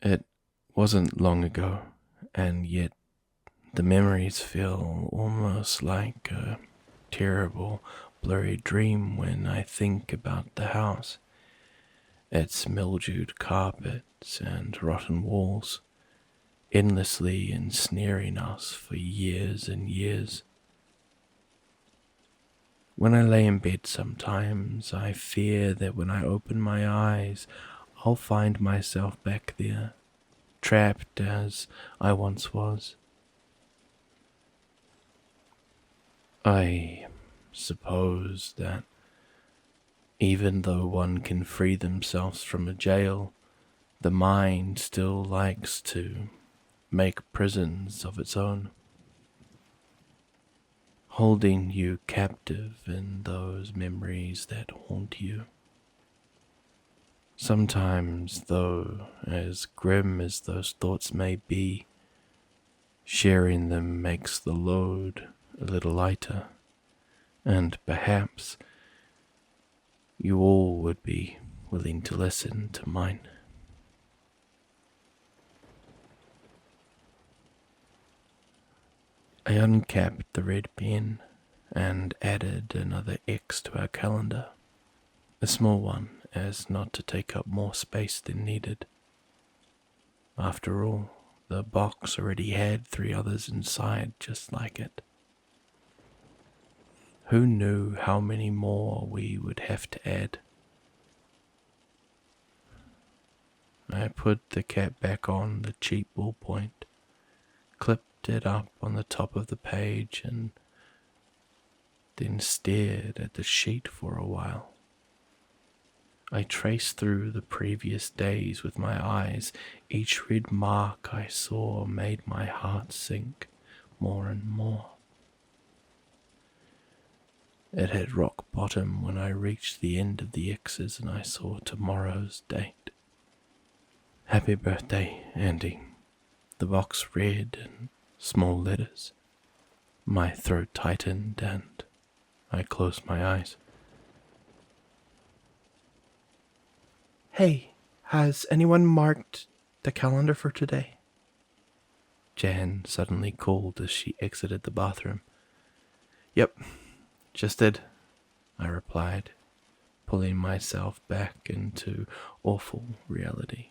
It wasn't long ago, and yet the memories feel almost like a terrible, blurry dream when I think about the house, its mildewed carpets and rotten walls, endlessly ensnaring us for years and years. When I lay in bed sometimes, I fear that when I open my eyes, I'll find myself back there, trapped as I once was. I suppose that even though one can free themselves from a jail, the mind still likes to make prisons of its own, holding you captive in those memories that haunt you. Sometimes, though, as grim as those thoughts may be, sharing them makes the load a little lighter, and perhaps you all would be willing to listen to mine. I uncapped the red pen and added another X to our calendar, a small one as not to take up more space than needed. After all, the box already had 3 others inside just like it. Who knew how many more we would have to add? I put the cap back on the cheap ballpoint, clipped it up on the top of the page, and then stared at the sheet for a while. I traced through the previous days with my eyes. Each red mark I saw made my heart sink more and more. It had rock bottom when I reached the end of the X's and I saw tomorrow's date. Happy birthday, Andy. The box read in small letters. My throat tightened and I closed my eyes. Hey, has anyone marked the calendar for today? Jan suddenly called as she exited the bathroom. Yep, just did, I replied, pulling myself back into awful reality.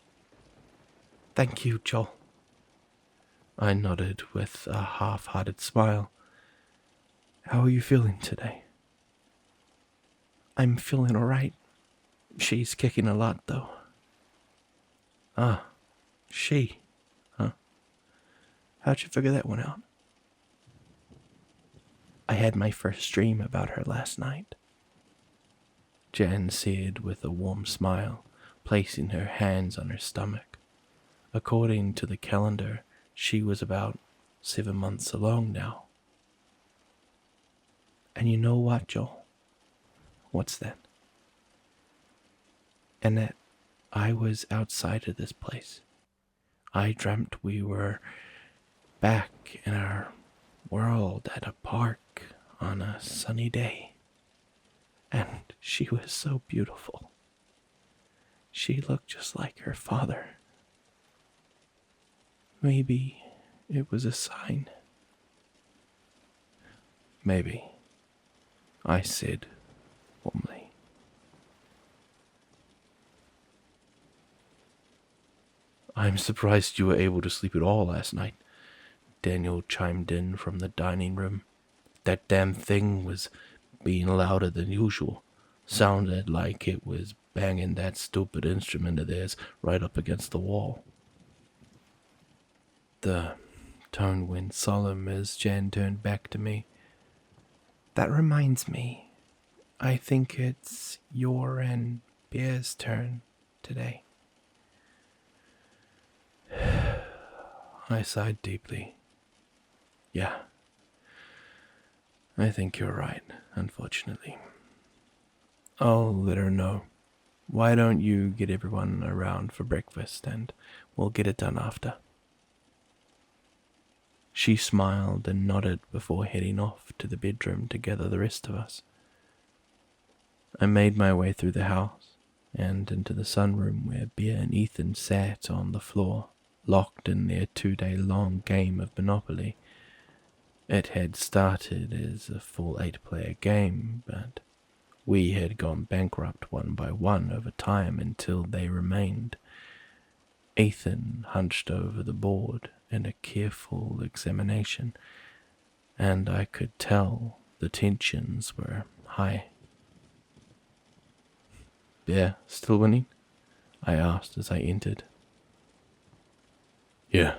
Thank you, Joel. I nodded with a half-hearted smile. How are you feeling today? I'm feeling alright. She's kicking a lot, though. Ah, she, huh? How'd you figure that one out? I had my first dream about her last night, Jan said with a warm smile, placing her hands on her stomach. According to the calendar, she was about 7 months along now. And you know what, Joel? What's that? And that I was outside of this place. I dreamt we were back in our world at a park on a sunny day. And she was so beautiful. She looked just like her father. Maybe it was a sign. Maybe, I said warmly. I'm surprised you were able to sleep at all last night, Daniel chimed in from the dining room. That damn thing was being louder than usual. Sounded like it was banging that stupid instrument of theirs right up against the wall. The tone went solemn as Jan turned back to me. That reminds me, I think it's your and Bear's turn today. I sighed deeply. Yeah, I think you're right, unfortunately. I'll let her know. Why don't you get everyone around for breakfast and we'll get it done after? She smiled and nodded before heading off to the bedroom to gather the rest of us. I made my way through the house and into the sunroom where Bear and Ethan sat on the floor, locked in their 2-day-long game of Monopoly. It had started as a full 8-player game, but we had gone bankrupt one by one over time until they remained. Ethan hunched over the board in a careful examination, and I could tell the tensions were high. Bear, still winning? I asked as I entered. Yeah,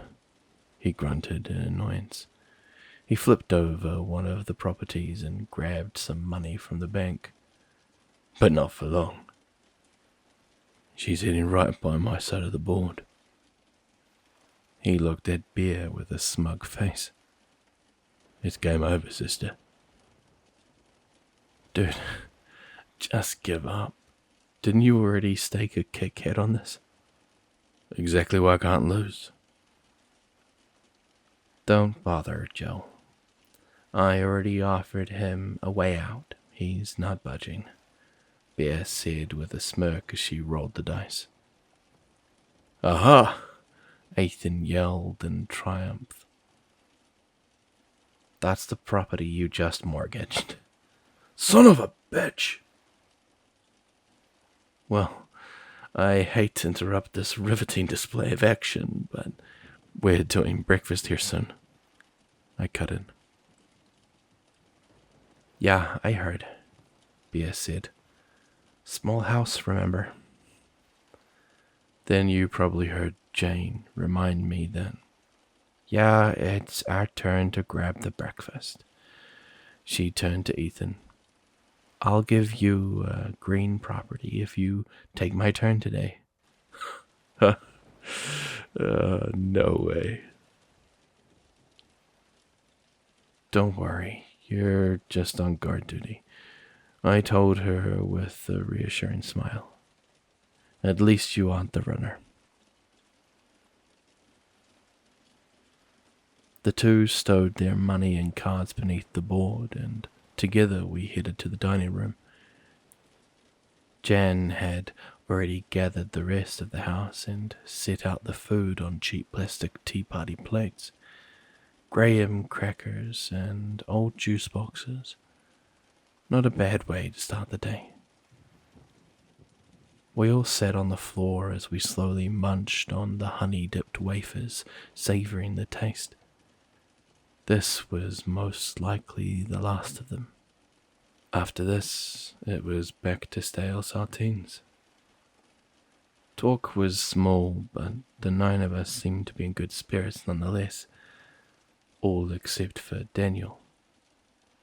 he grunted in annoyance. He flipped over one of the properties and grabbed some money from the bank. But not for long. She's hitting right by my side of the board. He looked at Bear with a smug face. It's game over, sister. Dude, just give up. Didn't you already stake a Kit Kat on this? Exactly why I can't lose. Don't bother, Joe. I already offered him a way out. He's not budging, Bear said with a smirk as she rolled the dice. Aha! Ethan yelled in triumph. That's the property you just mortgaged. Son of a bitch! Well, I hate to interrupt this riveting display of action, but we're doing breakfast here soon. I cut in. Yeah, I heard, Bear said. Small house, remember? Then you probably heard Jane remind me that, yeah, it's our turn to grab the breakfast. She turned to Ethan. I'll give you a green property if you take my turn today. No way. Don't worry, you're just on guard duty, I told her with a reassuring smile. At least you aren't the runner. The two stowed their money and cards beneath the board, and together we headed to the dining room. Jan had already gathered the rest of the house and set out the food on cheap plastic tea party plates. Graham crackers and old juice boxes. Not a bad way to start the day. We all sat on the floor as we slowly munched on the honey-dipped wafers, savouring the taste. This was most likely the last of them. After this, it was back to stale saltines. Talk was small, but the 9 of us seemed to be in good spirits nonetheless, all except for Daniel.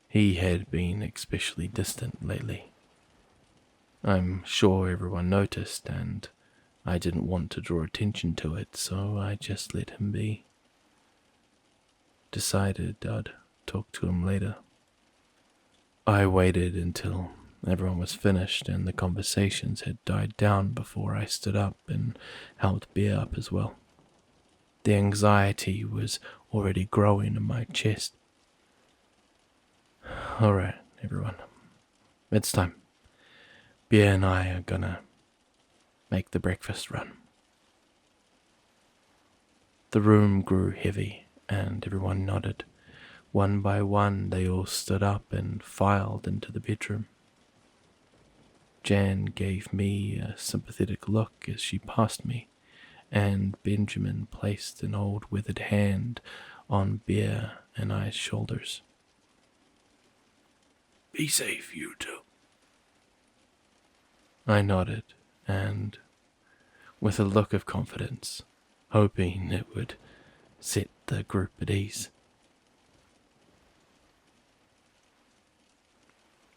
He had been especially distant lately. I'm sure everyone noticed, and I didn't want to draw attention to it, so I just let him be. Decided I'd talk to him later. I waited until everyone was finished and the conversations had died down before I stood up and helped Bear up as well. The anxiety was already growing in my chest. Alright, everyone. It's time. Bear and I are gonna make the breakfast run. The room grew heavy and everyone nodded. One by one, they all stood up and filed into the bedroom. Jan gave me a sympathetic look as she passed me, and Benjamin placed an old withered hand on Bear and I's shoulders. Be safe, you two. I nodded, and with a look of confidence, hoping it would set the group at ease.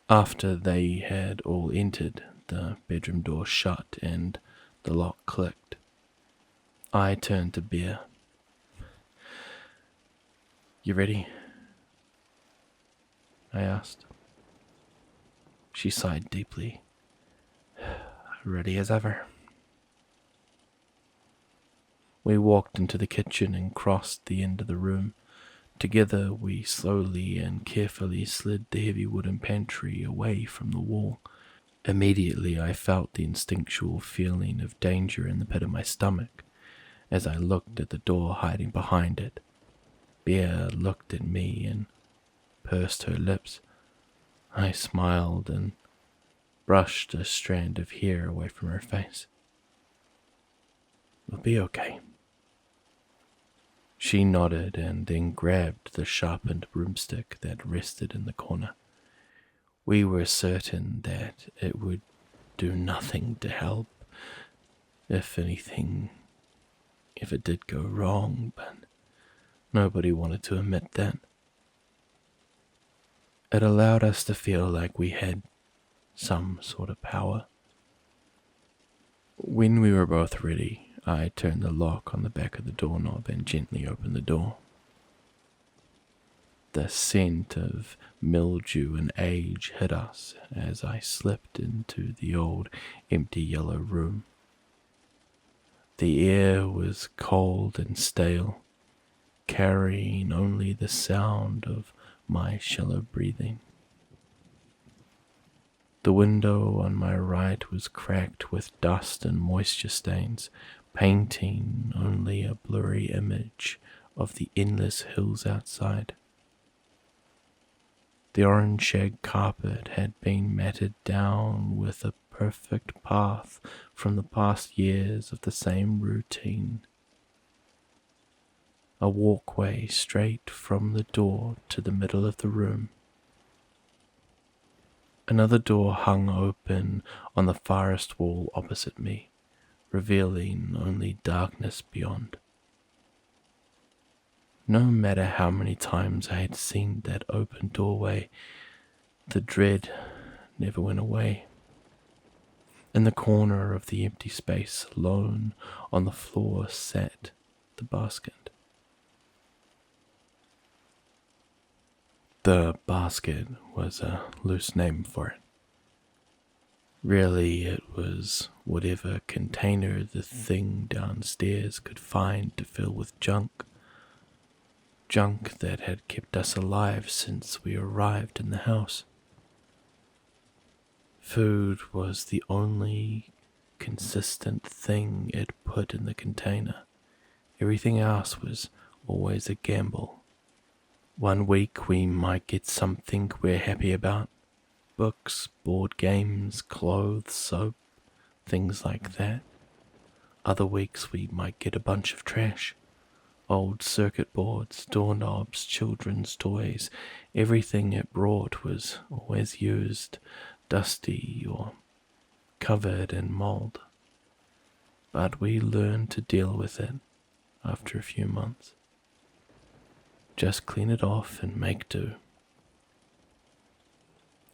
After they had all entered, the bedroom door shut and the lock clicked. I turned to Bear. You ready? I asked. She sighed deeply. Ready as ever. We walked into the kitchen and crossed the end of the room. Together we slowly and carefully slid the heavy wooden pantry away from the wall. Immediately I felt the instinctual feeling of danger in the pit of my stomach as I looked at the door hiding behind it. Bear looked at me and pursed her lips. I smiled and brushed a strand of hair away from her face. "We'll be okay." She nodded and then grabbed the sharpened broomstick that rested in the corner. We were certain that it would do nothing to help, if anything, if it did go wrong, but nobody wanted to admit that. It allowed us to feel like we had some sort of power. When we were both ready, I turned the lock on the back of the doorknob and gently opened the door. The scent of mildew and age hit us as I slipped into the old, empty yellow room. The air was cold and stale, carrying only the sound of my shallow breathing. The window on my right was cracked with dust and moisture stains, painting only a blurry image of the endless hills outside. The orange shag carpet had been matted down with a perfect path from the past years of the same routine. A walkway straight from the door to the middle of the room. Another door hung open on the farthest wall opposite me, revealing only darkness beyond. No matter how many times I had seen that open doorway, the dread never went away. In the corner of the empty space, alone on the floor, sat the basket. The basket was a loose name for it. Really, it was whatever container the thing downstairs could find to fill with junk. Junk that had kept us alive since we arrived in the house. Food was the only consistent thing it put in the container. Everything else was always a gamble. One week we might get something we're happy about. Books, board games, clothes, soap, things like that. Other weeks we might get a bunch of trash. Old circuit boards, doorknobs, children's toys. Everything it brought was always used, dusty or covered in mold. But we learned to deal with it after a few months. Just clean it off and make do.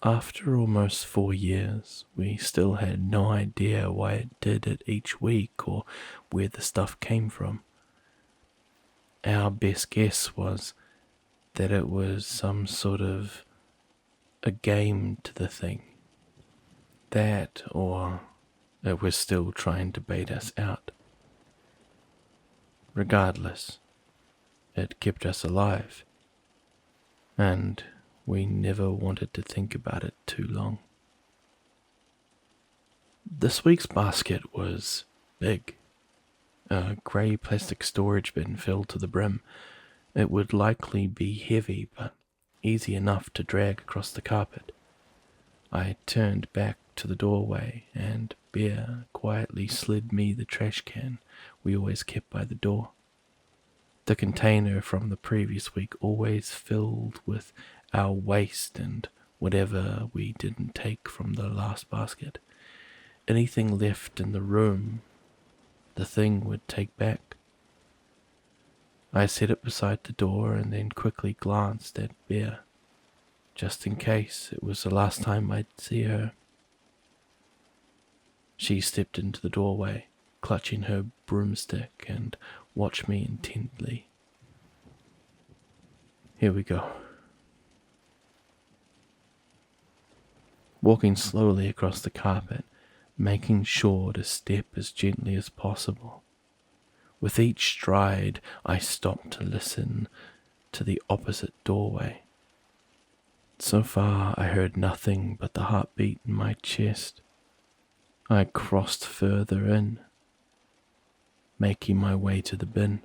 After almost 4 years, we still had no idea why it did it each week or where the stuff came from. Our best guess was that it was some sort of a game to the thing. That, or it was still trying to bait us out. Regardless, it kept us alive, and we never wanted to think about it too long. This week's basket was big. A grey plastic storage bin filled to the brim. It would likely be heavy, but easy enough to drag across the carpet. I turned back to the doorway, and Bear quietly slid me the trash can we always kept by the door. The container from the previous week always filled with our waste and whatever we didn't take from the last basket. Anything left in the room, the thing would take back. I set it beside the door and then quickly glanced at Bear, just in case it was the last time I'd see her. She stepped into the doorway, clutching her broomstick, and watched me intently. Here we go. Walking slowly across the carpet, making sure to step as gently as possible. With each stride, I stopped to listen to the opposite doorway. So far, I heard nothing but the heartbeat in my chest. I crossed further in, making my way to the bin.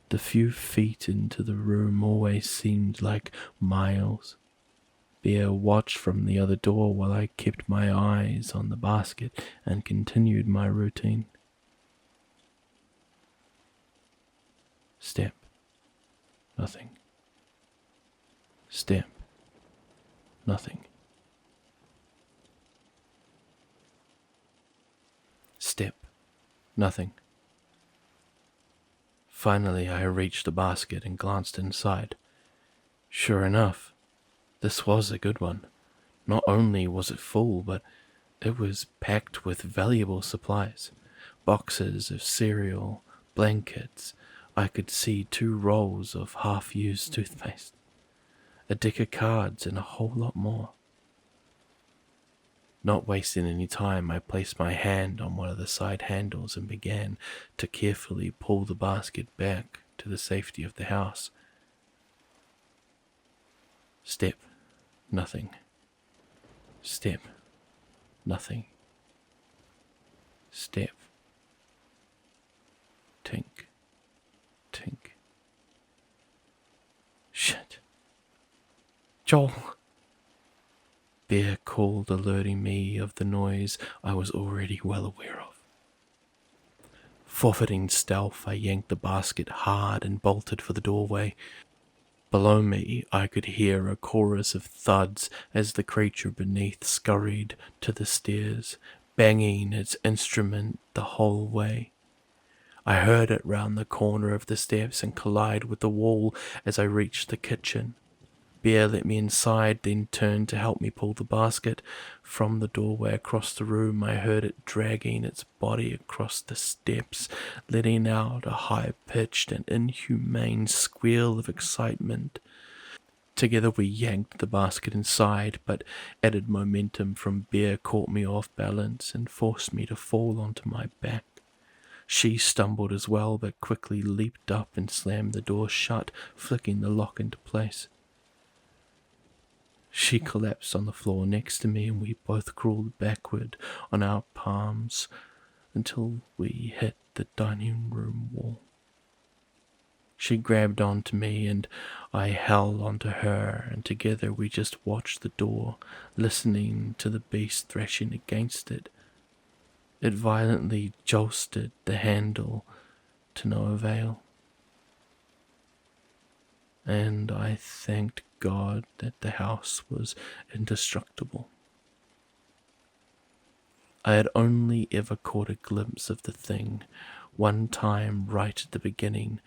The few feet into the room always seemed like miles. Bear watched from the other door while I kept my eyes on the basket and continued my routine. Step. Nothing. Step. Nothing. Step. Nothing. Finally, I reached the basket and glanced inside. Sure enough, this was a good one. Not only was it full, but it was packed with valuable supplies. Boxes of cereal, blankets. I could see 2 rolls of half-used toothpaste, a deck of cards, and a whole lot more. Not wasting any time, I placed my hand on one of the side handles and began to carefully pull the basket back to the safety of the house. Step. Nothing. Step. Nothing. Step. Tink. Tink. Shit. Joel! Bear called, alerting me of the noise I was already well aware of. Forfeiting stealth, I yanked the basket hard and bolted for the doorway. Below me, I could hear a chorus of thuds as the creature beneath scurried to the stairs, banging its instrument the whole way. I heard it round the corner of the steps and collide with the wall as I reached the kitchen. Bear let me inside, then turned to help me pull the basket. From the doorway across the room, I heard it dragging its body across the steps, letting out a high-pitched and inhumane squeal of excitement. Together we yanked the basket inside, but added momentum from Bear caught me off balance and forced me to fall onto my back. She stumbled as well, but quickly leaped up and slammed the door shut, flicking the lock into place. She collapsed on the floor next to me, and we both crawled backward on our palms until we hit the dining room wall. She grabbed onto me, and I held onto her, and together we just watched the door, listening to the beast thrashing against it. It violently josted the handle to no avail. And I thanked God that the house was indestructible. I had only ever caught a glimpse of the thing, one time right at the beginning.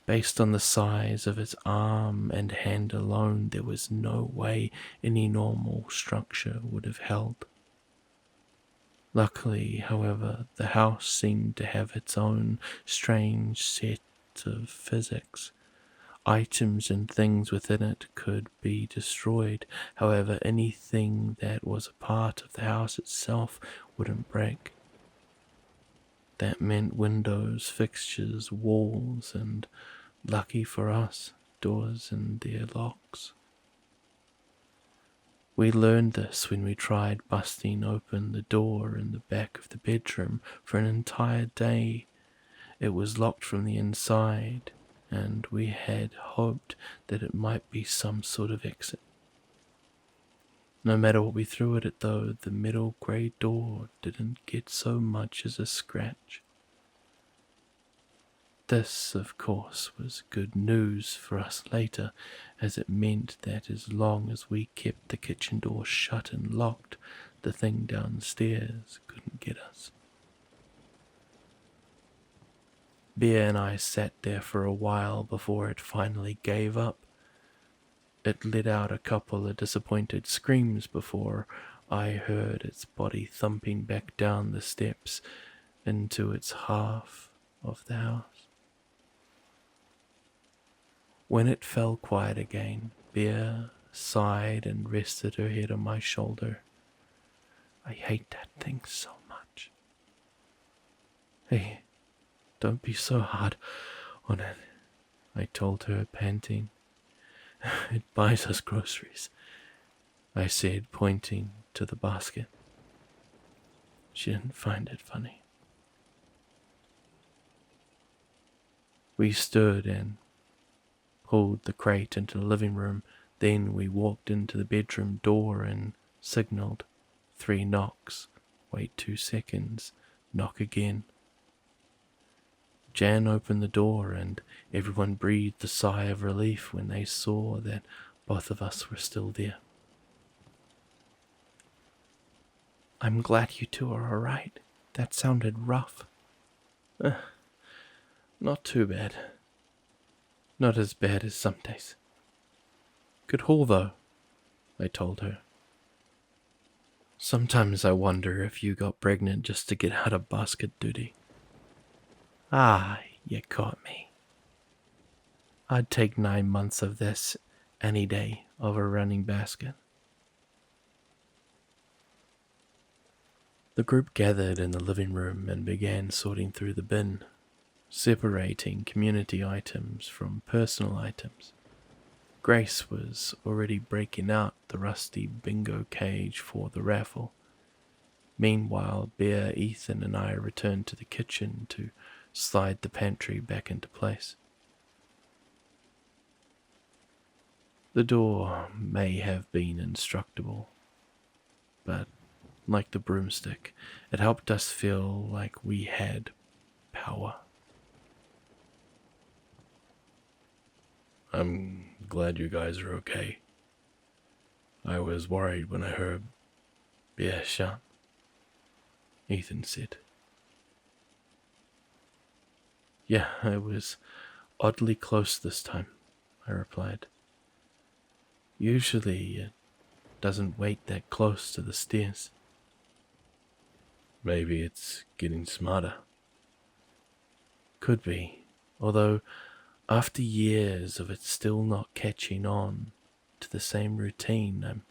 Based on the size of its arm and hand alone, there was no way any normal structure would have held. Luckily, however, the house seemed to have its own strange set of physics. Items and things within it could be destroyed. However, anything that was a part of the house itself wouldn't break. That meant windows, fixtures, walls, and, lucky for us, doors and their locks. We learned this when we tried busting open the door in the back of the bedroom. For an entire day it was locked from the inside, and we had hoped that it might be some sort of exit. No matter what we threw at it, though, the metal grey door didn't get so much as a scratch. This, of course, was good news for us later, as it meant that as long as we kept the kitchen door shut and locked, the thing downstairs couldn't get us. Bear and I sat there for a while before it finally gave up. It let out a couple of disappointed screams before I heard its body thumping back down the steps into its half of the house. When it fell quiet again, Bear sighed and rested her head on my shoulder. I hate that thing so much. Hey, don't be so hard on it, I told her, panting. It buys us groceries, I said, pointing to the basket. She didn't find it funny. We stood and pulled the crate into the living room. Then we walked into the bedroom door and signaled. 3 knocks. Wait 2 seconds. Knock again. Jan opened the door and everyone breathed a sigh of relief when they saw that both of us were still there. I'm glad you two are alright. That sounded rough. Not too bad. Not as bad as some days. Good haul though, I told her. Sometimes I wonder if you got pregnant just to get out of basket duty. Ah, you caught me. I'd take 9 months of this any day over running basket. The group gathered in the living room and began sorting through the bin, separating community items from personal items. Grace was already breaking out the rusty bingo cage for the raffle. Meanwhile, Bear, Ethan, and I returned to the kitchen to slide the pantry back into place. The door may have been indestructible, but like the broomstick, it helped us feel like we had power. I'm glad you guys are okay. I was worried when I heard Bear shot, Ethan said. Yeah, I was oddly close this time, I replied. Usually it doesn't wait that close to the stairs. Maybe it's getting smarter. Could be, although after years of it still not catching on to the same routine, I'm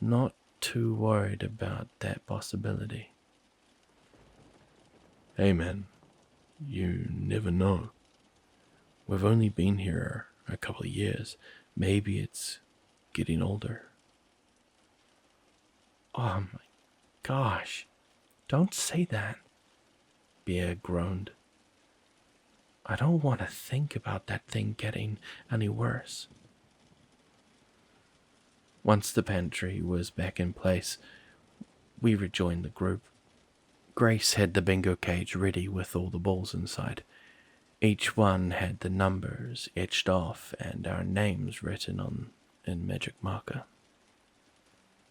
not too worried about that possibility. Hey man, you never know. We've only been here a couple of years. Maybe it's getting older. Oh my gosh, don't say that, Bear groaned. I don't want to think about that thing getting any worse. Once the pantry was back in place, we rejoined the group. Grace had the bingo cage ready with all the balls inside. Each one had the numbers etched off and our names written on in magic marker.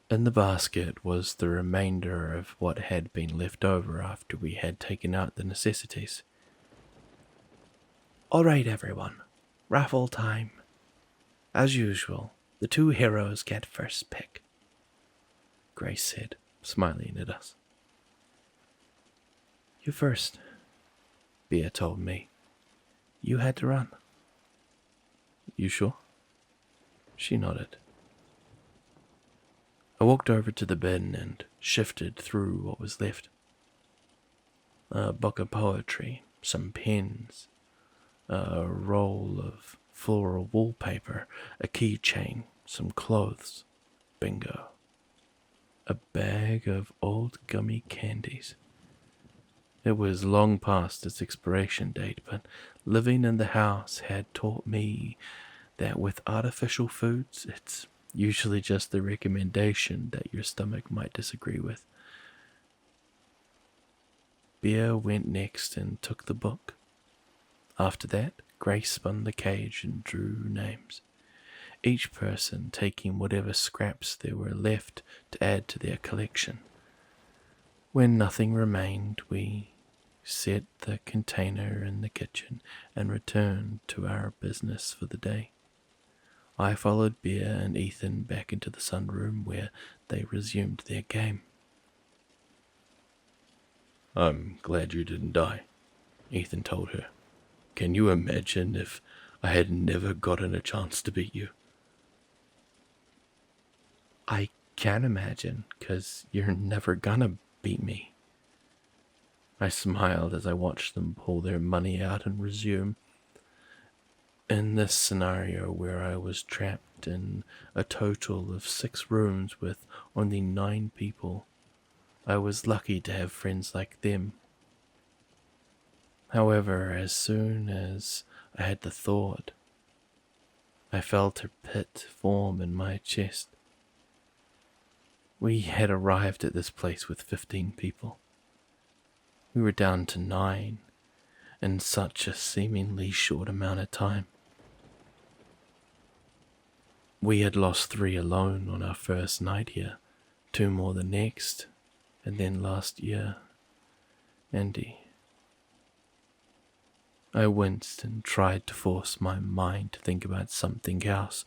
In the basket was the remainder of what had been left over after we had taken out the necessities. All right, everyone. Raffle time. As usual, the 2 heroes get first pick, Grace said, smiling at us. You first, Bear told me. You had to run. You sure? She nodded. I walked over to the bin and shifted through what was left. A book of poetry, some pens, a roll of floral wallpaper, a keychain, some clothes, bingo. A bag of old gummy candies. It was long past its expiration date, but living in the house had taught me that with artificial foods, it's usually just the recommendation that your stomach might disagree with. Bear went next and took the book. After that, Grace spun the cage and drew names, each person taking whatever scraps there were left to add to their collection. When nothing remained, we set the container in the kitchen and returned to our business for the day. I followed Bear and Ethan back into the sunroom where they resumed their game. I'm glad you didn't die, Ethan told her. Can you imagine if I had never gotten a chance to beat you? I can imagine, 'cause you're never gonna beat me. I smiled as I watched them pull their money out and resume. In this scenario where I was trapped in a total of 6 rooms with only 9 people, I was lucky to have friends like them. However, as soon as I had the thought, I felt a pit form in my chest. We had arrived at this place with 15 people. We were down to 9 in such a seemingly short amount of time. We had lost 3 alone on our first night here, 2 more the next, and then last year, Andy. I winced and tried to force my mind to think about something else.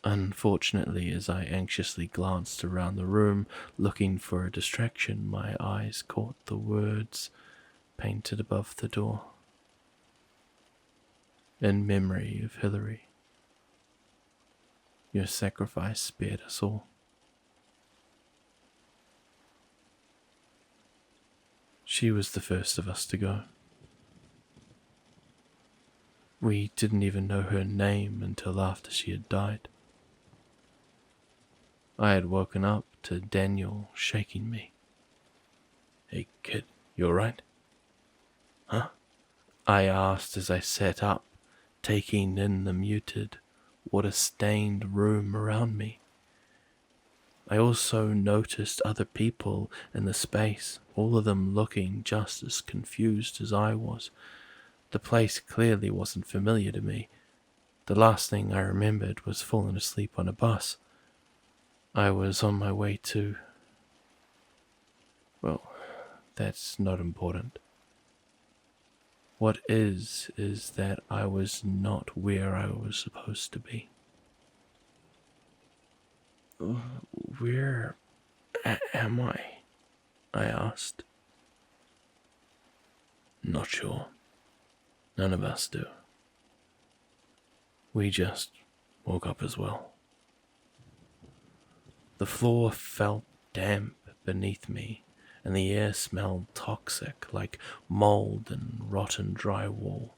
Unfortunately, as I anxiously glanced around the room, looking for a distraction, my eyes caught the words painted above the door. In memory of Hillary, your sacrifice spared us all. She was the first of us to go. We didn't even know her name until after she had died. I had woken up to Daniel shaking me. "Hey kid, you alright?" "Huh?" I asked as I sat up, taking in the muted, water-stained room around me. I also noticed other people in the space, all of them looking just as confused as I was. The place clearly wasn't familiar to me. The last thing I remembered was falling asleep on a bus. I was on my way to... Well, that's not important. What is that I was not where I was supposed to be. Where am I? I asked. Not sure. None of us do. We just woke up as well. The floor felt damp beneath me, and the air smelled toxic, like mold and rotten drywall.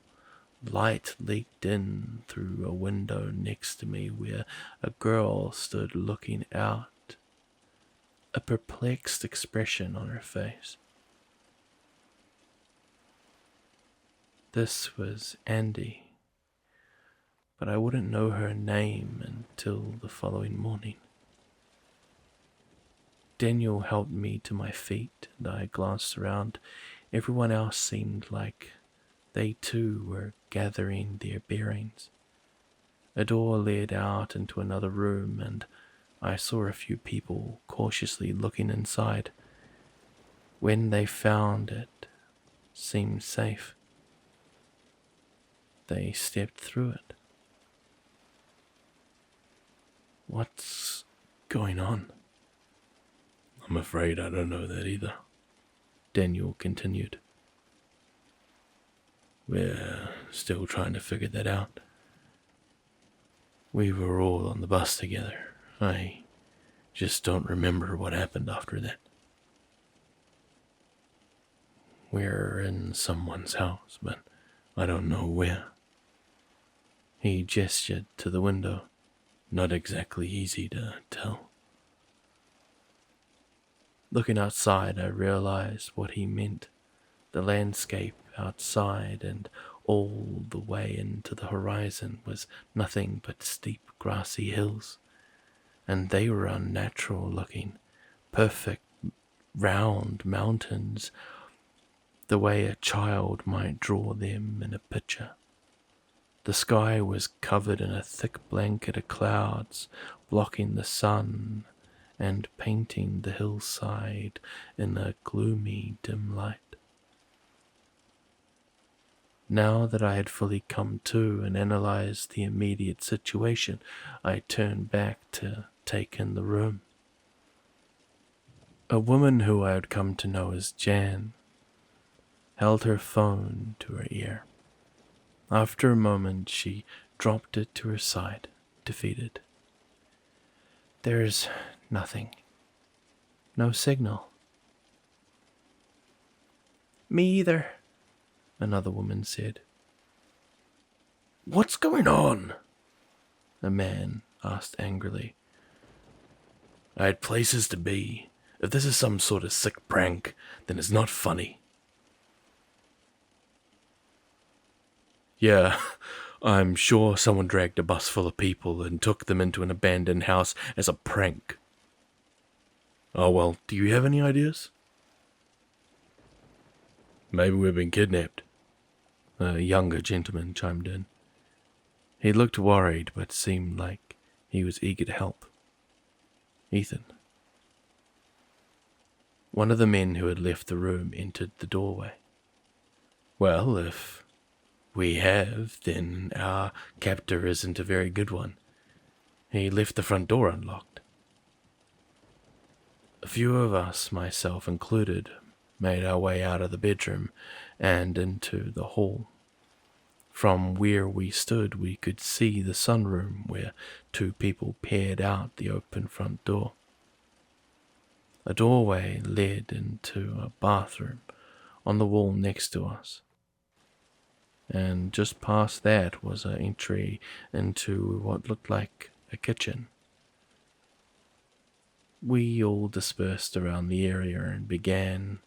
Light leaked in through a window next to me where a girl stood looking out, a perplexed expression on her face. This was Andy, but I wouldn't know her name until the following morning. Daniel helped me to my feet, and I glanced around. Everyone else seemed like they too were gathering their bearings. A door led out into another room, and I saw a few people cautiously looking inside. When they found it seemed safe, they stepped through it. What's going on? I'm afraid I don't know that either, Daniel continued. We're still trying to figure that out. We were all on the bus together. I just don't remember what happened after that. We're in someone's house, but I don't know where. He gestured to the window. Not exactly easy to tell. Looking outside, I realized what he meant. The landscape outside and all the way into the horizon was nothing but steep grassy hills, and they were unnatural looking, perfect round mountains, the way a child might draw them in a picture. The sky was covered in a thick blanket of clouds, blocking the sun and painting the hillside in a gloomy, dim light. Now that I had fully come to and analyzed the immediate situation, I turned back to take in the room. A woman who I had come to know as Jan held her phone to her ear. After a moment, she dropped it to her side, defeated. There's nothing. No signal. Me either, another woman said. What's going on? A man asked angrily. I had places to be. If this is some sort of sick prank, then it's not funny. Yeah, I'm sure someone dragged a bus full of people and took them into an abandoned house as a prank. Oh well, do you have any ideas? Maybe we've been kidnapped. A younger gentleman chimed in. He looked worried, but seemed like he was eager to help. Ethan. One of the men who had left the room entered the doorway. Well, if we have, then our captor isn't a very good one. He left the front door unlocked. A few of us, myself included, made our way out of the bedroom and into the hall. From where we stood, we could see the sunroom where two people peered out the open front door. A doorway led into a bathroom on the wall next to us. And just past that was an entry into what looked like a kitchen. We all dispersed around the area and began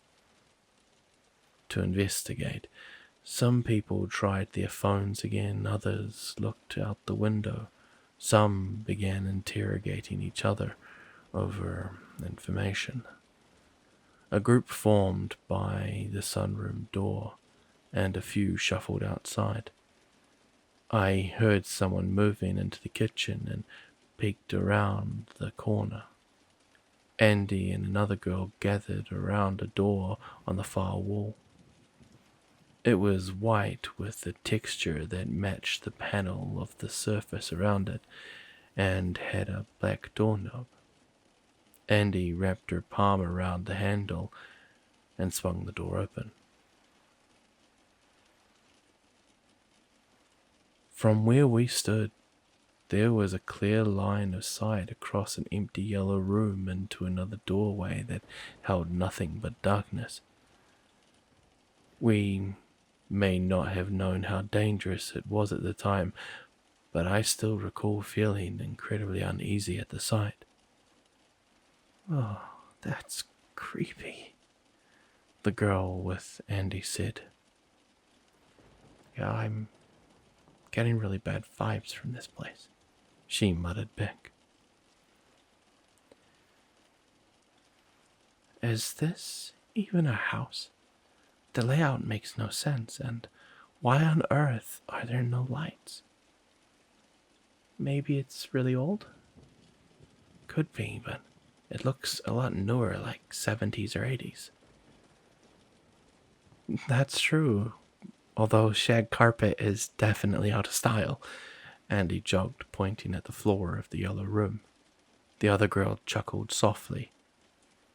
to investigate. Some people tried their phones again, others looked out the window. Some began interrogating each other over information. A group formed by the sunroom door, and a few shuffled outside. I heard someone moving into the kitchen and peeked around the corner. Andy and another girl gathered around a door on the far wall. It was white with a texture that matched the panel of the surface around it and had a black doorknob. Andy wrapped her palm around the handle and swung the door open. From where we stood, there was a clear line of sight across an empty yellow room into another doorway that held nothing but darkness. We may not have known how dangerous it was at the time, but I still recall feeling incredibly uneasy at the sight. Oh, that's creepy, The girl with Andy said. Yeah, I'm getting really bad vibes from this place, She muttered back. Is this even a house? The layout makes no sense, and why on earth are there no lights? Maybe it's really old? Could be, but it looks a lot newer, like 70s or 80s. That's true, although shag carpet is definitely out of style. Andy jogged, pointing at the floor of the yellow room. The other girl chuckled softly.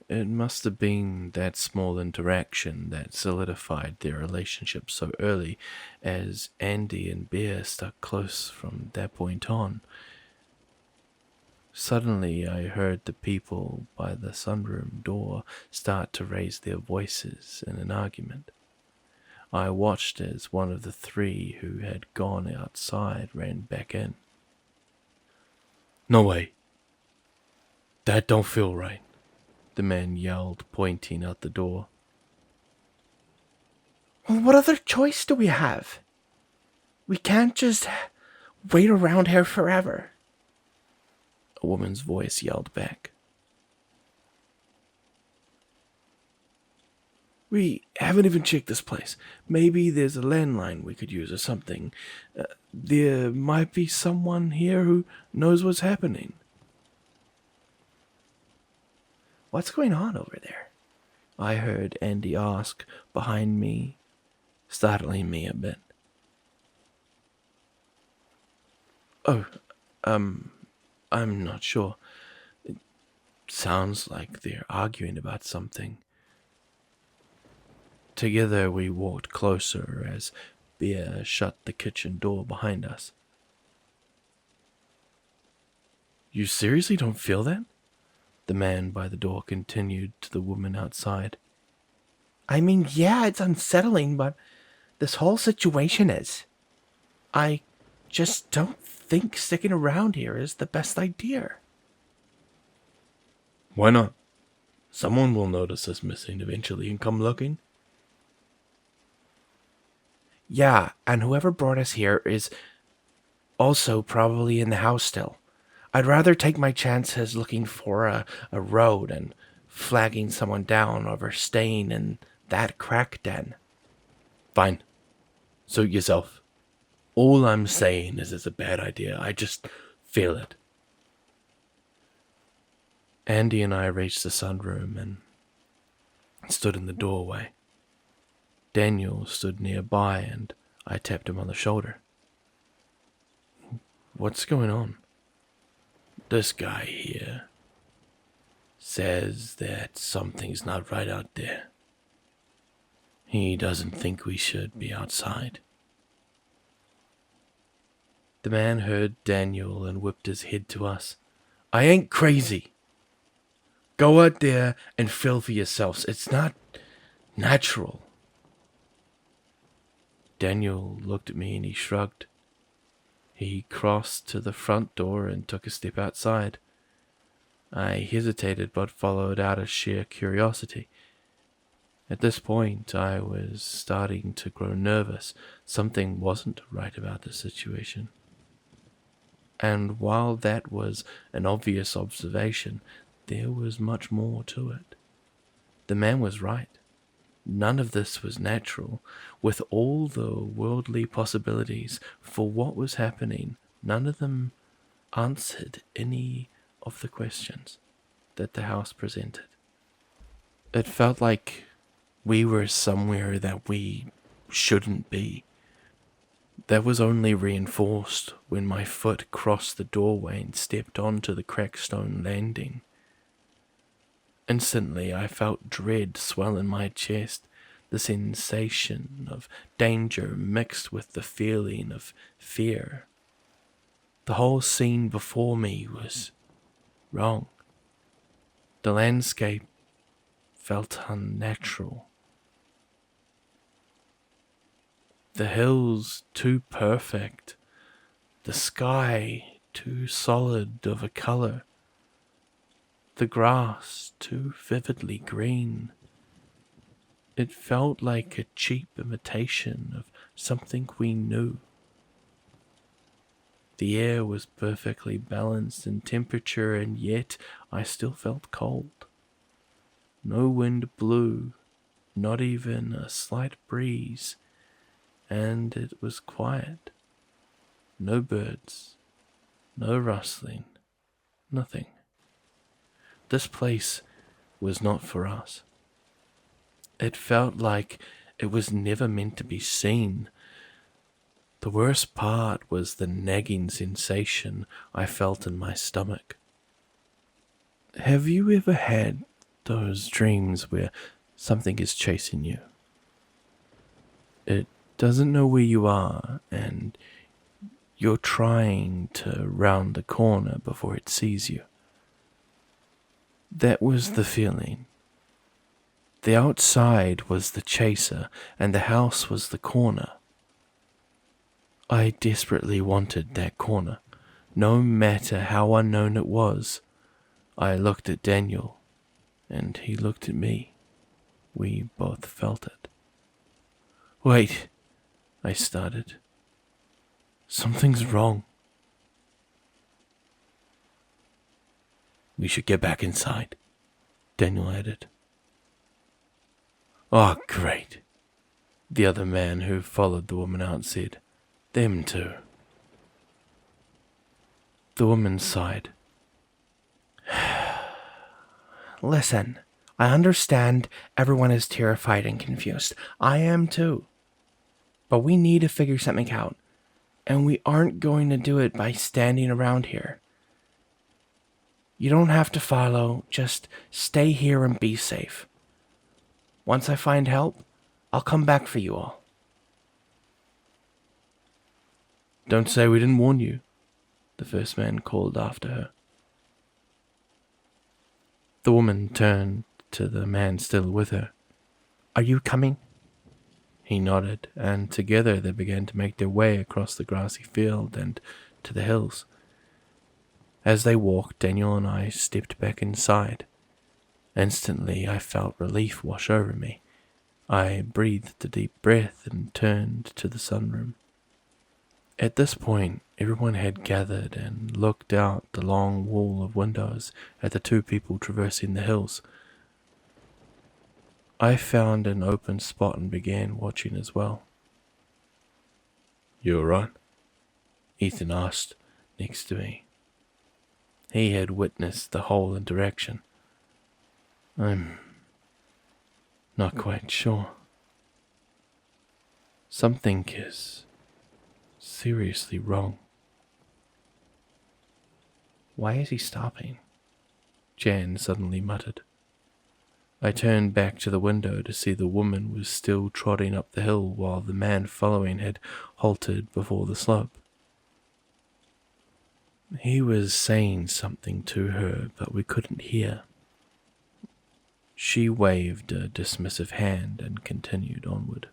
It must have been that small interaction that solidified their relationship so early, as Andy and Bear stuck close from that point on. Suddenly I heard the people by the sunroom door start to raise their voices in an argument. I watched as one of the three who had gone outside ran back in. No way. That don't feel right, the man yelled, pointing out the door. Well, what other choice do we have? We can't just wait around here forever. A woman's voice yelled back. We haven't even checked this place. Maybe there's a landline we could use or something. There might be someone here who knows what's happening. What's going on over there? I heard Andy ask behind me, startling me a bit. Oh, I'm not sure. It sounds like they're arguing about something. Together we walked closer as Bear shut the kitchen door behind us. You seriously don't feel that? The man by the door continued to the woman outside. I mean, yeah, it's unsettling, but this whole situation is. I just don't think sticking around here is the best idea. Why not? Someone will notice us missing eventually and come looking. Yeah, and whoever brought us here is also probably in the house still. I'd rather take my chances looking for a road and flagging someone down over staying in that crack den. Fine. Suit yourself. All I'm saying is it's a bad idea. I just feel it. Andy and I reached the sunroom and stood in the doorway. Daniel stood nearby and I tapped him on the shoulder. What's going on? This guy here says that something's not right out there. He doesn't think we should be outside. The man heard Daniel and whipped his head to us. I ain't crazy. Go out there and feel for yourselves. It's not natural. Daniel looked at me and he shrugged. He crossed to the front door and took a step outside. I hesitated but followed out of sheer curiosity. At this point, I was starting to grow nervous. Something wasn't right about the situation. And while that was an obvious observation, there was much more to it. The man was right. None of this was natural. With all the worldly possibilities for what was happening, none of them answered any of the questions that the house presented. It felt like we were somewhere that we shouldn't be. That was only reinforced when my foot crossed the doorway and stepped onto the cracked stone landing. Instantly, I felt dread swell in my chest, the sensation of danger mixed with the feeling of fear. The whole scene before me was wrong. The landscape felt unnatural. The hills too perfect, the sky too solid of a color, the grass too vividly green. It felt like a cheap imitation of something we knew. The air was perfectly balanced in temperature, and yet I still felt cold. No wind blew, not even a slight breeze, and it was quiet. No birds, no rustling, nothing. This place was not for us. It felt like it was never meant to be seen. The worst part was the nagging sensation I felt in my stomach. Have you ever had those dreams where something is chasing you? It doesn't know where you are, and you're trying to round the corner before it sees you. That was the feeling. The outside was the chaser, and the house was the corner. I desperately wanted that corner, no matter how unknown it was. I looked at Daniel, and he looked at me. We both felt it. Wait, I started. Something's wrong. We should get back inside, Daniel added. Oh, great, the other man who followed the woman out said. Them too. The woman sighed. Listen, I understand everyone is terrified and confused. I am too. But we need to figure something out, and we aren't going to do it by standing around here. You don't have to follow, just stay here and be safe. Once I find help, I'll come back for you all. Don't say we didn't warn you, the first man called after her. The woman turned to the man still with her. Are you coming? He nodded, and together they began to make their way across the grassy field and to the hills. As they walked, Daniel and I stepped back inside. Instantly, I felt relief wash over me. I breathed a deep breath and turned to the sunroom. At this point, everyone had gathered and looked out the long wall of windows at the two people traversing the hills. I found an open spot and began watching as well. "You alright?" Ethan asked next to me. He had witnessed the whole interaction. "I'm not quite sure. Something is seriously wrong." Why is he stopping? Jan suddenly muttered. I turned back to the window to see the woman was still trotting up the hill while the man following had halted before the slope. He was saying something to her, but we couldn't hear. She waved a dismissive hand and continued onward.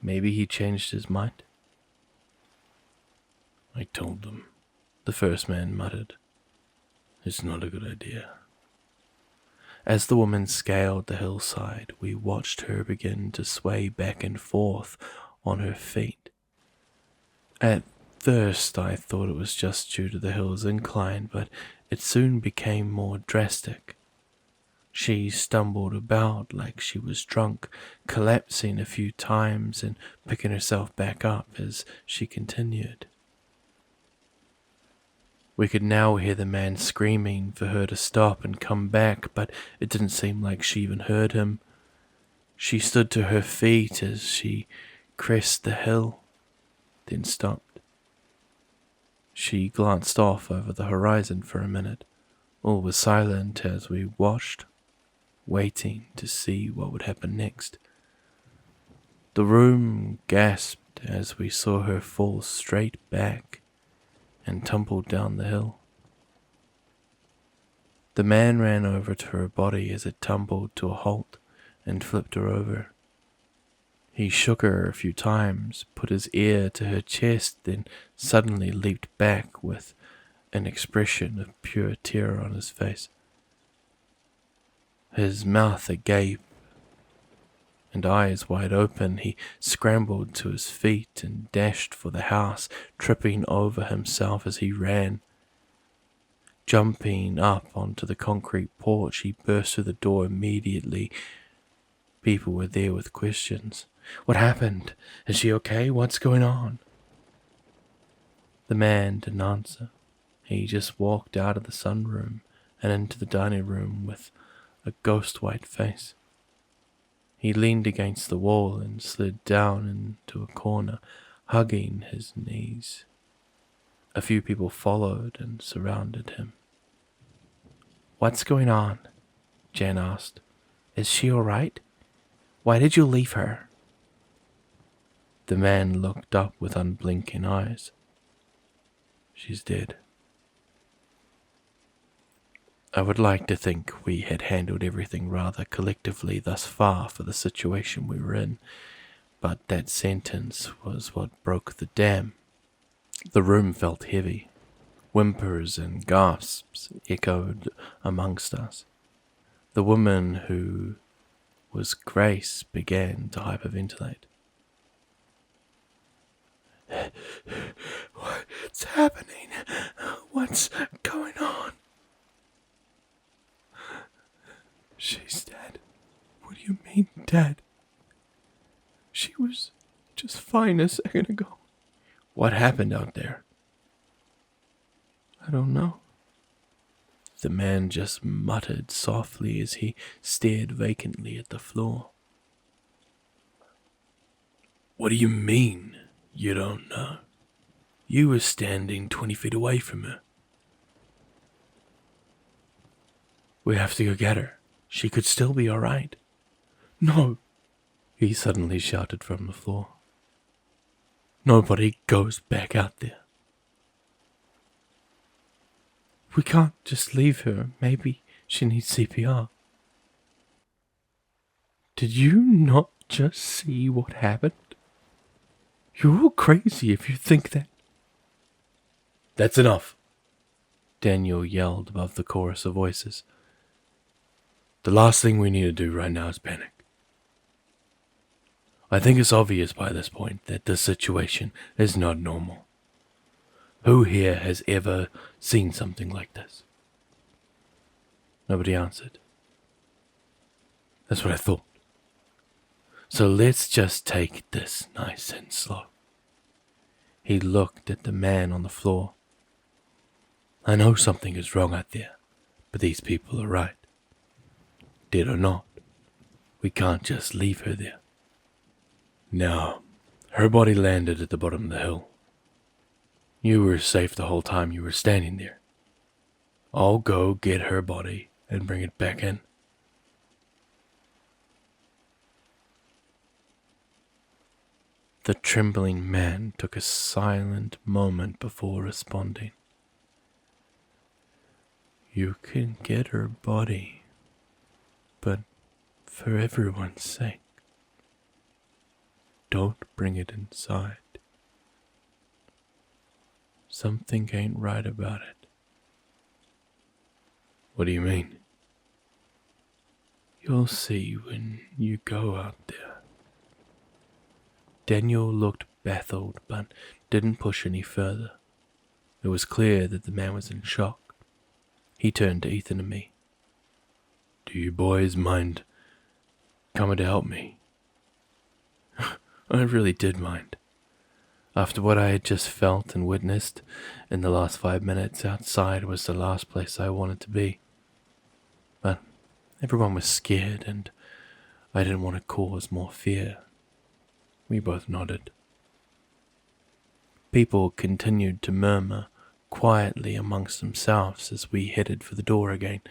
Maybe he changed his mind? "I told them," the first man muttered. "It's not a good idea." As the woman scaled the hillside, we watched her begin to sway back and forth on her feet. At first, I thought it was just due to the hill's incline, but it soon became more drastic. She stumbled about like she was drunk, collapsing a few times and picking herself back up as she continued. We could now hear the man screaming for her to stop and come back, but it didn't seem like she even heard him. She stood to her feet as she crested the hill, then stopped. She glanced off over the horizon for a minute. All was silent as we watched, waiting to see what would happen next. The room gasped as we saw her fall straight back and tumbled down the hill. The man ran over to her body as it tumbled to a halt and flipped her over. He shook her a few times, put his ear to her chest, then suddenly leaped back with an expression of pure terror on his face. His mouth agape and eyes wide open, he scrambled to his feet and dashed for the house, tripping over himself as he ran. Jumping up onto the concrete porch, he burst through the door immediately. People were there with questions. "What happened? Is she okay? What's going on?" The man didn't answer. He just walked out of the sunroom and into the dining room with a ghost-white face. He leaned against the wall and slid down into a corner, hugging his knees. A few people followed and surrounded him. "What's going on?" Jan asked. "Is she all right? Why did you leave her?" The man looked up with unblinking eyes. "She's dead." I would like to think we had handled everything rather collectively thus far for the situation we were in, but that sentence was what broke the dam. The room felt heavy. Whimpers and gasps echoed amongst us. The woman who was Grace began to hyperventilate. "What's happening? What's going on?" "She's dead." "What do you mean, dead?" "She was just fine a second ago." "What happened out there?" "I don't know." The man just muttered softly as he stared vacantly at the floor. "What do you mean, you don't know? You were standing 20 feet away from her." "We have to go get her. She could still be all right." "No," he suddenly shouted from the floor. "Nobody goes back out there. We can't just leave her. Maybe she needs CPR." "Did you not just see what happened? You're all crazy if you think that." "That's enough." Daniel yelled above the chorus of voices. The last thing we need to do right now is panic. I think it's obvious by this point that this situation is not normal. Who here has ever seen something like this? Nobody answered. That's what I thought. So let's just take this nice and slow. He looked at the man on the floor. I know something is wrong out there, but these people are right. Dead or not, we can't just leave her there. No, her body landed at the bottom of the hill. You were safe the whole time you were standing there. I'll go get her body and bring it back in. The trembling man took a silent moment before responding. You can get her body, but for everyone's sake, don't bring it inside. Something ain't right about it. What do you mean? You'll see when you go out there. Daniel looked baffled, but didn't push any further. It was clear that the man was in shock. He turned to Ethan and me. Do you boys mind coming to help me? I really did mind. After what I had just felt and witnessed in the last 5 minutes, outside was the last place I wanted to be. But everyone was scared, and I didn't want to cause more fear. We both nodded. People continued to murmur quietly amongst themselves as we headed for the door again.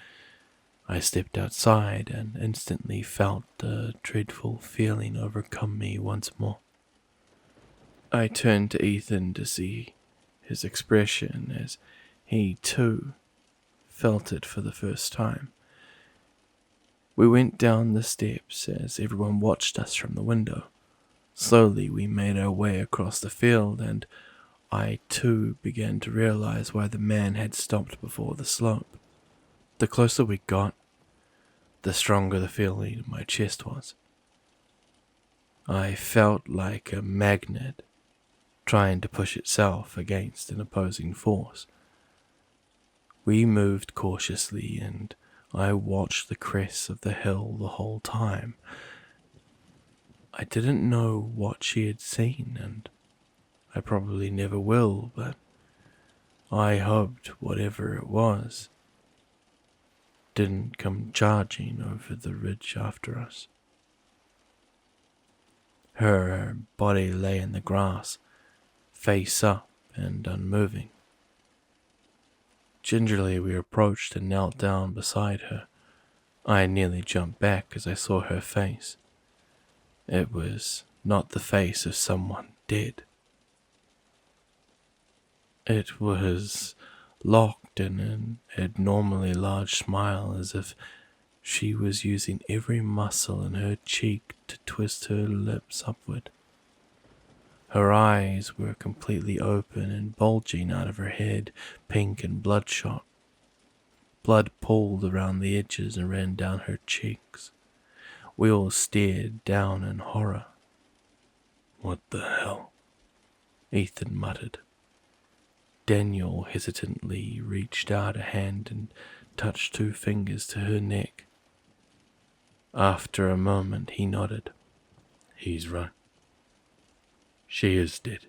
I stepped outside and instantly felt the dreadful feeling overcome me once more. I turned to Ethan to see his expression as he, too, felt it for the first time. We went down the steps as everyone watched us from the window. Slowly we made our way across the field, and I, too, began to realize why the man had stopped before the slope. The closer we got, the stronger the feeling in my chest was. I felt like a magnet trying to push itself against an opposing force. We moved cautiously, and I watched the crest of the hill the whole time. I didn't know what she had seen, and I probably never will, but I hoped whatever it was didn't come charging over the ridge after us. Her body lay in the grass, face up and unmoving. Gingerly we approached and knelt down beside her. I nearly jumped back as I saw her face. It was not the face of someone dead. It was locked in an abnormally large smile, as if she was using every muscle in her cheek to twist her lips upward. Her eyes were completely open and bulging out of her head, pink and bloodshot. Blood pooled around the edges and ran down her cheeks. We all stared down in horror. What the hell? Ethan muttered. Daniel hesitantly reached out a hand and touched 2 fingers to her neck. After a moment he nodded. He's right. She is dead.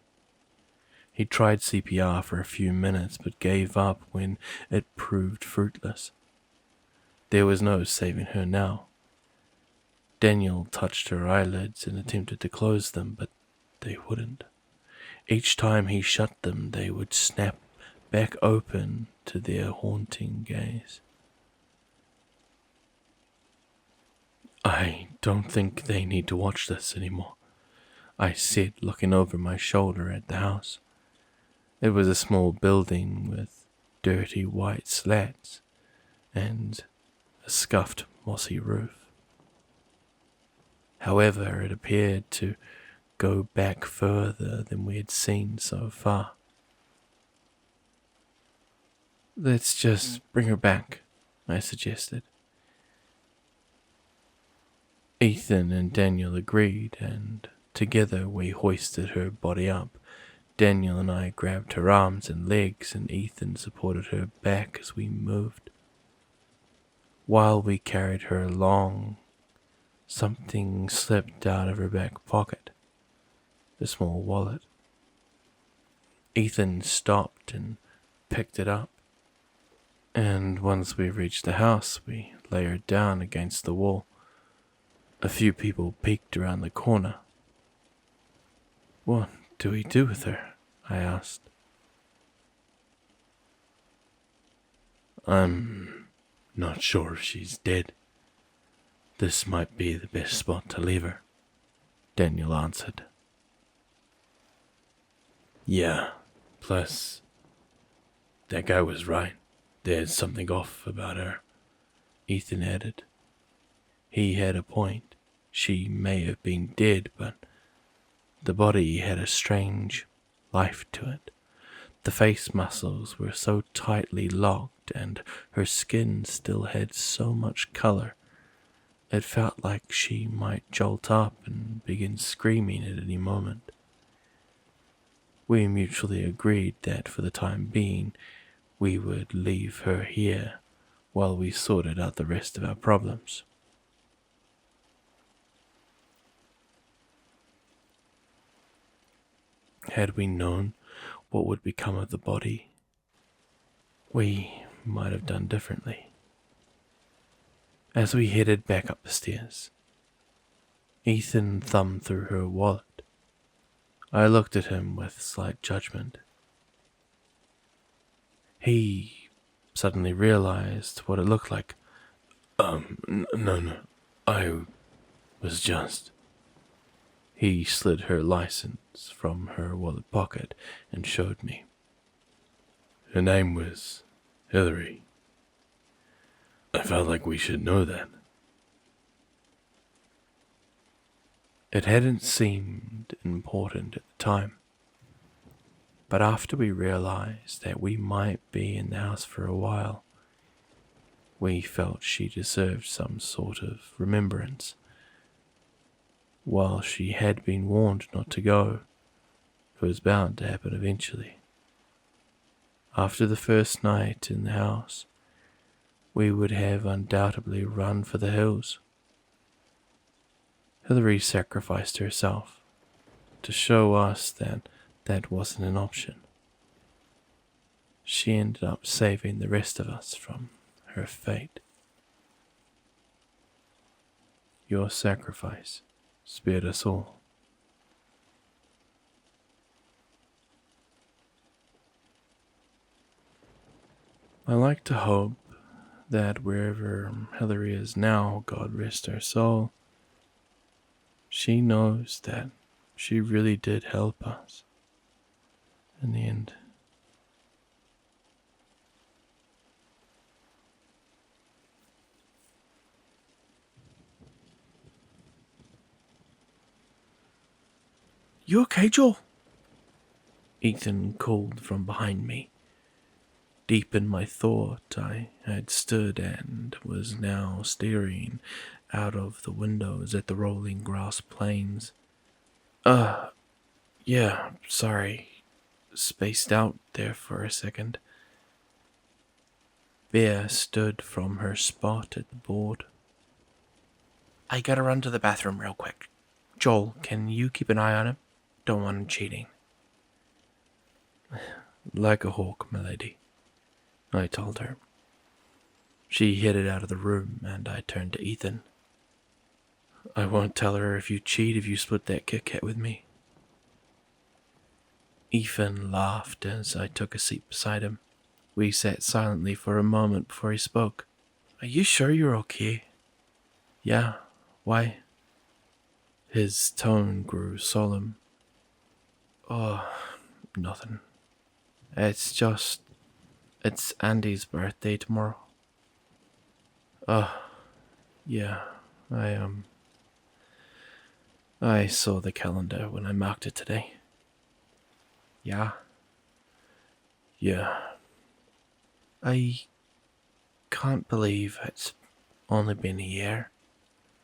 He tried CPR for a few minutes but gave up when it proved fruitless. There was no saving her now. Daniel touched her eyelids and attempted to close them, but they wouldn't. Each time he shut them, they would snap back open to their haunting gaze. I don't think they need to watch this anymore, I said, looking over my shoulder at the house. It was a small building with dirty white slats and a scuffed mossy roof. However, it appeared to go back further than we had seen so far. Let's just bring her back, I suggested. Ethan and Daniel agreed, and together we hoisted her body up. Daniel and I grabbed her arms and legs, and Ethan supported her back as we moved. While we carried her along, something slipped out of her back pocket, a small wallet. Ethan stopped and picked it up, and once we reached the house, we lay her down against the wall. A few people peeked around the corner. "What do we do with her?" I asked. "I'm not sure if she's dead. This might be the best spot to leave her," Daniel answered. "Yeah, plus, that guy was right. There's something off about her," Ethan added. He had a point. She may have been dead, but the body had a strange life to it. The face muscles were so tightly locked, and her skin still had so much color. It felt like she might jolt up and begin screaming at any moment. We mutually agreed that for the time being, we would leave her here while we sorted out the rest of our problems. Had we known what would become of the body, we might have done differently. As we headed back up the stairs, Ethan thumbed through her wallet. I looked at him with slight judgment. He suddenly realized what it looked like. No, I was just... He slid her license from her wallet pocket and showed me. Her name was Hillary. I felt like we should know that. It hadn't seemed important at the time, but after we realized that we might be in the house for a while, we felt she deserved some sort of remembrance. While she had been warned not to go, it was bound to happen eventually. After the first night in the house, we would have undoubtedly run for the hills. Hillary sacrificed herself to show us that that wasn't an option. She ended up saving the rest of us from her fate. Your sacrifice spared us all. I like to hope that wherever Hillary is now, God rest her soul, she knows that she really did help us in the end. "You okay, Joel?" Ethan called from behind me. Deep in my thought, I had stood and was now staring out of the windows at the rolling grass plains. Yeah, sorry. Spaced out there for a second." Bea stood from her spot at the board. "I gotta run to the bathroom real quick. Joel, can you keep an eye on him? Don't want him cheating." "Like a hawk, milady," I told her. She headed out of the room, and I turned to Ethan. "I won't tell her if you cheat if you split that Kit Kat with me." Ethan laughed as I took a seat beside him. We sat silently for a moment before he spoke. "Are you sure you're okay?" "Yeah, why?" His tone grew solemn. "Oh, nothing. It's Andy's birthday tomorrow." "Oh, yeah, I saw the calendar when I marked it today." "Yeah?" "Yeah." I can't believe it's only been a year.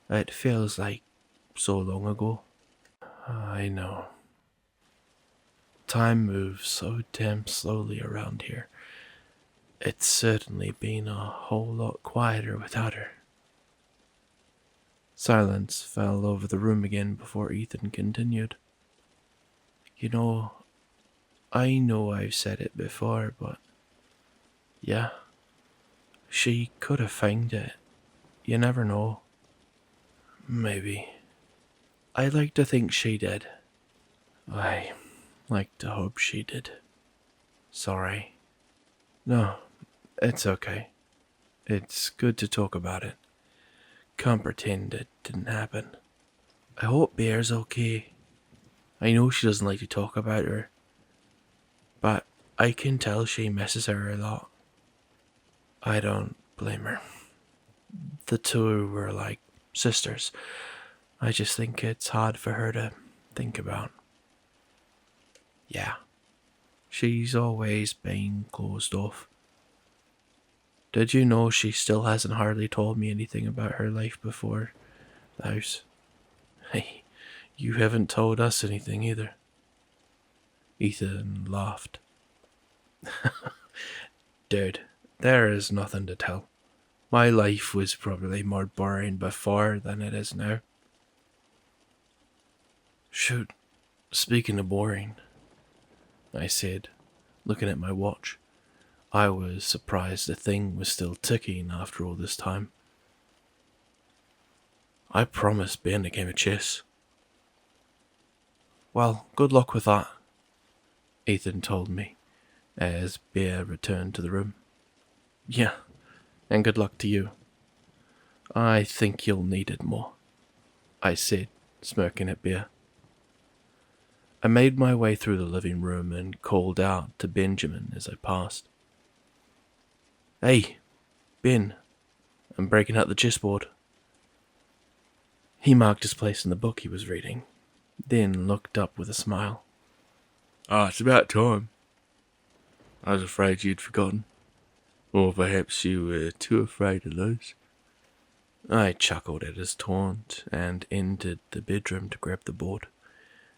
It feels like so long ago. I know. Time moves so damn slowly around here. It's certainly been a whole lot quieter without her. Silence fell over the room again before Ethan continued. You know, I know I've said it before, but yeah, she could have found it. You never know. Maybe. I like to think she did. I like to hope she did. Sorry. No, it's okay. It's good to talk about it. Can't pretend it didn't happen. I hope Bear's okay. I know she doesn't like to talk about her, but I can tell she misses her a lot. I don't blame her. The two were like sisters. I just think it's hard for her to think about. Yeah, she's always been closed off. Did you know she still hasn't hardly told me anything about her life before the house? Hey, you haven't told us anything either. Ethan laughed. Dude, there is nothing to tell. My life was probably more boring before than it is now. Shoot, speaking of boring, I said, looking at my watch. I was surprised the thing was still ticking after all this time. I promised Ben a game of chess. Well, good luck with that, Ethan told me as Bear returned to the room. Yeah, and good luck to you. I think you'll need it more, I said, smirking at Bear. I made my way through the living room and called out to Benjamin as I passed. Hey, Ben, I'm breaking out the chessboard. He marked his place in the book he was reading, then looked up with a smile. It's about time. I was afraid you'd forgotten. Or perhaps you were too afraid to lose. I chuckled at his taunt and entered the bedroom to grab the board.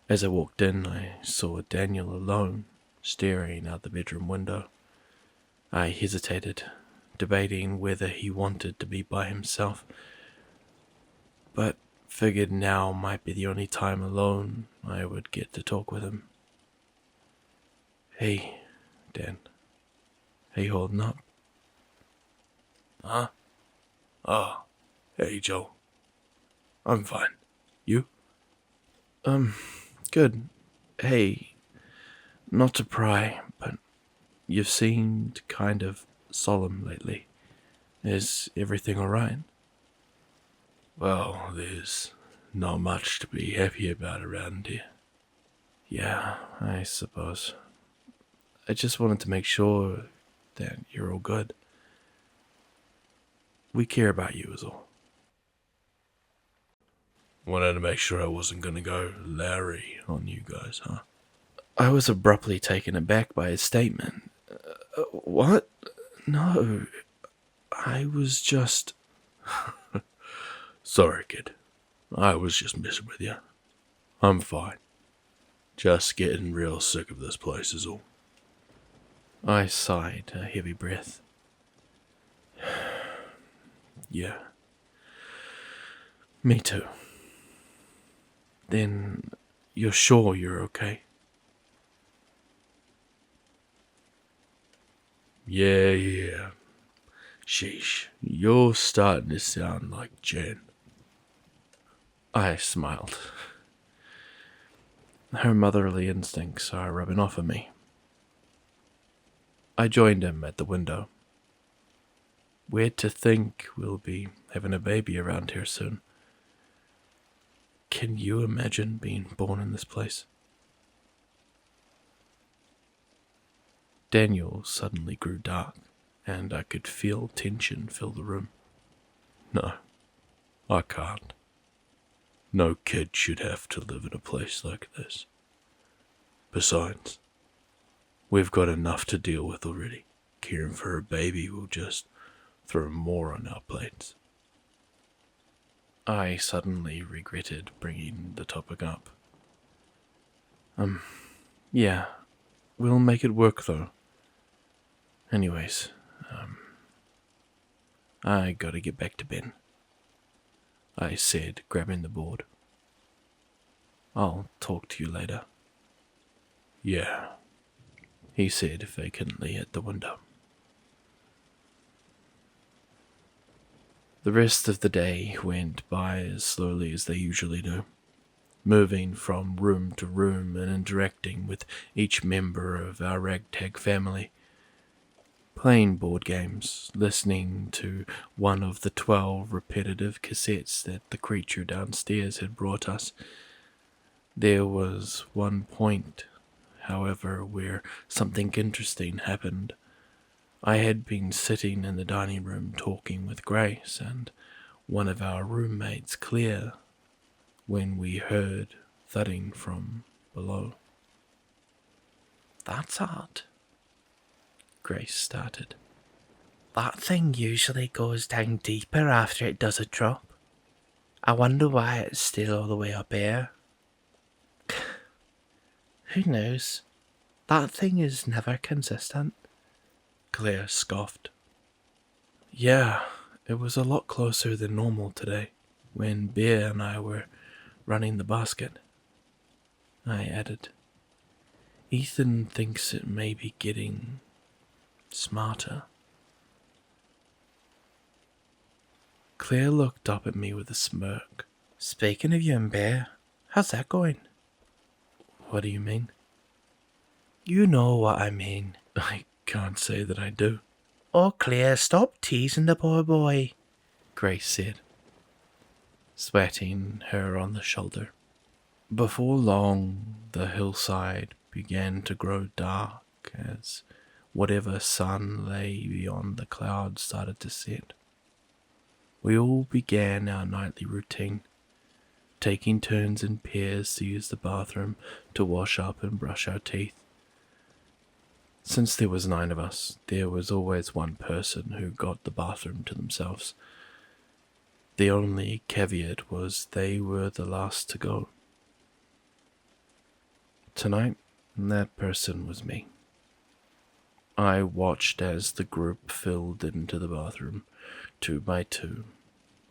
As I walked in, I saw Daniel alone, staring out the bedroom window. I hesitated, debating whether he wanted to be by himself, but figured now might be the only time alone I would get to talk with him. Hey, Dan. How you holding up? Huh? Oh, hey, Joe. I'm fine. You? Good. Hey, not to pry, but you've seemed kind of solemn lately. Is everything alright? Well, there's not much to be happy about around here. Yeah, I suppose. I just wanted to make sure that you're all good. We care about you is all. Wanted to make sure I wasn't gonna go Larry on you guys, huh? I was abruptly taken aback by his statement. What? No, I was just... Sorry, kid. I was just messing with you. I'm fine. Just getting real sick of this place is all. I sighed a heavy breath. Yeah. Me too. Then you're sure you're okay? Yeah. Sheesh, you're starting to sound like Jen. I smiled. Her motherly instincts are rubbing off on me. I joined him at the window. Weird to think we'll be having a baby around here soon. Can you imagine being born in this place? Daniel suddenly grew dark, and I could feel tension fill the room. No, I can't. No kid should have to live in a place like this. Besides, we've got enough to deal with already. caring for her baby will just throw more on our plates. I suddenly regretted bringing the topic up. Yeah, we'll make it work though. Anyways, I gotta get back to Ben, I said, grabbing the board. I'll talk to you later. Yeah, he said vacantly at the window. The rest of the day went by as slowly as they usually do, moving from room to room and interacting with each member of our ragtag family, playing board games, listening to one of the 12 repetitive cassettes that the creature downstairs had brought us. There was one point, however, where something interesting happened. I had been sitting in the dining room talking with Grace and one of our roommates, Claire, when we heard thudding from below. That's odd, Grace started. that thing usually goes down deeper after it does a drop. I wonder why it's still all the way up here. Who knows? That thing is never consistent. Claire scoffed. Yeah, it was a lot closer than normal today, when Bear and I were running the basket, I added. Ethan thinks it may be getting smarter. Claire looked up at me with a smirk. Speaking of you and Bear, how's that going? What do you mean? You know what I mean. I can't say that I do, Oh, Claire, stop teasing the poor boy, Grace said, swatting her on the shoulder. Before long, the hillside began to grow dark as whatever sun lay beyond the clouds started to set. We all began our nightly routine, taking turns in pairs to use the bathroom to wash up and brush our teeth. Since there was 9 of us, there was always one person who got the bathroom to themselves. The only caveat was they were the last to go. Tonight, that person was me. I watched as the group filled into the bathroom, 2 by 2.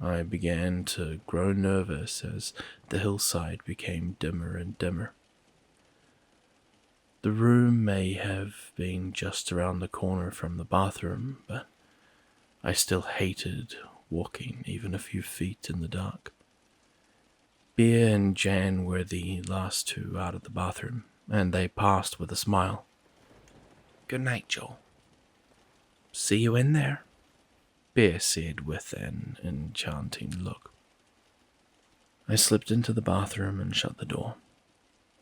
I began to grow nervous as the hillside became dimmer and dimmer. The room may have been just around the corner from the bathroom, but I still hated walking even a few feet in the dark. Bear and Jan were the last 2 out of the bathroom, and they passed with a smile. Good night, Joe. See you in there, Bear said with an enchanting look. I slipped into the bathroom and shut the door.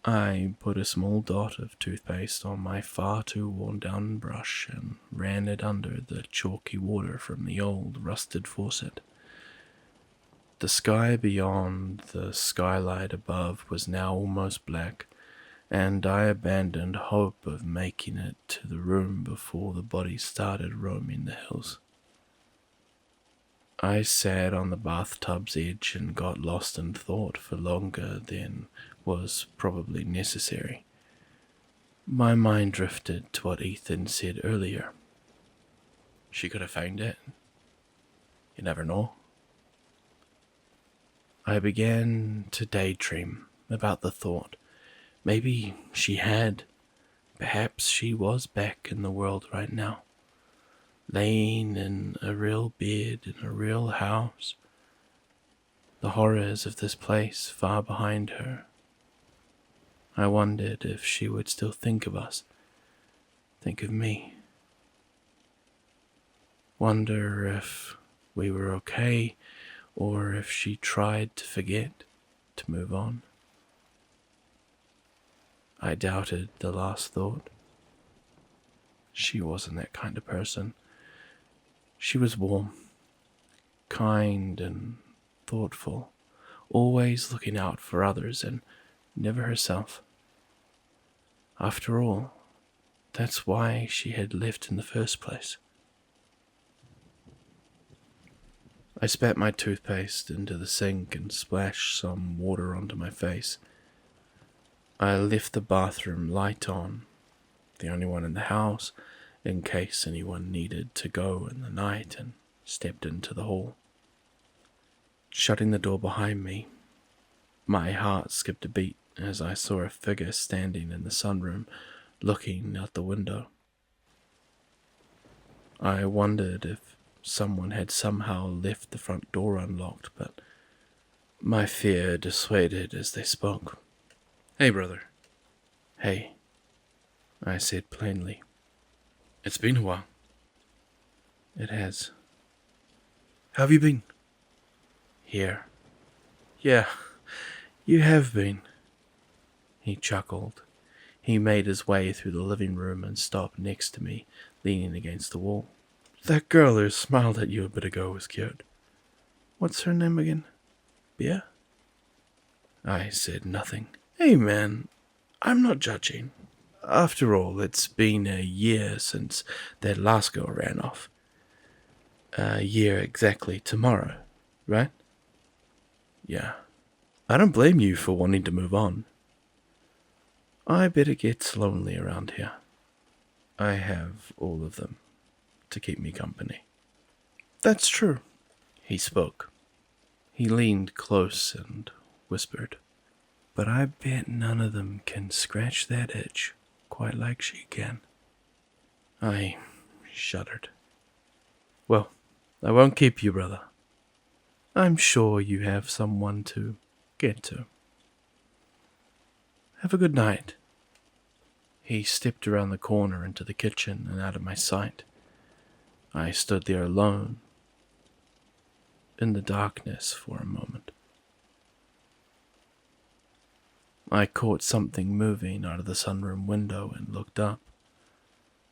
I put a small dot of toothpaste on my far too worn-down brush and ran it under the chalky water from the old rusted faucet. The sky beyond the skylight above was now almost black, and I abandoned hope of making it to the room before the bodies started roaming the hills. I sat on the bathtub's edge and got lost in thought for longer than was probably necessary. My mind drifted to what Ethan said earlier. She could have found it. You never know. I began to daydream about the thought. Maybe she had. Perhaps she was back in the world right now, laying in a real bed in a real house, the horrors of this place far behind her. I wondered if she would still think of us, think of me. Wonder if we were okay, or if she tried to forget, to move on. I doubted the last thought. She wasn't that kind of person. She was warm, kind and thoughtful, always looking out for others and never herself. After all, That's why she had left in the first place. I spat my toothpaste into the sink and splashed some water onto my face. I left the bathroom light on, the only one in the house, in case anyone needed to go in the night, and stepped into the hall. Shutting the door behind me, my heart skipped a beat as I saw a figure standing in the sunroom, looking out the window. I wondered if someone had somehow left the front door unlocked, but my fear dissuaded as they spoke. "Hey, brother." "Hey," I said plainly. "It's been a while." "It has." How have you been?" "Here." "Yeah, you have been." He chuckled. He made his way through the living room and stopped next to me, leaning against the wall. "That girl who smiled at you a bit ago was cute. What's her name again? Bea?" I said nothing. "Hey man, I'm not judging. After all, it's been a year since that last girl ran off. A year exactly tomorrow, right?" "Yeah. I don't blame you for wanting to move on. I bet it gets lonely around here. I have all of them to keep me company." "That's true," he spoke. He leaned close and whispered, "But I bet none of them can scratch that itch quite like she can." I shuddered. "Well, I won't keep you, brother. I'm sure you have someone to get to. Have a good night." He stepped around the corner into the kitchen and out of my sight. I stood there alone, in the darkness for a moment. I caught something moving out of the sunroom window and looked up.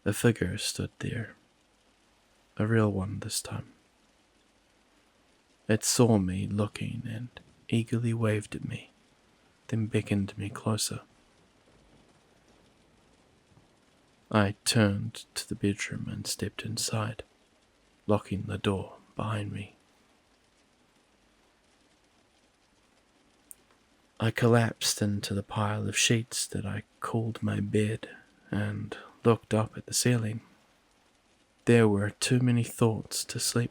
A figure stood there, a real one this time. It saw me looking and eagerly waved at me, then beckoned me closer. I turned to the bedroom and stepped inside, locking the door behind me. I collapsed into the pile of sheets that I called my bed and looked up at the ceiling. There were too many thoughts to sleep.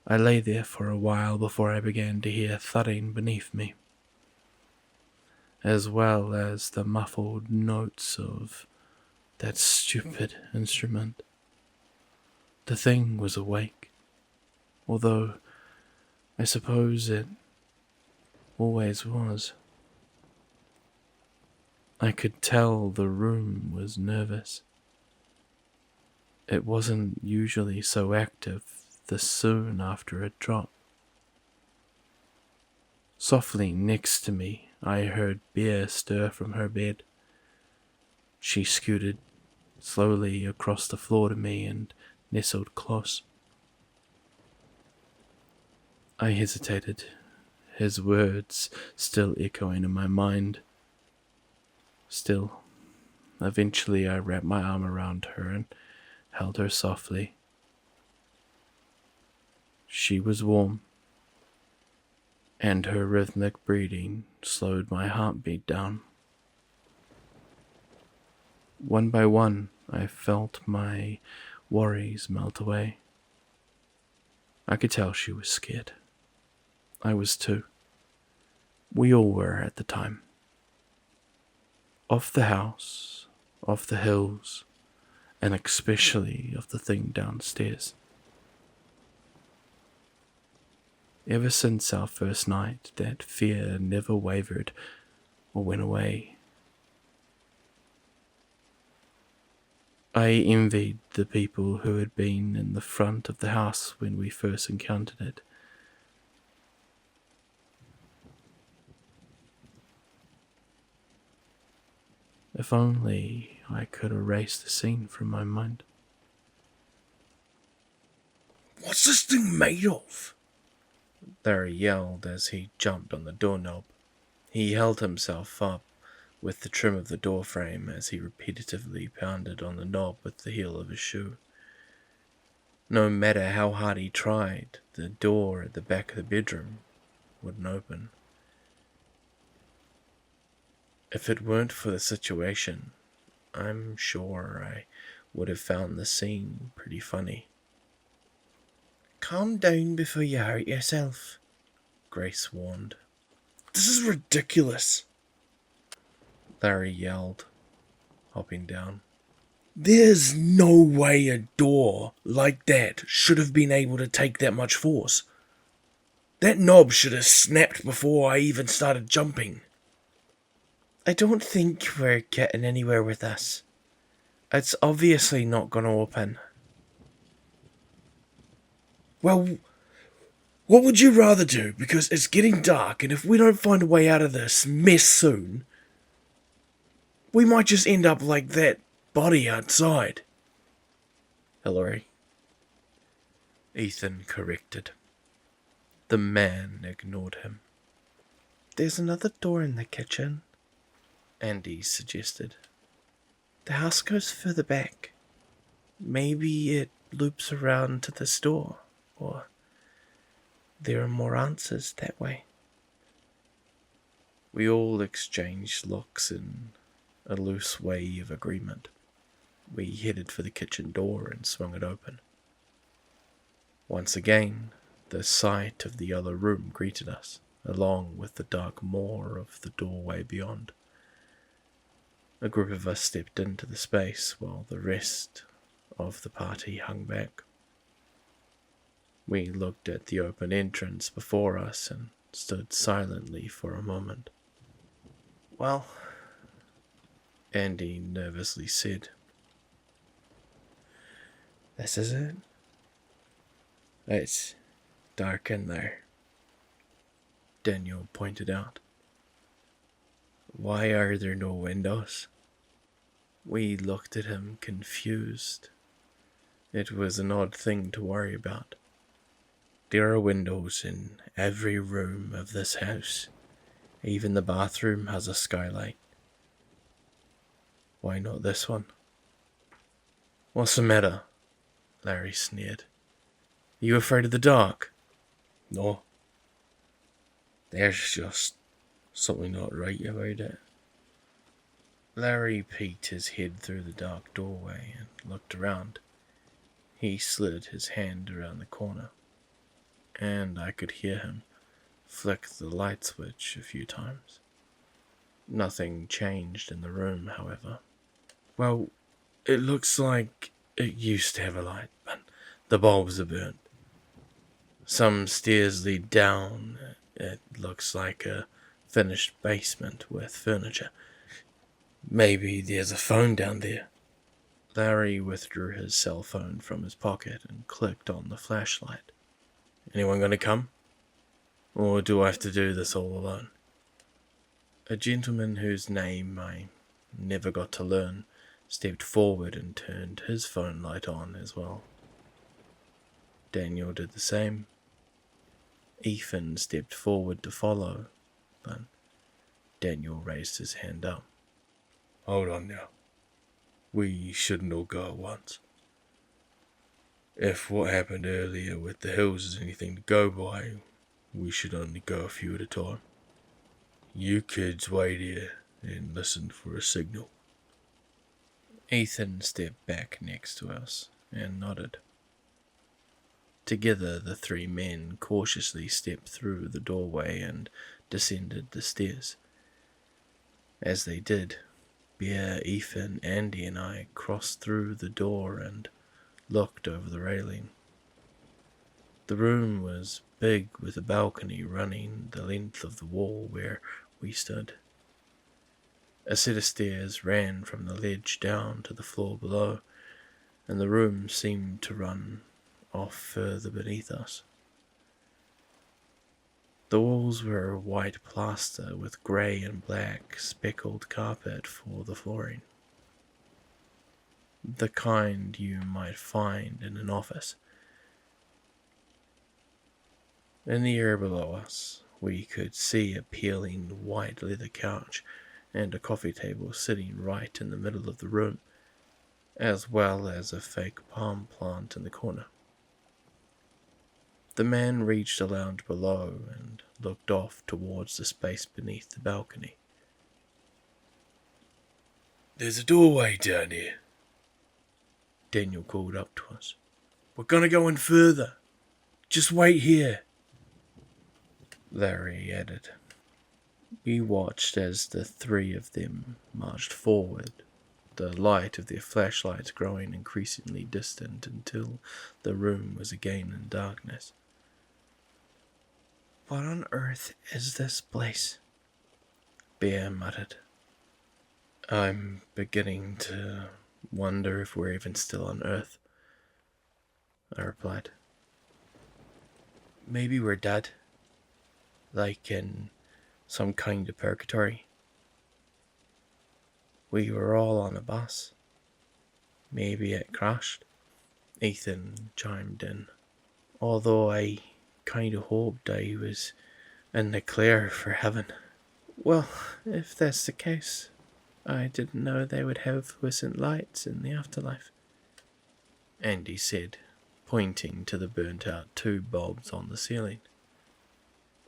I lay there for a while before I began to hear thudding beneath me, as well as the muffled notes of that stupid instrument. The thing was awake, although I suppose it always was. I could tell the room was nervous. It wasn't usually so active this soon after a drop. Softly next to me, I heard Bea stir from her bed. She scooted slowly across the floor to me and nestled close. I hesitated, his words still echoing in my mind. Still, eventually I wrapped my arm around her and held her softly. She was warm, and her rhythmic breathing slowed my heartbeat down. One by one, I felt my worries melt away. I could tell she was scared. I was too. We all were at the time. Of the house, of the hills, and especially of the thing downstairs. Ever since our first night, that fear never wavered or went away. I envied the people who had been in the front of the house when we first encountered it. If only I could erase the scene from my mind. "What's this thing made of?" Larry yelled as he jumped on the doorknob. He held himself up, with the trim of the door frame as he repetitively pounded on the knob with the heel of his shoe. No matter how hard he tried, the door at the back of the bedroom wouldn't open. If it weren't for the situation, I'm sure I would have found the scene pretty funny. Calm down before you hurt yourself, Grace warned. This is ridiculous, Larry yelled, hopping down. There's no way a door like that should have been able to take that much force. That knob should have snapped before I even started jumping. I don't think we're getting anywhere with this. It's obviously not going to open. Well, what would you rather do? Because it's getting dark, and if we don't find a way out of this mess soon, we might just end up like that body outside. Hillary. Ethan corrected. The man ignored him. There's another door in the kitchen, Andy suggested. The house goes further back. Maybe it loops around to this door, or there are more answers that way. We all exchanged looks in a loose way of agreement. We headed for the kitchen door and swung it open. Once again, the sight of the other room greeted us, along with the dark moor of the doorway beyond. A group of us stepped into the space while the rest of the party hung back. We looked at the open entrance before us and stood silently for a moment. Well, Andy nervously said, this is it. It's dark in there, Daniel pointed out. Why are there no windows? We looked at him confused. It was an odd thing to worry about. There are windows in every room of this house. Even the bathroom has a skylight. Why not this one? What's the matter? Larry sneered. You afraid of the dark? No. There's just something not right about it. Larry peeked his head through the dark doorway and looked around. He slid his hand around the corner, and I could hear him flick the light switch a few times. Nothing changed in the room, however. Well, it looks like it used to have a light, but the bulbs are burnt. Some stairs lead down. It looks like a finished basement with furniture. Maybe there's a phone down there. Larry withdrew his cell phone from his pocket and clicked on the flashlight. Anyone gonna come? Or do I have to do this all alone? A gentleman whose name I never got to learn stepped forward and turned his phone light on as well. Daniel did the same. Ethan stepped forward to follow, but Daniel raised his hand up. Hold on now. We shouldn't all go at once. If what happened earlier with the hills is anything to go by, we should only go a few at a time. You kids wait here and listen for a signal. Ethan stepped back next to us and nodded. Together, the three men cautiously stepped through the doorway and descended the stairs. As they did, Bear, Ethan, Andy, and I crossed through the door and looked over the railing. The room was big, with a balcony running the length of the wall where we stood. A set of stairs ran from the ledge down to the floor below, and the room seemed to run off further beneath us. The walls were white plaster with grey and black speckled carpet for the flooring. The kind you might find in an office. In the air below us, we could see a peeling white leather couch and a coffee table sitting right in the middle of the room, as well as a fake palm plant in the corner. The man reached a lounge below and looked off towards the space beneath the balcony. "There's a doorway down here," Daniel called up to us. "We're gonna go in further. Just wait here," Larry added. We watched as the three of them marched forward, the light of their flashlights growing increasingly distant until the room was again in darkness. "What on earth is this place?" Bear muttered. "I'm beginning to wonder if we're even still on Earth," I replied. "Maybe we're dead, like in some kind of purgatory. We were all on a bus. Maybe it crashed," Ethan chimed in. "Although I kind of hoped I was in the clear for heaven." "Well, if that's the case, I didn't know they would have fluorescent lights in the afterlife," Andy said, pointing to the burnt-out tube bulbs on the ceiling.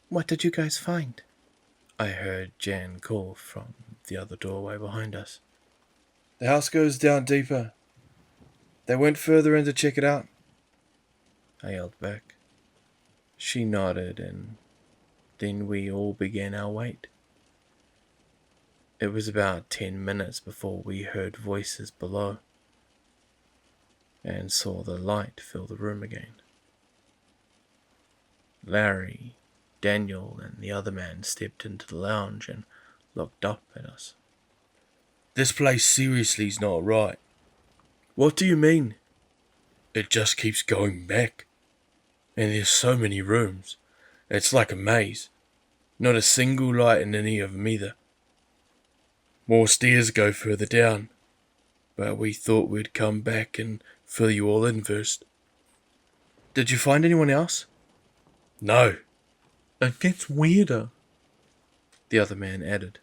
"What did you guys find?" I heard Jan call from the other doorway behind us. "The house goes down deeper. They went further in to check it out," I yelled back. She nodded, and then we all began our wait. It was about 10 minutes before we heard voices below and saw the light fill the room again. Larry, Daniel, and the other man stepped into the lounge and looked up at us. "This place seriously's not right. "What do you mean?" It just keeps going back. And there's so many rooms. It's like a maze. Not a single light in any of them either. More stairs go further down. But we thought we'd come back and fill you all in first." "Did you find anyone else?" "No." "It gets weirder," the other man added.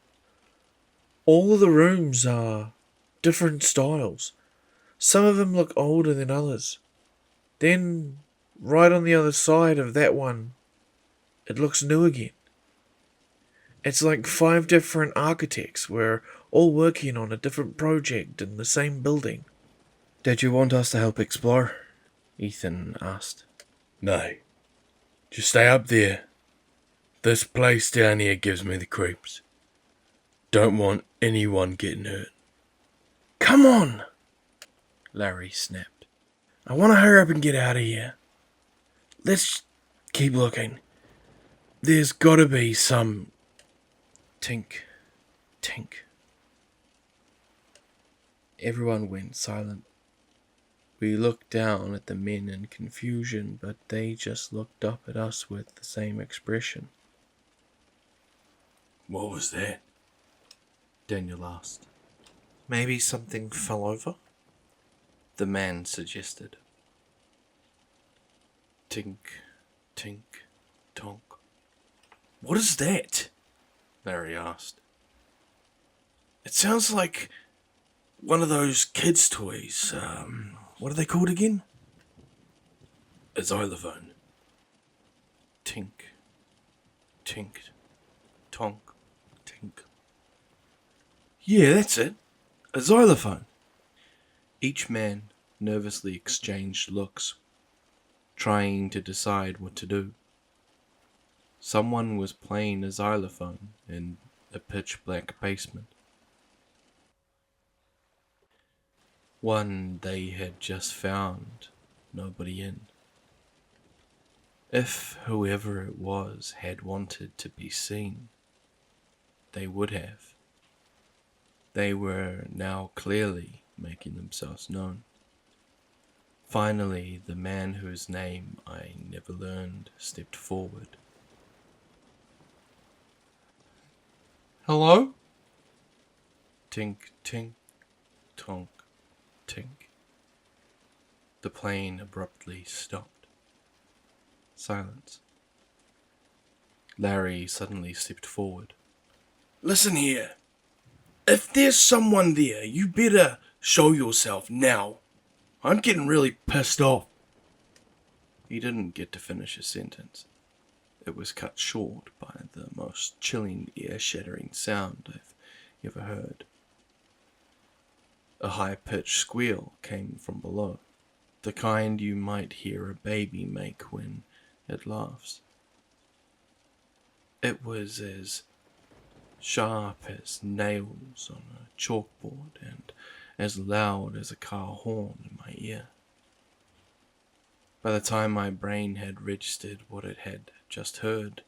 "All of the rooms are different styles. Some of them look older than others. Then, right on the other side of that one, it looks new again. It's like 5 different architects were all working on a different project in the same building." "Did you want us to help explore?" Ethan asked. "No. Just stay up there. This place down here gives me the creeps. Don't want anyone getting hurt." "Come on!" Larry snapped. "I want to hurry up and get out of here. Let's keep looking. There's gotta be some..." Tink, tink. Everyone went silent. We looked down at the men in confusion, but they just looked up at us with the same expression. "What was that?" Daniel asked. "Maybe something fell over?" the man suggested. Tink, tink, tonk. "What is that?" Larry asked. "It sounds like one of those kids' toys. What are they called again?" "A xylophone." Tink, tink, tonk, tink. "Yeah, that's it. A xylophone." Each man nervously exchanged looks, trying to decide what to do. Someone was playing a xylophone in a pitch-black basement. One they had just found nobody in. If whoever it was had wanted to be seen, they would have. They were now clearly making themselves known. Finally, the man whose name I never learned stepped forward. "Hello?" Tink, tink, tonk, tink. The plane abruptly stopped. Silence. Larry suddenly stepped forward. "Listen here. If there's someone there, you better show yourself now. I'm getting really pissed off. He didn't get to finish his sentence. It was cut short by the most chilling, ear-shattering sound I've ever heard. A high-pitched squeal came from below, the kind you might hear a baby make when it laughs. It was as sharp as nails on a chalkboard and as loud as a car horn in my ear. By the time my brain had registered what it had just heard,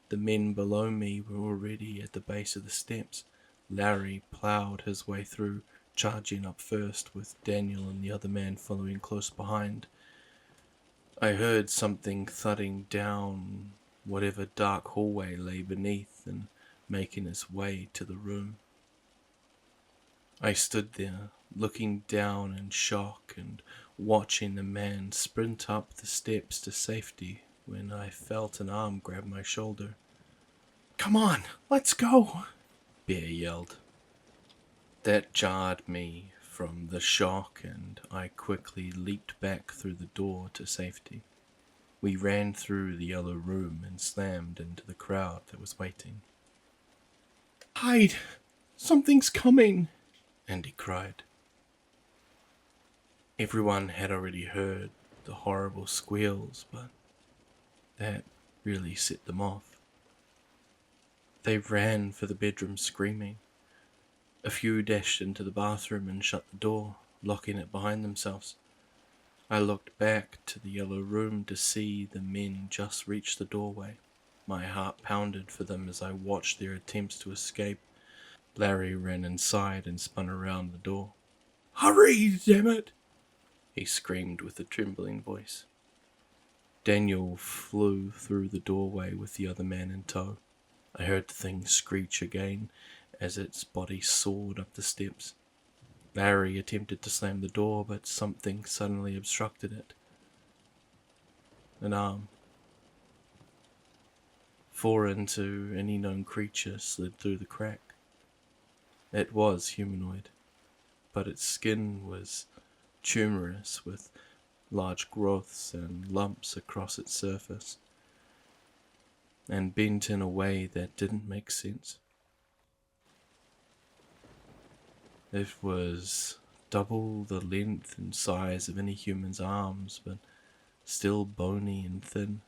the men below me were already at the base of the steps. Larry ploughed his way through, charging up first, with Daniel and the other man following close behind. I heard something thudding down whatever dark hallway lay beneath and making its way to the room. I stood there, looking down in shock and watching the man sprint up the steps to safety when I felt an arm grab my shoulder. Come on, let's go, Bear yelled. That jarred me from the shock, and I quickly leaped back through the door to safety. We ran through the yellow room and slammed into the crowd that was waiting. Hide! Something's coming! Andy cried. Everyone had already heard the horrible squeals, but that really set them off. They ran for the bedroom screaming. A few dashed into the bathroom and shut the door, locking it behind themselves. I looked back to the yellow room to see the men just reach the doorway. My heart pounded for them as I watched their attempts to escape. Larry ran inside and spun around the door. Hurry, damn it! He screamed with a trembling voice. Daniel flew through the doorway with the other man in tow. I heard the thing screech again as its body soared up the steps. Larry attempted to slam the door, but something suddenly obstructed it. An arm, foreign to any known creature, slid through the crack. It was humanoid, but its skin was tumorous with large growths and lumps across its surface, and bent in a way that didn't make sense. It was double the length and size of any human's arms, but still bony and thin.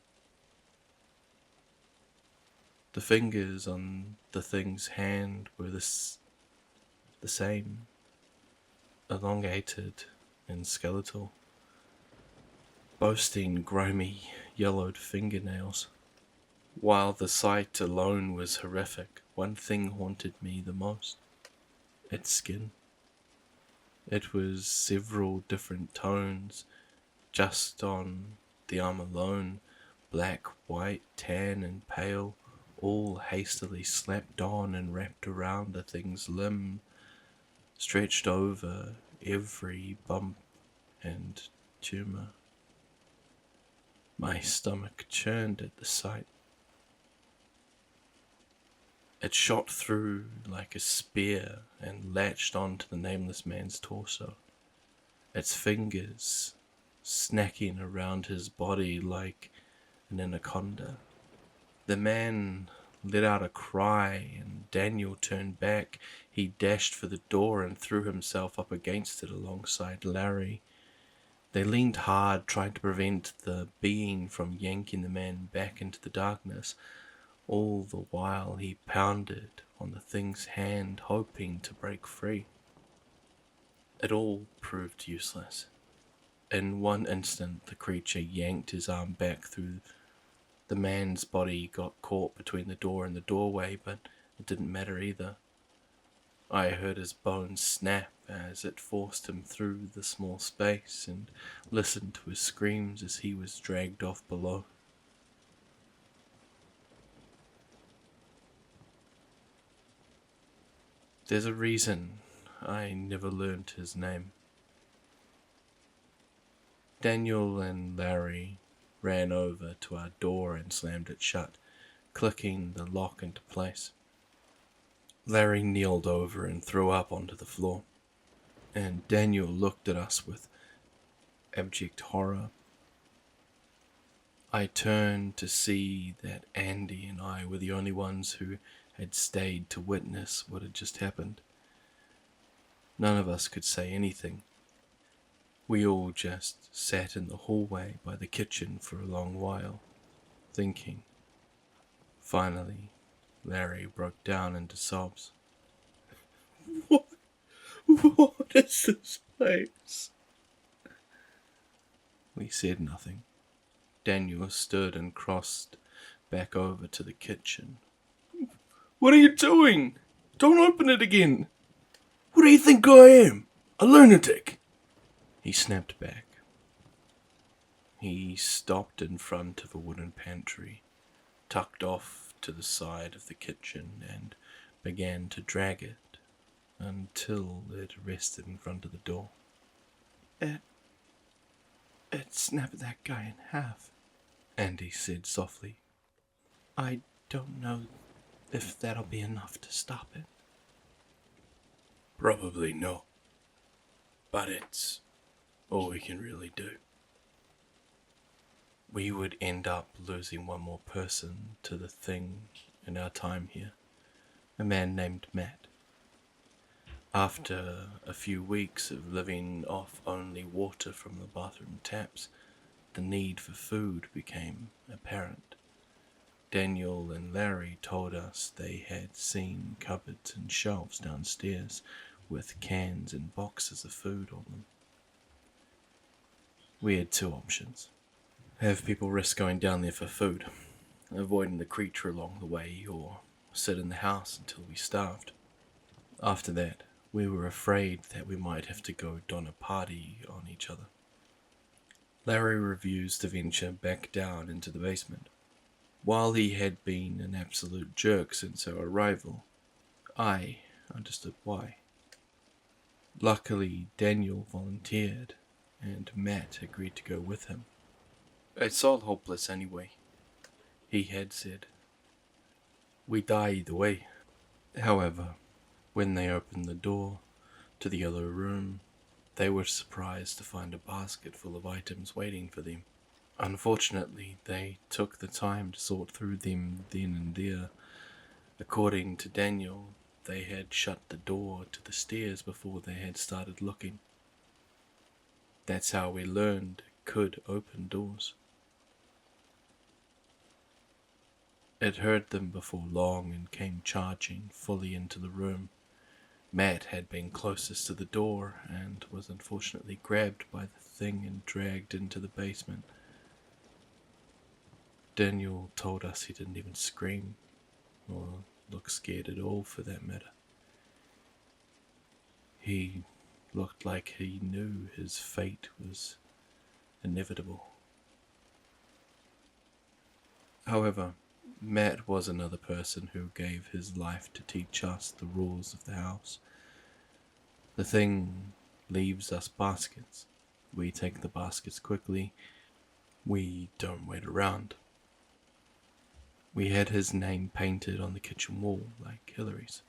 The fingers on the thing's hand were the same, elongated and skeletal, boasting grimy, yellowed fingernails. While the sight alone was horrific, one thing haunted me the most: its skin. It was several different tones, just on the arm alone, black, white, tan, and pale, all hastily slapped on and wrapped around the thing's limb, stretched over every bump and tumor. My stomach churned at the sight. It shot through like a spear and latched onto the nameless man's torso, its fingers snacking around his body like an anaconda. The man let out a cry, and Daniel turned back. He dashed for the door and threw himself up against it alongside Larry. They leaned hard, trying to prevent the being from yanking the man back into the darkness. All the while he pounded on the thing's hand, hoping to break free. It all proved useless. In one instant, the creature yanked his arm back through. The man's body got caught between the door and the doorway, but it didn't matter either. I heard his bones snap as it forced him through the small space, and listened to his screams as he was dragged off below. There's a reason I never learned his name. Daniel and Larry ran over to our door and slammed it shut, clicking the lock into place. Larry kneeled over and threw up onto the floor, and Daniel looked at us with abject horror. I turned to see that Andy and I were the only ones who had stayed to witness what had just happened. None of us could say anything. We all just sat in the hallway by the kitchen for a long while, thinking. Finally, Larry broke down into sobs. What? What is this place? We said nothing. Daniel stood and crossed back over to the kitchen. What are you doing? Don't open it again. What do you think I am? A lunatic? He snapped back. He stopped in front of a wooden pantry, tucked off to the side of the kitchen, and began to drag it until it rested in front of the door. It snapped that guy in half, Andy said softly. I don't know if that'll be enough to stop it. Probably not. But it's all we can really do. We would end up losing one more person to the thing in our time here, a man named Matt. After a few weeks of living off only water from the bathroom taps, the need for food became apparent. Daniel and Larry told us they had seen cupboards and shelves downstairs with cans and boxes of food on them. We had two options. Have people risk going down there for food, avoiding the creature along the way, or sit in the house until we starved. After that, we were afraid that we might have to go don a party on each other. Larry refused to venture back down into the basement. While he had been an absolute jerk since our arrival, I understood why. Luckily, Daniel volunteered, and Matt agreed to go with him. It's all hopeless anyway, he had said. We die either way. However, when they opened the door to the other room, they were surprised to find a basket full of items waiting for them. Unfortunately, they took the time to sort through them then and there. According to Daniel, they had shut the door to the stairs before they had started looking. That's how we learned it could open doors. It heard them before long and came charging fully into the room. Matt had been closest to the door and was unfortunately grabbed by the thing and dragged into the basement. Daniel told us he didn't even scream, or look scared at all for that matter. He looked like he knew his fate was inevitable. However, Matt was another person who gave his life to teach us the rules of the house. The thing leaves us baskets. We take the baskets quickly. We don't wait around. We had his name painted on the kitchen wall like Hillary's.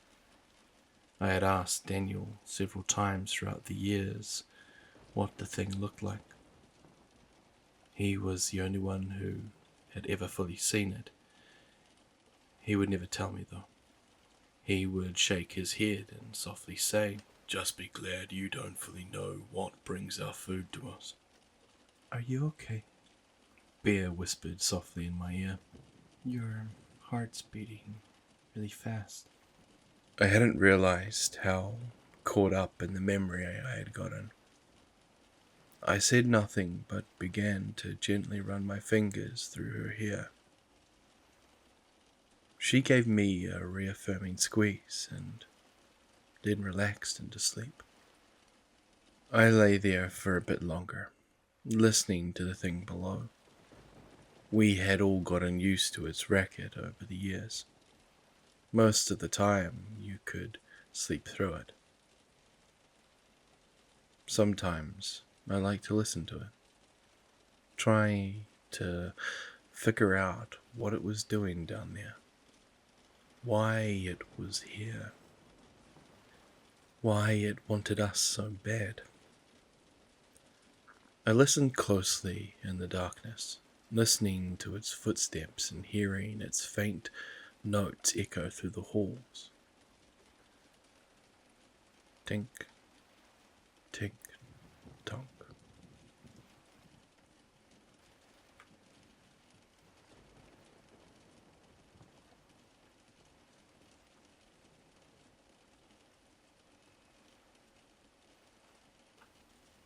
I had asked Daniel several times throughout the years what the thing looked like. He was the only one who had ever fully seen it. He would never tell me though. He would shake his head and softly say, "Just be glad you don't fully know what brings our food to us." "Are you okay?" Bear whispered softly in my ear. "Your heart's beating really fast." I hadn't realized how caught up in the memory I had gotten. I said nothing but began to gently run my fingers through her hair. She gave me a reaffirming squeeze and then relaxed into sleep. I lay there for a bit longer, listening to the thing below. We had all gotten used to its racket over the years. Most of the time, you could sleep through it. Sometimes, I like to listen to it. Try to figure out what it was doing down there. Why it was here. why it wanted us so bad. I listened closely in the darkness, listening to its footsteps and hearing its faint notes echo through the halls. Tink, tick, tock.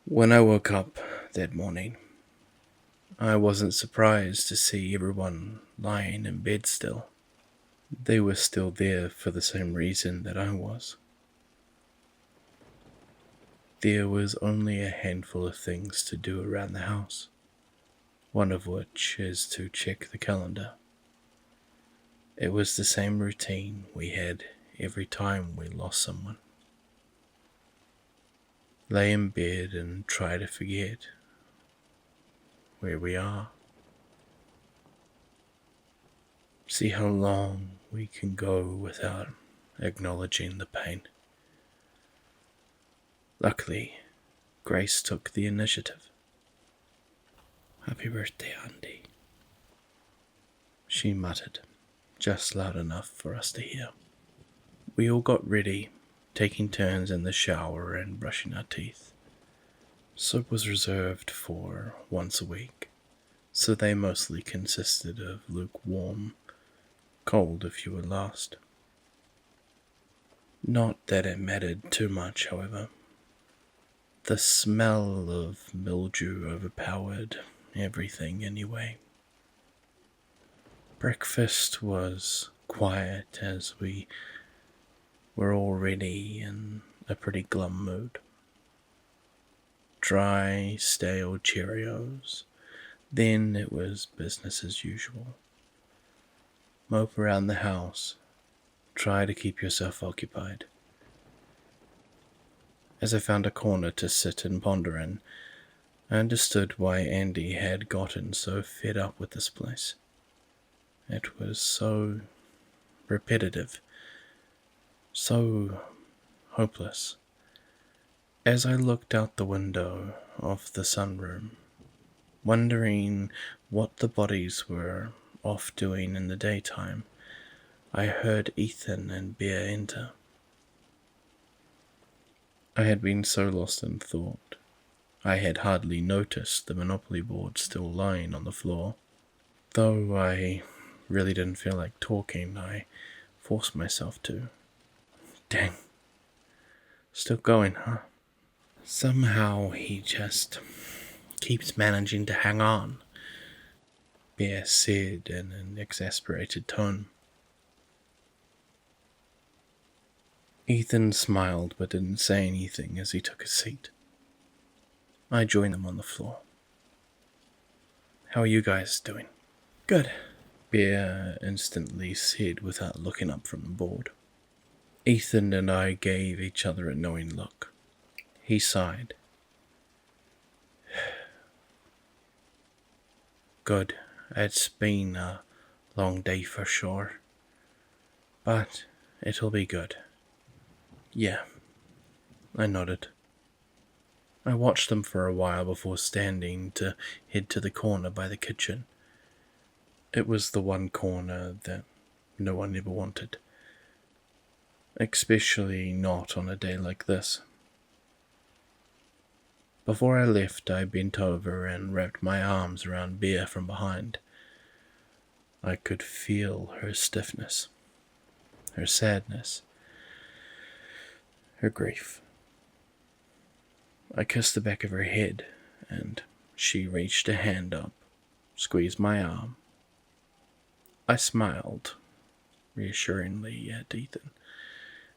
When I woke up that morning, I wasn't surprised to see everyone lying in bed still. They were still there for the same reason that I was. There was only a handful of things to do around the house, one of which is to check the calendar. It was the same routine we had every time we lost someone. Lay in bed and try to forget where we are. See how long we can go without acknowledging the pain. Luckily, Grace took the initiative. "Happy birthday, Andy," she muttered, just loud enough for us to hear. We all got ready, taking turns in the shower and brushing our teeth. Soap was reserved for once a week, so they mostly consisted of lukewarm, cold if you were lost. Not that it mattered too much, however. The smell of mildew overpowered everything anyway. Breakfast was quiet as we were already in a pretty glum mood. Dry, stale Cheerios. Then it was business as usual. Mope around the house. Try to keep yourself occupied. As I found a corner to sit and ponder in, I understood why Andy had gotten so fed up with this place. It was so repetitive, so hopeless. As I looked out the window of the sunroom, wondering what the bodies were off doing in the daytime, I heard Ethan and Bear enter. I had been so lost in thought, I had hardly noticed the Monopoly board still lying on the floor. Though I really didn't feel like talking, I forced myself to. Dang. Still going, huh? Somehow he just keeps managing to hang on, Bear said in an exasperated tone. Ethan smiled but didn't say anything as he took a seat. I joined them on the floor. "How are you guys doing?" "Good," Bear instantly said without looking up from the board. Ethan and I gave each other a knowing look. He sighed. "Good. It's been a long day for sure. But it'll be good." "Yeah," I nodded. I watched them for a while before standing to head to the corner by the kitchen. It was the one corner that no one ever wanted, especially not on a day like this. Before I left, I bent over and wrapped my arms around Bear from behind. I could feel her stiffness, her sadness, her grief. I kissed the back of her head, and she reached a hand up, squeezed my arm. I smiled reassuringly at Ethan,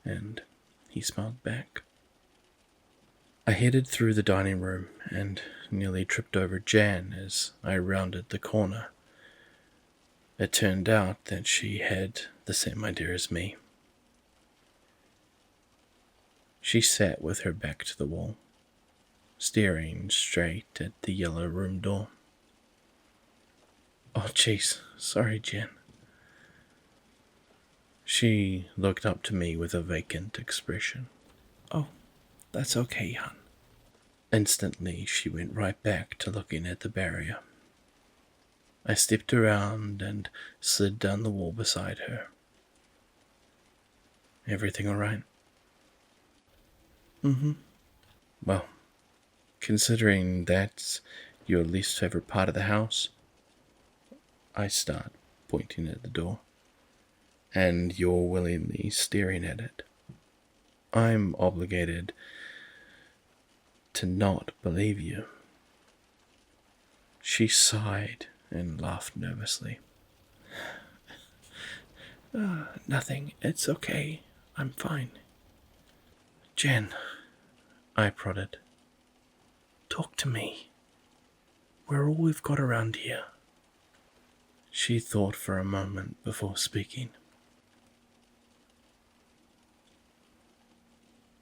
and he smiled back. I headed through the dining room and nearly tripped over Jan as I rounded the corner. It turned out that she had the same idea as me. She sat with her back to the wall, staring straight at the yellow room door. "Oh, jeez, sorry, Jan." She looked up to me with a vacant expression. Oh, that's okay, hon. Instantly, she went right back to looking at the barrier. I stepped around and slid down the wall beside her. Everything all right? Mm-hmm. Well, considering that's your least favorite part of the house, I start, pointing at the door, and you're willingly staring at it. I'm obligated to not believe you. She sighed and laughed nervously. Nothing. It's okay. I'm fine. Jen, I prodded. Talk to me. We're all we've got around here. She thought for a moment before speaking.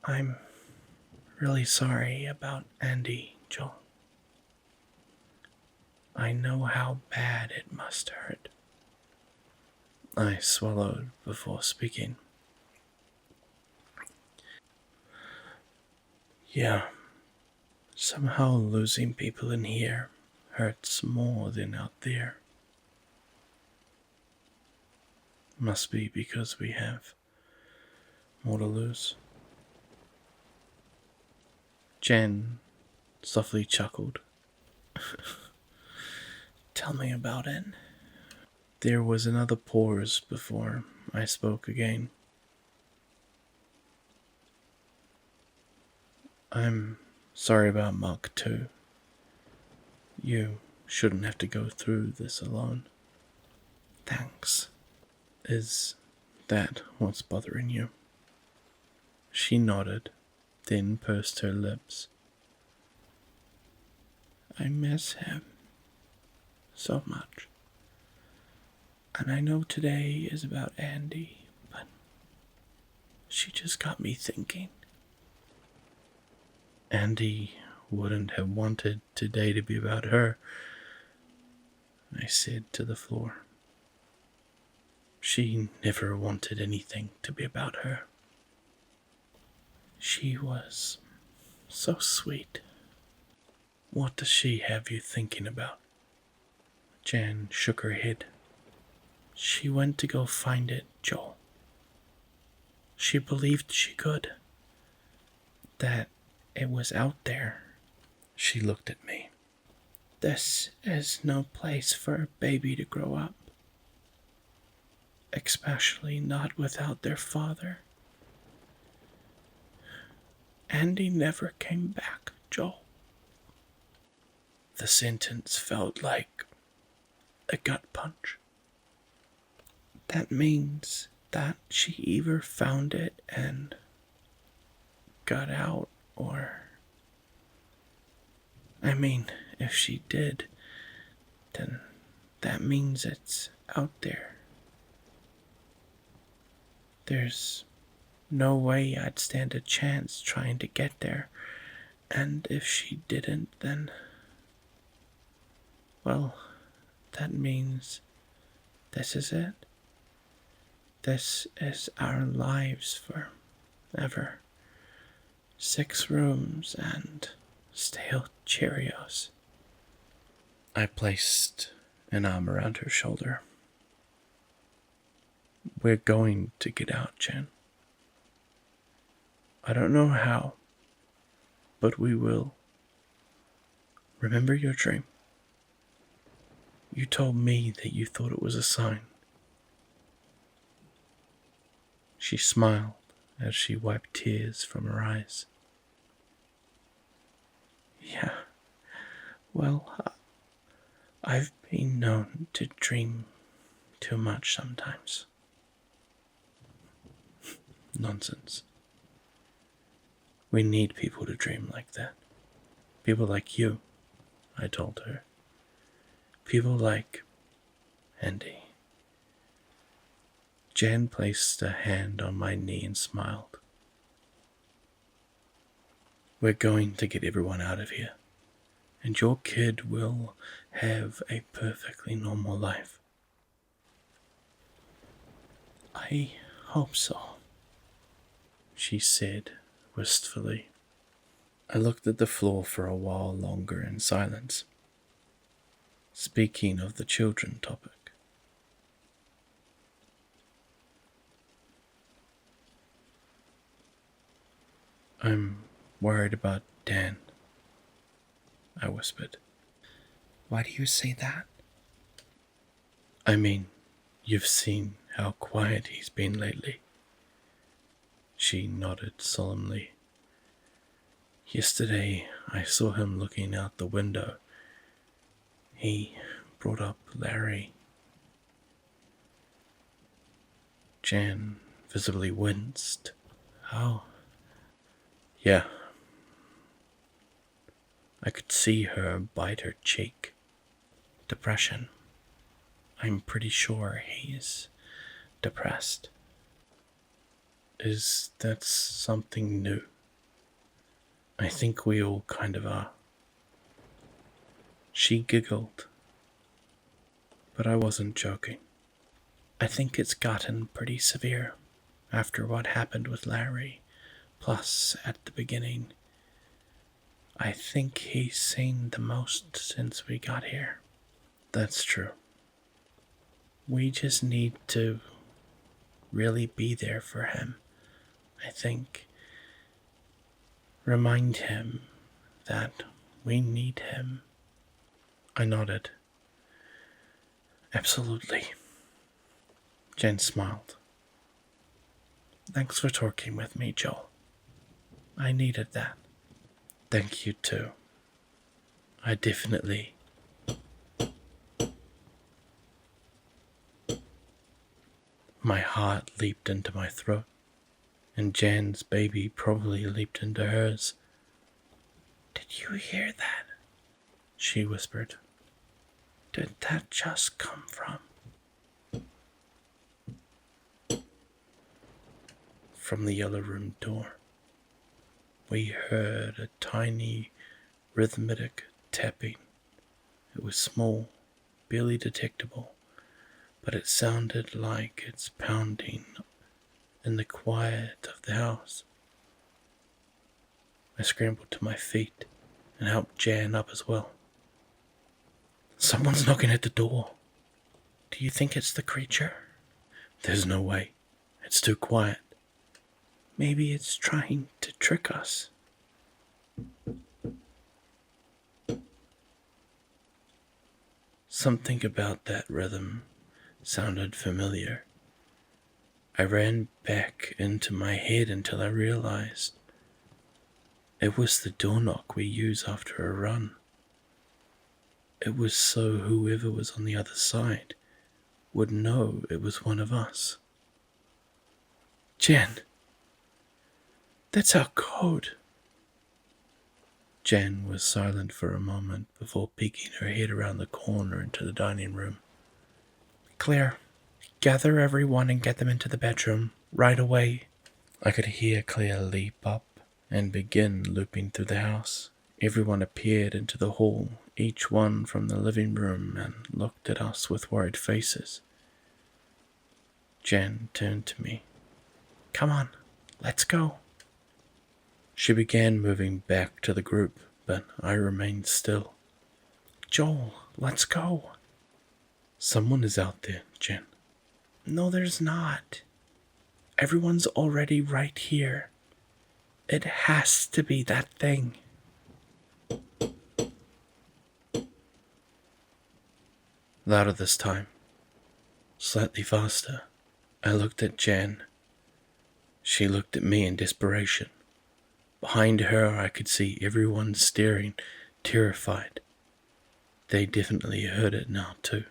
I'm really sorry about Andy, Joel. I know how bad it must hurt. I swallowed before speaking. Yeah, somehow losing people in here hurts more than out there. Must be because we have more to lose. Jen softly chuckled. Tell me about it. There was another pause before I spoke again. I'm sorry about Mark too. You shouldn't have to go through this alone. Thanks. Is that what's bothering you? She nodded, then pursed her lips. I miss him so much. And I know today is about Andy, but she just got me thinking. Andy wouldn't have wanted today to be about her, I said to the floor. She never wanted anything to be about her. She was so sweet. What does she have you thinking about? Jan shook her head. She went to go find it, Joel. She believed she could. That it was out there. She looked at me. This is no place for a baby to grow up. Especially not without their father. Andy never came back, Joel. The sentence felt like a gut punch. That means that she either found it and got out, or... I mean, if she did, then that means it's out there. There's no way I'd stand a chance trying to get there, and if she didn't, then... well, that means this is it. This is our lives forever. 6 rooms and stale Cheerios. I placed an arm around her shoulder. We're going to get out, Jen. I don't know how, but we will. Remember your dream? You told me that you thought it was a sign. She smiled as she wiped tears from her eyes. Yeah, well, I've been known to dream too much sometimes. Nonsense. We need people to dream like that. People like you, I told her. People like Andy. Jan placed a hand on my knee and smiled. We're going to get everyone out of here, and your kid will have a perfectly normal life. I hope so, she said wistfully. I looked at the floor for a while longer in silence. Speaking of the children topic, I'm worried about Dan, I whispered. Why do you say that? I mean, you've seen how quiet he's been lately. She nodded solemnly. Yesterday, I saw him looking out the window. He brought up Larry. Jan visibly winced. How? Yeah. I could see her bite her cheek. Depression. I'm pretty sure he's depressed. Is that something new? I think we all kind of are. She giggled, but I wasn't joking. I think it's gotten pretty severe after what happened with Larry. Plus, at the beginning, I think he's seen the most since we got here. That's true. We just need to really be there for him, I think. Remind him that we need him. I nodded. Absolutely. Jen smiled. Thanks for talking with me, Joel. I needed that. Thank you too. I definitely. My heart leaped into my throat, and Jan's baby probably leaped into hers. Did you hear that? She whispered. Did that just come from? From the yellow room door. We heard a tiny, rhythmic tapping. It was small, barely detectable, but it sounded like it's pounding in the quiet of the house. I scrambled to my feet and helped Jan up as well. Someone's knocking at the door. Do you think it's the creature? There's no way. It's too quiet. Maybe it's trying to trick us. Something about that rhythm sounded familiar. I ran back into my head until I realized it was the door knock we use after a run. It was so whoever was on the other side would know it was one of us. Jan, that's our code. Jan was silent for a moment before peeking her head around the corner into the dining room. Claire, gather everyone and get them into the bedroom, right away. I could hear Claire leap up and begin looping through the house. Everyone appeared into the hall, each one from the living room, and looked at us with worried faces. Jan turned to me. Come on, let's go. She began moving back to the group, but I remained still. Joel, let's go. Someone is out there, Jen. No, there's not. Everyone's already right here. It has to be that thing. Louder this time. Slightly faster. I looked at Jan. She looked at me in desperation. Behind her, I could see everyone staring, terrified. They definitely heard it now, too.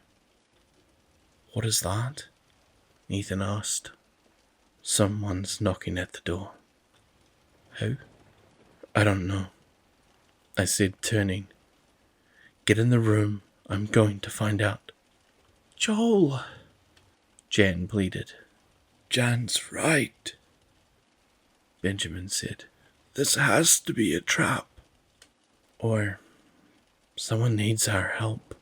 What is that? Ethan asked. Someone's knocking at the door. Who? I don't know. I said, turning. Get in the room. I'm going to find out. Joel! Jan pleaded. Jan's right, Benjamin said. This has to be a trap. Or someone needs our help.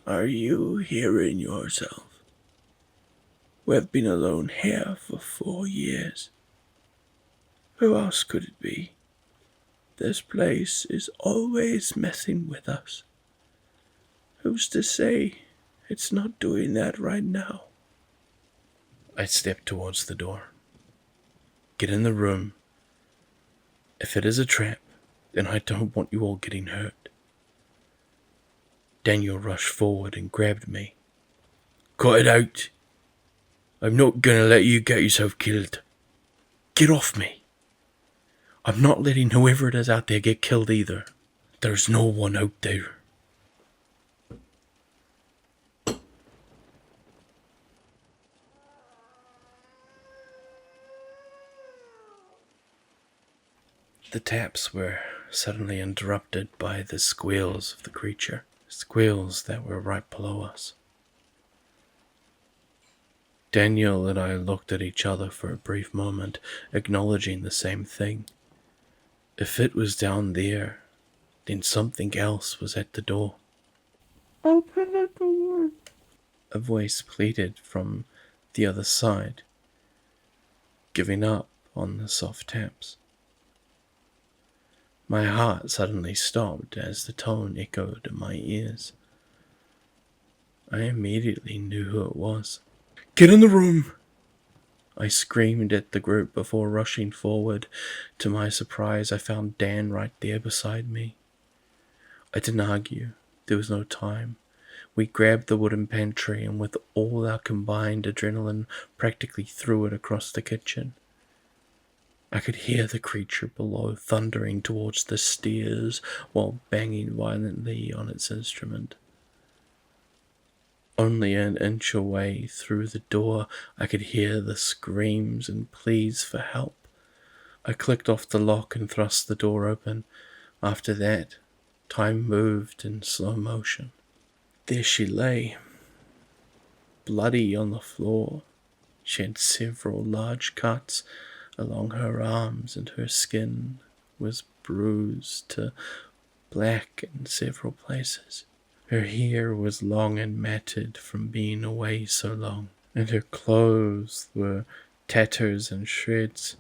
Are you hearing yourself? We've been alone here for 4 years. Who else could it be? This place is always messing with us. Who's to say it's not doing that right now? I step towards the door. Get in the room. If it is a trap, then I don't want you all getting hurt. Daniel rushed forward and grabbed me. Cut it out. I'm not gonna let you get yourself killed. Get off me. I'm not letting whoever it is out there get killed either. There's no one out there. The taps were suddenly interrupted by the squeals of the creature, squeals that were right below us. Daniel and I looked at each other for a brief moment, acknowledging the same thing. If it was down there, then something else was at the door. Open the door. A voice pleaded from the other side, giving up on the soft taps. My heart suddenly stopped as the tone echoed in my ears. I immediately knew who it was. Get in the room! I screamed at the group before rushing forward. To my surprise, I found Dan right there beside me. I didn't argue. There was no time. We grabbed the wooden pantry and with all our combined adrenaline practically threw it across the kitchen. I could hear the creature below thundering towards the stairs while banging violently on its instrument. Only an inch away through the door, I could hear the screams and pleas for help. I clicked off the lock and thrust the door open. After that, time moved in slow motion. There she lay, bloody on the floor. She had several large cuts along her arms, and her skin was bruised to black in several places. Her hair was long and matted from being away so long, and her clothes were tatters and shreds.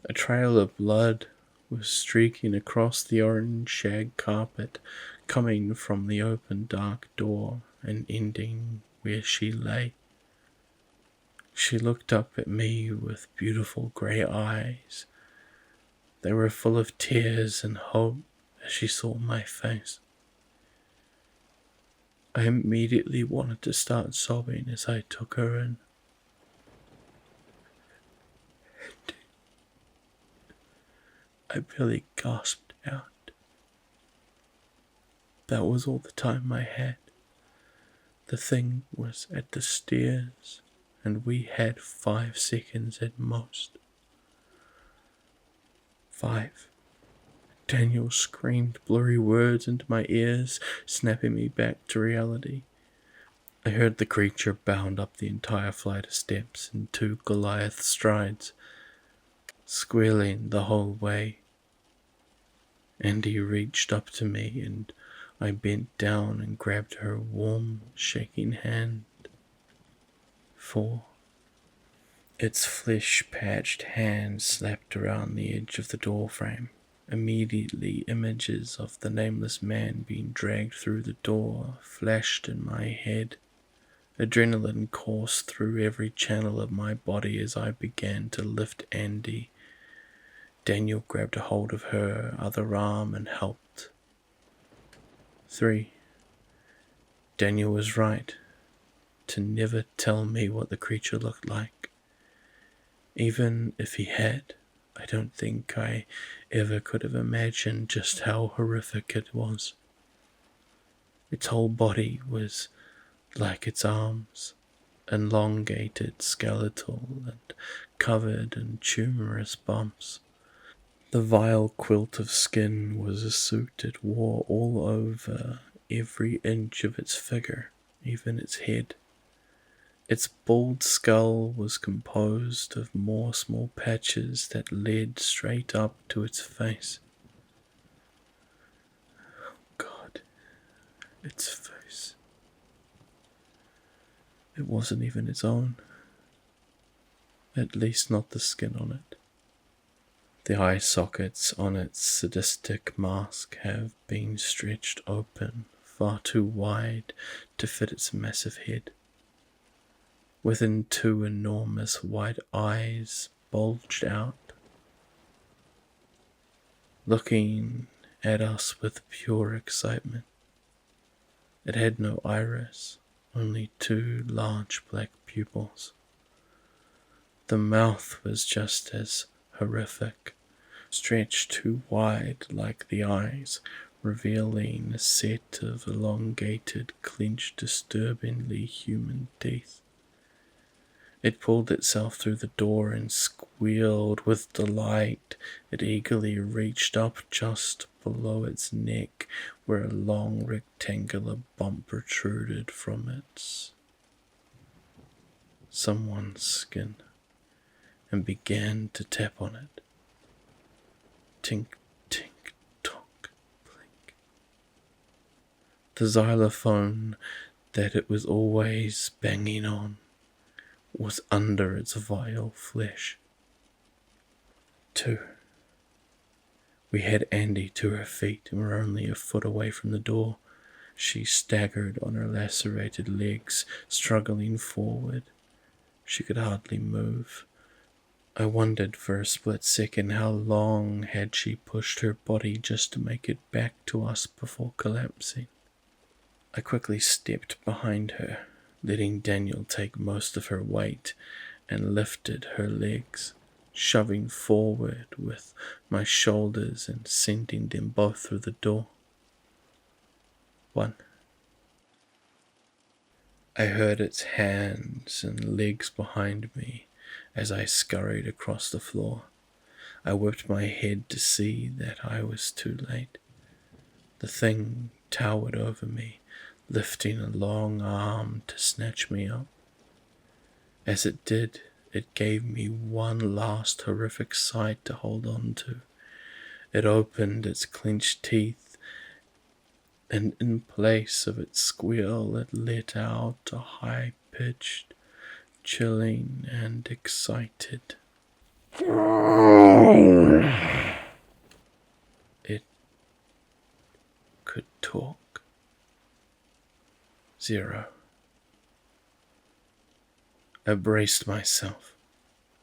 A trail of blood was streaking across the orange shag carpet, coming from the open dark door and ending where she lay. She looked up at me with beautiful grey eyes. They were full of tears and hope as she saw my face. I immediately wanted to start sobbing as I took her in. I barely gasped out. That was all the time I had. The thing was at the stairs, and we had 5 seconds at most. 5. Daniel screamed blurry words into my ears, snapping me back to reality. I heard the creature bound up the entire flight of steps in 2 Goliath strides, squealing the whole way. Andy reached up to me, and I bent down and grabbed her warm, shaking hand. 4. Its flesh-patched hand slapped around the edge of the doorframe. Immediately, images of the nameless man being dragged through the door flashed in my head. Adrenaline coursed through every channel of my body as I began to lift Andy. Daniel grabbed a hold of her other arm and helped. 3. Daniel was right to never tell me what the creature looked like. Even if he had, I don't think I ever could have imagined just how horrific it was. Its whole body was like its arms, elongated, skeletal, and covered in tumorous bumps. The vile quilt of skin was a suit it wore all over every inch of its figure, even its head. Its bald skull was composed of more small patches that led straight up to its face. Oh God, its face. It wasn't even its own. At least not the skin on it. The eye sockets on its sadistic mask have been stretched open far too wide to fit its massive head. Within two enormous white eyes bulged out, looking at us with pure excitement. It had no iris, only two large black pupils. The mouth was just as horrific, stretched too wide like the eyes, revealing a set of elongated, clenched, disturbingly human teeth. It pulled itself through the door and squealed with delight. It eagerly reached up just below its neck, where a long rectangular bump protruded from someone's skin, and began to tap on it. Tink, tink, tonk, blink. The xylophone that it was always banging on was under its vile flesh. 2. We had Andy to her feet and were only a foot away from the door. She staggered on her lacerated legs, struggling forward. She could hardly move. I wondered for a split second how long had she pushed her body just to make it back to us before collapsing. I quickly stepped behind her, letting Daniel take most of her weight, and lifted her legs, shoving forward with my shoulders and sending them both through the door. 1. I heard its hands and legs behind me as I scurried across the floor. I whipped my head to see that I was too late. The thing towered over me, lifting a long arm to snatch me up. As it did, it gave me one last horrific sight to hold on to. It opened its clenched teeth, and in place of its squeal, it let out a high-pitched, chilling and excited. It could talk. 0. I braced myself.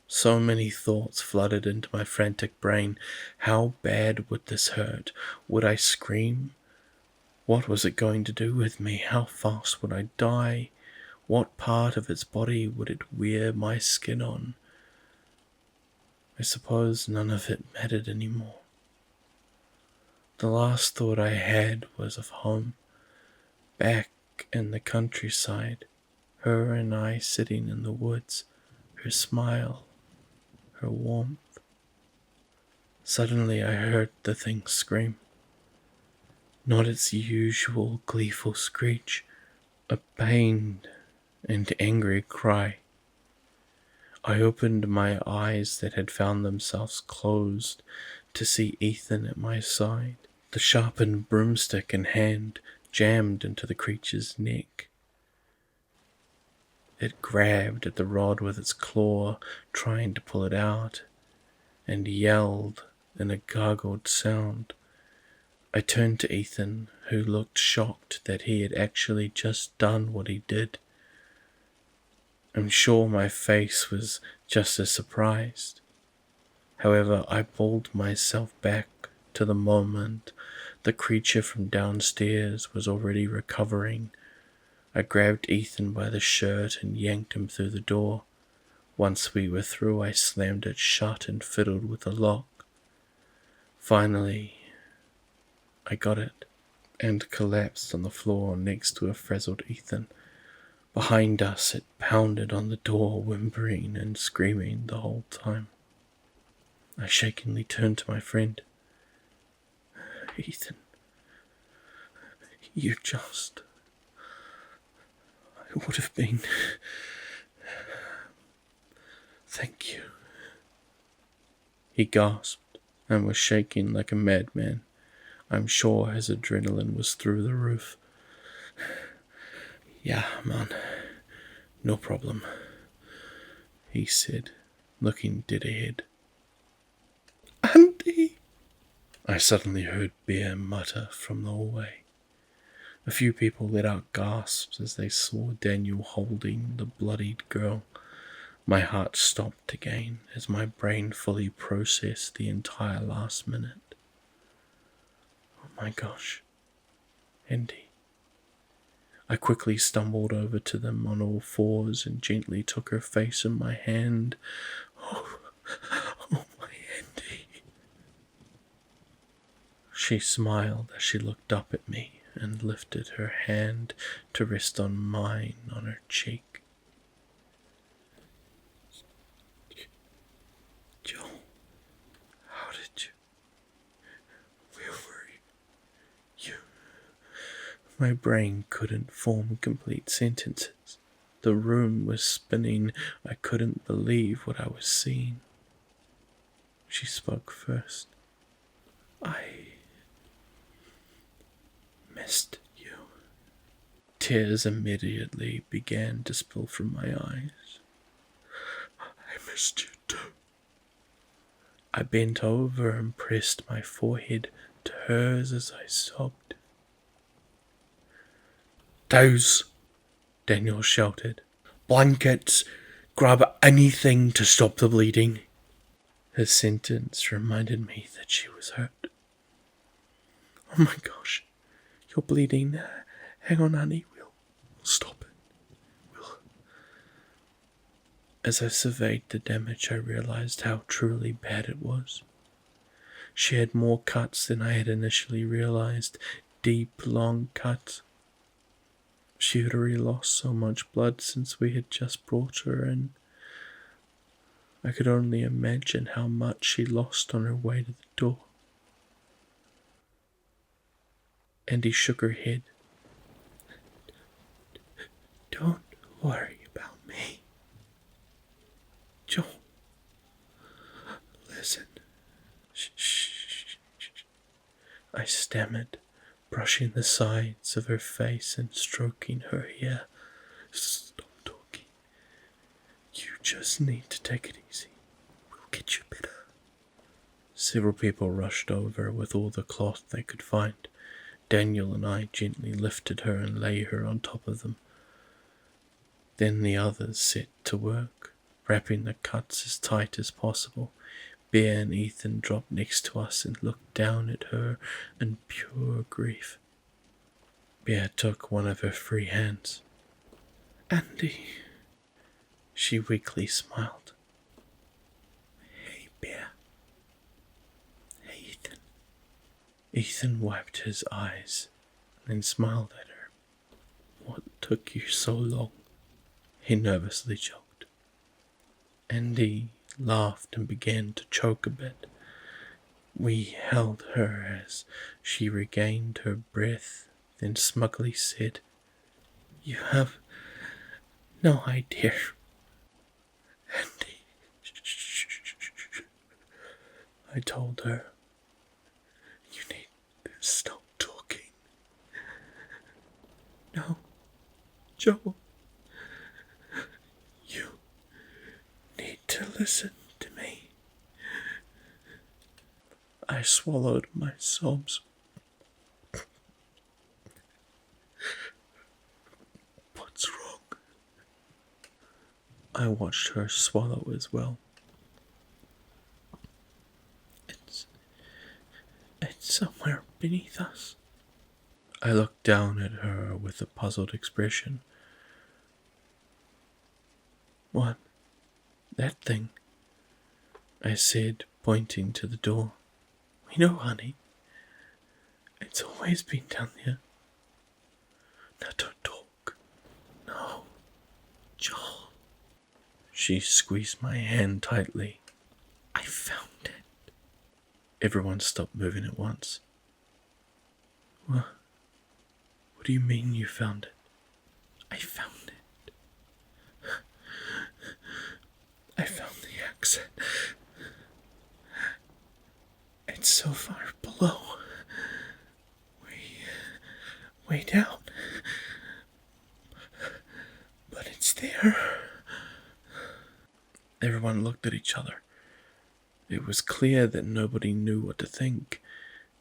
So many thoughts flooded into my frantic brain. How bad would this hurt? Would I scream? What was it going to do with me? How fast would I die? What part of its body would it wear my skin on? I suppose none of it mattered anymore. The last thought I had was of home, back in the countryside, her and I sitting in the woods, her smile, her warmth. Suddenly I heard the thing scream. Not its usual gleeful screech, a pained and angry cry. I opened my eyes that had found themselves closed to see Ethan at my side, the sharpened broomstick in hand, jammed into the creature's neck. It grabbed at the rod with its claw, trying to pull it out, and yelled in a gargled sound. I turned to Ethan, who looked shocked that he had actually just done what he did. I'm sure my face was just as surprised. However, I pulled myself back to the moment the creature from downstairs was already recovering. I grabbed Ethan by the shirt and yanked him through the door. Once we were through, I slammed it shut and fiddled with the lock. Finally, I got it, and collapsed on the floor next to a frazzled Ethan. Behind us, it pounded on the door, whimpering and screaming the whole time. I shakenly turned to my friend. Ethan, you just... I would have been... Thank you. He gasped and was shaking like a madman. I'm sure his adrenaline was through the roof. Yeah, man, no problem, he said, looking dead ahead. Andy! I suddenly heard Bear mutter from the hallway. A few people let out gasps as they saw Daniel holding the bloodied girl. My heart stopped again as my brain fully processed the entire last minute. Oh my gosh. Andy. I quickly stumbled over to them on all fours and gently took her face in my hand. Oh my Andy. She smiled as she looked up at me and lifted her hand to rest on mine on her cheek. Joe, how did you? Where were you? My brain couldn't form complete sentences. The room was spinning. I couldn't believe what I was seeing. She spoke first. I missed you. Tears immediately began to spill from my eyes. I missed you too. I bent over and pressed my forehead to hers as I sobbed. Towels, Daniel shouted. Blankets, grab anything to stop the bleeding. His sentence reminded me that she was hurt. Oh my gosh, you're bleeding. Hang on, honey, we'll stop it. As I surveyed the damage, I realized how truly bad it was. She had more cuts than I had initially realized, deep, long cuts. She had already lost so much blood since we had just brought her in. I could only imagine how much she lost on her way to the door. Andy shook her head. Don't worry about me. Joe, listen. Shh. I stammered, brushing the sides of her face and stroking her hair. Stop talking. You just need to take it easy. We'll get you better. Several people rushed over with all the cloth they could find. Daniel and I gently lifted her and lay her on top of them. Then the others set to work, wrapping the cuts as tight as possible. Bear and Ethan dropped next to us and looked down at her in pure grief. Bear took one of her free hands. Andy, she weakly smiled. Hey, Bear. Hey, Ethan. Ethan wiped his eyes and smiled at her. What took you so long? He nervously choked. Andy laughed and began to choke a bit. We held her as she regained her breath, then smugly said, You have no idea. Andy, shh. I told her, You need to stop talking. No, Joe. You need to listen to me. I swallowed my sobs. What's wrong? I watched her swallow as well. It's somewhere beneath us. I looked down at her with a puzzled expression. What? That thing? I said, pointing to the door. We know, honey. It's always been down there. Now don't talk. No. Joel. She squeezed my hand tightly. I found it. Everyone stopped moving at once. What do you mean you found it? I found it. I found the exit. It's so far below. Way down. But it's there. Everyone looked at each other. It was clear that nobody knew what to think.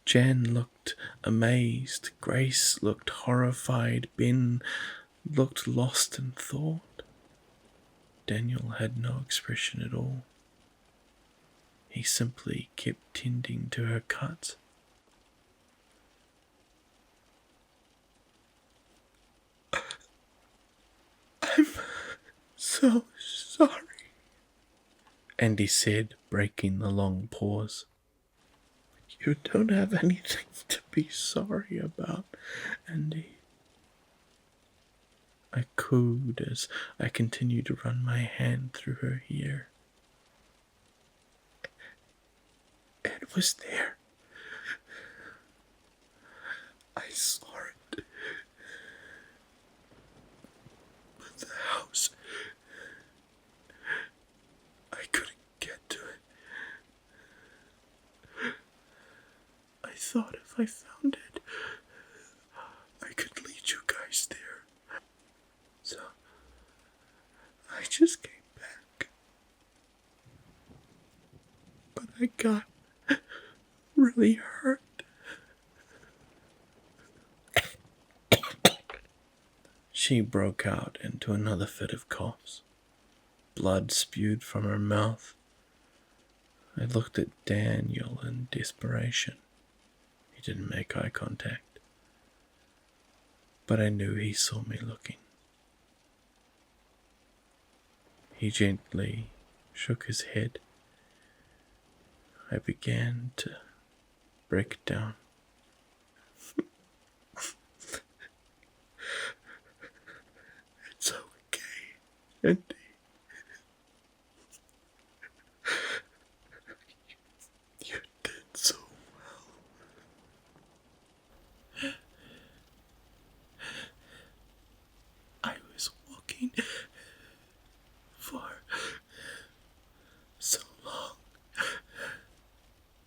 Jen looked amazed, Grace looked horrified, Ben looked lost in thought. Daniel had no expression at all. He simply kept tending to her cuts. I'm so sorry, Andy said, breaking the long pause. You don't have anything to be sorry about, Andy. I cooed as I continued to run my hand through her hair. It was there. I saw it. But the house, I couldn't get to it. I thought if I found it, I could lead you guys there. So, I just came back. But I got really hurt. She broke out into another fit of coughs. Blood spewed from her mouth. I looked at Daniel in desperation. He didn't make eye contact, but I knew he saw me looking. He gently shook his head. I began to break down. It's okay, Andy. You did so well. I was walking for so long,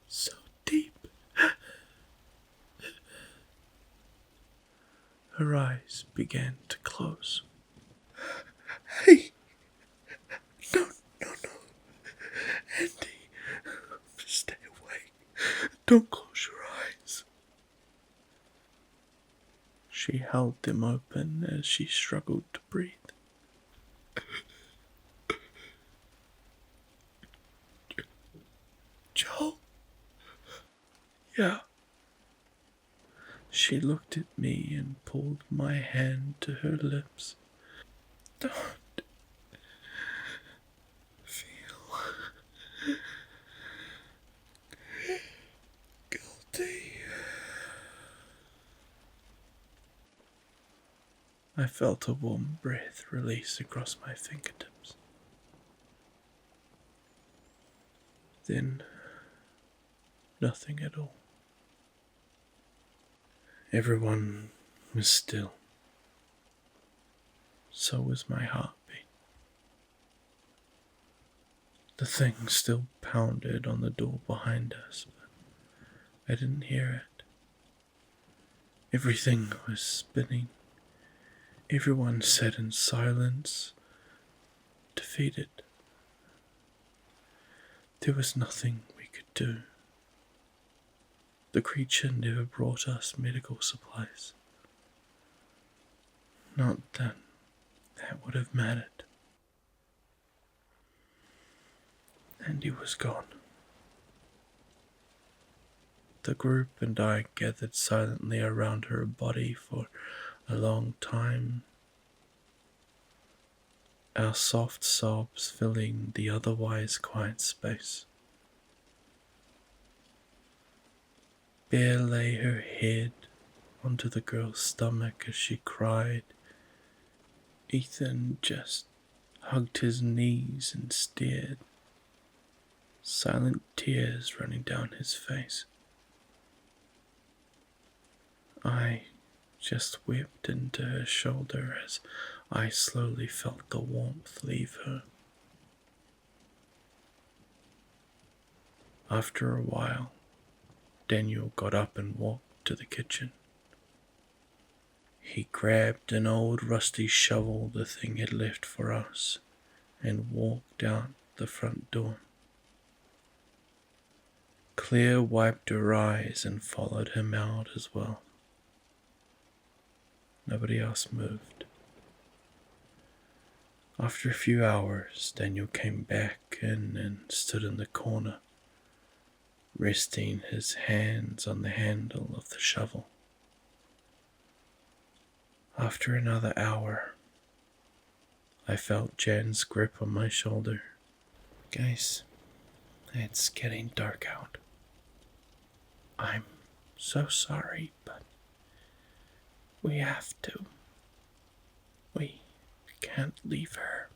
so deep. Her eyes began to close. Hey! No. Andy, stay awake. Don't close your eyes. She held them open as she struggled to breathe. Joel? Yeah. She looked at me and pulled my hand to her lips. Don't feel guilty. I felt a warm breath release across my fingertips. Then, nothing at all. Everyone was still. So was my heartbeat. The thing still pounded on the door behind us, but I didn't hear it. Everything was spinning. Everyone sat in silence, defeated. There was nothing we could do. The creature never brought us medical supplies. Not that that would have mattered. Andy was gone. The group and I gathered silently around her body for a long time, our soft sobs filling the otherwise quiet space. Bear lay her head onto the girl's stomach as she cried. Ethan just hugged his knees and stared, silent tears running down his face. I just wept into her shoulder as I slowly felt the warmth leave her. After a while, Daniel got up and walked to the kitchen. He grabbed an old rusty shovel the thing had left for us and walked out the front door. Claire wiped her eyes and followed him out as well. Nobody else moved. After a few hours, Daniel came back in and stood in the corner, resting his hands on the handle of the shovel. After another hour, I felt Jan's grip on my shoulder. Guys, it's getting dark out. I'm so sorry, but we have to. We can't leave her.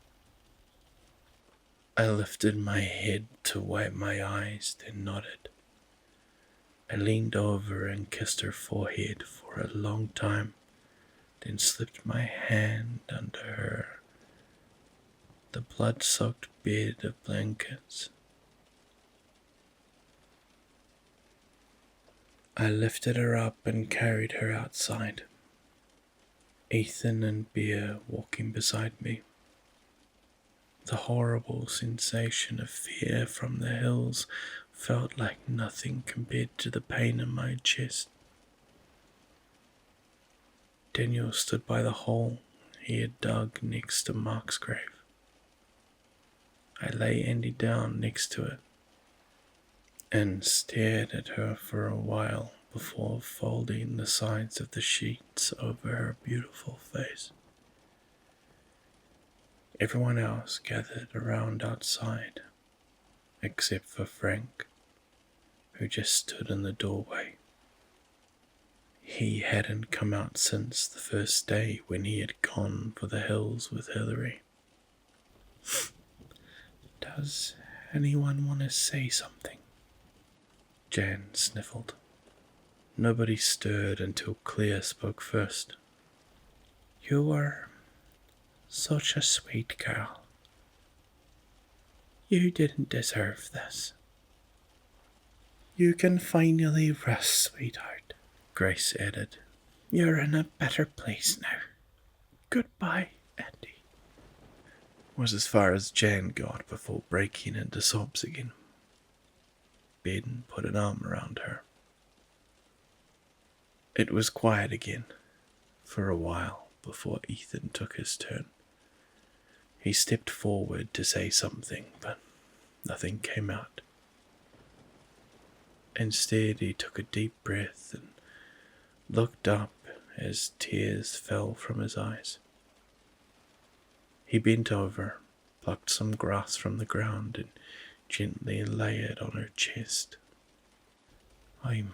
I lifted my head to wipe my eyes, then nodded. I leaned over and kissed her forehead for a long time, then slipped my hand under the blood-soaked bed of blankets. I lifted her up and carried her outside, Ethan and Bear walking beside me. The horrible sensation of fear from the hills felt like nothing compared to the pain in my chest. Daniel stood by the hole he had dug next to Mark's grave. I lay Andy down next to it and stared at her for a while before folding the sides of the sheets over her beautiful face. Everyone else gathered around outside, except for Frank, who just stood in the doorway. He hadn't come out since the first day when he had gone for the hills with Hillary. Does anyone want to say something? Jan sniffled. Nobody stirred until Claire spoke first. You were such a sweet girl. You didn't deserve this. You can finally rest, sweetheart, Grace added. You're in a better place now. Goodbye, Andy. Was as far as Jan got before breaking into sobs again. Ben put an arm around her. It was quiet again for a while before Ethan took his turn. He stepped forward to say something, but nothing came out. Instead, he took a deep breath and looked up as tears fell from his eyes. He bent over, plucked some grass from the ground, and gently lay it on her chest. I'm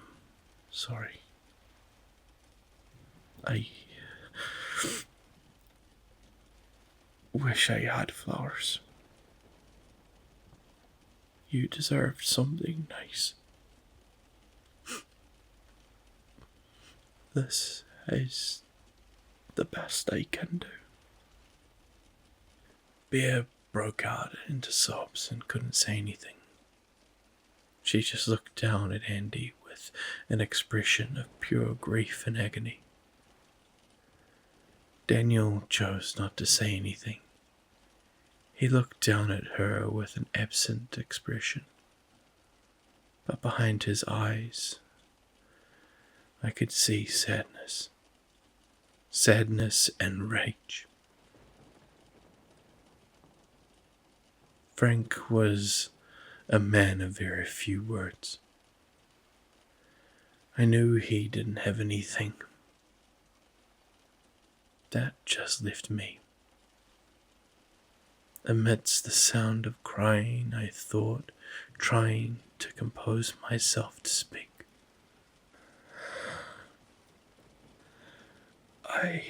sorry. I wish I had flowers. You deserved something nice. This is the best I can do. Bear broke out into sobs and couldn't say anything. She just looked down at Andy with an expression of pure grief and agony. Daniel chose not to say anything. He looked down at her with an absent expression, but behind his eyes I could see sadness and rage. Frank was a man of very few words. I knew he didn't have anything. That just left me. Amidst the sound of crying, I thought, trying to compose myself to speak. I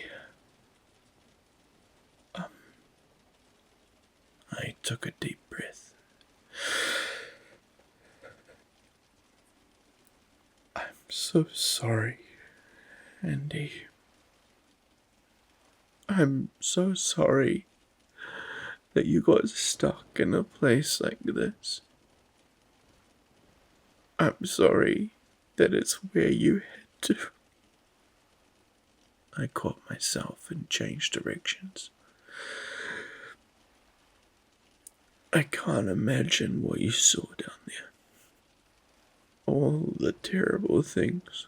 took a deep breath. I'm so sorry, Andy. I'm so sorry that you got stuck in a place like this. I'm sorry that it's where you had to. I caught myself and changed directions. I can't imagine what you saw down there. all the terrible things.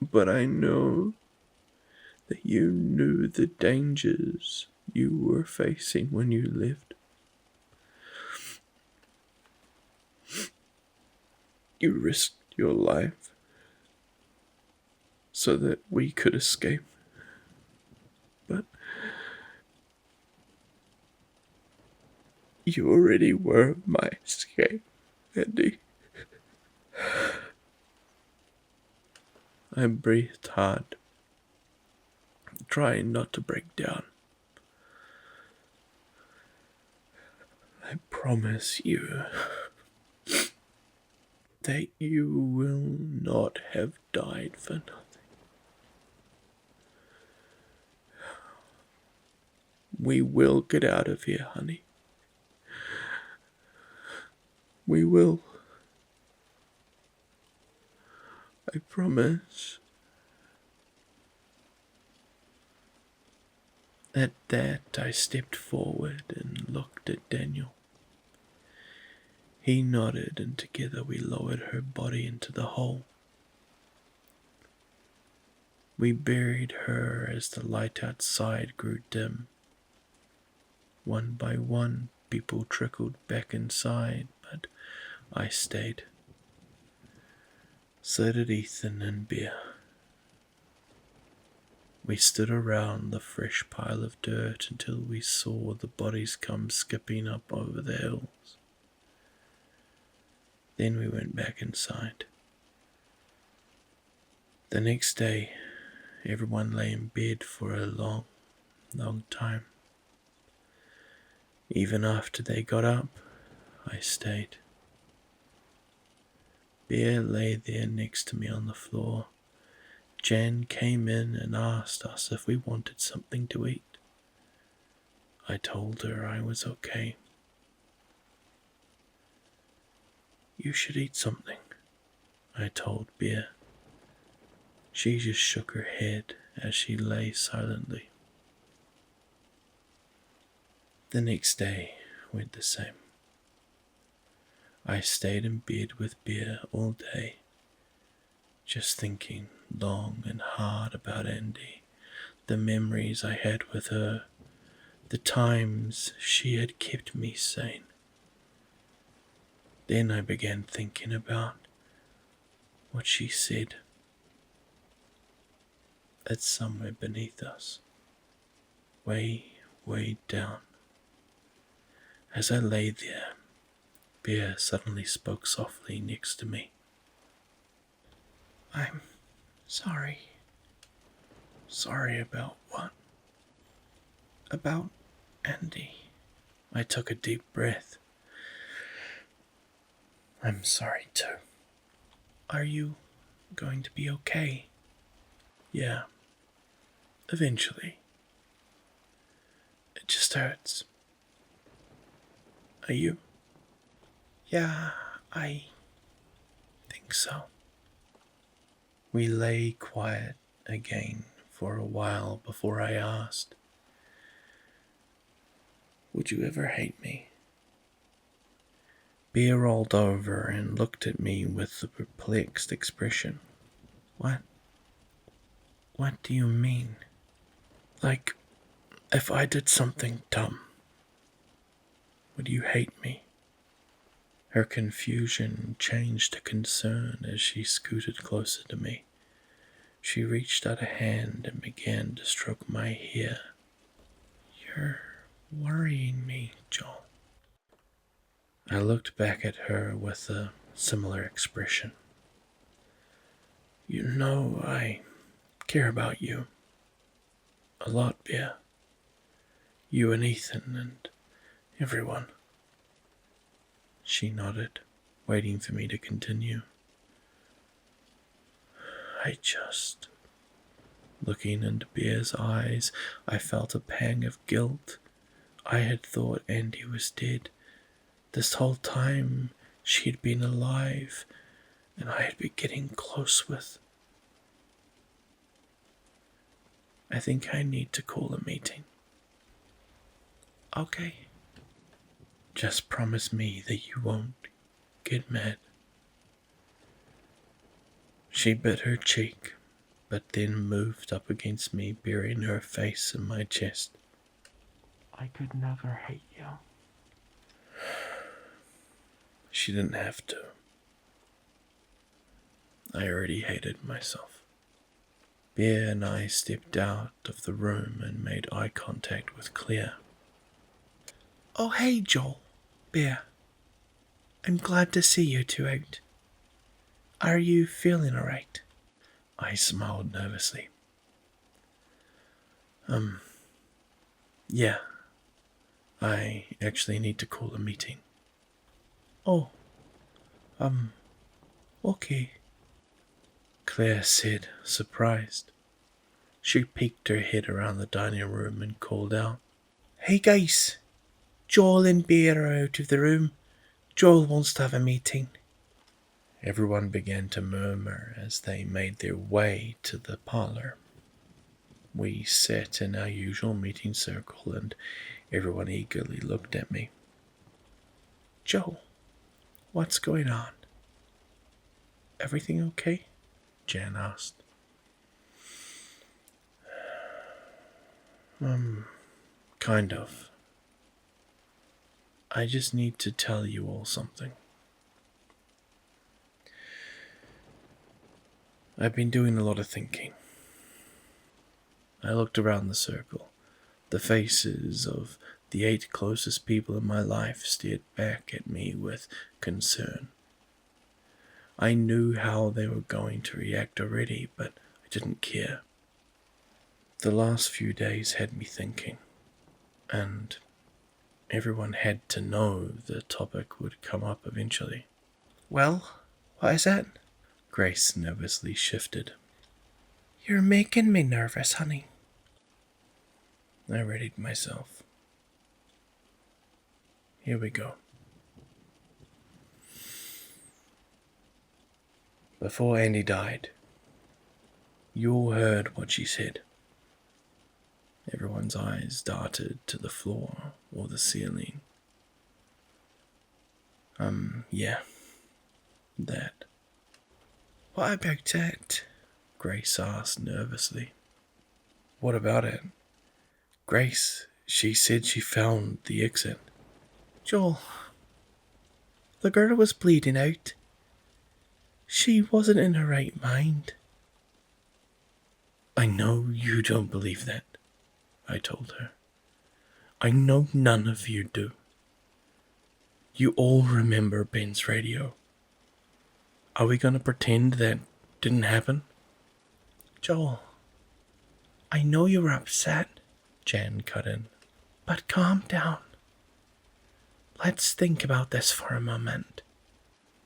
But I know that you knew the dangers you were facing when you lived. You risked your life so that we could escape. But you already were my escape, Andy. I breathed hard, trying not to break down. I promise you that you will not have died for nothing. We will get out of here, honey. We will. I promise. At that, I stepped forward and looked at Daniel. He nodded, and together we lowered her body into the hole. We buried her as the light outside grew dim. One by one, people trickled back inside, but I stayed. So did Ethan and Bear. We stood around the fresh pile of dirt until we saw the bodies come skipping up over the hills. Then we went back inside. The next day, everyone lay in bed for a long, long time. Even after they got up, I stayed. Bear lay there next to me on the floor. Jan came in and asked us if we wanted something to eat. I told her I was okay. You should eat something, I told Bear. She just shook her head as she lay silently. The next day went the same. I stayed in bed with Bear all day, just thinking long and hard about Andy, the memories I had with her, the times she had kept me sane. Then I began thinking about what she said. That somewhere beneath us, way, way down. As I lay there, Bear suddenly spoke softly next to me. I'm sorry. Sorry about what? About Andy. I took a deep breath. I'm sorry too. Are you going to be okay? Yeah. Eventually. It just hurts. Are you? Yeah, I think so. We lay quiet again for a while before I asked, would you ever hate me? Bear rolled over and looked at me with a perplexed expression. What? What do you mean? Like, if I did something dumb, would you hate me? Her confusion changed to concern as she scooted closer to me. She reached out a hand and began to stroke my hair. You're worrying me, Joel. I looked back at her with a similar expression. You know I care about you a lot, Bear. You and Ethan and everyone. She nodded, waiting for me to continue. Looking into Bear's eyes, I felt a pang of guilt. I had thought Andy was dead. This whole time she had been alive, and I had been getting close with. I think I need to call a meeting. Okay. Just promise me that you won't get mad. She bit her cheek, but then moved up against me, burying her face in my chest. I could never hate you. She didn't have to. I already hated myself. Bear and I stepped out of the room and made eye contact with Claire. Oh, hey, Joel. Bear. I'm glad to see you two out. Are you feeling alright? I smiled nervously. Yeah. I actually need to call a meeting. Oh. Okay. Claire said, surprised. She peeked her head around the dining room and called out, Hey guys, Joel and Bear are out of the room. Joel wants to have a meeting. Everyone began to murmur as they made their way to the parlor. We sat in our usual meeting circle and everyone eagerly looked at me. Joel, what's going on? Everything okay? Jan asked. Kind of. I just need to tell you all something. I've been doing a lot of thinking. I looked around the circle. The faces of the 8 closest people in my life stared back at me with concern. I knew how they were going to react already, but I didn't care. The last few days had me thinking, and everyone had to know the topic would come up eventually. Well, what is it? Grace nervously shifted. You're making me nervous, honey. I readied myself. Here we go. Before Andy died, you all heard what she said. Everyone's eyes darted to the floor or the ceiling. Yeah, that. What about it? Grace asked nervously. What about it? Grace, she said she found the exit. Joel, the girl was bleeding out. She wasn't in her right mind. I know you don't believe that, I told her. I know none of you do. You all remember Ben's radio. Are we going to pretend that didn't happen? Joel, I know you were upset, Jan cut in. but calm down. Let's think about this for a moment.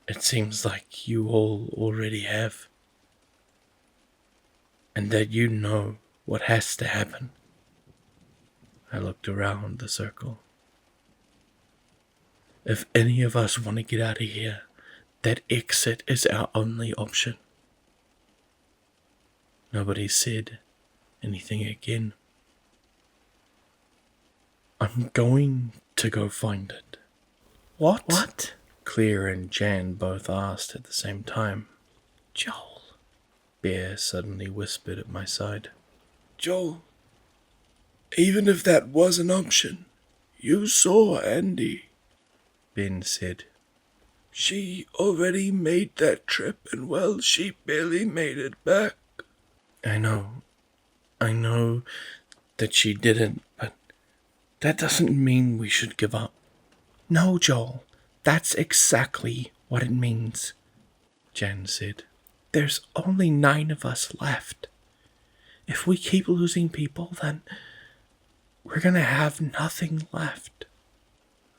It seems like you all already have. And that you know what has to happen. I looked around the circle. If any of us want to get out of here, that exit is our only option. Nobody said anything again. I'm going to go find it. What? Claire and Jan both asked at the same time. Joel. Bear suddenly whispered at my side. Joel, even if that was an option, you saw Andy. Ben said. She already made that trip and well, she barely made it back. I know that she didn't, but that doesn't mean we should give up. No, Joel, that's exactly what it means, Jan said. There's only 9 of us left. If we keep losing people, then we're gonna have nothing left.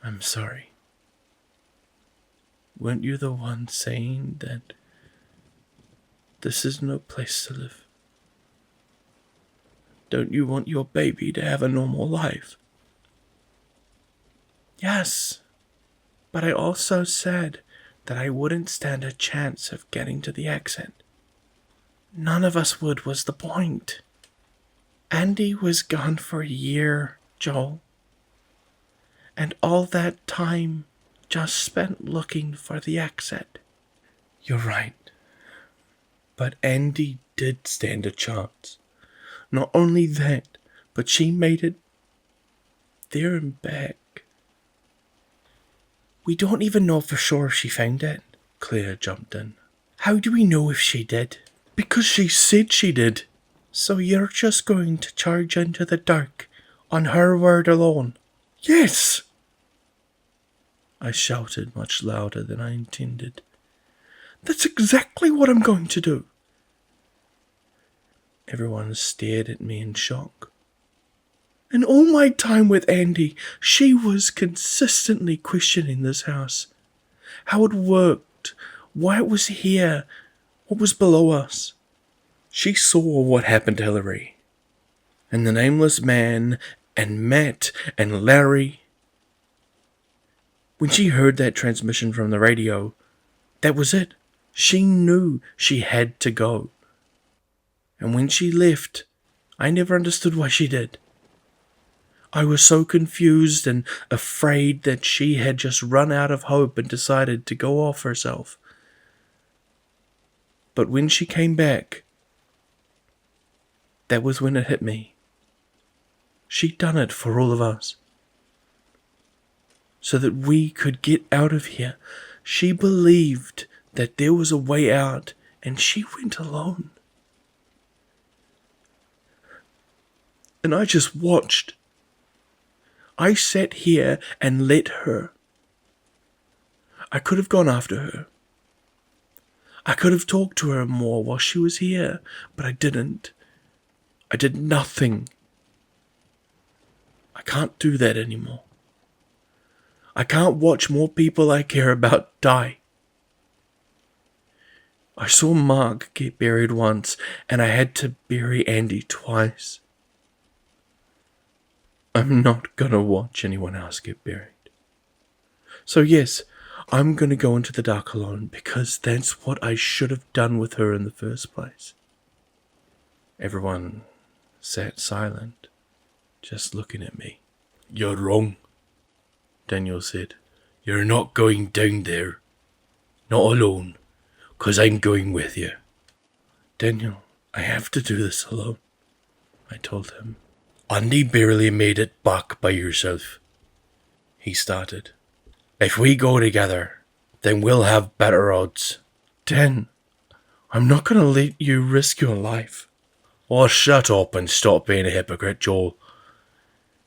I'm sorry. Weren't you the one saying that this is no place to live? Don't you want your baby to have a normal life? Yes, but I also said that I wouldn't stand a chance of getting to the exit. None of us would was the point. Andy was gone for a year, Joel. And all that time, just spent looking for the exit. You're right. But Andy did stand a chance. Not only that, but she made it there and back. We don't even know for sure if she found it. Claire jumped in. How do we know if she did? Because she said she did. So you're just going to charge into the dark on her word alone? Yes! I shouted much louder than I intended. That's exactly what I'm going to do. Everyone stared at me in shock. In all my time with Andy, she was consistently questioning this house. How it worked, why it was here, what was below us. She saw what happened to Hillary, and the nameless man, and Matt, and Larry. When she heard that transmission from the radio, that was it. She knew she had to go. And when she left, I never understood why she did. I was so confused and afraid that she had just run out of hope and decided to go off herself. But when she came back, that was when it hit me. She'd done it for all of us. So that we could get out of here. She believed that there was a way out, and she went alone. And I just watched. I sat here and let her. I could have gone after her. I could have talked to her more while she was here, but I didn't. I did nothing. I can't do that anymore. I can't watch more people I care about die. I saw Mark get buried once, and I had to bury Andy twice. I'm not gonna watch anyone else get buried. So yes, I'm gonna go into the dark alone, because that's what I should have done with her in the first place. Everyone sat silent, just looking at me. You're wrong, Daniel said. You're not going down there. Not alone, 'cause I'm going with you. Daniel, I have to do this alone, I told him. Andy barely made it back by yourself, he started. If we go together, then we'll have better odds. Dan, I'm not going to let you risk your life. Oh, shut up and stop being a hypocrite, Joel.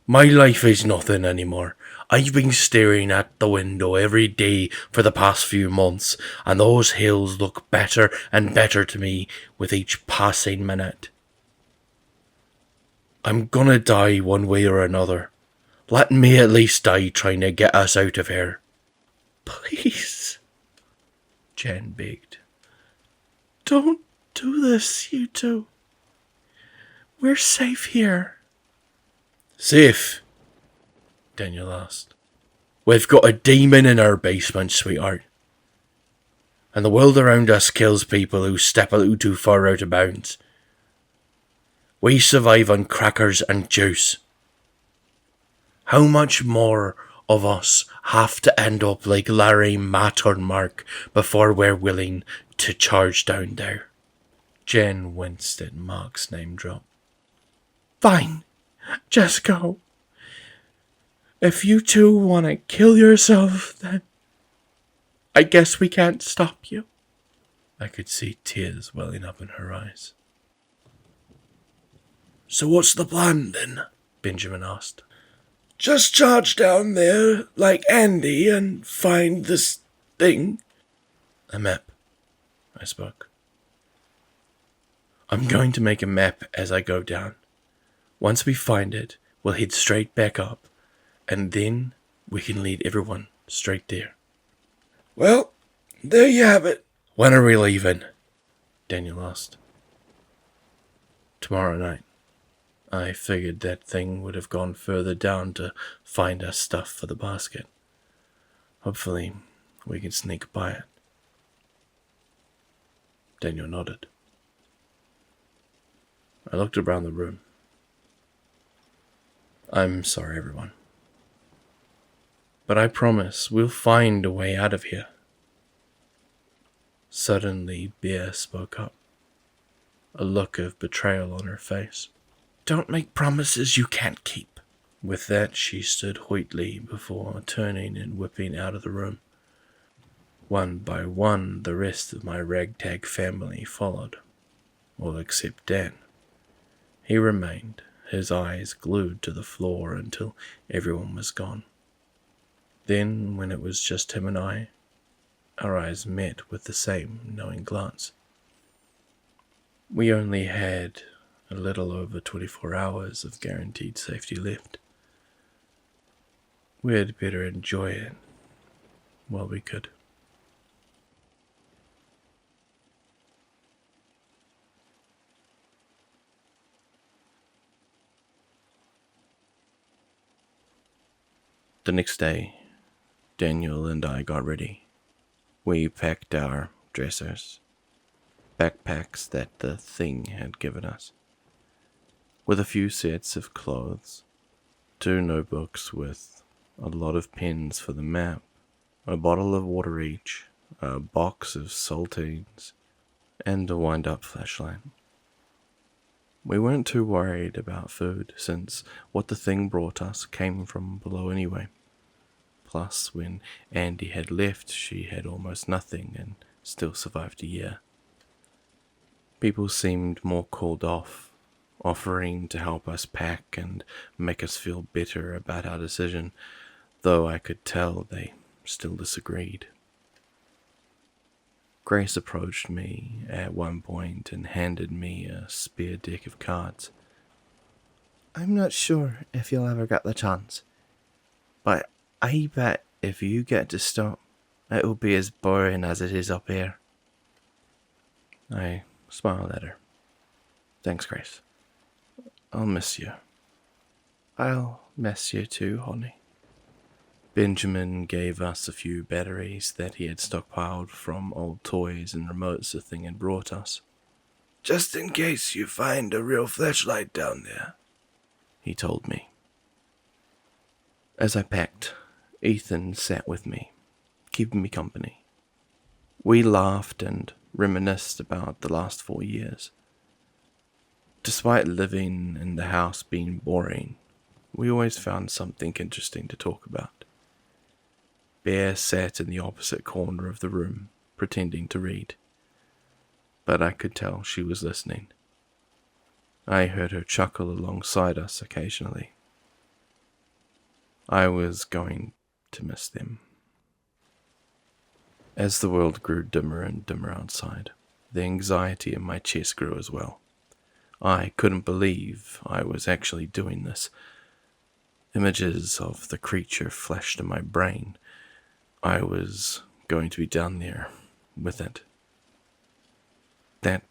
My life is nothing anymore. I've been staring at the window every day for the past few months, and those hills look better and better to me with each passing minute. I'm gonna die one way or another. Let me at least die trying to get us out of here. Please, Jan begged. Don't do this, you two. We're safe here. Safe? Daniel asked. We've got a demon in our basement, sweetheart. And the world around us kills people who step a little too far out of bounds. We survive on crackers and juice. How much more of us have to end up like Larry, Matt or Mark before we're willing to charge down there? Jen winced at Mark's name drop. Fine, just go. If you two want to kill yourself, then I guess we can't stop you. I could see tears welling up in her eyes. So what's the plan then? Benjamin asked. Just charge down there like Andy and find this thing. A map, I spoke. I'm going to make a map as I go down. Once we find it, we'll head straight back up, and then we can lead everyone straight there. Well, there you have it. When are we leaving? Daniel asked. Tomorrow night. I figured that thing would have gone further down to find us stuff for the basket. Hopefully, we can sneak by it. Daniel nodded. I looked around the room. I'm sorry, everyone. But I promise we'll find a way out of here. Suddenly, Bear spoke up, a look of betrayal on her face. Don't make promises you can't keep. With that, she stood hoitly before turning and whipping out of the room. One by one, the rest of my ragtag family followed, all except Dan. He remained, his eyes glued to the floor until everyone was gone. Then, when it was just him and I, our eyes met with the same knowing glance. We only had a little over 24 hours of guaranteed safety left. We had better enjoy it while we could. The next day, Daniel and I got ready. We packed our dressers, backpacks that the thing had given us, with a few sets of clothes, 2 notebooks with a lot of pens for the map, a bottle of water each, a box of saltines, and a wind-up flashlight. We weren't too worried about food, since what the thing brought us came from below anyway. Plus, when Andy had left, she had almost nothing and still survived a year. People seemed more called off, offering to help us pack and make us feel better about our decision, though I could tell they still disagreed. Grace approached me at one point and handed me a spare deck of cards. I'm not sure if you'll ever get the chance, but I bet if you get to stop, it'll be as boring as it is up here. I smiled at her. Thanks, Grace. I'll miss you. I'll miss you too, honey. Benjamin gave us a few batteries that he had stockpiled from old toys and remotes the thing had brought us. Just in case you find a real flashlight down there, he told me. As I packed, Ethan sat with me, keeping me company. We laughed and reminisced about the last 4 years. Despite living in the house being boring, we always found something interesting to talk about. Bear sat in the opposite corner of the room, pretending to read, but I could tell she was listening. I heard her chuckle alongside us occasionally. I was going to miss them. As the world grew dimmer and dimmer outside, the anxiety in my chest grew as well. I couldn't believe I was actually doing this. Images of the creature flashed in my brain. I was going to be down there with it. That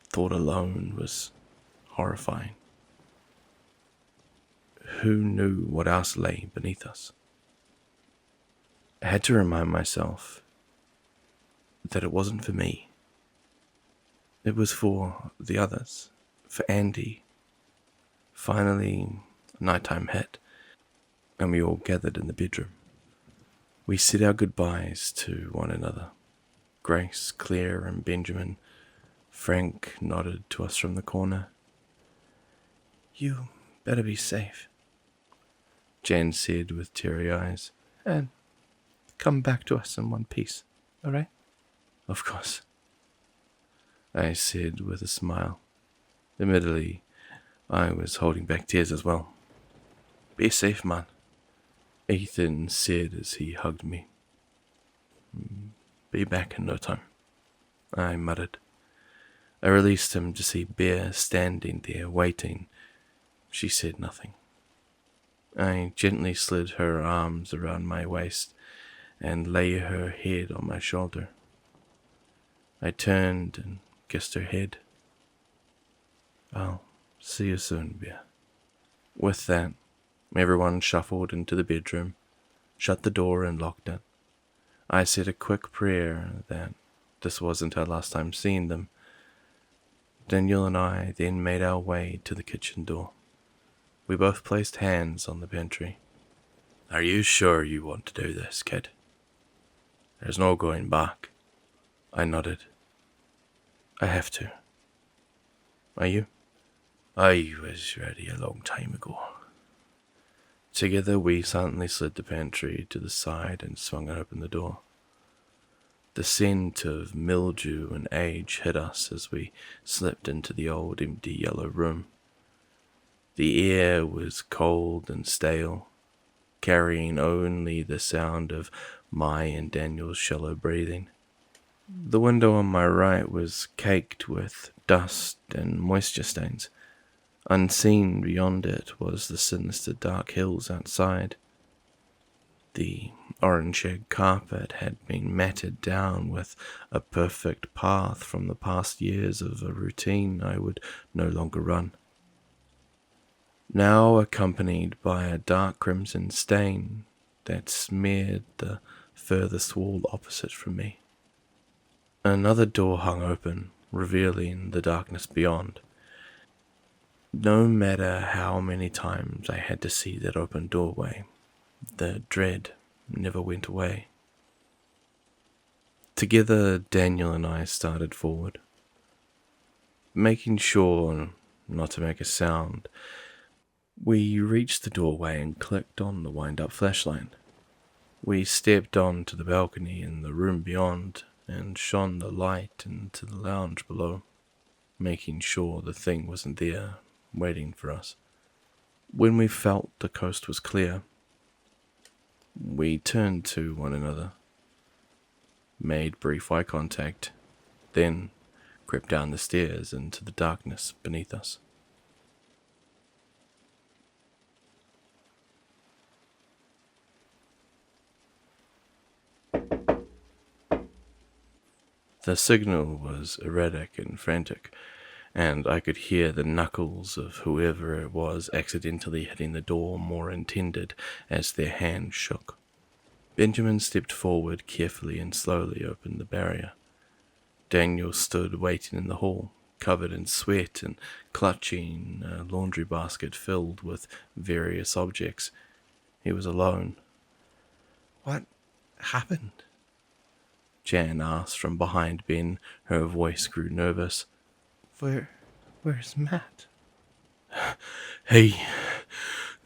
thought alone was horrifying. Who knew what else lay beneath us? I had to remind myself that it wasn't for me. It was for the others, for Andy. Finally, nighttime hit, and we all gathered in the bedroom. We said our goodbyes to one another. Grace, Claire, and Benjamin. Frank nodded to us from the corner. You better be safe, Jan said with teary eyes. and come back to us in one piece, all right? Of course, I said with a smile. Admittedly, I was holding back tears as well. Be safe, man, Ethan said as he hugged me. Be back in no time, I muttered. I released him to see Bear standing there waiting. She said nothing. I gently slid her arms around my waist and lay her head on my shoulder. I turned and kissed her head. I'll see you soon, Bear. With that, everyone shuffled into the bedroom, shut the door and locked it. I said a quick prayer that this wasn't our last time seeing them. Daniel and I then made our way to the kitchen door. We both placed hands on the pantry. Are you sure you want to do this, kid? There's no going back. I nodded. I have to. Are you? I was ready a long time ago. Together we silently slid the pantry to the side and swung open the door. The scent of mildew and age hit us as we slipped into the old empty yellow room. The air was cold and stale, carrying only the sound of my and Daniel's shallow breathing. The window on my right was caked with dust and moisture stains. Unseen beyond it was the sinister dark hills outside. The orange-shade carpet had been matted down with a perfect path from the past years of a routine I would no longer run, now accompanied by a dark crimson stain that smeared the furthest wall opposite from me. Another door hung open, revealing the darkness beyond. No matter how many times I had to see that open doorway, the dread never went away. Together, Daniel and I started forward, making sure not to make a sound. We reached the doorway and clicked on the wind-up flashlight. We stepped onto the balcony in the room beyond and shone the light into the lounge below, making sure the thing wasn't there, waiting for us. When we felt the coast was clear, we turned to one another, made brief eye contact, then crept down the stairs into the darkness beneath us. The signal was erratic and frantic, and I could hear the knuckles of whoever it was accidentally hitting the door more intended as their hand shook. Benjamin stepped forward carefully and slowly opened the barrier. Daniel stood waiting in the hall, covered in sweat and clutching a laundry basket filled with various objects. He was alone. What happened? Jan asked from behind Ben. Her voice grew nervous. Where's Matt? Hey,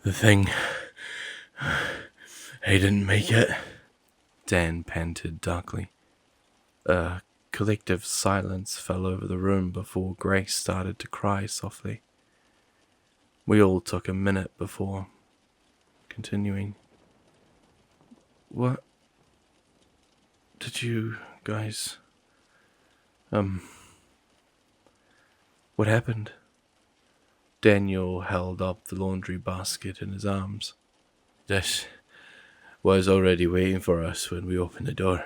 the thing. He didn't make it. Dan panted darkly. A collective silence fell over the room before Grace started to cry softly. We all took a minute before continuing. What did you guys... What happened? Daniel held up the laundry basket in his arms. This was already waiting for us when we opened the door.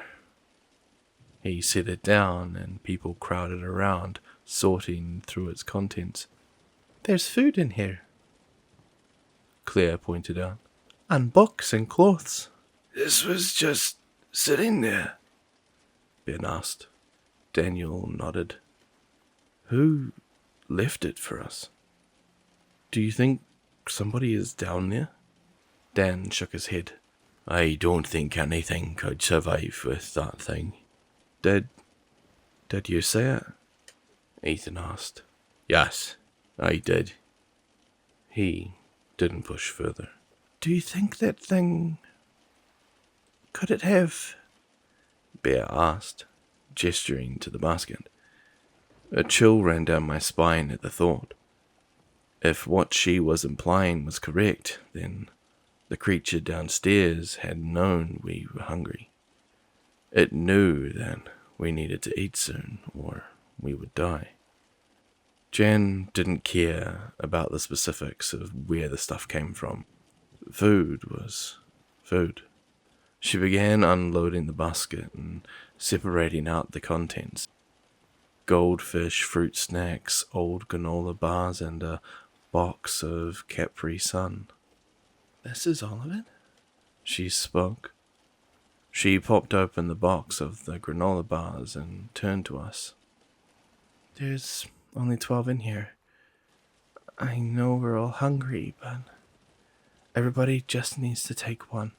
He set it down and people crowded around, sorting through its contents. There's food in here, Claire pointed out. and books and clothes. This was just sitting there, Ben asked. Daniel nodded. Who left it for us? Do you think somebody is down there? Dan shook his head. I don't think anything could survive with that thing. Did you say it? Ethan asked. Yes, I did. He didn't push further. Do you think that thing... could it have... Bear asked, gesturing to the basket. A chill ran down my spine at the thought. If what she was implying was correct, then the creature downstairs had known we were hungry. It knew that we needed to eat soon, or we would die. Jan didn't care about the specifics of where the stuff came from. Food was food. She began unloading the basket and separating out the contents. Goldfish, fruit snacks, old granola bars, and a box of Capri Sun. This is all of it? She spoke. She popped open the box of the granola bars and turned to us. There's only 12 in here. I know we're all hungry, but Everybody just needs to take one.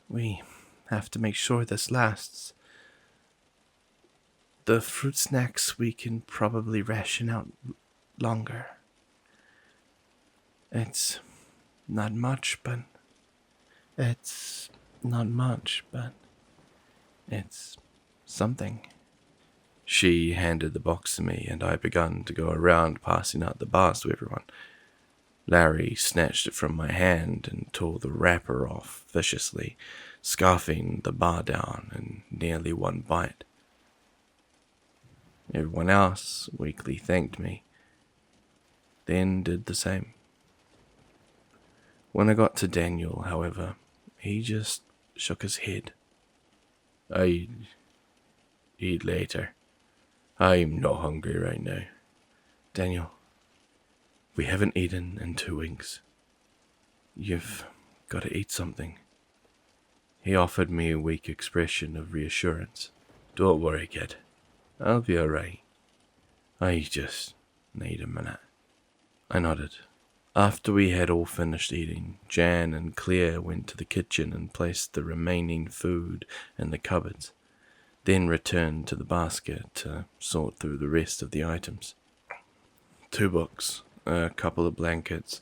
We have to make sure this lasts. The fruit snacks we can probably ration out longer. It's not much, but it's something. She handed the box to me, and I began to go around passing out the bars to everyone. Larry snatched it from my hand and tore the wrapper off viciously, scarfing the bar down in nearly one bite. Everyone else weakly thanked me, then did the same. When I got to Daniel, however, he just shook his head. "I'd eat later. I'm not hungry right now." Daniel, we haven't eaten in 2 weeks. You've got to eat something. He offered me a weak expression of reassurance. "Don't worry, kid. I'll be alright. I just need a minute." I nodded. After we had all finished eating, Jan and Claire went to the kitchen and placed the remaining food in the cupboards, then returned to the basket to sort through the rest of the items. 2 books, a couple of blankets,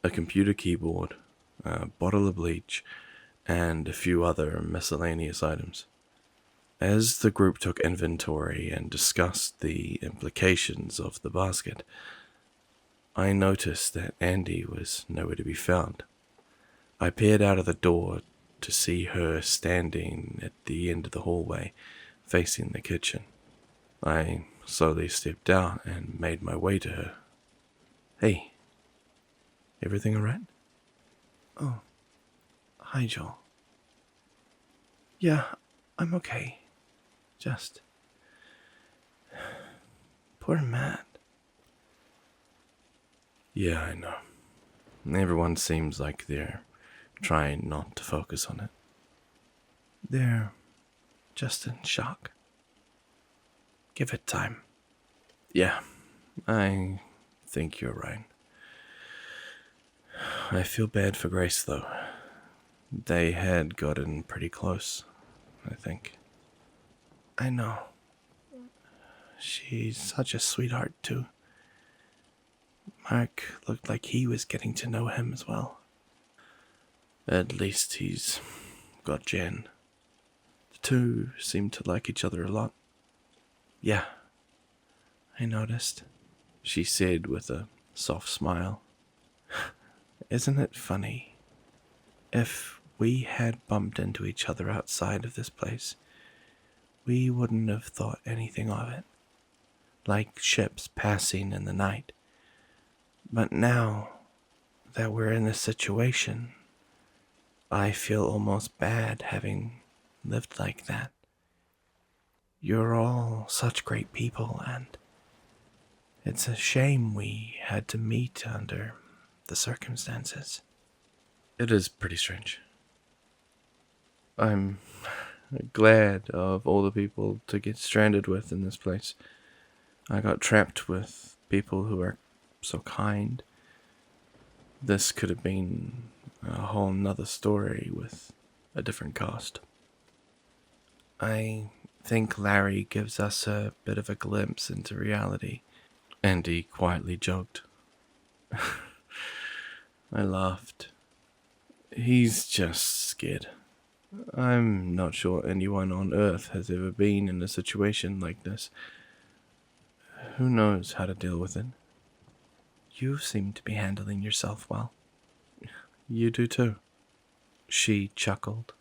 a computer keyboard, a bottle of bleach, and a few other miscellaneous items. As the group took inventory and discussed the implications of the basket, I noticed that Andy was nowhere to be found. I peered out of the door to see her standing at the end of the hallway, facing the kitchen. I slowly stepped out and made my way to her. "Hey, everything all right?" Oh, hi, Joel. Yeah, I'm okay. Just... poor Matt. Yeah, I know. Everyone seems like they're trying not to focus on it. They're just in shock. Give it time. Yeah, I think you're right. I feel bad for Grace, though. They had gotten pretty close, I think. I know. She's such a sweetheart, too. Mark looked like he was getting to know him as well. At least he's got Jen. The two seem to like each other a lot. Yeah, I noticed, she said with a soft smile. Isn't it funny? If we had bumped into each other outside of this place, we wouldn't have thought anything of it, like ships passing in the night. But now that we're in this situation, I feel almost bad having lived like that. You're all such great people, and it's a shame we had to meet under the circumstances. It is pretty strange. I'm glad of all the people to get stranded with in this place. I got trapped with people who are so kind. This could have been a whole nother story with a different cast. I think Larry gives us a bit of a glimpse into reality, Andy quietly joked. I laughed. He's just scared. I'm not sure anyone on Earth has ever been in a situation like this. Who knows how to deal with it? You seem to be handling yourself well. You do too. She chuckled.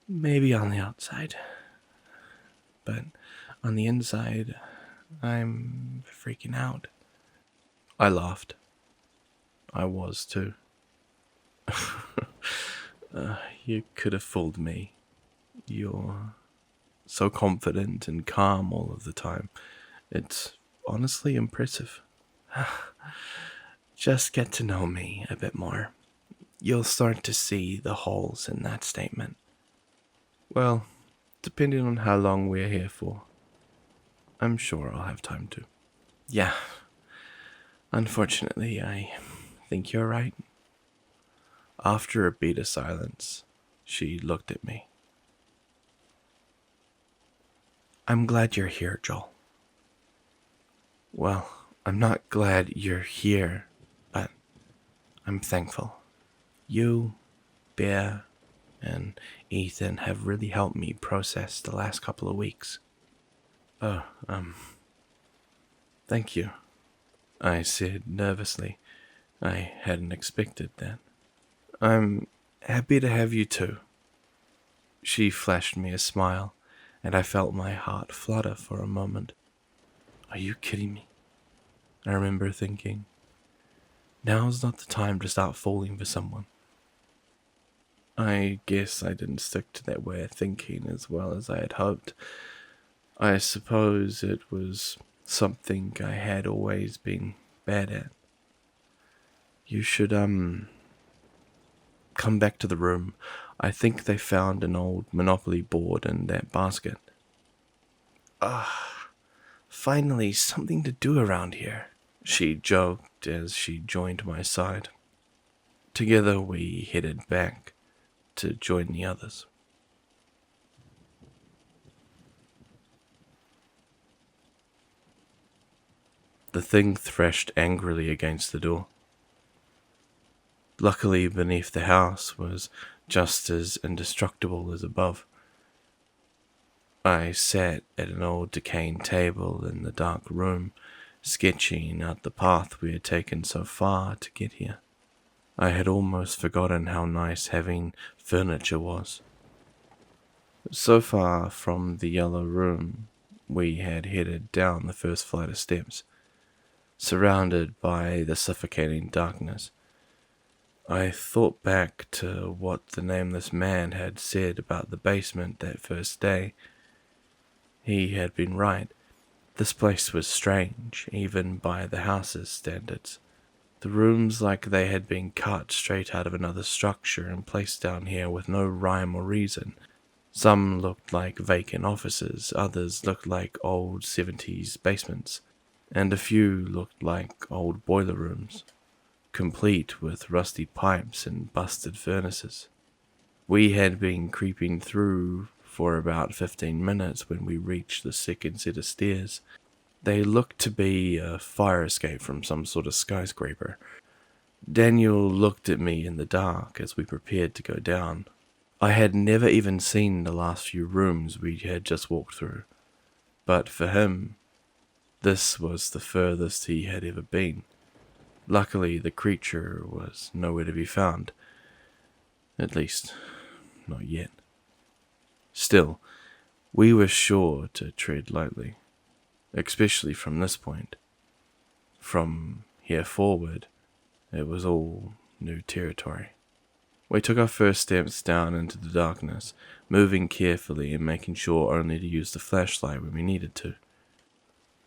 Maybe on the outside, but on the inside, I'm freaking out. I laughed. I was too. You could have fooled me. You're so confident and calm all of the time. It's honestly impressive. Just get to know me a bit more. You'll start to see the holes in that statement. Well, depending on how long we're here for, I'm sure I'll have time to. Yeah. Unfortunately, I think you're right. After a beat of silence, she looked at me. I'm glad you're here, Joel. Well, I'm not glad you're here, but I'm thankful. You, Bear, and Ethan have really helped me process the last couple of weeks. Oh, thank you, I said nervously. I hadn't expected that. I'm happy to have you too. She flashed me a smile, and I felt my heart flutter for a moment. Are you kidding me? I remember thinking, now's not the time to start falling for someone. I guess I didn't stick to that way of thinking as well as I had hoped. I suppose it was something I had always been bad at. You should, come back to the room. I think they found an old Monopoly board in that basket. Finally something to do around here, she joked as she joined my side. Together we headed back to join the others. The thing thrashed angrily against the door. Luckily, beneath the house was just as indestructible as above. I sat at an old decaying table in the dark room, sketching out the path we had taken so far to get here. I had almost forgotten how nice having furniture was. So far from the yellow room, we had headed down the first flight of steps, surrounded by the suffocating darkness. I thought back to what the nameless man had said about the basement that first day. He had been right. This place was strange, even by the house's standards. The rooms like they had been cut straight out of another structure and placed down here with no rhyme or reason. Some looked like vacant offices, others looked like old 70s basements, and a few looked like old boiler rooms, complete with rusty pipes and busted furnaces. We had been creeping through for about 15 minutes when we reached the second set of stairs. They looked to be a fire escape from some sort of skyscraper. Daniel looked at me in the dark as we prepared to go down. I had never even seen the last few rooms we had just walked through, but for him, this was the furthest he had ever been. Luckily, the creature was nowhere to be found. At least, not yet. Still, we were sure to tread lightly, especially from this point. From here forward, it was all new territory. We took our first steps down into the darkness, moving carefully and making sure only to use the flashlight when we needed to.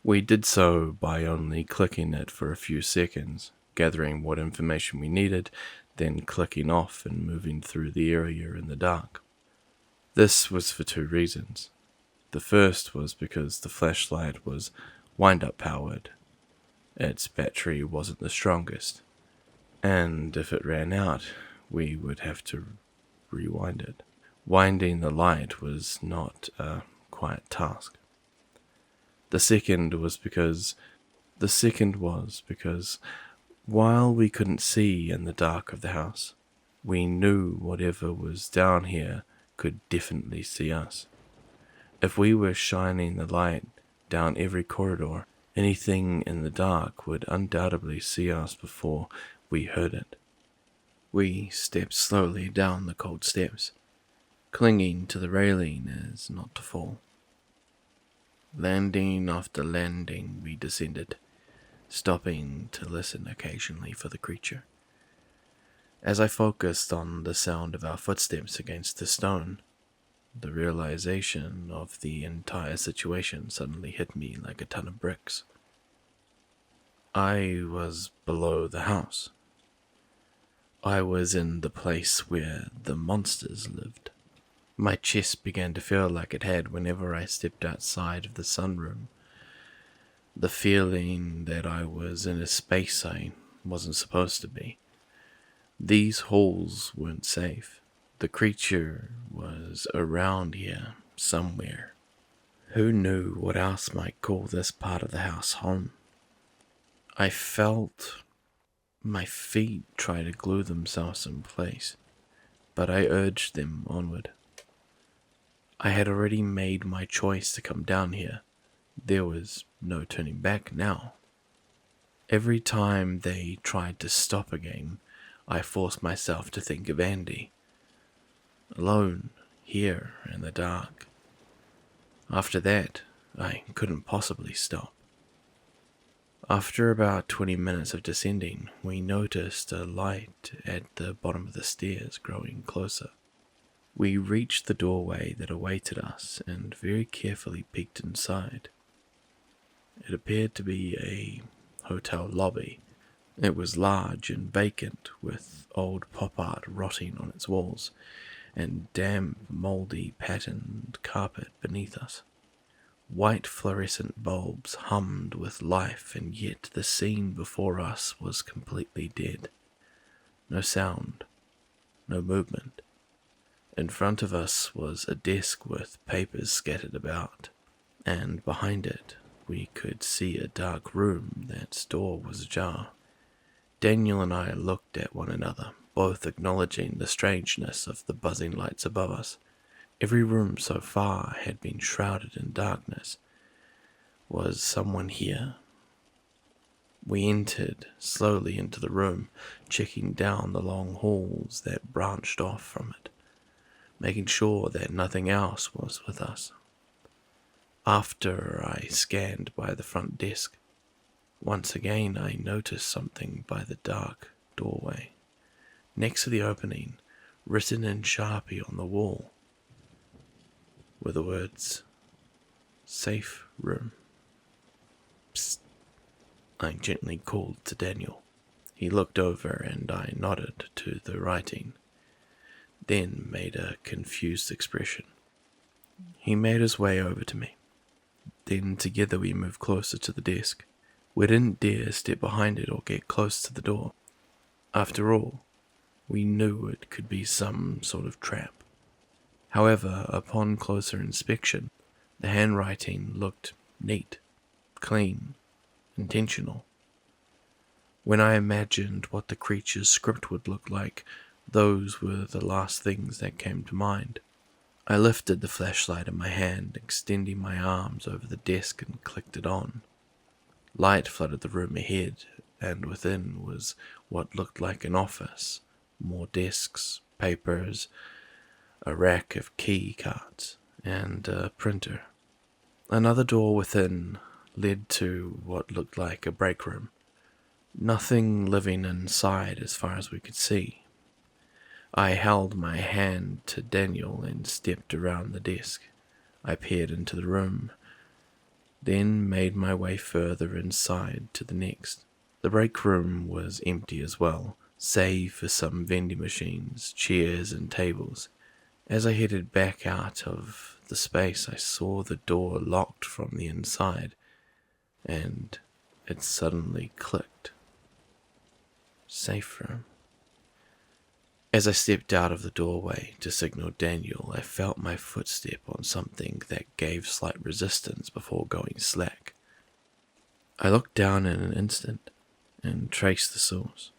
We did so by only clicking it for a few seconds, gathering what information we needed, then clicking off and moving through the area in the dark. This was for two reasons. The first was because the flashlight was wind-up powered. Its battery wasn't the strongest, and if it ran out, we would have to rewind it. Winding the light was not a quiet task. The second was because while we couldn't see in the dark of the house, we knew whatever was down here could definitely see us. If we were shining the light down every corridor, anything in the dark would undoubtedly see us before we heard it. We stepped slowly down the cold steps, clinging to the railing as not to fall. Landing after landing, we descended, stopping to listen occasionally for the creature. As I focused on the sound of our footsteps against the stone, the realization of the entire situation suddenly hit me like a ton of bricks. I was below the house. I was in the place where the monsters lived. My chest began to feel like it had whenever I stepped outside of the sunroom. The feeling that I was in a space I wasn't supposed to be. These halls weren't safe. The creature was around here somewhere. Who knew what else might call this part of the house home? I felt my feet try to glue themselves in place, but I urged them onward. I had already made my choice to come down here. There was no turning back now. Every time they tried to stop again, I forced myself to think of Andy, alone here in the dark. After that, I couldn't possibly stop. After about 20 minutes of descending, we noticed a light at the bottom of the stairs growing closer. We reached the doorway that awaited us and very carefully peeked inside. It appeared to be a hotel lobby. It was large and vacant, with old pop art rotting on its walls and damp, mouldy, patterned carpet beneath us. White fluorescent bulbs hummed with life, and yet the scene before us was completely dead. No sound, no movement. In front of us was a desk with papers scattered about, and behind it we could see a dark room that's door was ajar. Daniel and I looked at one another, both acknowledging the strangeness of the buzzing lights above us. Every room so far had been shrouded in darkness. Was someone here? We entered slowly into the room, checking down the long halls that branched off from it, making sure that nothing else was with us. After I scanned by the front desk, once again I noticed something by the dark doorway. Next to the opening, written in Sharpie on the wall, were the words, "Safe room." Psst, I gently called to Daniel. He looked over and I nodded to the writing, then made a confused expression. He made his way over to me. Then together we moved closer to the desk. We didn't dare step behind it or get close to the door. After all, we knew it could be some sort of trap. However, upon closer inspection, the handwriting looked neat, clean, intentional. When I imagined what the creature's script would look like, those were the last things that came to mind. I lifted the flashlight in my hand, extending my arms over the desk and clicked it on. Light flooded the room ahead, and within was what looked like an office. More desks, papers, a rack of key cards, and a printer. Another door within led to what looked like a break room. Nothing living inside as far as we could see. I held my hand to Daniel and stepped around the desk. I peered into the room, then made my way further inside to the next. The break room was empty as well, save for some vending machines, chairs, and tables. As I headed back out of the space, I saw the door locked from the inside, and it suddenly clicked. Safe room. As I stepped out of the doorway to signal Daniel, I felt my footstep on something that gave slight resistance before going slack. I looked down in an instant and traced the source.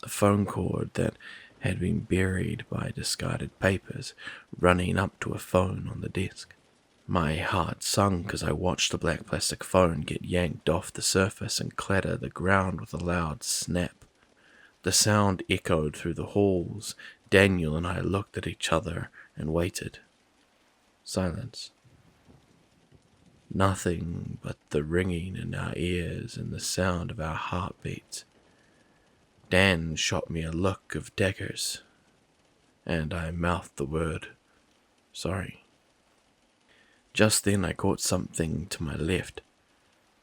A phone cord that had been buried by discarded papers running up to a phone on the desk. My heart sunk as I watched the black plastic phone get yanked off the surface and clatter the ground with a loud snap. The sound echoed through the halls. Daniel and I looked at each other and waited. Silence. Nothing but the ringing in our ears and the sound of our heartbeats. Dan shot me a look of daggers, and I mouthed the word, "Sorry." Just then I caught something to my left.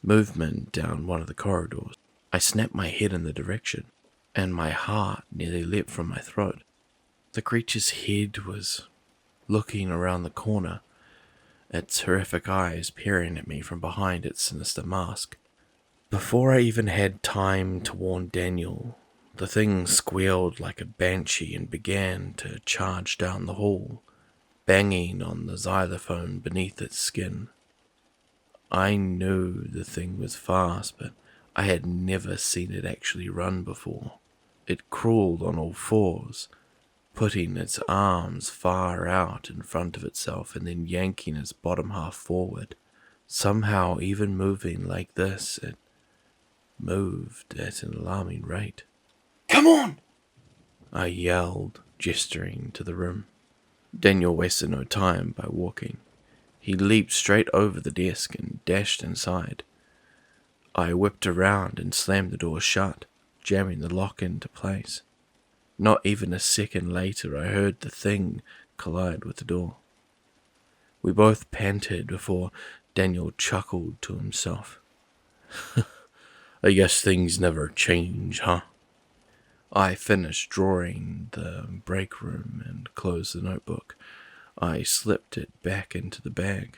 Movement down one of the corridors. I snapped my head in the direction, and my heart nearly leapt from my throat. The creature's head was looking around the corner, its horrific eyes peering at me from behind its sinister mask. Before I even had time to warn Daniel, the thing squealed like a banshee and began to charge down the hall, banging on the xylophone beneath its skin. I knew the thing was fast, but I had never seen it actually run before. It crawled on all fours, putting its arms far out in front of itself and then yanking its bottom half forward. Somehow, even moving like this, it moved at an alarming rate. Come on! I yelled, gesturing to the room. Daniel wasted no time by walking. He leaped straight over the desk and dashed inside. I whipped around and slammed the door shut, jamming the lock into place. Not even a second later, I heard the thing collide with the door. We both panted before Daniel chuckled to himself. I guess things never change, huh? I finished drawing the break room and closed the notebook. I slipped it back into the bag.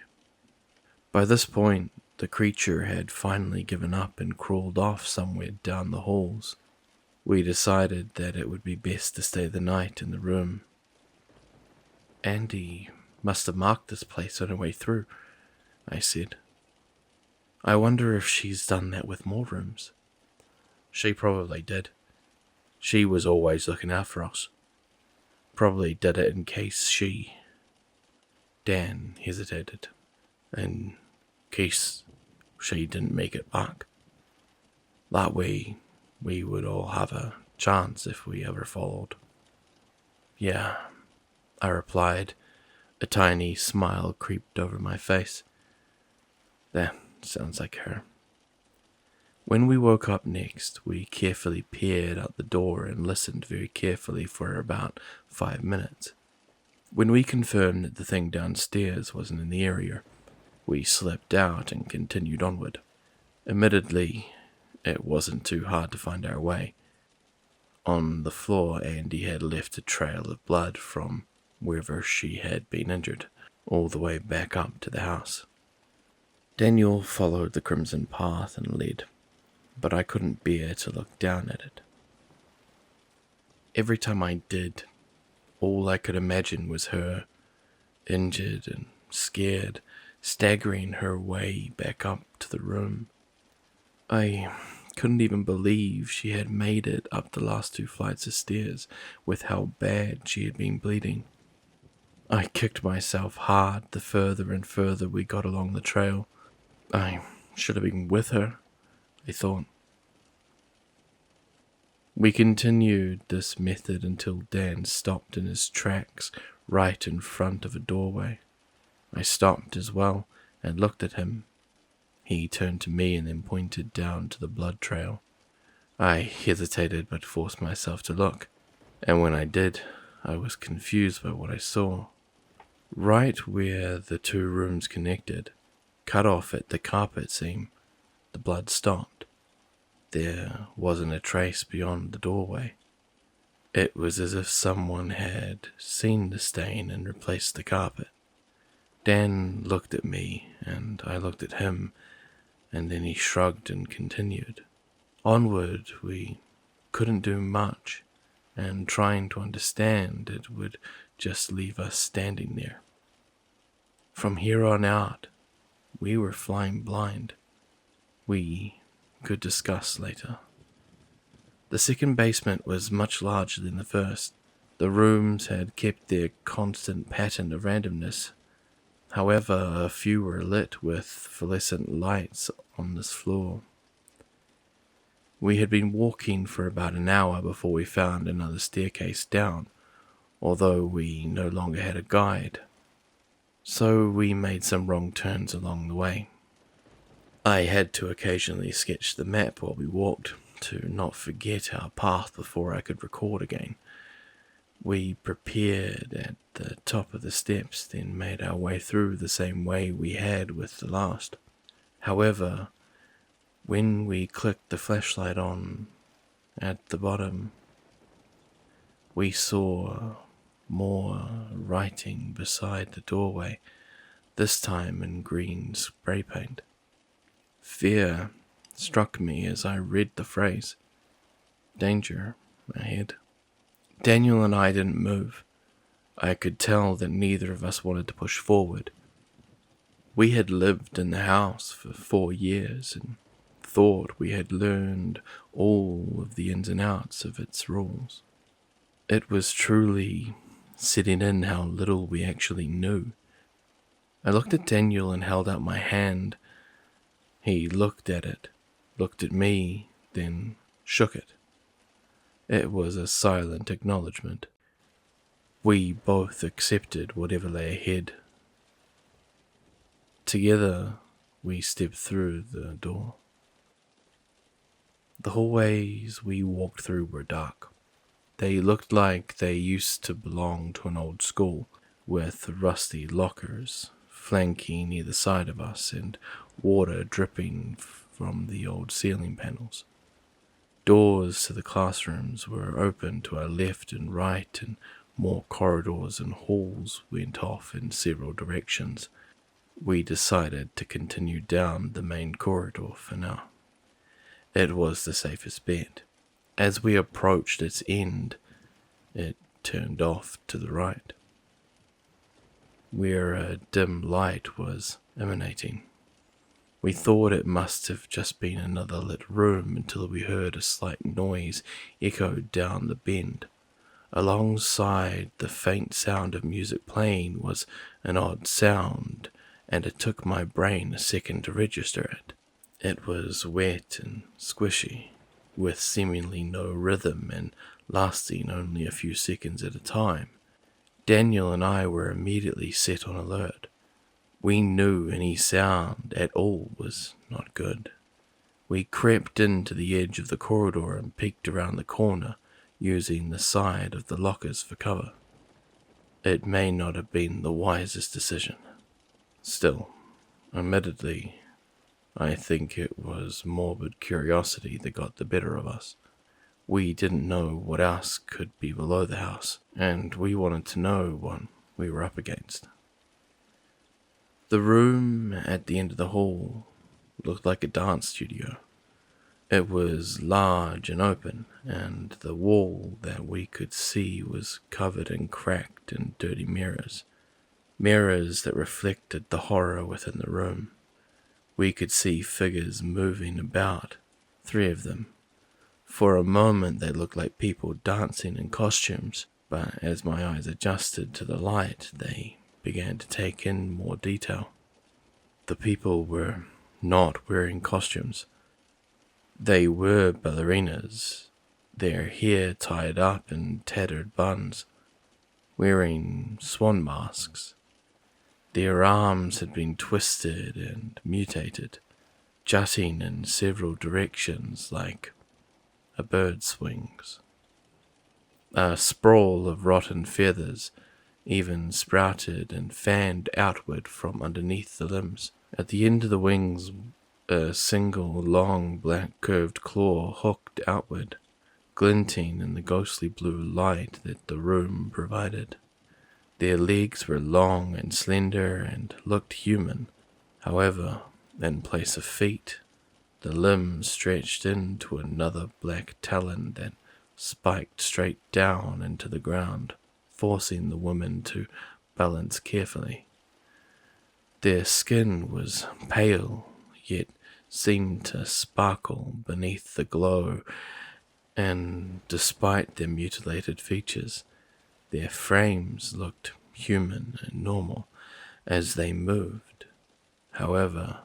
By this point, the creature had finally given up and crawled off somewhere down the halls. We decided that it would be best to stay the night in the room. Andy must have marked this place on her way through, I said. I wonder if she's done that with more rooms. She probably did. She was always looking out for us. Probably did it in case she... Dan hesitated. In case she didn't make it back. That way, we would all have a chance if we ever followed. Yeah, I replied. A tiny smile creeped over my face. That sounds like her. When we woke up next, we carefully peered out the door and listened very carefully for about 5 minutes. When we confirmed that the thing downstairs wasn't in the area, we slipped out and continued onward. Admittedly, it wasn't too hard to find our way. On the floor, Andy had left a trail of blood from wherever she had been injured, all the way back up to the house. Daniel followed the crimson path and led, but I couldn't bear to look down at it. Every time I did, all I could imagine was her, injured and scared, staggering her way back up to the room. I couldn't even believe she had made it up the last 2 flights of stairs with how bad she had been bleeding. I kicked myself hard the further and further we got along the trail. I should have been with her, I thought. We continued this method until Dan stopped in his tracks right in front of a doorway. I stopped as well and looked at him. He turned to me and then pointed down to the blood trail. I hesitated but forced myself to look, and when I did, I was confused by what I saw. Right where the 2 rooms connected, cut off at the carpet seam, the blood stopped. There wasn't a trace beyond the doorway. It was as if someone had seen the stain and replaced the carpet. Dan looked at me, and I looked at him, and then he shrugged and continued. Onward, we couldn't do much, and trying to understand it would just leave us standing there. From here on out, we were flying blind. We could discuss later. The second basement was much larger than the first. The rooms had kept their constant pattern of randomness. However, a few were lit with fluorescent lights on this floor. We had been walking for about an hour before we found another staircase down, although we no longer had a guide. So we made some wrong turns along the way. I had to occasionally sketch the map while we walked, to not forget our path before I could record again. We prepared at the top of the steps, then made our way through the same way we had with the last. However, when we clicked the flashlight on at the bottom, we saw more writing beside the doorway, this time in green spray paint. Fear struck me as I read the phrase. Danger ahead. Daniel and I didn't move. I could tell that neither of us wanted to push forward. We had lived in the house for 4 years and thought we had learned all of the ins and outs of its rules. It was truly setting in how little we actually knew. I looked at Daniel and held out my hand. He looked at it, looked at me, then shook it. It was a silent acknowledgement. We both accepted whatever lay ahead. Together, we stepped through the door. The hallways we walked through were dark. They looked like they used to belong to an old school, with rusty lockers flanking either side of us and water dripping from the old ceiling panels. Doors to the classrooms were open to our left and right, and more corridors and halls went off in several directions. We decided to continue down the main corridor for now. It was the safest bet. As we approached its end, it turned off to the right, where a dim light was emanating. We thought it must have just been another lit room until we heard a slight noise echoed down the bend. Alongside the faint sound of music playing was an odd sound, and it took my brain a second to register it. It was wet and squishy, with seemingly no rhythm and lasting only a few seconds at a time. Daniel and I were immediately set on alert. We knew any sound at all was not good. We crept into the edge of the corridor and peeked around the corner, using the side of the lockers for cover. It may not have been the wisest decision. Still, admittedly, I think it was morbid curiosity that got the better of us. We didn't know what else could be below the house, and we wanted to know what we were up against. The room at the end of the hall looked like a dance studio. It was large and open, and the wall that we could see was covered in cracked and dirty mirrors. Mirrors that reflected the horror within the room. We could see figures moving about, 3 of them. For a moment they looked like people dancing in costumes, but as my eyes adjusted to the light, they began to take in more detail. The people were not wearing costumes. They were ballerinas, their hair tied up in tattered buns, wearing swan masks. Their arms had been twisted and mutated, jutting in several directions like a bird's wings. A sprawl of rotten feathers even sprouted and fanned outward from underneath the limbs. At the end of the wings, a single long black curved claw hooked outward, glinting in the ghostly blue light that the room provided. Their legs were long and slender and looked human. However, in place of feet, the limbs stretched into another black talon that spiked straight down into the ground, forcing the women to balance carefully. Their skin was pale, yet seemed to sparkle beneath the glow, and despite their mutilated features, their frames looked human and normal as they moved. However,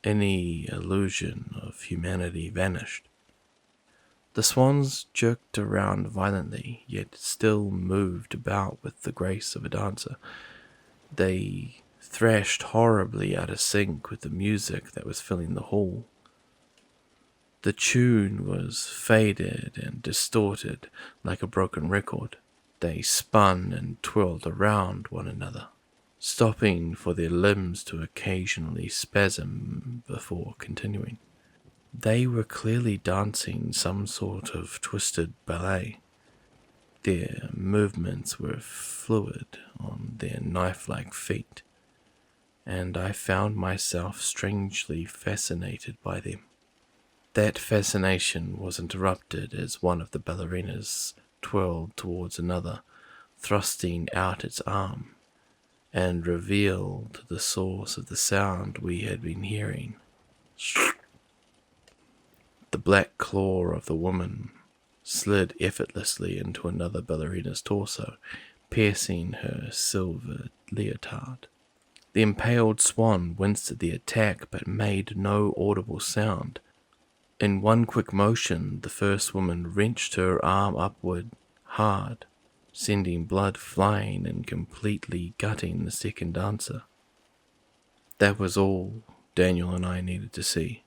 any illusion of humanity vanished. The swans jerked around violently, yet still moved about with the grace of a dancer. They thrashed horribly out of sync with the music that was filling the hall. The tune was faded and distorted like a broken record. They spun and twirled around one another, stopping for their limbs to occasionally spasm before continuing. They were clearly dancing some sort of twisted ballet. Their movements were fluid on their knife-like feet, and I found myself strangely fascinated by them. That fascination was interrupted as one of the ballerinas twirled towards another, thrusting out its arm, and revealed the source of the sound we had been hearing. The black claw of the woman slid effortlessly into another ballerina's torso, piercing her silver leotard. The impaled swan winced at the attack but made no audible sound. In one quick motion, the first woman wrenched her arm upward hard, sending blood flying and completely gutting the second dancer. That was all Daniel and I needed to see.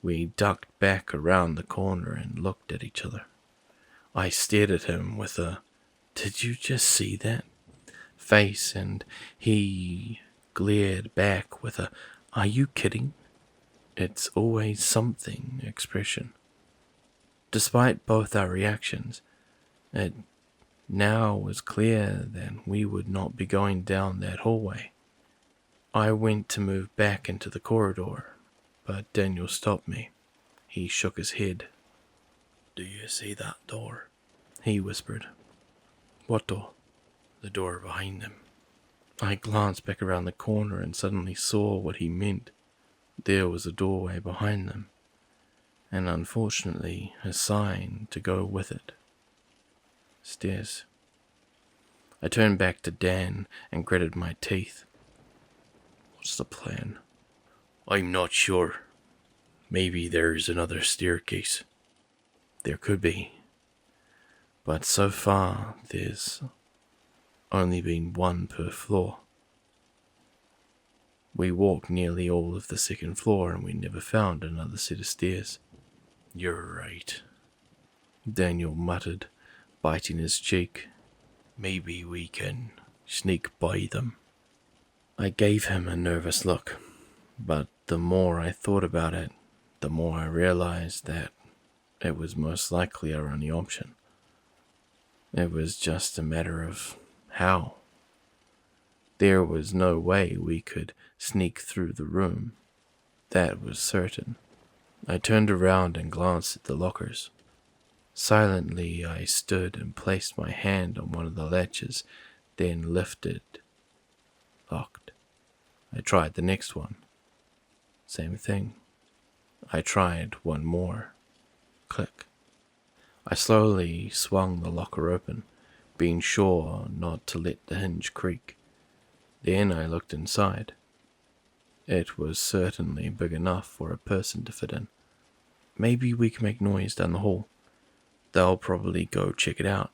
We ducked back around the corner and looked at each other. I stared at him with a "Did you just see that?" face, and he glared back with a "Are you kidding? It's always something" expression. Despite both our reactions, it now was clear that we would not be going down that hallway. I went to move back into the corridor, but Daniel stopped me. He shook his head. "Do you see that door?" he whispered. "What door?" "The door behind them." I glanced back around the corner and suddenly saw what he meant. There was a doorway behind them, and unfortunately a sign to go with it. Stairs. I turned back to Dan and gritted my teeth. "What's the plan?" "I'm not sure. Maybe there's another staircase." "There could be. But so far there's only been one per floor. We walked nearly all of the second floor and we never found another set of stairs." "You're right," Daniel muttered, biting his cheek. "Maybe we can sneak by them." I gave him a nervous look, but the more I thought about it, the more I realized that it was most likely our only option. It was just a matter of how. There was no way we could sneak through the room. That was certain. I turned around and glanced at the lockers. Silently, I stood and placed my hand on one of the latches, then lifted. Locked. I tried the next one. Same thing. I tried one more. Click. I slowly swung the locker open, being sure not to let the hinge creak. Then I looked inside. It was certainly big enough for a person to fit in. Maybe we can make noise down the hall. They'll probably go check it out.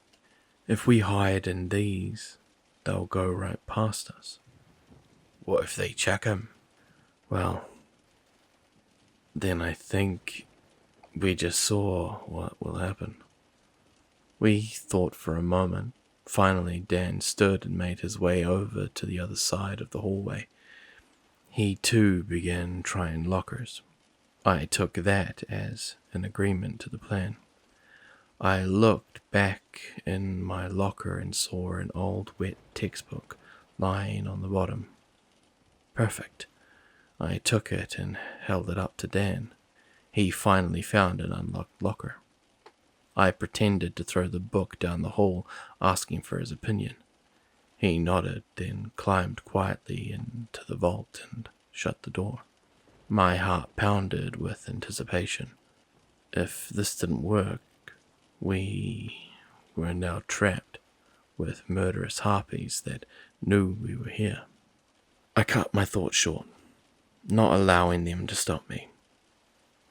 If we hide in these, they'll go right past us. What if they check him? Well, then I think we just saw what will happen. We thought for a moment. Finally, Dan stood and made his way over to the other side of the hallway. He too began trying lockers. I took that as an agreement to the plan. I looked back in my locker and saw an old wet textbook lying on the bottom. Perfect. I took it and held it up to Dan. He finally found an unlocked locker. I pretended to throw the book down the hall, asking for his opinion. He nodded, then climbed quietly into the vault and shut the door. My heart pounded with anticipation. If this didn't work, we were now trapped with murderous harpies that knew we were here. I cut my thoughts short, not allowing them to stop me.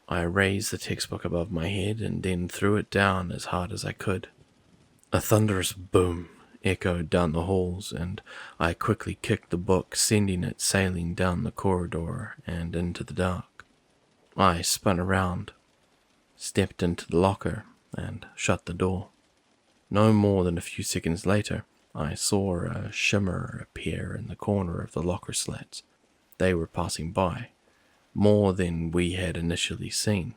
I raised the textbook above my head and then threw it down as hard as I could. A thunderous boom echoed down the halls, and I quickly kicked the book, sending it sailing down the corridor and into the dark. I spun around, stepped into the locker, and shut the door. No more than a few seconds later, I saw a shimmer appear in the corner of the locker slats. They were passing by, more than we had initially seen.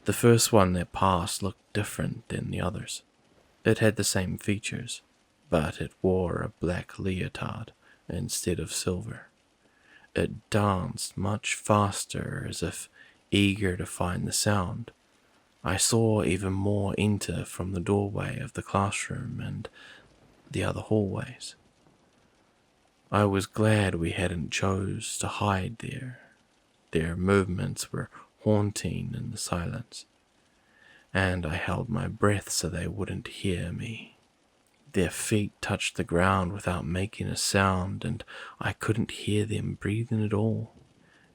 The first one that passed looked different than the others. It had the same features, but it wore a black leotard instead of silver. It danced much faster, as if Eager to find the sound, I saw even more enter from the doorway of the classroom and the other hallways. I was glad we hadn't chose to hide there. Their movements were haunting in the silence, and I held my breath so they wouldn't hear me. Their feet touched the ground without making a sound, and I couldn't hear them breathing at all.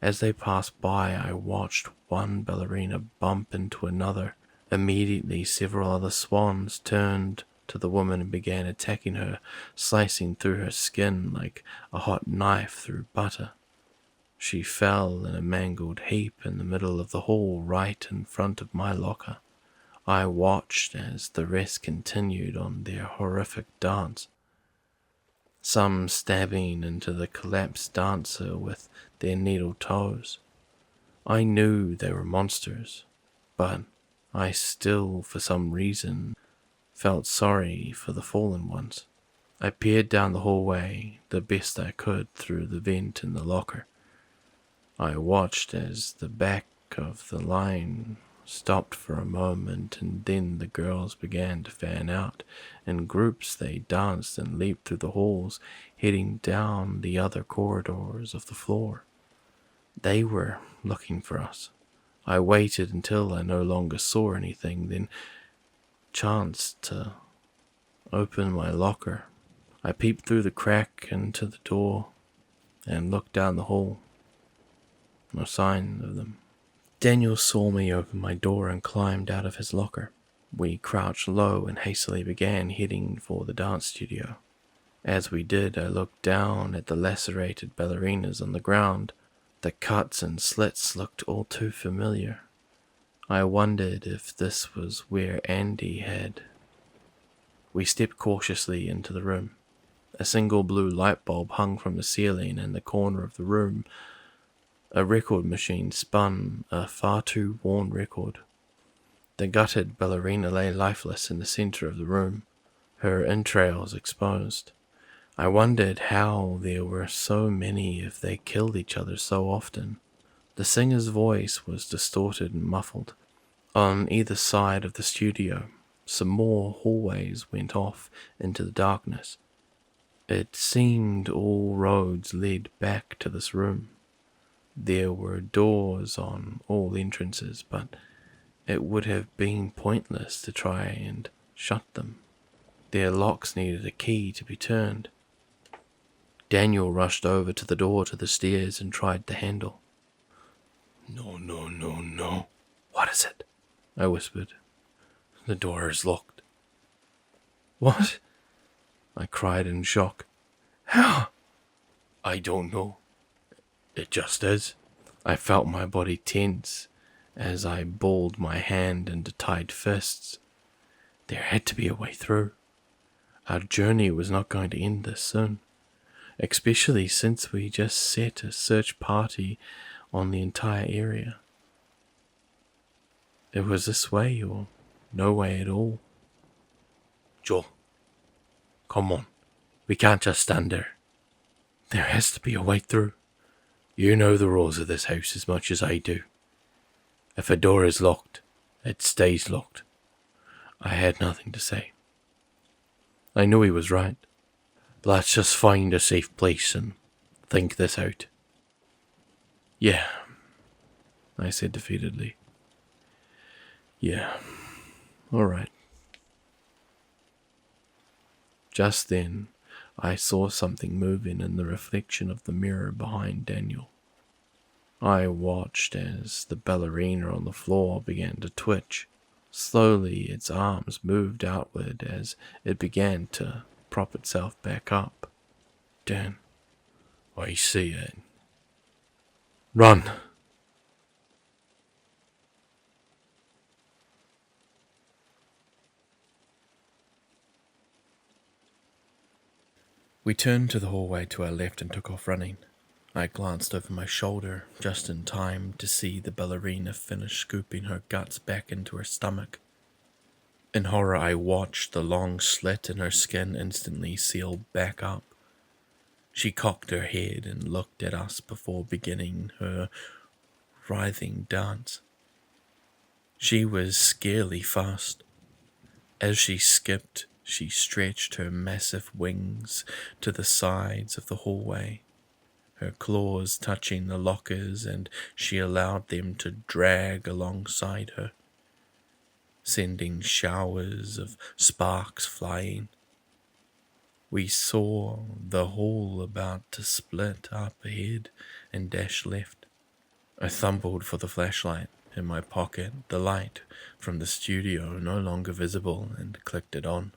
As they passed by, I watched one ballerina bump into another. Immediately, several other swans turned to the woman and began attacking her, slicing through her skin like a hot knife through butter. She fell in a mangled heap in the middle of the hall, right in front of my locker. I watched as the rest continued on their horrific dance, some stabbing into the collapsed dancer with their needle toes. I knew they were monsters, but I still, for some reason, felt sorry for the fallen ones. I peered down the hallway the best I could through the vent in the locker. I watched as the back of the line stopped for a moment, and then the girls began to fan out. In groups they danced and leaped through the halls, heading down the other corridors of the floor. They were looking for us. I waited until I no longer saw anything, then chanced to open my locker. I peeped through the crack into the door and looked down the hall. No sign of them. Daniel saw me open my door and climbed out of his locker. We crouched low and hastily began heading for the dance studio. As we did, I looked down at the lacerated ballerinas on the ground. The cuts and slits looked all too familiar. I wondered if this was where Andy had. We stepped cautiously into the room. A single blue light bulb hung from the ceiling in the corner of the room. A record machine spun a far too worn record. The gutted ballerina lay lifeless in the center of the room, her entrails exposed. I wondered how there were so many if they killed each other so often. The singer's voice was distorted and muffled. On either side of the studio, some more hallways went off into the darkness. It seemed all roads led back to this room. There were doors on all entrances, but it would have been pointless to try and shut them. Their locks needed a key to be turned. Daniel rushed over to the door to the stairs and tried the handle. No, no, no, no. "What is it?" I whispered. The door is locked. "What?" I cried in shock. "How?" I don't know. It just is. I felt my body tense as I balled my hand into tight fists. There had to be a way through. Our journey was not going to end this soon, especially since we just set a search party on the entire area. It was this way or no way at all. Joel, come on. We can't just stand there. There has to be a way through. You know the rules of this house as much as I do. If a door is locked, it stays locked. I had nothing to say. I knew he was right. Let's just find a safe place and think this out. Yeah, I said defeatedly. Yeah, all right. Just then, I saw something moving in the reflection of the mirror behind Daniel. I watched as the ballerina on the floor began to twitch. Slowly, its arms moved outward as it began to prop itself back up. Dan, I see it. Run! We turned to the hallway to our left and took off running. I glanced over my shoulder just in time to see the ballerina finish scooping her guts back into her stomach. In horror, I watched the long slit in her skin instantly seal back up. She cocked her head and looked at us before beginning her writhing dance. She was scarily fast. As she skipped, she stretched her massive wings to the sides of the hallway, her claws touching the lockers, and she allowed them to drag alongside her, sending showers of sparks flying. We saw the hall about to split up ahead and dash left. I fumbled for the flashlight in my pocket, the light from the studio no longer visible, and clicked it on.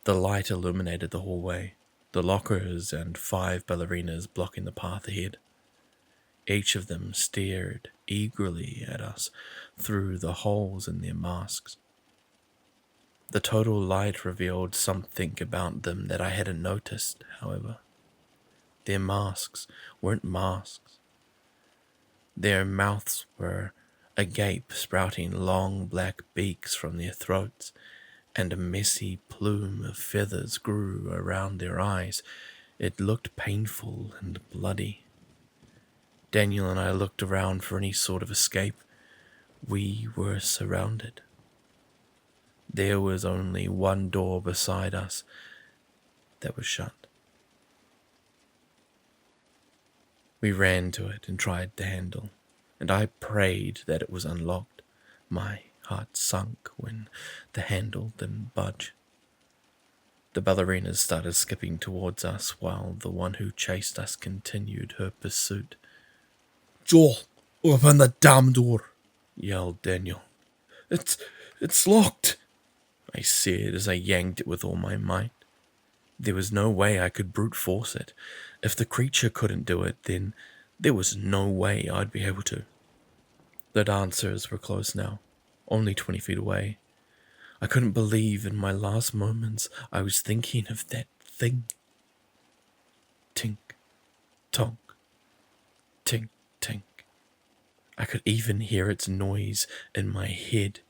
The light illuminated the hallway, the lockers and 5 ballerinas blocking the path ahead. Each of them stared eagerly at us through the holes in their masks. The total light revealed something about them that I hadn't noticed, however. Their masks weren't masks. Their mouths were agape, sprouting long black beaks from their throats, and a messy plume of feathers grew around their eyes. It looked painful and bloody. Daniel and I looked around for any sort of escape. We were surrounded. There was only one door beside us that was shut. We ran to it and tried the handle, and I prayed that it was unlocked. My heart sunk when the handle didn't budge. The ballerinas started skipping towards us while the one who chased us continued her pursuit. Joel, open the damn door, yelled Daniel. It's locked, I said as I yanked it with all my might. There was no way I could brute force it. If the creature couldn't do it, then there was no way I'd be able to. The dancers were close now, only 20 feet away. I couldn't believe in my last moments I was thinking of that thing. Tink, tonk, tink, tink. I could even hear its noise in my head.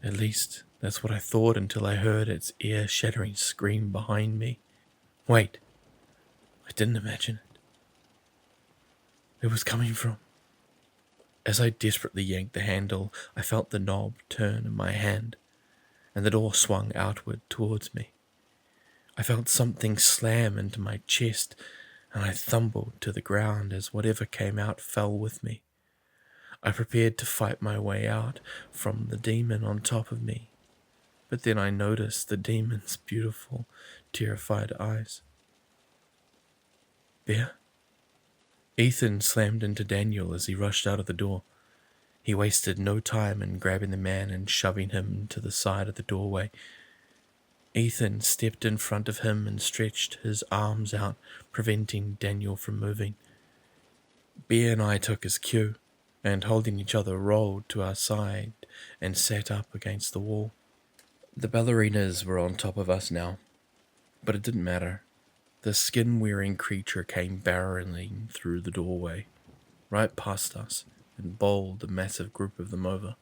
At least, that's what I thought until I heard its ear-shattering scream behind me. Wait, I didn't imagine it. It was coming from... As I desperately yanked the handle, I felt the knob turn in my hand, and the door swung outward towards me. I felt something slam into my chest, and I tumbled to the ground as whatever came out fell with me. I prepared to fight my way out from the demon on top of me, but then I noticed the demon's beautiful, terrified eyes. Bear? Ethan slammed into Daniel as he rushed out of the door. He wasted no time in grabbing the man and shoving him to the side of the doorway. Ethan stepped in front of him and stretched his arms out, preventing Daniel from moving. Bear and I took his cue, and holding each other rolled to our side and sat up against the wall. The ballerinas were on top of us now, but it didn't matter. The skin-wearing creature came barreling through the doorway, right past us, and bowled a massive group of them over.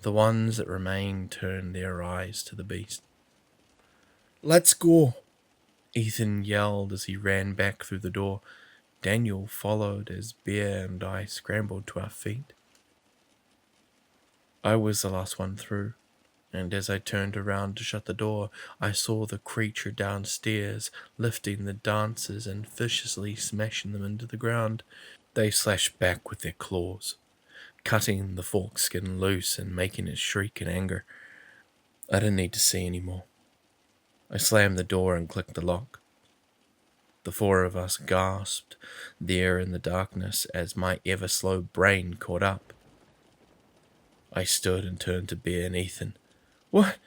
The ones that remained turned their eyes to the beast. Let's go, Ethan yelled as he ran back through the door. Daniel followed as Bear and I scrambled to our feet. I was the last one through, and as I turned around to shut the door, I saw the creature downstairs lifting the dancers and viciously smashing them into the ground. They slashed back with their claws, cutting the fork skin loose and making it shriek in anger. I didn't need to see any more. I slammed the door and clicked the lock. The 4 of us gasped there in the darkness as my ever-slow brain caught up. I stood and turned to Bear and Ethan. What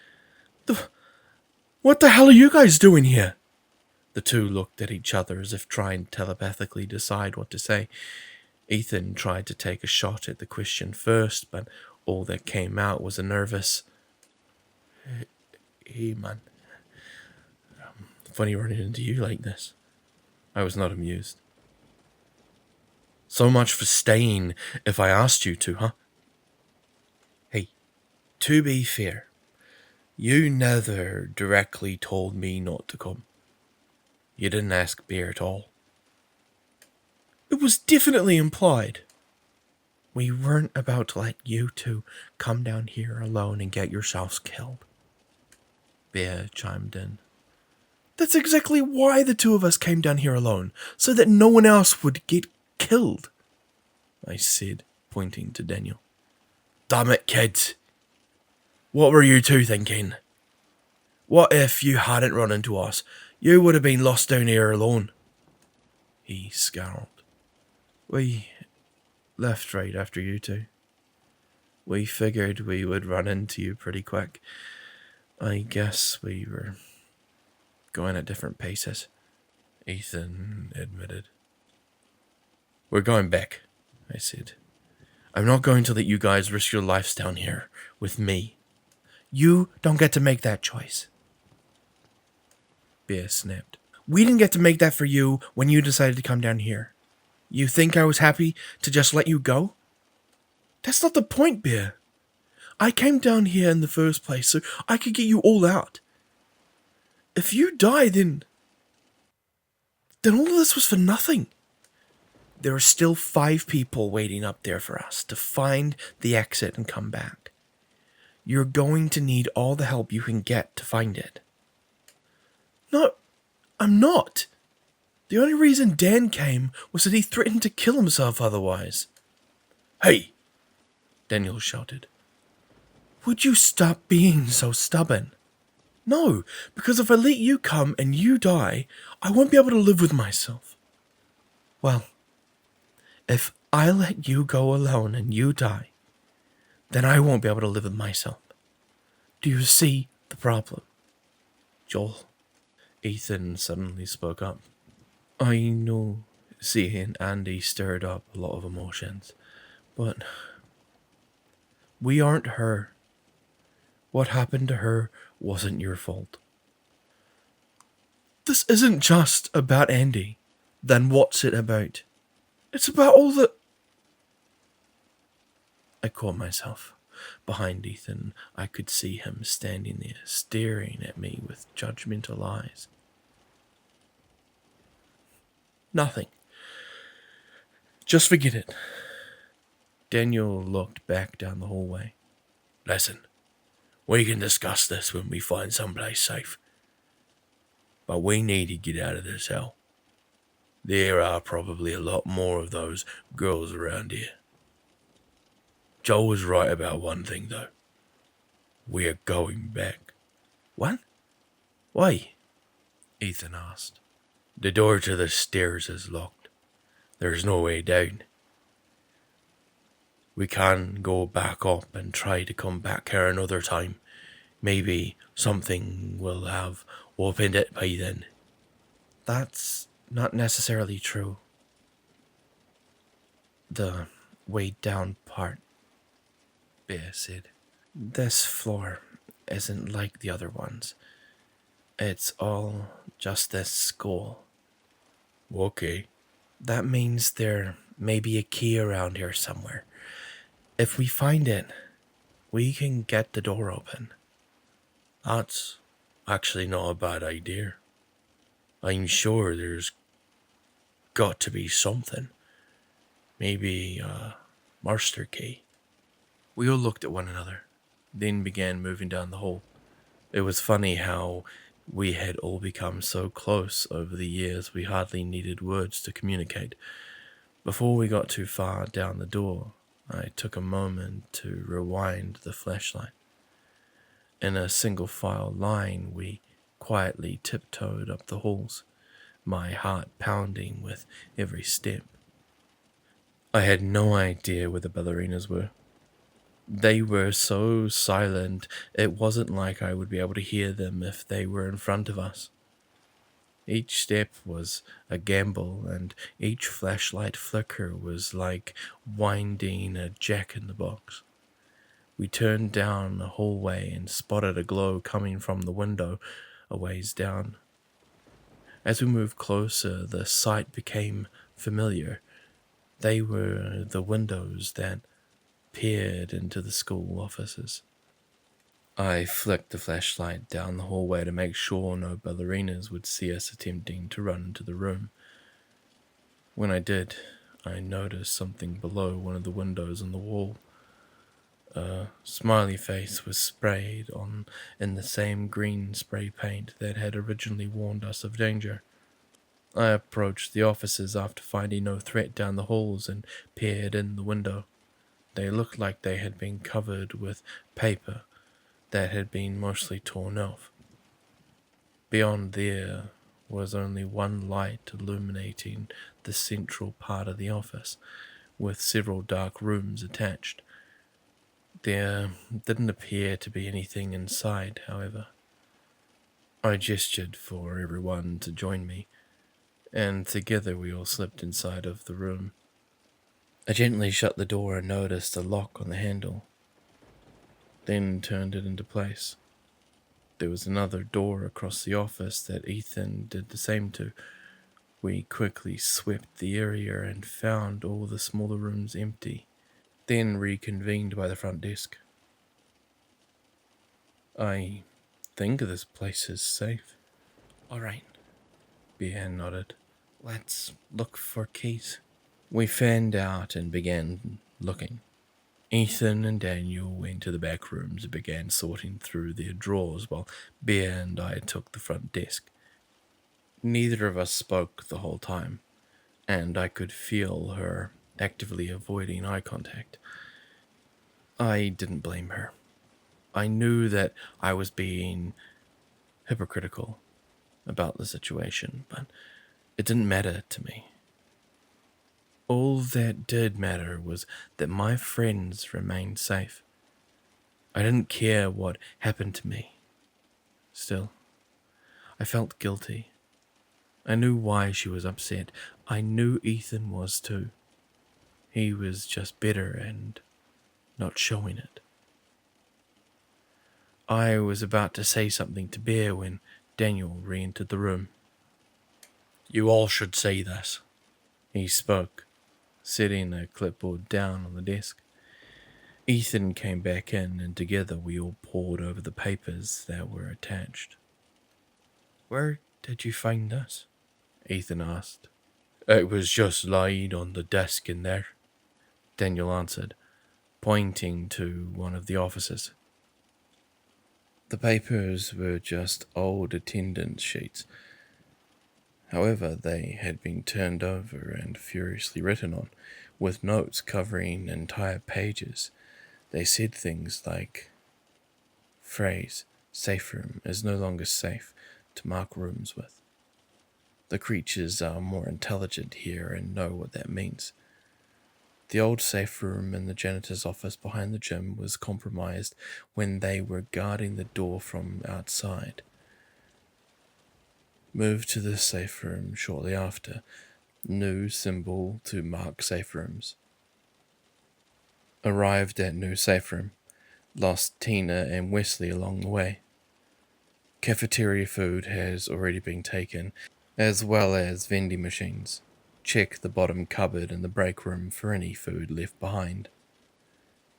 the hell are you guys doing here? The two looked at each other as if trying to telepathically decide what to say. Ethan tried to take a shot at the question first, but all that came out was a nervous, "Hey man, funny running into you like this." I was not amused. So much for staying if I asked you to, huh? Hey, to be fair, you never directly told me not to come. You didn't ask Bear at all. It was definitely implied. We weren't about to let you two come down here alone and get yourselves killed. Bear chimed in. That's exactly why the two of us came down here alone, so that no one else would get killed, I said, pointing to Daniel. Damn it, kids. What were you two thinking? What if you hadn't run into us? You would have been lost down here alone. He scowled. We left right after you two. We figured we would run into you pretty quick. I guess we were going at different paces, Ethan admitted. We're going back, I said. I'm not going to let you guys risk your lives down here with me. You don't get to make that choice. Bear snapped. We didn't get to make that for you when you decided to come down here. You think I was happy to just let you go? That's not the point, Bear. I came down here in the first place so I could get you all out. If you die, then all of this was for nothing. There are still 5 people waiting up there for us to find the exit and come back. You're going to need all the help you can get to find it. No, I'm not. The only reason Dan came was that he threatened to kill himself otherwise. Hey, Daniel shouted. Would you stop being so stubborn? No, because if I let you come and you die, I won't be able to live with myself. Well, if I let you go alone and you die, then I won't be able to live with myself. Do you see the problem? Joel, Ethan suddenly spoke up. I know seeing Andy stirred up a lot of emotions, but we aren't her. What happened to her wasn't your fault. This isn't just about Andy. Then what's it about? It's about all the... I caught myself. Behind Ethan, I could see him standing there, staring at me with judgmental eyes. Nothing. Just forget it. Daniel looked back down the hallway. Listen, we can discuss this when we find someplace safe. But we need to get out of this hell. There are probably a lot more of those girls around here. Joel was right about one thing, though. We're going back. What? Why? Ethan asked. The door to the stairs is locked. There's no way down. We can go back up and try to come back here another time. Maybe something will have opened it by then. That's not necessarily true. The way down part, Bear said. This floor isn't like the other ones. It's all just this skull. Okay. That means there may be a key around here somewhere. If we find it, we can get the door open. That's actually not a bad idea. I'm sure there's got to be something. Maybe a master key. We all looked at one another, then began moving down the hall. It was funny how we had all become so close over the years we hardly needed words to communicate. Before we got too far down the door, I took a moment to rewind the flashlight. In a single file line, we quietly tiptoed up the halls, my heart pounding with every step. I had no idea where the ballerinas were. They were so silent, it wasn't like I would be able to hear them if they were in front of us. Each step was a gamble, and each flashlight flicker was like winding a jack-in-the-box. We turned down the hallway and spotted a glow coming from the window a ways down. As we moved closer, the sight became familiar. They were the windows that peered into the school offices. I flicked the flashlight down the hallway to make sure no ballerinas would see us attempting to run into the room. When I did, I noticed something below one of the windows on the wall. A smiley face was sprayed on in the same green spray paint that had originally warned us of danger. I approached the officers after finding no threat down the halls and peered in the window. They looked like they had been covered with paper that had been mostly torn off. Beyond there was only one light illuminating the central part of the office, with several dark rooms attached. There didn't appear to be anything inside, however. I gestured for everyone to join me, and together we all slipped inside of the room. I gently shut the door and noticed a lock on the handle, then turned it into place. There was another door across the office that Ethan did the same to. We quickly swept the area and found all the smaller rooms empty, then reconvened by the front desk. I think this place is safe. All right, Behan nodded. let's look for keys. We fanned out and began looking. Ethan and Daniel went to the back rooms and began sorting through their drawers while Bea and I took the front desk. Neither of us spoke the whole time, and I could feel her actively avoiding eye contact. I didn't blame her. I knew that I was being hypocritical about the situation, but it didn't matter to me. All that did matter was that my friends remained safe. I didn't care what happened to me. Still, I felt guilty. I knew why she was upset. I knew Ethan was too. He was just bitter and not showing it. I was about to say something to Bear when Daniel re-entered the room. You all should see this. He spoke, setting a clipboard down on the desk. Ethan came back in, and together we all pored over the papers that were attached. Where did you find this? Ethan asked. It was just laid on the desk in there. Daniel answered, pointing to one of the officers. The papers were just old attendance sheets. However, they had been turned over and furiously written on, with notes covering entire pages. They said things like, phrase, safe room is no longer safe to mark rooms with. The creatures are more intelligent here and know what that means. The old safe room in the janitor's office behind the gym was compromised when they were guarding the door from outside. Moved to the safe room shortly after. New symbol to mark safe rooms. Arrived at new safe room. Lost Tina and Wesley along the way. Cafeteria food has already been taken, as well as vending machines. Check the bottom cupboard in the break room for any food left behind.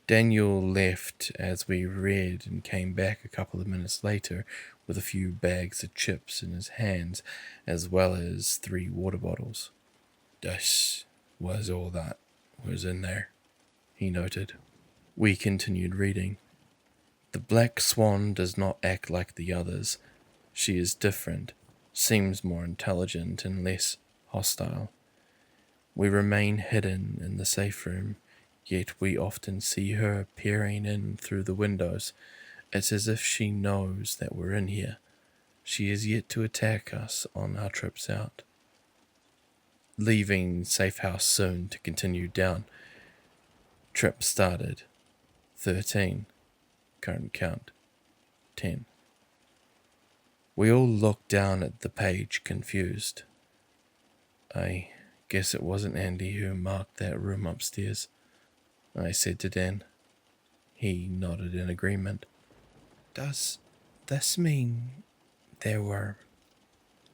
Daniel left as we read and came back a couple of minutes later with a few bags of chips in his hands, as well as 3 water bottles. This was all that was in there, he noted. We continued reading. The black swan does not act like the others. She is different, seems more intelligent and less hostile. We remain hidden in the safe room, yet we often see her peering in through the windows. It's as if she knows that we're in here. She is yet to attack us on our trips out. Leaving safe house soon to continue down. Trip started. 13. Current count. 10. We all looked down at the page, confused. I guess it wasn't Andy who marked that room upstairs, I said to Dan. He nodded in agreement. Does this mean there were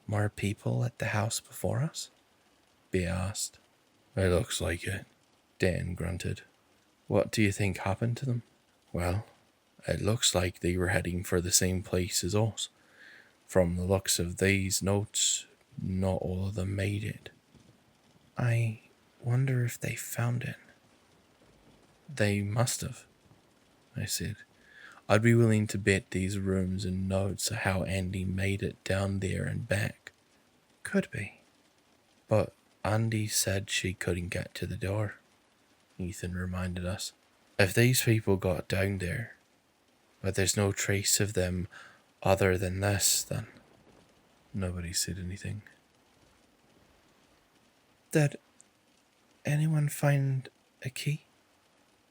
more people at the house before us? Bea asked. It looks like it, Dan grunted. What do you think happened to them? Well, it looks like they were heading for the same place as us. From the looks of these notes, not all of them made it. I Wonder if they found it. They must have, I said. I'd be willing to bet these rooms and notes are how Andy made it down there and back. Could be. But Andy said she couldn't get to the door, Ethan reminded us. If these people got down there, but there's no trace of them other than this, then nobody said anything. Did anyone find a key?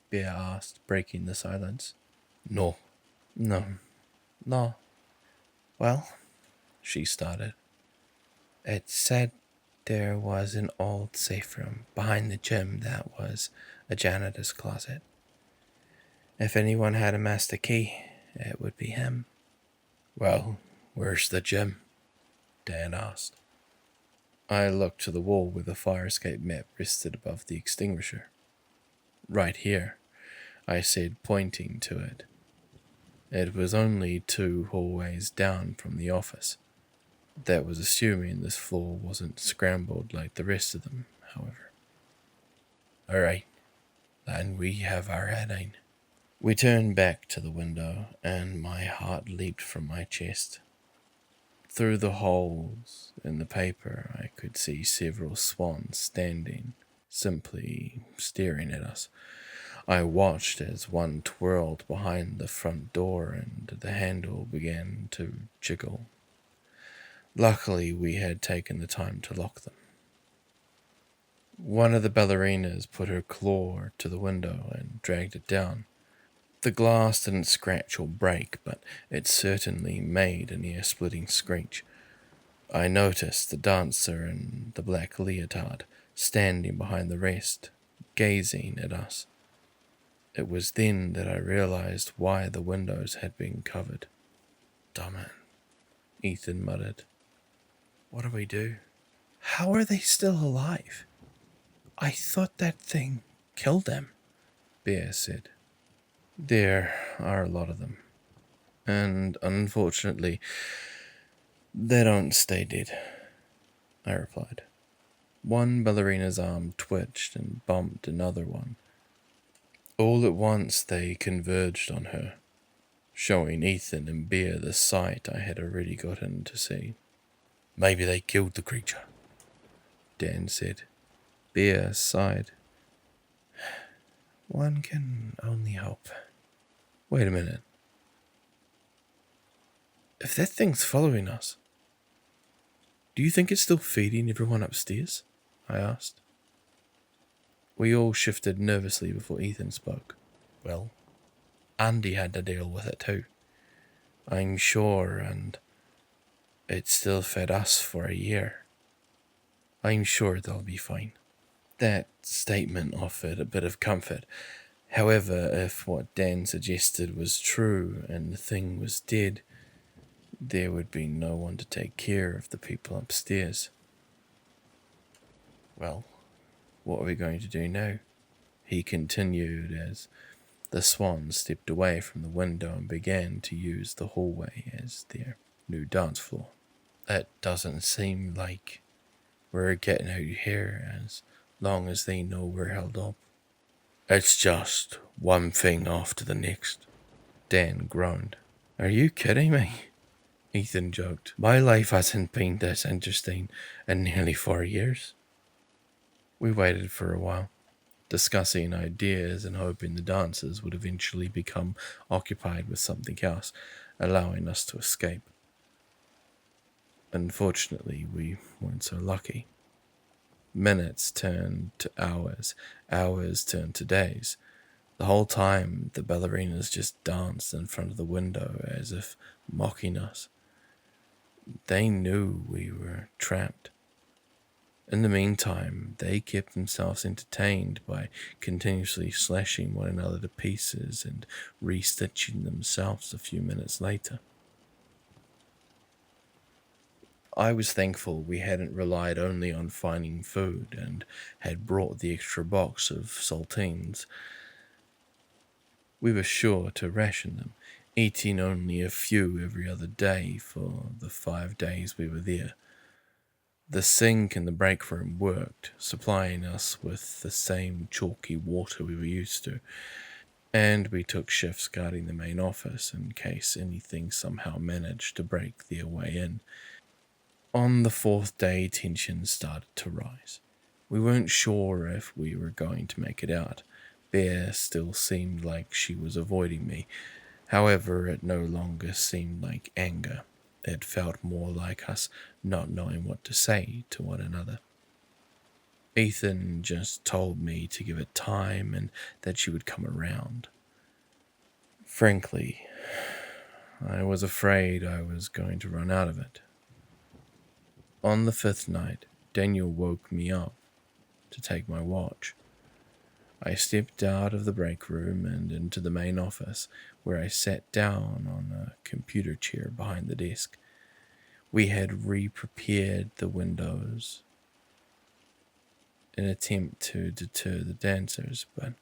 Bea asked, breaking the silence. No. Well, she started. It said there was an old safe room behind the gym that was a janitor's closet. If anyone had a master key, it would be him. Well, where's the gym? Dan asked. I looked to the wall where the fire escape map rested above the extinguisher. Right here, I said, pointing to it. It was only 2 hallways down from the office. That was assuming this floor wasn't scrambled like the rest of them, however. All right, then we have our heading. We turned back to the window, and my heart leaped from my chest. Through the holes in the paper, I could see several swans standing, simply staring at us. I watched as one twirled behind the front door and the handle began to jiggle. Luckily, we had taken the time to lock them. One of the ballerinas put her claw to the window and dragged it down. The glass didn't scratch or break, but it certainly made an ear-splitting screech. I noticed the dancer in the black leotard standing behind the rest, gazing at us. It was then that I realized why the windows had been covered. Damn it, Ethan muttered. What do we do? How are they still alive? I thought that thing killed them, Bea said. There are a lot of them, and unfortunately, they don't stay dead, I replied. One ballerina's arm twitched and bumped another one. All at once they converged on her, showing Ethan and Bea the sight I had already gotten to see. Maybe they killed the creature, Dan said. Bea sighed. One can only hope. Wait a minute. If that thing's following us, do you think it's still feeding everyone upstairs? I asked. We all shifted nervously before Ethan spoke. Well, Andy had to deal with it too, I'm sure, and it still fed us for a year. I'm sure they'll be fine. That statement offered a bit of comfort. However, if what Dan suggested was true and the thing was dead, there would be no one to take care of the people upstairs. Well, what are we going to do now? He continued as the swans stepped away from the window and began to use the hallway as their new dance floor. It doesn't seem like we're getting out here as long as they know we're held up. It's just one thing after the next, Dan groaned. Are you kidding me? Ethan joked. My life hasn't been this interesting in nearly 4 years. We waited for a while, discussing ideas and hoping the dancers would eventually become occupied with something else, allowing us to escape. Unfortunately, we weren't so lucky. Minutes turned to hours, hours turned to days. The whole time, the ballerinas just danced in front of the window as if mocking us. They knew we were trapped. In the meantime, they kept themselves entertained by continuously slashing one another to pieces and restitching themselves a few minutes later. I was thankful we hadn't relied only on finding food and had brought the extra box of saltines. We were sure to ration them, eating only a few every other day for the 5 days we were there. The sink in the break room worked, supplying us with the same chalky water we were used to, and we took shifts guarding the main office in case anything somehow managed to break their way in. On the fourth day, tensions started to rise. We weren't sure if we were going to make it out. Bear still seemed like she was avoiding me. However, it no longer seemed like anger. It felt more like us not knowing what to say to one another. Ethan just told me to give it time and that she would come around. Frankly, I was afraid I was going to run out of it. On the fifth night, Daniel woke me up to take my watch. I stepped out of the break room and into the main office, where I sat down on a computer chair behind the desk. We had re-prepared the windows in an attempt to deter the dancers, but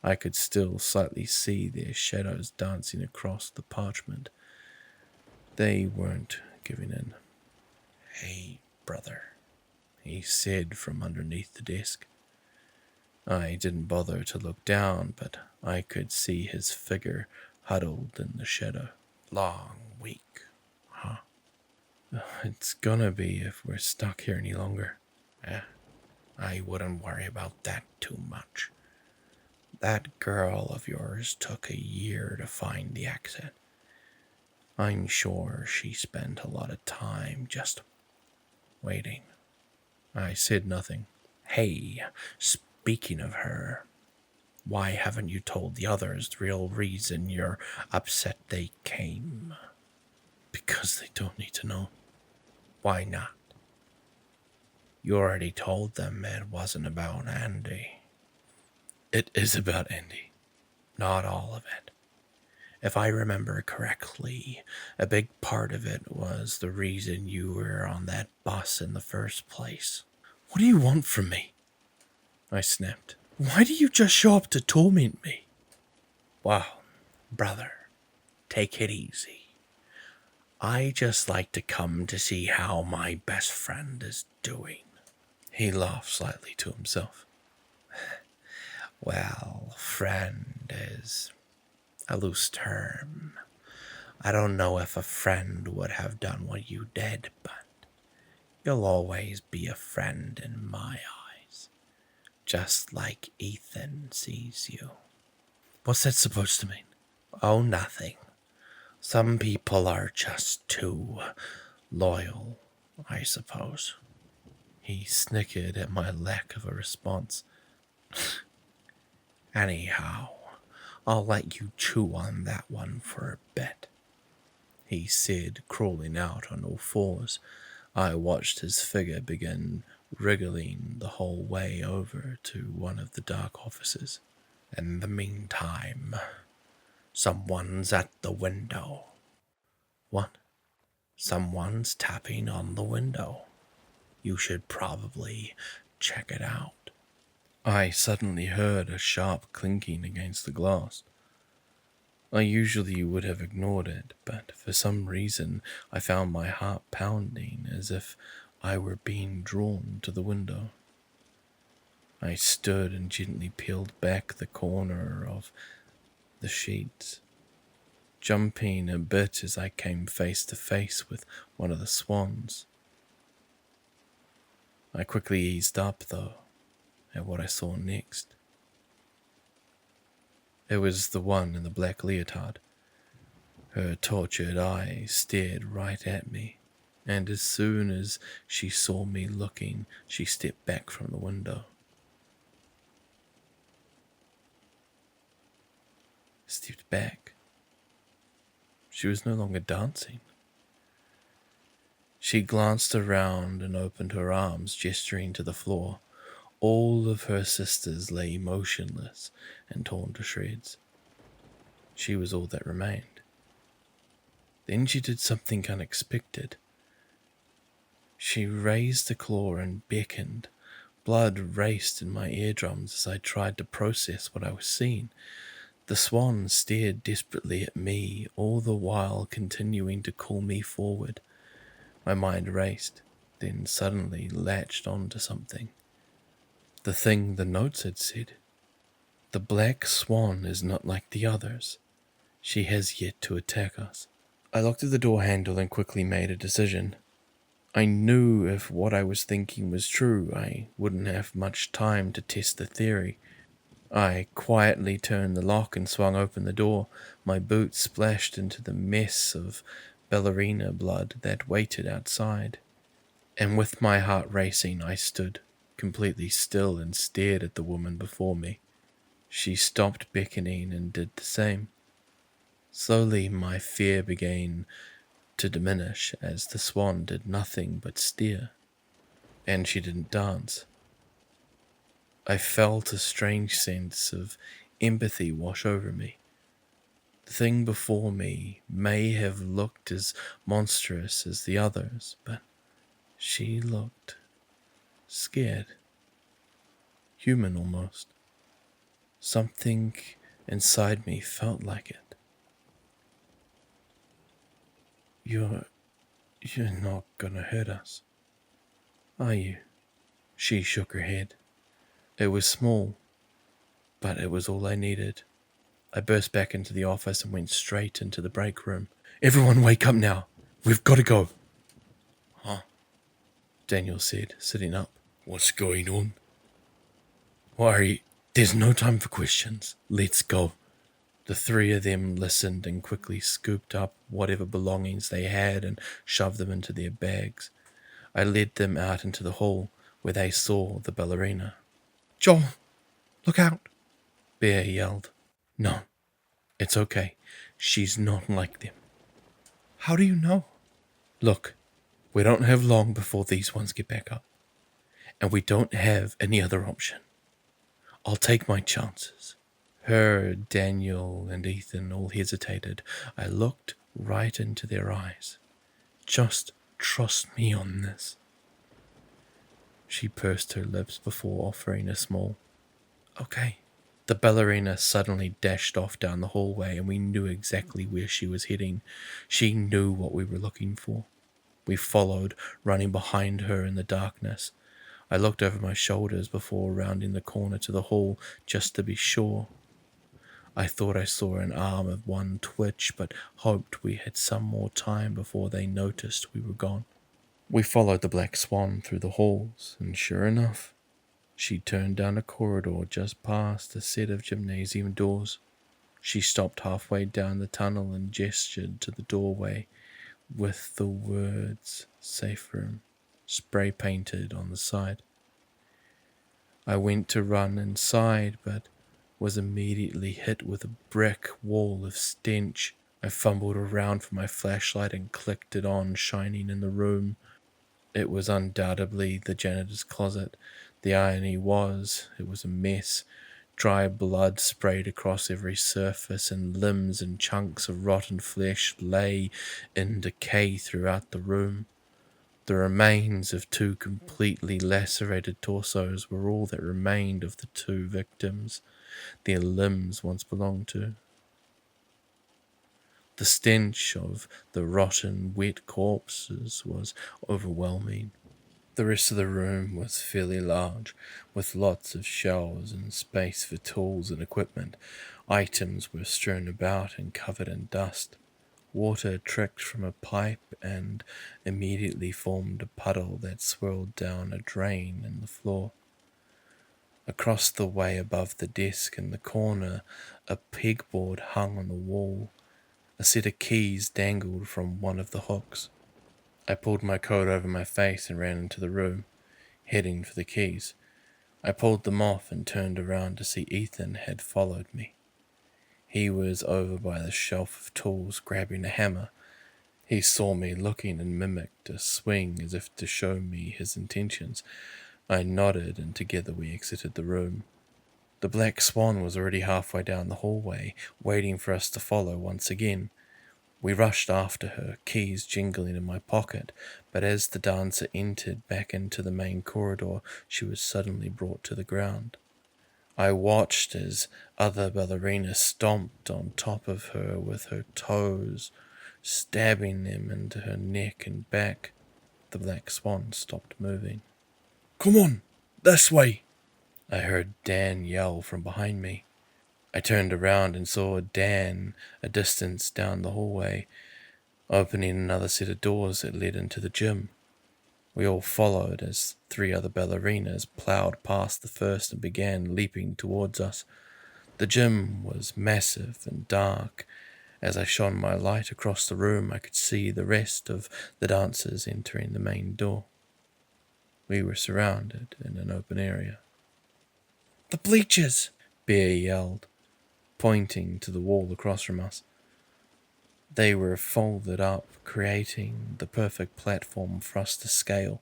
I could still slightly see their shadows dancing across the parchment. They weren't giving in. "Hey, brother," he said from underneath the desk. I didn't bother to look down, but I could see his figure huddled in the shadow. "Long week, huh?" "It's gonna be if we're stuck here any longer." I wouldn't worry about that too much. That girl of yours took a year to find the exit. I'm sure she spent a lot of time just waiting." I said nothing. "Hey, speaking of her, why haven't you told the others the real reason you're upset they came?" "Because they don't need to know." "Why not?" "You already told them it wasn't about Andy." "It is about Andy." "Not all of it. If I remember correctly, a big part of it was the reason you were on that bus in the first place." "What do you want from me?" I snapped. "Why do you just show up to torment me?" "Well, brother, take it easy. I just like to come to see how my best friend is doing." He laughed slightly to himself. "Well, friend is a loose term. I don't know if a friend would have done what you did, but you'll always be a friend in my eyes, just like Ethan sees you." "What's that supposed to mean?" "Oh, nothing. Some people are just too loyal, I suppose." He snickered at my lack of a response. "Anyhow, I'll let you chew on that one for a bit," he said, crawling out on all fours. I watched his figure begin wriggling the whole way over to one of the dark offices. "In the meantime, someone's at the window." "What?" "Someone's tapping on the window. You should probably check it out." I suddenly heard a sharp clinking against the glass. I usually would have ignored it, but for some reason I found my heart pounding as if I were being drawn to the window. I stood and gently peeled back the corner of the sheets, jumping a bit as I came face to face with one of the swans. I quickly eased up, though, at what I saw next. It was the one in the black leotard. Her tortured eyes stared right at me, and as soon as she saw me looking, she stepped back from the window. Stepped back. She was no longer dancing. She glanced around and opened her arms, gesturing to the floor. All of her sisters lay motionless and torn to shreds. She was all that remained. Then she did something unexpected. She raised a claw and beckoned. Blood raced in my eardrums as I tried to process what I was seeing. The swan stared desperately at me, all the while continuing to call me forward. My mind raced. then suddenly latched onto something. The thing the notes had said. The black swan is not like the others. She has yet to attack us. I looked at the door handle and quickly made a decision. I knew if what I was thinking was true, I wouldn't have much time to test the theory. I quietly turned the lock and swung open the door. My boots splashed into the mess of ballerina blood that waited outside. And with my heart racing, I stood completely still and stared at the woman before me. She stopped beckoning and did the same. Slowly, my fear began to diminish as the swan did nothing but stare, and she didn't dance. I felt a strange sense of empathy wash over me. The thing before me may have looked as monstrous as the others, but she looked scared, human almost. Something inside me felt like it. You're not gonna hurt us, are you? She shook her head. It was small, but it was all I needed. I burst back into the office and went straight into the break room. Everyone wake up now. We've got to go. Huh? Daniel said, sitting up. What's going on? Worry, there's no time for questions. Let's go. The three of them listened and quickly scooped up whatever belongings they had and shoved them into their bags. I led them out into the hall where they saw the ballerina. Joel, look out. Bear yelled. No, it's okay. She's not like them. How do you know? Look, we don't have long before these ones get back up. And we don't have any other option. I'll take my chances. Her, Daniel, and Ethan all hesitated. I looked right into their eyes. Just trust me on this. She pursed her lips before offering a small, okay. The ballerina suddenly dashed off down the hallway, and we knew exactly where she was heading. She knew what we were looking for. We followed, running behind her in the darkness. I looked over my shoulders before rounding the corner to the hall, just to be sure. I thought I saw an arm of one twitch, but hoped we had some more time before they noticed we were gone. We followed the black swan through the halls, and sure enough, she turned down a corridor just past a set of gymnasium doors. She stopped halfway down the tunnel and gestured to the doorway with the words "safe room" spray painted on the side. I went to run inside, but was immediately hit with a brick wall of stench. I fumbled around for my flashlight and clicked it on, shining in the room. It was undoubtedly the janitor's closet. The irony was, it was a mess. Dry blood sprayed across every surface, and limbs and chunks of rotten flesh lay in decay throughout the room. The remains of two completely lacerated torsos were all that remained of the two victims their limbs once belonged to. The stench of the rotten, wet corpses was overwhelming. The rest of the room was fairly large, with lots of shelves and space for tools and equipment. Items were strewn about and covered in dust. Water tricked from a pipe and immediately formed a puddle that swirled down a drain in the floor. Across the way above the desk in the corner, a pegboard hung on the wall. A set of keys dangled from one of the hooks. I pulled my coat over my face and ran into the room, heading for the keys. I pulled them off and turned around to see Ethan had followed me. He was over by the shelf of tools, grabbing a hammer. He saw me looking and mimicked a swing as if to show me his intentions. I nodded, and together we exited the room. The black swan was already halfway down the hallway, waiting for us to follow once again. We rushed after her, keys jingling in my pocket, but as the dancer entered back into the main corridor, she was suddenly brought to the ground. I watched as other ballerinas stomped on top of her with her toes, stabbing them into her neck and back. The black swan stopped moving. Come on, this way. I heard Dan yell from behind me. I turned around and saw Dan a distance down the hallway, opening another set of doors that led into the gym. We all followed as 3 other ballerinas plowed past the first and began leaping towards us. The gym was massive and dark. As I shone my light across the room, I could see the rest of the dancers entering the main door. We were surrounded in an open area. The bleachers! Bear yelled, pointing to the wall across from us. They were folded up, creating the perfect platform for us to scale.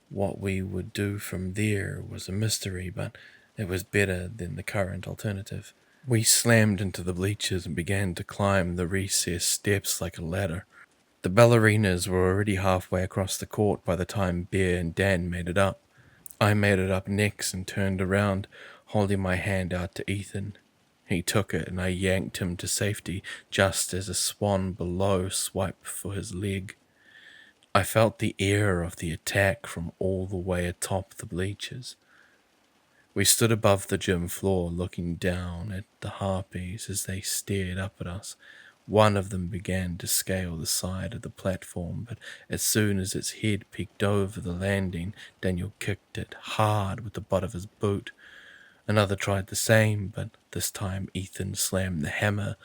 What we would do from there was a mystery, but it was better than the current alternative. We slammed into the bleachers and began to climb the recessed steps like a ladder. The ballerinas were already halfway across the court by the time Bear and Dan made it up. I made it up next and turned around, holding my hand out to Ethan. He took it and I yanked him to safety just as a swan below swiped for his leg. I felt the air of the attack from all the way atop the bleachers. We stood above the gym floor looking down at the harpies as they stared up at us. One of them began to scale the side of the platform, but as soon as its head peeked over the landing, Daniel kicked it hard with the butt of his boot. Another tried the same, but this time Ethan slammed the hammer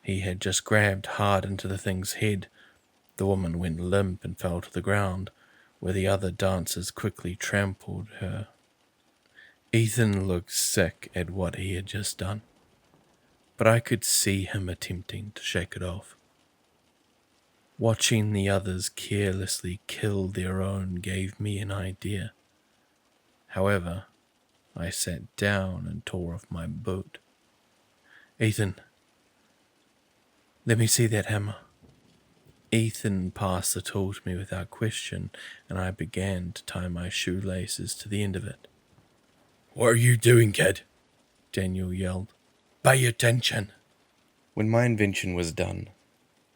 he had just grabbed hard into the thing's head. The woman went limp and fell to the ground, where the other dancers quickly trampled her. Ethan looked sick at what he had just done, but I could see him attempting to shake it off. Watching the others carelessly kill their own gave me an idea. However, I sat down and tore off my boot. Ethan, let me see that hammer. Ethan passed the tool to me without question, and I began to tie my shoelaces to the end of it. What are you doing, kid? Daniel yelled. Pay attention. When my invention was done,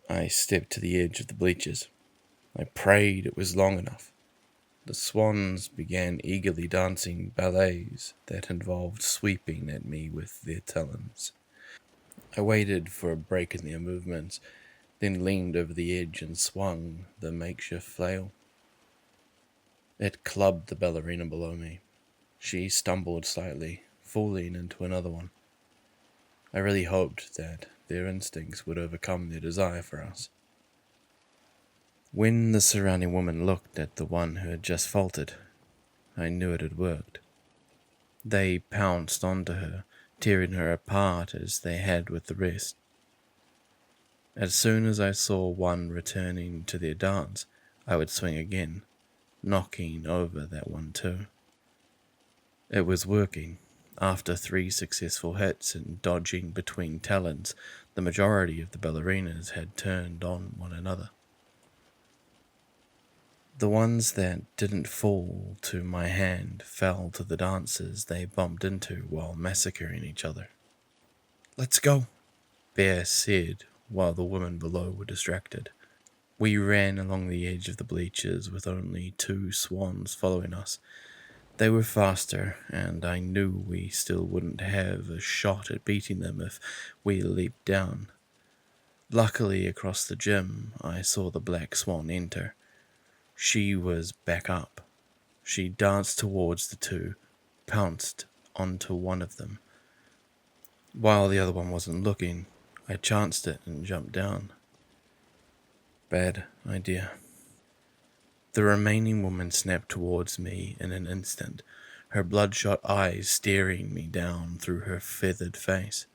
I stepped to the edge of the bleachers. I prayed it was long enough. The swans began eagerly dancing ballets that involved sweeping at me with their talons. I waited for a break in their movements, then leaned over the edge and swung the makeshift flail. It clubbed the ballerina below me. She stumbled slightly, falling into another one. I really hoped that their instincts would overcome their desire for us. When the surrounding women looked at the one who had just faltered, I knew it had worked. They pounced onto her, tearing her apart as they had with the rest. As soon as I saw one returning to their dance, I would swing again, knocking over that one too. It was working. After 3 successful hits and dodging between talons, the majority of the ballerinas had turned on one another. The ones that didn't fall to my hand fell to the dancers they bumped into while massacring each other. Let's go, Bear said while the women below were distracted. We ran along the edge of the bleachers with only 2 swans following us. They were faster, and I knew we still wouldn't have a shot at beating them if we leaped down. Luckily, across the gym, I saw the black swan enter. She was back up. She danced towards the 2, pounced onto one of them. While the other one wasn't looking, I chanced it and jumped down. Bad idea. The remaining woman snapped towards me in an instant, her bloodshot eyes staring me down through her feathered face.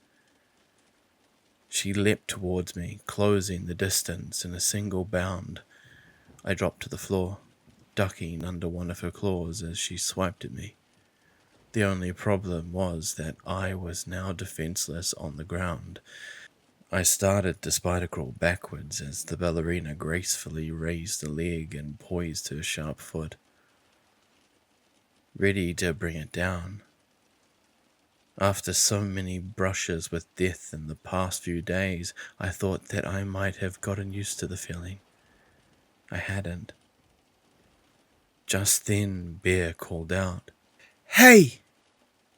She leapt towards me, closing the distance in a single bound. I dropped to the floor, ducking under one of her claws as she swiped at me. The only problem was that I was now defenseless on the ground. I started to spider crawl backwards as the ballerina gracefully raised a leg and poised her sharp foot, ready to bring it down. After so many brushes with death in the past few days, I thought that I might have gotten used to the feeling. I hadn't. Just then, Bear called out, Hey!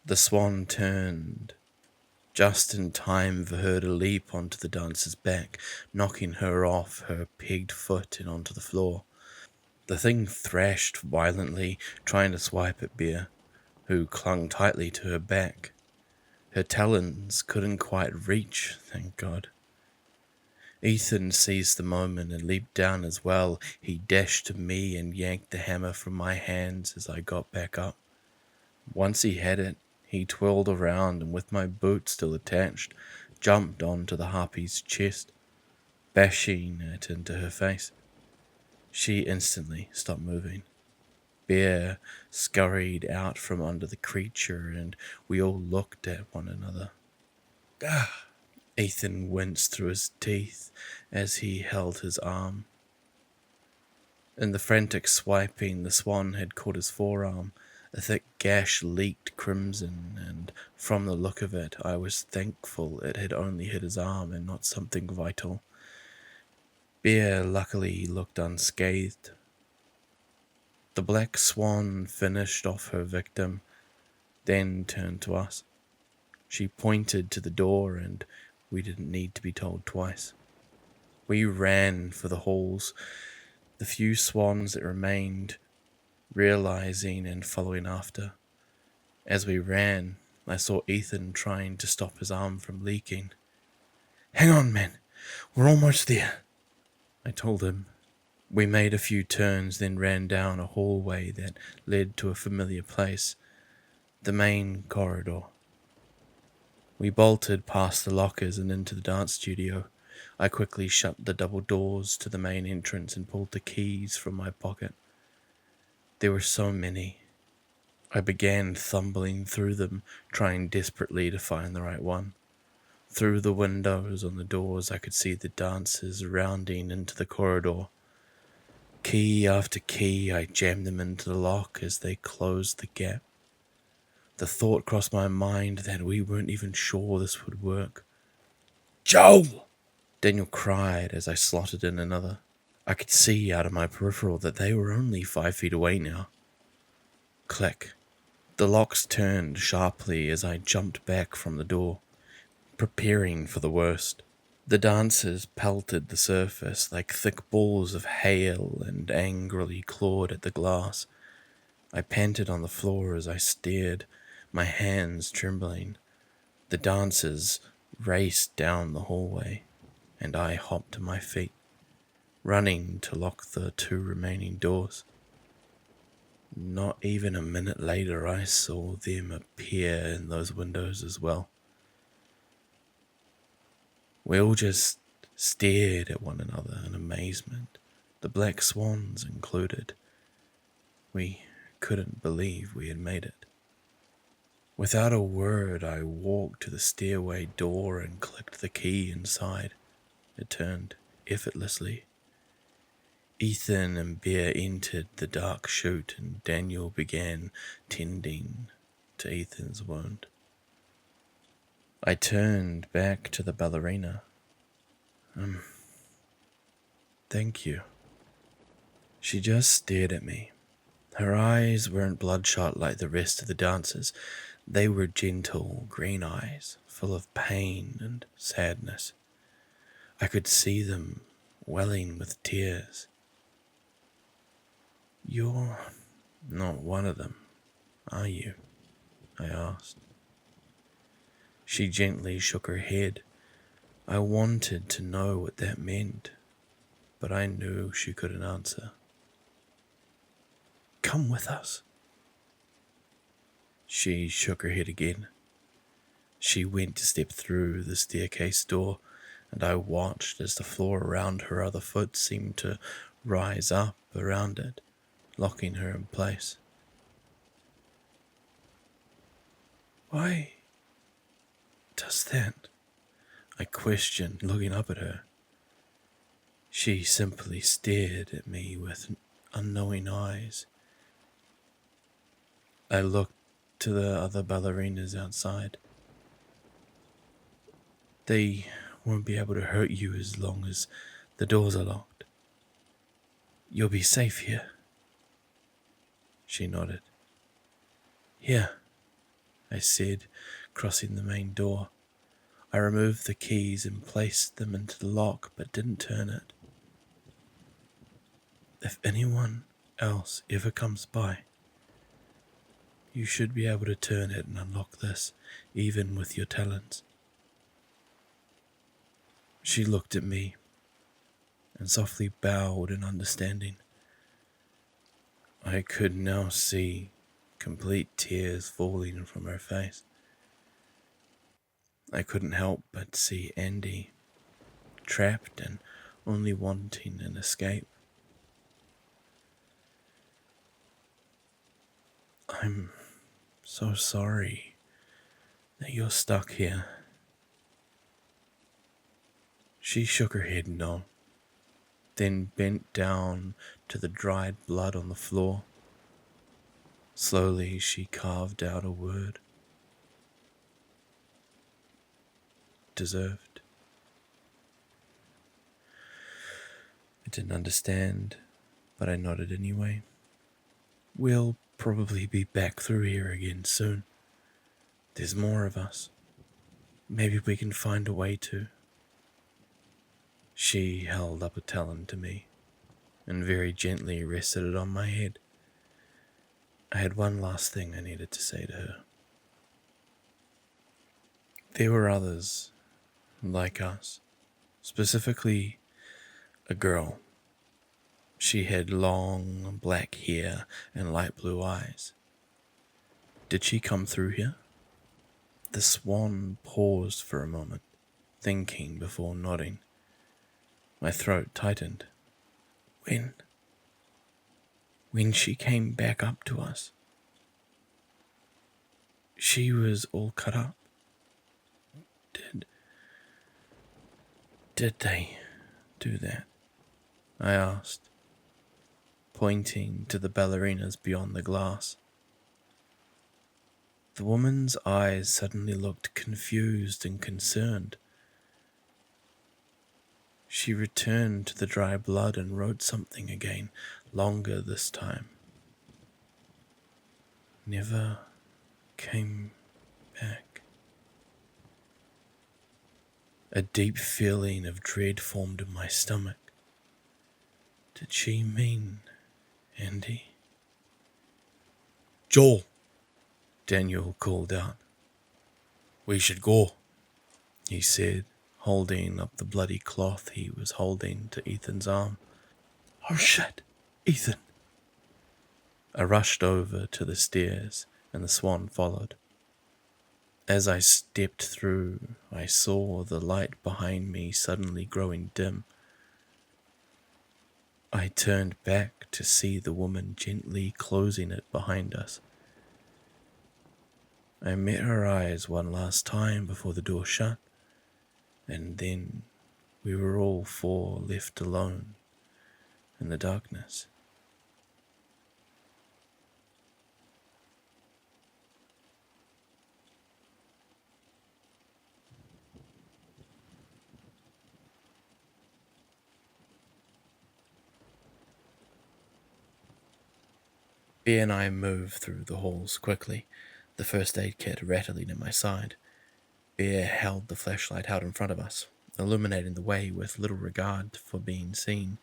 The swan turned just in time for her to leap onto the dancer's back, knocking her off her pegged foot and onto the floor. The thing thrashed violently, trying to swipe at Bear, who clung tightly to her back. Her talons couldn't quite reach, thank God. Ethan seized the moment and leaped down as well. He dashed to me and yanked the hammer from my hands as I got back up. Once he had it, he twirled around and with my boot still attached, jumped onto the harpy's chest, bashing it into her face. She instantly stopped moving. Bear scurried out from under the creature and we all looked at one another. Ethan winced through his teeth as he held his arm. In the frantic swiping, the swan had caught his forearm. A thick gash leaked crimson, and from the look of it, I was thankful it had only hit his arm and not something vital. Bear luckily looked unscathed. The black swan finished off her victim, then turned to us. She pointed to the door, and we didn't need to be told twice. We ran for the halls, the few swans that remained, realizing and following after. As we ran, I saw Ethan trying to stop his arm from leaking. Hang on, man. We're almost there, I told him. We made a few turns, then ran down a hallway that led to a familiar place, the main corridor. We bolted past the lockers and into the dance studio. I quickly shut the double doors to the main entrance and pulled the keys from my pocket. There were so many. I began thumbling through them, trying desperately to find the right one. Through the windows on the doors, I could see the dancers rounding into the corridor. Key after key, I jammed them into the lock as they closed the gap. The thought crossed my mind that we weren't even sure this would work. Joel! Daniel cried as I slotted in another. I could see out of my peripheral that they were only 5 feet away now. Click. The locks turned sharply as I jumped back from the door, preparing for the worst. The dancers pelted the surface like thick balls of hail and angrily clawed at the glass. I panted on the floor as I stared, my hands trembling. The dancers raced down the hallway, and I hopped to my feet, running to lock the 2 remaining doors. Not even a minute later, I saw them appear in those windows as well. We all just stared at one another in amazement, the black swans included. We couldn't believe we had made it. Without a word, I walked to the stairway door and clicked the key inside. It turned effortlessly. Ethan and Bear entered the dark chute, and Daniel began tending to Ethan's wound. I turned back to the ballerina. Thank you. She just stared at me. Her eyes weren't bloodshot like the rest of the dancers. They were gentle green eyes, full of pain and sadness. I could see them welling with tears. You're not one of them, are you? I asked. She gently shook her head. I wanted to know what that meant, but I knew she couldn't answer. Come with us. She shook her head again. She went to step through the staircase door, and I watched as the floor around her other foot seemed to rise up around it, locking her in place. Why does that? I questioned, looking up at her. She simply stared at me with unknowing eyes. I looked to the other ballerinas outside. They won't be able to hurt you as long as the doors are locked. You'll be safe here. She nodded. Here, I said, crossing the main door. I removed the keys and placed them into the lock, but didn't turn it. If anyone else ever comes by, you should be able to turn it and unlock this, even with your talents. She looked at me and softly bowed in understanding. I could now see complete tears falling from her face. I couldn't help but see Andy, trapped and only wanting an escape. I'm so sorry that you're stuck here. She shook her head no, then bent down to the dried blood on the floor. Slowly she carved out a word. Deserved. I didn't understand, but I nodded anyway. We'll probably be back through here again soon. There's more of us. Maybe we can find a way to. She held up a talon to me and very gently rested it on my head. I had one last thing I needed to say to her. There were others like us, specifically a girl. She had long black hair and light blue eyes. Did she come through here? The swan paused for a moment, thinking before nodding. My throat tightened. When she came back up to us, she was all cut up. Did they do that? I asked, pointing to the ballerinas beyond the glass. The woman's eyes suddenly looked confused and concerned. She returned to the dry blood and wrote something again, longer this time. Never came back. A deep feeling of dread formed in my stomach. Did she mean Andy? Joel, Daniel called out. we should go. He said, holding up the bloody cloth he was holding to Ethan's arm. Oh shit, Ethan. I rushed over to the stairs and the swan followed. As I stepped through, I saw the light behind me suddenly growing dim. I turned back to see the woman gently closing it behind us. I met her eyes one last time before the door shut, and then we were all four left alone in the darkness. Bear and I moved through the halls quickly, the first aid kit rattling at my side. Bear held the flashlight out in front of us, illuminating the way with little regard for being seen.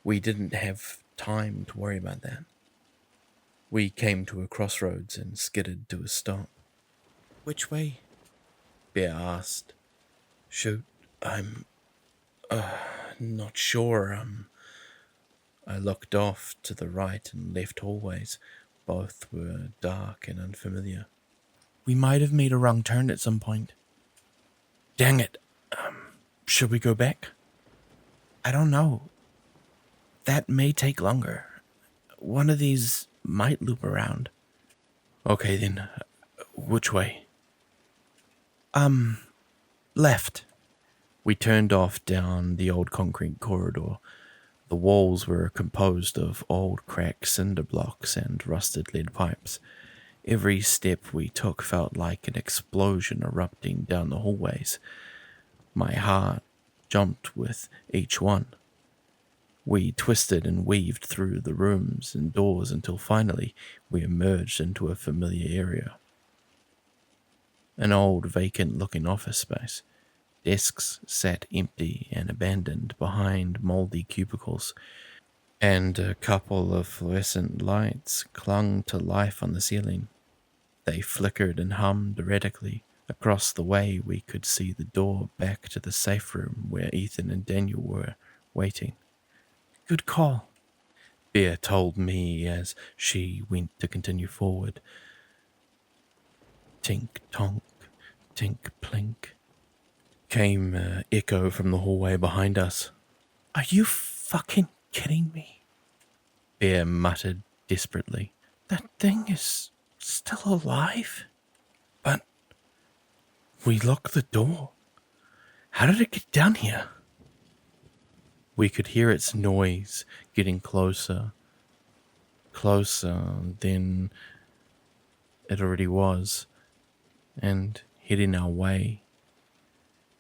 We didn't have time to worry about that. We came to a crossroads and skidded to a stop. Which way? Bear asked. Shoot, I'm not sure. I looked off to the right and left hallways. Both were dark and unfamiliar. We might have made a wrong turn at some point. Dang it. Should we go back? I don't know. That may take longer. One of these might loop around. Okay then, which way? Left. We turned off down the old concrete corridor. The walls were composed of old cracked cinder blocks and rusted lead pipes. Every step we took felt like an explosion erupting down the hallways. My heart jumped with each one. We twisted and weaved through the rooms and doors until finally we emerged into a familiar area. An old, vacant-looking office space. Desks sat empty and abandoned behind mouldy cubicles, and a couple of fluorescent lights clung to life on the ceiling. They flickered and hummed erratically. Across the way, we could see the door back to the safe room where Ethan and Daniel were waiting. Good call, Bea told me as she went to continue forward. Tink tonk, tink plink, came an echo from the hallway behind us. Are you fucking kidding me? Bea muttered desperately. That thing is still alive? But we locked the door. How did it get down here? We could hear its noise getting closer than it already was, and heading our way.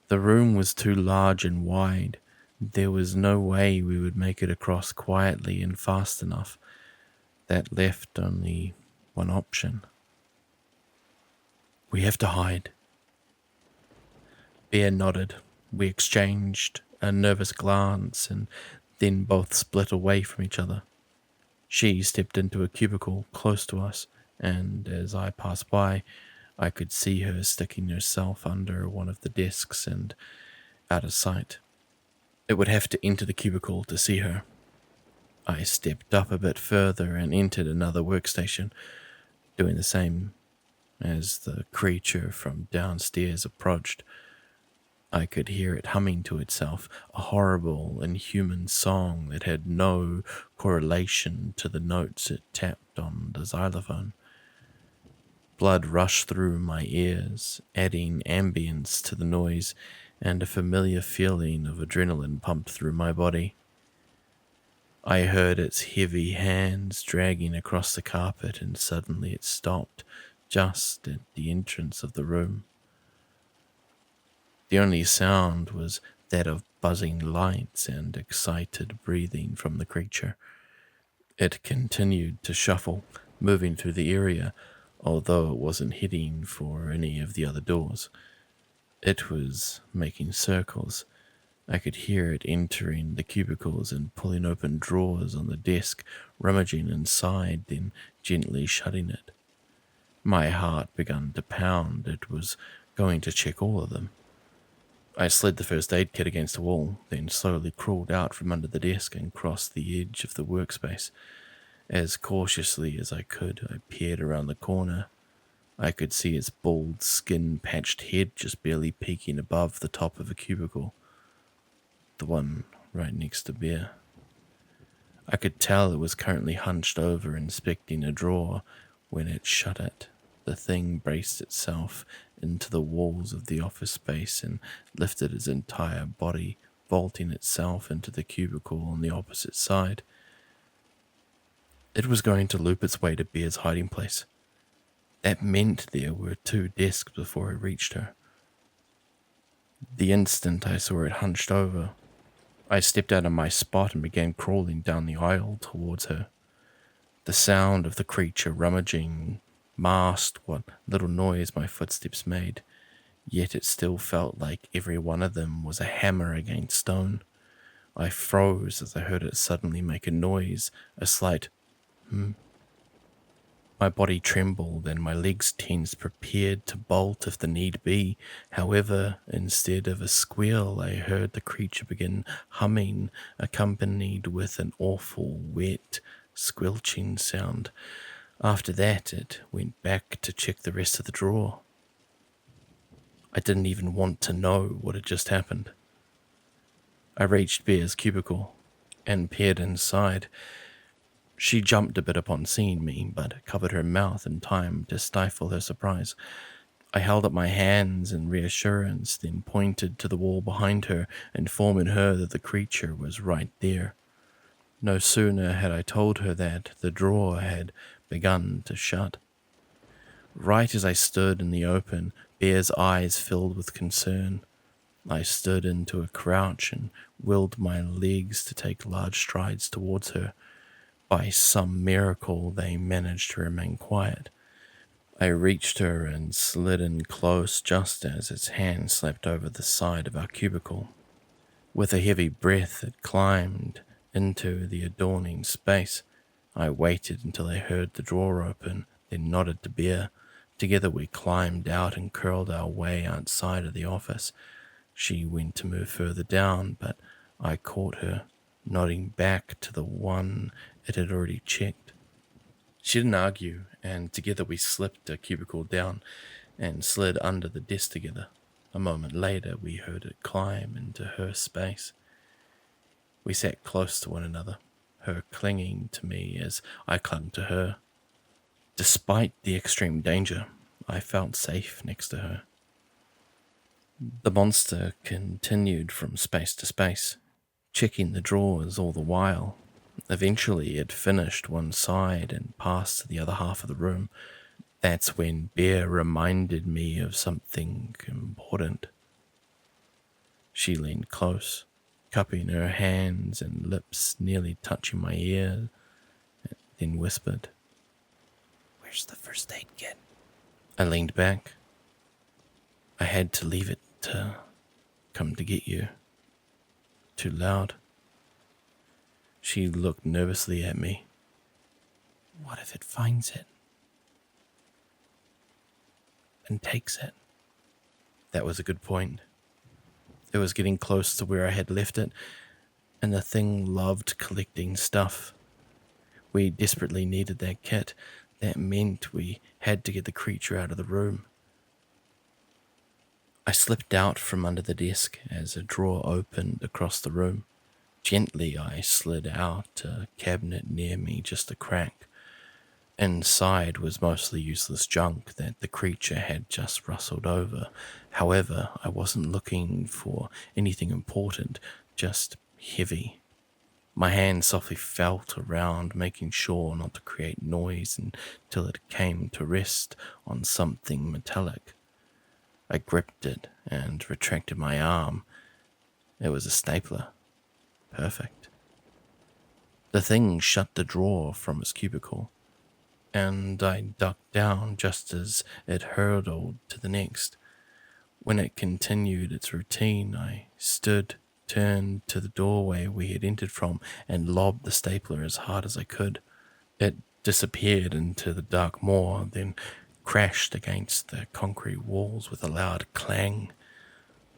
The room was too large and wide. There was no way we would make it across quietly and fast enough. That left only one option. We have to hide. Bea nodded. We exchanged a nervous glance and then both split away from each other. She stepped into a cubicle close to us, and as I passed by, I could see her sticking herself under one of the desks and out of sight. It would have to enter the cubicle to see her. I stepped up a bit further and entered another workstation, doing the same as the creature from downstairs approached. I could hear it humming to itself, a horrible, inhuman song that had no correlation to the notes it tapped on the xylophone. Blood rushed through my ears, adding ambience to the noise, and a familiar feeling of adrenaline pumped through my body. I heard its heavy hands dragging across the carpet, and suddenly it stopped, just at the entrance of the room. The only sound was that of buzzing lights and excited breathing from the creature. It continued to shuffle, moving through the area, although it wasn't heading for any of the other doors. It was making circles. I could hear it entering the cubicles and pulling open drawers on the desk, rummaging inside, then gently shutting it. My heart began to pound. It was going to check all of them. I slid the first aid kit against the wall, then slowly crawled out from under the desk and crossed the edge of the workspace. As cautiously as I could, I peered around the corner. I could see its bald, skin-patched head just barely peeking above the top of a cubicle, the one right next to Bea. I could tell it was currently hunched over inspecting a drawer. When it shut it, the thing braced itself into the walls of the office space and lifted its entire body, vaulting itself into the cubicle on the opposite side. It was going to loop its way to Bea's hiding place. That meant there were 2 desks before it reached her. The instant I saw it hunched over, I stepped out of my spot and began crawling down the aisle towards her. The sound of the creature rummaging masked what little noise my footsteps made, yet it still felt like every one of them was a hammer against stone. I froze as I heard it suddenly make a noise, a slight My body trembled and my legs tensed, prepared to bolt if the need be. However, instead of a squeal, I heard the creature begin humming, accompanied with an awful, wet, squelching sound. After that, it went back to check the rest of the drawer. I didn't even want to know what had just happened. I reached Bea's cubicle and peered inside. She jumped a bit upon seeing me, but covered her mouth in time to stifle her surprise. I held up my hands in reassurance, then pointed to the wall behind her, informing her that the creature was right there. No sooner had I told her that, the drawer had begun to shut. Right as I stood in the open, Bea's eyes filled with concern. I stood into a crouch and willed my legs to take large strides towards her. By some miracle, they managed to remain quiet. I reached her and slid in close just as its hand slapped over the side of our cubicle. With a heavy breath, it climbed into the adorning space. I waited until I heard the drawer open, then nodded to Bear. Together we climbed out and curled our way outside of the office. She went to move further down, but I caught her, nodding back to the one it had already checked. She didn't argue, and together we slipped a cubicle down and slid under the desk together. A moment later, we heard it climb into her space. We sat close to one another, her clinging to me as I clung to her. Despite the extreme danger, I felt safe next to her. The monster continued from space to space, checking the drawers all the while. Eventually, it finished one side and passed to the other half of the room. That's when Bear reminded me of something important. She leaned close, cupping her hands and lips nearly touching my ear, then whispered, "Where's the first aid kit?" I leaned back. "I had to leave it to come to get you." Too loud. She looked nervously at me. "What if it finds it and takes it?" That was a good point. It was getting close to where I had left it, and the thing loved collecting stuff. We desperately needed that kit. That meant we had to get the creature out of the room. I slipped out from under the desk as a drawer opened across the room. Gently, I slid out a cabinet near me, just a crack. Inside was mostly useless junk that the creature had just rustled over. However, I wasn't looking for anything important, just heavy. My hand softly felt around, making sure not to create noise until it came to rest on something metallic. I gripped it and retracted my arm. It was a stapler. Perfect. The thing shut the drawer from its cubicle, and I ducked down just as it hurtled to the next. When it continued its routine, I stood, turned to the doorway we had entered from, and lobbed the stapler as hard as I could. It disappeared into the dark maw, then crashed against the concrete walls with a loud clang.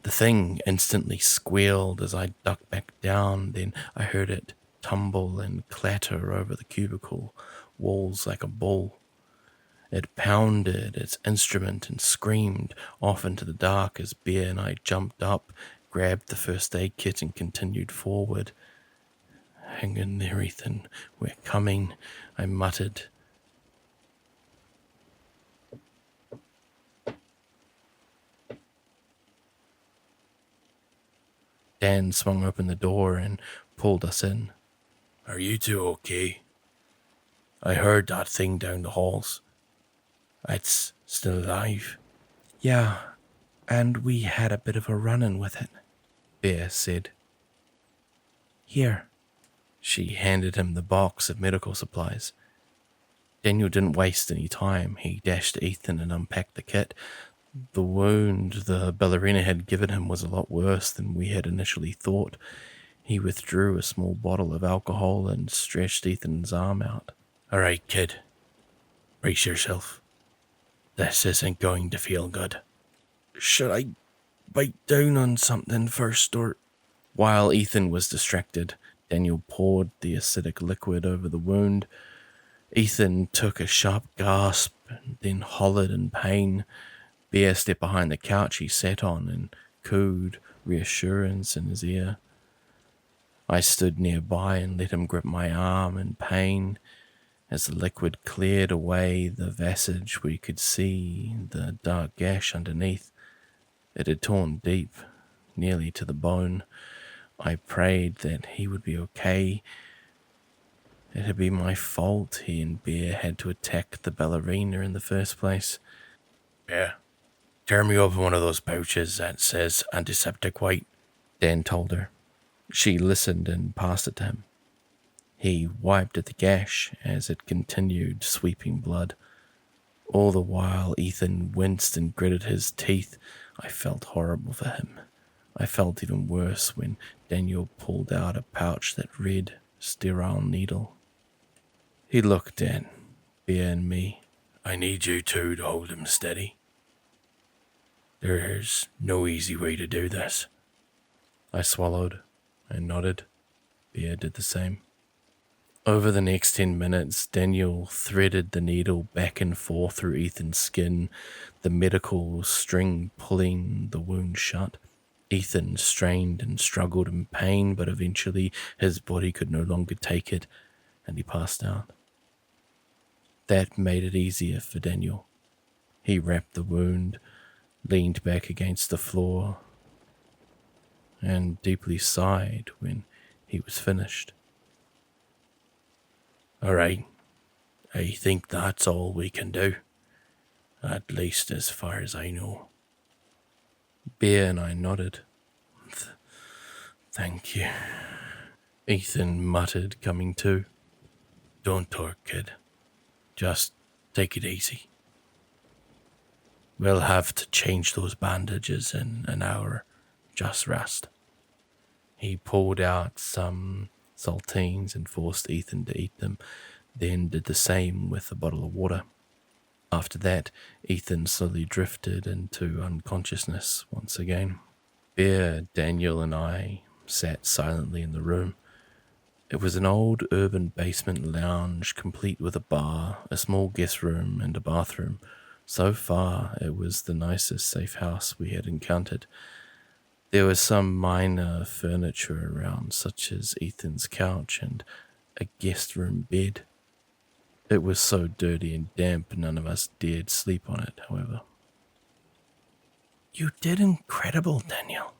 The thing instantly squealed as I ducked back down, then I heard it tumble and clatter over the cubicle walls like a bull. It pounded its instrument and screamed off into the dark as Bear and I jumped up, grabbed the first aid kit and continued forward. "Hang in there, Ethan. We're coming," I muttered. Dan swung open the door and pulled us in. Are you two okay? I heard that thing down the halls. It's still alive. Yeah, and we had a bit of a run-in with it," Bear said. "Here." She handed him the box of medical supplies. Daniel didn't waste any time. He dashed to Ethan and unpacked the kit. The wound the ballerina had given him was a lot worse than we had initially thought. He withdrew a small bottle of alcohol and stretched Ethan's arm out. All right, kid. Brace yourself. This isn't going to feel good. "Should I bite down on something first, or—" While Ethan was distracted, Daniel poured the acidic liquid over the wound. Ethan took a sharp gasp and then hollered in pain. Bear stepped behind the couch he sat on and cooed reassurance in his ear. I stood nearby and let him grip my arm in pain. As the liquid cleared away the visage, we could see the dark gash underneath. It had torn deep, nearly to the bone. I prayed that he would be okay. It had been my fault he and Bear had to attack the ballerina in the first place. Bear, Turn me over one of those pouches that says antiseptic white, Dan told her. She listened and passed it to him. He wiped at the gash as it continued sweeping blood. All the while, Ethan winced and gritted his teeth. I felt horrible for him. I felt even worse when Daniel pulled out a pouch that read sterile needle. He looked at Bea and me. I need you two to hold him steady. There's no easy way to do this. I swallowed and nodded. Bea did the same. Over the next 10 minutes, Daniel threaded the needle back and forth through Ethan's skin, the medical string pulling the wound shut. Ethan strained and struggled in pain, but eventually his body could no longer take it, and he passed out. That made it easier for Daniel. He wrapped the wound, leaned back against the floor, and deeply sighed when he was finished. All right, I think that's all we can do, at least as far as I know. Bea and I nodded. Thank you. Ethan muttered, coming to. Don't talk, kid. Just take it easy. We'll have to change those bandages in an hour. Just rest. He pulled out some saltines and forced Ethan to eat them, then did the same with a bottle of water. After that, Ethan slowly drifted into unconsciousness once again. Bea, Daniel, and I sat silently in the room. It was an old urban basement lounge, complete with a bar, a small guest room, and a bathroom. So far, it was the nicest safe house we had encountered. There was some minor furniture around, such as Ethan's couch and a guest room bed. It was so dirty and damp, none of us dared sleep on it, however. You did incredible, Daniel,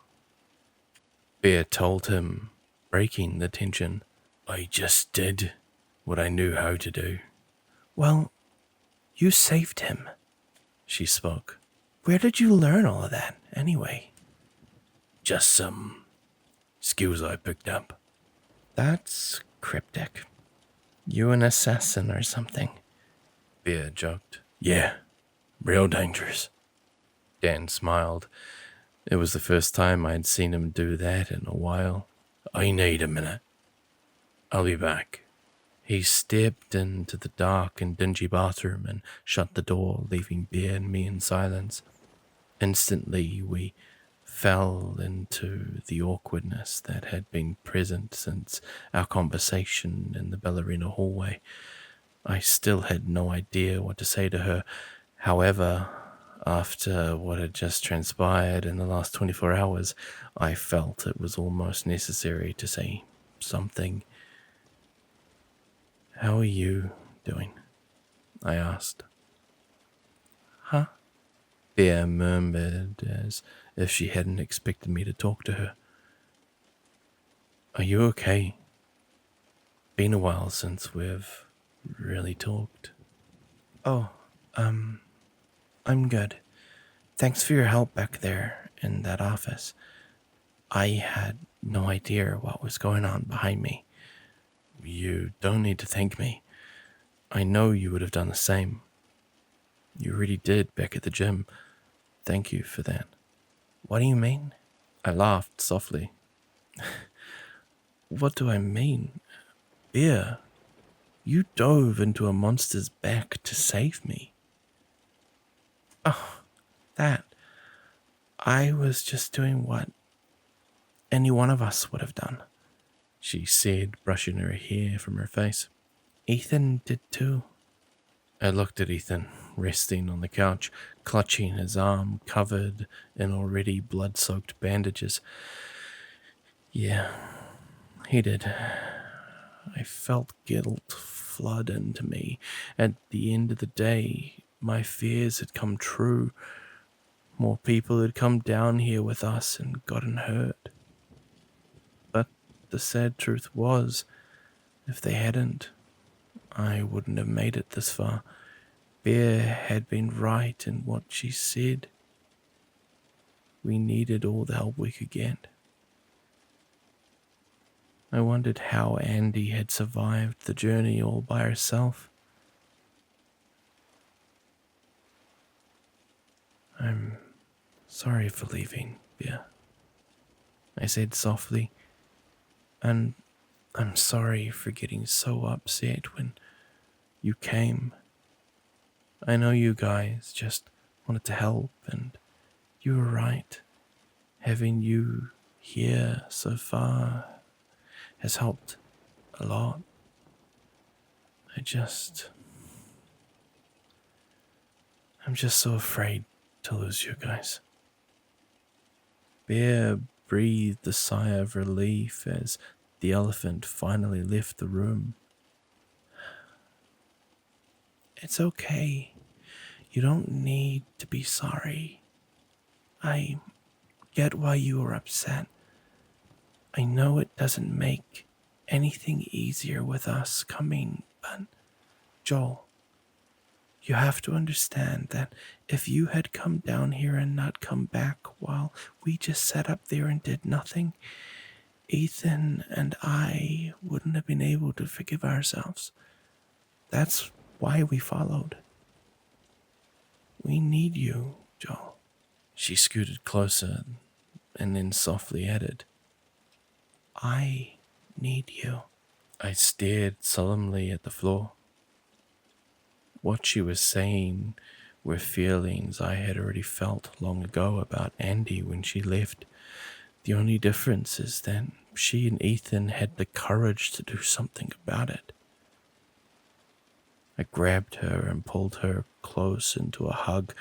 Bea told him, breaking the tension. I just did what I knew how to do. Well, you saved him, she spoke. Where did you learn all of that, anyway? Just some skills I picked up. That's cryptic. You an assassin or something? Bea joked. Yeah, real dangerous. Dan smiled. It was the first time I'd seen him do that in a while. I need a minute. I'll be back. He stepped into the dark and dingy bathroom and shut the door, leaving Bea and me in silence. Instantly, we fell into the awkwardness that had been present since our conversation in the ballerina hallway. I still had no idea what to say to her. However, after what had just transpired in the last 24 hours, I felt it was almost necessary to say something. "How are you doing?" I asked. Huh? Bea murmured as if she hadn't expected me to talk to her. "Are you okay? Been a while since we've really talked." Oh, I'm good. Thanks for your help back there in that office. I had no idea what was going on behind me. You don't need to thank me. I know you would have done the same. You really did back at the gym. Thank you for that. What do you mean? I laughed softly. What do I mean? Bea, you dove into a monster's back to save me. Oh, that. I was just doing what any one of us would have done, she said, brushing her hair from her face. Ethan did too. I looked at Ethan, resting on the couch, clutching his arm covered in already blood-soaked bandages. Yeah, he did. I felt guilt flood into me. At the end of the day, my fears had come true. More people had come down here with us and gotten hurt. But the sad truth was, if they hadn't, I wouldn't have made it this far. Bea had been right in what she said. we needed all the help we could get. I wondered how Andy had survived the journey all by herself. I'm sorry for leaving, Bea, I said softly, and I'm sorry for getting so upset when you came. I know you guys just wanted to help, and you were right. Having you here so far has helped a lot. I'm just so afraid to lose you guys. Bear breathed a sigh of relief as the elephant finally left the room. It's okay. You don't need to be sorry. I get why you were upset. I know it doesn't make anything easier with us coming, but Joel, you have to understand that if you had come down here and not come back while we just sat up there and did nothing, Ethan and I wouldn't have been able to forgive ourselves. That's why we followed. We need you, Joel. She scooted closer and then softly added, I need you. I stared solemnly at the floor. What she was saying were feelings I had already felt long ago about Andy when she left. The only difference is that she and Ethan had the courage to do something about it. I grabbed her and pulled her close into a hug.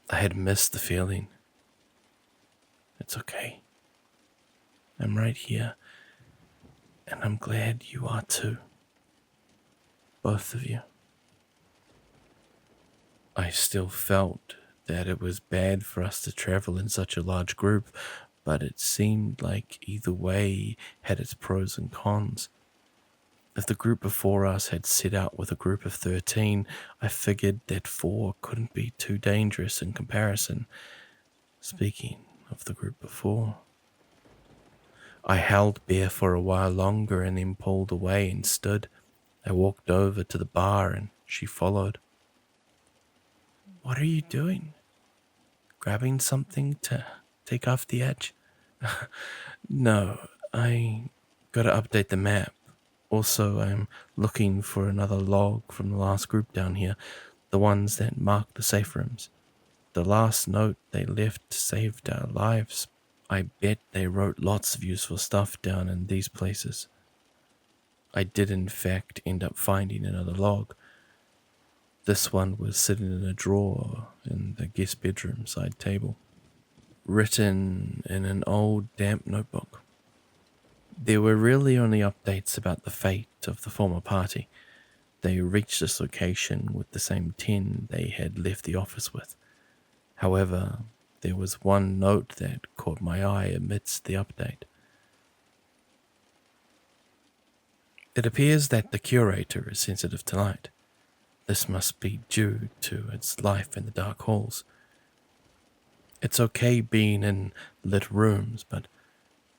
I had missed the feeling. It's okay. I'm right here, and I'm glad you are too. Both of you. I still felt that it was bad for us to travel in such a large group, but it seemed like either way had its pros and cons. If the group before us had set out with a group of 13, I figured that 4 couldn't be too dangerous in comparison. Speaking of the group before, I held Bear for a while longer and then pulled away and stood. I walked over to the bar and she followed. What are you doing? Grabbing something to take off the edge? No, I gotta update the map. Also, I'm looking for another log from the last group down here, the ones that marked the safe rooms. The last note they left saved our lives. I bet they wrote lots of useful stuff down in these places. I did in fact end up finding another log. This one was sitting in a drawer in the guest bedroom side table, written in an old damp notebook. There were really only updates about the fate of the former party. They reached this location with the same 10 they had left the office with. However, there was one note that caught my eye amidst the update. It appears that the curator is sensitive to light. This must be due to its life in the dark halls. It's okay being in lit rooms, but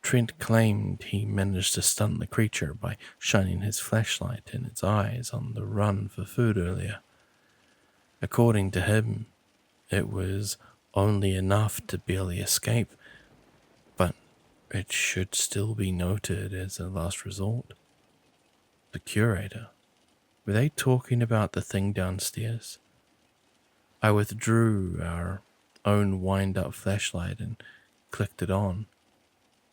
Trent claimed he managed to stun the creature by shining his flashlight in its eyes on the run for food earlier. According to him, it was only enough to barely escape, but it should still be noted as a last resort. The curator. Were they talking about the thing downstairs? I withdrew our own wind-up flashlight and clicked it on,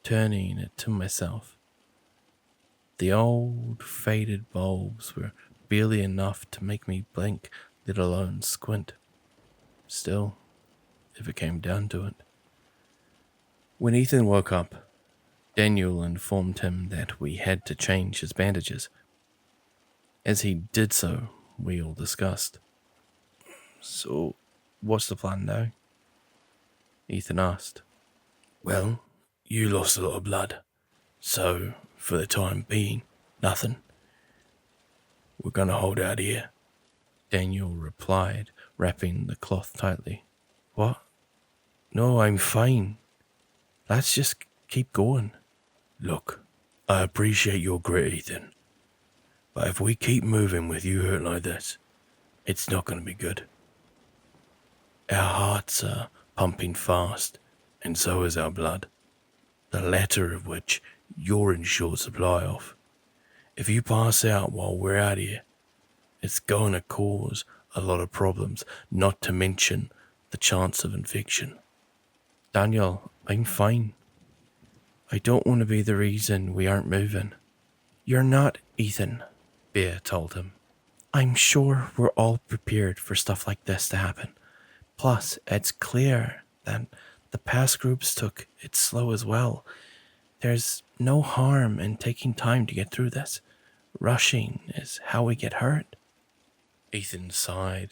turning it to myself. The old, faded bulbs were barely enough to make me blink, let alone squint. Still, if it came down to it. When Ethan woke up, Daniel informed him that we had to change his bandages. As he did so, we all discussed. So, what's the plan now? Ethan asked. Well, you lost a lot of blood, so for the time being, nothing. We're gonna hold out here, Daniel replied, wrapping the cloth tightly. What? No, I'm fine. Let's just keep going. Look, I appreciate your grit, Ethan. But if we keep moving with you hurt like this, it's not going to be good. Our hearts are pumping fast, and so is our blood, the latter of which you're in short supply of. If you pass out while we're out here, it's going to cause a lot of problems, not to mention the chance of infection. Daniel, I'm fine. I don't want to be the reason we aren't moving. You're not, Ethan, Bear told him. I'm sure we're all prepared for stuff like this to happen. Plus, it's clear that the past groups took it slow as well. There's no harm in taking time to get through this. Rushing is how we get hurt. Ethan sighed,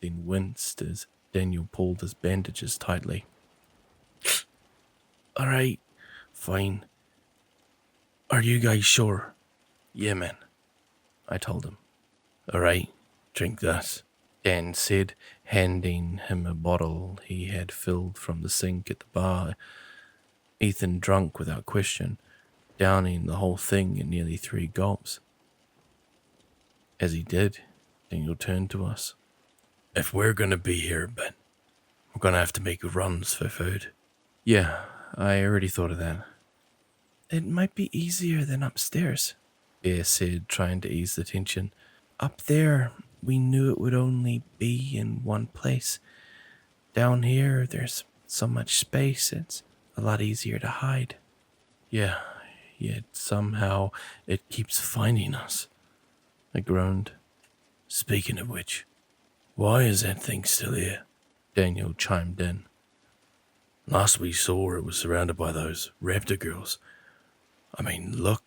then winced as Daniel pulled his bandages tightly. All right, fine. Are you guys sure? Yeah, man, I told him. All right, drink this, Dan said, handing him a bottle he had filled from the sink at the bar. Ethan drank without question, downing the whole thing in nearly 3 gulps. As he did, Daniel turned to us. If we're going to be here a bit, we're going to have to make runs for food. Yeah, I already thought of that. It might be easier than upstairs, Bear said, trying to ease the tension. Up there, we knew it would only be in one place. Down here, there's so much space, it's a lot easier to hide. Yeah, yet somehow it keeps finding us, I groaned. Speaking of which, why is that thing still here? Daniel chimed in. Last we saw, it was surrounded by those raptor girls. I mean, look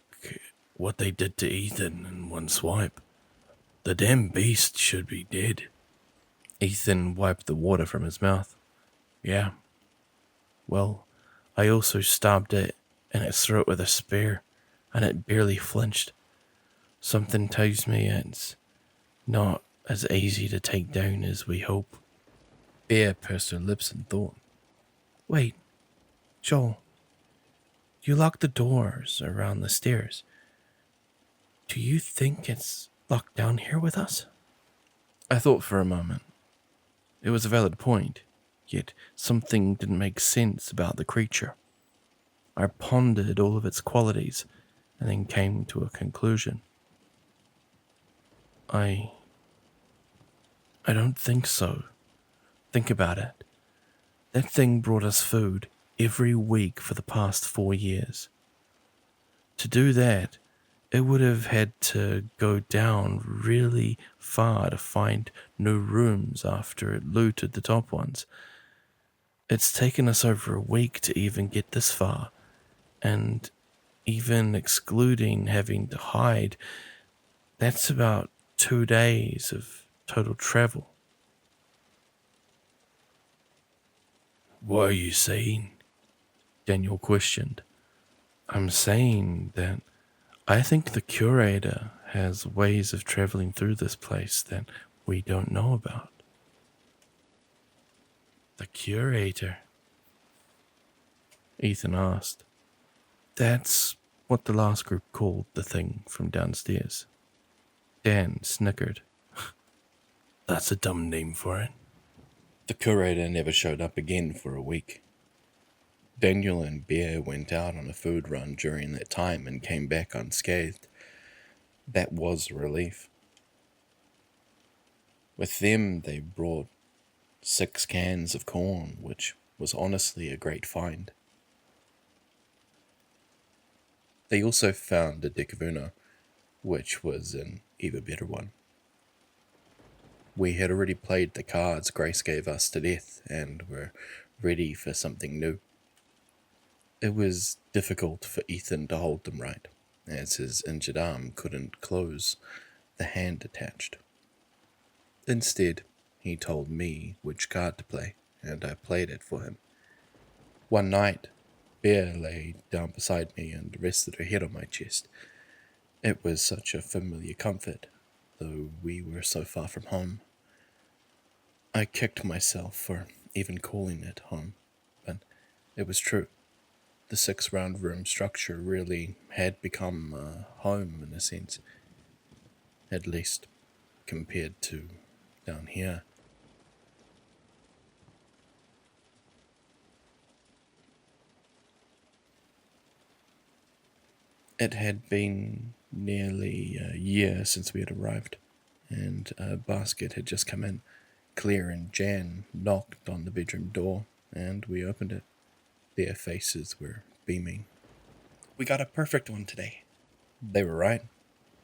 what they did to Ethan in one swipe. The damn beast should be dead. Ethan wiped the water from his mouth. Yeah. Well, I also stabbed it in its throat with a spear, and it barely flinched. Something tells me it's not as easy to take down as we hope. Bear pursed her lips in thought. Wait, Joel, you locked the doors around the stairs. Do you think it's locked down here with us? I thought for a moment. It was a valid point, yet something didn't make sense about the creature. I pondered all of its qualities and then came to a conclusion. I don't think so. Think about it. That thing brought us food every week for the past 4 years. To do that, it would have had to go down really far to find new rooms after it looted the top ones. It's taken us over a week to even get this far, and even excluding having to hide, that's about 2 days of total travel. What are you saying? Daniel questioned. I'm saying that I think the curator has ways of traveling through this place that we don't know about. The curator? Ethan asked. That's what the last group called the thing from downstairs. Dan snickered. That's a dumb name for it. The curator never showed up again for a week. Daniel and Bear went out on a food run during that time and came back unscathed. That was a relief. With them, they brought 6 cans of corn, which was honestly a great find. They also found a Decavuna, which was an even better one. We had already played the cards Grace gave us to death and were ready for something new. It was difficult for Ethan to hold them right, as his injured arm couldn't close the hand attached. Instead, he told me which card to play, and I played it for him. One night, Bear lay down beside me and rested her head on my chest. It was such a familiar comfort, though we were so far from home. I kicked myself for even calling it home. It was true. The 6 round room structure really had become a home in a sense, at least compared to down here. It had been nearly a year since we had arrived, and a basket had just come in. Claire and Jan knocked on the bedroom door, and we opened it. Their faces were beaming. We got a perfect one today. They were right.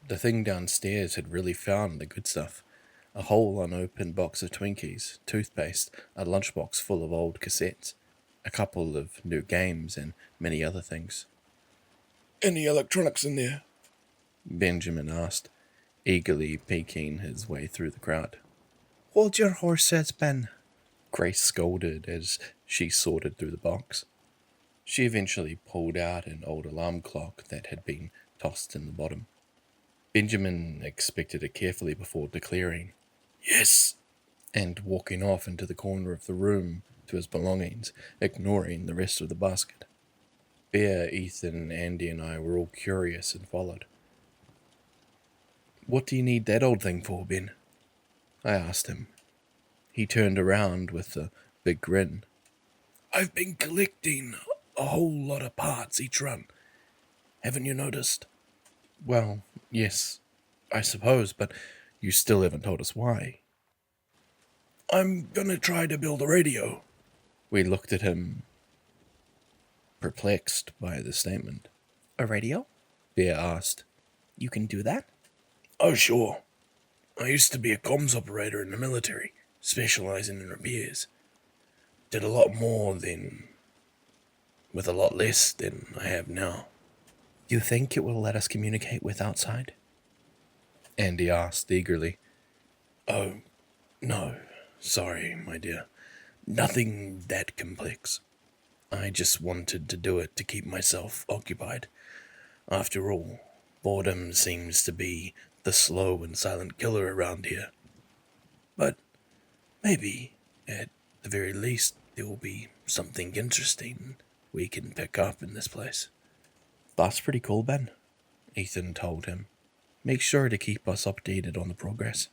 The thing downstairs had really found the good stuff. A whole unopened box of Twinkies, toothpaste, a lunchbox full of old cassettes, a couple of new games, and many other things. Any electronics in there? Benjamin asked, eagerly peeking his way through the crowd. Hold your horses, Ben. Grace scolded as she sorted through the box. She eventually pulled out an old alarm clock that had been tossed in the bottom. Benjamin inspected it carefully before declaring, Yes. and walking off into the corner of the room to his belongings, ignoring the rest of the basket. Bear, Ethan, Andy, and I were all curious and followed. "What do you need that old thing for, Ben?" I asked him. He turned around with a big grin. I've been collecting a whole lot of parts each run. Haven't you noticed? "Well, yes, I suppose, but you still haven't told us why." I'm gonna try to build a radio. We looked at him, perplexed by the statement. A radio? Bear asked. You can do that? Oh, sure. I used to be a comms operator in the military, specializing in repairs. Did a lot more than, with a lot less than I have now. Do you think it will let us communicate with outside? Andy asked eagerly. Oh, no. Sorry, my dear. Nothing that complex. I just wanted to do it to keep myself occupied. After all, boredom seems to be the slow and silent killer around here. But maybe, at the very least, there will be something interesting we can pick up in this place. "That's pretty cool, Ben," Ethan told him. "Make sure to keep us updated on the progress."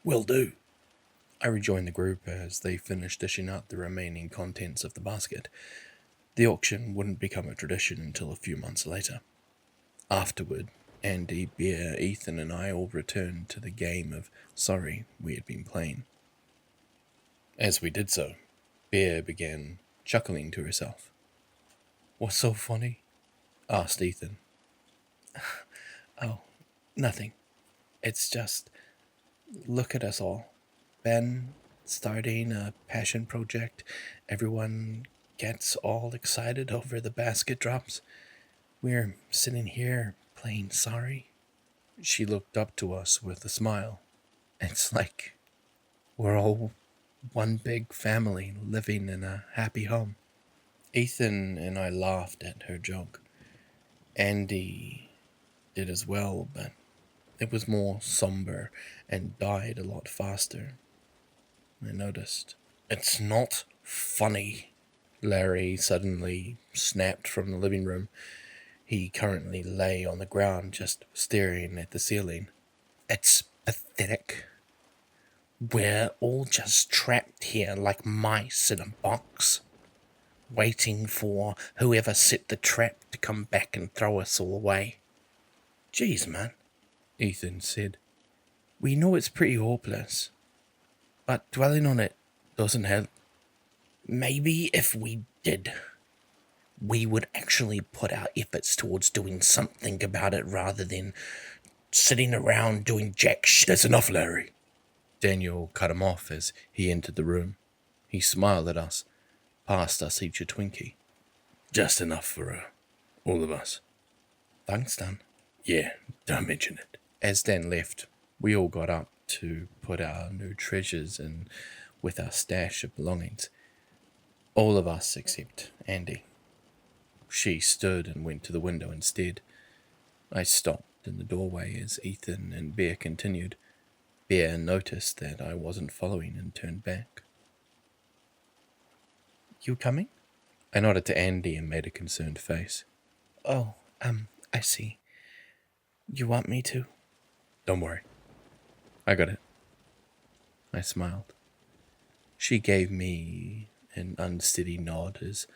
Will do. I rejoined the group as they finished dishing out the remaining contents of the basket. The auction wouldn't become a tradition until a few months later. Afterward, Andy, Bear, Ethan, and I all returned to the game of Sorry we had been playing. As we did so, Bear began chuckling to herself. "What's so funny?" asked Ethan. Oh, nothing. It's just, look at us all. Ben starting a passion project. Everyone gets all excited over the basket drops. We're sitting here playing Sorry. She looked up to us with a smile. It's like we're all one big family living in a happy home. Ethan and I laughed at her joke. Andy did as well, but it was more somber and died a lot faster. I noticed. "It's not funny," Larry suddenly snapped from the living room. He currently lay on the ground, just staring at the ceiling. It's pathetic. We're all just trapped here like mice in a box, waiting for whoever set the trap to come back and throw us all away. "Jeez, man," Ethan said. We know it's pretty hopeless, but dwelling on it doesn't help. Maybe if we did, we would actually put our efforts towards doing something about it rather than sitting around doing jack shit. That's enough, Larry. Daniel cut him off as he entered the room. He smiled at us, passed us each a Twinkie. Just enough for all of us. Thanks, Dan. Yeah, don't mention it. As Dan left, we all got up to put our new treasures in with our stash of belongings. All of us except Andy. She stood and went to the window instead. I stopped in the doorway as Ethan and Bear continued. Bear noticed that I wasn't following and turned back. You coming? I nodded to Andy and made a concerned face. Oh, I see. You want me to? Don't worry. I got it. I smiled. She gave me an unsteady nod as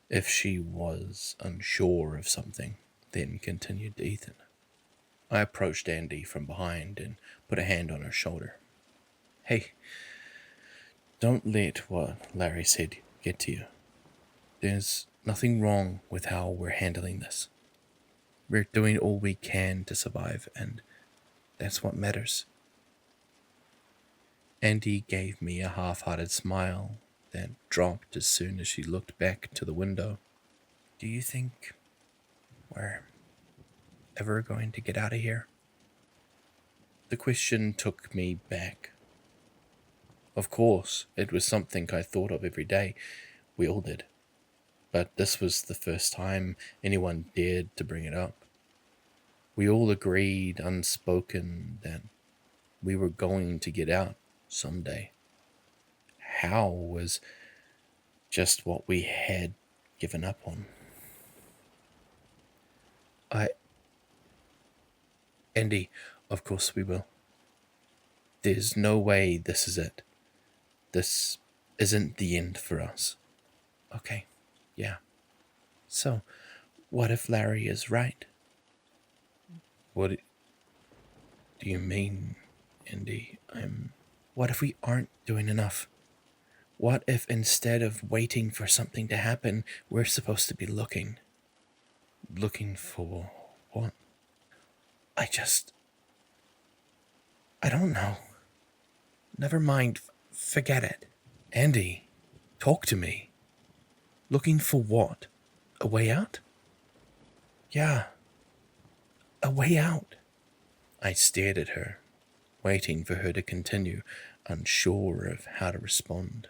if she was unsure of something, then continued to Ethan. I approached Andy from behind and put a hand on her shoulder. Hey, don't let what Larry said get to you. There's nothing wrong with how we're handling this. We're doing all we can to survive, and that's what matters. Andy gave me a half-hearted smile that dropped as soon as she looked back to the window. Do you think we're ever going to get out of here? The question took me back. Of course, it was something I thought of every day. We all did. But this was the first time anyone dared to bring it up. We all agreed, unspoken, that we were going to get out someday. How was just what we had given up on. Andy, of course we will. There's no way this is it. This isn't the end for us. Okay, yeah. So, what if Larry is right? What do you mean, Andy? What if we aren't doing enough? What if instead of waiting for something to happen, we're supposed to be looking? Looking for what? I don't know. Never mind. Forget it. Andy, talk to me. Looking for what? A way out? Yeah, a way out. I stared at her, waiting for her to continue, unsure of how to respond.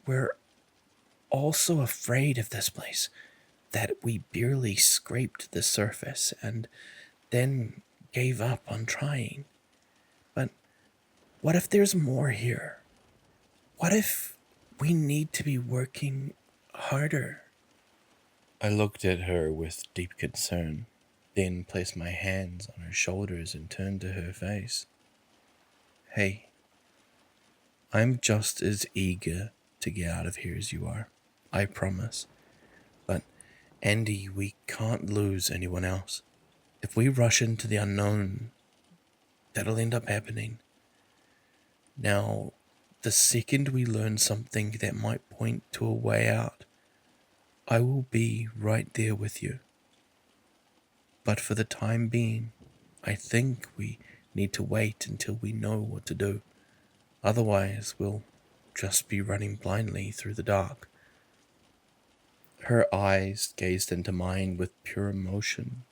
We're all so afraid of this place that we barely scraped the surface and then gave up on trying. But what if there's more here? What if we need to be working harder? I looked at her with deep concern, then placed my hands on her shoulders and turned to her face. Hey, I'm just as eager to get out of here as you are, I promise. But, Andy, we can't lose anyone else. If we rush into the unknown, that'll end up happening. Now, the second we learn something that might point to a way out, I will be right there with you. But for the time being, I think we need to wait until we know what to do. Otherwise, we'll just be running blindly through the dark. Her eyes gazed into mine with pure emotion.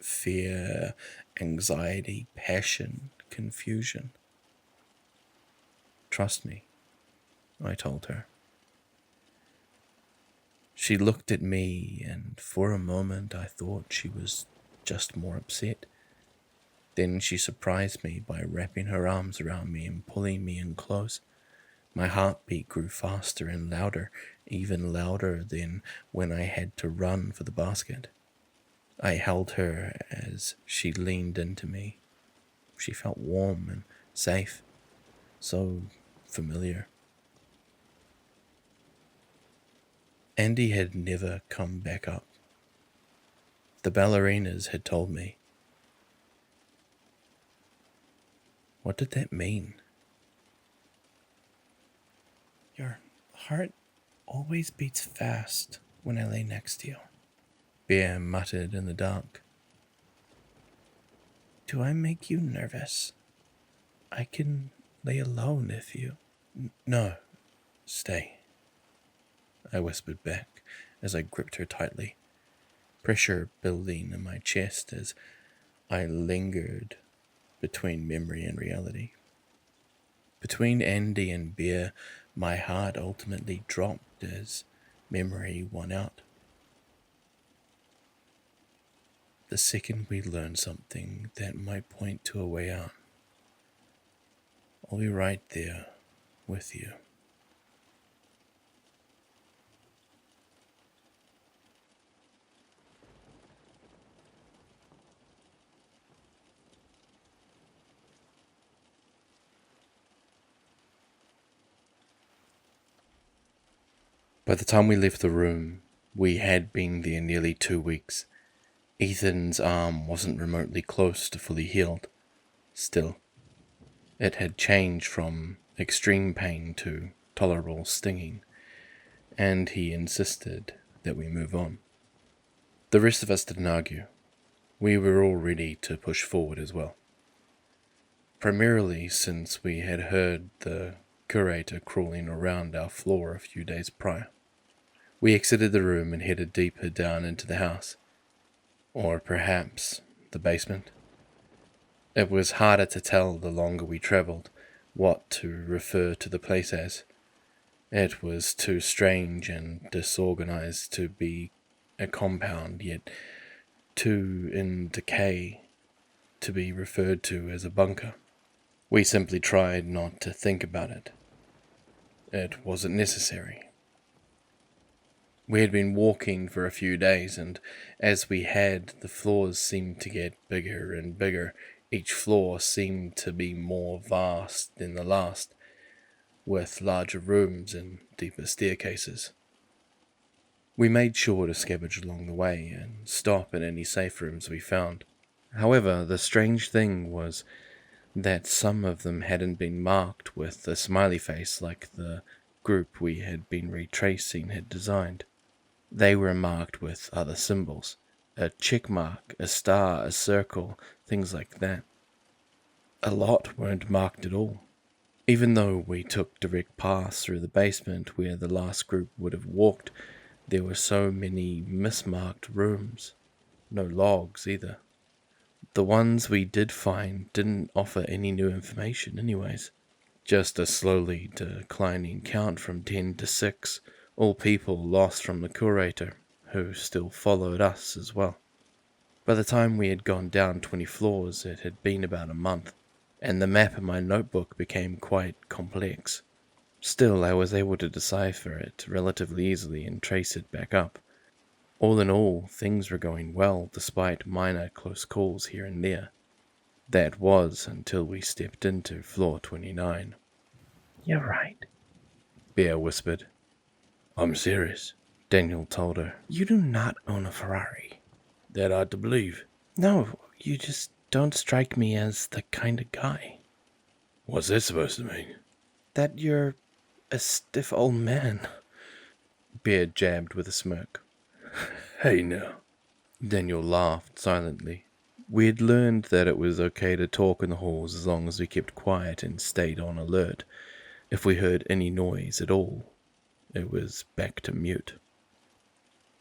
Fear, anxiety, passion, confusion. Trust me, I told her. She looked at me, and for a moment I thought she was just more upset. Then she surprised me by wrapping her arms around me and pulling me in close. My heartbeat grew faster and louder, even louder than when I had to run for the basket. I held her as she leaned into me. She felt warm and safe, so familiar. Andy had never come back up. The ballerinas had told me. What did that mean? Your heart always beats fast when I lay next to you, Bear muttered in the dark. Do I make you nervous? I can lay alone if you... No, stay, I whispered back as I gripped her tightly, pressure building in my chest as I lingered between memory and reality. Between Andy and Bear, my heart ultimately dropped as memory won out. The second we learn something that might point to a way out, I'll be right there with you. By the time we left the room, we had been there nearly 2 weeks. Ethan's arm wasn't remotely close to fully healed. Still, it had changed from extreme pain to tolerable stinging, and he insisted that we move on. The rest of us didn't argue. We were all ready to push forward as well. Primarily since we had heard the curator crawling around our floor a few days prior. We exited the room and headed deeper down into the house. Or perhaps the basement. It was harder to tell the longer we travelled what to refer to the place as. It was too strange and disorganized to be a compound, yet too in decay to be referred to as a bunker. We simply tried not to think about it. It wasn't necessary. We had been walking for a few days, and as we had, the floors seemed to get bigger and bigger. Each floor seemed to be more vast than the last, with larger rooms and deeper staircases. We made sure to scavenge along the way and stop at any safe rooms we found. However, the strange thing was that some of them hadn't been marked with a smiley face like the group we had been retracing had designed. They were marked with other symbols, a check mark, a star, a circle, things like that. A lot weren't marked at all. Even though we took direct paths through the basement where the last group would have walked, there were so many mismarked rooms. No logs either. The ones we did find didn't offer any new information anyways. Just a slowly declining count from 10 to 6, all people lost from the curator, who still followed us as well. By the time we had gone down 20 floors, it had been about a month, and the map in my notebook became quite complex. Still, I was able to decipher it relatively easily and trace it back up. All in all, things were going well despite minor close calls here and there. That was until we stepped into floor 29. You're right. Bear whispered. I'm serious, Daniel told her. You do not own a Ferrari. That hard to believe. No, you just don't strike me as the kind of guy. What's that supposed to mean? That you're a stiff old man. Bear jabbed with a smirk. Hey now. Daniel laughed silently. We had learned that it was okay to talk in the halls as long as we kept quiet and stayed on alert. If we heard any noise at all, it was back to mute.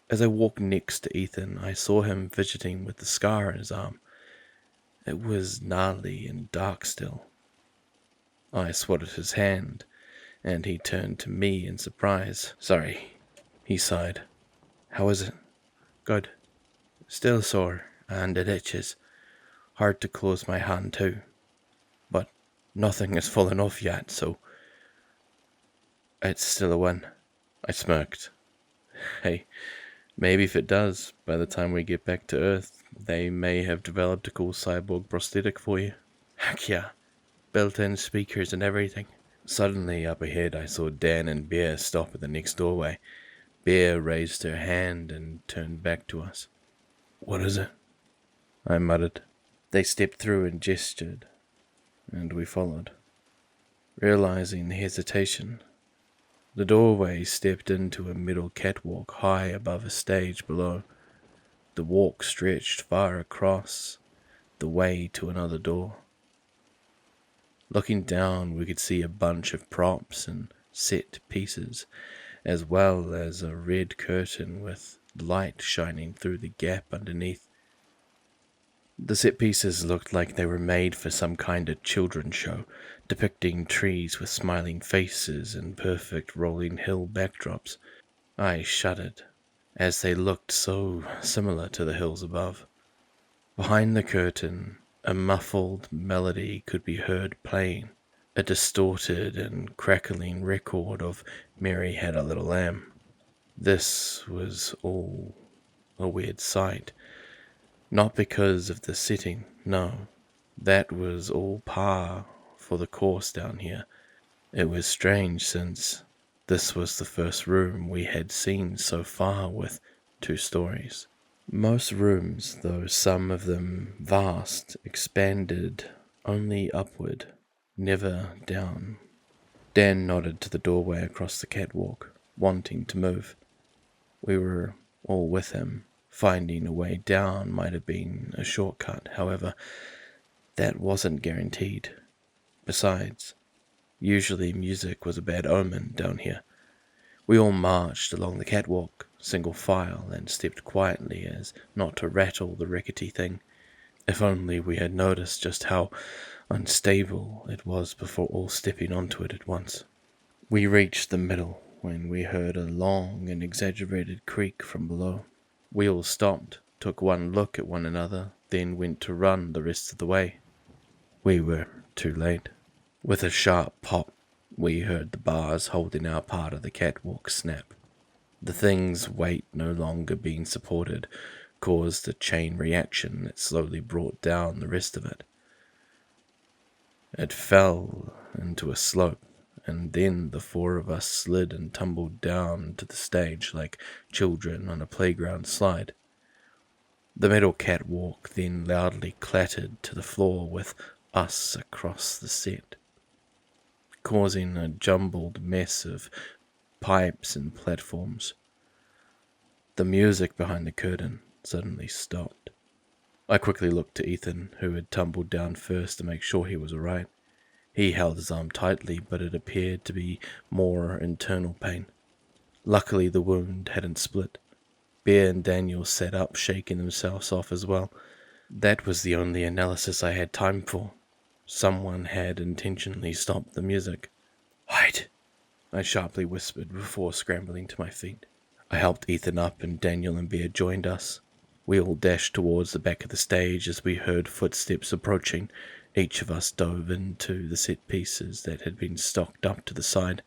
As I walked next to Ethan, I saw him fidgeting with the scar on his arm. It was gnarly and dark still. I swatted his hand, and he turned to me in surprise. Sorry, he sighed. How is it? Good. Still sore, and it itches. Hard to close my hand too. But nothing has fallen off yet, so it's still a win. I smirked. Hey, maybe if it does, by the time we get back to Earth, they may have developed a cool cyborg prosthetic for you. Heck yeah. Built-in speakers and everything. Suddenly, up ahead, I saw Dan and Bear stop at the next doorway. Bear raised her hand and turned back to us. What is it? I muttered. They stepped through and gestured, and we followed. Realizing the hesitation, the doorway stepped into a middle catwalk high above a stage below. The walk stretched far across the way to another door. Looking down, we could see a bunch of props and set pieces, as well as a red curtain with light shining through the gap underneath. The set pieces looked like they were made for some kind of children's show, depicting trees with smiling faces and perfect rolling hill backdrops. I shuddered, as they looked so similar to the hills above. Behind the curtain, a muffled melody could be heard playing, a distorted and crackling record of Mary Had a Little Lamb. This was all a weird sight, not because of the setting, no, that was all par for the course down here. It was strange since This was the first room we had seen so far with 2 stories. Most rooms, though some of them vast, expanded only upward, never down. Dan nodded to the doorway across the catwalk, wanting to move. We were all with him. Finding a way down might have been a shortcut, however, that wasn't guaranteed. Besides, usually music was a bad omen down here. We all marched along the catwalk, single file, and stepped quietly as not to rattle the rickety thing. If only we had noticed just how unstable it was before all stepping onto it at once. We reached the middle when we heard a long and exaggerated creak from below. We all stopped, took one look at one another, then went to run the rest of the way. We were too late. With a sharp pop, we heard the bars holding our part of the catwalk snap. The thing's weight no longer being supported caused a chain reaction that slowly brought down the rest of it. It fell into a slope, and then the 4 of us slid and tumbled down to the stage like children on a playground slide. The metal catwalk then loudly clattered to the floor with us across the set, causing a jumbled mess of pipes and platforms. The music behind the curtain suddenly stopped. I quickly looked to Ethan, who had tumbled down first, to make sure he was alright. He held his arm tightly, but it appeared to be more internal pain. Luckily, the wound hadn't split. Bear and Daniel sat up, shaking themselves off as well. That was the only analysis I had time for. Someone had intentionally stopped the music. "Hide!" I sharply whispered before scrambling to my feet. I helped Ethan up, and Daniel and Bear joined us. We all dashed towards the back of the stage as we heard footsteps approaching. Each of us dove into the set pieces that had been stocked up to the side.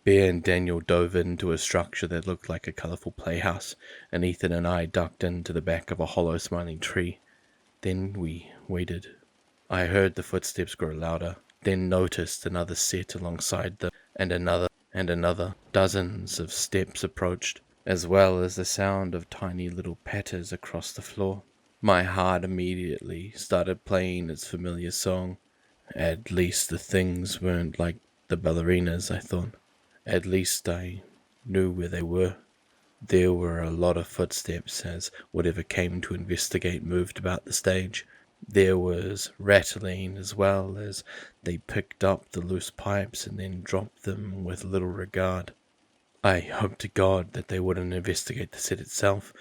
Bear and Daniel dove into a structure that looked like a colourful playhouse, and Ethan and I ducked into the back of a hollow smiling tree. Then we waited. I heard the footsteps grow louder, then noticed another set alongside them, and another. Dozens of steps approached, as well as the sound of tiny little patters across the floor. My heart immediately started playing its familiar song. At least the things weren't like the ballerinas, I thought. At least I knew where they were. There were a lot of footsteps as whatever came to investigate moved about the stage. There was rattling as well as they picked up the loose pipes and then dropped them with little regard. I hoped to God that they wouldn't investigate the set itself.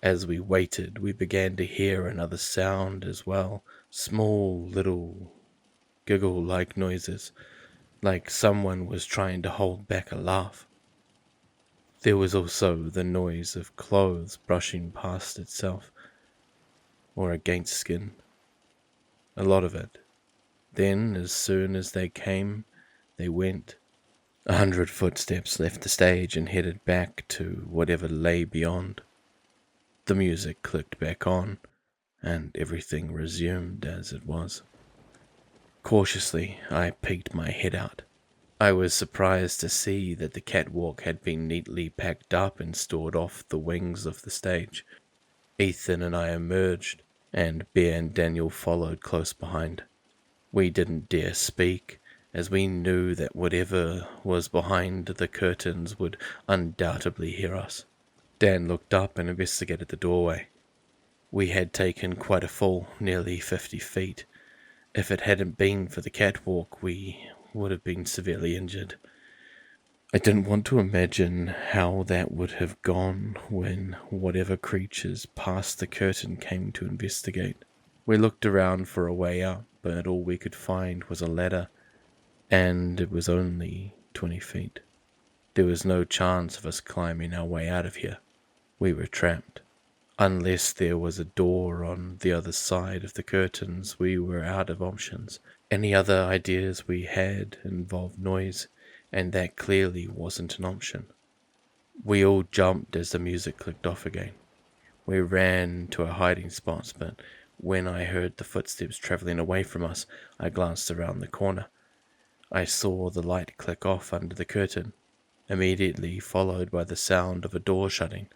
As we waited, we began to hear another sound as well, small little giggle-like noises, like someone was trying to hold back a laugh. There was also the noise of clothes brushing past itself, or against skin. A lot of it. Then, as soon as they came, they went. 100 footsteps left the stage and headed back to whatever lay beyond. The music clicked back on, and everything resumed as it was. Cautiously, I peeked my head out. I was surprised to see that the catwalk had been neatly packed up and stored off the wings of the stage. Ethan and I emerged, and Bear and Daniel followed close behind. We didn't dare speak, as we knew that whatever was behind the curtains would undoubtedly hear us. Dan looked up and investigated the doorway. We had taken quite a fall, nearly 50 feet. If it hadn't been for the catwalk, we would have been severely injured. I didn't want to imagine how that would have gone when whatever creatures past the curtain came to investigate. We looked around for a way out, but all we could find was a ladder, and it was only 20 feet. There was no chance of us climbing our way out of here. We were trapped. Unless there was a door on the other side of the curtains, we were out of options. Any other ideas we had involved noise, and that clearly wasn't an option. We all jumped as the music clicked off again. We ran to our hiding spots, but when I heard the footsteps travelling away from us, I glanced around the corner. I saw the light click off under the curtain. immediately followed by the sound of a door shutting.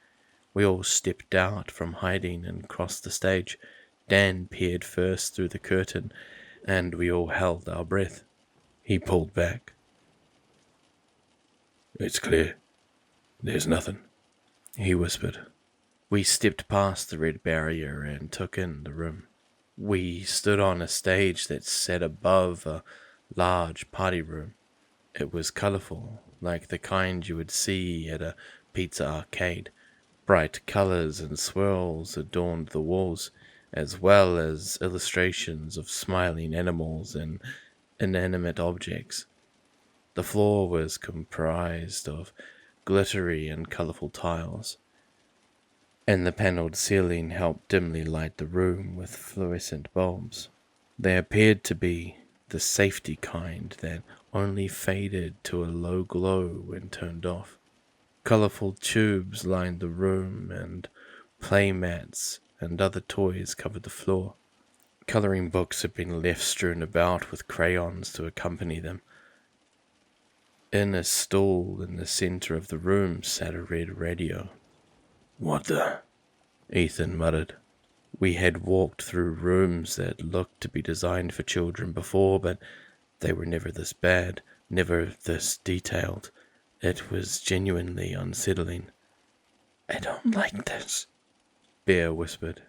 We all stepped out from hiding and crossed the stage. Dan peered first through the curtain, and we all held our breath. He pulled back. "It's clear. There's nothing," he whispered. We stepped past the red barrier and took in the room. We stood on a stage that sat above a large party room. It was colourful, like the kind you would see at a pizza arcade. Bright colours and swirls adorned the walls, as well as illustrations of smiling animals and inanimate objects. The floor was comprised of glittery and colourful tiles, and the panelled ceiling helped dimly light the room with fluorescent bulbs. They appeared to be the safety kind that only faded to a low glow when turned off. Colourful tubes lined the room, and play mats and other toys covered the floor. Colouring books had been left strewn about with crayons to accompany them. In a stool in the centre of the room sat a red radio. "What the?" Ethan muttered. We had walked through rooms that looked to be designed for children before, but they were never this bad, never this detailed. It was genuinely unsettling. "I don't like this," Bear whispered.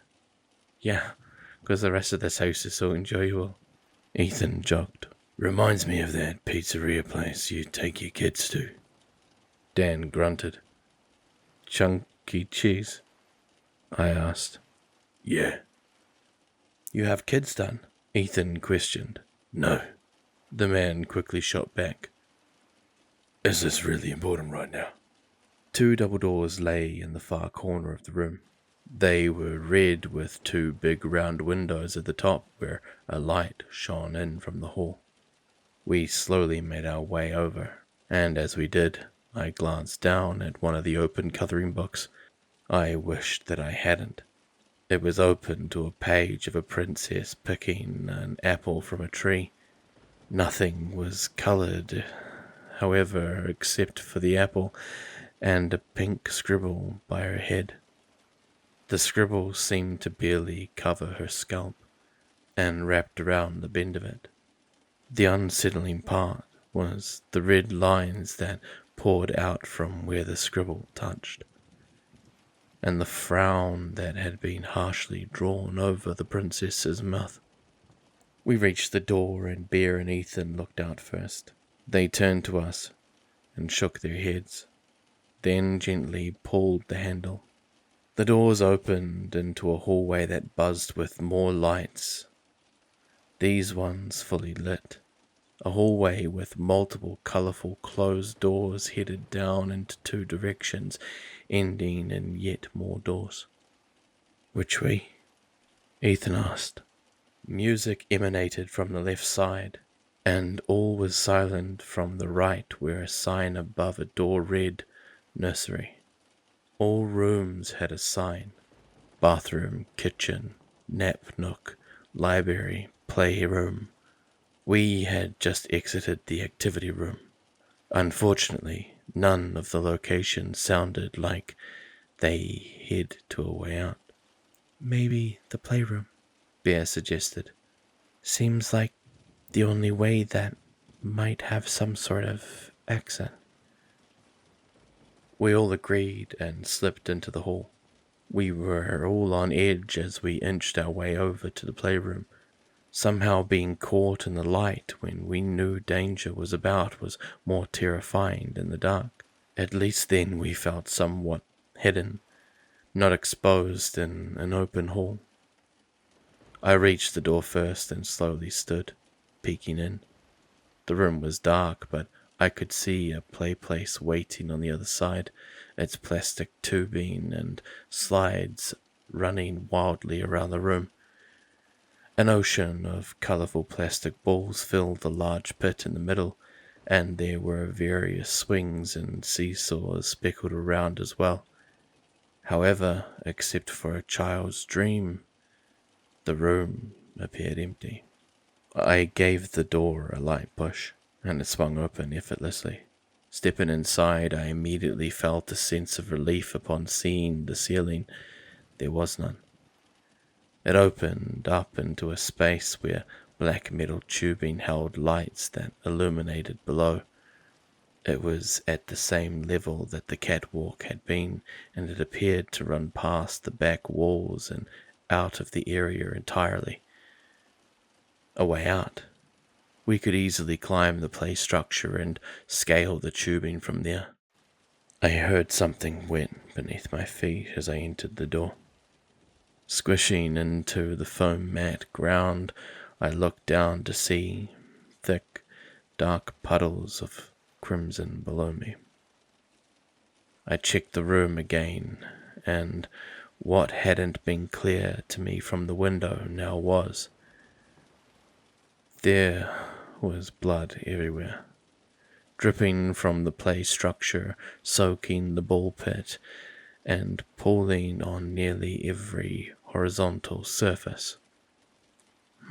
"Yeah, because the rest of this house is so enjoyable," Ethan joked. "Reminds me of that pizzeria place you take your kids to." Dan grunted. Chunky cheese? I asked. "Yeah." You have kids done? Ethan questioned. "No." The man quickly shot back. "Is this really important right now?" 2 double doors lay in the far corner of the room. They were red with 2 big round windows at the top where a light shone in from the hall. We slowly made our way over, and as we did, I glanced down at one of the open coloring books. I wished that I hadn't. It was open to a page of a princess picking an apple from a tree. Nothing was colored, however, except for the apple and a pink scribble by her head. The scribble seemed to barely cover her scalp and wrapped around the bend of it. The unsettling part was the red lines that poured out from where the scribble touched, and the frown that had been harshly drawn over the princess's mouth. We reached the door, and Bear and Ethan looked out first. They turned to us and shook their heads, then gently pulled the handle. The doors opened into a hallway that buzzed with more lights, these ones fully lit. A hallway with multiple colourful closed doors headed down into 2 directions, ending in yet more doors. "Which way?" Ethan asked. Music emanated from the left side, and all was silent from the right where a sign above a door read, "Nursery." All rooms had a sign: bathroom, kitchen, nap nook, library, playroom. We had just exited the activity room. Unfortunately, none of the locations sounded like they head to a way out. "Maybe the playroom," Bear suggested. "Seems like the only way that might have some sort of exit." We all agreed and slipped into the hall. We were all on edge as we inched our way over to the playroom. Somehow being caught in the light when we knew danger was about was more terrifying than the dark. At least then we felt somewhat hidden, not exposed in an open hall. I reached the door first and slowly stood, peeking in. The room was dark, but I could see a play place waiting on the other side, its plastic tubing and slides running wildly around the room. An ocean of colourful plastic balls filled the large pit in the middle, and there were various swings and seesaws speckled around as well. However, except for a child's dream, the room appeared empty. I gave the door a light push, and it swung open effortlessly. Stepping inside, I immediately felt a sense of relief upon seeing the ceiling. There was none. It opened up into a space where black metal tubing held lights that illuminated below. It was at the same level that the catwalk had been, and it appeared to run past the back walls and out of the area entirely. A way out. We could easily climb the play structure and scale the tubing from there. I heard something wet beneath my feet as I entered the door. Squishing into the foam mat ground, I looked down to see thick, dark puddles of crimson below me. I checked the room again, and what hadn't been clear to me from the window now was. There was blood everywhere, dripping from the play structure, soaking the ball pit, and pooling on nearly every horizontal surface.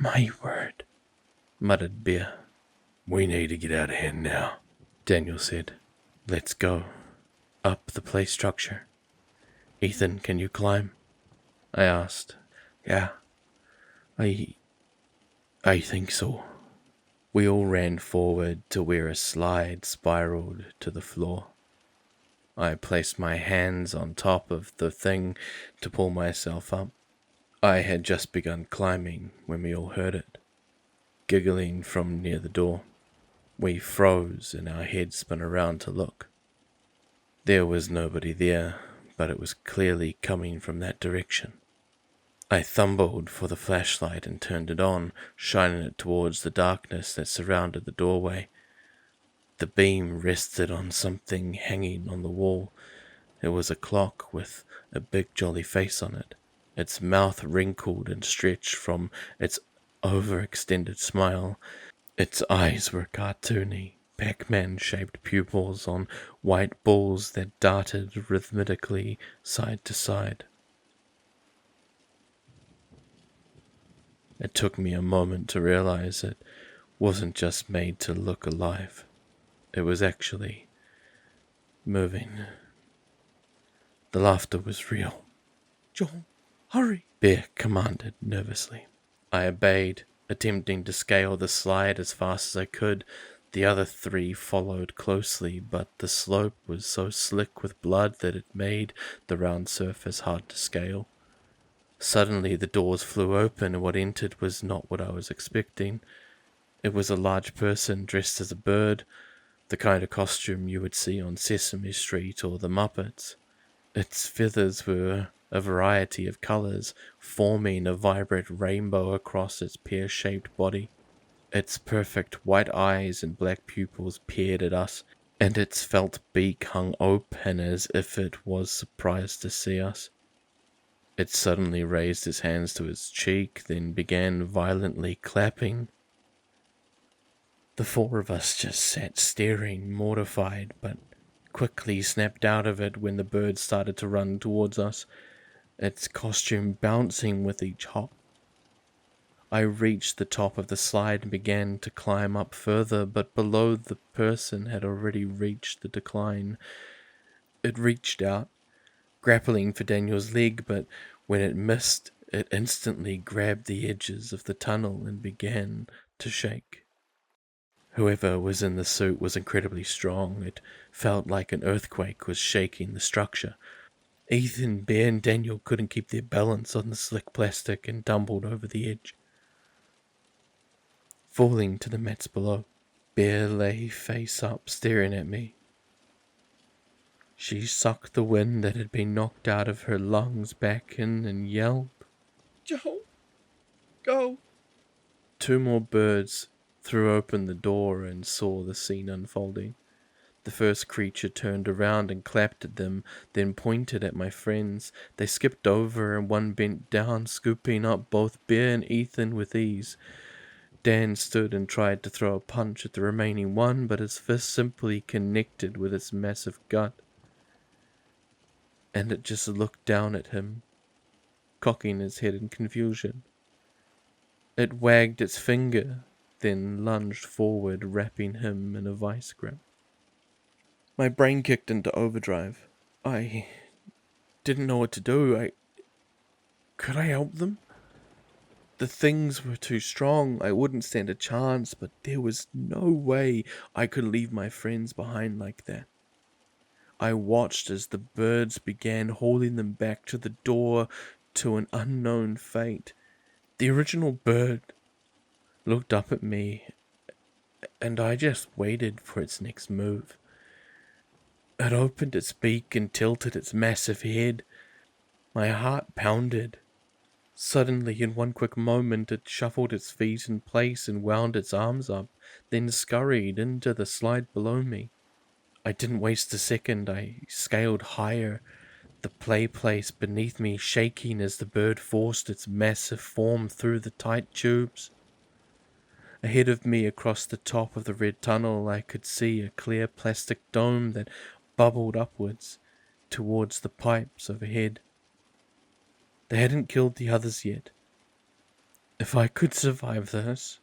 My word, muttered Bear. We need to get out of here now, Daniel said. Let's go. Up the play structure. Ethan, can you climb? I asked. Yeah, I think so. We all ran forward to where a slide spiraled to the floor. I placed my hands on top of the thing to pull myself up. I had just begun climbing when we all heard it, giggling from near the door. We froze and our heads spun around to look. There was nobody there, but it was clearly coming from that direction. I fumbled for the flashlight and turned it on, shining it towards the darkness that surrounded the doorway. The beam rested on something hanging on the wall. It was a clock with a big jolly face on it, its mouth wrinkled and stretched from its overextended smile. Its eyes were cartoony, Pac-Man-shaped pupils on white balls that darted rhythmically side to side. It took me a moment to realize it wasn't just made to look alive. It was actually moving. The laughter was real. Joel, hurry, Bear commanded nervously. I obeyed, attempting to scale the slide as fast as I could. The other three followed closely, but the slope was so slick with blood that it made the round surface hard to scale. Suddenly the doors flew open, and what entered was not what I was expecting. It was a large person dressed as a bird, the kind of costume you would see on Sesame Street or the Muppets. Its feathers were a variety of colors, forming a vibrant rainbow across its pear-shaped body. Its perfect white eyes and black pupils peered at us, and its felt beak hung open as if it was surprised to see us. It suddenly raised its hands to its cheek, then began violently clapping. The four of us just sat staring, mortified, but quickly snapped out of it when the bird started to run towards us, its costume bouncing with each hop. I reached the top of the slide and began to climb up further, but below the person had already reached the decline. It reached out, grappling for Daniel's leg, but when it missed, it instantly grabbed the edges of the tunnel and began to shake. Whoever was in the suit was incredibly strong. It felt like an earthquake was shaking the structure. Ethan, Bear, and Daniel couldn't keep their balance on the slick plastic and tumbled over the edge, falling to the mats below. Bear lay face up, staring at me. She sucked the wind that had been knocked out of her lungs back in and yelled, Joel, go. Two more birds threw open the door and saw the scene unfolding. The first creature turned around and clapped at them, then pointed at my friends. They skipped over and one bent down, scooping up both Bear and Ethan with ease. Dan stood and tried to throw a punch at the remaining one, but his fist simply connected with its massive gut. And it just looked down at him, cocking its head in confusion. It wagged its finger, then lunged forward, wrapping him in a vice grip. My brain kicked into overdrive. I didn't know what to do. Could I help them? The things were too strong. I wouldn't stand a chance, but there was no way I could leave my friends behind like that. I watched as the birds began hauling them back to the door to an unknown fate. The original bird looked up at me, and I just waited for its next move. It opened its beak and tilted its massive head. My heart pounded. Suddenly, in one quick moment, it shuffled its feet in place and wound its arms up, then scurried into the slide below me. I didn't waste a second. I scaled higher, the play place beneath me shaking as the bird forced its massive form through the tight tubes. Ahead of me, across the top of the red tunnel, I could see a clear plastic dome that bubbled upwards towards the pipes overhead. They hadn't killed the others yet. If I could survive this,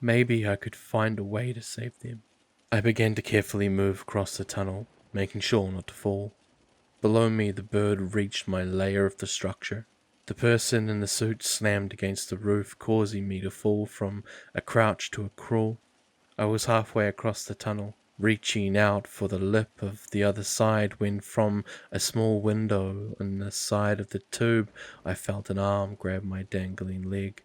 maybe I could find a way to save them. I began to carefully move across the tunnel, making sure not to fall. Below me, the bird reached my layer of the structure. The person in the suit slammed against the roof, causing me to fall from a crouch to a crawl. I was halfway across the tunnel, reaching out for the lip of the other side, when from a small window in the side of the tube, I felt an arm grab my dangling leg.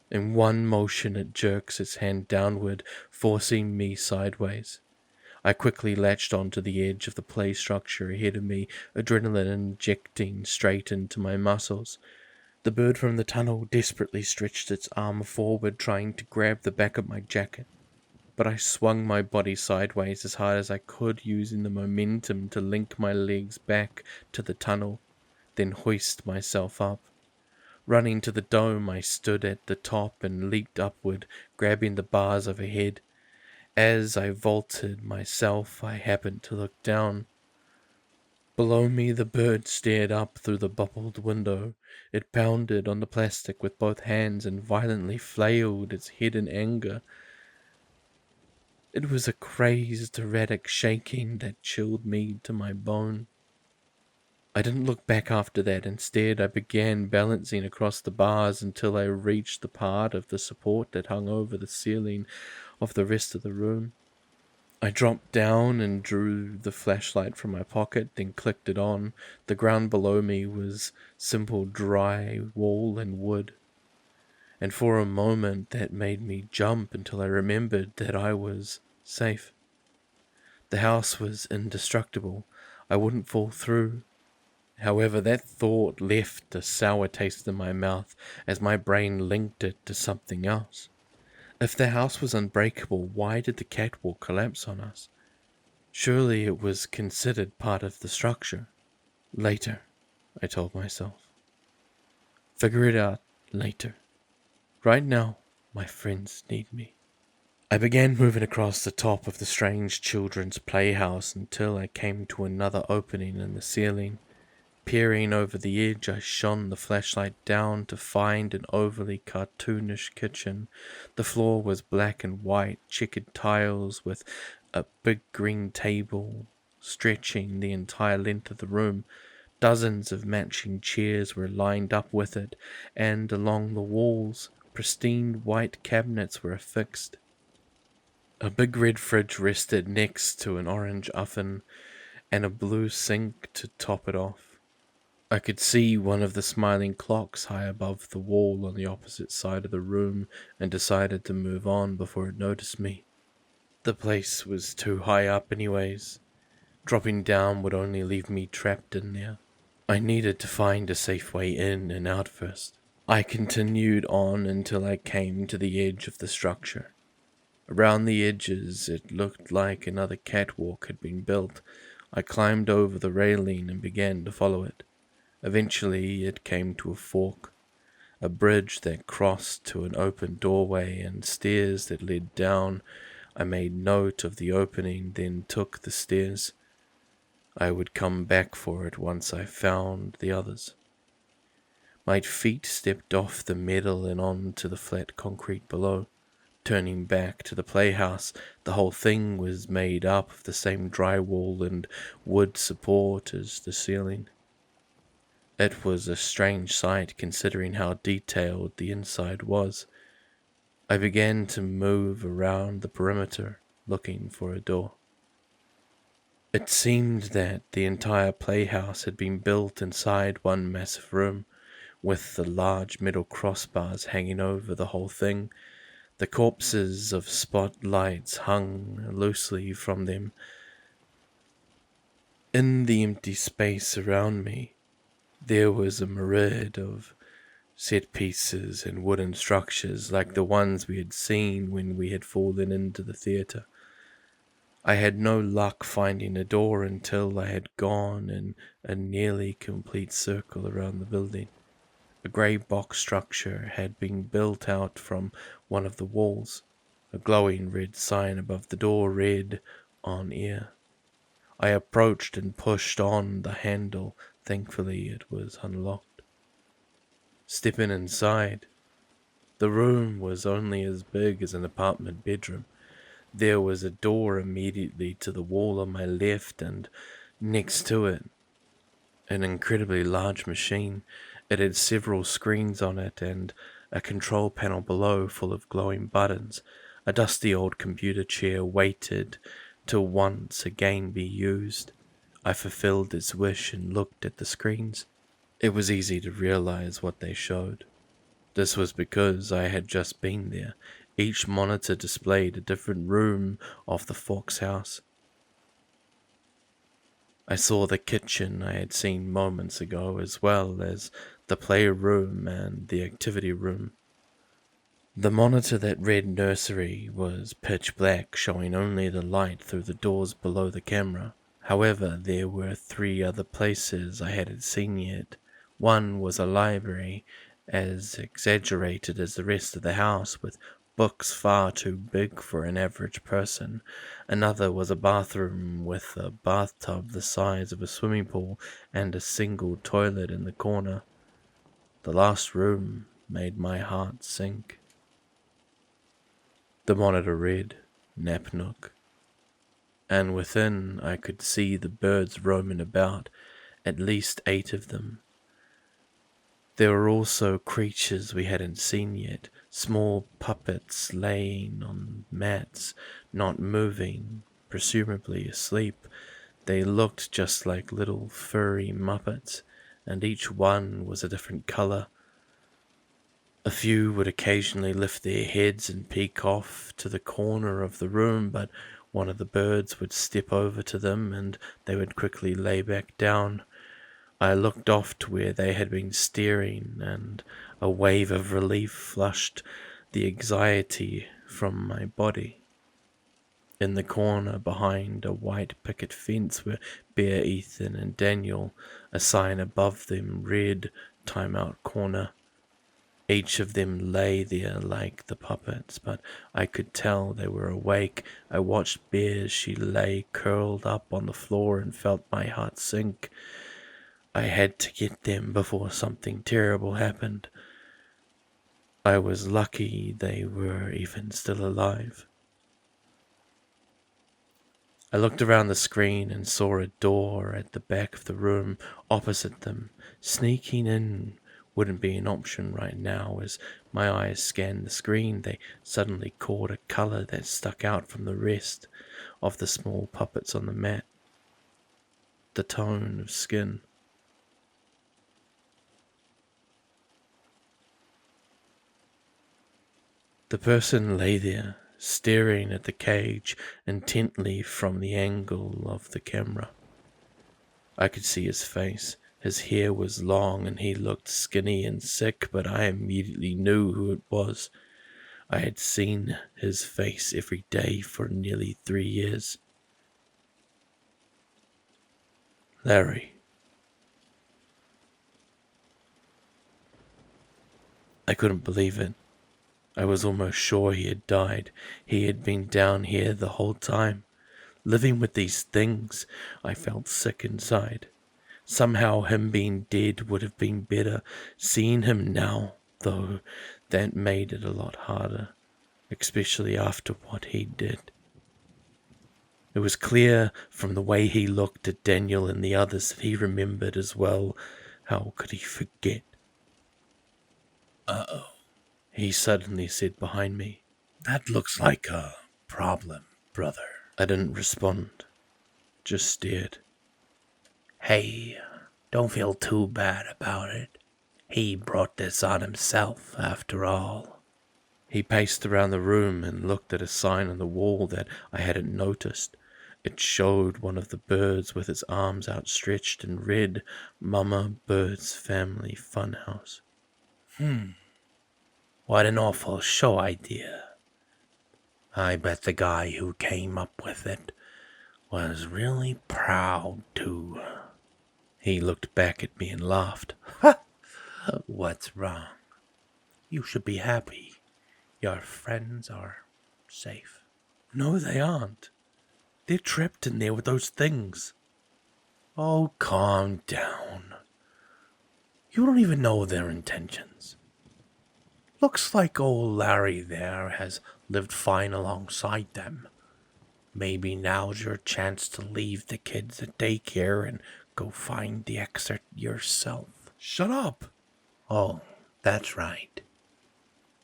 In one motion, it jerks its hand downward, forcing me sideways. I quickly latched onto the edge of the play structure ahead of me, adrenaline injecting straight into my muscles. The bird from the tunnel desperately stretched its arm forward, trying to grab the back of my jacket. But I swung my body sideways as hard as I could, using the momentum to link my legs back to the tunnel, then hoist myself up. Running to the dome, I stood at the top and leaped upward, grabbing the bars overhead. As I vaulted myself, I happened to look down. Below me, the bird stared up through the bubbled window. It pounded on the plastic with both hands and violently flailed its head in anger. It was a crazed, erratic shaking that chilled me to my bone. I didn't look back after that. Instead, I began balancing across the bars until I reached the part of the support that hung over the ceiling of the rest of the room. I dropped down and drew the flashlight from my pocket, then clicked it on. The ground below me was simple dry wall and wood. And for a moment that made me jump until I remembered that I was safe. The house was indestructible. I wouldn't fall through. However, that thought left a sour taste in my mouth as my brain linked it to something else. If the house was unbreakable, why did the catwalk collapse on us? Surely it was considered part of the structure. Later, I told myself. Figure it out later. Right now, my friends need me. I began moving across the top of the strange children's playhouse until I came to another opening in the ceiling. Peering over the edge, I shone the flashlight down to find an overly cartoonish kitchen. The floor was black and white, checkered tiles with a big green table stretching the entire length of the room. Dozens of matching chairs were lined up with it, and along the walls, pristine white cabinets were affixed. A big red fridge rested next to an orange oven and a blue sink to top it off. I could see one of the smiling clocks high above the wall on the opposite side of the room and decided to move on before it noticed me. The place was too high up anyways. Dropping down would only leave me trapped in there. I needed to find a safe way in and out first. I continued on until I came to the edge of the structure. Around the edges, it looked like another catwalk had been built. I climbed over the railing and began to follow it. Eventually, it came to a fork, a bridge that crossed to an open doorway and stairs that led down. I made note of the opening, then took the stairs. I would come back for it once I found the others. My feet stepped off the metal and onto the flat concrete below. Turning back to the playhouse, the whole thing was made up of the same drywall and wood support as the ceiling. It was a strange sight considering how detailed the inside was. I began to move around the perimeter, looking for a door. It seemed that the entire playhouse had been built inside one massive room, with the large metal crossbars hanging over the whole thing. The corpses of spotlights hung loosely from them. In the empty space around me, there was a myriad of set pieces and wooden structures like the ones we had seen when we had fallen into the theatre. I had no luck finding a door until I had gone in a nearly complete circle around the building. A grey box structure had been built out from one of the walls. A glowing red sign above the door read, "On Air." I approached and pushed on the handle. Thankfully, it was unlocked. Stepping inside, the room was only as big as an apartment bedroom. There was a door immediately to the wall on my left, and next to it, an incredibly large machine. It had several screens on it and a control panel below full of glowing buttons. A dusty old computer chair waited to once again be used. I fulfilled its wish and looked at the screens. It was easy to realize what they showed. This was because I had just been there. Each monitor displayed a different room of the Fox house. I saw the kitchen I had seen moments ago, as well as the playroom and the activity room. The monitor that read nursery was pitch black, showing only the light through the doors below the camera. However, there were 3 other places I hadn't seen yet. One was a library, as exaggerated as the rest of the house, with books far too big for an average person. Another was a bathroom with a bathtub the size of a swimming pool and a single toilet in the corner. The last room made my heart sink. The monitor read, "Nap Nook," and within I could see the birds roaming about, at least 8 of them. There were also creatures we hadn't seen yet, small puppets laying on mats, not moving, presumably asleep. They looked just like little furry muppets, and each one was a different color. A few would occasionally lift their heads and peek off to the corner of the room, but one of the birds would step over to them and they would quickly lay back down. I looked off to where they had been staring, and a wave of relief flushed the anxiety from my body. In the corner behind a white picket fence were Bear, Ethan, and Daniel. A sign above them read, "Timeout Corner." Each of them lay there like the puppets, but I could tell they were awake. I watched Bear as she lay curled up on the floor and felt my heart sink. I had to get them before something terrible happened. I was lucky they were even still alive. I looked around the screen and saw a door at the back of the room opposite them. Sneaking in wouldn't be an option right now. As my eyes scanned the screen, they suddenly caught a color that stuck out from the rest of the small puppets on the mat. The tone of skin. The person lay there, staring at the cage intently from the angle of the camera. I could see his face. His hair was long and he looked skinny and sick, but I immediately knew who it was. I had seen his face every day for nearly 3 years. Larry. I couldn't believe it. I was almost sure he had died. He had been down here the whole time, living with these things. I felt sick inside. Somehow him being dead would have been better. Seeing him now, though, that made it a lot harder. especially after what he did. It was clear from the way he looked at Daniel and the others that he remembered as well. How could he forget? Uh-oh. He suddenly said behind me. That looks like a problem, brother. I didn't respond, just stared. Hey, don't feel too bad about it. He brought this on himself, after all. He paced around the room and looked at a sign on the wall that I hadn't noticed. It showed one of the birds with its arms outstretched and read, Mama Bird's Family Funhouse. What an awful show idea. I bet the guy who came up with it was really proud, too. He looked back at me and laughed. What's wrong? You should be happy. Your friends are safe. No, they aren't. They're trapped in there with those things. Oh, calm down. You don't even know their intentions. Looks like old Larry there has lived fine alongside them. Maybe now's your chance to leave the kids at daycare and go find the exit yourself. Shut up! Oh, that's right.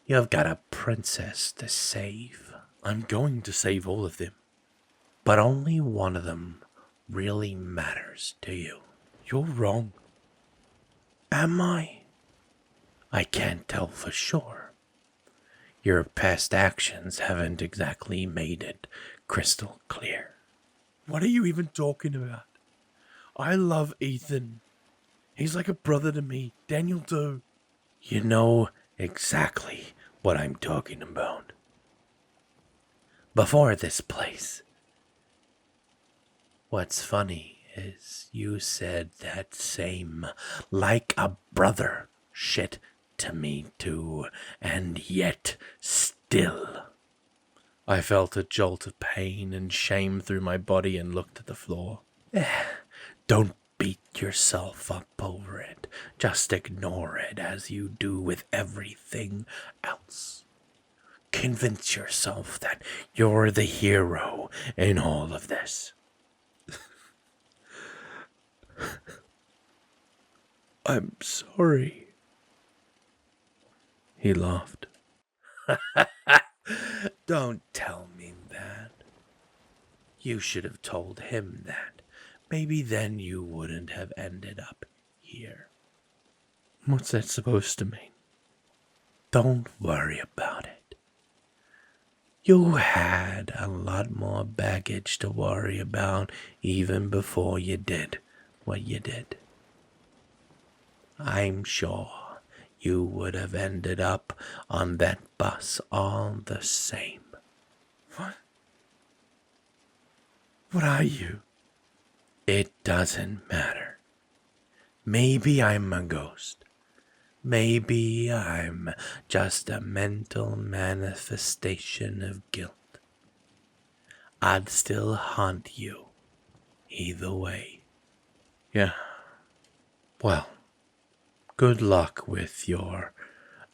You've got a princess to save. I'm going to save all of them. But only one of them really matters to you. You're wrong. Am I? I can't tell for sure. Your past actions haven't exactly made it crystal clear. What are you even talking about? I love Ethan. He's like a brother to me. Daniel too. You know exactly what I'm talking about. Before this place. What's funny is you said that same like a brother shit to me too, and yet still. I felt a jolt of pain and shame through my body and looked at the floor. Don't beat yourself up over it. Just ignore it as you do with everything else. Convince yourself that you're the hero in all of this. I'm sorry. He laughed. Don't tell me that. You should have told him that. Maybe then you wouldn't have ended up here. What's that supposed to mean? Don't worry about it. You had a lot more baggage to worry about even before you did what you did. I'm sure you would have ended up on that bus all the same. What? What are you? It doesn't matter. Maybe I'm a ghost. Maybe I'm just a mental manifestation of guilt. I'd still haunt you either way. Yeah. Well, good luck with your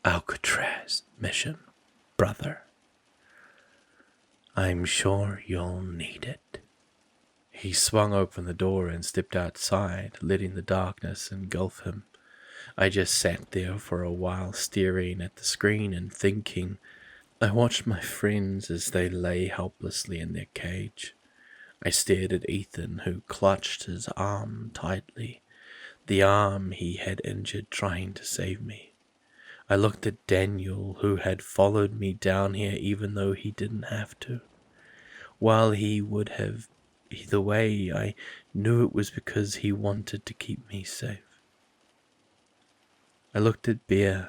Alcatraz mission, brother. I'm sure you'll need it. He swung open the door and stepped outside, letting the darkness engulf him. I just sat there for a while, staring at the screen and thinking. I watched my friends as they lay helplessly in their cage. I stared at Ethan, who clutched his arm tightly, the arm he had injured trying to save me. I looked at Daniel, who had followed me down here even though he didn't have to. While he would have either way, I knew it was because he wanted to keep me safe. I looked at Bea,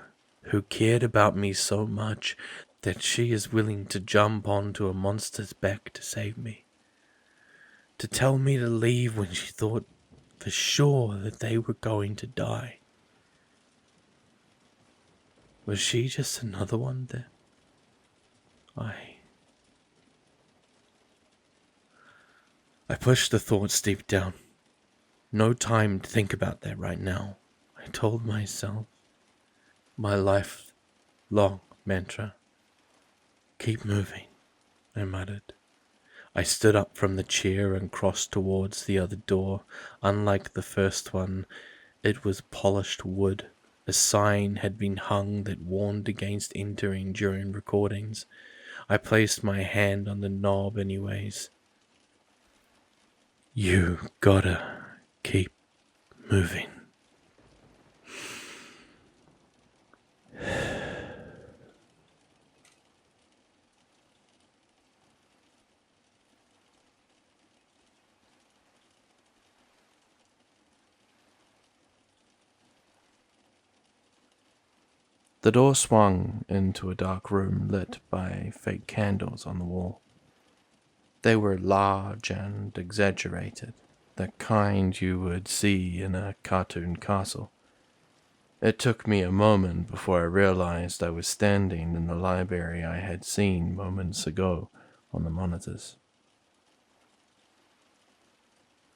who cared about me so much that she is willing to jump onto a monster's back to save me. To tell me to leave when she thought for sure that they were going to die. Was she just another one that I pushed the thoughts deep down. No time to think about that right now. I told myself my lifelong mantra. Keep moving, I muttered. I stood up from the chair and crossed towards the other door. Unlike the first one, it was polished wood. A sign had been hung that warned against entering during recordings. I placed my hand on the knob anyways. You gotta keep moving. The door swung into a dark room lit by fake candles on the wall. They were large and exaggerated, the kind you would see in a cartoon castle. It took me a moment before I realized I was standing in the library I had seen moments ago on the monitors.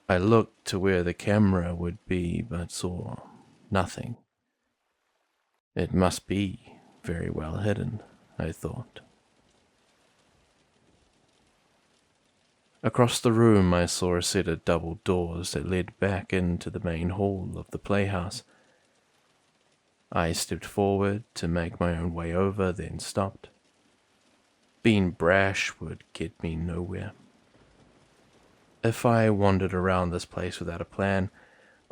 I looked to where the camera would be, but saw nothing. It must be very well hidden, I thought. Across the room I saw a set of double doors that led back into the main hall of the playhouse. I stepped forward to make my own way over, then stopped. Being brash would get me nowhere. If I wandered around this place without a plan,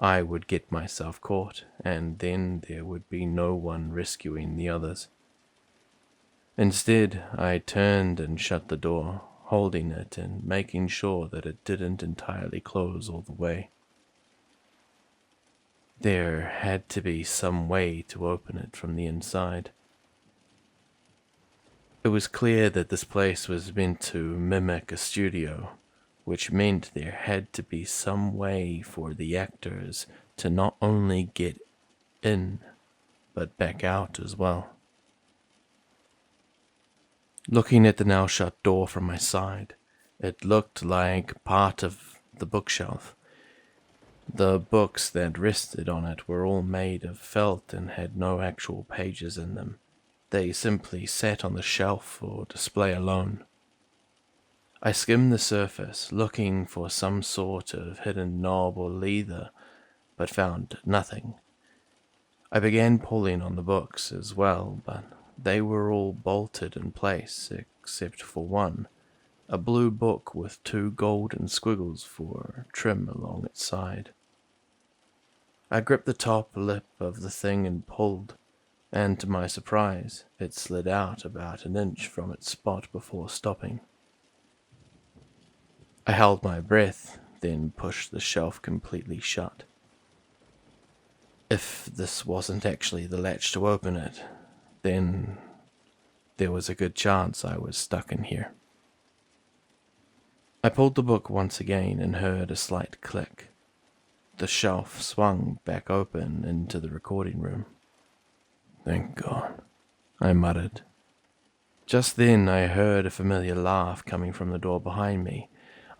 I would get myself caught, and then there would be no one rescuing the others. Instead, I turned and shut the door, holding it and making sure that it didn't entirely close all the way. There had to be some way to open it from the inside. It was clear that this place was meant to mimic a studio, which meant there had to be some way for the actors to not only get in, but back out as well. Looking at the now shut door from my side, it looked like part of the bookshelf. The books that rested on it were all made of felt and had no actual pages in them. They simply sat on the shelf for display alone. I skimmed the surface, looking for some sort of hidden knob or lever, but found nothing. I began pulling on the books as well, but they were all bolted in place, except for one, a blue book with 2 golden squiggles for trim along its side. I gripped the top lip of the thing and pulled, and to my surprise, it slid out about an inch from its spot before stopping. I held my breath, then pushed the shelf completely shut. If this wasn't actually the latch to open it, then there was a good chance I was stuck in here. I pulled the book once again and heard a slight click. The shelf swung back open into the recording room. Thank God, I muttered. Just then I heard a familiar laugh coming from the door behind me.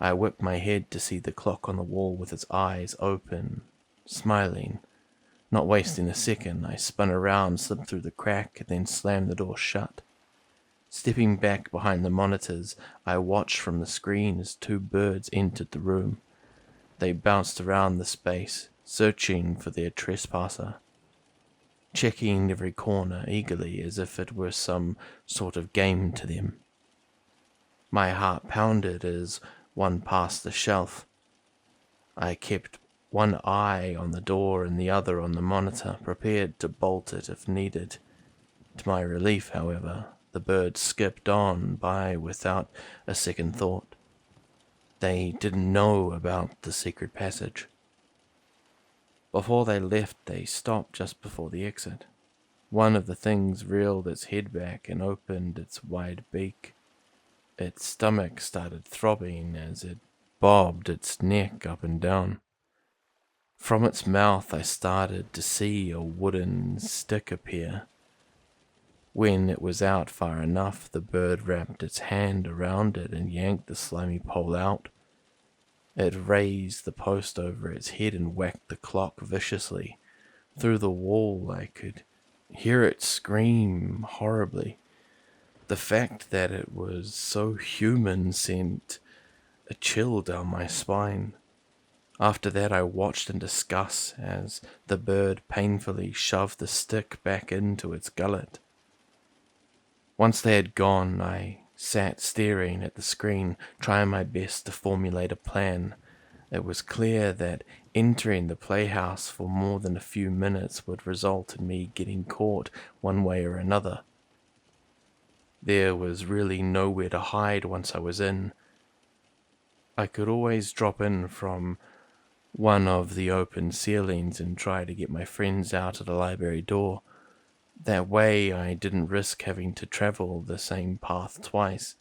I whipped my head to see the clock on the wall with its eyes open, smiling. Not wasting a second, I spun around, slipped through the crack, and then slammed the door shut. Stepping back behind the monitors, I watched from the screen as 2 birds entered the room. They bounced around the space, searching for their trespasser, checking every corner eagerly as if it were some sort of game to them. My heart pounded as one passed the shelf. I kept one eye on the door and the other on the monitor, prepared to bolt it if needed. To my relief, however, the birds skipped on by without a second thought. They didn't know about the secret passage. Before they left, they stopped just before the exit. One of the things reeled its head back and opened its wide beak. Its stomach started throbbing as it bobbed its neck up and down. From its mouth I started to see a wooden stick appear. When it was out far enough, the bird wrapped its hand around it and yanked the slimy pole out. It raised the post over its head and whacked the clock viciously. Through the wall I could hear it scream horribly. The fact that it was so human sent a chill down my spine. After that, I watched in disgust as the bird painfully shoved the stick back into its gullet. Once they had gone, I sat staring at the screen, trying my best to formulate a plan. It was clear that entering the playhouse for more than a few minutes would result in me getting caught one way or another. There was really nowhere to hide once I was in. I could always drop in from one of the open ceilings and try to get my friends out of the library door. That way I didn't risk having to travel the same path twice.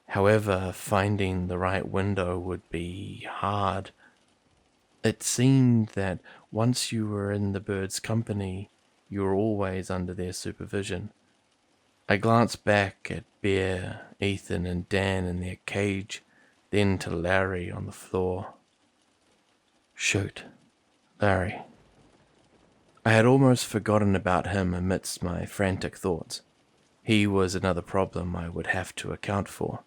However, finding the right window would be hard. It seemed that once you were in the birds' company, you were always under their supervision. I glanced back at Bear, Ethan, and Dan in their cage, then to Larry on the floor. Shoot, Larry. I had almost forgotten about him amidst my frantic thoughts. He was another problem I would have to account for.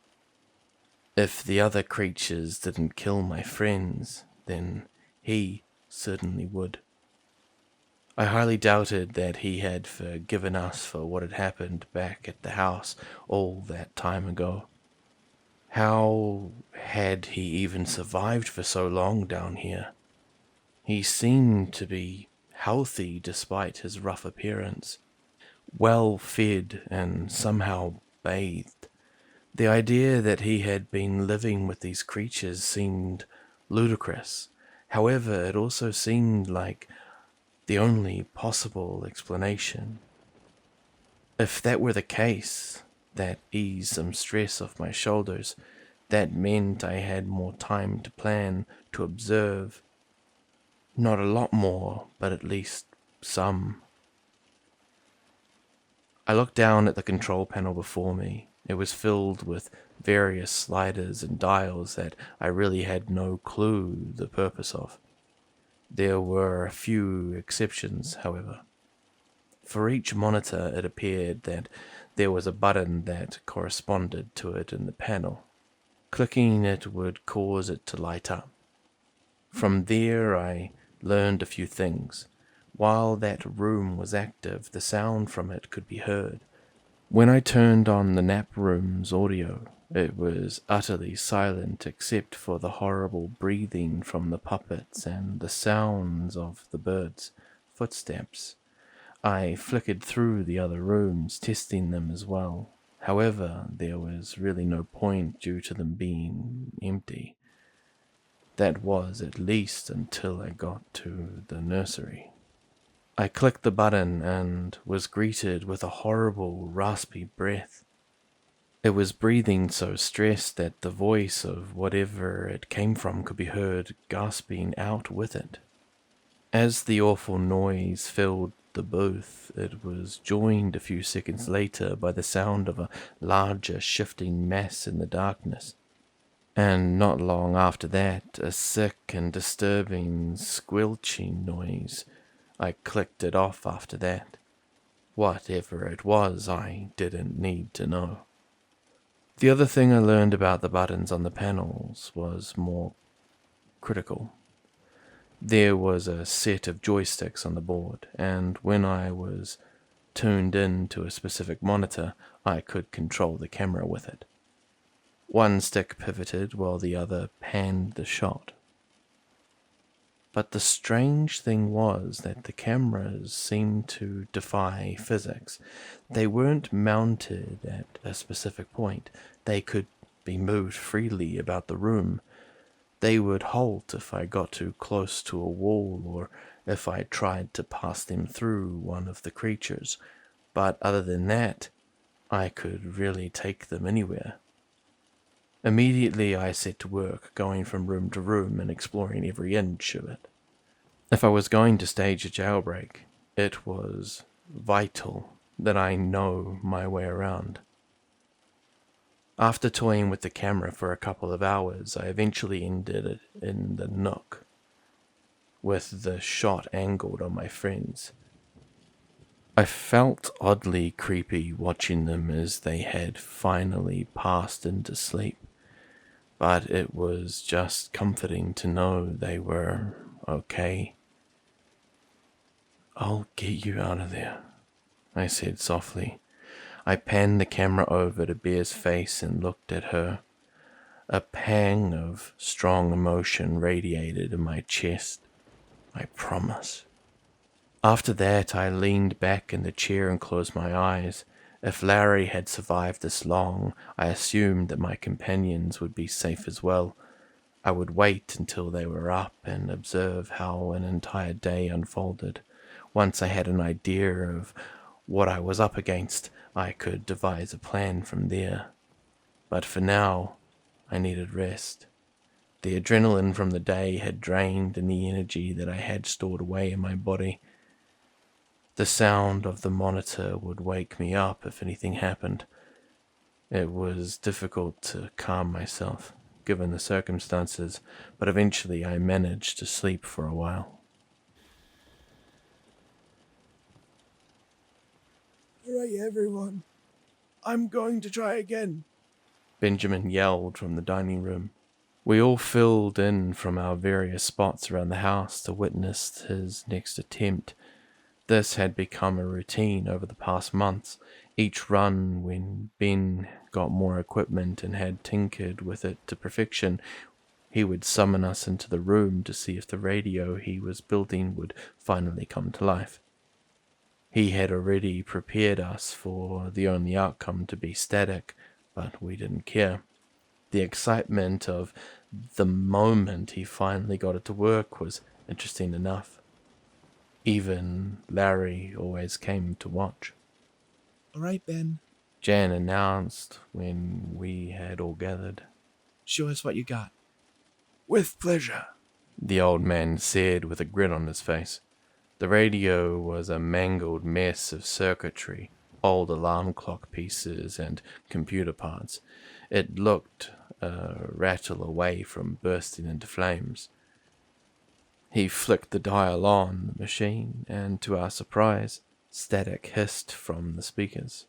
If the other creatures didn't kill my friends, then he certainly would. I highly doubted that he had forgiven us for what had happened back at the house all that time ago. How had he even survived for so long down here? He seemed to be healthy despite his rough appearance, well fed and somehow bathed. The idea that he had been living with these creatures seemed ludicrous. However, it also seemed like the only possible explanation. If that were the case, that eased some stress off my shoulders. That meant I had more time to plan, to observe. Not a lot more, but at least some. I looked down at the control panel before me. It was filled with various sliders and dials that I really had no clue the purpose of. There were a few exceptions, however. For each monitor, it appeared that there was a button that corresponded to it in the panel. Clicking it would cause it to light up. From there, I learned a few things. While that room was active, the sound from it could be heard. When I turned on the nap room's audio, it was utterly silent except for the horrible breathing from the puppets and the sounds of the birds' footsteps. I flickered through the other rooms, testing them as well. However, there was really no point due to them being empty. That was at least until I got to the nursery. I clicked the button and was greeted with a horrible, raspy breath. It was breathing so stressed that the voice of whatever it came from could be heard gasping out with it. As the awful noise filled the booth, it was joined a few seconds later by the sound of a larger shifting mass in the darkness. And not long after that, a sick and disturbing squelching noise. I clicked it off after that. Whatever it was, I didn't need to know. The other thing I learned about the buttons on the panels was more critical. There was a set of joysticks on the board, and when I was tuned in to a specific monitor, I could control the camera with it. One stick pivoted while the other panned the shot. But the strange thing was that the cameras seemed to defy physics. They weren't mounted at a specific point. They could be moved freely about the room. They would halt if I got too close to a wall or if I tried to pass them through one of the creatures. But other than that, I could really take them anywhere. Immediately I set to work, going from room to room and exploring every inch of it. If I was going to stage a jailbreak, it was vital that I know my way around. After toying with the camera for a couple of hours, I eventually ended it in the nook, with the shot angled on my friends. I felt oddly creepy watching them as they had finally passed into sleep, but it was just comforting to know they were okay. "I'll get you out of there," I said softly. I panned the camera over to Bear's face and looked at her. A pang of strong emotion radiated in my chest. "I promise." After that, I leaned back in the chair and closed my eyes. If Larry had survived this long, I assumed that my companions would be safe as well. I would wait until they were up and observe how an entire day unfolded. Once I had an idea of what I was up against, I could devise a plan from there. But for now, I needed rest. The adrenaline from the day had drained the energy that I had stored away in my body. The sound of the monitor would wake me up if anything happened. It was difficult to calm myself, given the circumstances, but eventually I managed to sleep for a while. All right, everyone. I'm going to try again. Benjamin yelled from the dining room. We all filled in from our various spots around the house to witness his next attempt. This had become a routine over the past months. Each run, when Ben got more equipment and had tinkered with it to perfection, he would summon us into the room to see if the radio he was building would finally come to life. He had already prepared us for the only outcome to be static, but we didn't care. The excitement of the moment he finally got it to work was interesting enough. Even Larry always came to watch. All right, Ben. Jan announced when we had all gathered. Show us what you got. With pleasure, The old man said with a grin on his face. The radio was a mangled mess of circuitry, old alarm clock pieces, and computer parts. It looked a rattle away from bursting into flames. He flicked the dial on the machine, and to our surprise, static hissed from the speakers.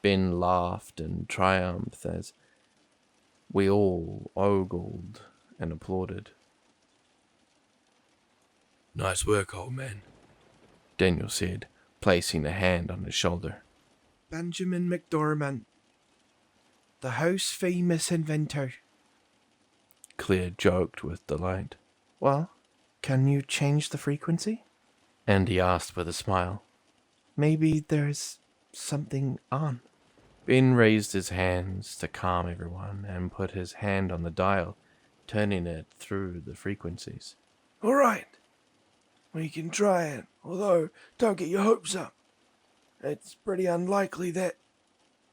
Ben laughed in triumph as we all ogled and applauded. Nice work, old man. Daniel said, placing a hand on his shoulder. Benjamin McDormand, the house famous inventor. Claire joked with delight. Well, can you change the frequency? Andy asked with a smile. Maybe there's something on. Ben raised his hands to calm everyone and put his hand on the dial, turning it through the frequencies. All right. We can try it, although don't get your hopes up. It's pretty unlikely that...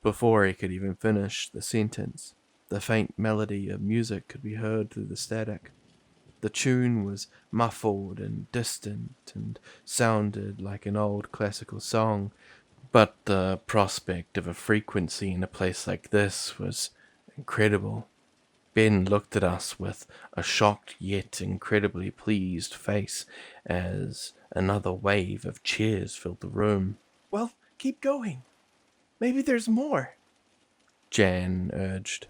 Before he could even finish the sentence, the faint melody of music could be heard through the static. The tune was muffled and distant and sounded like an old classical song, but the prospect of a frequency in a place like this was incredible. Ben looked at us with a shocked yet incredibly pleased face as another wave of cheers filled the room. Well, keep going. Maybe there's more. Jan urged.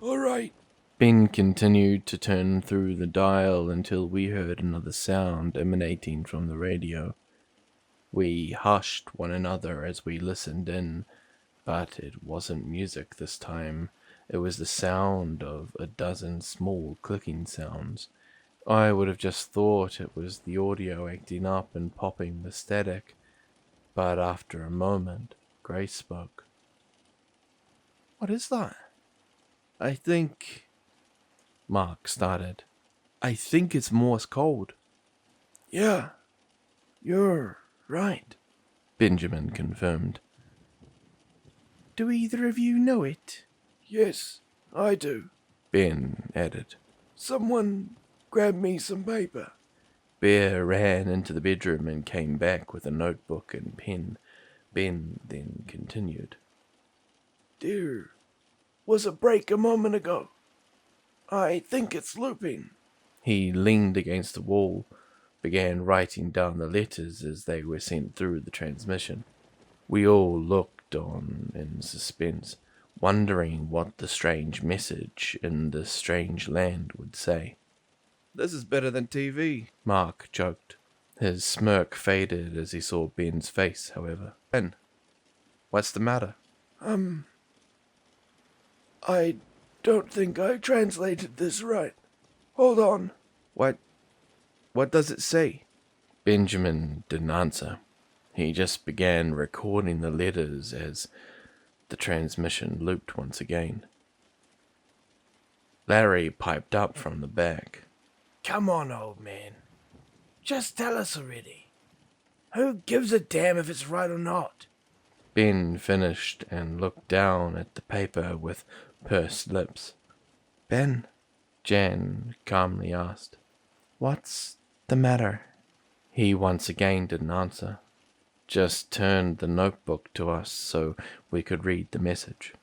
All right. Ben continued to turn through the dial until we heard another sound emanating from the radio. We hushed one another as we listened in, but it wasn't music this time. It was the sound of a dozen small clicking sounds. I would have just thought it was the audio acting up and popping the static, but after a moment, Grace spoke. What is that? I think... Mark started. I think it's Morse code. Yeah, you're right. Benjamin confirmed. Do either of you know it? Yes, I do. Ben added. Someone grab me some paper. Bear ran into the bedroom and came back with a notebook and pen. Ben then continued. There was a break a moment ago. I think it's looping. He leaned against the wall, began writing down the letters as they were sent through the transmission. We all looked on in suspense, wondering what the strange message in this strange land would say. This is better than TV, Mark joked. His smirk faded as he saw Ben's face, however. Ben, what's the matter? I don't think I translated this right. Hold on. What does it say? Benjamin didn't answer. He just began recording the letters as the transmission looped once again. Larry piped up from the back. Come on, old man. Just tell us already. Who gives a damn if it's right or not? Ben finished and looked down at the paper with pursed lips. Ben, Jan calmly asked. what's the matter? He once again didn't answer, just turned the notebook to us so we could read the message.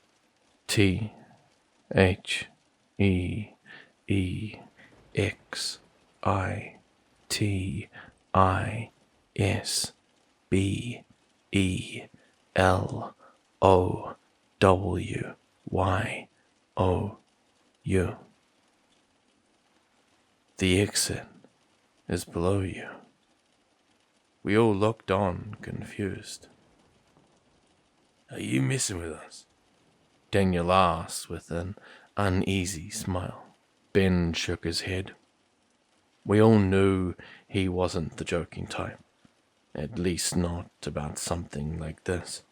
THEXITISBELOWYOU. The exit is below you. We all looked on, confused. Are you messing with us? Daniel asked with an uneasy smile. Ben shook his head. We all knew he wasn't the joking type, at least not about something like this.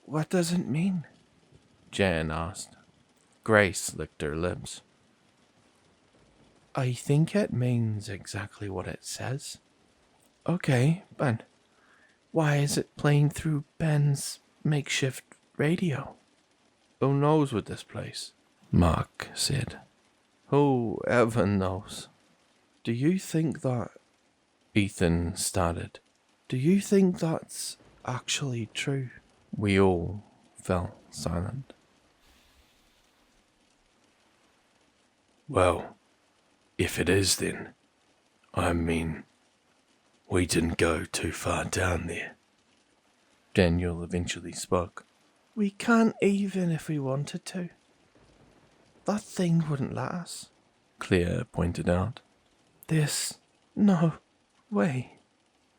What does it mean? Jan asked. Grace licked her lips. I think it means exactly what it says. Okay, but why is it playing through Ben's makeshift radio? Who knows with this place? Mark said. Whoever knows. Do you think that... Ethan started. Do you think that's actually true? We all fell silent. Well, if it is then, I mean, we didn't go too far down there. Daniel eventually spoke. We can't even if we wanted to. That thing wouldn't let us. Claire pointed out. There's no way,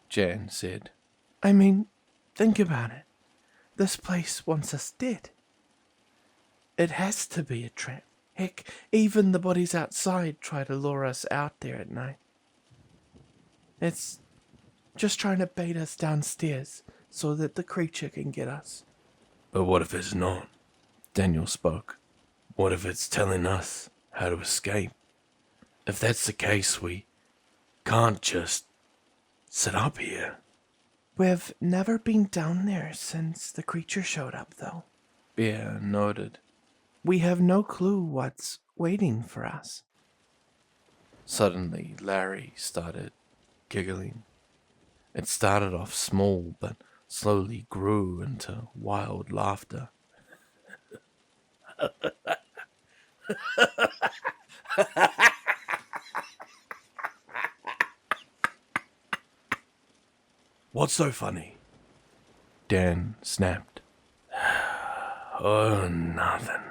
Jan said. I mean, think about it. This place wants us dead. It has to be a trap. Heck, even the bodies outside try to lure us out there at night. It's just trying to bait us downstairs so that the creature can get us. But what if it's not? Daniel spoke. What if it's telling us how to escape? If that's the case, we can't just sit up here. We've never been down there since the creature showed up, though. Bear nodded. We have no clue what's waiting for us. Suddenly, Larry started giggling. It started off small, but slowly grew into wild laughter. What's so funny? Dan snapped. Oh, nothing.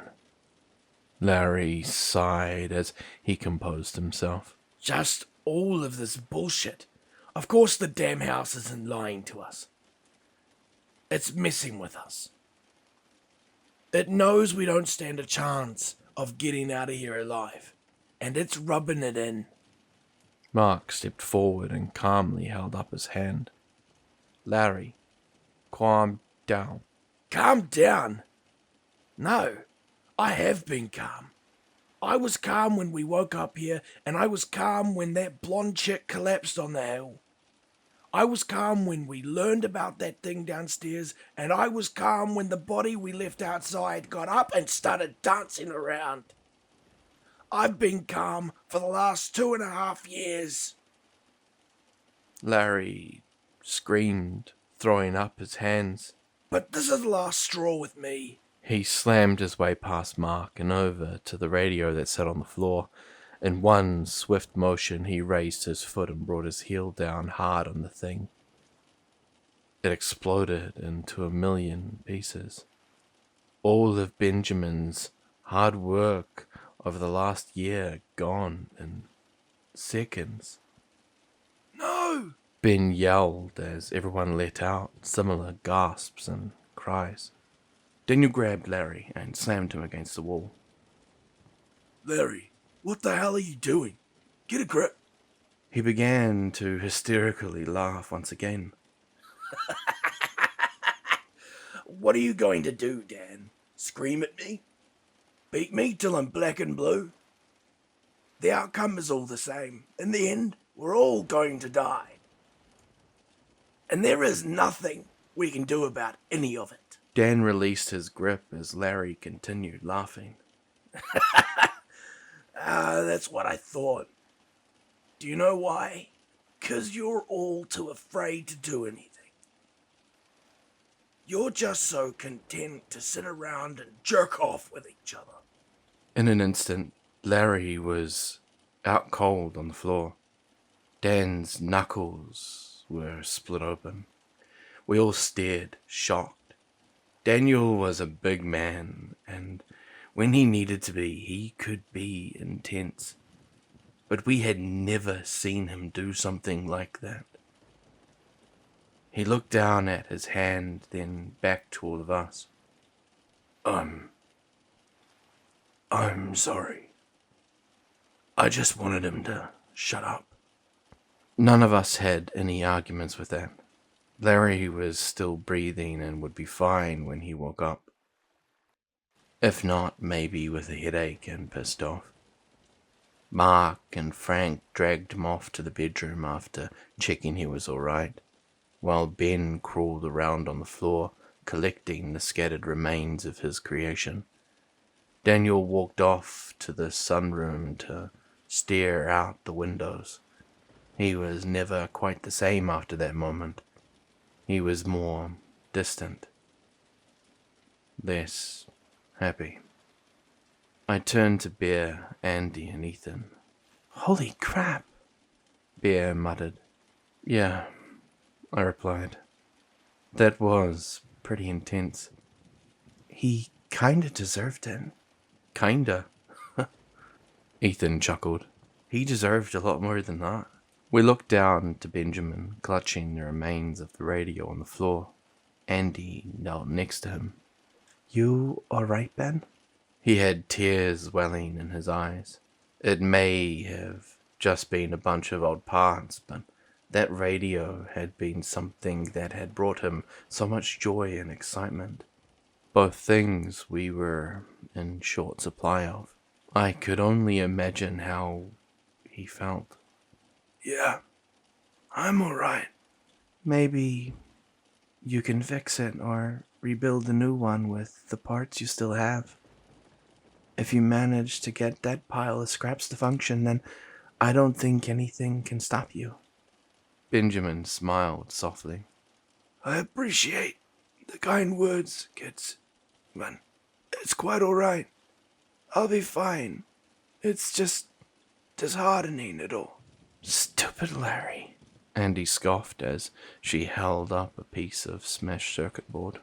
Larry sighed as he composed himself. Just all of this bullshit. Of course the damn house isn't lying to us. It's messing with us. It knows we don't stand a chance of getting out of here alive, and it's rubbing it in. Mark stepped forward and calmly held up his hand. Larry, calm down. Calm down? No, I have been calm. I was calm when we woke up here, and I was calm when that blonde chick collapsed on the hill. I was calm when we learned about that thing downstairs, and I was calm when the body we left outside got up and started dancing around. I've been calm for the last 2.5 years. Larry screamed, throwing up his hands. But this is the last straw with me. He slammed his way past Mark and over to the radio that sat on the floor In one swift motion, he raised his foot and brought his heel down hard on the thing. It exploded into a million pieces. All of Benjamin's hard work over the last year gone in seconds. No! Ben yelled as everyone let out similar gasps and cries. Daniel grabbed Larry and slammed him against the wall. Larry, what the hell are you doing? Get a grip. He began to hysterically laugh once again. What are you going to do, Dan? Scream at me? Beat me till I'm black and blue? The outcome is all the same. In the end, we're all going to die. And there is nothing we can do about any of it. Dan released his grip as Larry continued laughing. That's what I thought. Do you know why? 'Cause you're all too afraid to do anything. You're just so content to sit around and jerk off with each other. In an instant, Larry was out cold on the floor. Dan's knuckles were split open. We all stared, shocked. Daniel was a big man, and when he needed to be, he could be intense. But we had never seen him do something like that. He looked down at his hand, then back to all of us. I'm sorry. I just wanted him to shut up. None of us had any arguments with that. Larry was still breathing and would be fine when he woke up. If not, maybe with a headache and pissed off. Mark and Frank dragged him off to the bedroom after checking he was all right, while Ben crawled around on the floor, collecting the scattered remains of his creation. Daniel walked off to the sunroom to stare out the windows. He was never quite the same after that moment. He was more distant, less happy. I turned to Bear, Andy, and Ethan. Holy crap, Bear muttered. Yeah, I replied. That was pretty intense. He kinda deserved it. Kinda. Ethan chuckled. He deserved a lot more than that. We looked down to Benjamin, clutching the remains of the radio on the floor. Andy knelt next to him. You alright, Ben? He had tears welling in his eyes. It may have just been a bunch of old parts, but that radio had been something that had brought him so much joy and excitement. Both things we were in short supply of. I could only imagine how he felt. Yeah, I'm alright. Maybe you can fix it or rebuild a new one with the parts you still have. If you manage to get that pile of scraps to function, then I don't think anything can stop you. Benjamin smiled softly. I appreciate the kind words, kids, but it's quite alright. I'll be fine. It's just disheartening at all. Stupid Larry, Andy scoffed as she held up a piece of smashed circuit board.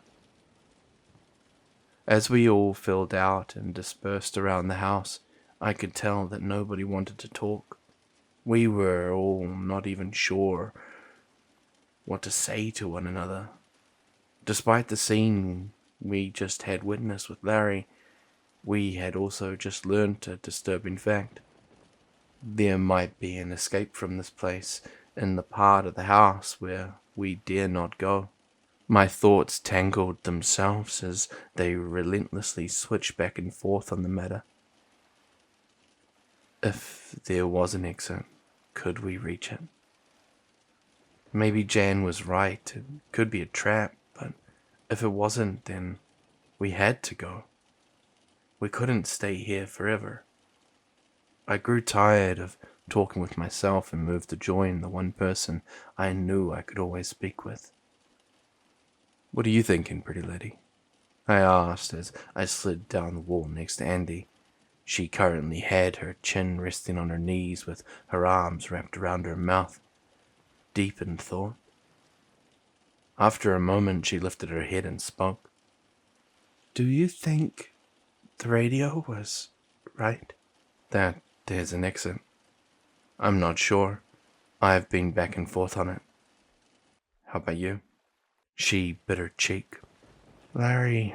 As we all filled out and dispersed around the house, I could tell that nobody wanted to talk. We were all not even sure what to say to one another. Despite the scene we just had witnessed with Larry, we had also just learned a disturbing fact. There might be an escape from this place in the part of the house where we dare not go. My thoughts tangled themselves as they relentlessly switched back and forth on the matter. If there was an exit, could we reach it? Maybe Jan was right, it could be a trap, but if it wasn't, then we had to go. We couldn't stay here forever. I grew tired of talking with myself and moved to join the one person I knew I could always speak with. What are you thinking, pretty lady? I asked as I slid down the wall next to Andy. She currently had her chin resting on her knees with her arms wrapped around her mouth, deep in thought. After a moment, she lifted her head and spoke. Do you think the radio was right? That there's an exit. I'm not sure. I've been back and forth on it. How about you? She bit her cheek. Larry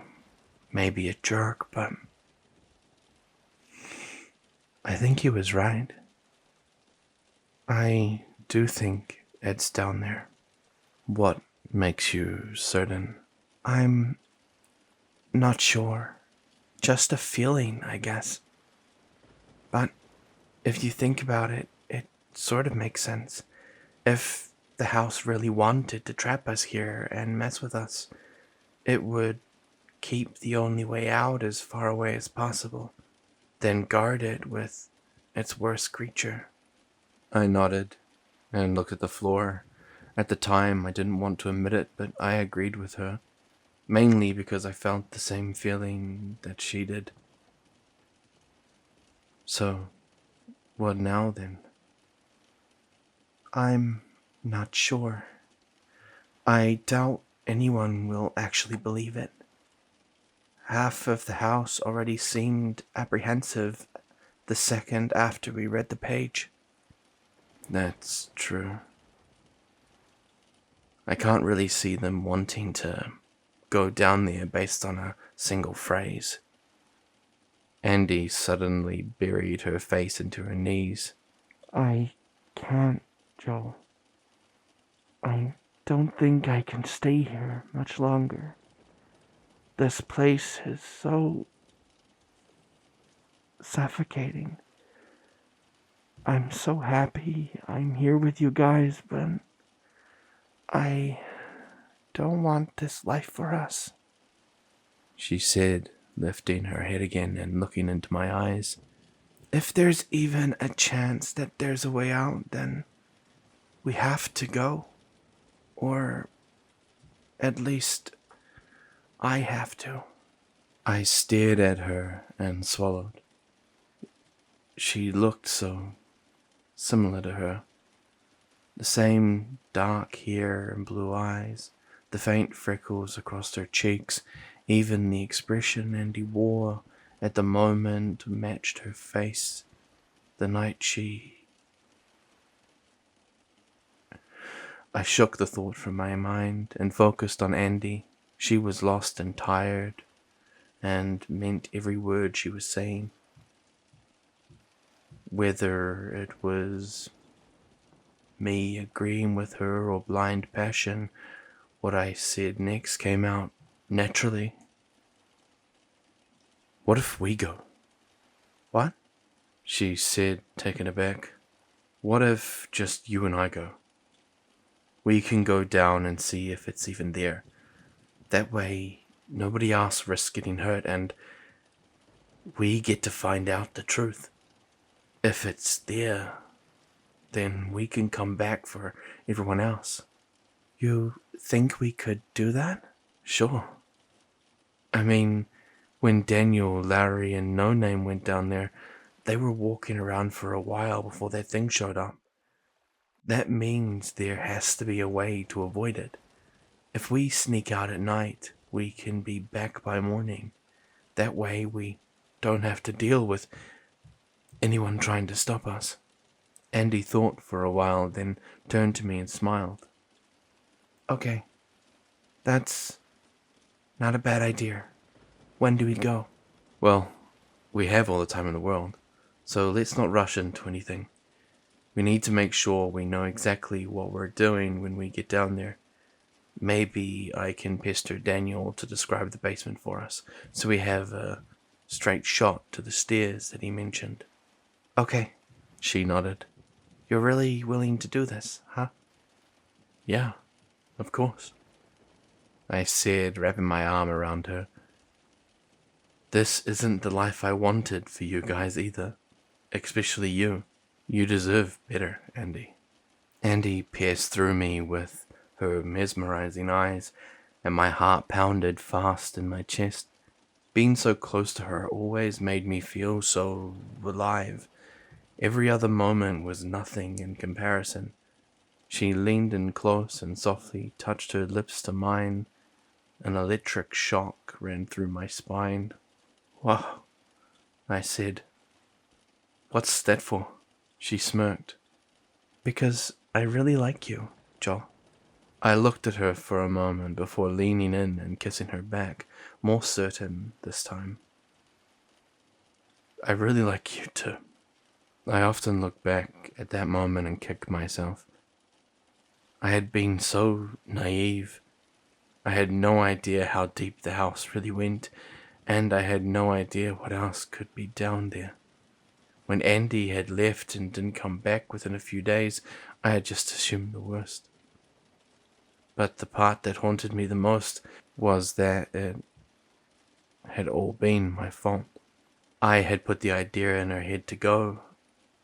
may be a jerk, but I think he was right. I do think Ed's down there. What makes you certain? I'm not sure. Just a feeling, I guess. But if you think about it, it sort of makes sense. If the house really wanted to trap us here and mess with us, it would keep the only way out as far away as possible, then guard it with its worst creature. I nodded and looked at the floor. At the time, I didn't want to admit it, but I agreed with her, mainly because I felt the same feeling that she did. So, what now then? I'm not sure. I doubt anyone will actually believe it. Half of the house already seemed apprehensive the second after we read the page. That's true. I can't really see them wanting to go down there based on a single phrase. Andy suddenly buried her face into her knees. I can't, Joel. I don't think I can stay here much longer. This place is so suffocating. I'm so happy I'm here with you guys, but I don't want this life for us, She said, lifting her head again and looking into my eyes. If there's even a chance that there's a way out, then we have to go. Or at least I have to. I stared at her and swallowed. She looked so similar to her. The same dark hair and blue eyes, the faint freckles across her cheeks, even the expression Andy wore at the moment matched her face the night I shook the thought from my mind and focused on Andy. She was lost and tired, and meant every word she was saying. Whether it was me agreeing with her or blind passion, what I said next came out naturally. What if we go? What? She said, taken aback. What if just you and I go? We can go down and see if it's even there. That way, nobody else risks getting hurt, and we get to find out the truth. If it's there, then we can come back for everyone else. You think we could do that? Sure. I mean, when Daniel, Larry, and No Name went down there, they were walking around for a while before that thing showed up. That means there has to be a way to avoid it. If we sneak out at night, we can be back by morning. That way we don't have to deal with anyone trying to stop us. Andy thought for a while, then turned to me and smiled. Okay. That's not a bad idea. When do we go? Well, we have all the time in the world, so let's not rush into anything. We need to make sure we know exactly what we're doing when we get down there. Maybe I can pester Daniel to describe the basement for us, so we have a straight shot to the stairs that he mentioned. Okay. She nodded. You're really willing to do this, huh? Yeah, of course, I said, wrapping my arm around her. This isn't the life I wanted for you guys either, especially you. You deserve better, Andy. Andy pierced through me with her mesmerizing eyes, and my heart pounded fast in my chest. Being so close to her always made me feel so alive. Every other moment was nothing in comparison. She leaned in close and softly touched her lips to mine. An electric shock ran through my spine. "Wow," I said. "What's that for?" She smirked. "Because I really like you, Joel." I looked at her for a moment before leaning in and kissing her back, more certain this time. "I really like you too." I often look back at that moment and kick myself. I had been so naive. I had no idea how deep the house really went, and I had no idea what else could be down there. When Andy had left and didn't come back within a few days, I had just assumed the worst. But the part that haunted me the most was that it had all been my fault. I had put the idea in her head to go,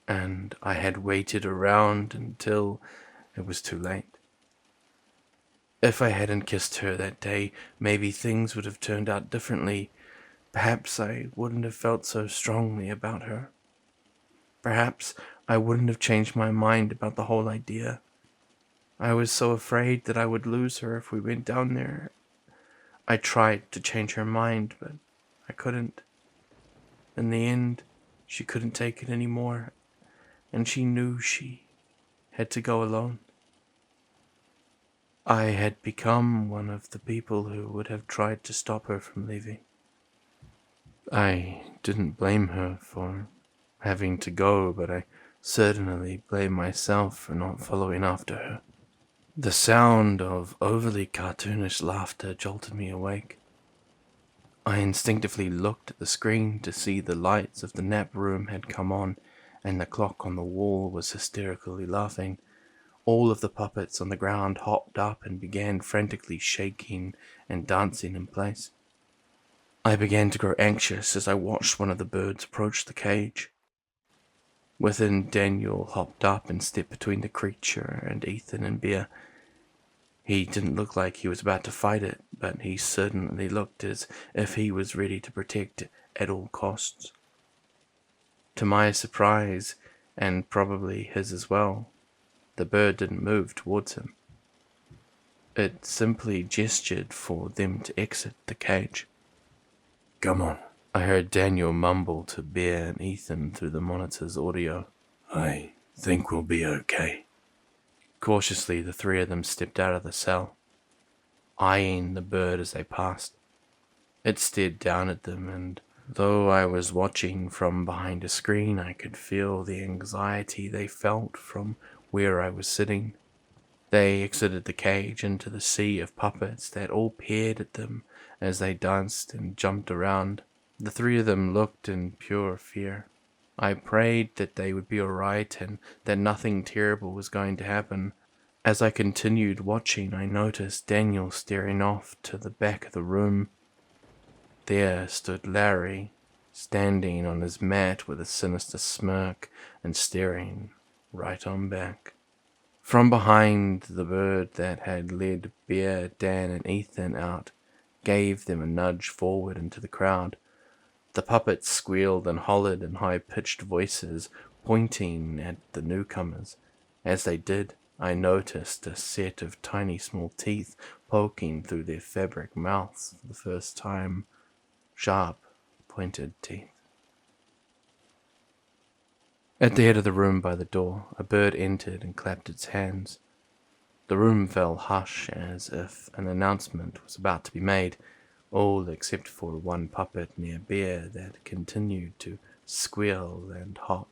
and I had waited around until it was too late. If I hadn't kissed her that day, maybe things would have turned out differently. Perhaps I wouldn't have felt so strongly about her. Perhaps I wouldn't have changed my mind about the whole idea. I was so afraid that I would lose her if we went down there. I tried to change her mind, but I couldn't. In the end, she couldn't take it anymore, and she knew she had to go alone. I had become one of the people who would have tried to stop her from leaving. I didn't blame her for having to go, but I certainly blame myself for not following after her. The sound of overly cartoonish laughter jolted me awake. I instinctively looked at the screen to see the lights of the nap room had come on, and the clock on the wall was hysterically laughing. All of the puppets on the ground hopped up and began frantically shaking and dancing in place. I began to grow anxious as I watched one of the birds approach the cage. Within, Daniel hopped up and stepped between the creature and Ethan and Bear. He didn't look like he was about to fight it, but he certainly looked as if he was ready to protect it at all costs. To my surprise, and probably his as well, the bird didn't move towards him. It simply gestured for them to exit the cage. "Come on," I heard Daniel mumble to Bear and Ethan through the monitor's audio. "I think we'll be okay." Cautiously, the three of them stepped out of the cell, eyeing the bird as they passed. It stared down at them, and though I was watching from behind a screen, I could feel the anxiety they felt from where I was sitting. They exited the cage into the sea of puppets that all peered at them as they danced and jumped around. The three of them looked in pure fear. I prayed that they would be alright and that nothing terrible was going to happen. As I continued watching, I noticed Daniel staring off to the back of the room. There stood Larry, standing on his mat with a sinister smirk and staring right on back. From behind, the bird that had led Bear, Dan, and Ethan out gave them a nudge forward into the crowd. The puppets squealed and hollered in high-pitched voices, pointing at the newcomers. As they did, I noticed a set of tiny small teeth poking through their fabric mouths for the first time. Sharp, pointed teeth. At the head of the room by the door, a bird entered and clapped its hands. The room fell hush as if an announcement was about to be made, all except for one puppet near Bear that continued to squeal and hop.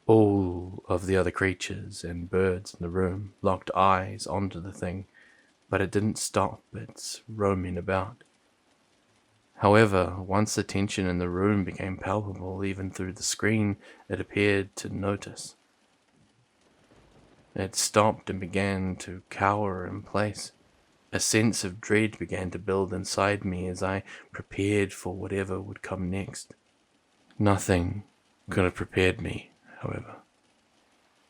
All of the other creatures and birds in the room locked eyes onto the thing, but it didn't stop its roaming about. However, once the tension in the room became palpable even through the screen, it appeared to notice. It stopped and began to cower in place. A sense of dread began to build inside me as I prepared for whatever would come next. Nothing could have prepared me, however.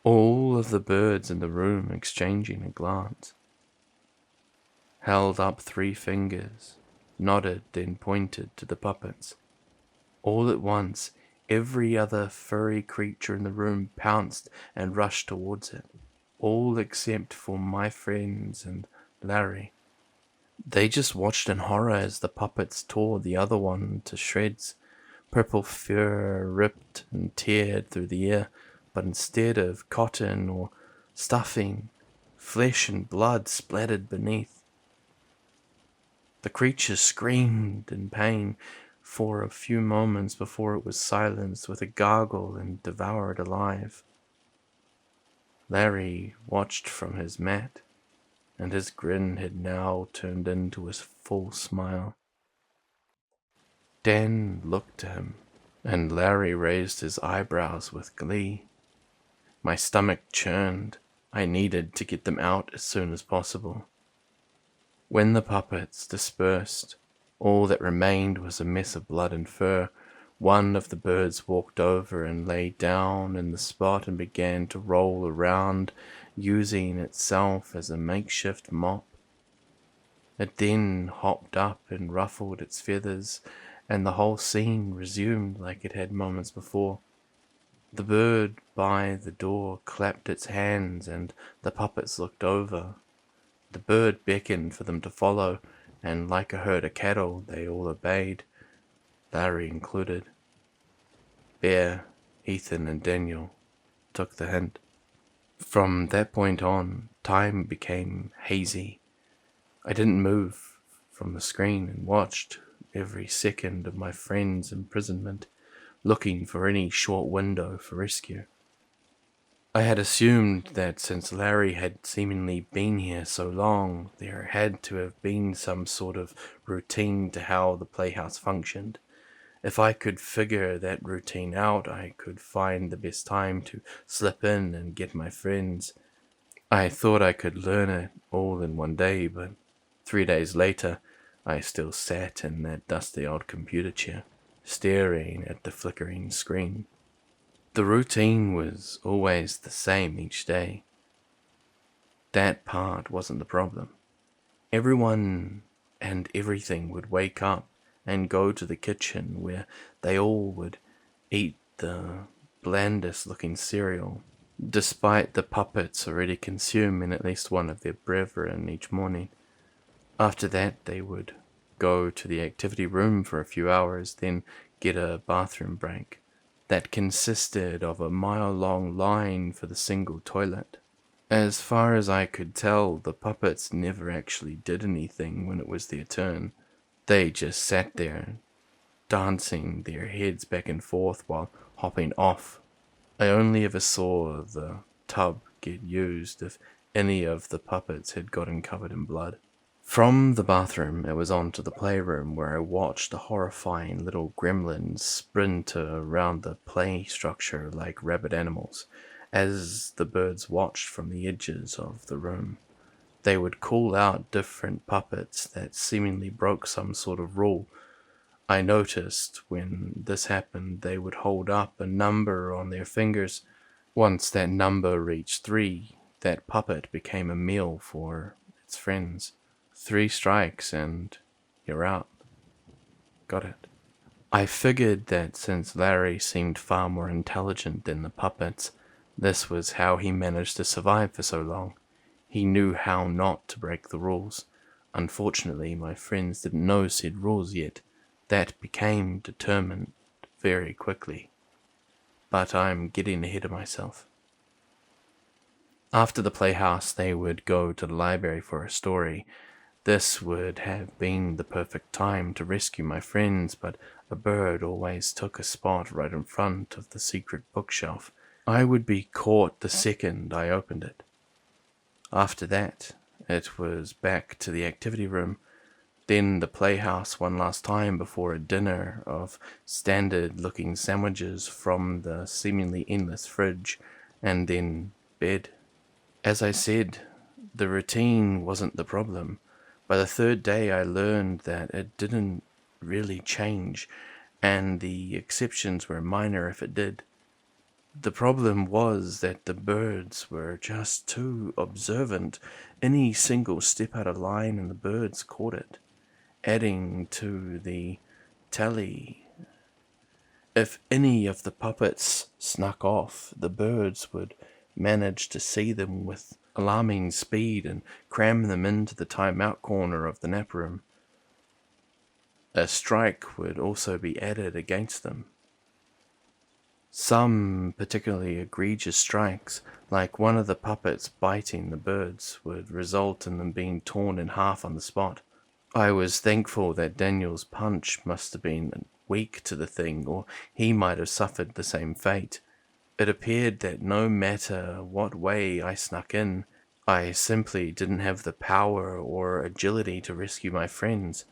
All of the birds in the room, exchanging a glance, held up 3 fingers nodded, then pointed to the puppets. All at once, every other furry creature in the room pounced and rushed towards it, all except for my friends and Larry. They just watched in horror as the puppets tore the other one to shreds. Purple fur ripped and teared through the air, but instead of cotton or stuffing, flesh and blood splattered beneath. The creature screamed in pain for a few moments before it was silenced with a gargle and devoured alive. Larry watched from his mat, and his grin had now turned into a full smile. Dan looked to him, and Larry raised his eyebrows with glee. My stomach churned. I needed to get them out as soon as possible. When the puppets dispersed, all that remained was a mess of blood and fur. One of the birds walked over and lay down in the spot and began to roll around, using itself as a makeshift mop. It then hopped up and ruffled its feathers, and the whole scene resumed like it had moments before. The bird by the door clapped its hands, and the puppets looked over. The bird beckoned for them to follow, and like a herd of cattle, they all obeyed, Larry included. Bear, Ethan, and Daniel took the hint. From that point on, time became hazy. I didn't move from the screen and watched every second of my friend's imprisonment, looking for any short window for rescue. I had assumed that since Larry had seemingly been here so long, there had to have been some sort of routine to how the playhouse functioned. If I could figure that routine out, I could find the best time to slip in and get my friends. I thought I could learn it all in one day, but 3 days later, I still sat in that dusty old computer chair, staring at the flickering screen. The routine was always the same each day. That part wasn't the problem. Everyone and everything would wake up and go to the kitchen where they all would eat the blandest looking cereal, despite the puppets already consuming at least one of their brethren each morning. After that, they would go to the activity room for a few hours, then get a bathroom break that consisted of a mile-long line for the single toilet. As far as I could tell, the puppets never actually did anything when it was their turn. They just sat there, dancing their heads back and forth while hopping off. I only ever saw the tub get used if any of the puppets had gotten covered in blood. From the bathroom, it was on to the playroom where I watched the horrifying little gremlins sprint around the play structure like rabid animals, as the birds watched from the edges of the room. They would call out different puppets that seemingly broke some sort of rule. I noticed when this happened, they would hold up a number on their fingers. Once that number reached 3, that puppet became a meal for its friends. 3 strikes and you're out. Got it. I figured that since Larry seemed far more intelligent than the puppets, this was how he managed to survive for so long. He knew how not to break the rules. Unfortunately, my friends didn't know said rules yet. That became determined very quickly. But I'm getting ahead of myself. After the playhouse, they would go to the library for a story. This would have been the perfect time to rescue my friends, but a bird always took a spot right in front of the secret bookshelf. I would be caught the second I opened it. After that, it was back to the activity room, then the playhouse one last time before a dinner of standard-looking sandwiches from the seemingly endless fridge, and then bed. As I said, the routine wasn't the problem. By the 3rd day, I learned that it didn't really change, and the exceptions were minor if it did. The problem was that the birds were just too observant. Any single step out of line and the birds caught it. adding to the tally. If any of the puppets snuck off, the birds would manage to see them with alarming speed and cram them into the timeout corner of the nap room. A strike would also be added against them. Some particularly egregious strikes, like one of the puppets biting the birds, would result in them being torn in half on the spot. I was thankful that Daniel's punch must have been weak to the thing, or he might have suffered the same fate. It appeared that no matter what way I snuck in, I simply didn't have the power or agility to rescue my friends.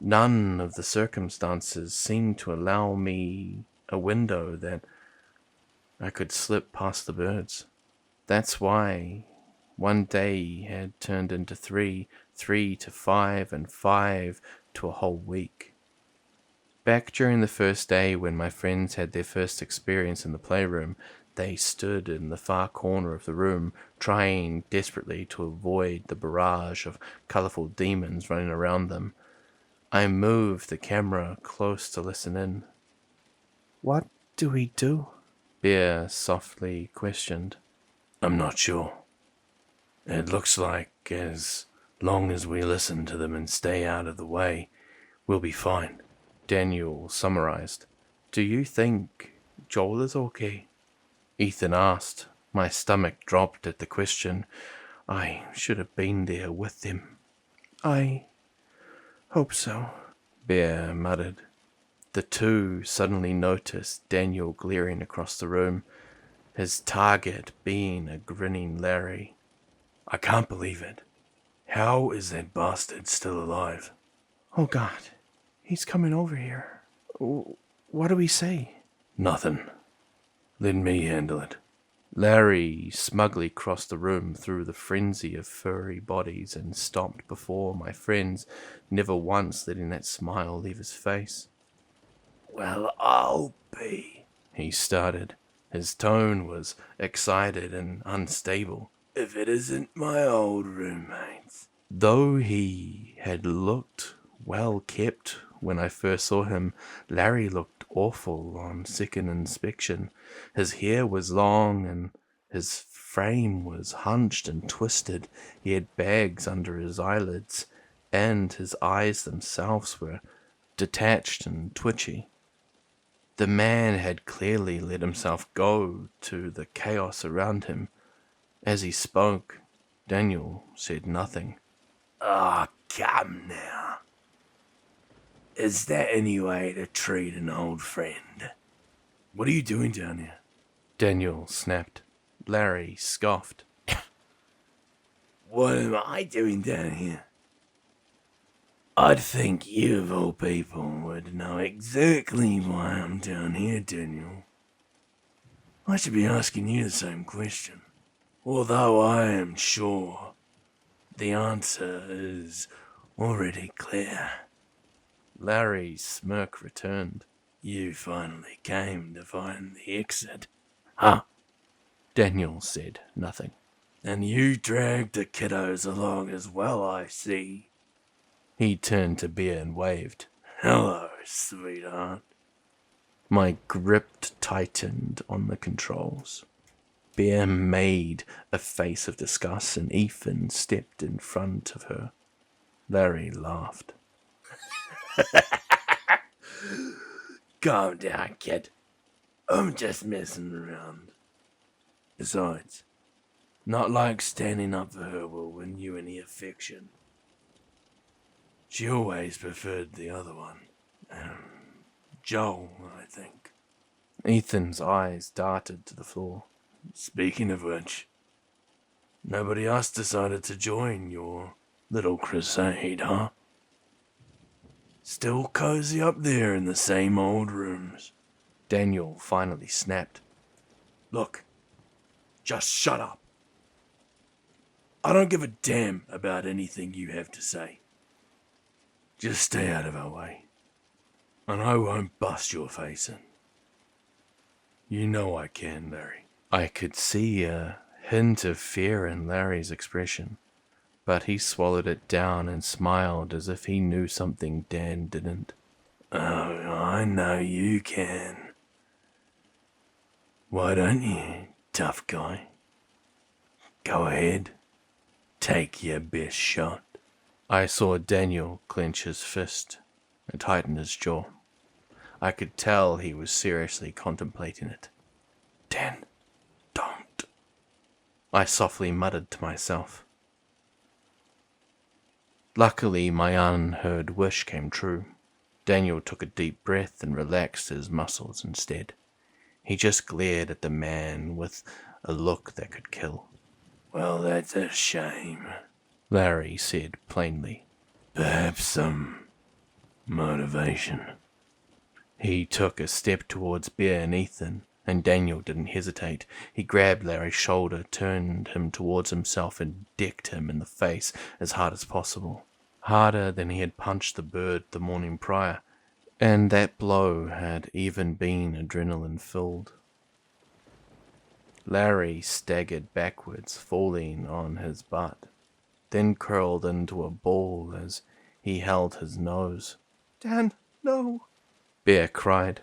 None of the circumstances seemed to allow me a window that I could slip past the birds. That's why one day had turned into 3, 3 to 5, and 5 to a whole week. Back during the first day when my friends had their first experience in the playroom, they stood in the far corner of the room, trying desperately to avoid the barrage of colorful demons running around them. I moved the camera close to listen in. What do we do? Bear softly questioned. I'm not sure. It looks like as long as we listen to them and stay out of the way, we'll be fine. Daniel summarized. Do you think Joel is okay? Ethan asked. My stomach dropped at the question. I should have been there with them. I hope so, Bear muttered. The two suddenly noticed Daniel glaring across the room, his target being a grinning Larry. I can't believe it. How is that bastard still alive? Oh God, he's coming over here. What do we say? Nothing. Let me handle it. Larry smugly crossed the room through the frenzy of furry bodies and stopped before my friends, never once letting that smile leave his face. Well, I'll be, he started. His tone was excited and unstable. If it isn't my old roommates. Though he had looked well kept when I first saw him, Larry looked awful on second inspection. His hair was long and his frame was hunched and twisted. He had bags under his eyelids, and his eyes themselves were detached and twitchy. The man had clearly let himself go to the chaos around him. As he spoke, Daniel said nothing. Ah, come now. Is that any way to treat an old friend? What are you doing down here? Daniel snapped. Larry scoffed. What am I doing down here? I'd think you of all people would know exactly why I'm down here, Daniel. I should be asking you the same question. Although I am sure the answer is already clear. Larry's smirk returned. You finally came to find the exit. Huh? Daniel said nothing. And you dragged the kiddos along as well, I see. He turned to Bear and waved. Hello, sweetheart. My grip tightened on the controls. Bear made a face of disgust and Ethan stepped in front of her. Larry laughed. Calm down, kid. I'm just messing around. Besides, not like standing up for her will win you any affection. She always preferred the other one. Joel, I think. Ethan's eyes darted to the floor. Speaking of which, nobody else decided to join your little crusade, huh? Still cozy up there in the same old rooms. Daniel finally snapped. Look, just shut up. I don't give a damn about anything you have to say. Just stay out of our way, and I won't bust your face in. You know I can, Larry. I could see a hint of fear in Larry's expression. but he swallowed it down and smiled as if he knew something Dan didn't. Oh, I know you can. Why don't you, tough guy? Go ahead. Take your best shot. I saw Daniel clench his fist and tighten his jaw. I could tell he was seriously contemplating it. Dan, don't. I softly muttered to myself. Luckily, my unheard wish came true. Daniel took a deep breath and relaxed his muscles instead. He just glared at the man with a look that could kill. Well, that's a shame, Larry said plainly. Perhaps some motivation. He took a step towards Bear and Ethan, and Daniel didn't hesitate. He grabbed Larry's shoulder, turned him towards himself, and decked him in the face as hard as possible. Harder than he had punched the bird the morning prior, and that blow had even been adrenaline-filled. Larry staggered backwards, falling on his butt, then curled into a ball as he held his nose. Dan, no! Bear cried.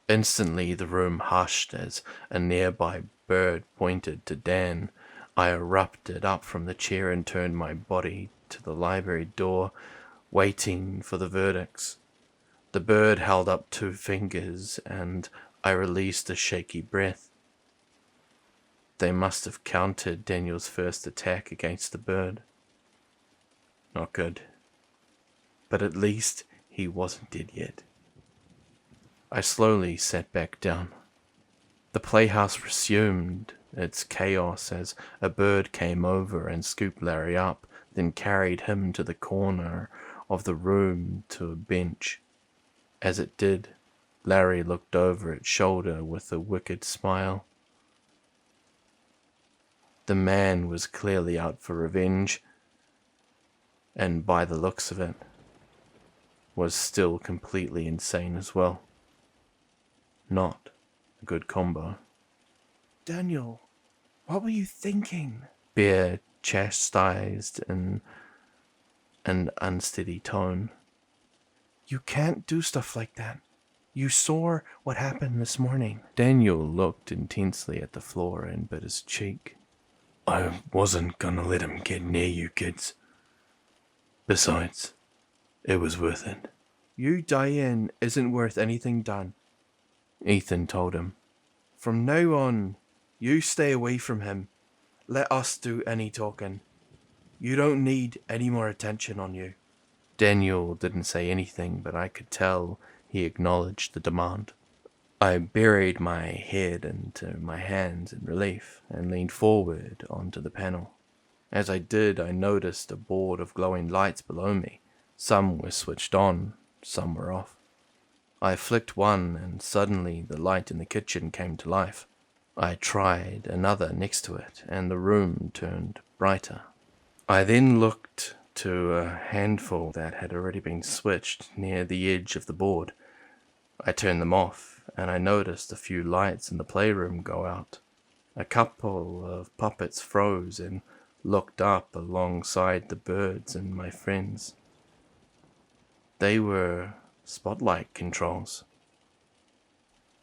Instantly the room hushed as a nearby bird pointed to Dan. I erupted up from the chair and turned my body to the library door, waiting for the verdicts. The bird held up 2 fingers, and I released a shaky breath. They must have countered Daniel's first attack against the bird. Not good. But at least he wasn't dead yet. I slowly sat back down. The playhouse resumed its chaos as a bird came over and scooped Larry up, then carried him to the corner of the room to a bench. As it did, Larry looked over its shoulder with a wicked smile. The man was clearly out for revenge, and by the looks of it, was still completely insane as well. Not a good combo. Daniel, what were you thinking? Bear chastised in an unsteady tone. You can't do stuff like that. You saw what happened this morning. Daniel looked intensely at the floor and bit his cheek. I wasn't gonna let him get near you kids. Besides, it was worth it. You dying isn't worth anything done, Ethan told him. From now on, you stay away from him. Let us do any talking. You don't need any more attention on you. Daniel didn't say anything, but I could tell he acknowledged the demand. I buried my head into my hands in relief and leaned forward onto the panel. As I did, I noticed a board of glowing lights below me. Some were switched on, some were off. I flicked one, and suddenly the light in the kitchen came to life. I tried another next to it, and the room turned brighter. I then looked to a handful that had already been switched near the edge of the board. I turned them off, and I noticed a few lights in the playroom go out. A couple of puppets froze and looked up alongside the birds and my friends. They were spotlight controls.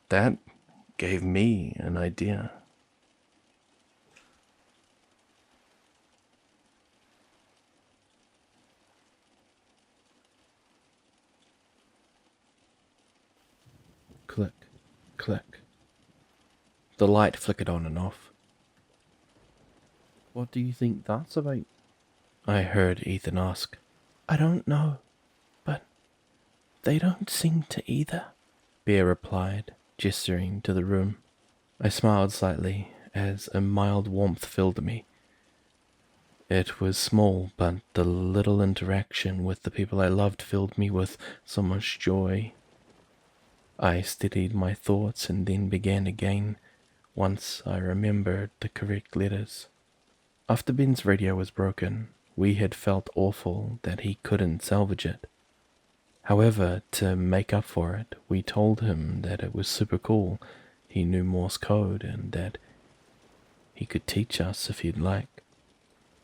That gave me an idea. Click, click. The light flickered on and off. What do you think that's about? I heard Ethan ask. I don't know, but they don't seem to either, Bear replied, gesturing to the room. I smiled slightly as a mild warmth filled me. It was small, but the little interaction with the people I loved filled me with so much joy. I steadied my thoughts and then began again once I remembered the correct letters. After Ben's radio was broken, we had felt awful that he couldn't salvage it. However, to make up for it, we told him that it was super cool. He knew Morse code and that he could teach us if he'd like.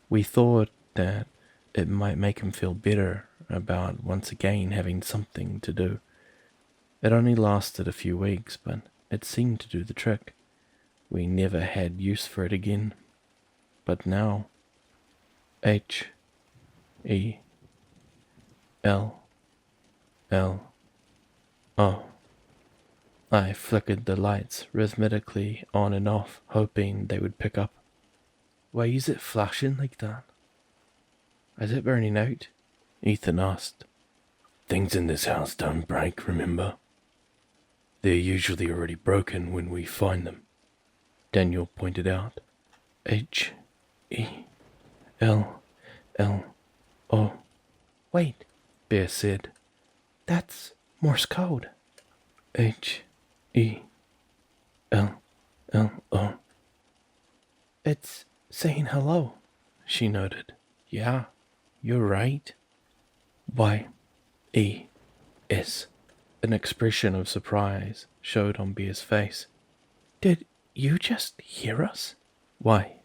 We thought that it might make him feel better about once again having something to do. It only lasted a few weeks, but it seemed to do the trick. We never had use for it again. But now, H-E-L-L-O. I flickered the lights rhythmically on and off, hoping they would pick up. Why is it flashing like that? Is it burning out? Ethan asked. Things in this house don't break, remember? They're usually already broken when we find them, Daniel pointed out. H-E-L-L-O. Wait, Bear said. that's Morse code. H-E-L-L-O. It's saying hello. She noted. Yeah, you're right. Y-E-S. An expression of surprise showed on Bear's face. Did you just hear us? Y-E-S.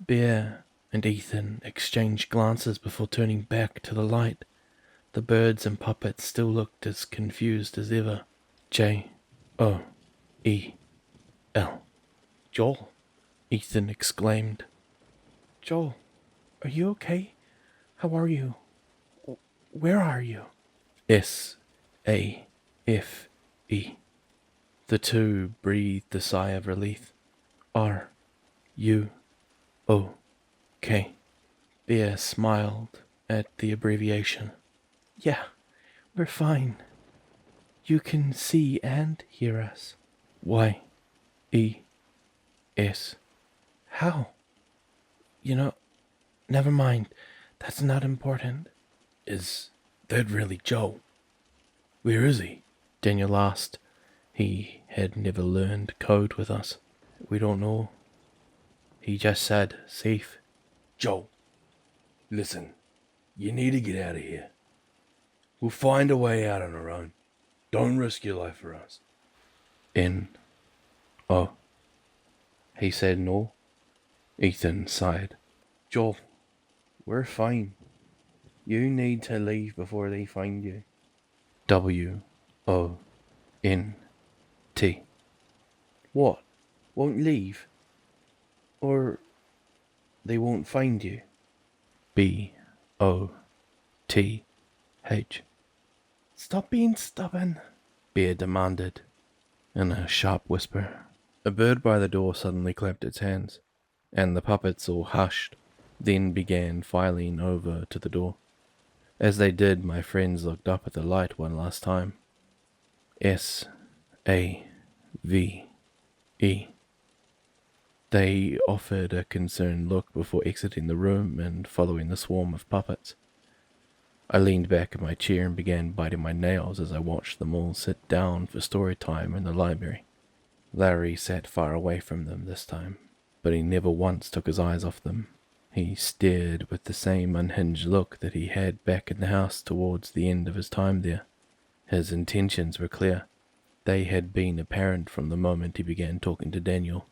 Bear and Ethan exchanged glances before turning back to the light. The birds and puppets still looked as confused as ever. J-O-E-L. Joel. Ethan exclaimed. Joel, are you okay? How are you? Where are you? S-A-F-E. The two breathed a sigh of relief. R-U-O-K. Bear smiled at the abbreviation. Yeah, we're fine. You can see and hear us. Y-E-S. How? You know, never mind. That's not important. Is that really Joel? Where is he? Daniel asked. He had never learned code with us. We don't know. He just said safe. Joel, listen, you need to get out of here. We'll find a way out on our own. Don't risk your life for us. N-O. He said no. Ethan sighed. Joel, we're fine. You need to leave before they find you. W-O-N-T. What? Won't leave? Or they won't find you? B-O-T-H. Stop being stubborn, Bear demanded, in a sharp whisper. A bird by the door suddenly clapped its hands, and the puppets all hushed, then began filing over to the door. As they did, my friends looked up at the light one last time. S-A-V-E. They offered a concerned look before exiting the room and following the swarm of puppets. I leaned back in my chair and began biting my nails as I watched them all sit down for story time in the library. Larry sat far away from them this time, but he never once took his eyes off them. He stared with the same unhinged look that he had back in the house towards the end of his time there. His intentions were clear. They had been apparent from the moment he began talking to Daniel.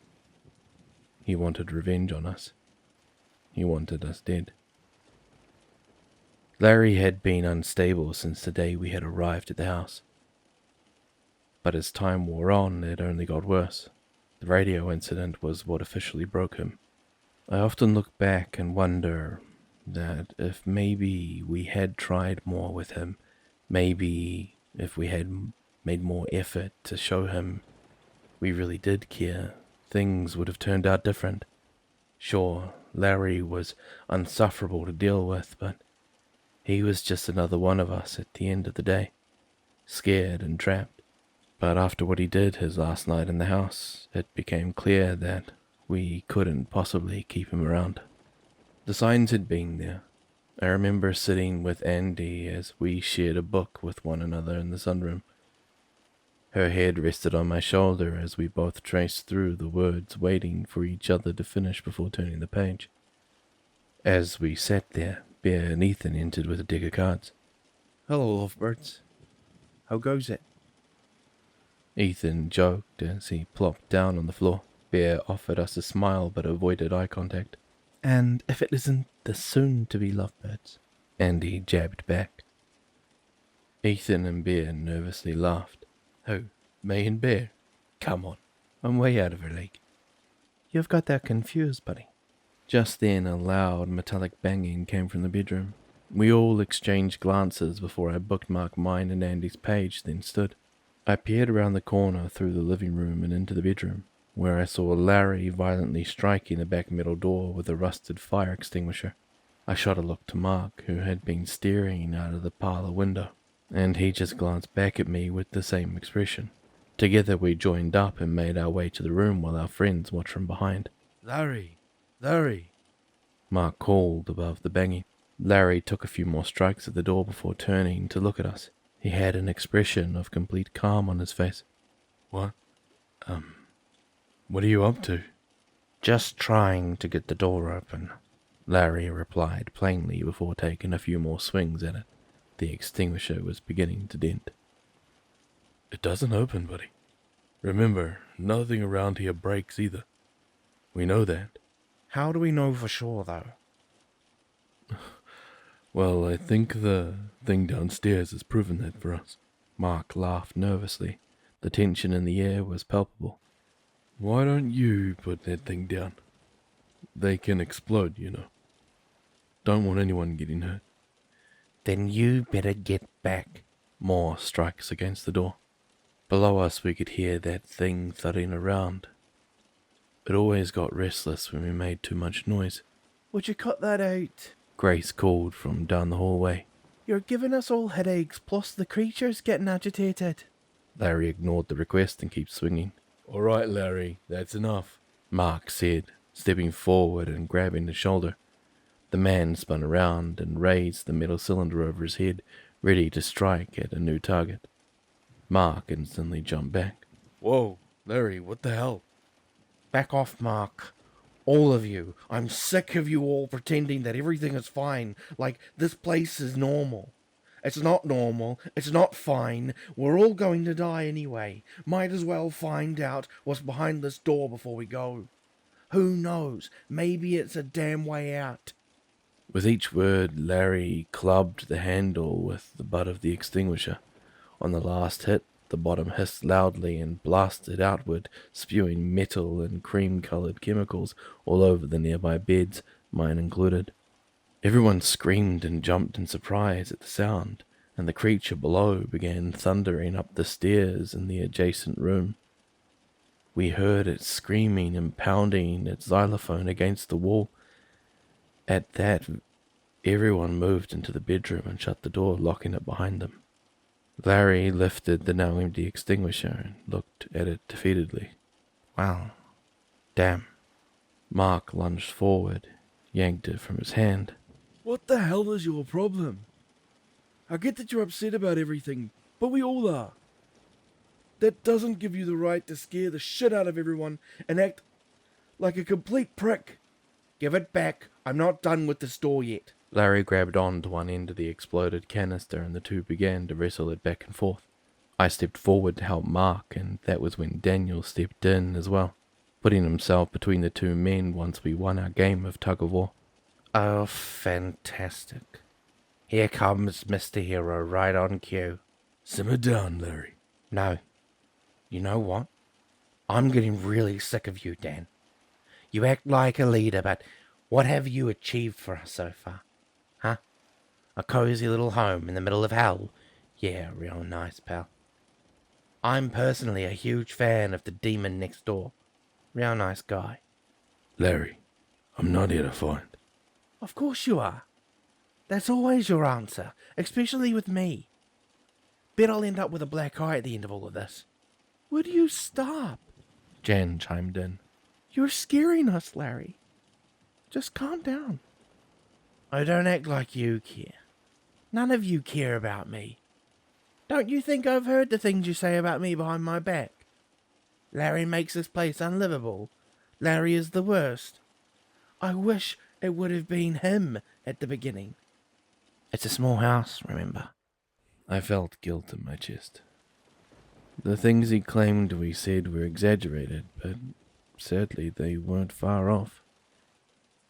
He wanted revenge on us. He wanted us dead. Larry had been unstable since the day we had arrived at the house. But as time wore on, it only got worse. The radio incident was what officially broke him. I often look back and wonder that if maybe we had tried more with him, maybe if we had made more effort to show him we really did care, things would have turned out different. Sure, Larry was unsufferable to deal with, but he was just another one of us at the end of the day, scared and trapped. But after what he did his last night in the house, it became clear that we couldn't possibly keep him around. The signs had been there. I remember sitting with Andy as we shared a book with one another in the sunroom. Her head rested on my shoulder as we both traced through the words, waiting for each other to finish before turning the page. As we sat there, Bear and Ethan entered with a deck of cards. Hello, lovebirds. How goes it? Ethan joked as he plopped down on the floor. Bear offered us a smile but avoided eye contact. And if it isn't the soon-to-be lovebirds? Andy jabbed back. Ethan and Bear nervously laughed. Who? Me and Bear? Come on, I'm way out of her league. You've got that confused, buddy. Just then a loud metallic banging came from the bedroom. We all exchanged glances before I bookmarked mine and Andy's page, then stood. I peered around the corner through the living room and into the bedroom, where I saw Larry violently striking the back metal door with a rusted fire extinguisher. I shot a look to Mark, who had been staring out of the parlour window, and he just glanced back at me with the same expression. Together we joined up and made our way to the room while our friends watched from behind. Larry! Larry! Mark called above the banging. Larry took a few more strikes at the door before turning to look at us. He had an expression of complete calm on his face. What? What are you up to? Just trying to get the door open, Larry replied plainly before taking a few more swings at it. The extinguisher was beginning to dent. It doesn't open, buddy. Remember, nothing around here breaks either. We know that. How do we know for sure, though? Well, I think the thing downstairs has proven that for us. Mark laughed nervously. The tension in the air was palpable. Why don't you put that thing down? They can explode, you know. Don't want anyone getting hurt. Then you better get back. More strikes against the door. Below us we could hear that thing thudding around. It always got restless when we made too much noise. Would you cut that out? Grace called from down the hallway. You're giving us all headaches, plus the creature's getting agitated. Larry ignored the request and kept swinging. All right, Larry, that's enough, Mark said, stepping forward and grabbing his shoulder. The man spun around and raised the metal cylinder over his head, ready to strike at a new target. Mark instantly jumped back. Whoa, Larry, what the hell? Back off, Mark. All of you. I'm sick of you all pretending that everything is fine, like this place is normal. It's not normal. It's not fine. We're all going to die anyway. Might as well find out what's behind this door before we go. Who knows? Maybe it's a damn way out. With each word, Larry clubbed the handle with the butt of the extinguisher. On the last hit, the bottom hissed loudly and blasted outward, spewing metal and cream-coloured chemicals all over the nearby beds, mine included. Everyone screamed and jumped in surprise at the sound, and the creature below began thundering up the stairs in the adjacent room. We heard it screaming and pounding its xylophone against the wall. At that, everyone moved into the bedroom and shut the door, locking it behind them. Larry lifted the now empty extinguisher and looked at it defeatedly. Wow. Damn. Mark lunged forward, yanked it from his hand. What the hell is your problem? I get that you're upset about everything, but we all are. That doesn't give you the right to scare the shit out of everyone and act like a complete prick. Give it back. I'm not done with this door yet. Larry grabbed on to one end of the exploded canister and the two began to wrestle it back and forth. I stepped forward to help Mark, and that was when Daniel stepped in as well, putting himself between the two men once we won our game of tug-of-war. Oh, fantastic. Here comes Mr. Hero right on cue. Simmer down, Larry. No. You know what? I'm getting really sick of you, Dan. You act like a leader, but what have you achieved for us so far? Huh? A cozy little home in the middle of hell? Yeah, real nice, pal. I'm personally a huge fan of the demon next door. Real nice guy. Larry, I'm not here to fight. Of course you are. That's always your answer, especially with me. Bet I'll end up with a black eye at the end of all of this. Would you stop? Jan chimed in. You're scaring us, Larry. Just calm down. Oh, don't act like you care. None of you care about me. Don't you think I've heard the things you say about me behind my back? Larry makes this place unlivable. Larry is the worst. I wish it would have been him at the beginning. It's a small house, remember? I felt guilt in my chest. The things he claimed we said were exaggerated, but sadly they weren't far off.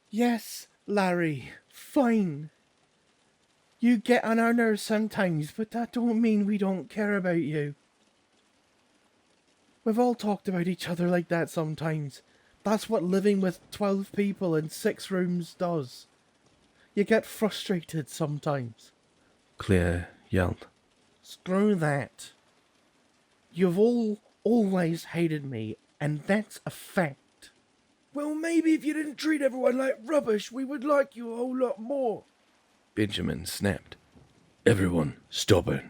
Yes, Larry, fine. You get on our nerves sometimes, but that don't mean we don't care about you. We've all talked about each other like that sometimes. That's what living with 12 people in 6 rooms does. You get frustrated sometimes. Claire yelled. Screw that. You've all always hated me, and that's a fact. Well, maybe if you didn't treat everyone like rubbish, we would like you a whole lot more. Benjamin snapped. Everyone, stop it,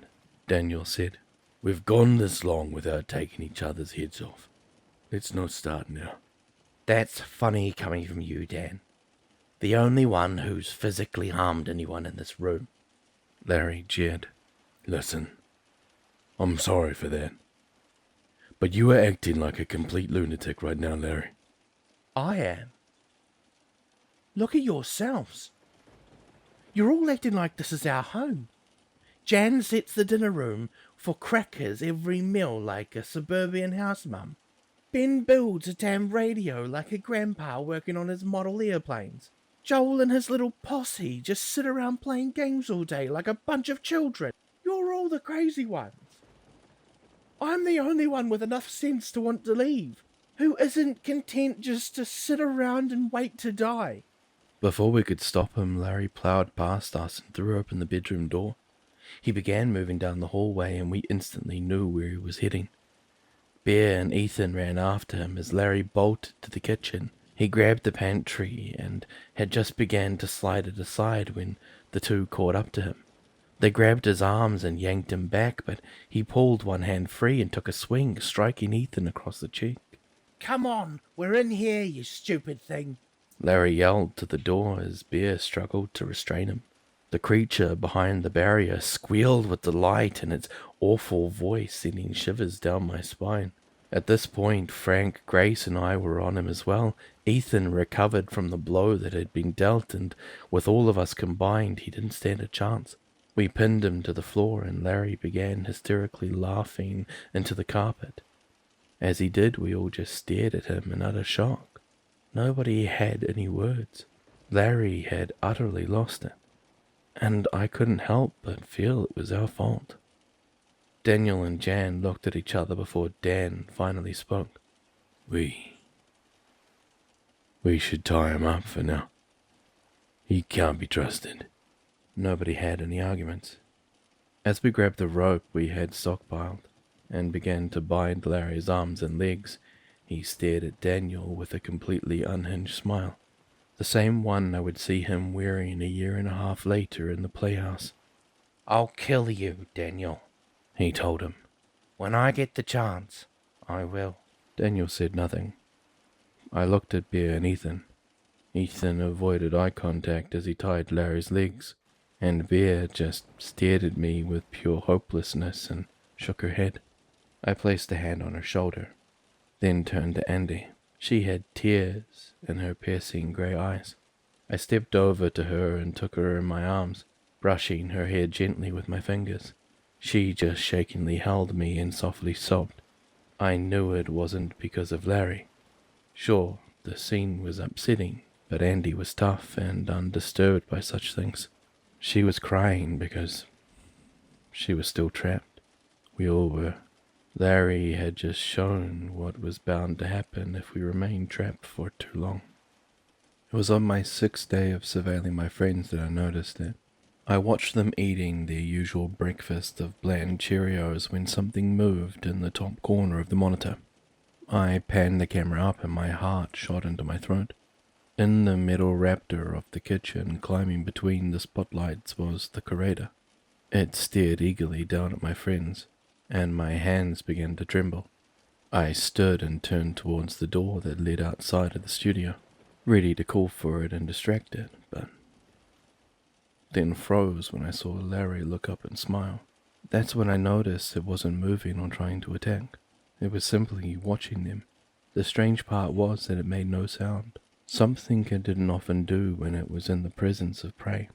Daniel said. We've gone this long without taking each other's heads off. Let's not start now. That's funny coming from you, Dan. The only one who's physically harmed anyone in this room. Larry jeered. Listen, I'm sorry for that. But you are acting like a complete lunatic right now, Larry. I am. Look at yourselves. You're all acting like this is our home. Jan sets the dinner room for crackers every meal like a suburban house mum. Ben builds a damn radio like a grandpa working on his model airplanes. Joel and his little posse just sit around playing games all day like a bunch of children. You're all the crazy ones. I'm the only one with enough sense to want to leave, who isn't content just to sit around and wait to die. Before we could stop him, Larry plowed past us and threw open the bedroom door. He began moving down the hallway, and we instantly knew where he was heading. Bear and Ethan ran after him as Larry bolted to the kitchen. He grabbed the pantry and had just began to slide it aside when the two caught up to him. They grabbed his arms and yanked him back, but he pulled one hand free and took a swing, striking Ethan across the cheek. Come on, we're in here, you stupid thing. Larry yelled to the door as Bear struggled to restrain him. The creature behind the barrier squealed with delight, and its awful voice sending shivers down my spine. At this point, Frank, Grace, and I were on him as well. Ethan recovered from the blow that had been dealt, and with all of us combined, he didn't stand a chance. We pinned him to the floor, and Larry began hysterically laughing into the carpet. As he did, we all just stared at him in utter shock. Nobody had any words. Larry had utterly lost it, and I couldn't help but feel it was our fault. Daniel and Jan looked at each other before Dan finally spoke. We should tie him up for now. He can't be trusted. Nobody had any arguments. As we grabbed the rope we had stockpiled and began to bind Larry's arms and legs, he stared at Daniel with a completely unhinged smile. The same one I would see him wearing a year and a half later in the playhouse. I'll kill you, Daniel, he told him. When I get the chance, I will. Daniel said nothing. I looked at Bear and Ethan. Ethan avoided eye contact as he tied Larry's legs, and Bear just stared at me with pure hopelessness and shook her head. I placed a hand on her shoulder, then turned to Andy. She had tears in her piercing grey eyes. I stepped over to her and took her in my arms, brushing her hair gently with my fingers. She just shakingly held me and softly sobbed. I knew it wasn't because of Larry. Sure, the scene was upsetting, but Andy was tough and undisturbed by such things. She was crying because she was still trapped. We all were. Larry had just shown what was bound to happen if we remained trapped for too long. It was on my 6th day of surveilling my friends that I noticed it. I watched them eating their usual breakfast of bland Cheerios when something moved in the top corner of the monitor. I panned the camera up and my heart shot into my throat. In the metal raptor of the kitchen, climbing between the spotlights, was the curator. It stared eagerly down at my friends, and my hands began to tremble. I stood and turned towards the door that led outside of the studio, ready to call for it and distract it, but then froze when I saw Larry look up and smile. That's when I noticed it wasn't moving or trying to attack. It was simply watching them. The strange part was that it made no sound, something it didn't often do when it was in the presence of prey.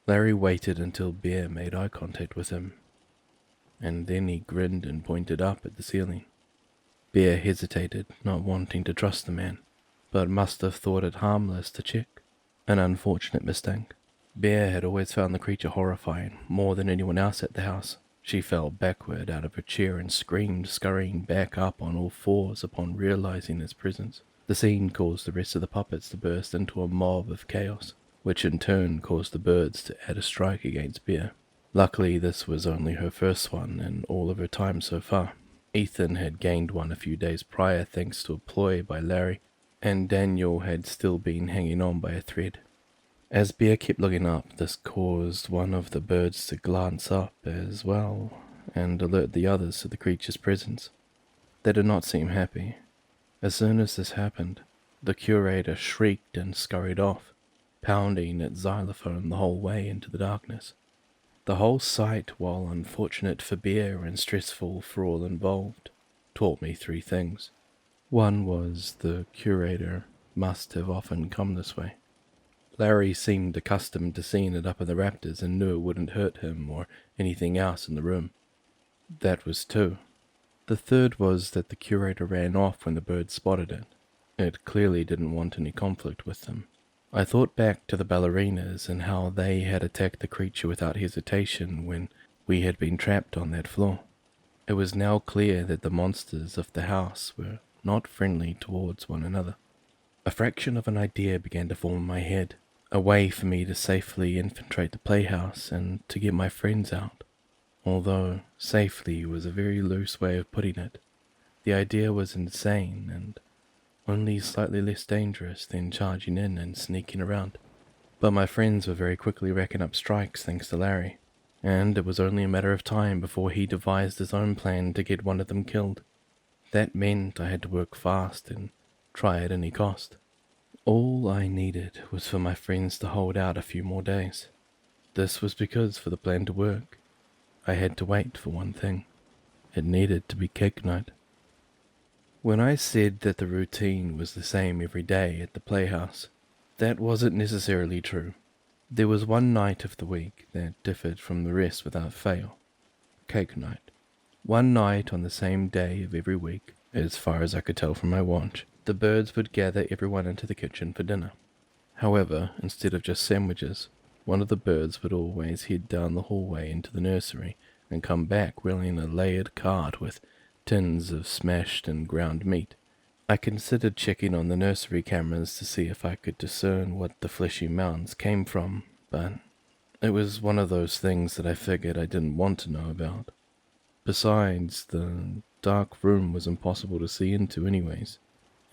Larry waited until Bear made eye contact with him, and then he grinned and pointed up at the ceiling. Bear hesitated, not wanting to trust the man, but must have thought it harmless to check. An unfortunate mistake. Bear had always found the creature horrifying, more than anyone else at the house. She fell backward out of her chair and screamed, scurrying back up on all fours upon realizing its presence. The scene caused the rest of the puppets to burst into a mob of chaos, which in turn caused the birds to add a strike against Bear. Luckily, this was only her first one in all of her time so far. Ethan had gained one a few days prior thanks to a ploy by Larry, and Daniel had still been hanging on by a thread. As Bear kept looking up, this caused one of the birds to glance up as well and alert the others to the creature's presence. They did not seem happy. As soon as this happened, the curator shrieked and scurried off, pounding its xylophone the whole way into the darkness. The whole sight, while unfortunate for Bear and stressful for all involved, taught me 3 things. One was the curator must have often come this way. Larry seemed accustomed to seeing it up in the rafters and knew it wouldn't hurt him or anything else in the room. That was 2. The third was that the curator ran off when the birds spotted it. It clearly didn't want any conflict with them. I thought back to the ballerinas and how they had attacked the creature without hesitation when we had been trapped on that floor. It was now clear that the monsters of the house were not friendly towards one another. A fraction of an idea began to form in my head, a way for me to safely infiltrate the playhouse and to get my friends out. Although safely was a very loose way of putting it, the idea was insane and only slightly less dangerous than charging in and sneaking around. But my friends were very quickly racking up strikes thanks to Larry, and it was only a matter of time before he devised his own plan to get one of them killed. That meant I had to work fast and try at any cost. All I needed was for my friends to hold out a few more days. This was because for the plan to work, I had to wait for one thing. It needed to be cake night. When I said that the routine was the same every day at the playhouse, that wasn't necessarily true. There was one night of the week that differed from the rest without fail. Cake night. One night on the same day of every week, as far as I could tell from my watch, the birds would gather everyone into the kitchen for dinner. However, instead of just sandwiches, one of the birds would always head down the hallway into the nursery and come back wheeling a layered cart with tins of smashed and ground meat. I considered checking on the nursery cameras to see if I could discern what the fleshy mounds came from, but it was one of those things that I figured I didn't want to know about. Besides, the dark room was impossible to see into anyways,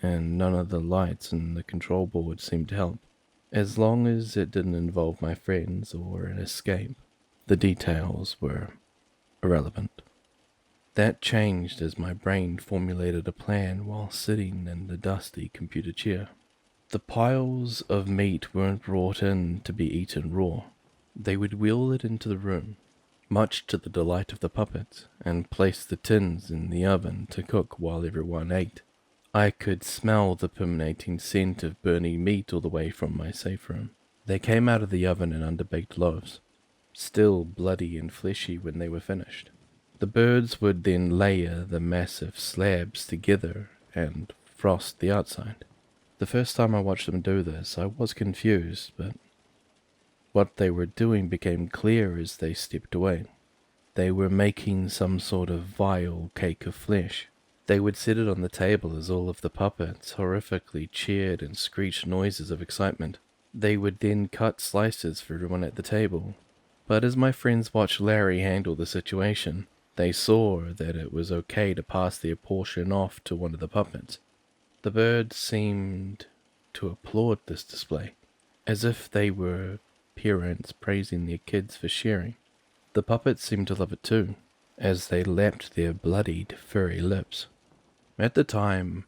and none of the lights in the control board seemed to help. As long as it didn't involve my friends or an escape, the details were irrelevant. That changed as my brain formulated a plan while sitting in the dusty computer chair. The piles of meat weren't brought in to be eaten raw. They would wheel it into the room, much to the delight of the puppets, and place the tins in the oven to cook while everyone ate. I could smell the permeating scent of burning meat all the way from my safe room. They came out of the oven in underbaked loaves, still bloody and fleshy when they were finished. The birds would then layer the massive slabs together and frost the outside. The first time I watched them do this, I was confused, but what they were doing became clear as they stepped away. They were making some sort of vile cake of flesh. They would set it on the table as all of the puppets horrifically cheered and screeched noises of excitement. They would then cut slices for everyone at the table. But as my friends watched Larry handle the situation, they saw that it was okay to pass their portion off to one of the puppets. The birds seemed to applaud this display, as if they were parents praising their kids for sharing. The puppets seemed to love it too, as they lapped their bloodied, furry lips. At the time,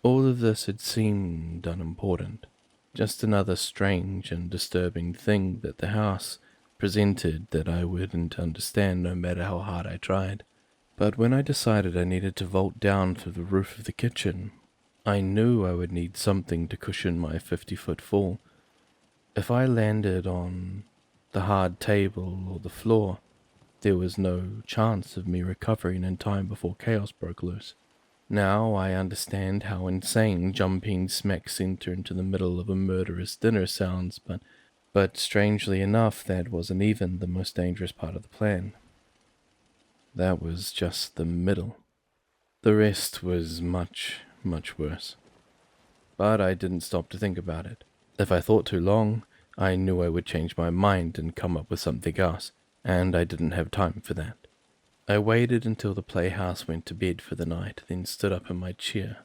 all of this had seemed unimportant, just another strange and disturbing thing that the house presented that I wouldn't understand no matter how hard I tried. But when I decided I needed to vault down through the roof of the kitchen, I knew I would need something to cushion my 50-foot fall. If I landed on the hard table or the floor, there was no chance of me recovering in time before chaos broke loose. Now I understand how insane jumping smack center into the middle of a murderous dinner sounds, but strangely enough, that wasn't even the most dangerous part of the plan. That was just the middle. The rest was much, much worse. But I didn't stop to think about it. If I thought too long, I knew I would change my mind and come up with something else, and I didn't have time for that. I waited until the playhouse went to bed for the night, then stood up in my chair.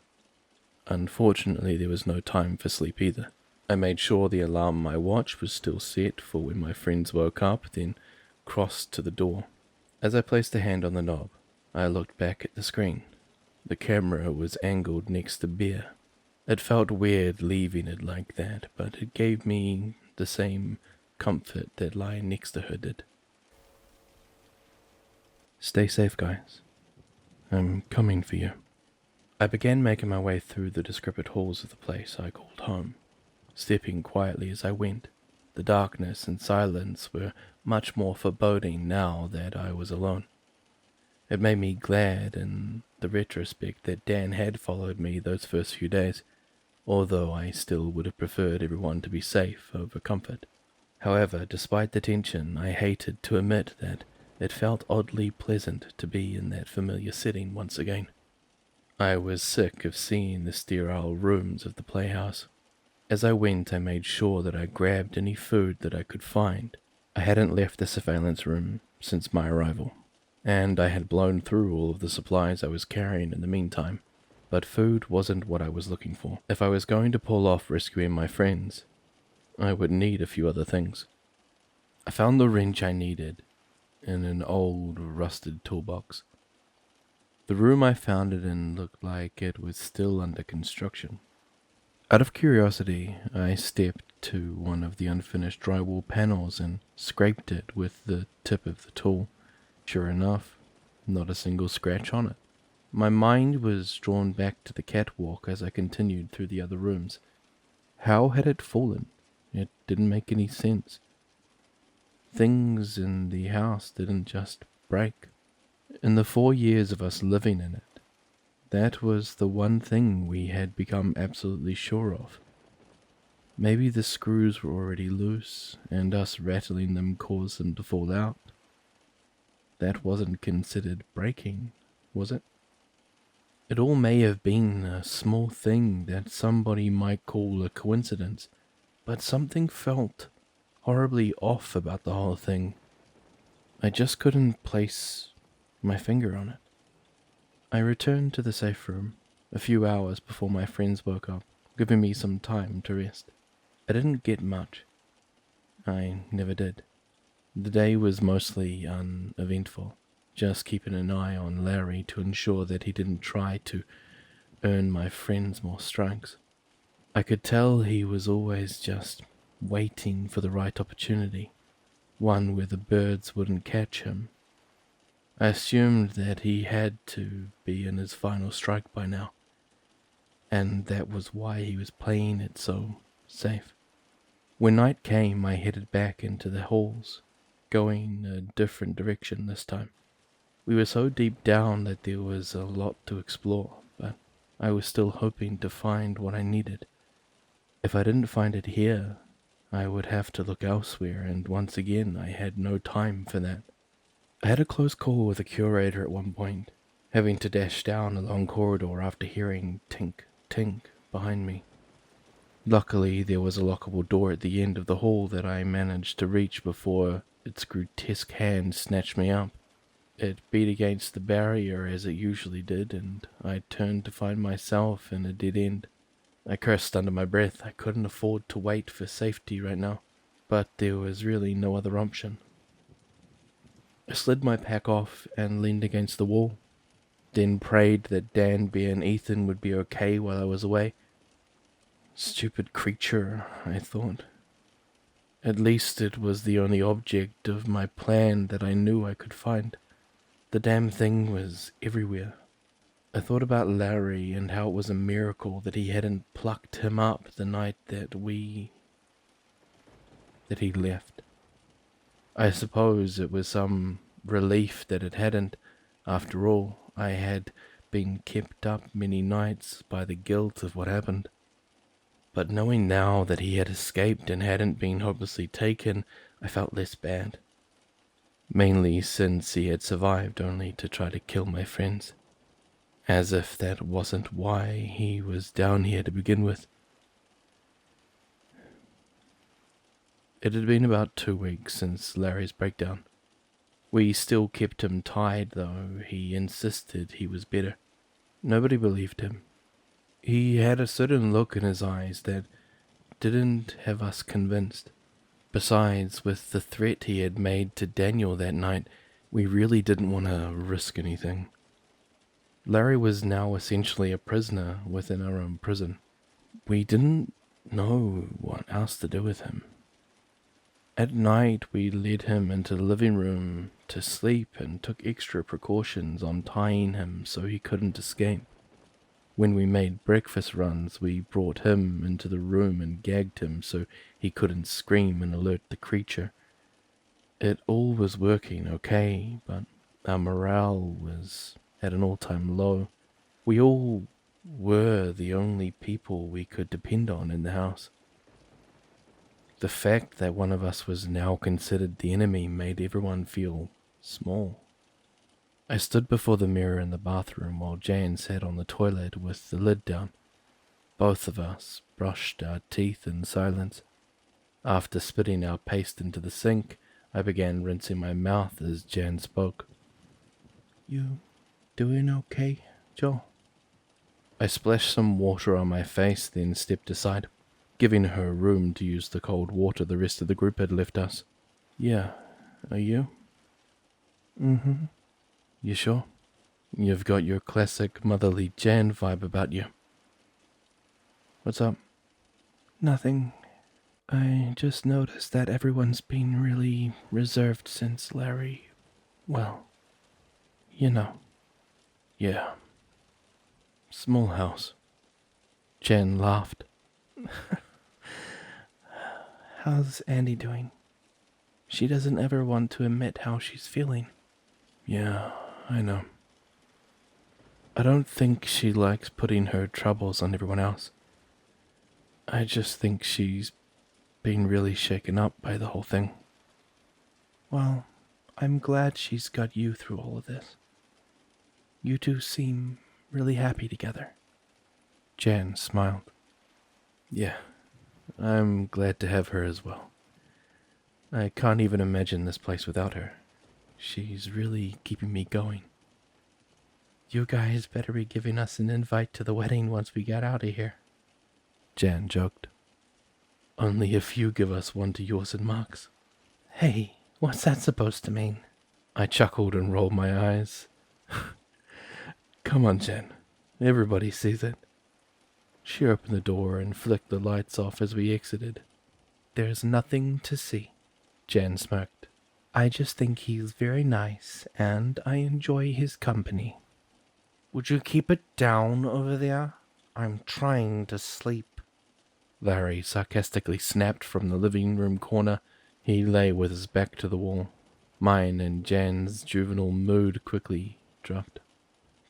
Unfortunately, there was no time for sleep either. I made sure the alarm on my watch was still set for when my friends woke up, then crossed to the door. As I placed a hand on the knob, I looked back at the screen. The camera was angled next to Bear. It felt weird leaving it like that, but it gave me the same comfort that lying next to her did. Stay safe, guys. I'm coming for you. I began making my way through the decrepit halls of the place I called home, stepping quietly as I went. The darkness and silence were much more foreboding now that I was alone. It made me glad in the retrospect that Dan had followed me those first few days, although I still would have preferred everyone to be safe over comfort. However, despite the tension, I hated to admit that it felt oddly pleasant to be in that familiar setting once again. I was sick of seeing the sterile rooms of the playhouse. As I went, I made sure that I grabbed any food that I could find. I hadn't left the surveillance room since my arrival, and I had blown through all of the supplies I was carrying in the meantime. But food wasn't what I was looking for. If I was going to pull off rescuing my friends, I would need a few other things. I found the wrench I needed in an old, rusted toolbox. The room I found it in looked like it was still under construction. Out of curiosity, I stepped to one of the unfinished drywall panels and scraped it with the tip of the tool. Sure enough, not a single scratch on it. My mind was drawn back to the catwalk as I continued through the other rooms. How had it fallen? It didn't make any sense. Things in the house didn't just break. In the 4 years of us living in it, that was the one thing we had become absolutely sure of. Maybe the screws were already loose, and us rattling them caused them to fall out. That wasn't considered breaking, was it? It all may have been a small thing that somebody might call a coincidence, but something felt horribly off about the whole thing. I just couldn't place my finger on it. I returned to the safe room a few hours before my friends woke up, giving me some time to rest. I didn't get much. I never did. The day was mostly uneventful, just keeping an eye on Larry to ensure that he didn't try to earn my friends more strikes. I could tell he was always just waiting for the right opportunity, one where the birds wouldn't catch him. I assumed that he had to be in his final strike by now, and that was why he was playing it so safe. When night came, I headed back into the halls, going a different direction this time. We were so deep down that there was a lot to explore, but I was still hoping to find what I needed. If I didn't find it here, I would have to look elsewhere, and once again I had no time for that. I had a close call with a curator at one point, having to dash down a long corridor after hearing tink, tink behind me. Luckily, there was a lockable door at the end of the hall that I managed to reach before its grotesque hand snatched me up. It beat against the barrier as it usually did, and I turned to find myself in a dead end. I cursed under my breath. I couldn't afford to wait for safety right now, but there was really no other option. I slid my pack off and leaned against the wall, then prayed that Dan, Bear, and Ethan would be okay while I was away. Stupid creature, I thought. At least it was the only object of my plan that I knew I could find. The damn thing was everywhere. I thought about Larry and how it was a miracle that he hadn't plucked him up the night that he left. I suppose it was some relief that it hadn't. After all, I had been kept up many nights by the guilt of what happened. But knowing now that he had escaped and hadn't been hopelessly taken, I felt less bad. Mainly since he had survived only to try to kill my friends. As if that wasn't why he was down here to begin with. It had been about 2 weeks since Larry's breakdown. We still kept him tied, though he insisted he was better. Nobody believed him. He had a certain look in his eyes that didn't have us convinced. Besides, with the threat he had made to Daniel that night, we really didn't want to risk anything. Larry was now essentially a prisoner within our own prison. We didn't know what else to do with him. At night, we led him into the living room to sleep and took extra precautions on tying him so he couldn't escape. When we made breakfast runs, we brought him into the room and gagged him so he couldn't scream and alert the creature. It all was working okay, but our morale was at an all-time low. We all were the only people we could depend on in the house. The fact that one of us was now considered the enemy made everyone feel small. I stood before the mirror in the bathroom while Jan sat on the toilet with the lid down. Both of us brushed our teeth in silence. After spitting our paste into the sink, I began rinsing my mouth as Jan spoke. "You doing okay, Joe?" I splashed some water on my face, then stepped aside, giving her room to use the cold water the rest of the group had left us. "Yeah, are you?" "Mm-hmm." "You sure? You've got your classic motherly Jan vibe about you." "What's up?" "Nothing. I just noticed that everyone's been really reserved since Larry, well, you know." "Yeah. Small house." Jan laughed. "How's Andy doing? She doesn't ever want to admit how she's feeling." "Yeah, I know. I don't think she likes putting her troubles on everyone else. I just think she's been really shaken up by the whole thing." "Well, I'm glad she's got you through all of this. You two seem really happy together." Jan smiled. "Yeah, I'm glad to have her as well. I can't even imagine this place without her. She's really keeping me going." "You guys better be giving us an invite to the wedding once we get out of here," Jan joked. "Only if you give us one to yours and Mark's." "Hey, what's that supposed to mean?" I chuckled and rolled my eyes. "Come on, Jan. Everybody sees it." She opened the door and flicked the lights off as we exited. "There's nothing to see," Jan smirked. "I just think he's very nice, and I enjoy his company." "Would you keep it down over there? I'm trying to sleep," Larry sarcastically snapped from the living room corner. He lay with his back to the wall. Mine and Jan's juvenile mood quickly dropped.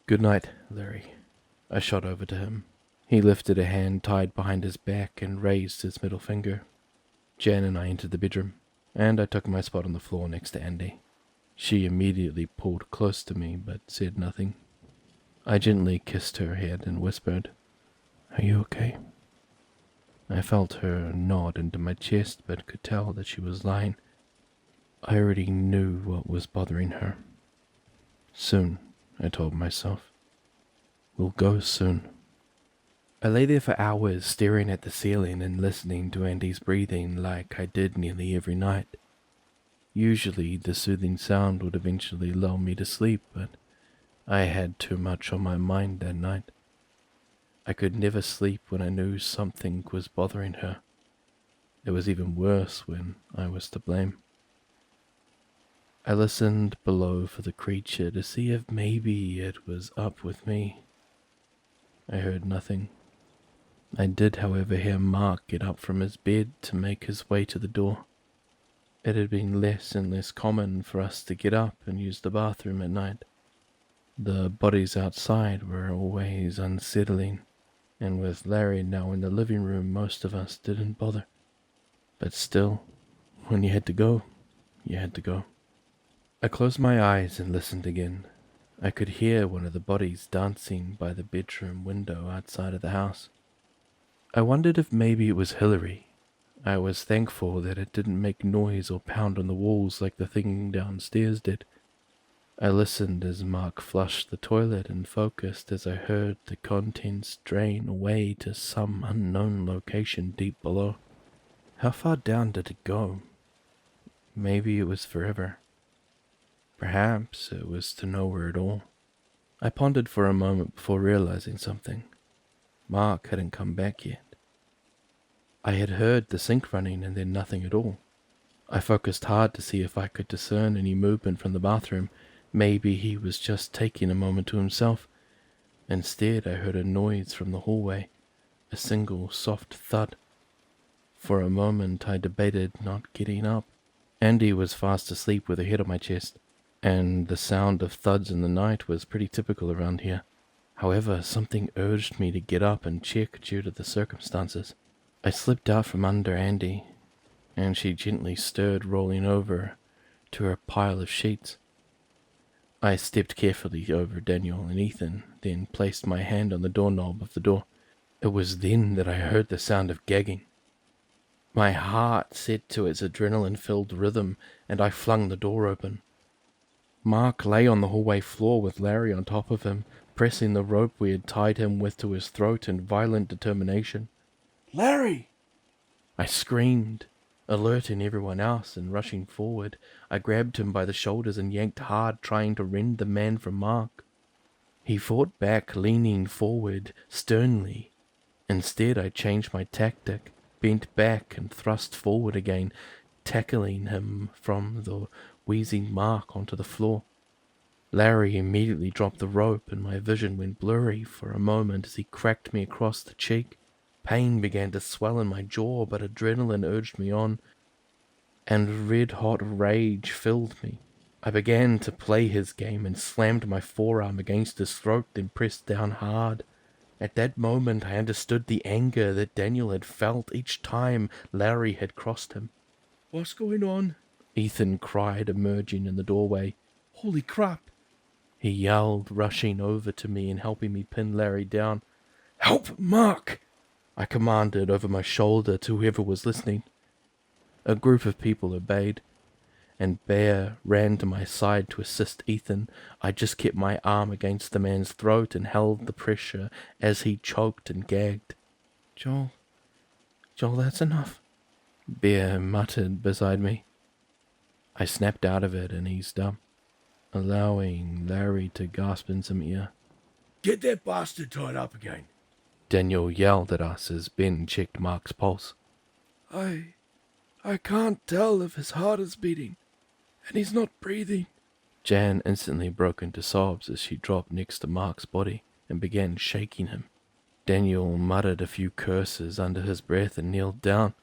"Good night, Larry." I shot over to him. He lifted a hand tied behind his back and raised his middle finger. Jan and I entered the bedroom, and I took my spot on the floor next to Andy. She immediately pulled close to me, but said nothing. I gently kissed her head and whispered, "Are you okay?" I felt her nod into my chest, but could tell that she was lying. I already knew what was bothering her. Soon, I told myself. We'll go soon. I lay there for hours staring at the ceiling and listening to Andy's breathing like I did nearly every night. Usually the soothing sound would eventually lull me to sleep, but I had too much on my mind that night. I could never sleep when I knew something was bothering her. It was even worse when I was to blame. I listened below for the creature to see if maybe it was up with me. I heard nothing. I did, however, hear Mark get up from his bed to make his way to the door. It had been less and less common for us to get up and use the bathroom at night. The bodies outside were always unsettling, and with Larry now in the living room, most of us didn't bother. But still, when you had to go, you had to go. I closed my eyes and listened again. I could hear one of the bodies dancing by the bedroom window outside of the house. I wondered if maybe it was Hillary. I was thankful that it didn't make noise or pound on the walls like the thing downstairs did. I listened as Mark flushed the toilet and focused as I heard the contents drain away to some unknown location deep below. How far down did it go? Maybe it was forever. Perhaps it was to nowhere at all. I pondered for a moment before realizing something. Mark hadn't come back yet. I had heard the sink running and then nothing at all. I focused hard to see if I could discern any movement from the bathroom. Maybe he was just taking a moment to himself. Instead, I heard a noise from the hallway, a single soft thud. For a moment, I debated not getting up. Andy was fast asleep with a head on my chest, and the sound of thuds in the night was pretty typical around here. However, something urged me to get up and check due to the circumstances. I slipped out from under Andy, and she gently stirred, rolling over to her pile of sheets. I stepped carefully over Daniel and Ethan, then placed my hand on the doorknob of the door. It was then that I heard the sound of gagging. My heart set to its adrenaline-filled rhythm, and I flung the door open. Mark lay on the hallway floor with Larry on top of him, pressing the rope we had tied him with to his throat in violent determination. Larry! I screamed, alerting everyone else, and rushing forward, I grabbed him by the shoulders and yanked hard, trying to rend the man from Mark. He fought back, leaning forward sternly. Instead, I changed my tactic, bent back and thrust forward again, tackling him from the wheezing Mark onto the floor. Larry immediately dropped the rope, and my vision went blurry for a moment as he cracked me across the cheek. Pain began to swell in my jaw, but adrenaline urged me on, and red-hot rage filled me. I began to play his game and slammed my forearm against his throat, then pressed down hard. At that moment, I understood the anger that Daniel had felt each time Larry had crossed him. What's going on? Ethan cried, emerging in the doorway. Holy crap! He yelled, rushing over to me and helping me pin Larry down. Help Mark! I commanded over my shoulder to whoever was listening. A group of people obeyed, and Bear ran to my side to assist Ethan. I just kept my arm against the man's throat and held the pressure as he choked and gagged. Joel, that's enough, Bear muttered beside me. I snapped out of it and eased up, allowing Larry to gasp in some ear. Get that bastard tied up again. Daniel yelled at us as Ben checked Mark's pulse. I can't tell if his heart is beating, and he's not breathing. Jan instantly broke into sobs as she dropped next to Mark's body and began shaking him. Daniel muttered a few curses under his breath and kneeled down.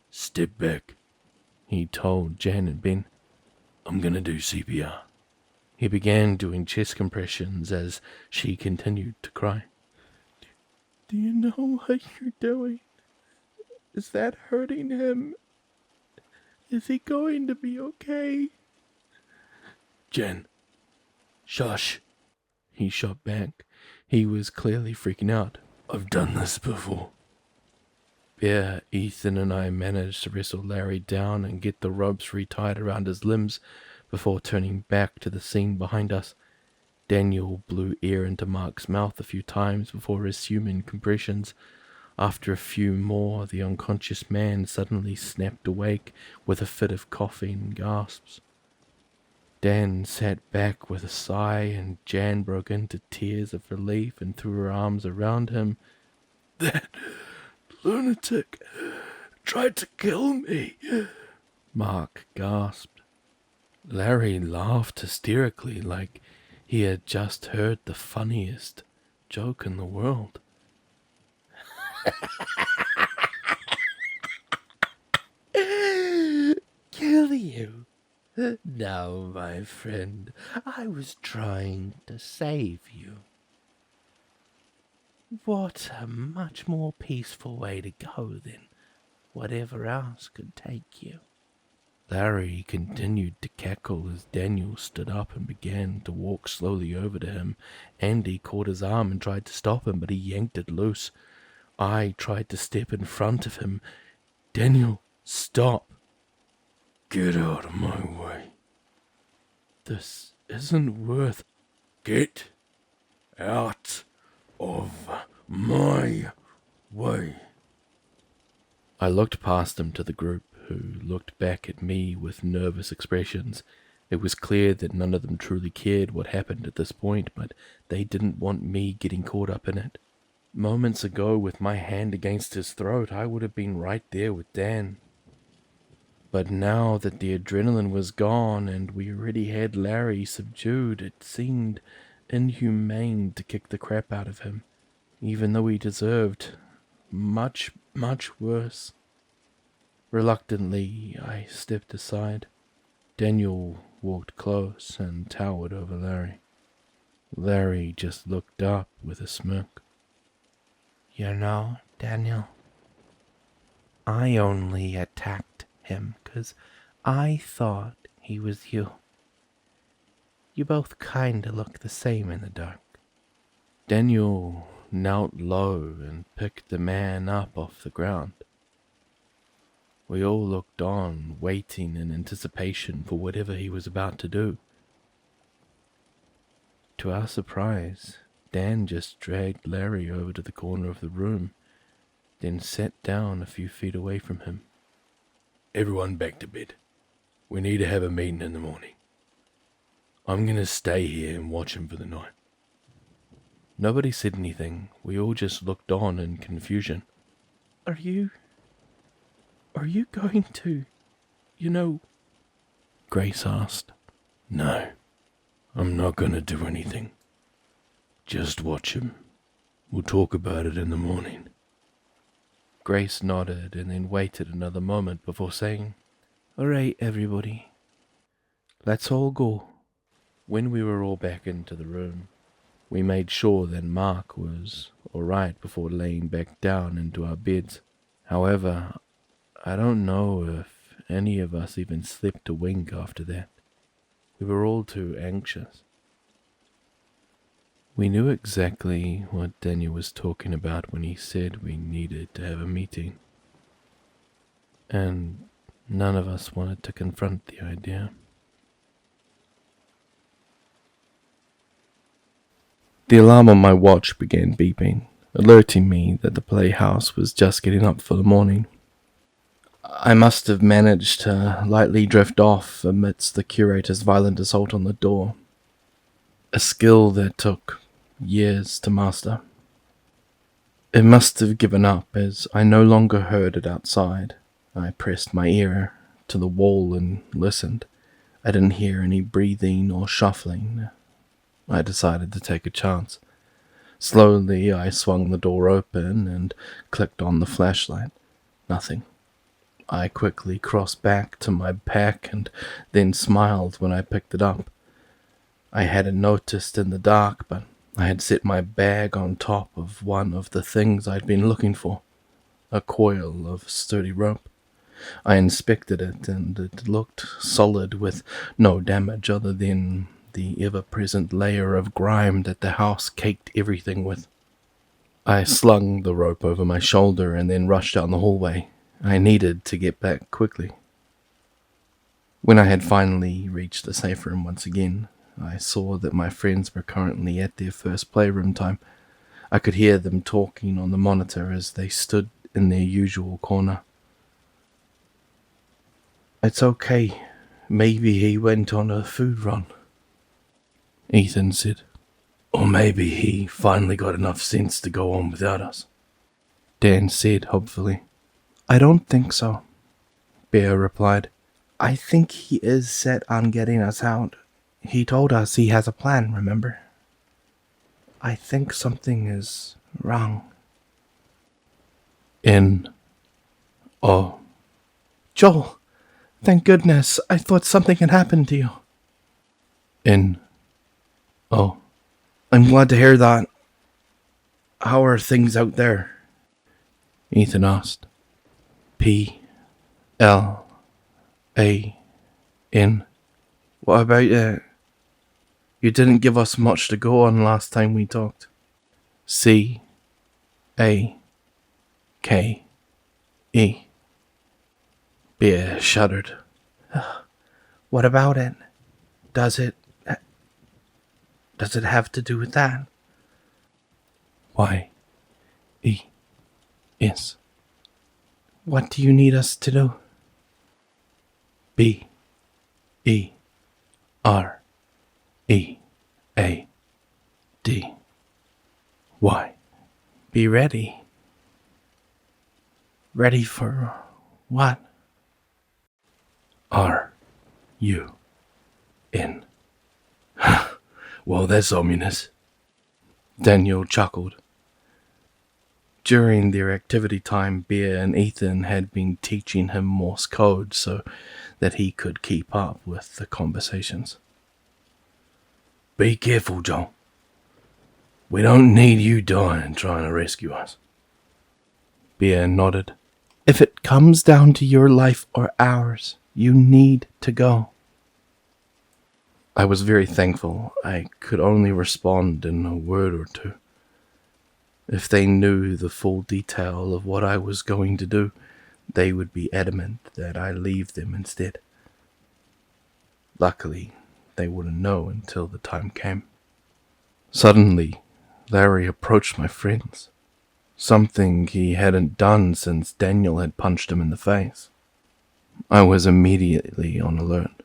Step back, he told Jan and Ben. I'm gonna do CPR. He began doing chest compressions as she continued to cry. Do you know what you're doing? Is that hurting him? Is he going to be okay? Jen, shush, he shot back. He was clearly freaking out. I've done this before. Bear, Ethan and I managed to wrestle Larry down and get the ropes retied around his limbs before turning back to the scene behind us. Daniel blew air into Mark's mouth a few times before resuming compressions. After a few more, the unconscious man suddenly snapped awake with a fit of coughing and gasps. Dan sat back with a sigh, and Jan broke into tears of relief and threw her arms around him. That lunatic tried to kill me, Mark gasped. Larry laughed hysterically like he had just heard the funniest joke in the world. Kill you? No, my friend, I was trying to save you. What a much more peaceful way to go than whatever else could take you. Larry continued to cackle as Daniel stood up and began to walk slowly over to him. Andy caught his arm and tried to stop him, but he yanked it loose. I tried to step in front of him. Daniel, stop. Get out of my way. This isn't worth... Get out of my way. I looked past him to the group, who looked back at me with nervous expressions. It was clear that none of them truly cared what happened at this point, but they didn't want me getting caught up in it. Moments ago, with my hand against his throat, I would have been right there with Dan. But now that the adrenaline was gone and we already had Larry subdued, it seemed inhumane to kick the crap out of him, even though he deserved much, much worse. Reluctantly, I stepped aside. Daniel walked close and towered over Larry. Larry just looked up with a smirk. You know, Daniel, I only attacked him 'cause I thought he was you. You both kinda look the same in the dark. Daniel knelt low and picked the man up off the ground. We all looked on, waiting in anticipation for whatever he was about to do. To our surprise, Dan just dragged Larry over to the corner of the room, then sat down a few feet away from him. Everyone back to bed. We need to have a meeting in the morning. I'm going to stay here and watch him for the night. Nobody said anything. We all just looked on in confusion. Are you going to, Grace asked. No, I'm not going to do anything. Just watch him. We'll talk about it in the morning. Grace nodded and then waited another moment before saying, All right, everybody. Let's all go. When we were all back into the room, we made sure that Mark was all right before laying back down into our beds. However, I don't know if any of us even slept a wink after that. We were all too anxious. We knew exactly what Daniel was talking about when he said we needed to have a meeting. And none of us wanted to confront the idea. The alarm on my watch began beeping, alerting me that the playhouse was just getting up for the morning. I must have managed to lightly drift off amidst the curator's violent assault on the door, a skill that took years to master. It must have given up as I no longer heard it outside. I pressed my ear to the wall and listened. I didn't hear any breathing or shuffling. I decided to take a chance. Slowly, I swung the door open and clicked on the flashlight. Nothing. I quickly crossed back to my pack and then smiled when I picked it up. I hadn't noticed in the dark, but I had set my bag on top of one of the things I'd been looking for, a coil of sturdy rope. I inspected it, and it looked solid with no damage other than the ever-present layer of grime that the house caked everything with. I slung the rope over my shoulder and then rushed down the hallway. I needed to get back quickly. When I had finally reached the safe room once again, I saw that my friends were currently at their first playroom time. I could hear them talking on the monitor as they stood in their usual corner. It's okay. Maybe he went on a food run, Ethan said. Or maybe he finally got enough sense to go on without us, Dan said hopefully. I don't think so, Bear replied. I think he is set on getting us out. He told us he has a plan, remember? I think something is wrong. Oh. Joel, Thank goodness. I thought something had happened to you. Oh, I'm glad to hear that. How are things out there? Ethan asked. P-L-A-N. What about it? You didn't give us much to go on last time we talked. C-A-K-E. Bear shuddered. What about it? Does it have to do with that? Y-E-S. What do you need us to do? B-E-R-E-A-D-Y. Be ready. Ready for what? R-U-N. Well, that's ominous. Daniel chuckled. During their activity time, Bear and Ethan had been teaching him Morse code so that he could keep up with the conversations. Be careful, John. We don't need you dying trying to rescue us. Bear nodded. If it comes down to your life or ours, you need to go. I was very thankful. I could only respond in a word or two. If they knew the full detail of what I was going to do, they would be adamant that I leave them instead. Luckily, they wouldn't know until the time came. Suddenly, Larry approached my friends, something he hadn't done since Daniel had punched him in the face. I was immediately on alert,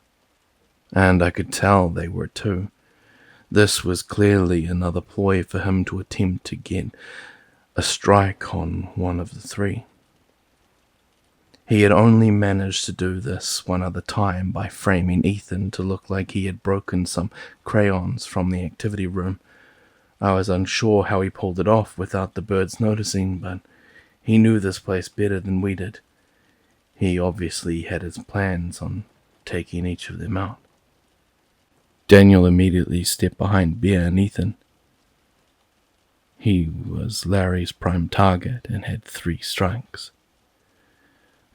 and I could tell they were too. This was clearly another ploy for him to attempt to get a strike on one of the three. He had only managed to do this one other time by framing Ethan to look like he had broken some crayons from the activity room. I was unsure how he pulled it off without the birds noticing, but he knew this place better than we did. He obviously had his plans on taking each of them out. Daniel immediately stepped behind Bear and Ethan. He was Larry's prime target and had 3 strikes.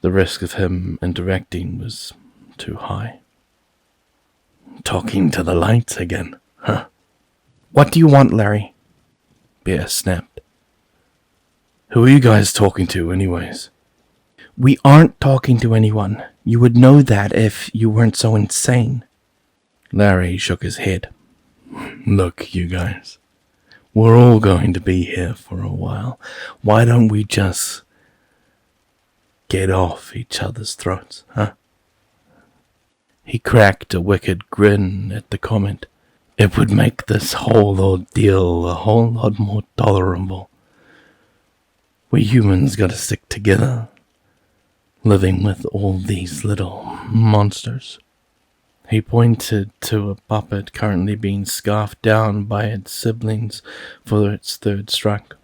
The risk of him interacting was too high. Talking to the lights again, huh? What do you want, Larry? Bear snapped. Who are you guys talking to anyways? We aren't talking to anyone. You would know that if you weren't so insane. Larry shook his head. Look, you guys. We're all going to be here for a while. Why don't we just get off each other's throats, huh? He cracked a wicked grin at the comment. It would make this whole ordeal a whole lot more tolerable. We humans gotta stick together, living with all these little monsters. He pointed to a puppet currently being scarfed down by its siblings for its 3rd strike.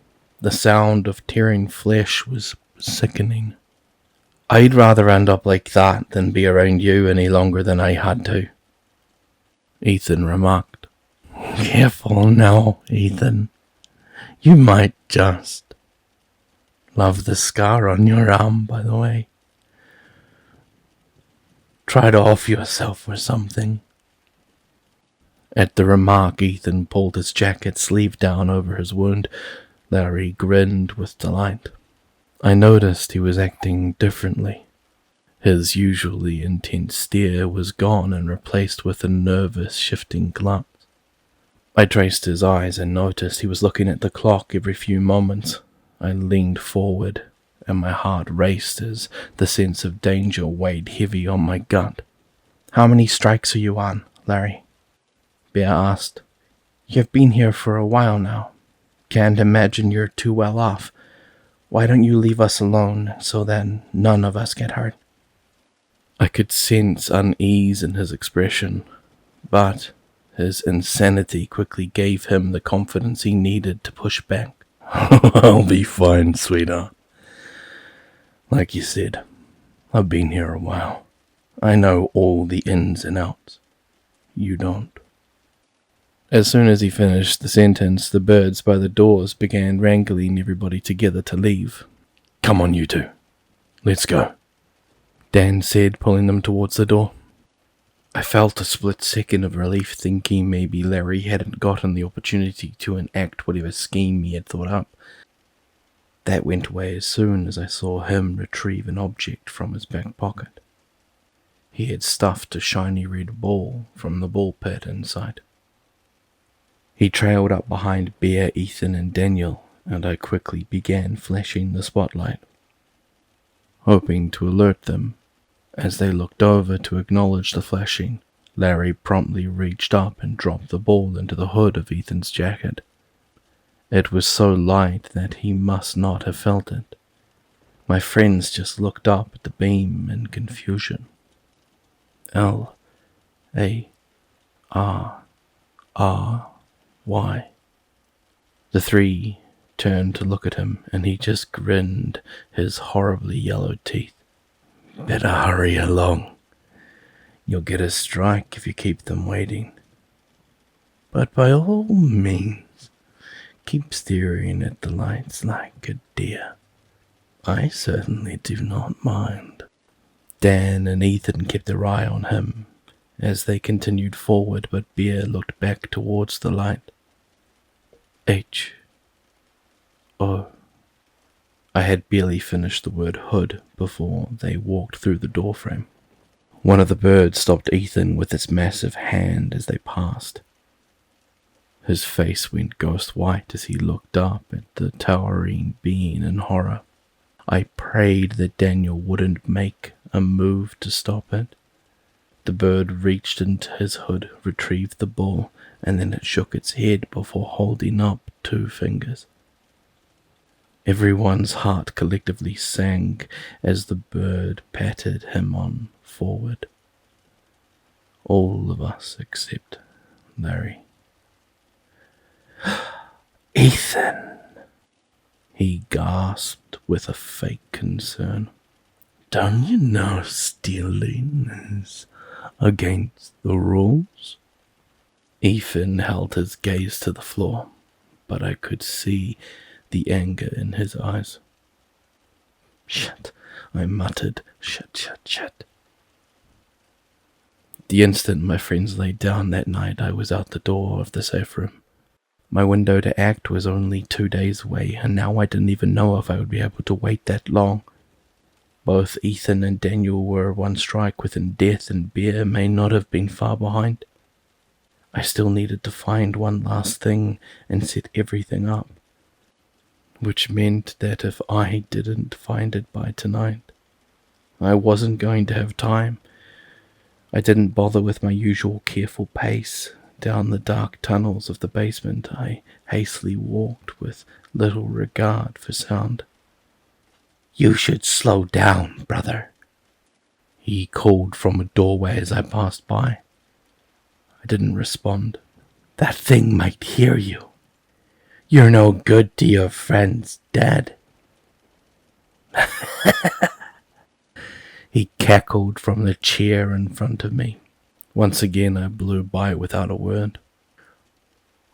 The sound of tearing flesh was sickening. I'd rather end up like that than be around you any longer than I had to, Ethan remarked. Careful now, Ethan. You might just. Love the scar on your arm, by the way. Try to off yourself or something. At the remark, Ethan pulled his jacket sleeve down over his wound. Larry grinned with delight. I noticed he was acting differently. His usually intense stare was gone and replaced with a nervous, shifting glance. I traced his eyes and noticed he was looking at the clock every few moments. I leaned forward, and my heart raced as the sense of danger weighed heavy on my gut. How many strikes are you on, Larry? Bear asked. You've been here for a while now. Can't imagine you're too well off. Why don't you leave us alone so that none of us get hurt? I could sense unease in his expression, but his insanity quickly gave him the confidence he needed to push back. I'll be fine, sweetheart. Like you said, I've been here a while. I know all the ins and outs. You don't. As soon as he finished the sentence, the birds by the doors began wrangling everybody together to leave. Come on, you two. Let's go, Dan said, pulling them towards the door. I felt a split second of relief, thinking maybe Larry hadn't gotten the opportunity to enact whatever scheme he had thought up. That went away as soon as I saw him retrieve an object from his back pocket. He had stuffed a shiny red ball from the ball pit inside. He trailed up behind Bear, Ethan, and Daniel, and I quickly began flashing the spotlight, hoping to alert them. As they looked over to acknowledge the flashing, Larry promptly reached up and dropped the ball into the hood of Ethan's jacket. It was so light that he must not have felt it. My friends just looked up at the beam in confusion. L-A-R-R-Y. The three turned to look at him, and he just grinned his horribly yellowed teeth. Better hurry along. You'll get a strike if you keep them waiting. But by all means, keep staring at the lights like a deer. I certainly do not mind. Dan and Ethan kept their eye on him as they continued forward, but Bear looked back towards the light. H-O. I had barely finished the word hood before they walked through the doorframe. One of the birds stopped Ethan with its massive hand as they passed. His face went ghost white as he looked up at the towering being in horror. I prayed that Daniel wouldn't make a move to stop it. The bird reached into his hood, retrieved the ball, and then it shook its head before holding up 2 fingers. Everyone's heart collectively sank as the bird patted him on forward. All of us except Larry. Ethan, he gasped with a fake concern. Don't you know stealing is against the rules? Ethan held his gaze to the floor, but I could see the anger in his eyes. Shut, I muttered. Shut. The instant my friends lay down that night, I was out the door of the safe room. My window to act was only 2 days away, and now I didn't even know if I would be able to wait that long. Both Ethan and Daniel were 1 strike within death, and Bear may not have been far behind. I still needed to find one last thing and set everything up, which meant that if I didn't find it by tonight, I wasn't going to have time. I didn't bother with my usual careful pace. Down the dark tunnels of the basement, I hastily walked with little regard for sound. You should slow down, brother, he called from a doorway as I passed by. I didn't respond. That thing might hear you. You're no good to your friends, Dad. He cackled from the chair in front of me. Once again, I blew by without a word.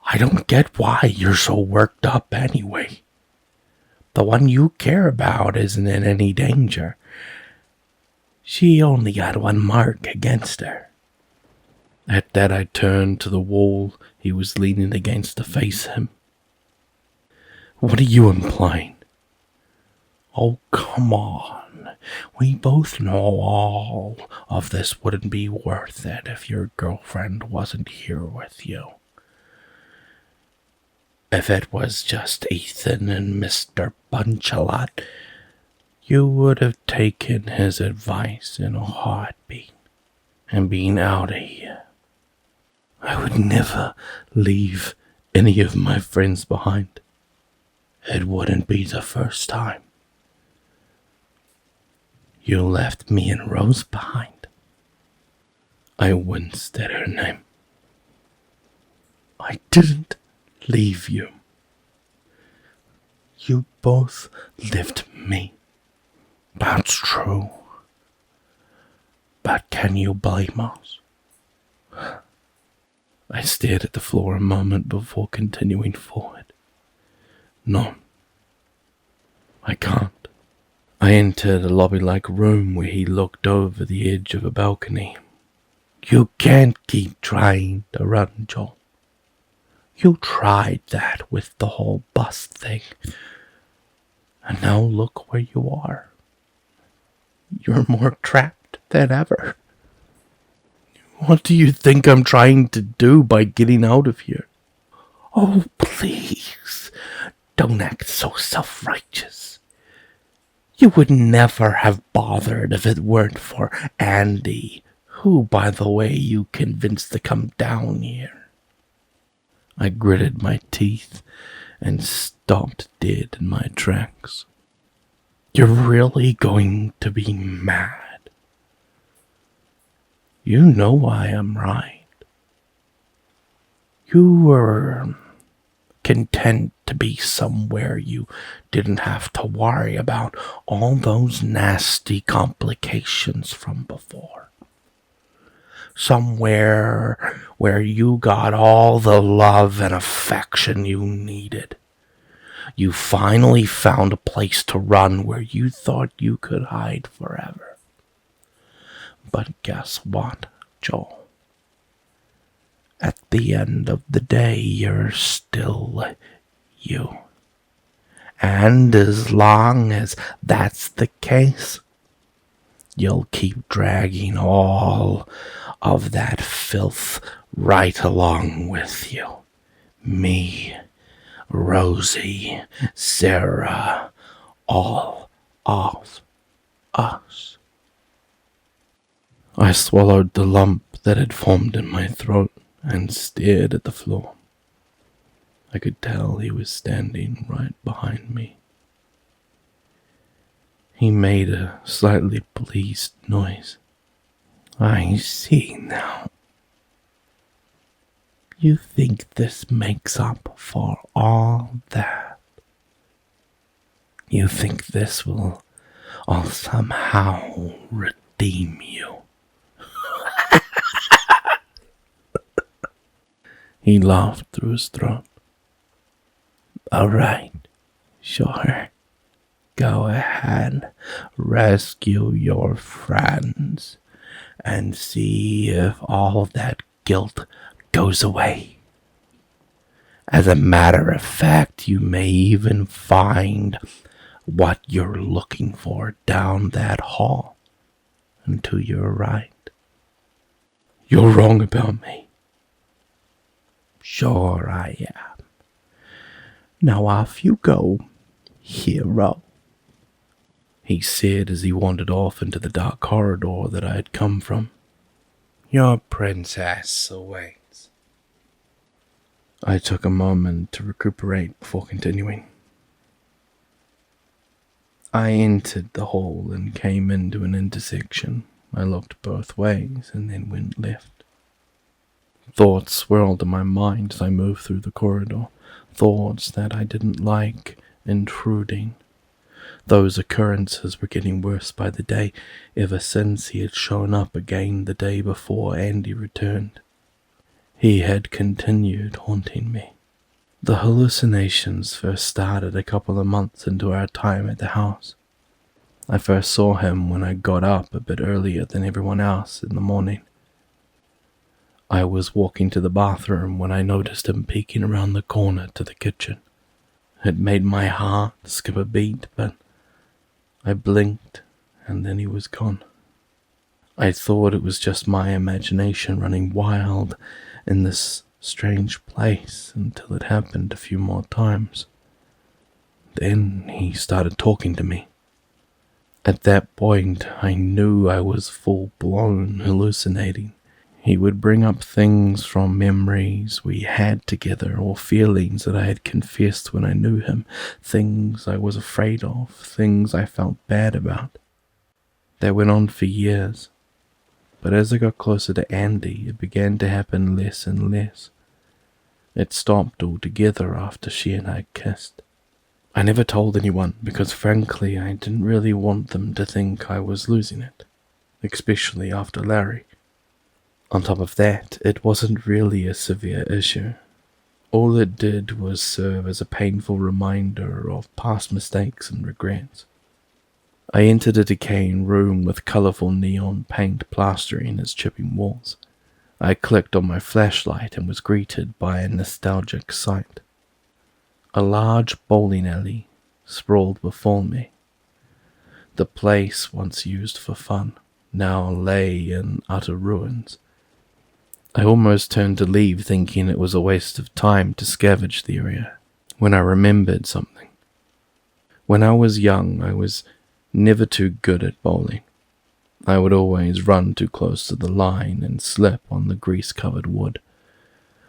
I don't get why you're so worked up anyway. The one you care about isn't in any danger. She only got 1 mark against her. At that, I turned to the wall he was leaning against to face him. What are you implying? Oh, come on. We both know all of this wouldn't be worth it if your girlfriend wasn't here with you. If it was just Ethan and Mr. Bunch-a-Lot, you would have taken his advice in a heartbeat and been out of here. I would never leave any of my friends behind. It wouldn't be the first time. You left me and Rose behind. I winced at her name. I didn't leave you. You both left me. That's true. But can you blame us? I stared at the floor a moment before continuing forward. No, I can't. I entered a lobby-like room where he looked over the edge of a balcony. You can't keep trying to run, Joel. You tried that with the whole bus thing. And now look where you are. You're more trapped than ever. What do you think I'm trying to do by getting out of here? Oh, please, don't act so self-righteous. You would never have bothered if it weren't for Andy, who, by the way, you convinced to come down here. I gritted my teeth and stopped dead in my tracks. You're really going to be mad? You know why I'm right. You were content to be somewhere you didn't have to worry about all those nasty complications from before. Somewhere where you got all the love and affection you needed. You finally found a place to run where you thought you could hide forever. But guess what, Joel? At the end of the day, you're still you. And as long as that's the case, you'll keep dragging all of that filth right along with you. Me, Rosie, Sarah, all of us. I swallowed the lump that had formed in my throat and stared at the floor. I could tell he was standing right behind me. He made a slightly pleased noise. I see now. You think this makes up for all that? You think this will all somehow redeem you? He laughed through his throat. All right, sure. Go ahead, rescue your friends, and see if all that guilt goes away. As a matter of fact, you may even find what you're looking for down that hall and to your right. You're wrong about me. Sure I am. Now off you go, hero, he said as he wandered off into the dark corridor that I had come from. Your princess awaits. I took a moment to recuperate before continuing. I entered the hall and came into an intersection. I looked both ways and then went left. Thoughts swirled in my mind as I moved through the corridor. Thoughts that I didn't like intruding. Those occurrences were getting worse by the day, ever since he had shown up again the day before Andy returned. He had continued haunting me. The hallucinations first started a couple of months into our time at the house. I first saw him when I got up a bit earlier than everyone else in the morning. I was walking to the bathroom when I noticed him peeking around the corner to the kitchen. It made my heart skip a beat, but I blinked and then he was gone. I thought it was just my imagination running wild in this strange place until it happened a few more times. Then he started talking to me. At that point, I knew I was full-blown hallucinating. He would bring up things from memories we had together or feelings that I had confessed when I knew him, things I was afraid of, things I felt bad about. That went on for years, but as I got closer to Andy, it began to happen less and less. It stopped altogether after she and I kissed. I never told anyone because frankly I didn't really want them to think I was losing it. especially after Larry. On top of that, it wasn't really a severe issue. All it did was serve as a painful reminder of past mistakes and regrets. I entered a decaying room with colourful neon paint plastering its chipping walls. I clicked on my flashlight and was greeted by a nostalgic sight. A large bowling alley sprawled before me. The place, once used for fun, now lay in utter ruins. I almost turned to leave, thinking it was a waste of time to scavenge the area, when I remembered something. When I was young, I was never too good at bowling. I would always run too close to the line and slip on the grease-covered wood.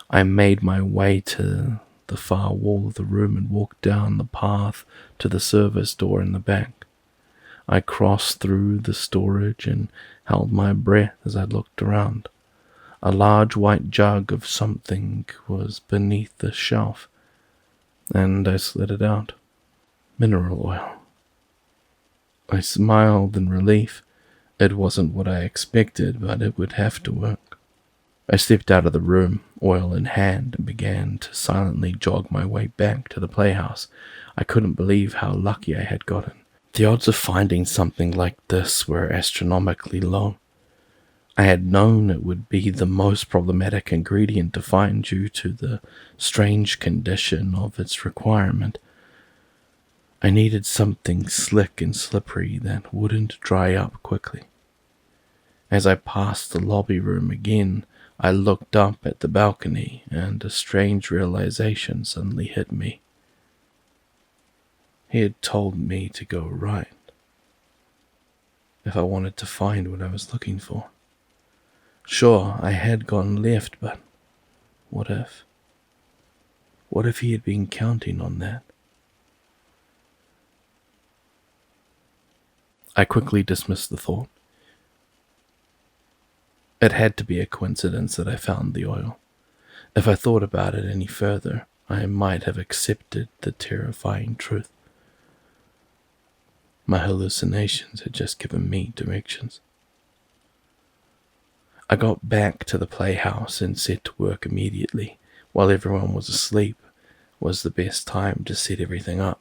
I made my way to the far wall of the room and walked down the path to the service door in the back. I crossed through the storage and held my breath as I looked around. A large white jug of something was beneath the shelf, and I slid it out. Mineral oil. I smiled in relief. It wasn't what I expected, but it would have to work. I stepped out of the room, oil in hand, and began to silently jog my way back to the playhouse. I couldn't believe how lucky I had gotten. The odds of finding something like this were astronomically low. I had known it would be the most problematic ingredient to find due to the strange condition of its requirement. I needed something slick and slippery that wouldn't dry up quickly. As I passed the lobby room again, I looked up at the balcony, and a strange realization suddenly hit me. He had told me to go right if I wanted to find what I was looking for. Sure, I had gone left, but what if? What if he had been counting on that? I quickly dismissed the thought. It had to be a coincidence that I found the oil. If I thought about it any further, I might have accepted the terrifying truth. My hallucinations had just given me directions. I got back to the playhouse and set to work immediately. While everyone was asleep, was the best time to set everything up.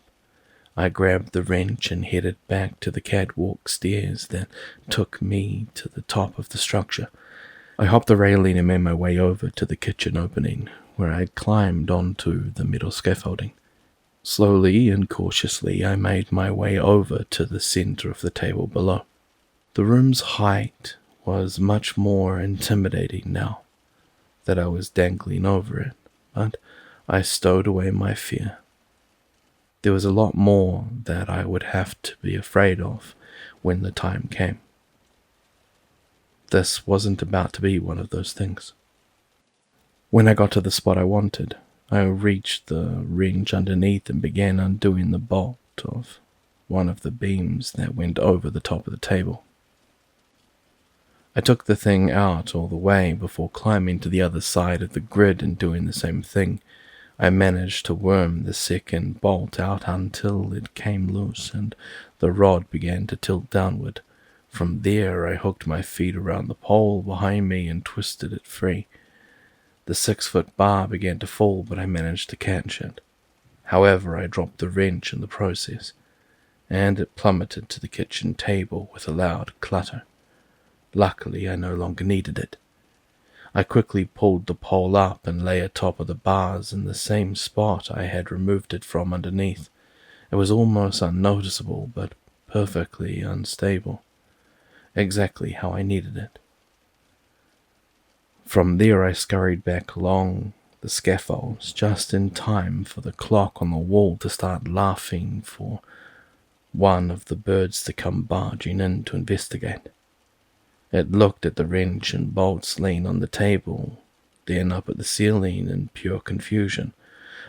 I grabbed the wrench and headed back to the catwalk stairs that took me to the top of the structure. I hopped the railing and made my way over to the kitchen opening, where I had climbed onto the metal scaffolding. Slowly and cautiously, I made my way over to the center of the table below. The room's height was much more intimidating now that I was dangling over it, but I stowed away my fear. There was a lot more that I would have to be afraid of when the time came. This wasn't about to be one of those things. When I got to the spot I wanted, I reached the wrench underneath and began undoing the bolt of one of the beams that went over the top of the table. I took the thing out all the way before climbing to the other side of the grid and doing the same thing. I managed to worm the second bolt out until it came loose and the rod began to tilt downward. From there, I hooked my feet around the pole behind me and twisted it free. The 6-foot bar began to fall, but I managed to catch it. However, I dropped the wrench in the process, and it plummeted to the kitchen table with a loud clatter. Luckily, I no longer needed it. I quickly pulled the pole up and lay atop of the bars in the same spot I had removed it from underneath. It was almost unnoticeable, but perfectly unstable. Exactly how I needed it. From there I scurried back along the scaffolds just in time for the clock on the wall to start laughing for one of the birds to come barging in to investigate. It looked at the wrench and bolts laying on the table, then up at the ceiling in pure confusion.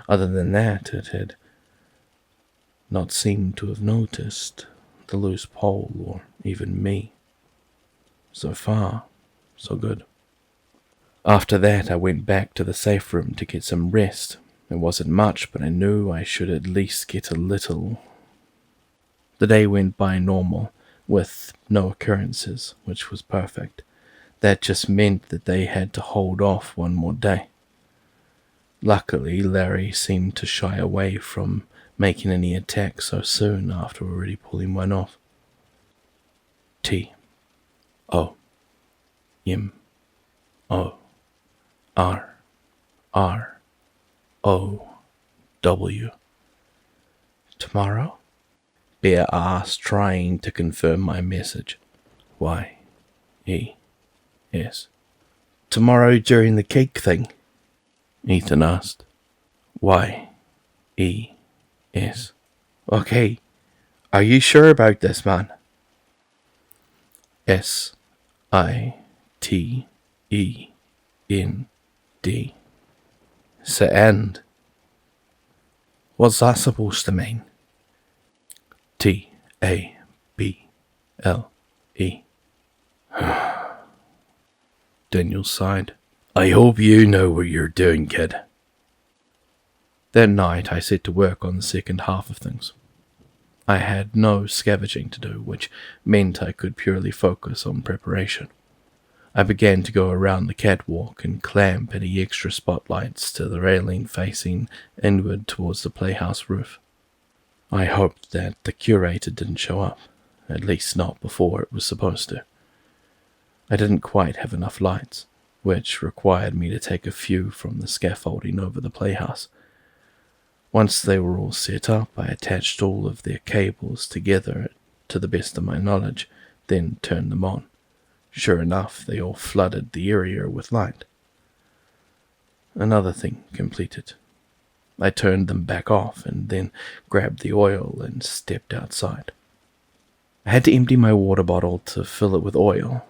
Other than that, it had not seemed to have noticed the loose pole or even me. So far, so good. After that, I went back to the safe room to get some rest. It wasn't much, but I knew I should at least get a little. The day went by normal. with no occurrences, which was perfect. That just meant that they had to hold off one more day. Luckily, Larry seemed to shy away from making any attacks so soon after already pulling one off. TOMORROW. Tomorrow? Bear asked, trying to confirm my message. Y-E-S. Tomorrow during the cake thing? Ethan asked. Y-E-S. Okay, are you sure about this, man? S-I-T-E-N-D. Send. What's that supposed to mean? T-A-B-L-E. Daniel sighed. I hope you know what you're doing, kid. That night I set to work on the second half of things. I had no scavenging to do, which meant I could purely focus on preparation. I began to go around the catwalk and clamp any extra spotlights to the railing facing inward towards the playhouse roof. I hoped that the curator didn't show up, at least not before it was supposed to. I didn't quite have enough lights, which required me to take a few from the scaffolding over the playhouse. Once they were all set up, I attached all of their cables together to the best of my knowledge, then turned them on. Sure enough, they all flooded the area with light. Another thing completed. I turned them back off and then grabbed the oil and stepped outside. I had to empty my water bottle to fill it with oil,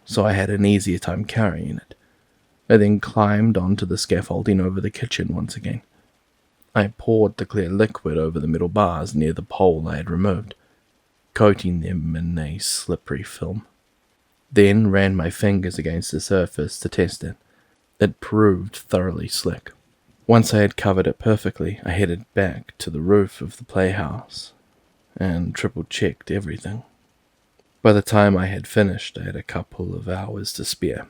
so I had an easier time carrying it. I then climbed onto the scaffolding over the kitchen once again. I poured the clear liquid over the middle bars near the pole I had removed, coating them in a slippery film. Then ran my fingers against the surface to test it. It proved thoroughly slick. Once I had covered it perfectly, I headed back to the roof of the playhouse and triple-checked everything. By the time I had finished, I had a couple of hours to spare.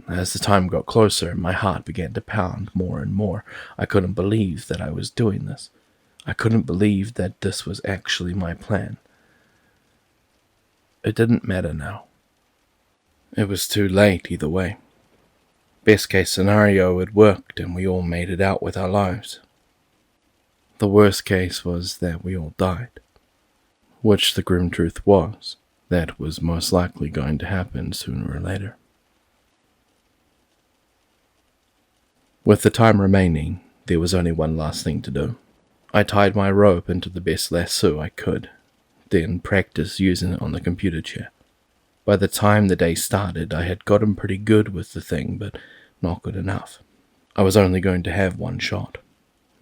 As the time got closer, my heart began to pound more and more. I couldn't believe that I was doing this. I couldn't believe that this was actually my plan. It didn't matter now. It was too late either way. Best case scenario, it worked and we all made it out with our lives. The worst case was that we all died. Which the grim truth was, that was most likely going to happen sooner or later. With the time remaining, there was only one last thing to do. I tied my rope into the best lasso I could, then practiced using it on the computer chair. By the time the day started, I had gotten pretty good with the thing, but not good enough. I was only going to have one shot,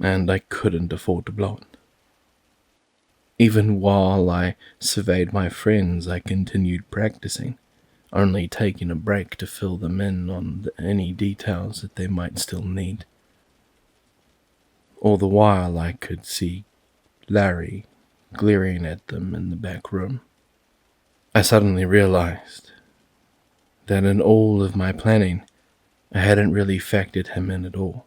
and I couldn't afford to blow it. Even while I surveyed my friends, I continued practicing, only taking a break to fill them in on any details that they might still need. All the while I could see Larry glaring at them in the back room. I suddenly realized that in all of my planning, I hadn't really factored him in at all.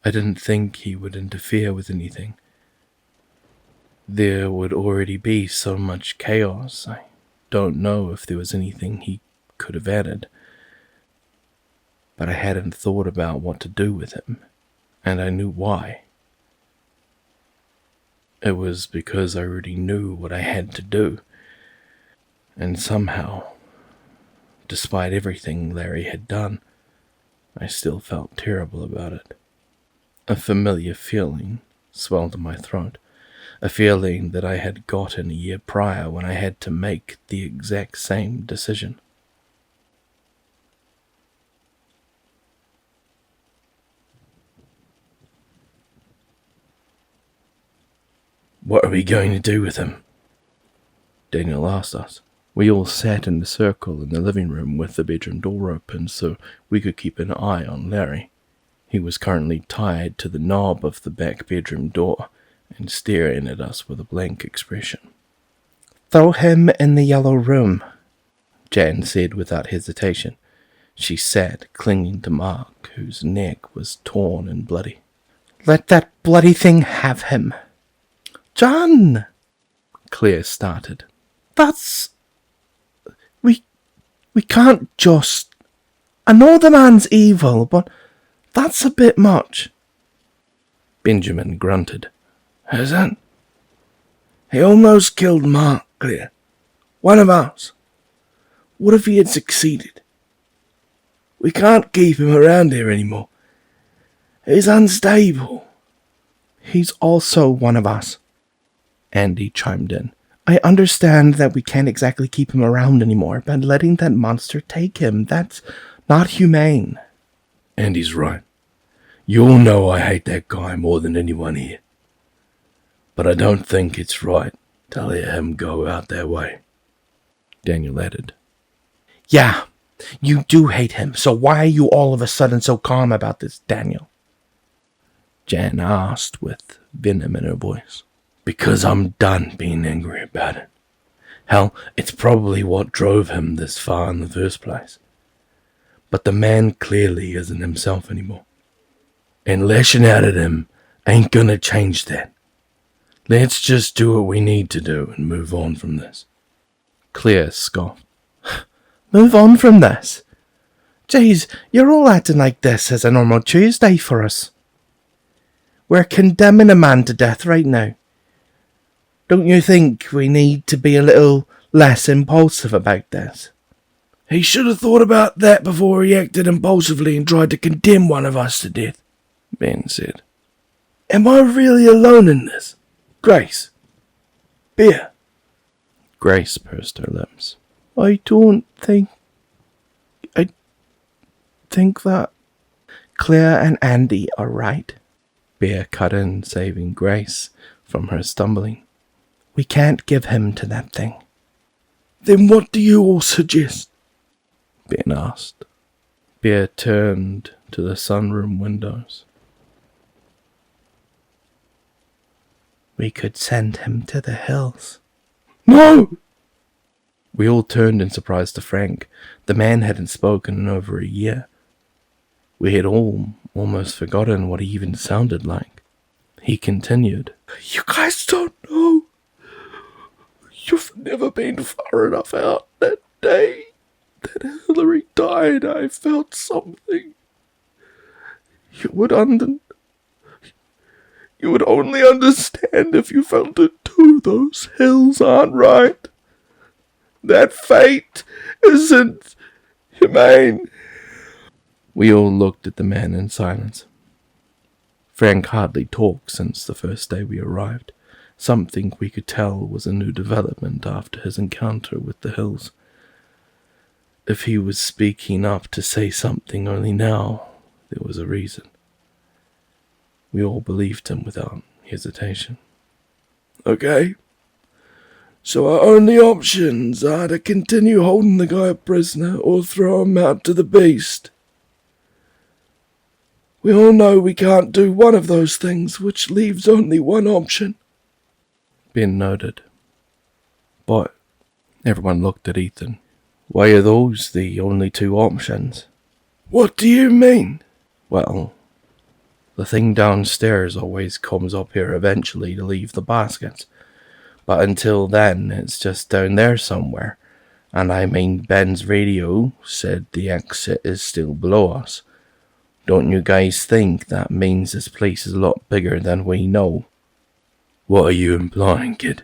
I didn't think he would interfere with anything. There would already be so much chaos. I don't know if there was anything he could have added. But I hadn't thought about what to do with him, and I knew why. It was because I already knew what I had to do. And somehow, despite everything Larry had done, I still felt terrible about it. A familiar feeling swelled in my throat, a feeling that I had gotten a year prior when I had to make the exact same decision. "What are we going to do with him?" Daniel asked us. We all sat in a circle in the living room with the bedroom door open so we could keep an eye on Larry. He was currently tied to the knob of the back bedroom door and staring at us with a blank expression. Throw him in the yellow room, Jen said without hesitation. She sat, clinging to Mark, whose neck was torn and bloody. Let that bloody thing have him. John, Claire started. We can't just... I know the man's evil, but that's a bit much. Benjamin grunted. Is it? He almost killed Mark, Claire. One of us. What if he had succeeded? We can't keep him around here anymore. He's unstable. He's also one of us, Andy chimed in. I understand that we can't exactly keep him around anymore, but letting that monster take him, that's not humane. Andy's right. You all know I hate that guy more than anyone here. But I don't think it's right to let him go out that way, Daniel added. Yeah, you do hate him, so why are you all of a sudden so calm about this, Daniel? Jan asked with venom in her voice. Because I'm done being angry about it. Hell, it's probably what drove him this far in the first place. But the man clearly isn't himself anymore. And lashing out at him ain't gonna change that. Let's just do what we need to do and move on from this. Claire scoffed. Move on from this? Jeez, you're all acting like this is a normal Tuesday for us. We're condemning a man to death right now. Don't you think we need to be a little less impulsive about this? He should have thought about that before he acted impulsively and tried to condemn one of us to death, Ben said. Am I really alone in this? Grace? Beer? Grace pursed her lips. I think that Claire and Andy are right. Bear cut in, saving Grace from her stumbling. We can't give him to that thing. Then what do you all suggest? Ben asked. Bear turned to the sunroom windows. We could send him to the hills. No! We all turned in surprise to Frank. The man hadn't spoken in over a year. We had all almost forgotten what he even sounded like. He continued. You guys don't know. You've never been far enough out. That day that Hillary died, I felt something. You would only understand if you felt it too. Those hills aren't right. That fate isn't humane. We all looked at the man in silence. Frank hardly talked since the first day we arrived. Something we could tell was a new development after his encounter with the hills. If he was speaking up to say something only now, there was a reason. We all believed him without hesitation. Okay. So our only options are to continue holding the guy a prisoner or throw him out to the beast. We all know we can't do one of those things, which leaves only one option. Ben nodded. But everyone looked at Ethan. Why are those the only two options? What do you mean? Well, the thing downstairs always comes up here eventually to leave the baskets. But until then, it's just down there somewhere. And I mean, Ben's radio said the exit is still below us. Don't you guys think that means this place is a lot bigger than we know? What are you implying, kid?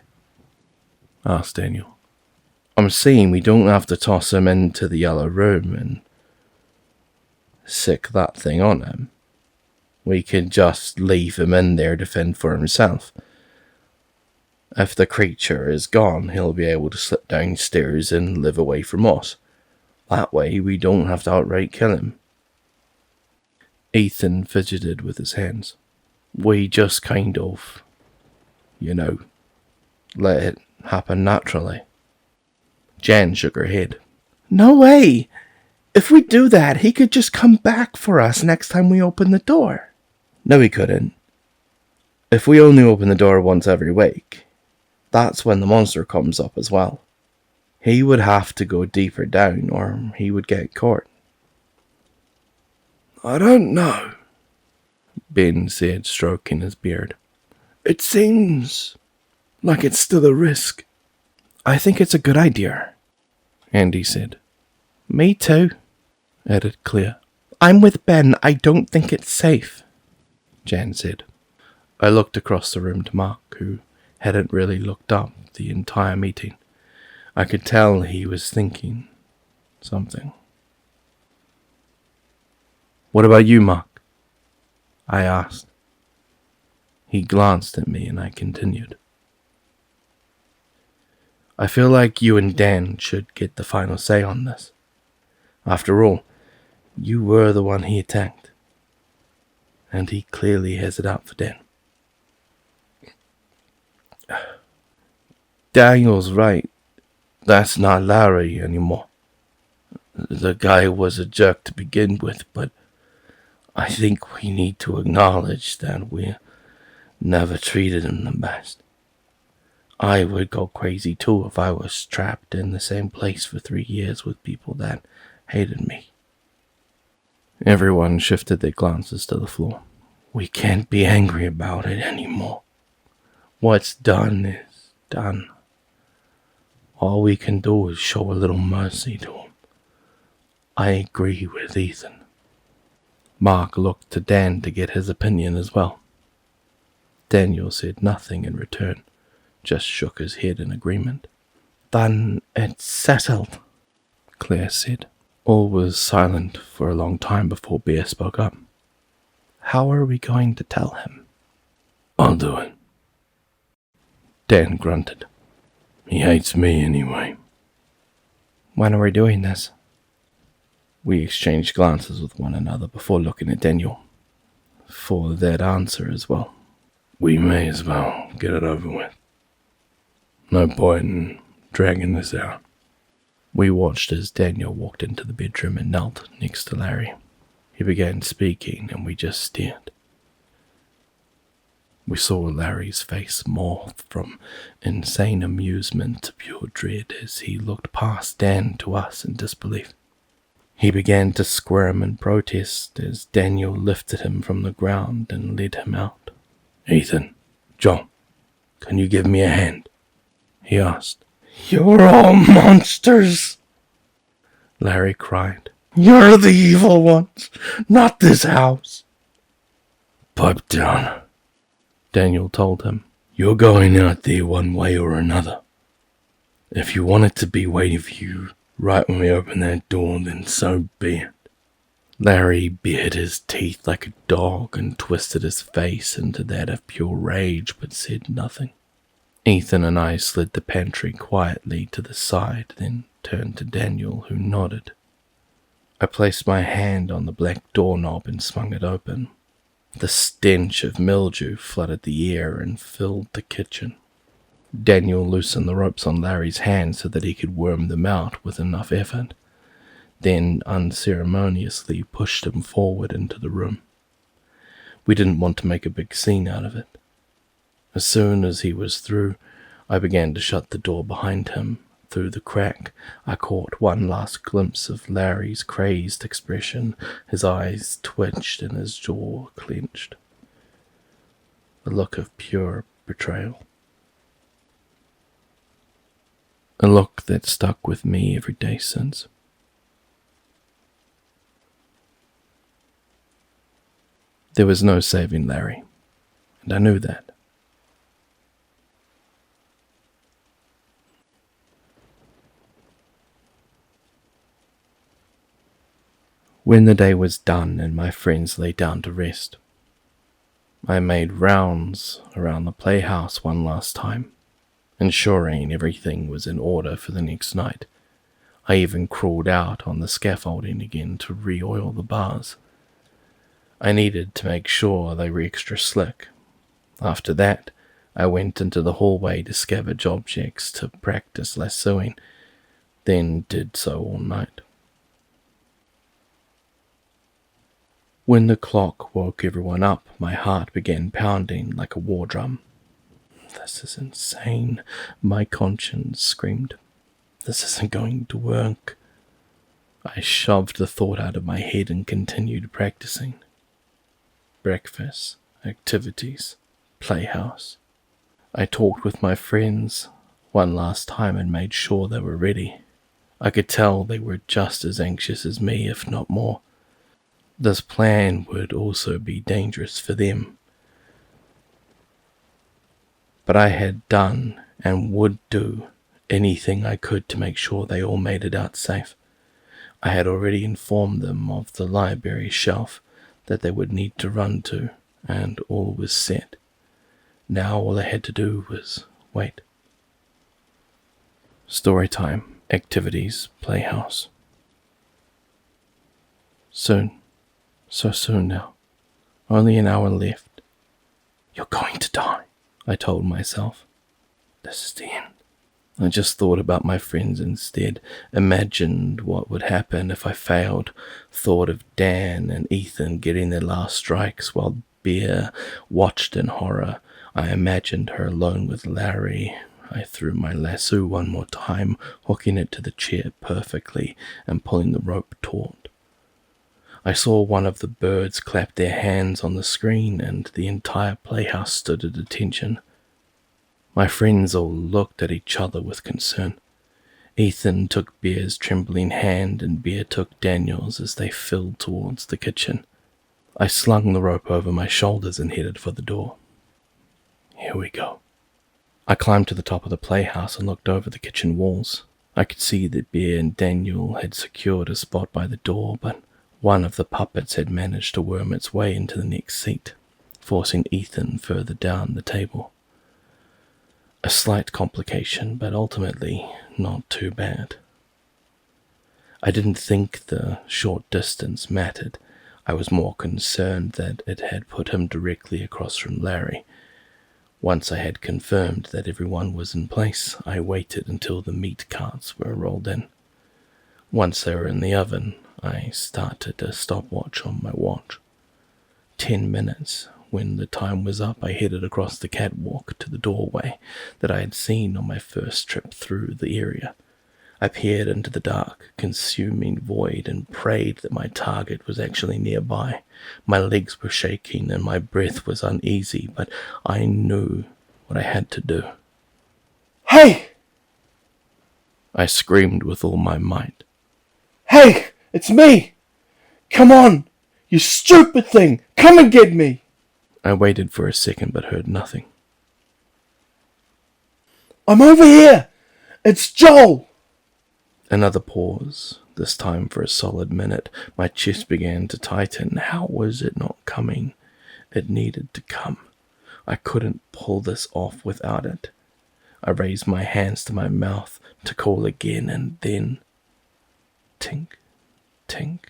Asked Daniel. I'm saying we don't have to toss him into the yellow room and sick that thing on him. We could just leave him in there to fend for himself. If the creature is gone, he'll be able to slip downstairs and live away from us. That way we don't have to outright kill him. Ethan fidgeted with his hands. We just kind of, let it happen naturally. Jan shook her head. No way! If we do that, he could just come back for us next time we open the door. No, he couldn't. If we only open the door once every week, That's when the monster comes up as well. He would have to go deeper down or he would get caught. I don't know, Ben said, stroking his beard. It seems like it's still a risk. I think it's a good idea, Andy said. Me too, added Claire. I'm with Ben. I don't think it's safe, Jan said. I looked across the room to Mark, who hadn't really looked up the entire meeting. I could tell he was thinking something. What about you, Mark? I asked. He glanced at me and I continued. I feel like you and Dan should get the final say on this. After all, you were the one he attacked. And he clearly has it up for Dan. Daniel's right. That's not Larry anymore. The guy was a jerk to begin with, but I think we need to acknowledge that we never treated him the best. I would go crazy too if I was trapped in the same place for 3 years with people that hated me. Everyone shifted their glances to the floor. We can't be angry about it anymore. What's done is done. All we can do is show a little mercy to him. I agree with Ethan. Mark looked to Dan to get his opinion as well. Daniel said nothing in return, just shook his head in agreement. Then it's settled, Claire said. All was silent for a long time before Bear spoke up. How are we going to tell him? I'll do it. Dan grunted. He hates me anyway. When are we doing this? We exchanged glances with one another before looking at Daniel for that answer as well. We may as well get it over with. No point in dragging this out. We watched as Daniel walked into the bedroom and knelt next to Larry. He began speaking and we just stared. We saw Larry's face morph from insane amusement to pure dread as he looked past Dan to us in disbelief. He began to squirm and protest as Daniel lifted him from the ground and led him out. Ethan, John, can you give me a hand? He asked. You're all monsters, Larry cried. You're the evil ones, not this house. Pipe down, Daniel told him. You're going out there one way or another. If you want it to be waiting for you right when we open that door, then so be it. Larry bared his teeth like a dog and twisted his face into that of pure rage, but said nothing. Ethan and I slid the pantry quietly to the side, then turned to Daniel, who nodded. I placed my hand on the black doorknob and swung it open. The stench of mildew flooded the air and filled the kitchen. Daniel loosened the ropes on Larry's hands so that he could worm them out with enough effort, then unceremoniously pushed him forward into the room. We didn't want to make a big scene out of it. As soon as he was through, I began to shut the door behind him. Through the crack, I caught one last glimpse of Larry's crazed expression. His eyes twitched and his jaw clenched. A look of pure betrayal. A look that stuck with me every day since. There was no saving Larry, and I knew that. When the day was done and my friends lay down to rest, I made rounds around the playhouse one last time, ensuring everything was in order for the next night. I even crawled out on the scaffolding again to re-oil the bars. I needed to make sure they were extra slick. After that, I went into the hallway to scavenge objects to practice lassoing, then did so all night. When the clock woke everyone up, my heart began pounding like a war drum. This is insane, my conscience screamed. This isn't going to work. I shoved the thought out of my head and continued practicing. Breakfast, activities, playhouse. I talked with my friends one last time and made sure they were ready. I could tell they were just as anxious as me, if not more. This plan would also be dangerous for them. But I had done and would do anything I could to make sure they all made it out safe. I had already informed them of the library shelf that they would need to run to, and all was set. Now all I had to do was wait. Story time, activities, playhouse. Soon. So soon now. Only an hour left. You're going to die, I told myself. This is the end. I just thought about my friends instead, imagined what would happen if I failed, thought of Dan and Ethan getting their last strikes while Bear watched in horror. I imagined her alone with Larry. I threw my lasso one more time, hooking it to the chair perfectly and pulling the rope taut. I saw one of the birds clap their hands on the screen, and the entire playhouse stood at attention. My friends all looked at each other with concern. Ethan took Bear's trembling hand, and Bear took Daniel's as they filed towards the kitchen. I slung the rope over my shoulders and headed for the door. Here we go. I climbed to the top of the playhouse and looked over the kitchen walls. I could see that Bear and Daniel had secured a spot by the door, but one of the puppets had managed to worm its way into the next seat, forcing Ethan further down the table. A slight complication, but ultimately not too bad. I didn't think the short distance mattered. I was more concerned that it had put him directly across from Larry. Once I had confirmed that everyone was in place, I waited until the meat carts were rolled in. Once they were in the oven, I started a stopwatch on my watch. 10 minutes. When the time was up, I headed across the catwalk to the doorway that I had seen on my first trip through the area. I peered into the dark, consuming void and prayed that my target was actually nearby. My legs were shaking and my breath was uneasy, but I knew what I had to do. Hey! I screamed with all my might. Hey! It's me! Come on! You stupid thing! Come and get me! I waited for a second but heard nothing. I'm over here! It's Joel! Another pause, this time for a solid minute. My chest began to tighten. How was it not coming? It needed to come. I couldn't pull this off without it. I raised my hands to my mouth to call again, and then tink, tink.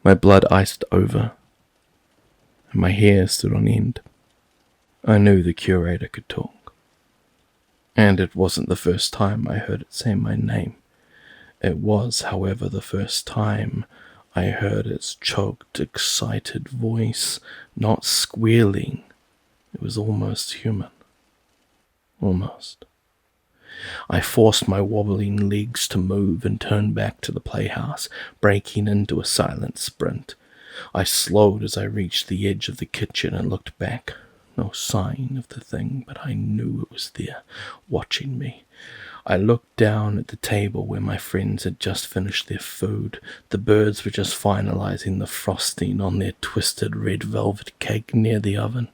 My blood iced over, and my hair stood on end. I knew the curator could talk, and it wasn't the first time I heard it say my name. It was, however, the first time I heard its choked, excited voice, not squealing. It was almost human. Almost. I forced my wobbling legs to move and turn back to the playhouse, breaking into a silent sprint. I slowed as I reached the edge of the kitchen and looked back. No sign of the thing, but I knew it was there, watching me. I looked down at the table where my friends had just finished their food. The birds were just finalizing the frosting on their twisted red velvet cake near the oven.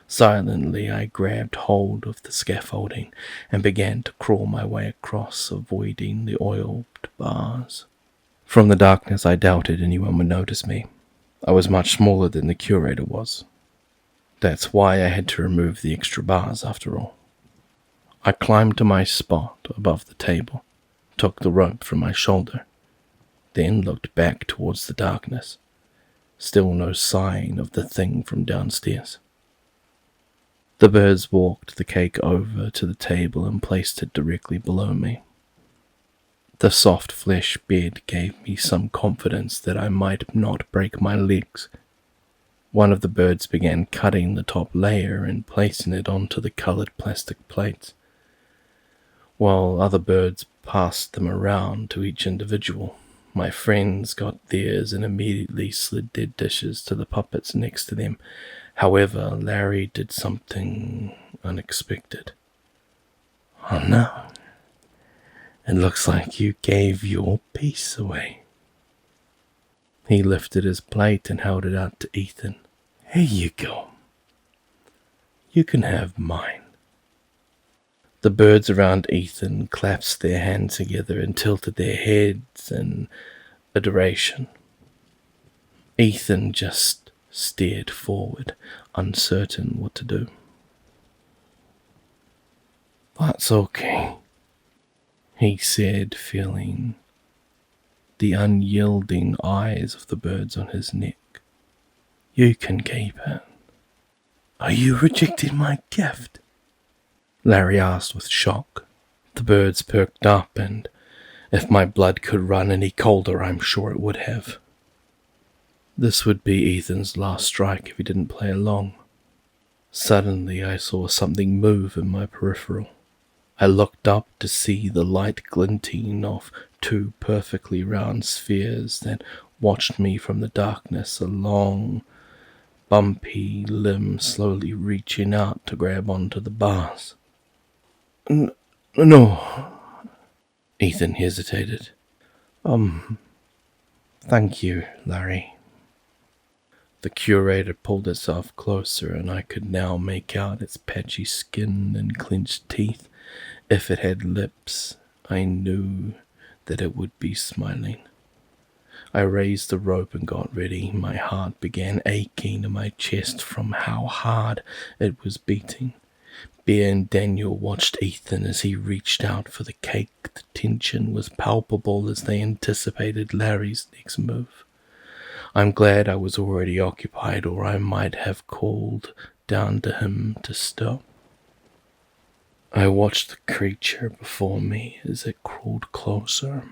Silently, I grabbed hold of the scaffolding and began to crawl my way across, avoiding the oiled bars. From the darkness, I doubted anyone would notice me. I was much smaller than the curator was. That's why I had to remove the extra bars, after all. I climbed to my spot above the table, took the rope from my shoulder, then looked back towards the darkness. Still no sign of the thing from downstairs. The birds walked the cake over to the table and placed it directly below me. The soft flesh bed gave me some confidence that I might not break my legs. One of the birds began cutting the top layer and placing it onto the coloured plastic plates, while other birds passed them around to each individual. My friends got theirs and immediately slid their dishes to the puppets next to them. However, Larry did something unexpected. "Oh no, it looks like you gave your piece away." He lifted his plate and held it out to Ethan. "Here you go. You can have mine." The birds around Ethan clasped their hands together and tilted their heads in adoration. Ethan just stared forward, uncertain what to do. "That's okay," he said, feeling the unyielding eyes of the birds on his neck. "You can keep it." "Are you rejecting my gift?" Larry asked with shock. The birds perked up, and if my blood could run any colder, I'm sure it would have. This would be Ethan's last strike if he didn't play along. Suddenly I saw something move in my peripheral. I looked up to see the light glinting off two perfectly round spheres that watched me from the darkness, a long, bumpy limb slowly reaching out to grab onto the bars. No. Ethan hesitated. Thank you, Larry." The curator pulled itself closer, and I could now make out its patchy skin and clenched teeth. If it had lips, I knew that it would be smiling. I raised the rope and got ready. My heart began aching in my chest from how hard it was beating. Bear and Daniel watched Ethan as he reached out for the cake. The tension was palpable as they anticipated Larry's next move. I'm glad I was already occupied, or I might have called down to him to stop. I watched the creature before me as it crawled closer.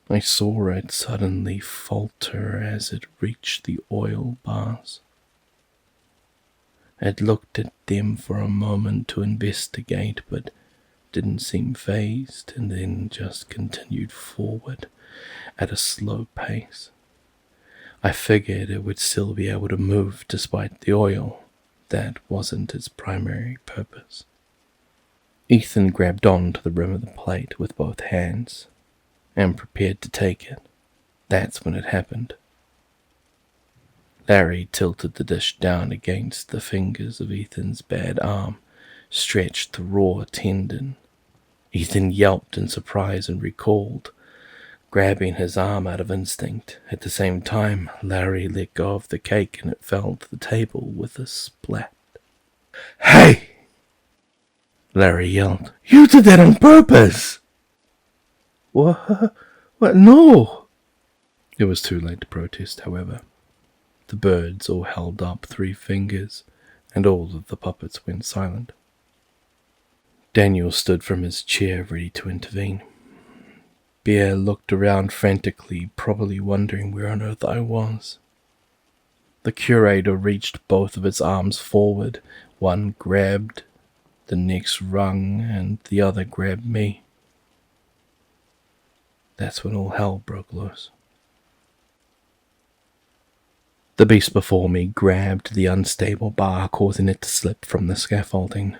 I saw it suddenly falter as it reached the oil bars. It looked at them for a moment to investigate, but didn't seem fazed, and then just continued forward at a slow pace. I figured it would still be able to move despite the oil. That wasn't its primary purpose. Ethan grabbed on to the rim of the plate with both hands and prepared to take it. That's when it happened. Larry tilted the dish down against the fingers of Ethan's bad arm, stretched the raw tendon. Ethan yelped in surprise and recoiled, grabbing his arm out of instinct. At the same time, Larry let go of the cake and it fell to the table with a splat. "Hey!" Larry yelled. "You did that on purpose!" What? No! It was too late to protest, however. The birds all held up 3 fingers, and all of the puppets went silent. Daniel stood from his chair, ready to intervene. Bear looked around frantically, probably wondering where on earth I was. The curator reached both of its arms forward. One grabbed, the next wrung, and the other grabbed me. That's when all hell broke loose. The beast before me grabbed the unstable bar, causing it to slip from the scaffolding.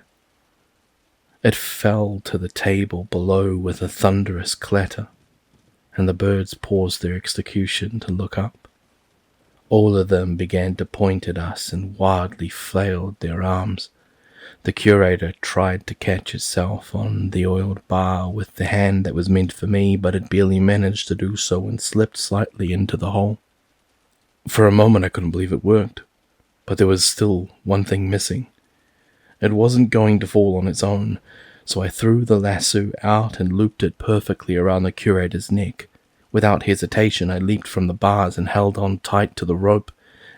It fell to the table below with a thunderous clatter, and the birds paused their execution to look up. All of them began to point at us and wildly flailed their arms. The curator tried to catch itself on the oiled bar with the hand that was meant for me, but it barely managed to do so and slipped slightly into the hole. For a moment I couldn't believe it worked, but there was still one thing missing. It wasn't going to fall on its own, so I threw the lasso out and looped it perfectly around the curator's neck. Without hesitation, I leaped from the bars and held on tight to the rope.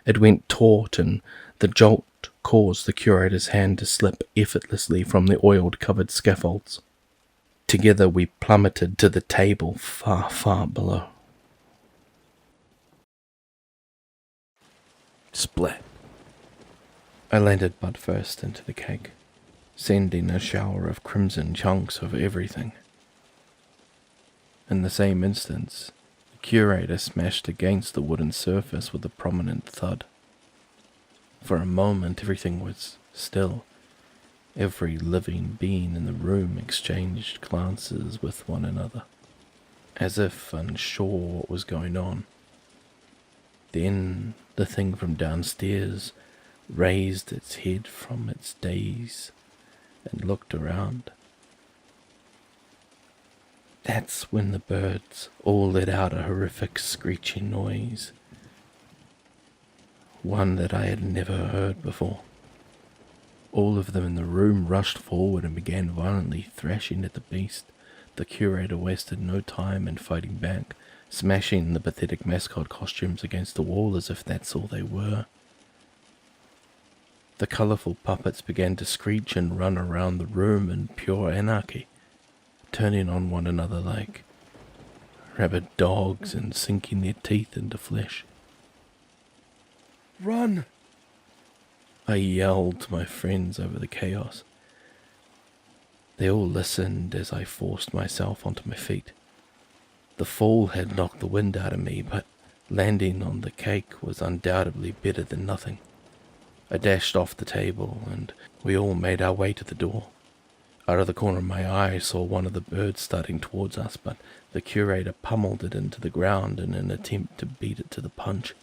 It went taut, and the jolt caused the curator's hand to slip effortlessly from the oiled-covered scaffolds. Together we plummeted to the table far, far below. Splat. I landed butt first into the cake, sending a shower of crimson chunks over everything. In the same instance, the curator smashed against the wooden surface with a prominent thud. For a moment everything was still. Every living being in the room exchanged glances with one another, as if unsure what was going on. Then the thing from downstairs raised its head from its daze and looked around. That's when the birds all let out a horrific screeching noise, one that I had never heard before. All of them in the room rushed forward and began violently thrashing at the beast. The curator wasted no time in fighting back, smashing the pathetic mascot costumes against the wall as if that's all they were. The colourful puppets began to screech and run around the room in pure anarchy, turning on one another like rabid dogs and sinking their teeth into flesh. Run! I yelled to my friends over the chaos. They all listened as I forced myself onto my feet. The fall had knocked the wind out of me, but landing on the cake was undoubtedly better than nothing. I dashed off the table, and we all made our way to the door. Out of the corner of my eye I saw one of the birds starting towards us, but the curator pummeled it into the ground in an attempt to beat it to the punch.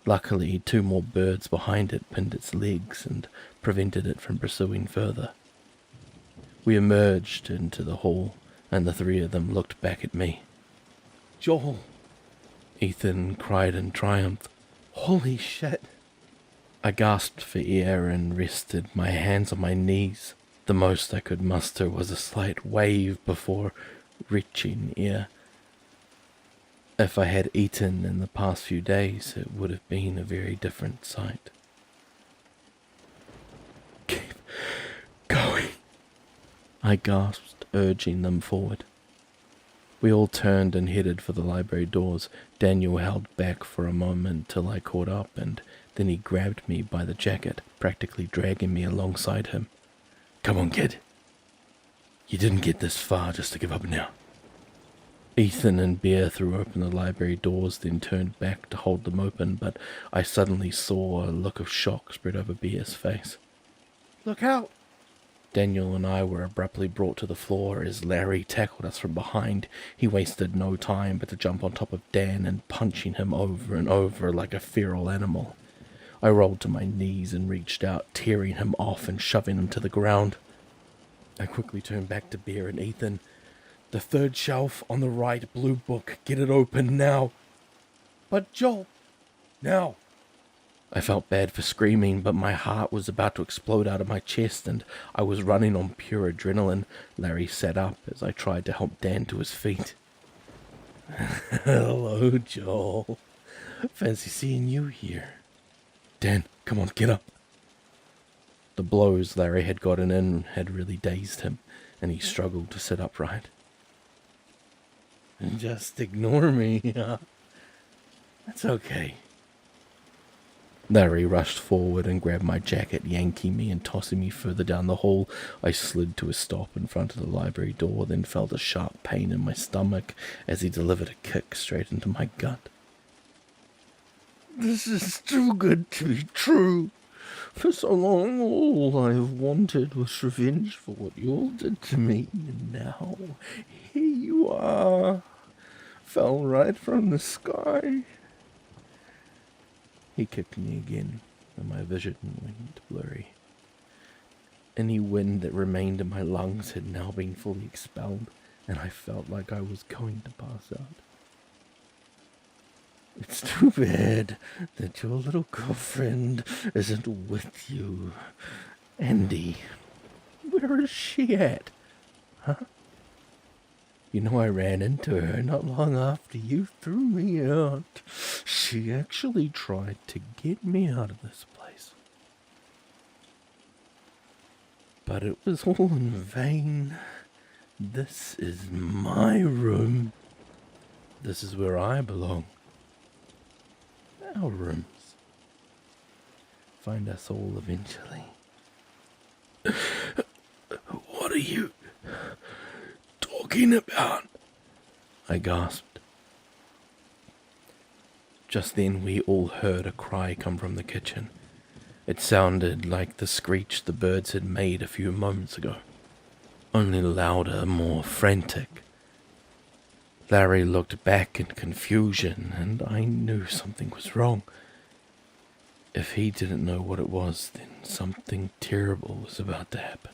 Luckily, 2 more birds behind it pinned its legs and prevented it from pursuing further. We emerged into the hall, and the 3 of them looked back at me. Joel! Ethan cried in triumph. Holy shit! I gasped for air and rested my hands on my knees. The most I could muster was a slight wave before reaching air. If I had eaten in the past few days, it would have been a very different sight. Keep going, I gasped, urging them forward. We all turned and headed for the library doors. Daniel held back for a moment till I caught up, and then he grabbed me by the jacket, practically dragging me alongside him. Come on, kid. You didn't get this far just to give up now. Ethan and Bear threw open the library doors, then turned back to hold them open, but I suddenly saw a look of shock spread over Bear's face. Look out! Daniel and I were abruptly brought to the floor as Larry tackled us from behind. He wasted no time but to jump on top of Dan and punching him over and over like a feral animal. I rolled to my knees and reached out, tearing him off and shoving him to the ground. I quickly turned back to Bear and Ethan. The 3rd shelf on the right, blue book. Get it open now. But Joel, now. I felt bad for screaming, but my heart was about to explode out of my chest and I was running on pure adrenaline. Larry sat up as I tried to help Dan to his feet. Hello, Joel. Fancy seeing you here. Dan, come on, get up. The blows Larry had gotten in had really dazed him, and he struggled to sit upright. Just ignore me. That's okay. Larry rushed forward and grabbed my jacket, yanking me and tossing me further down the hall. I slid to a stop in front of the library door, then felt a sharp pain in my stomach as he delivered a kick straight into my gut. This is too good to be true. For so long, all I've wanted was revenge for what you all did to me, and now here you are. Fell right from the sky. He kicked me again, and my vision went blurry. Any wind that remained in my lungs had now been fully expelled, and I felt like I was going to pass out. It's too bad that your little girlfriend isn't with you. Andy, where is she at? Huh? You know, I ran into her not long after you threw me out. She actually tried to get me out of this place. But it was all in vain. This is my room. This is where I belong. Our rooms. Find us all eventually. What are you talking about? I gasped. Just then we all heard a cry come from the kitchen. It sounded like the screech the birds had made a few moments ago, only louder, more frantic. Larry looked back in confusion, and I knew something was wrong. If he didn't know what it was, then something terrible was about to happen.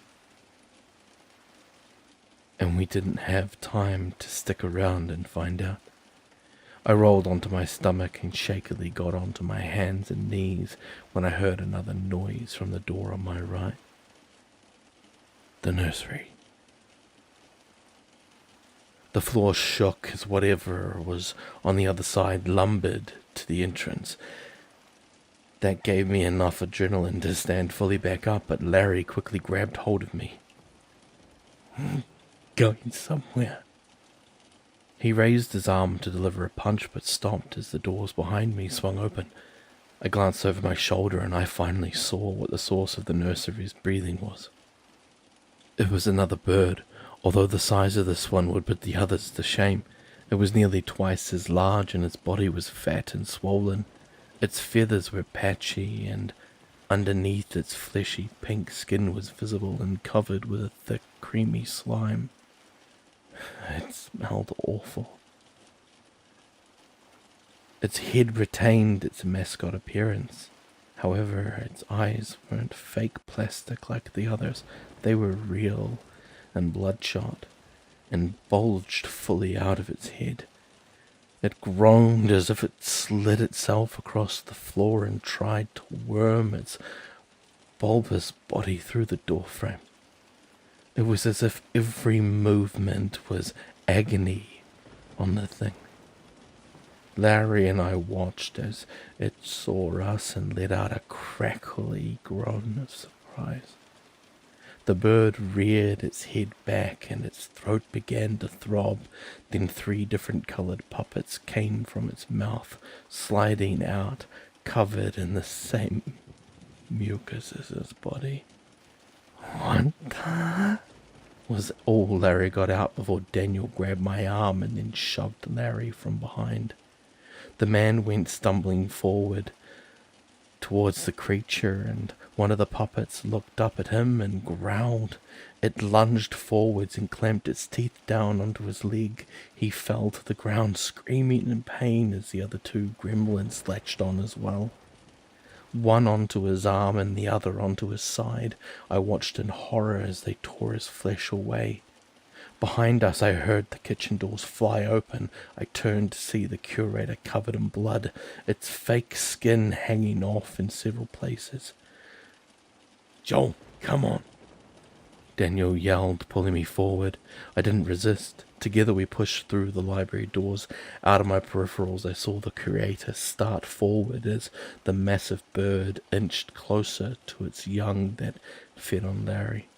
And we didn't have time to stick around and find out. I rolled onto my stomach and shakily got onto my hands and knees when I heard another noise from the door on my right. The nursery. The floor shook as whatever was on the other side lumbered to the entrance. That gave me enough adrenaline to stand fully back up, but Larry quickly grabbed hold of me. Going somewhere. He raised his arm to deliver a punch, but stopped as the doors behind me swung open. I glanced over my shoulder and I finally saw what the source of the nursery's breathing was. It was another bird, although the size of this one would put the others to shame. It was nearly twice as large and its body was fat and swollen. Its feathers were patchy, and underneath its fleshy pink skin was visible and covered with a thick, creamy slime. It smelled awful. Its head retained its mascot appearance. However, its eyes weren't fake plastic like the others. They were real and bloodshot, and bulged fully out of its head. It groaned as if it slid itself across the floor and tried to worm its bulbous body through the doorframe. It was as if every movement was agony on the thing. Larry and I watched as it saw us and let out a crackly groan of surprise. The bird reared its head back and its throat began to throb. Then 3 different colored puppets came from its mouth, sliding out, covered in the same mucus as its body. What the? Was all Larry got out before Daniel grabbed my arm and then shoved Larry from behind. The man went stumbling forward towards the creature, and one of the puppets looked up at him and growled. It lunged forwards and clamped its teeth down onto his leg. He fell to the ground, screaming in pain as the other 2 gremlins latched on as well. One onto his arm and the other onto his side. I watched in horror as they tore his flesh away. Behind us, I heard the kitchen doors fly open. I turned to see the curator covered in blood, its fake skin hanging off in several places. "Joel, come on," Daniel yelled, pulling me forward. I didn't resist. Together we pushed through the library doors. Out of my peripherals, I saw the curator start forward as the massive bird inched closer to its young that fed on Larry.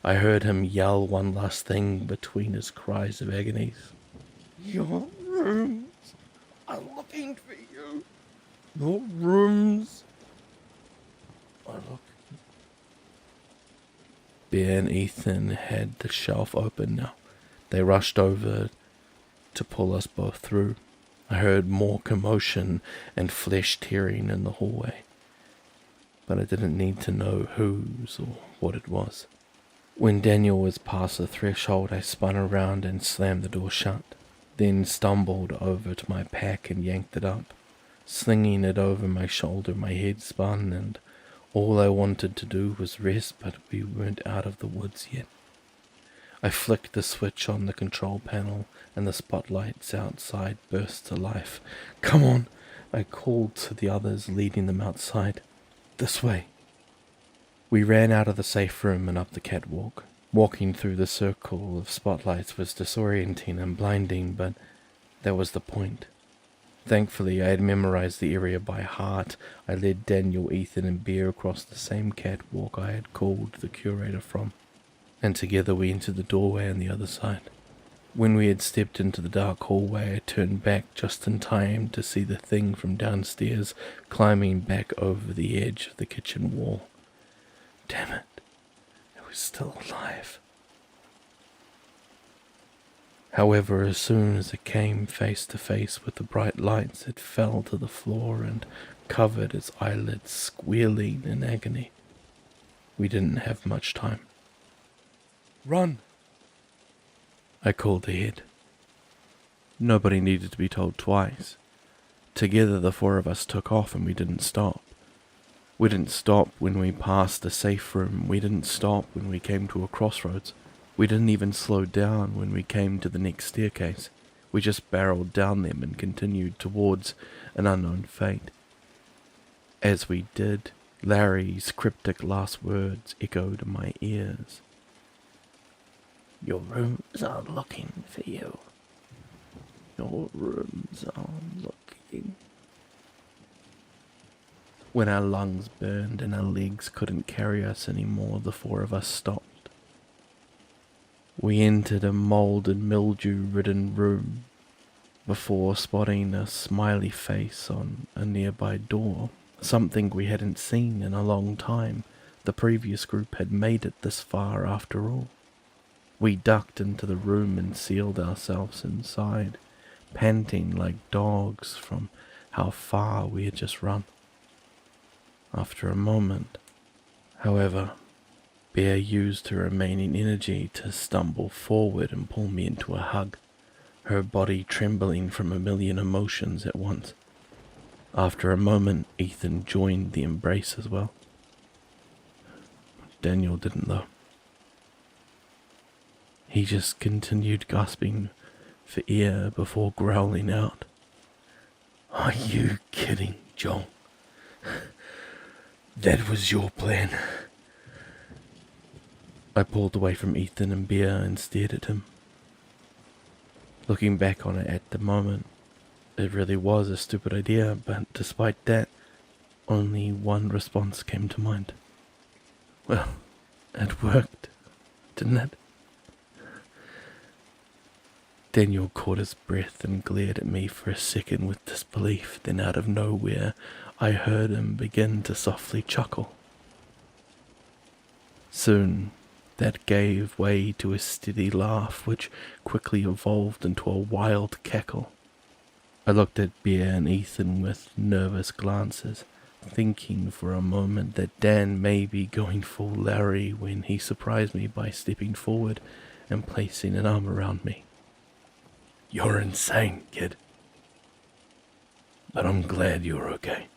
I heard him yell one last thing between his cries of agonies. "Your rooms are looking for you. Your rooms are looking." Bear and Ethan had the shelf open now. They rushed over to pull us both through. I heard more commotion and flesh tearing in the hallway, but I didn't need to know whose or what it was. When Daniel was past the threshold, I spun around and slammed the door shut, then stumbled over to my pack and yanked it up. Slinging it over my shoulder, my head spun, and all I wanted to do was rest, but we weren't out of the woods yet. I flicked the switch on the control panel, and the spotlights outside burst to life. "Come on," I called to the others, leading them outside. "This way." We ran out of the safe room and up the catwalk. Walking through the circle of spotlights was disorienting and blinding, but that was the point. Thankfully, I had memorized the area by heart. I led Daniel, Ethan, and Bear across the same catwalk I had called the curator from. and together we entered the doorway on the other side. When we had stepped into the dark hallway, I turned back just in time to see the thing from downstairs climbing back over the edge of the kitchen wall. Damn it, it was still alive. However, as soon as it came face to face with the bright lights, it fell to the floor and covered its eyelids, squealing in agony. We didn't have much time. Run! I called ahead. Nobody needed to be told twice. Together the four of us took off and we didn't stop. We didn't stop when we passed a safe room. We didn't stop when we came to a crossroads. We didn't even slow down when we came to the next staircase. We just barreled down them and continued towards an unknown fate. As we did, Larry's cryptic last words echoed in my ears. Your rooms are looking for you. Your rooms are looking. When our lungs burned and our legs couldn't carry us anymore, the four of us stopped. We entered a mold and mildew-ridden room before spotting a smiley face on a nearby door, something we hadn't seen in a long time. The previous group had made it this far after all. We ducked into the room and sealed ourselves inside, panting like dogs from how far we had just run. After a moment, however, Bear used her remaining energy to stumble forward and pull me into a hug, her body trembling from a million emotions at once. After a moment, Ethan joined the embrace as well. Daniel didn't though. He just continued gasping for air before growling out, Are you kidding, Joel? That was your plan. I pulled away from Ethan and Bear and stared at him. Looking back on it at the moment, it really was a stupid idea, but despite that, only one response came to mind. Well, it worked, didn't it? Daniel caught his breath and glared at me for a second with disbelief. Then out of nowhere, I heard him begin to softly chuckle. Soon, that gave way to a steady laugh, which quickly evolved into a wild cackle. I looked at Bear and Ethan with nervous glances, thinking for a moment that Dan may be going full Larry when he surprised me by stepping forward and placing an arm around me. You're insane, kid. But I'm glad you're okay.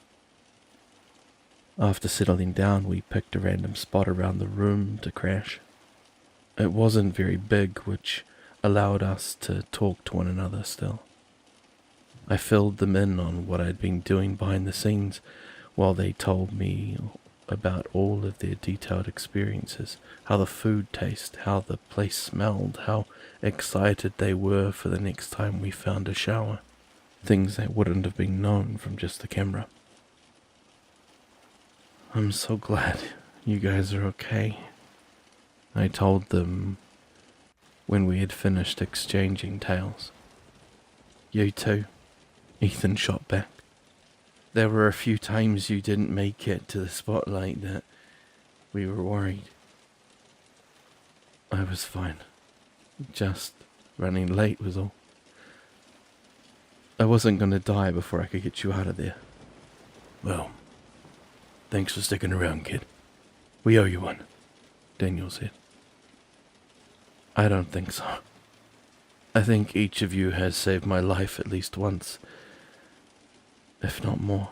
After settling down, we picked a random spot around the room to crash. It wasn't very big, which allowed us to talk to one another still. I filled them in on what I'd been doing behind the scenes while they told me about all of their detailed experiences, how the food tasted, how the place smelled, how excited they were for the next time we found a shower, things that wouldn't have been known from just the camera. I'm so glad you guys are okay, I told them when we had finished exchanging tales. You too, Ethan shot back. There were a few times you didn't make it to the spotlight that we were worried. I was fine. Just running late was all. I wasn't going to die before I could get you out of there. Well, thanks for sticking around, kid. We owe you one, Daniel said. I don't think so. I think each of you has saved my life at least once, if not more.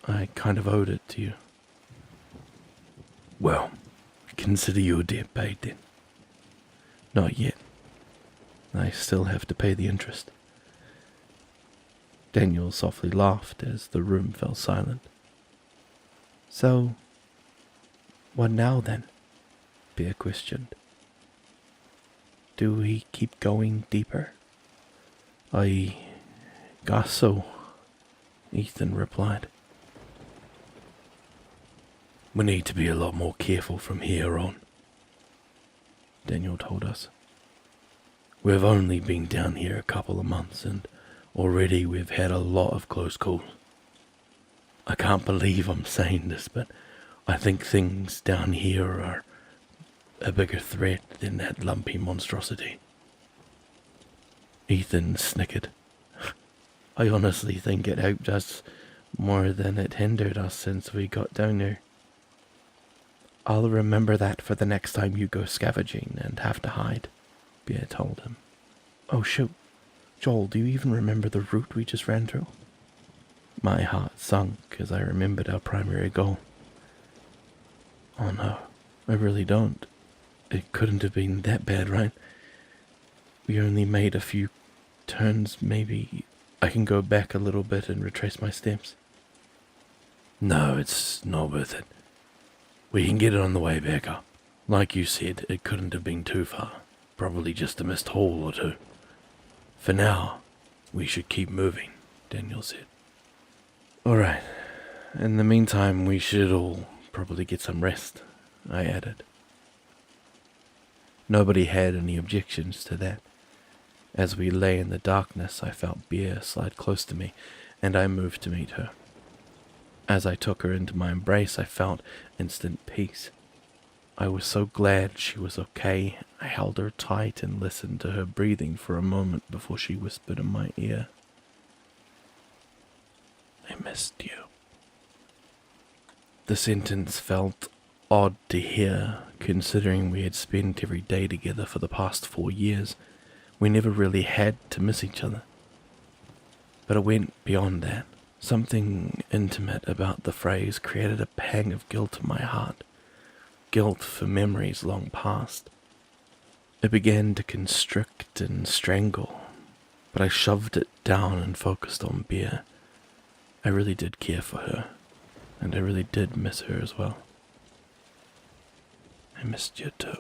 I kind of owed it to you. Well, consider your debt paid then. Not yet. I still have to pay the interest. Daniel softly laughed as the room fell silent. So, what now then? Bear questioned. Do we keep going deeper? I guess so, Ethan replied. We need to be a lot more careful from here on, Daniel told us. We've only been down here a couple of months, and already we've had a lot of close calls. I can't believe I'm saying this, but I think things down here are a bigger threat than that lumpy monstrosity. Ethan snickered. I honestly think it helped us more than it hindered us since we got down there. I'll remember that for the next time you go scavenging and have to hide, Bea told him. Oh shoot, Joel, do you even remember the route we just ran through? My heart sunk as I remembered our primary goal. Oh no, I really don't. It couldn't have been that bad, right? We only made a few turns, maybe. I can go back a little bit and retrace my steps. No, it's not worth it. We can get it on the way back up. Like you said, it couldn't have been too far. Probably just a missed hole or two. For now, we should keep moving, Daniel said. Alright, in the meantime, we should all probably get some rest, I added. Nobody had any objections to that. As we lay in the darkness, I felt Bea slide close to me, and I moved to meet her. As I took her into my embrace, I felt instant peace. I was so glad she was okay. I held her tight and listened to her breathing for a moment before she whispered in my ear, I missed you. The sentence felt odd to hear, considering we had spent every day together for the past 4 years. We never really had to miss each other. But it went beyond that. Something intimate about the phrase created a pang of guilt in my heart. Guilt for memories long past. It began to constrict and strangle, but I shoved it down and focused on Bea. I really did care for her, and I really did miss her as well. I missed you too.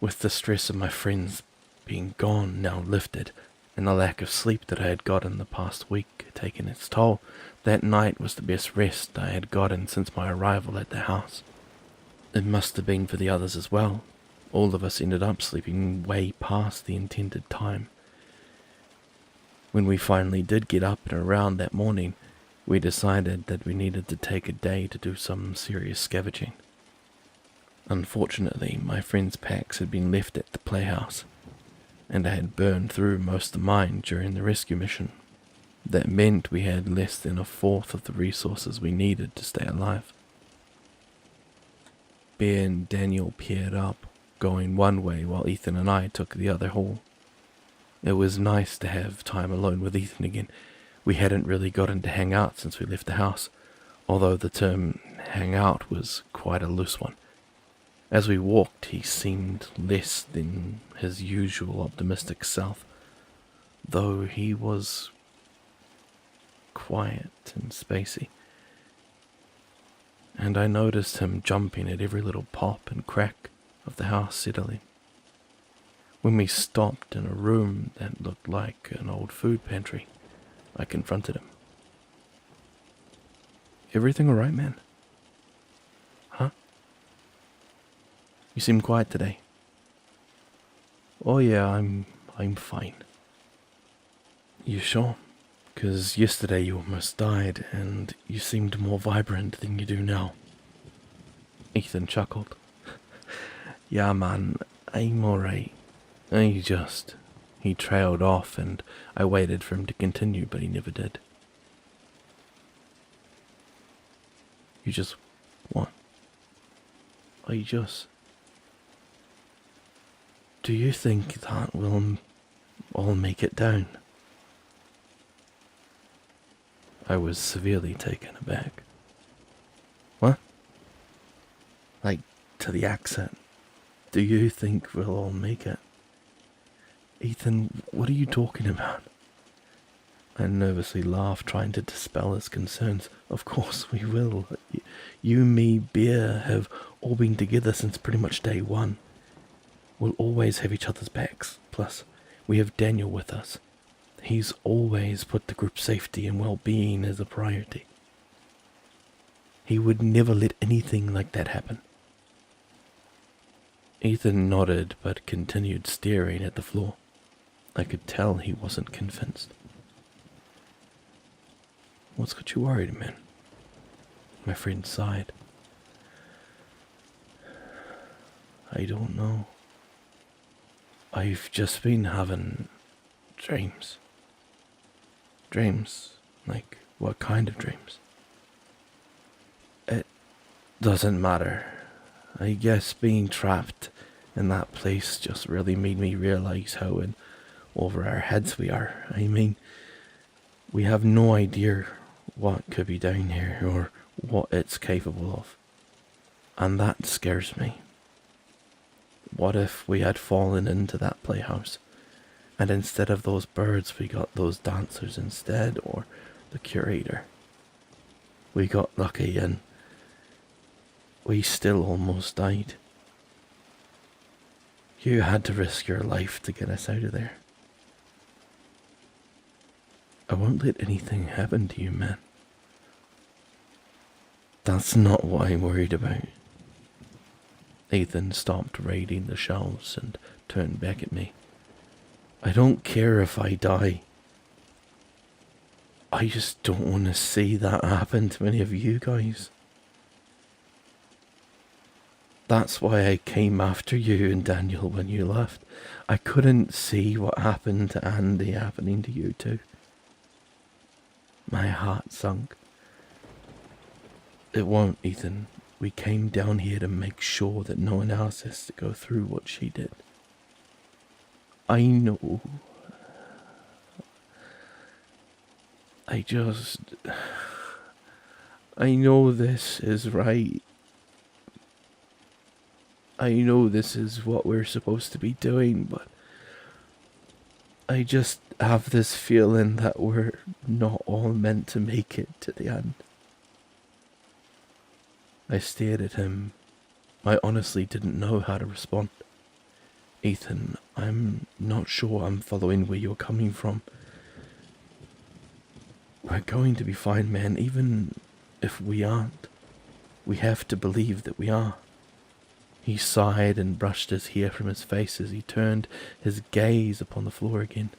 With the stress of my friends being gone now lifted, and the lack of sleep that I had gotten the past week taking its toll, that night was the best rest I had gotten since my arrival at the house. It must have been for the others as well. All of us ended up sleeping way past the intended time. When we finally did get up and around that morning, we decided that we needed to take a day to do some serious scavenging. Unfortunately, my friends' packs had been left at the playhouse, and I had burned through most of mine during the rescue mission. That meant we had less than a fourth of the resources we needed to stay alive. Bea and Daniel paired up, going one way while Ethan and I took the other hall. It was nice to have time alone with Ethan again. We hadn't really gotten to hang out since we left the house, although the term hang out was quite a loose one. As we walked, he seemed less than his usual optimistic self, though he was quiet and spacey. And I noticed him jumping at every little pop and crack of the house settling. When we stopped in a room that looked like an old food pantry, I confronted him. Everything all right, man? Huh? You seem quiet today. Oh yeah, I'm fine. You sure? 'Cause yesterday you almost died, and you seemed more vibrant than you do now. Ethan chuckled. Yeah, man, I'm alright. He trailed off, and I waited for him to continue, but he never did. You just... what? Do you think that we'll all make it down? I was severely taken aback. What? Like, to the accent. Do you think we'll all make it? Ethan, what are you talking about? I nervously laughed, trying to dispel his concerns. Of course we will. You, me, Bea have all been together since pretty much day one. We'll always have each other's backs. Plus, we have Daniel with us. He's always put the group's safety and well-being as a priority. He would never let anything like that happen. Ethan nodded but continued staring at the floor. I could tell he wasn't convinced. What's got you worried, man? My friend sighed. I don't know. I've just been having dreams. Dreams? Like, what kind of dreams? It doesn't matter. I guess being trapped in that place just really made me realize how in over our heads we are. I mean, we have no idea what could be down here or what it's capable of. And that scares me. What if we had fallen into that playhouse, and instead of those birds we got those dancers instead, or the curator? We got lucky and we still almost died. You had to risk your life to get us out of there. I won't let anything happen to you, man. That's not what I'm worried about. Ethan stopped raiding the shelves and turned back at me. I don't care if I die. I just don't want to see that happen to any of you guys. That's why I came after you and Daniel when you left. I couldn't see what happened to Andy happening to you too. My heart sunk. It won't, Ethan. We came down here to make sure that no one else has to go through what she did. I know. I know this is right. I know this is what we're supposed to be doing, but I just have this feeling that we're not all meant to make it to the end. I stared at him. I honestly didn't know how to respond. Ethan, I'm not sure I'm following where you're coming from. We're going to be fine, man, even if we aren't. We have to believe that we are. He sighed and brushed his hair from his face as he turned his gaze upon the floor again.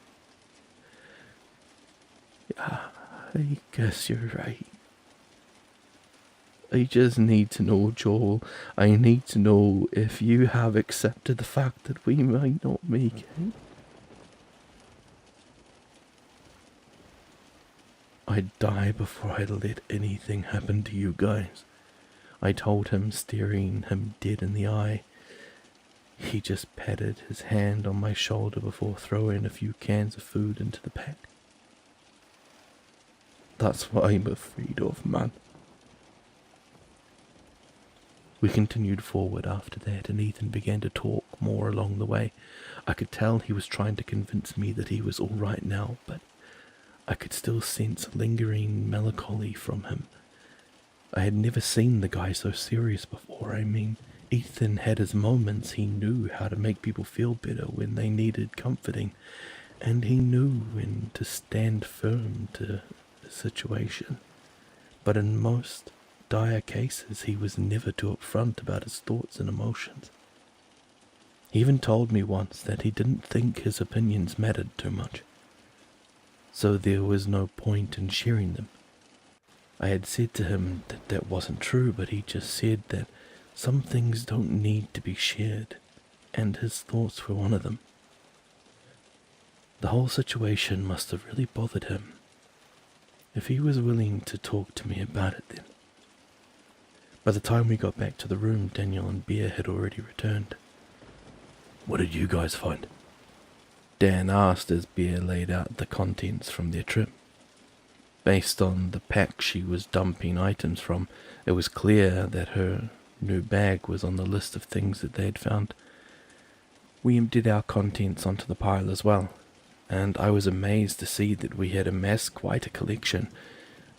Yeah, I guess you're right. I just need to know, Joel. I need to know if you have accepted the fact that we might not make it. I'd die before I'd let anything happen to you guys. I told him, staring him dead in the eye. He just patted his hand on my shoulder before throwing a few cans of food into the pack. That's what I'm afraid of, man. We continued forward after that, and Ethan began to talk more along the way. I could tell he was trying to convince me that he was all right now, but I could still sense lingering melancholy from him. I had never seen the guy so serious before. I mean, Ethan had his moments. He knew how to make people feel better when they needed comforting, and he knew when to stand firm to the situation. But in most dire cases, he was never too upfront about his thoughts and emotions. He even told me once that he didn't think his opinions mattered too much, so there was no point in sharing them. I had said to him that that wasn't true, but he just said that some things don't need to be shared, and his thoughts were one of them. The whole situation must have really bothered him, if he was willing to talk to me about it then. By the time we got back to the room, Daniel and Bear had already returned. What did you guys find? Dan asked as Bear laid out the contents from their trip. Based on the pack she was dumping items from, it was clear that her new bag was on the list of things that they had found. We emptied our contents onto the pile as well, and I was amazed to see that we had amassed quite a collection.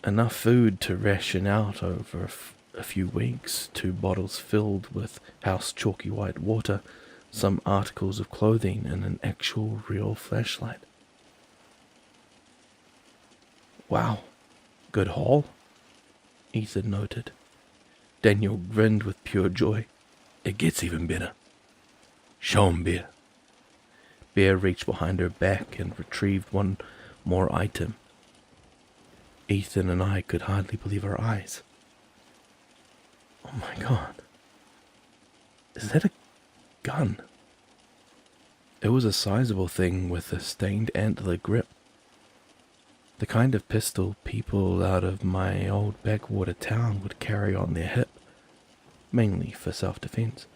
Enough food to ration out over a few weeks, 2 bottles filled with house chalky white water, some articles of clothing, and an actual real flashlight. Wow, good haul, Ethan noted. Daniel grinned with pure joy. It gets even better. Show 'em, Bear. Bear reached behind her back and retrieved one more item. Ethan and I could hardly believe our eyes. Oh my god. Is that a gun? It was a sizable thing with a stained antler grip. The kind of pistol people out of my old backwater town would carry on their hip, mainly for self-defense.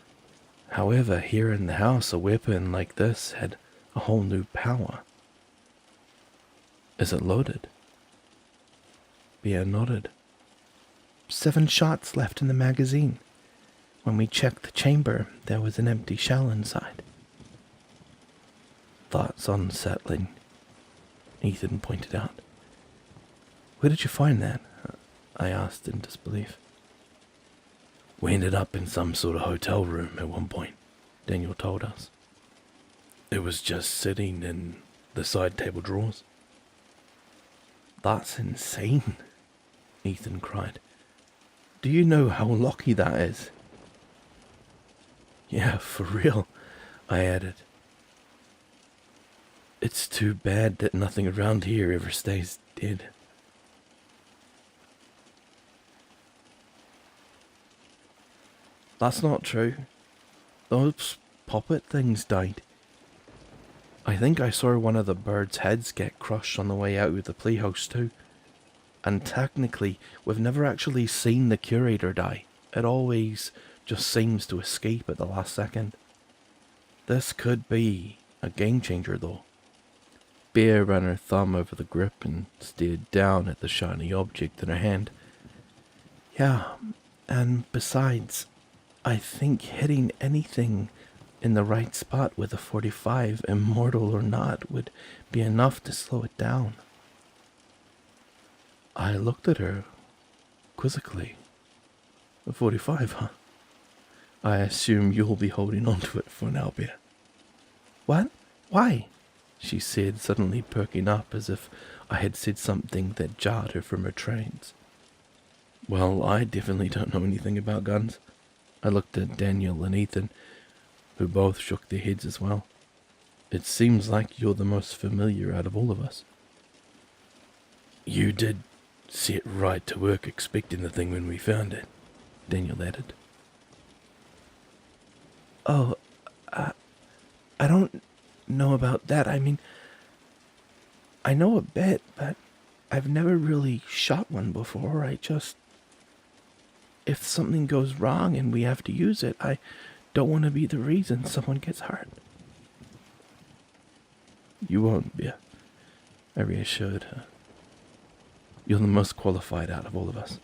However, here in the house, a weapon like this had a whole new power. Is it loaded? Bear nodded. 7 shots left in the magazine. When we checked the chamber, there was an empty shell inside. That's unsettling, Ethan pointed out. Where did you find that? I asked in disbelief. We ended up in some sort of hotel room at one point, Daniel told us. It was just sitting in the side table drawers. That's insane, Ethan cried. Do you know how lucky that is? Yeah, for real, I added. It's too bad that nothing around here ever stays dead. That's not true. Those puppet things died. I think I saw one of the birds' heads get crushed on the way out of the playhouse too. And technically, we've never actually seen the curator die. It always just seems to escape at the last second. This could be a game changer though. Bear ran her thumb over the grip and stared down at the shiny object in her hand. Yeah, and besides, I think hitting anything in the right spot with a 45, immortal or not, would be enough to slow it down. I looked at her quizzically. A 45, huh? I assume you'll be holding on to it for now, Bear. What? Why? She said, suddenly perking up as if I had said something that jarred her from her trance. Well, I definitely don't know anything about guns. I looked at Daniel and Ethan, who both shook their heads as well. It seems like you're the most familiar out of all of us. You did set right to work expecting the thing when we found it, Daniel added. Oh, I don't know about that. I mean, I know a bit, but I've never really shot one before. If something goes wrong and we have to use it, I don't want to be the reason someone gets hurt. You won't be, I reassured her. You're the most qualified out of all of us.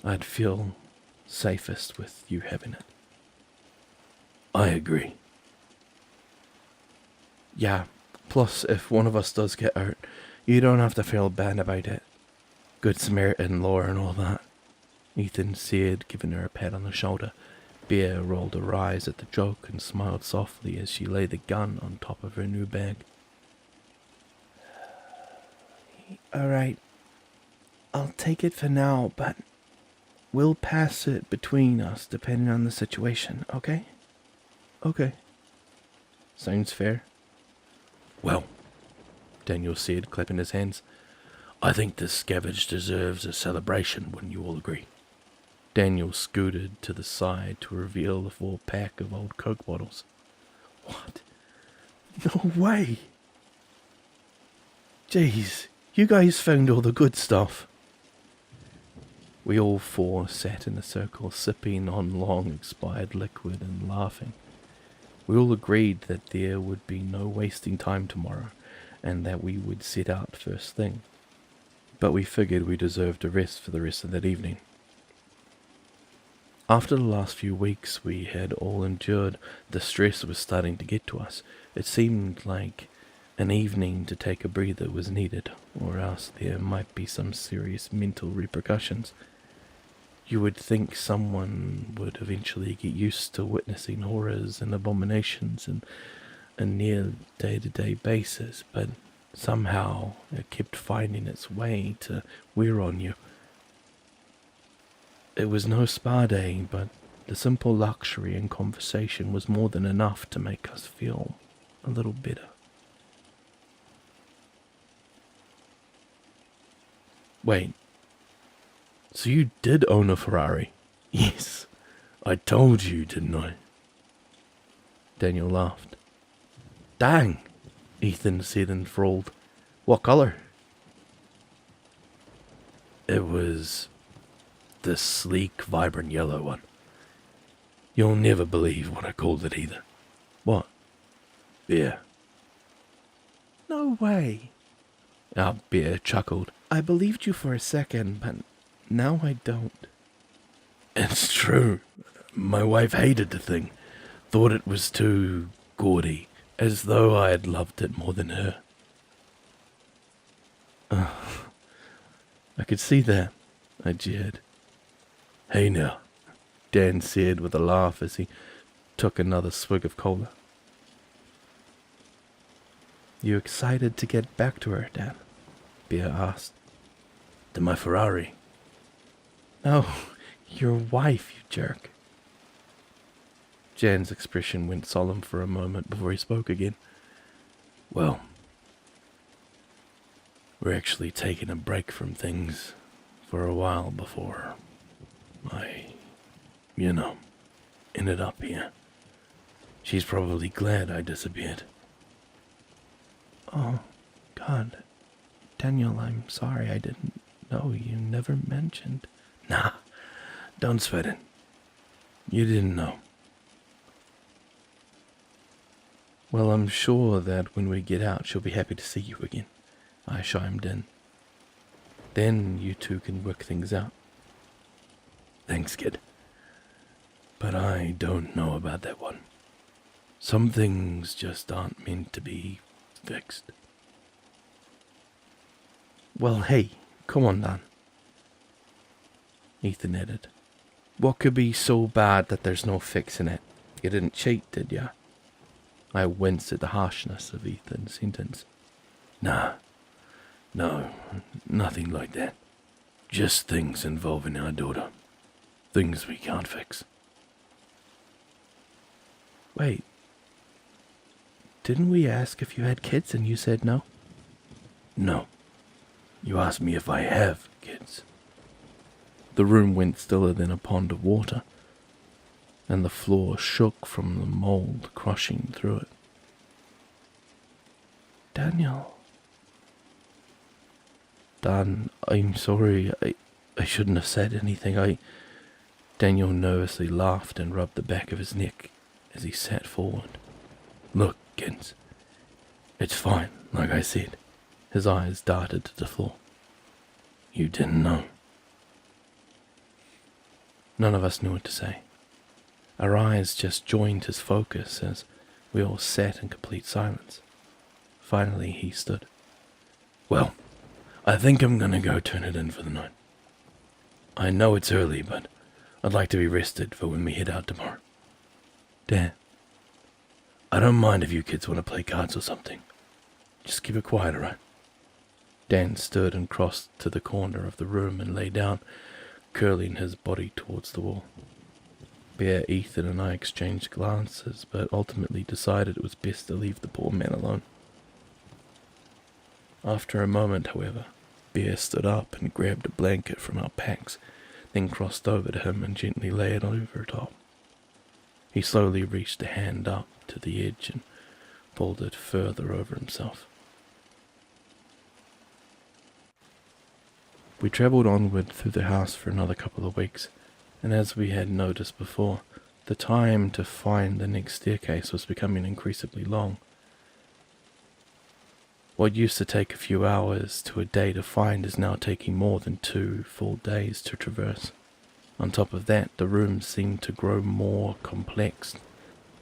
I'd feel safest with you having it. I agree. Yeah, plus if one of us does get hurt, you don't have to feel bad about it. Good Samaritan law and all that, Ethan said, giving her a pat on the shoulder. Bear rolled her eyes at the joke and smiled softly as she laid the gun on top of her new bag. Alright, I'll take it for now, but we'll pass it between us depending on the situation, okay? Okay. Sounds fair. Well, Daniel said, clapping his hands, I think this scavenge deserves a celebration, wouldn't you all agree? Daniel scooted to the side to reveal the full pack of old Coke bottles. What? No way! Jeez, you guys found all the good stuff. We all four sat in a circle, sipping on long-expired liquid and laughing. We all agreed that there would be no wasting time tomorrow, and that we would set out first thing. But we figured we deserved a rest for the rest of that evening. After the last few weeks we had all endured, the stress was starting to get to us. It seemed like an evening to take a breather was needed, or else there might be some serious mental repercussions. You would think someone would eventually get used to witnessing horrors and abominations on a near day-to-day basis, but Somehow it kept finding its way to wear on you. It was no spa day, but the simple luxury and conversation was more than enough to make us feel a little better. Wait, so you did own a Ferrari? Yes, I told you, didn't I? Daniel laughed. Dang, Ethan said enthralled. What color? It was the sleek, vibrant yellow one. You'll never believe what I called it either. What? Bear. No way. Our bear chuckled. I believed you for a second, but now I don't. It's true. My wife hated the thing. Thought it was too gaudy, as though I had loved it more than her. I could see that, I jeered. Hey now, Dan said with a laugh as he took another swig of cola. You excited to get back to her, Dan? Bear asked. To my Ferrari? No, your wife, you jerk. Jan's expression went solemn for a moment before he spoke again. Well, we're actually taking a break from things for a while before I, ended up here. She's probably glad I disappeared. Oh, God. Daniel, I'm sorry I didn't know. You never mentioned. Nah, don't sweat it. You didn't know. Well, I'm sure that when we get out, she'll be happy to see you again, I chimed in. Then you two can work things out. Thanks, kid. But I don't know about that one. Some things just aren't meant to be fixed. Well, hey, come on, Dan. Ethan added. What could be so bad that there's no fixing it? You didn't cheat, did ya? I winced at the harshness of Ethan's sentence. Nah, no, nothing like that. Just things involving our daughter. Things we can't fix. Wait. Didn't we ask if you had kids and you said no? No. You asked me if I have kids. The room went stiller than a pond of water, and the floor shook from the mold crushing through it. Daniel. Dan, I'm sorry. I shouldn't have said anything. Daniel nervously laughed and rubbed the back of his neck as he sat forward. Look, kids. It's fine, like I said. His eyes darted to the floor. You didn't know. None of us knew what to say. Our eyes just joined his focus as we all sat in complete silence. Finally, he stood. Well, I think I'm gonna go turn it in for the night. I know it's early, but I'd like to be rested for when we head out tomorrow. Dan, I don't mind if you kids want to play cards or something. Just keep it quiet, alright? Dan stood and crossed to the corner of the room and lay down, curling his body towards the wall. Bear, Ethan, and I exchanged glances, but ultimately decided it was best to leave the poor man alone. After a moment, however, Bear stood up and grabbed a blanket from our packs, then crossed over to him and gently laid it over top. He slowly reached a hand up to the edge and pulled it further over himself. We travelled onward through the house for another couple of weeks, and as we had noticed before, the time to find the next staircase was becoming increasingly long. What used to take a few hours to a day to find is now taking more than 2 full days to traverse. On top of that, the rooms seemed to grow more complex,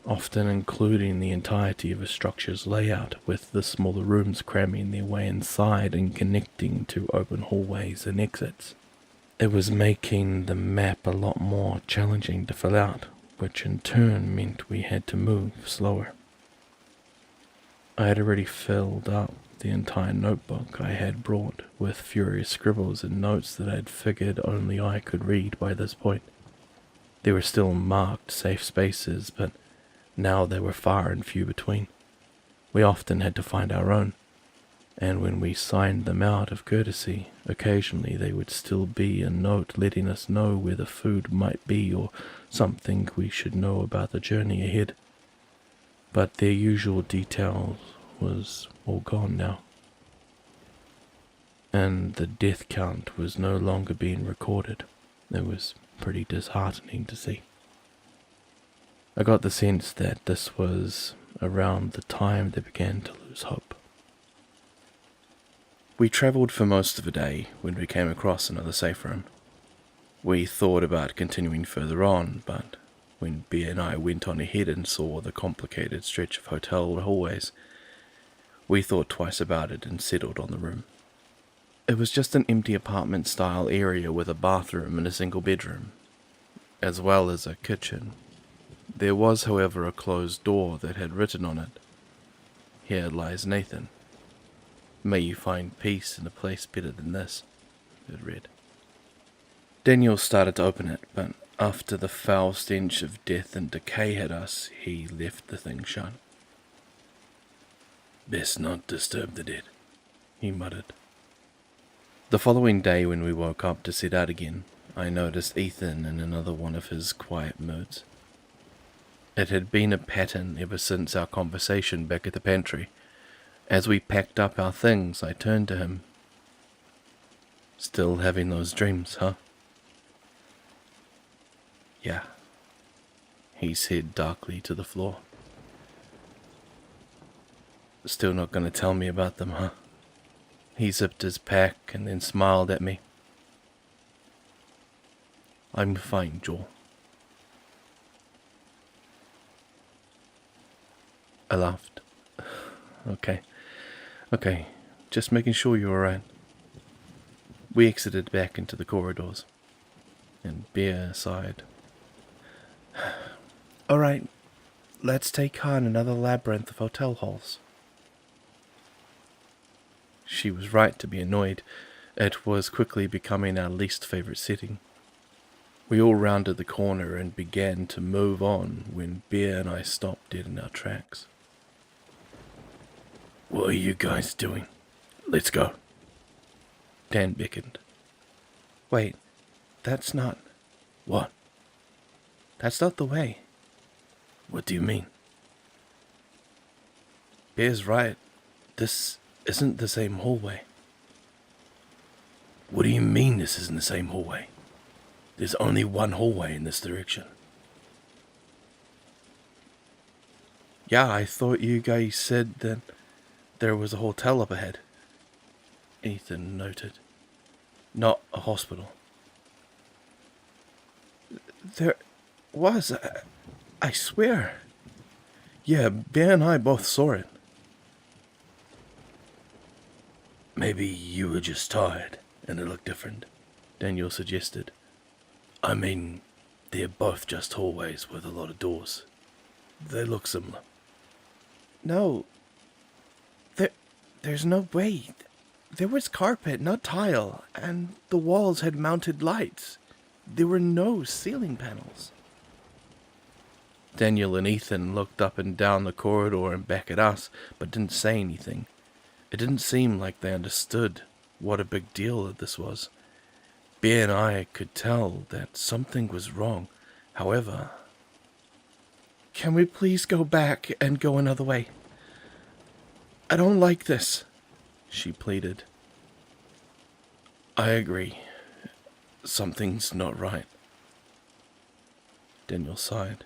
often including the entirety of a structure's layout, with the smaller rooms cramming their way inside and connecting to open hallways and exits. It was making the map a lot more challenging to fill out, which in turn meant we had to move slower. I had already filled up the entire notebook I had brought, with furious scribbles and notes that I'd figured only I could read by this point. There were still marked safe spaces, but now they were far and few between. We often had to find our own, and when we signed them out of courtesy, occasionally they would still be a note letting us know where the food might be or something we should know about the journey ahead. But their usual details was all gone now, and the death count was no longer being recorded. It was pretty disheartening to see. I got the sense that this was around the time they began to lose hope. We travelled for most of the day when we came across another safe room. We thought about continuing further on, but when Bea and I went on ahead and saw the complicated stretch of hotel hallways, we thought twice about it and settled on the room. It was just an empty apartment-style area with a bathroom and a single bedroom, as well as a kitchen. There was, however, a closed door that had written on it, "Here lies Nathan. May you find peace in a place better than this," it read. Daniel started to open it, but after the foul stench of death and decay hit us, he left the thing shut. "Best not disturb the dead," he muttered. The following day when we woke up to set out again, I noticed Ethan in another one of his quiet moods. It had been a pattern ever since our conversation back at the pantry. As we packed up our things, I turned to him. "Still having those dreams, huh?" "Yeah," he said darkly to the floor. "Still not going to tell me about them, huh?" He zipped his pack and then smiled at me. "I'm fine, Joel." I laughed. Okay, just making sure you're alright." We exited back into the corridors, and Bea sighed. Alright, let's take on another labyrinth of hotel halls. She was right to be annoyed. It was quickly becoming our least favorite setting. We all rounded the corner and began to move on when Bea and I stopped dead in our tracks. "What are you guys doing? Let's go." Dan beckoned. Wait, that's not... "What? That's not the way." What do you mean?" Bea's right. This isn't the same hallway. "What do you mean this isn't the same hallway? There's only one hallway in this direction." Yeah, I thought you guys said that there was a hotel up ahead. Ethan noted. Not a hospital. There was, I swear. Yeah, Bea and I both saw it. "Maybe you were just tired and it looked different," Daniel suggested. "I mean, they're both just hallways with a lot of doors. They look similar." No. There's no way. There was carpet, not tile, and the walls had mounted lights. There were no ceiling panels. Daniel and Ethan looked up and down the corridor and back at us, but didn't say anything. It didn't seem like they understood what a big deal this was. Bea and I could tell that something was wrong. However... "Can we please go back and go another way? I don't like this," she pleaded. "I agree. Something's not right." Daniel sighed.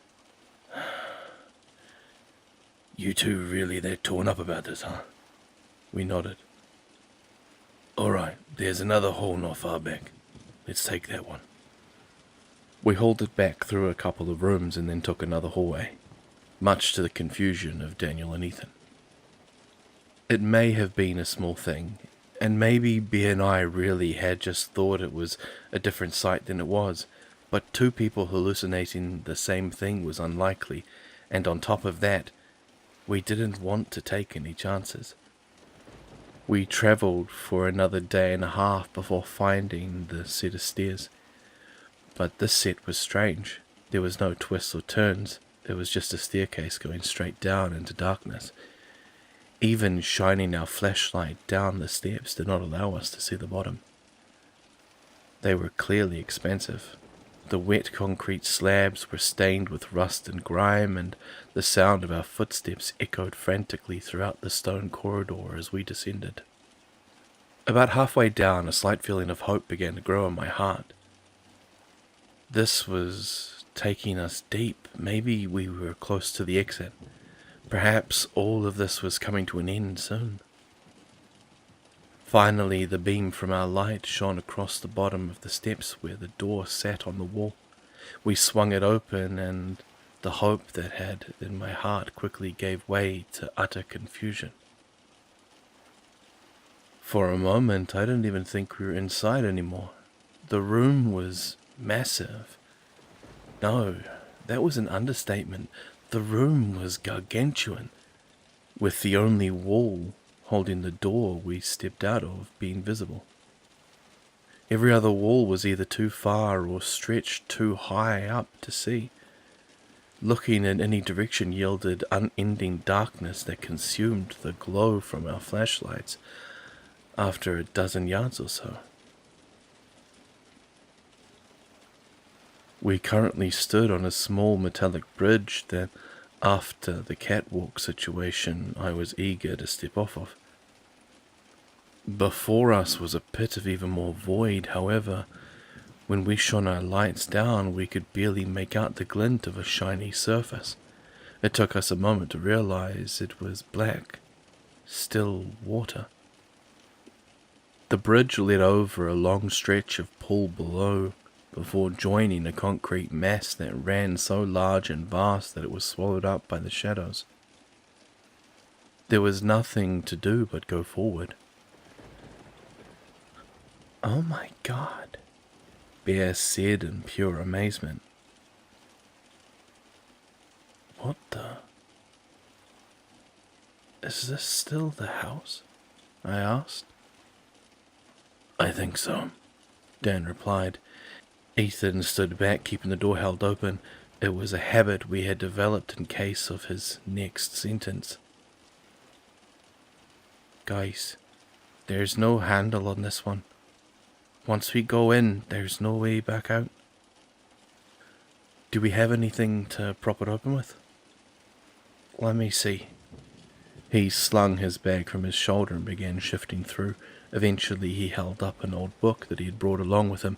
"You two really that torn up about this, huh?" We nodded. "Alright, there's another hall not far back. Let's take that one." We halted back through a couple of rooms and then took another hallway, much to the confusion of Daniel and Ethan. It may have been a small thing, and maybe Bea and I really had just thought it was a different site than it was, but two people hallucinating the same thing was unlikely, and on top of that, we didn't want to take any chances. We travelled for another day and a half before finding the set of stairs. But this set was strange. There was no twists or turns. It was just a staircase going straight down into darkness. Even shining our flashlight down the steps did not allow us to see the bottom. They were clearly expensive. The wet concrete slabs were stained with rust and grime, and the sound of our footsteps echoed frantically throughout the stone corridor as we descended. About halfway down, a slight feeling of hope began to grow in my heart. This was taking us deep. Maybe we were close to the exit. Perhaps all of this was coming to an end soon. Finally, the beam from our light shone across the bottom of the steps where the door sat on the wall. We swung it open, and the hope that had in my heart quickly gave way to utter confusion. For a moment, I didn't even think we were inside anymore. The room was massive. No, that was an understatement. The room was gargantuan, with the only wall holding the door we stepped out of being visible. Every other wall was either too far or stretched too high up to see. Looking in any direction yielded unending darkness that consumed the glow from our flashlights after a dozen yards or so. We currently stood on a small metallic bridge that, after the catwalk situation, I was eager to step off of. Before us was a pit of even more void. However, when we shone our lights down, we could barely make out the glint of a shiny surface. It took us a moment to realize it was black, still water. The bridge led over a long stretch of pool below, before joining a concrete mass that ran so large and vast that it was swallowed up by the shadows. There was nothing to do but go forward. "Oh my God," Bear said in pure amazement. "What the? Is this still the house?" I asked. "I think so," Dan replied. Ethan stood back, keeping the door held open. It was a habit we had developed in case of his next sentence. "Guys, there's no handle on this one. Once we go in, there's no way back out." "Do we have anything to prop it open with?" "Let me see." He slung his bag from his shoulder and began shifting through. Eventually he held up an old book that he had brought along with him.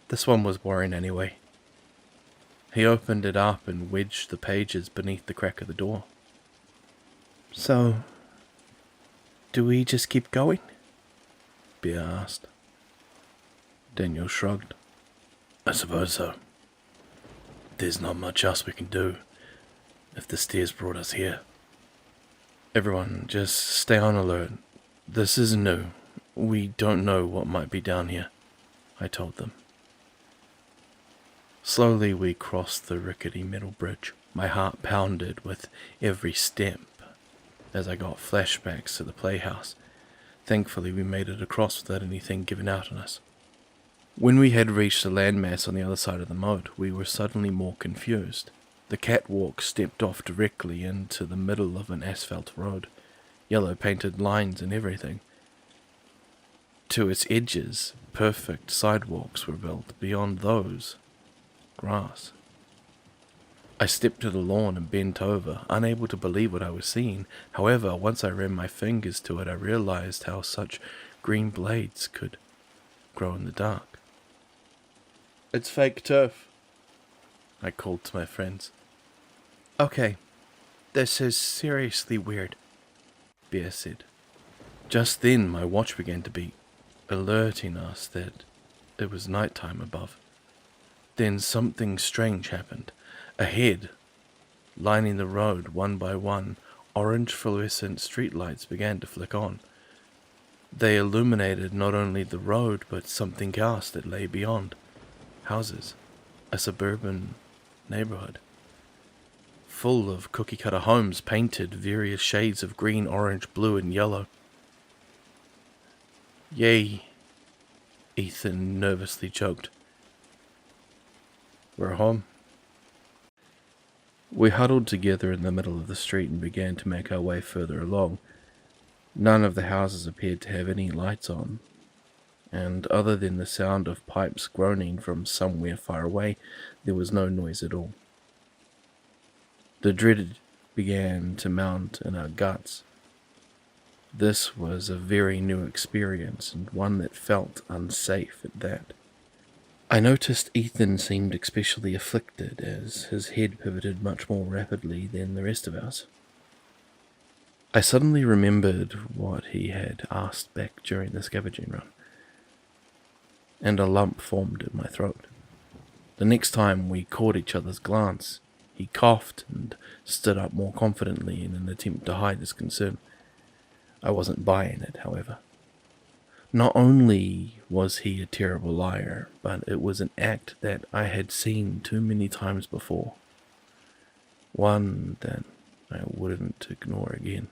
This one was boring anyway." He opened it up and wedged the pages beneath the crack of the door. "So, do we just keep going?" Bear asked. Daniel shrugged. "I suppose so. There's not much else we can do if the stairs brought us here." "Everyone, just stay on alert. This is new. We don't know what might be down here," I told them. Slowly we crossed the rickety metal bridge. My heart pounded with every step as I got flashbacks to the playhouse. Thankfully we made it across without anything giving out on us. When we had reached the landmass on the other side of the moat, we were suddenly more confused. The catwalk stepped off directly into the middle of an asphalt road, yellow painted lines and everything. To its edges, perfect sidewalks were built. Beyond those, grass. I stepped to the lawn and bent over, unable to believe what I was seeing. However, once I ran my fingers to it, I realized how such green blades could grow in the dark. "It's fake turf," I called to my friends. "Okay, this is seriously weird," Bear said. Just then my watch began to beat, alerting us that it was nighttime above. Then something strange happened. Ahead, lining the road one by one, orange fluorescent streetlights began to flick on. They illuminated not only the road, but something else that lay beyond. Houses. A suburban neighborhood. full of cookie-cutter homes painted various shades of green, orange, blue, and yellow. "Yay," Ethan nervously choked. "We're home." We huddled together in the middle of the street and began to make our way further along. None of the houses appeared to have any lights on, and other than the sound of pipes groaning from somewhere far away, there was no noise at all. The dread began to mount in our guts. This was a very new experience, and one that felt unsafe at that. I noticed Ethan seemed especially afflicted, as his head pivoted much more rapidly than the rest of ours. I suddenly remembered what he had asked back during the scavenging run, and a lump formed in my throat. The next time we caught each other's glance, he coughed and stood up more confidently in an attempt to hide his concern. I wasn't buying it, however. Not only was he a terrible liar, but it was an act that I had seen too many times before. One that I wouldn't ignore again.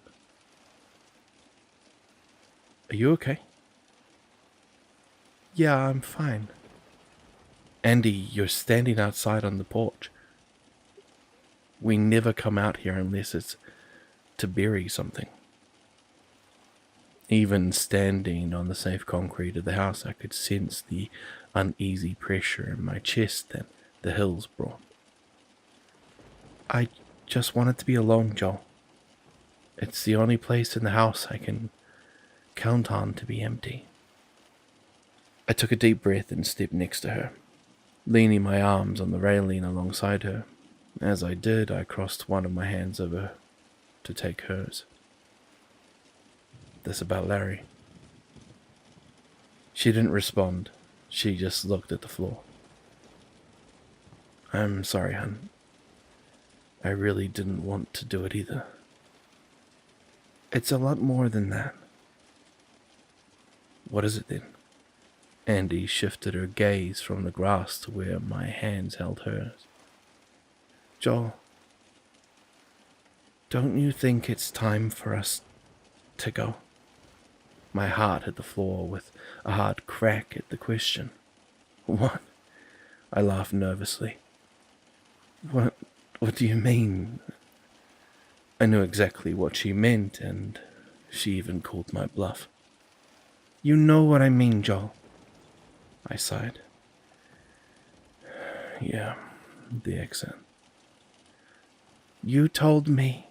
"Are you okay?" "Yeah, I'm fine." "Andy, you're standing outside on the porch. We never come out here unless it's to bury something." Even standing on the safe concrete of the house, I could sense the uneasy pressure in my chest that the hills brought. "I just wanted to be alone, Joel. It's the only place in the house I can count on to be empty." I took a deep breath and stepped next to her, leaning my arms on the railing alongside her. As I did, I crossed one of my hands over to take hers. "This about Larry?" She didn't respond. She just looked at the floor. "I'm sorry, hon. I really didn't want to do it either." "It's a lot more than that." "What is it then?" Andy shifted her gaze from the grass to where my hands held hers. "Joel, don't you think it's time for us to go?" My heart hit the floor with a hard crack at the question. "What?" I laughed nervously. What do you mean?" I knew exactly what she meant, and she even called my bluff. "You know what I mean, Joel." I sighed. "Yeah, the accent." You told me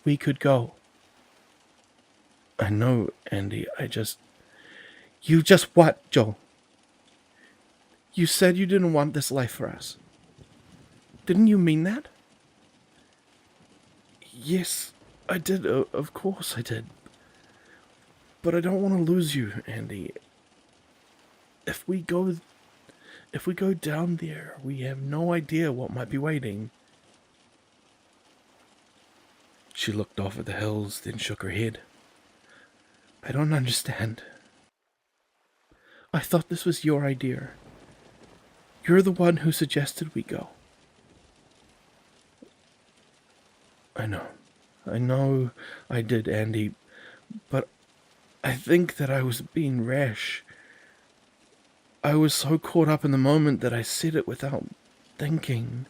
we could go." "I know, Andy, You just what, Joel? You said you didn't want this life for us. Didn't you mean that?" "Yes, I did. Of course I did. But I don't want to lose you, Andy. If we go down there, we have no idea what might be waiting." She looked off at the hills, then shook her head. "I don't understand. I thought this was your idea. You're the one who suggested we go." I know I did, Andy, but I think that I was being rash. I was so caught up in the moment that I said it without thinking."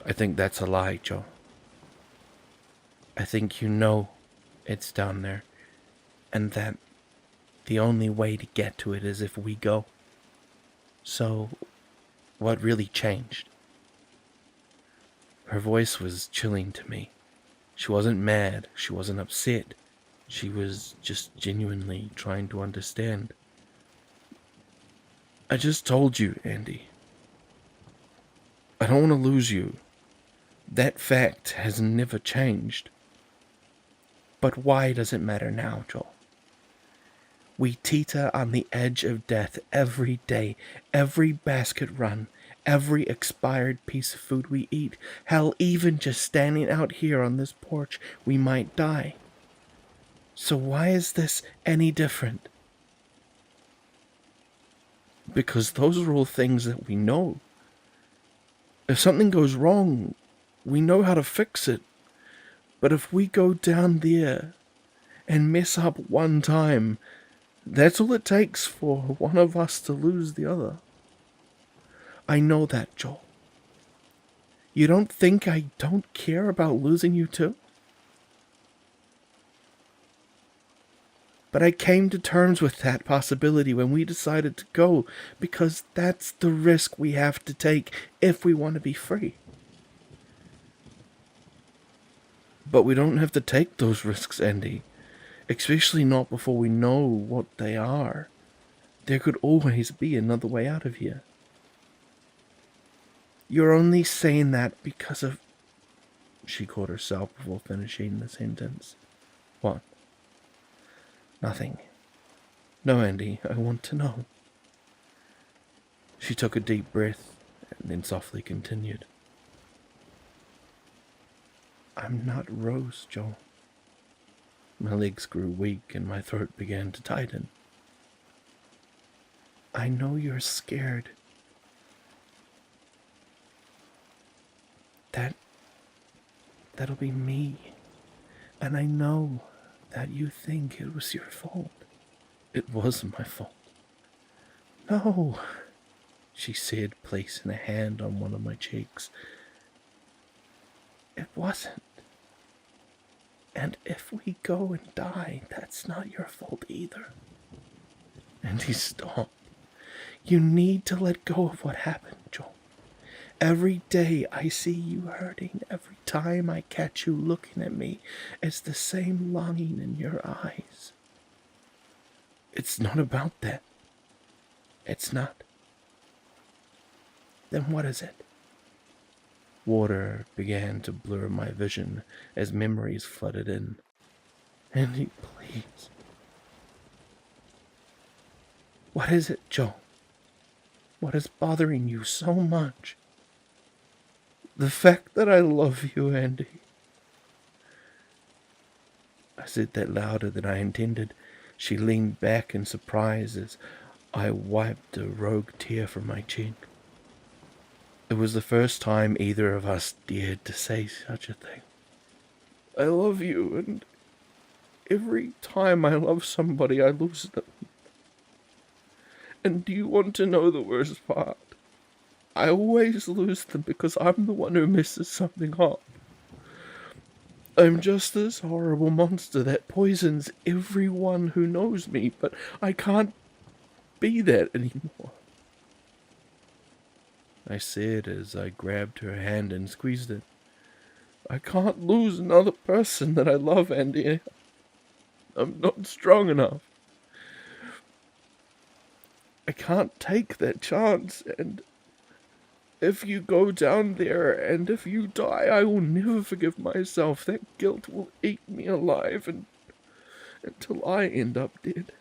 "I think that's a lie, Joe. I think you know it's down there, and that the only way to get to it is if we go. So, what really changed?" Her voice was chilling to me. She wasn't mad, she wasn't upset. She was just genuinely trying to understand. "I just told you, Andy. I don't want to lose you. That fact has never changed." "But why does it matter now, Joel? We teeter on the edge of death every day, every basket run, every expired piece of food we eat. Hell, even just standing out here on this porch, we might die. So why is this any different?" "Because those are all things that we know. If something goes wrong, we know how to fix it. But if we go down there and mess up one time, that's all it takes for one of us to lose the other. I know that, Joel. You don't think I don't care about losing you too? But I came to terms with that possibility when we decided to go, because that's the risk we have to take if we want to be free. But we don't have to take those risks, Andy. Especially not before we know what they are. There could always be another way out of here. You're only saying that because of... She caught herself before finishing the sentence. What? Nothing. No, Andy, I want to know. She took a deep breath and then softly continued. I'm not Rose, Joel. My legs grew weak and my throat began to tighten. I know you're scared. That'll be me. And I know that you think it was your fault. It wasn't my fault. No, she said, placing a hand on one of my cheeks. It wasn't. And if we go and die, that's not your fault either. And he stopped. You need to let go of what happened, Joel. Every day I see you hurting. Every time I catch you looking at me, it's the same longing in your eyes. It's not about that. It's not. Then what is it? Water began to blur my vision as memories flooded in. Andy, please. What is it, Joel? What is bothering you so much? The fact that I love you, Andy. I said that louder than I intended. She leaned back in surprise as I wiped a rogue tear from my cheek. It was the first time either of us dared to say such a thing. I love you, and every time I love somebody, I lose them. And do you want to know the worst part? I always lose them because I'm the one who messes something up. I'm just this horrible monster that poisons everyone who knows me, but I can't be that anymore. I said as I grabbed her hand and squeezed it. I can't lose another person that I love, Andy. I'm not strong enough. I can't take that chance, and if you go down there and if you die, I will never forgive myself. That guilt will eat me alive until I end up dead.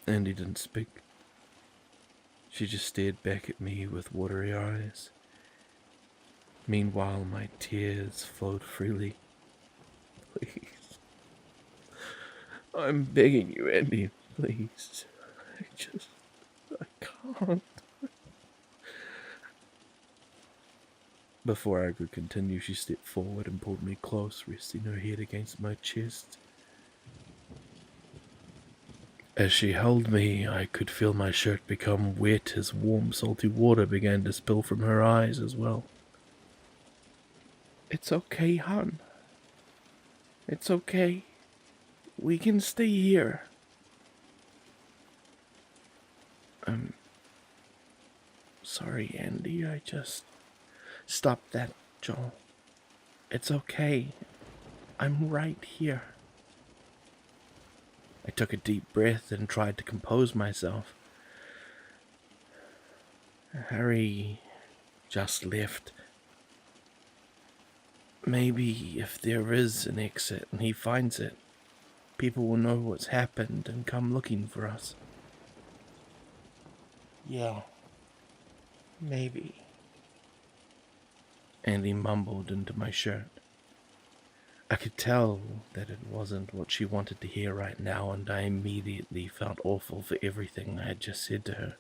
Andy didn't speak. She just stared back at me with watery eyes. Meanwhile, my tears flowed freely. Please. I'm begging you, Andy, please. I can't. Before I could continue, she stepped forward and pulled me close, resting her head against my chest. As she held me, I could feel my shirt become wet as warm, salty water began to spill from her eyes as well. It's okay, hon. It's okay. We can stay here. I'm sorry, Andy. I just... Stop that, Joel. It's okay. I'm right here. I took a deep breath and tried to compose myself. Harry just left. Maybe if there is an exit and he finds it, people will know what's happened and come looking for us. Yeah, maybe. Andy mumbled into my shirt. I could tell that it wasn't what she wanted to hear right now, and I immediately felt awful for everything I had just said to her,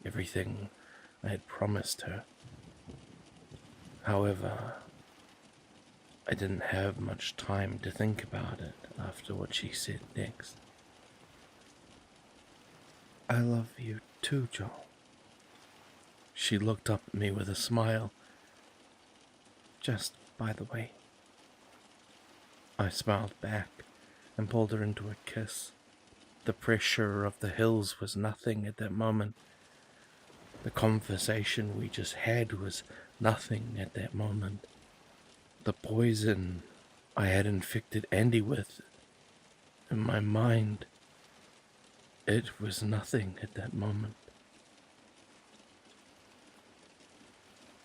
everything I had promised her. However, I didn't have much time to think about it after what she said next. I love you too, Joel. She looked up at me with a smile. Just by the way. I smiled back and pulled her into a kiss. The pressure of the hills was nothing at that moment. The conversation we just had was nothing at that moment. The poison I had infected Andy with, in my mind, it was nothing at that moment.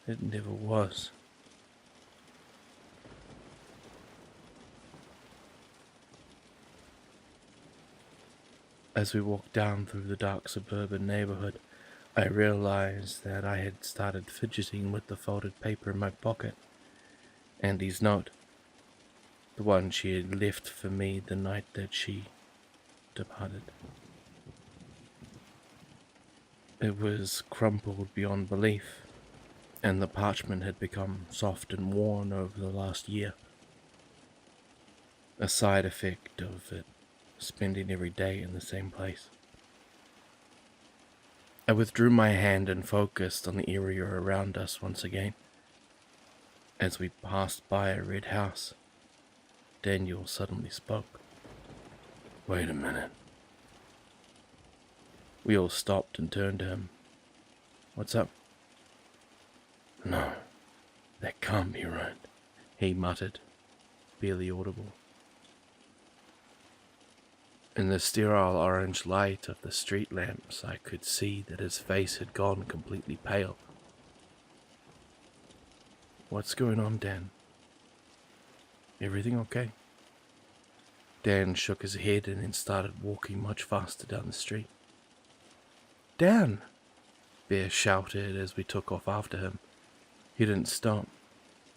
It never was. As we walked down through the dark suburban neighborhood, I realized that I had started fidgeting with the folded paper in my pocket. Andy's note, the one she had left for me the night that she departed. It was crumpled beyond belief, and the parchment had become soft and worn over the last year. A side effect of it spending every day in the same place. I withdrew my hand and focused on the area around us once again. As we passed by a red house, Daniel suddenly spoke. Wait a minute. We all stopped and turned to him. What's up? No, that can't be right, he muttered, barely audible. In the sterile orange light of the street lamps, I could see that his face had gone completely pale. What's going on, Dan? Everything okay? Dan shook his head and then started walking much faster down the street. Dan! Bear shouted as we took off after him. He didn't stop.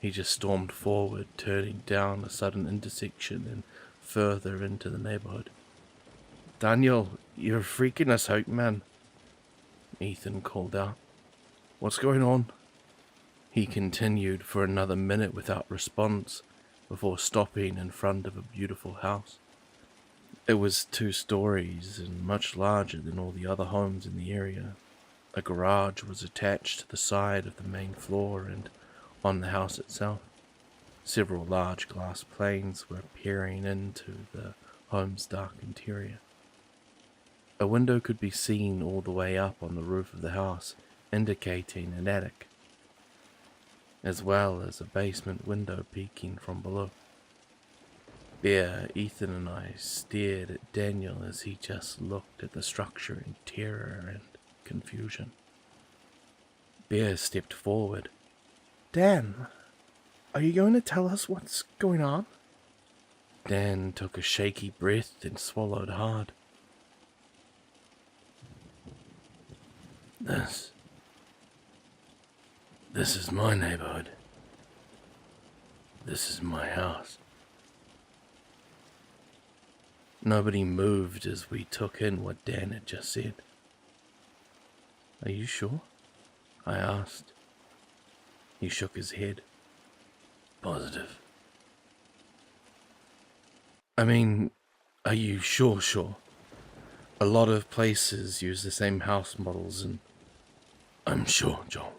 He just stormed forward, turning down a sudden intersection and further into the neighborhood. Daniel, you're freaking us out, man, Ethan called out. What's going on? He continued for another minute without response before stopping in front of a beautiful house. It was 2 stories and much larger than all the other homes in the area. A garage was attached to the side of the main floor and on the house itself. Several large glass planes were peering into the home's dark interior. A window could be seen all the way up on the roof of the house, indicating an attic, as well as a basement window peeking from below. Bear, Ethan and I stared at Daniel as he just looked at the structure in terror and confusion. Bear stepped forward. Dan, are you going to tell us what's going on? Dan took a shaky breath and swallowed hard. This is my neighborhood. This is my house. Nobody moved as we took in what Dan had just said. Are you sure? I asked. He shook his head. Positive. I mean, are you sure? A lot of places use the same house models and I'm sure, Joel.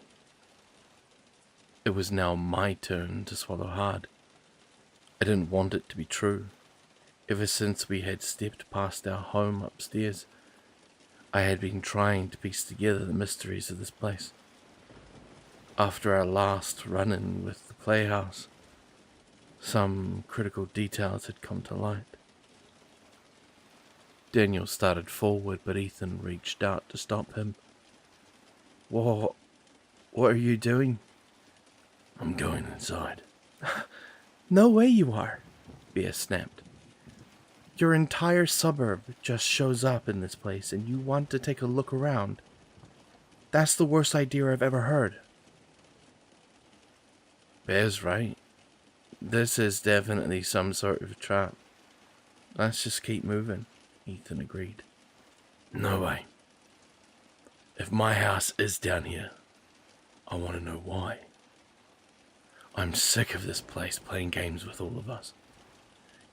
It was now my turn to swallow hard. I didn't want it to be true. Ever since we had stepped past our home upstairs, I had been trying to piece together the mysteries of this place. After our last run-in with the playhouse, some critical details had come to light. Daniel started forward, but Ethan reached out to stop him. What are you doing? I'm going inside. No way you are, Bear snapped. Your entire suburb just shows up in this place and you want to take a look around. That's the worst idea I've ever heard. Bear's right. This is definitely some sort of trap. Let's just keep moving, Ethan agreed. No way. If my house is down here, I want to know why. I'm sick of this place playing games with all of us.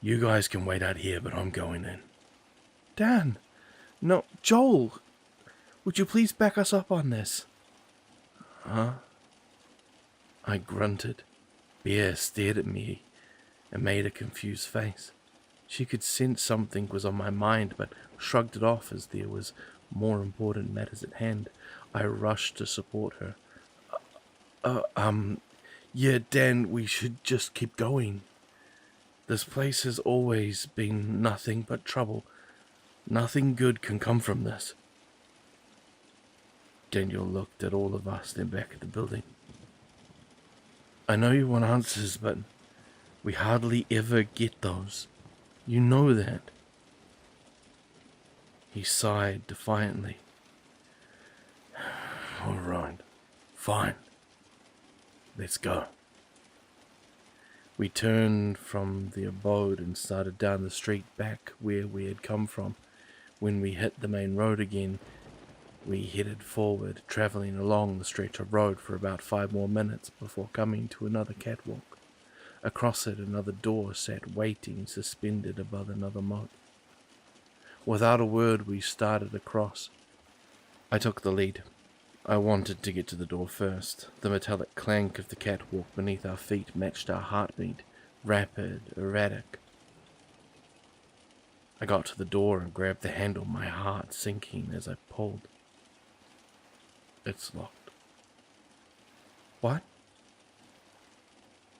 You guys can wait out here, but I'm going in. Dan! No, Joel! Would you please back us up on this? Huh? I grunted. Bea stared at me and made a confused face. She could sense something was on my mind, but shrugged it off as there was more important matters at hand. I rushed to support her. Yeah, Dan, we should just keep going. This place has always been nothing but trouble. Nothing good can come from this. Daniel looked at all of us, then back at the building. I know you want answers, but we hardly ever get those. You know that. He sighed defiantly. All right, fine. Let's go. We turned from the abode and started down the street back where we had come from. When we hit the main road again, we headed forward, traveling along the stretch of road for about 5 more minutes before coming to another catwalk. Across it, another door sat waiting, suspended above another moat. Without a word, we started across. I took the lead. I wanted to get to the door first. The metallic clank of the catwalk beneath our feet matched our heartbeat, rapid, erratic. I got to the door and grabbed the handle, my heart sinking as I pulled. It's locked. What?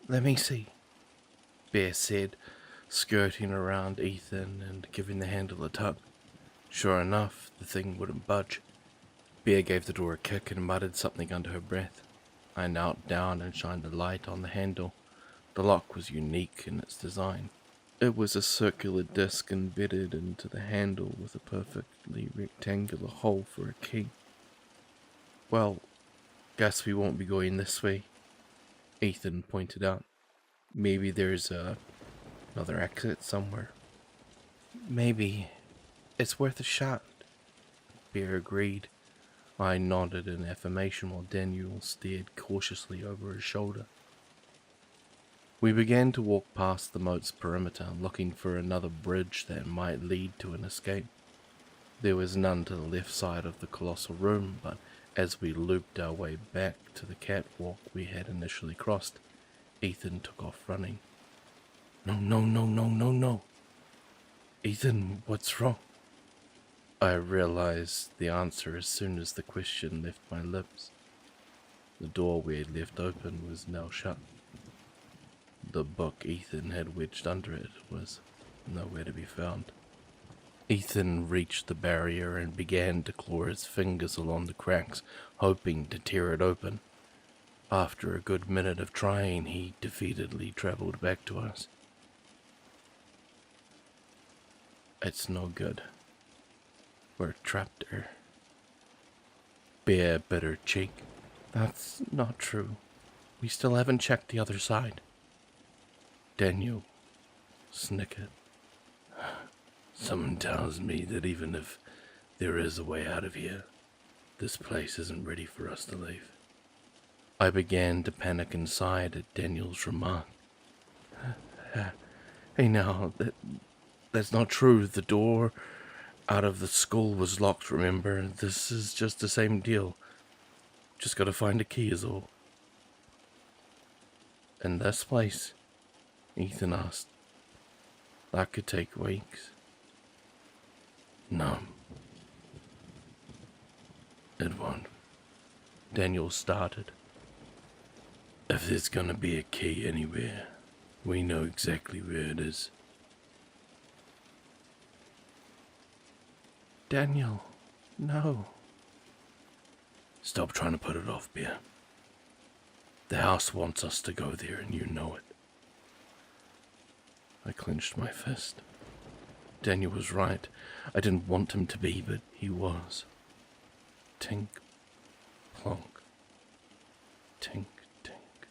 Let me see, Bear said, skirting around Ethan and giving the handle a tug. Sure enough, the thing wouldn't budge. Bear gave the door a kick and muttered something under her breath. I knelt down and shined a light on the handle. The lock was unique in its design. It was a circular disc embedded into the handle with a perfectly rectangular hole for a key. Well, guess we won't be going this way, Ethan pointed out. Maybe there's another exit somewhere. maybe. It's worth a shot. Bear agreed. I nodded in affirmation while Daniel stared cautiously over his shoulder. We began to walk past the moat's perimeter, looking for another bridge that might lead to an escape. There was none to the left side of the colossal room, but as we looped our way back to the catwalk we had initially crossed, Ethan took off running. No. Ethan, what's wrong? I realized the answer as soon as the question left my lips. The door we had left open was now shut. The book Ethan had wedged under it was nowhere to be found. Ethan reached the barrier and began to claw his fingers along the cracks, hoping to tear it open. After a good minute of trying, he defeatedly traveled back to us. It's no good. We're trapped here. Bear bit her cheek. That's not true. We still haven't checked the other side. Daniel snickered. Someone tells me that even if there is a way out of here, this place isn't ready for us to leave. I began to panic inside at Daniel's remark. Hey now, that's not true. The door out of the school was locked, remember? This is just the same deal. Just gotta find a key is all. In this place? Ethan asked. That could take weeks. No. It won't. Daniel started. If there's gonna be a key anywhere, we know exactly where it is. Daniel, no. Stop trying to put it off, Bear. The house wants us to go there and you know it. I clenched my fist. Daniel was right. I didn't want him to be, but he was. Tink, plonk. Tink, tink.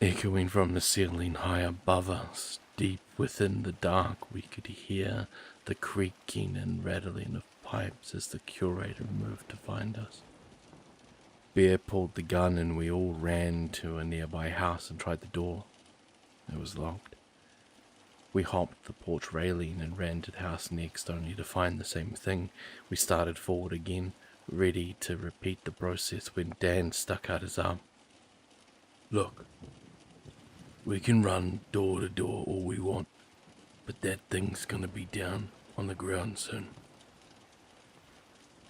Echoing from the ceiling high above us, deep within the dark, we could hear the creaking and rattling of pipes as the curator moved to find us. Bear pulled the gun and we all ran to a nearby house and tried the door. It was locked. We hopped the porch railing and ran to the house next, only to find the same thing. We started forward again, ready to repeat the process, when Dan stuck out his arm. "Look, we can run door to door all we want, but that thing's gonna be down on the ground soon.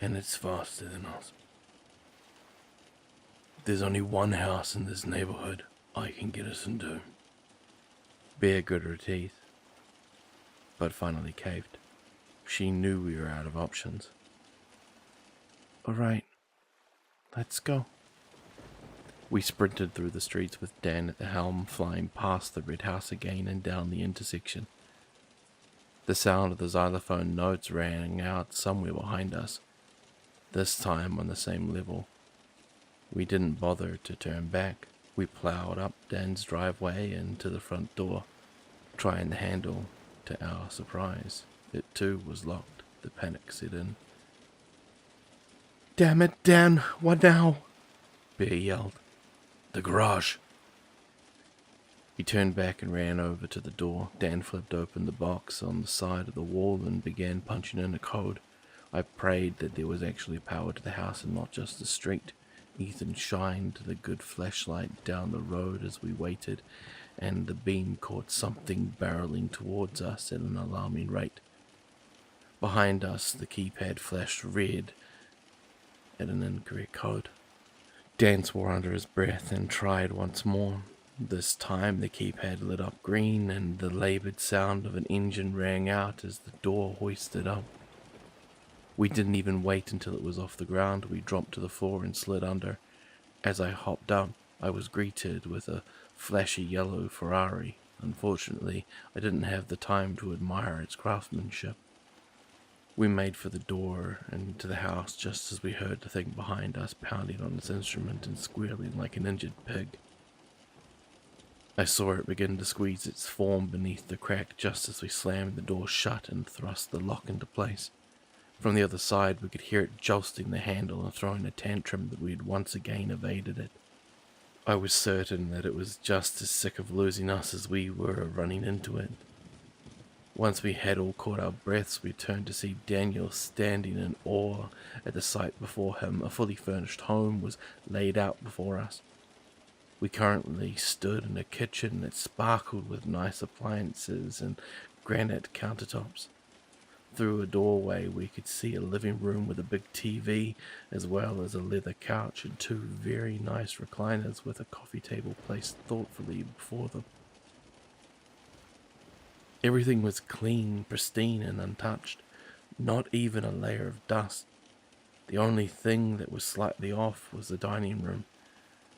And it's faster than us. There's only one house in this neighborhood I can get us into." Bear gritted her teeth, but finally caved. She knew we were out of options. All right, let's go. We sprinted through the streets with Dan at the helm, flying past the red house again and down the intersection. The sound of the xylophone notes rang out somewhere behind us, this time on the same level. We didn't bother to turn back. We plowed up Dan's driveway and to the front door, trying the handle. To our surprise, it too was locked. The panic set in. Damn it, Dan, what now? Bear yelled. "The garage." He turned back and ran over to the door. Dan flipped open the box on the side of the wall and began punching in a code. I prayed that there was actually power to the house and not just the street. Ethan shined the good flashlight down the road as we waited, and the beam caught something barreling towards us at an alarming rate. Behind us, the keypad flashed red at an incorrect code. Dan swore under his breath and tried once more. This time the keypad lit up green and the laboured sound of an engine rang out as the door hoisted up. We didn't even wait until it was off the ground. We dropped to the floor and slid under. As I hopped up, I was greeted with a flashy yellow Ferrari. Unfortunately, I didn't have the time to admire its craftsmanship. We made for the door and to the house just as we heard the thing behind us pounding on its instrument and squealing like an injured pig. I saw it begin to squeeze its form beneath the crack just as we slammed the door shut and thrust the lock into place. From the other side, we could hear it josting the handle and throwing a tantrum that we had once again evaded it. I was certain that it was just as sick of losing us as we were of running into it. Once we had all caught our breaths, we turned to see Daniel standing in awe at the sight before him. A fully furnished home was laid out before us. We currently stood in a kitchen that sparkled with nice appliances and granite countertops. Through a doorway, we could see a living room with a big TV, as well as a leather couch and two very nice recliners with a coffee table placed thoughtfully before them. Everything was clean, pristine, and untouched. Not even a layer of dust. The only thing that was slightly off was the dining room.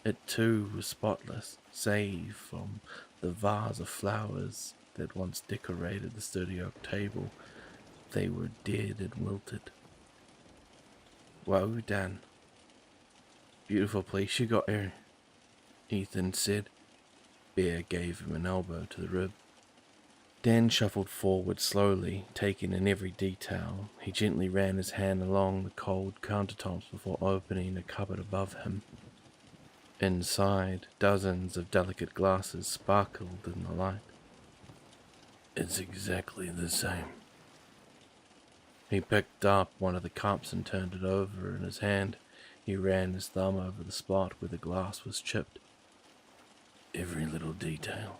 It too was spotless, save from the vase of flowers that once decorated the sturdy oak table. They were dead and wilted. "Wow, Dan. Beautiful place you got here," Ethan said. Bear gave him an elbow to the rib. Dan shuffled forward slowly, taking in every detail. He gently ran his hand along the cold countertops before opening a cupboard above him. Inside, dozens of delicate glasses sparkled in the light. "It's exactly the same." He picked up one of the cups and turned it over in his hand. He ran his thumb over the spot where the glass was chipped. "Every little detail."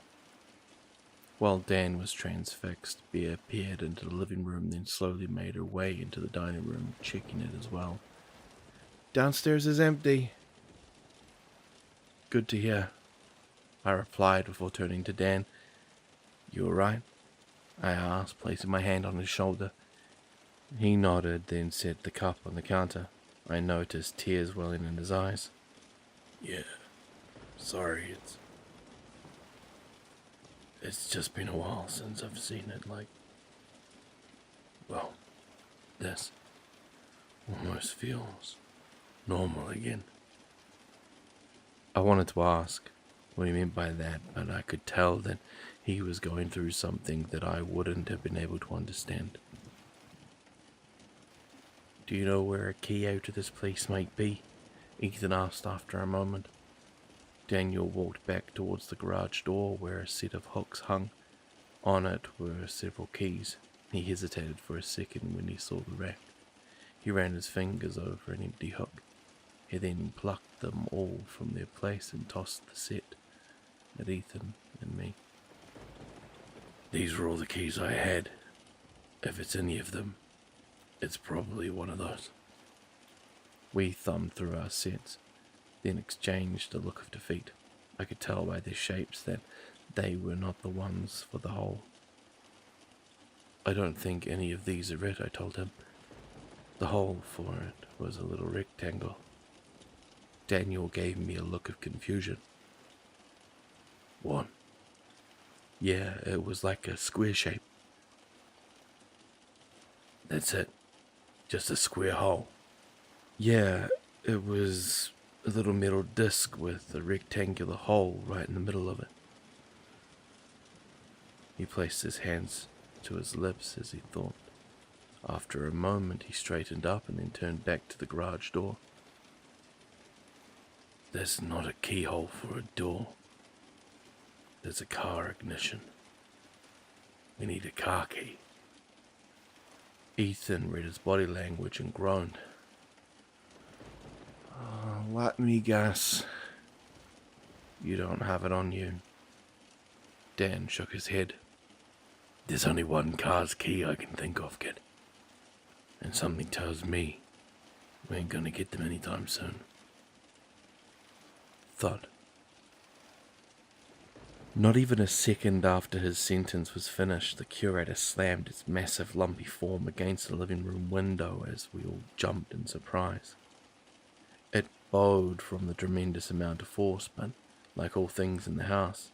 While Dan was transfixed, Bear peered into the living room, then slowly made her way into the dining room, checking it as well. Downstairs is empty. "Good to hear," I replied before turning to Dan. "You all right?" I asked, placing my hand on his shoulder. He nodded, then set the cup on the counter. I noticed tears welling in his eyes. "Yeah, sorry, it's just been a while since I've seen it well, this almost feels normal again." I wanted to ask, what he meant by that, but I could tell that he was going through something that I wouldn't have been able to understand. Do you know where a key out of this place might be? Ethan asked after a moment. Daniel walked back towards the garage door where a set of hooks hung. On it were several keys. He hesitated for a second when he saw the rack. He ran his fingers over an empty hook. He then plucked them all from their place and tossed the set at Ethan and me. These were all the keys I had. If it's any of them, it's probably one of those. We thumbed through our sets, then exchanged a look of defeat. I could tell by their shapes that they were not the ones for the hole. I don't think any of these are it, I told him. The hole for it was a little rectangle. Daniel gave me a look of confusion. What? Yeah, it was like a square shape. That's it. Just a square hole. Yeah, it was a little metal disc with a rectangular hole right in the middle of it. He placed his hands to his lips as he thought. After a moment, he straightened up and then turned back to the garage door. That's not a keyhole for a door. There's a car ignition. We need a car key. Ethan read his body language and groaned. Let me guess. You don't have it on you. Dan shook his head. There's only one car's key I can think of, kid. And something tells me we ain't gonna get them anytime soon. Thud. Not even a second after his sentence was finished, the curator slammed its massive lumpy form against the living room window as we all jumped in surprise. It bowed from the tremendous amount of force, but, like all things in the house,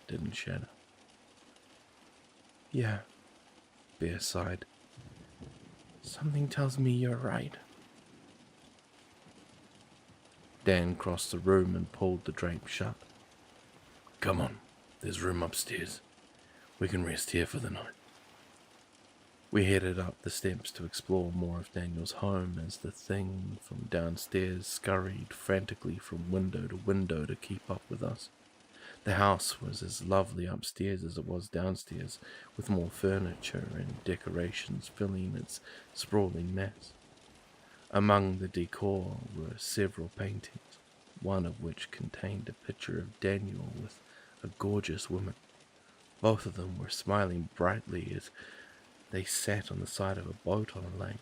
didn't shatter. Yeah, Bear sighed. Something tells me you're right. Dan crossed the room and pulled the drape shut. Come on, there's room upstairs. We can rest here for the night. We headed up the steps to explore more of Daniel's home as the thing from downstairs scurried frantically from window to window to keep up with us. The house was as lovely upstairs as it was downstairs, with more furniture and decorations filling its sprawling mass. Among the decor were several paintings, one of which contained a picture of Daniel with a gorgeous woman. Both of them were smiling brightly as they sat on the side of a boat on a lake.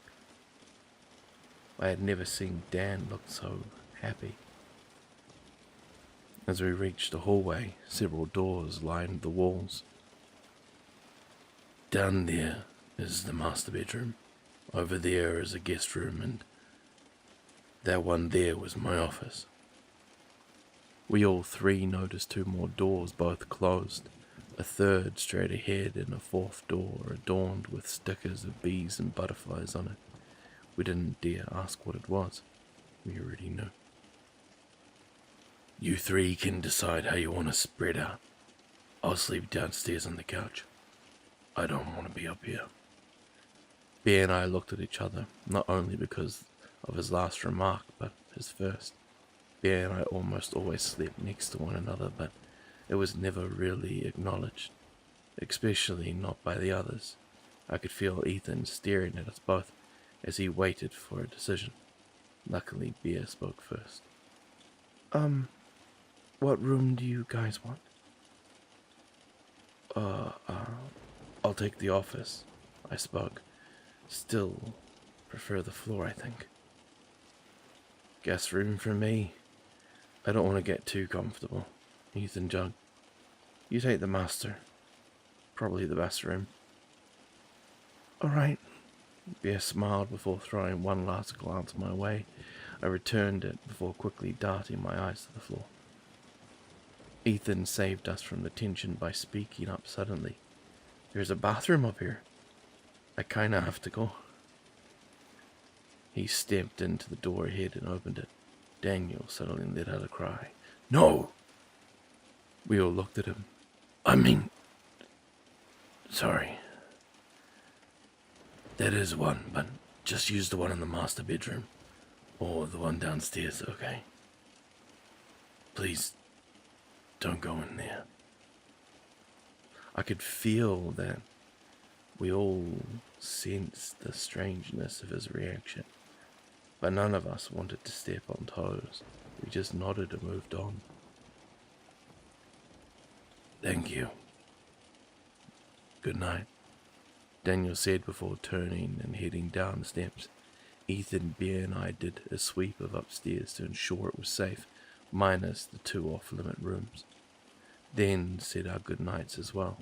I had never seen Dan look so happy. As we reached the hallway, several doors lined the walls. Down there is the master bedroom. Over there is a guest room, and that one there was my office. We all three noticed two more doors, both closed, a third straight ahead, and a fourth door adorned with stickers of bees and butterflies on it. We didn't dare ask what it was. We already knew. You three can decide how you want to spread out. I'll sleep downstairs on the couch. I don't want to be up here. Bear and I looked at each other, not only because of his last remark, but his first. Bear and I almost always slept next to one another, but it was never really acknowledged, especially not by the others. I could feel Ethan staring at us both as he waited for a decision. Luckily, Bear spoke first. What room do you guys want? I'll take the office, I spoke. Still prefer the floor, I think. Guest room for me. I don't want to get too comfortable. Ethan jumped. You take the master. Probably the best room. All right. Bear smiled before throwing one last glance my way. I returned it before quickly darting my eyes to the floor. Ethan saved us from the tension by speaking up suddenly. There's a bathroom up here. I kinda have to go. He stepped into the door ahead and opened it. Daniel suddenly let out a cry. No! We all looked at him. Sorry. That is one, but just use the one in the master bedroom. Or the one downstairs, okay? Please, don't go in there. I could feel that we all sensed the strangeness of his reaction, but none of us wanted to step on toes. We just nodded and moved on. Thank you. Good night, Daniel said before turning and heading down the steps. Ethan, Bear, and I did a sweep of upstairs to ensure it was safe, minus the 2 off-limit rooms. Then said our good nights as well.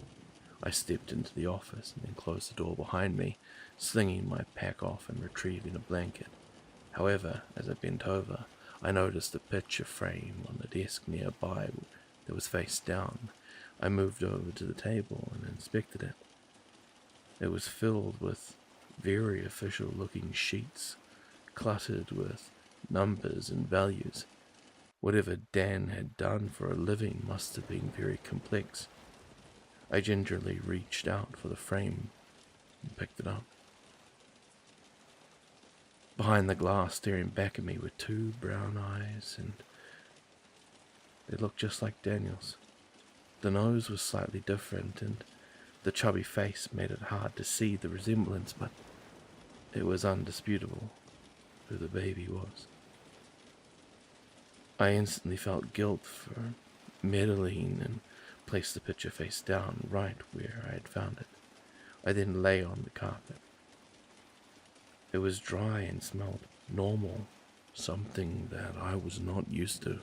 I stepped into the office and then closed the door behind me, slinging my pack off and retrieving a blanket. However, as I bent over, I noticed a picture frame on the desk nearby that was face down. I moved over to the table and inspected it. It was filled with very official-looking sheets, cluttered with numbers and values. Whatever Dan had done for a living must have been very complex. I gingerly reached out for the frame and picked it up. Behind the glass, staring back at me were 2 brown eyes, and they looked just like Daniel's. The nose was slightly different, and the chubby face made it hard to see the resemblance, but it was undisputable who the baby was. I instantly felt guilt for meddling and placed the picture face down right where I had found it. I then lay on the carpet. It was dry and smelled normal, something that I was not used to.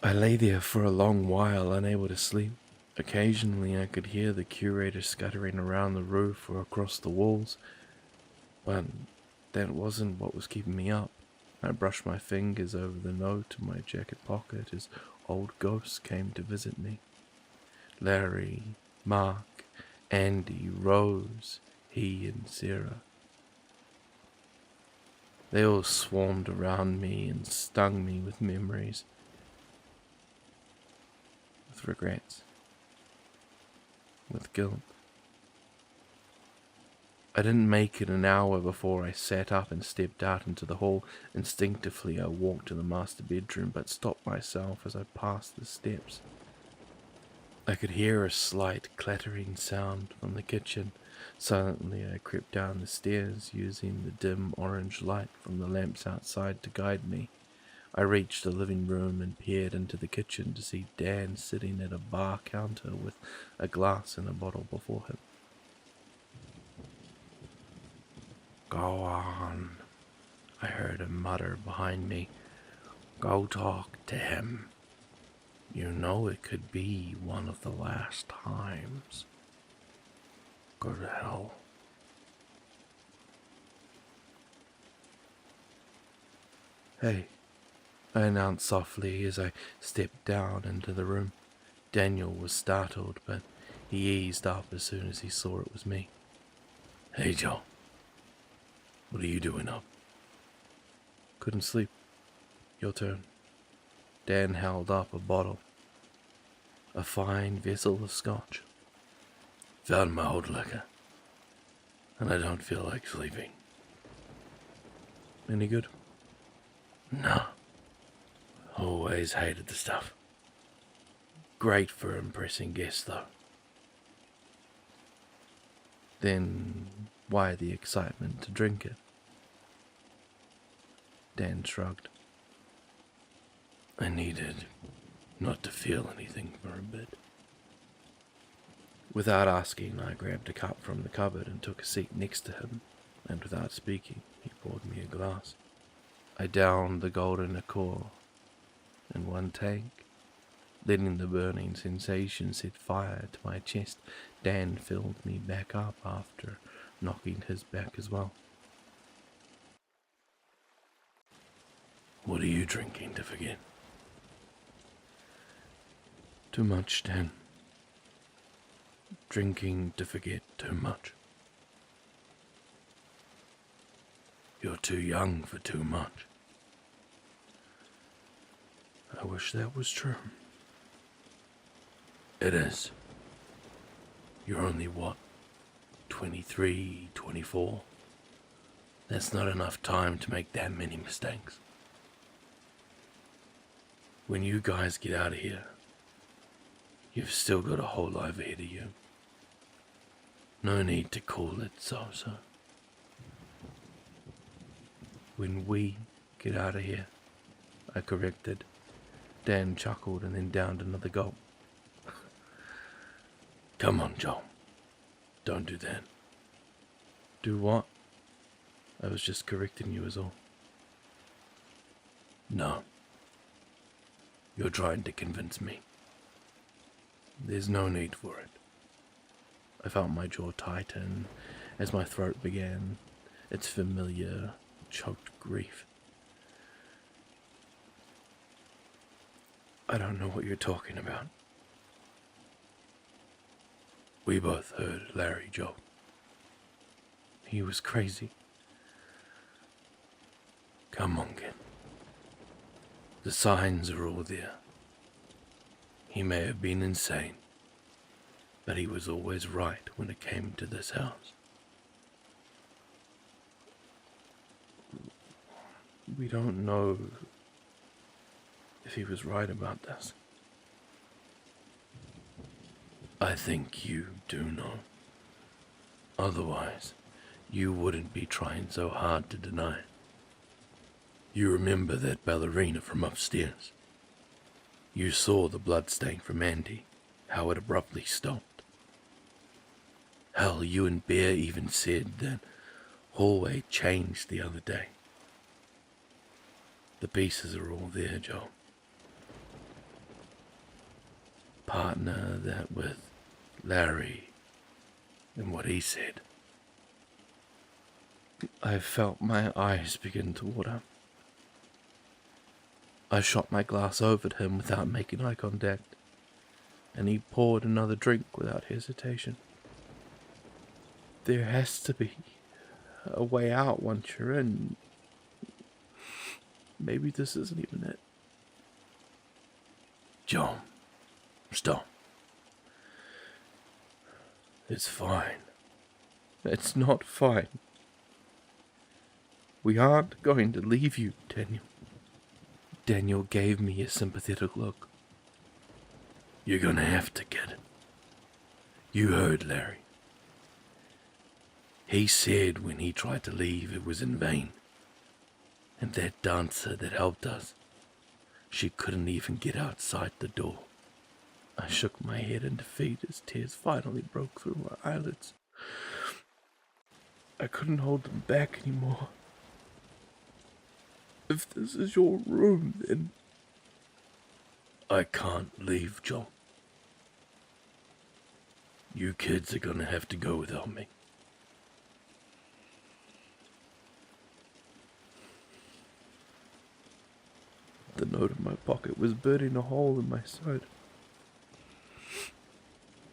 I lay there for a long while, unable to sleep. Occasionally I could hear the curator scuttering around the roof or across the walls, but that wasn't what was keeping me up. I brushed my fingers over the note in my jacket pocket as old ghosts came to visit me. Larry, Mark, Andy, Rose, he and Sarah. They all swarmed around me and stung me with memories, with regrets, with guilt. I didn't make it an hour before I sat up and stepped out into the hall. Instinctively I walked to the master bedroom, but stopped myself as I passed the steps. I could hear a slight clattering sound from the kitchen. Silently I crept down the stairs, using the dim orange light from the lamps outside to guide me. I reached the living room and peered into the kitchen to see Dan sitting at a bar counter with a glass and a bottle before him. Go on, I heard him mutter behind me. Go talk to him. You know it could be one of the last times. Go to hell. Hey, I announced softly as I stepped down into the room. Daniel was startled, but he eased up as soon as he saw it was me. Hey, Joe. What are you doing up? Couldn't sleep. Your turn. Dan held up a bottle. A fine vessel of scotch. Found my old liquor, and I don't feel like sleeping. Any good? No. Always hated the stuff. Great for impressing guests, though. Then why the excitement to drink it? Dan shrugged. I needed not to feel anything for a bit. Without asking, I grabbed a cup from the cupboard and took a seat next to him, and without speaking, he poured me a glass. I downed the golden liqueur in one tank, letting the burning sensation set fire to my chest. Dan filled me back up after knocking his back as well. What are you drinking to forget? Too much, Dan. Drinking to forget too much. You're too young for too much. I wish that was true. It is. You're only, what, 23, 24? That's not enough time to make that many mistakes. When you guys get out of here, you've still got a whole life ahead of you. No need to call it so-so. When we get out of here, I corrected. Dan chuckled and then downed another gulp. Come on, Joel. Don't do that. Do what? I was just correcting you is all. No. You're trying to convince me. There's no need for it. I felt my jaw tighten as my throat began its familiar, choked grief. I don't know what you're talking about. We both heard Larry joke. He was crazy. Come on, kid. The signs are all there. He may have been insane, but he was always right when it came to this house. We don't know if he was right about this. I think you do know. Otherwise, you wouldn't be trying so hard to deny it. You remember that ballerina from upstairs? You saw the bloodstain from Andy, how it abruptly stopped. Hell, you and Bear even said that hallway changed the other day. The pieces are all there, Joe. Partner that with Larry and what he said. I felt my eyes begin to water. I shot my glass over to him without making eye contact, and he poured another drink without hesitation. There has to be a way out once you're in. Maybe this isn't even it. John, stop. It's fine. It's not fine. We aren't going to leave you, Daniel. Daniel gave me a sympathetic look. You're gonna have to, kid. You heard Larry. He said when he tried to leave it was in vain. And that dancer that helped us, she couldn't even get outside the door. I shook my head in defeat as tears finally broke through my eyelids. I couldn't hold them back anymore. If this is your room, then I can't leave, John. You kids are gonna have to go without me. The note in my pocket was burning a hole in my side.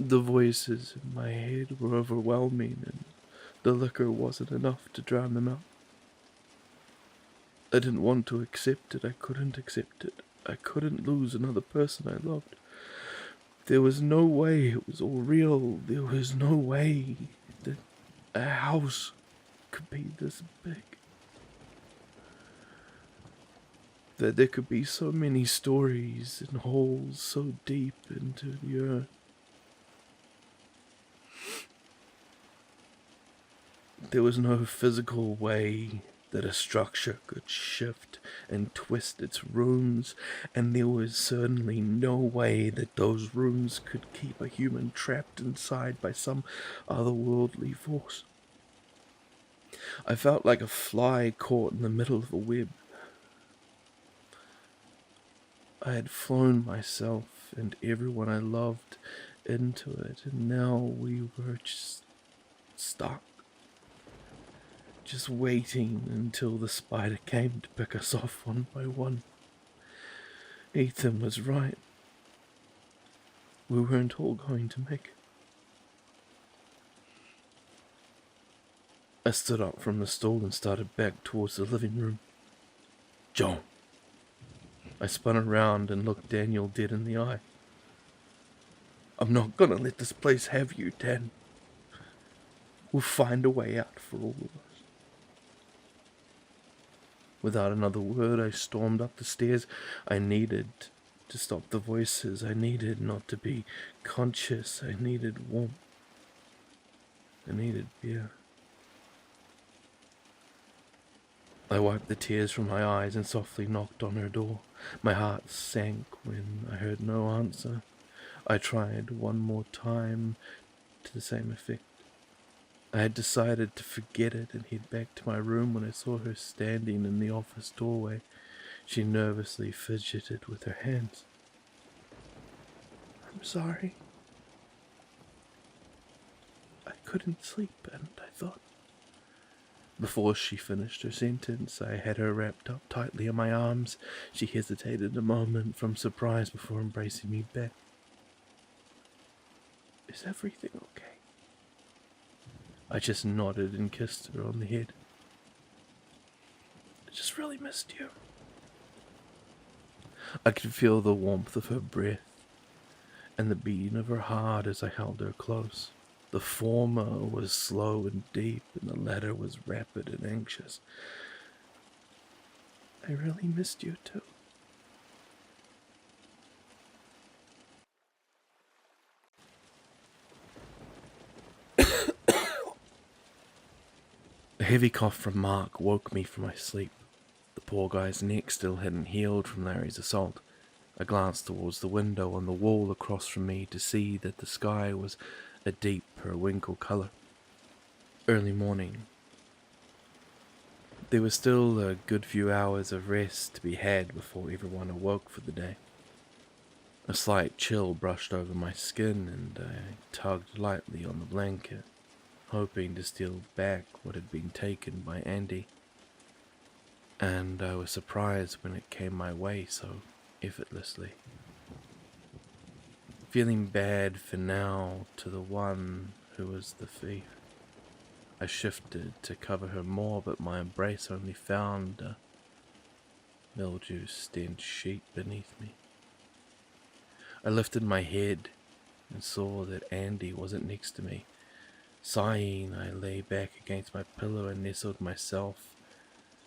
The voices in my head were overwhelming, and the liquor wasn't enough to drown them out. I didn't want to accept it. I couldn't accept it. I couldn't lose another person I loved. There was no way it was all real. There was no way that a house could be this big. That there could be so many stories and holes so deep into the earth. There was no physical way that a structure could shift and twist its rooms, and there was certainly no way that those rooms could keep a human trapped inside by some otherworldly force. I felt like a fly caught in the middle of a web. I had flown myself and everyone I loved into it, and now we were just stuck. Just waiting until the spider came to pick us off one by one. Ethan was right. We weren't all going to make it. I stood up from the stool and started back towards the living room. John. I spun around and looked Daniel dead in the eye. I'm not gonna let this place have you, Dan. We'll find a way out for all of us. Without another word, I stormed up the stairs. I needed to stop the voices. I needed not to be conscious. I needed warmth. I needed beer. I wiped the tears from my eyes and softly knocked on her door. My heart sank when I heard no answer. I tried one more time to the same effect. I had decided to forget it and head back to my room when I saw her standing in the office doorway. She nervously fidgeted with her hands. I'm sorry. I couldn't sleep, and I thought. Before she finished her sentence, I had her wrapped up tightly in my arms. She hesitated a moment from surprise before embracing me back. Is everything okay? I just nodded and kissed her on the head. I just really missed you. I could feel the warmth of her breath and the beating of her heart as I held her close. The former was slow and deep, and the latter was rapid and anxious. I really missed you too. A heavy cough from Mark woke me from my sleep. The poor guy's neck still hadn't healed from Larry's assault. I glanced towards the window on the wall across from me to see that the sky was a deep periwinkle color. Early morning. There was still a good few hours of rest to be had before everyone awoke for the day. A slight chill brushed over my skin and I tugged lightly on the blanket, hoping to steal back what had been taken by Andy. And I was surprised when it came my way so effortlessly. Feeling bad for now to the one who was the thief. I shifted to cover her more, but my embrace only found a mildew-stained sheet beneath me. I lifted my head and saw that Andy wasn't next to me. Sighing, I lay back against my pillow and nestled myself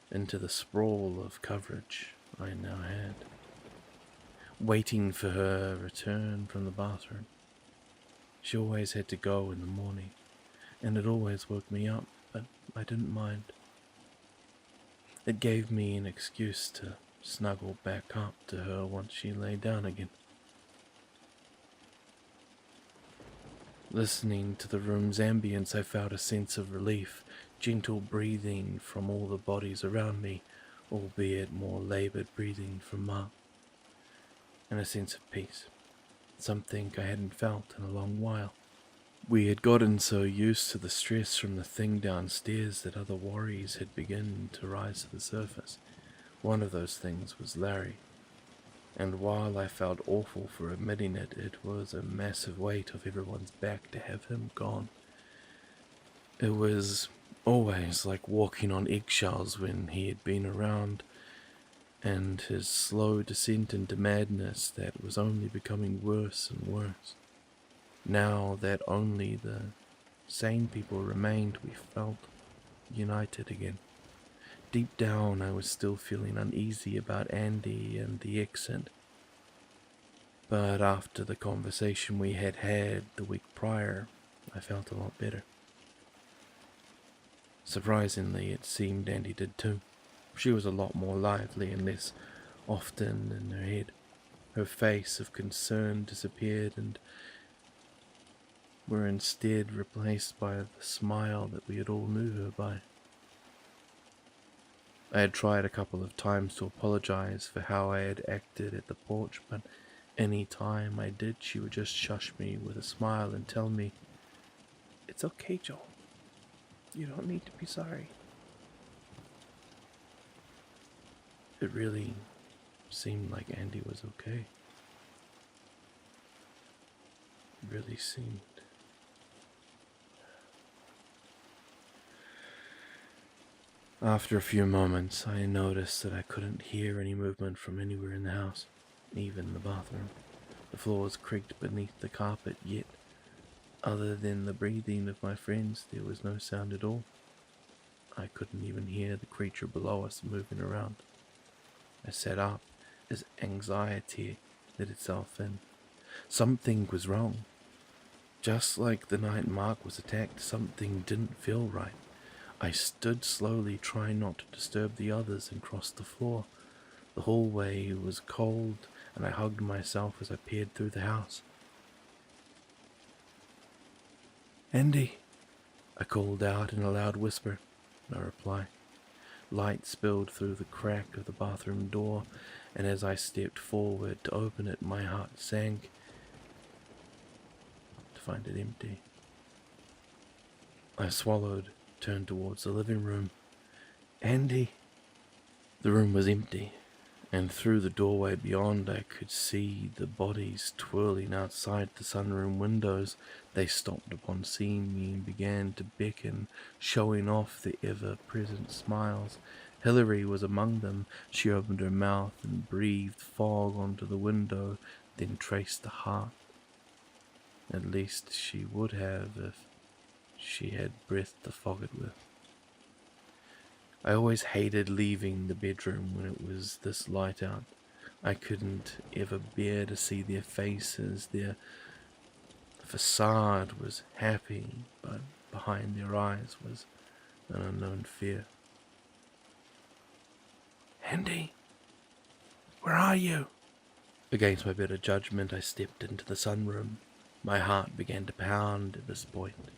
into the sprawl of coverage I now had, waiting for her return from the bathroom. She always had to go in the morning, and it always woke me up, but I didn't mind. It gave me an excuse to snuggle back up to her once she lay down again. Listening to the room's ambience, I felt a sense of relief, gentle breathing from all the bodies around me, albeit more labored breathing from Mark, and a sense of peace, something I hadn't felt in a long while. We had gotten so used to the stress from the thing downstairs that other worries had begun to rise to the surface. One of those things was Larry, and while I felt awful for admitting it, it was a massive weight off everyone's back to have him gone. It was always like walking on eggshells when he had been around, and his slow descent into madness that was only becoming worse and worse. Now that only the sane people remained, we felt united again. Deep down, I was still feeling uneasy about Andy and the exit. But after the conversation we had had the week prior, I felt a lot better. Surprisingly, it seemed Andy did too. She was a lot more lively and less often in her head. Her face of concern disappeared and were instead replaced by the smile that we had all knew her by. I had tried a couple of times to apologize for how I had acted at the porch, but any time I did, she would just shush me with a smile and tell me, "It's okay, Joel. You don't need to be sorry." It really seemed like Andy was okay. It really seemed. After a few moments, I noticed that I couldn't hear any movement from anywhere in the house, even the bathroom. The floors creaked beneath the carpet, yet, other than the breathing of my friends, there was no sound at all. I couldn't even hear the creature below us moving around. I sat up as anxiety let itself in. Something was wrong. Just like the night Mark was attacked, something didn't feel right. I stood slowly, trying not to disturb the others, and crossed the floor. The hallway was cold, and I hugged myself as I peered through the house. "Andy," I called out in a loud whisper. No reply. Light spilled through the crack of the bathroom door, and as I stepped forward to open it, my heart sank to find it empty. I swallowed, turned towards the living room. "Andy." The room was empty, and through the doorway beyond I could see the bodies twirling outside the sunroom windows. They stopped upon seeing me and began to beckon, showing off their ever-present smiles. Hillary was among them. She opened her mouth and breathed fog onto the window, then traced the heart. At least she would have if she had breath to fog it with. I always hated leaving the bedroom when it was this light out. I couldn't ever bear to see their faces. Their facade was happy, but behind their eyes was an unknown fear. "Andy, where are you?" Against my better judgment, I stepped into the sunroom. My heart began to pound at this point.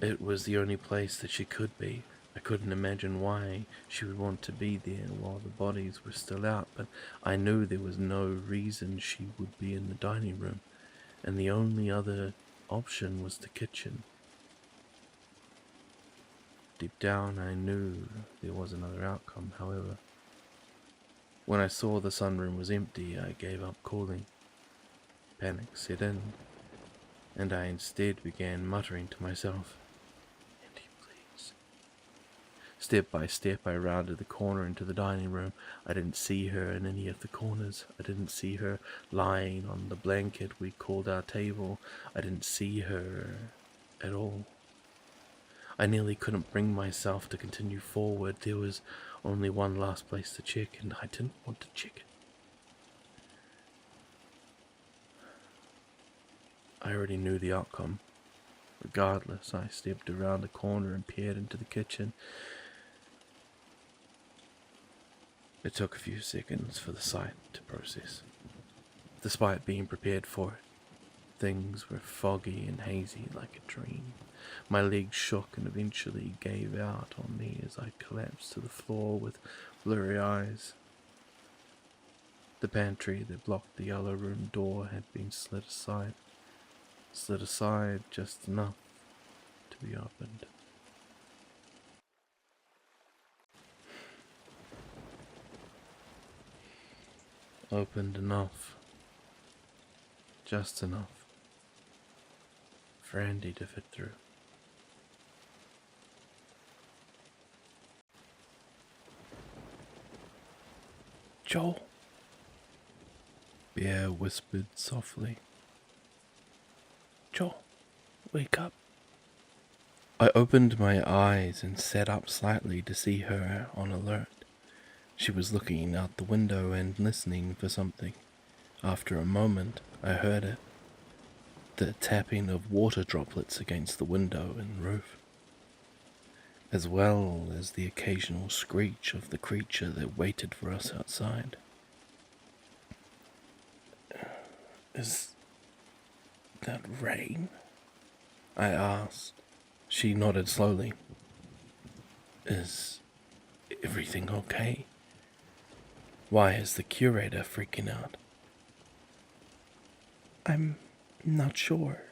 It was the only place that she could be. I couldn't imagine why she would want to be there while the bodies were still out, but I knew there was no reason she would be in the dining room, and the only other option was the kitchen. Deep down, I knew there was another outcome, however. When I saw the sunroom was empty, I gave up calling. Panic set in, and I instead began muttering to myself, "Andy, please." Step by step, I rounded the corner into the dining room. I didn't see her in any of the corners. I didn't see her lying on the blanket we called our table. I didn't see her at all. I nearly couldn't bring myself to continue forward. There was only one last place to check, and I didn't want to check it. I already knew the outcome. Regardless, I stepped around the corner and peered into the kitchen. It took a few seconds for the sight to process. Despite being prepared for it, things were foggy and hazy like a dream. My legs shook and eventually gave out on me as I collapsed to the floor with blurry eyes. The pantry that blocked the yellow room door had been slid aside just enough to be opened. Opened enough, just enough, for Andy to fit through. "Joel," Bear whispered softly. "Joel, wake up." I opened my eyes and sat up slightly to see her on alert. She was looking out the window and listening for something. After a moment, I heard it. The tapping of water droplets against the window and roof, as well as the occasional screech of the creature that waited for us outside. "Is that rain?" I asked. She nodded slowly. "Is everything okay? Why is the curator freaking out?" "I'm not sure.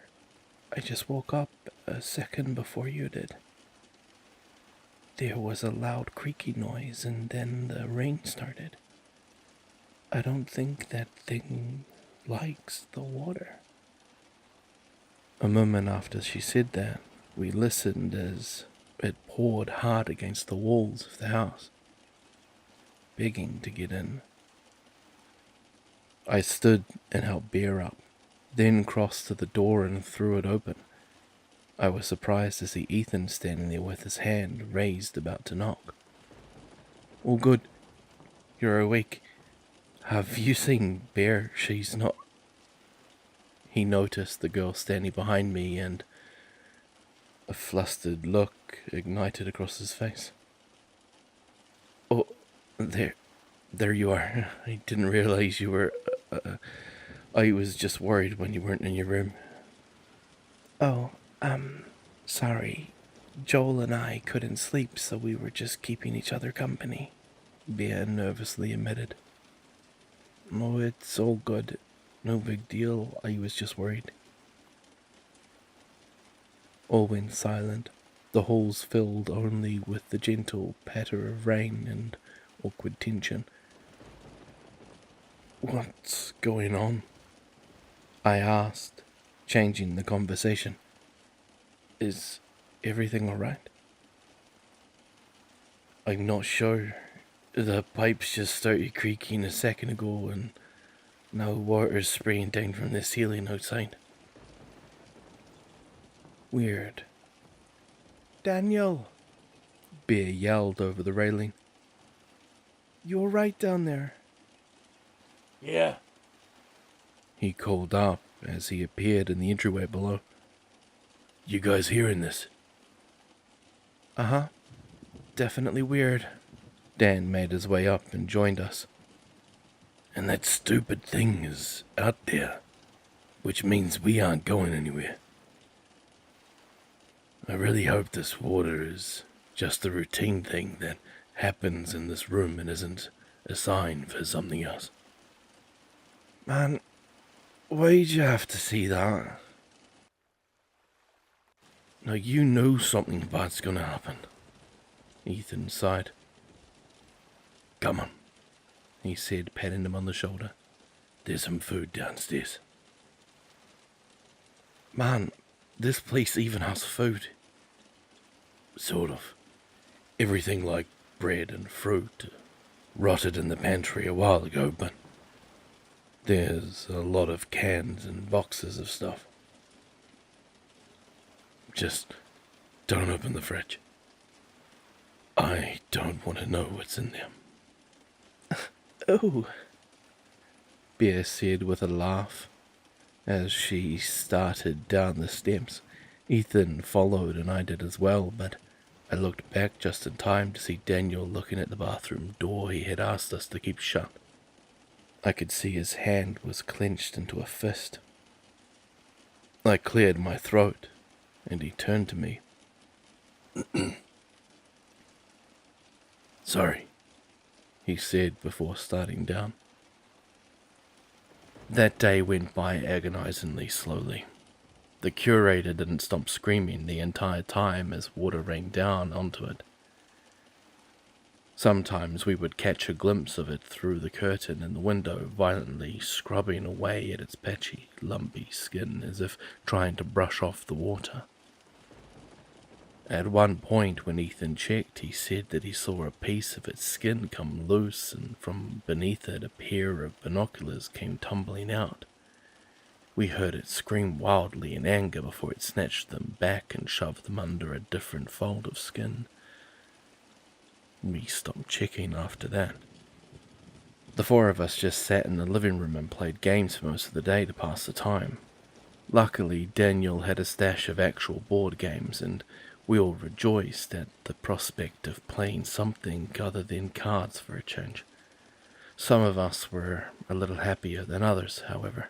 I just woke up a second before you did. There was a loud creaky noise and then the rain started. I don't think that thing likes the water." A moment after she said that, we listened as it poured hard against the walls of the house, begging to get in. I stood and helped Bear up, then crossed to the door and threw it open. I was surprised to see Ethan standing there with his hand raised about to knock. All good. You're awake. Have you seen Bear? She's not... He noticed the girl standing behind me, and a flustered look ignited across his face. Oh, there you are. I didn't realize you were... I was just worried when you weren't in your room. Oh, sorry. Joel and I couldn't sleep, so we were just keeping each other company, Bea nervously admitted. Oh, it's all good. No big deal. I was just worried. All went silent, the halls filled only with the gentle patter of rain and awkward tension. What's going on? I asked, changing the conversation. Is everything alright? I'm not sure. The pipes just started creaking a second ago, and now water's spraying down from the ceiling outside. Weird. Daniel! Bear yelled over the railing. You're right down there. Yeah. He called up as he appeared in the entryway below. You guys hearing this? Uh-huh. Definitely weird. Dan made his way up and joined us. And that stupid thing is out there, which means we aren't going anywhere. I really hope this water is just a routine thing that happens in this room and isn't a sign for something else. Man, why'd you have to see that? Now you know something bad's gonna happen. Ethan sighed. Come on, he said, patting him on the shoulder. There's some food downstairs. Man, this place even has food. Sort of. Everything like bread and fruit rotted in the pantry a while ago, but there's a lot of cans and boxes of stuff. Just don't open the fridge. I don't want to know what's in there. Oh, Bear said with a laugh as she started down the steps. Ethan followed and I did as well, but I looked back just in time to see Daniel looking at the bathroom door he had asked us to keep shut. I could see his hand was clenched into a fist. I cleared my throat, and he turned to me. Sorry, he said before starting down. That day went by agonizingly slowly. The curator didn't stop screaming the entire time as water rained down onto it. Sometimes we would catch a glimpse of it through the curtain in the window, violently scrubbing away at its patchy, lumpy skin as if trying to brush off the water. At one point when Ethan checked, he said that he saw a piece of its skin come loose, and from beneath it a pair of binoculars came tumbling out. We heard it scream wildly in anger before it snatched them back and shoved them under a different fold of skin. We stopped checking after that. The four of us just sat in the living room and played games for most of the day to pass the time. Luckily, Daniel had a stash of actual board games, and we all rejoiced at the prospect of playing something other than cards for a change. Some of us were a little happier than others, however.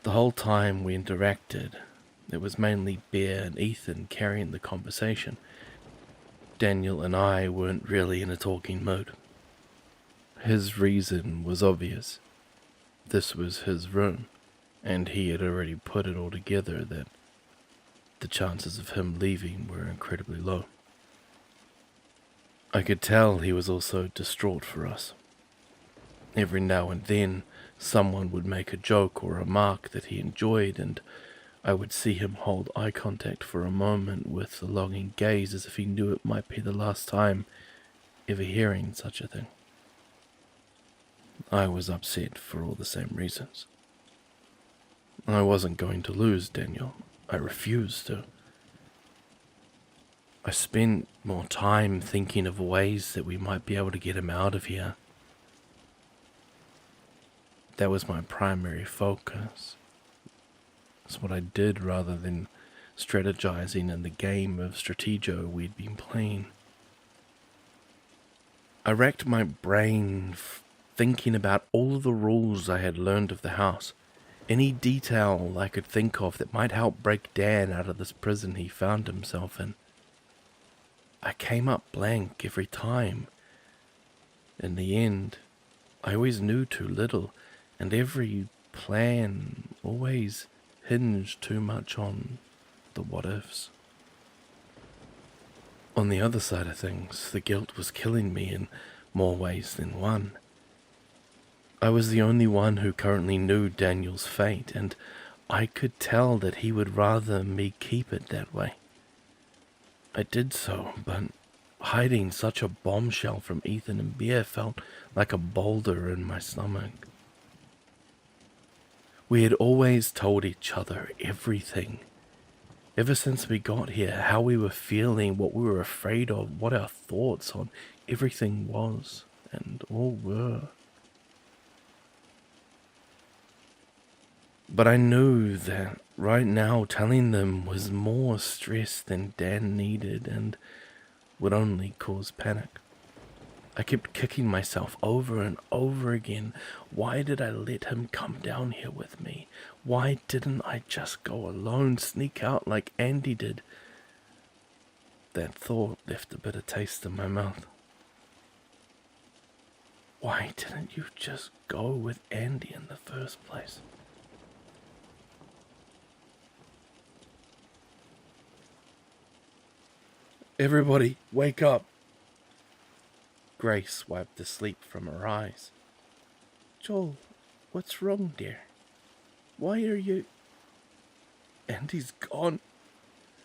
The whole time we interacted, it was mainly Bear and Ethan carrying the conversation. Daniel and I weren't really in a talking mode. His reason was obvious. This was his room, and he had already put it all together that the chances of him leaving were incredibly low. I could tell he was also distraught for us. Every now and then, someone would make a joke or remark that he enjoyed, and I would see him hold eye contact for a moment with a longing gaze as if he knew it might be the last time ever hearing such a thing. I was upset for all the same reasons. I wasn't going to lose Daniel. I refused to. I spent more time thinking of ways that we might be able to get him out of here. That was my primary focus. That's what I did rather than strategizing in the game of Stratego we'd been playing. I racked my brain thinking about all of the rules I had learned of the house, any detail I could think of that might help break Dan out of this prison he found himself in. I came up blank every time. In the end, I always knew too little, and every plan always hinged too much on the what-ifs. On the other side of things, the guilt was killing me in more ways than one. I was the only one who currently knew Daniel's fate, and I could tell that he would rather me keep it that way. I did so, but hiding such a bombshell from Ethan and Bear felt like a boulder in my stomach. We had always told each other everything. Ever since we got here, how we were feeling, what we were afraid of, what our thoughts on everything was, and all were. But I knew that right now telling them was more stress than Dan needed and would only cause panic. I kept kicking myself over and over again. Why did I let him come down here with me? Why didn't I just go alone, sneak out like Andy did? That thought left a bitter taste in my mouth. Why didn't you just go with Andy in the first place? Everybody, wake up! Grace wiped the sleep from her eyes. Joel, what's wrong, dear? Why are you... Andy's gone.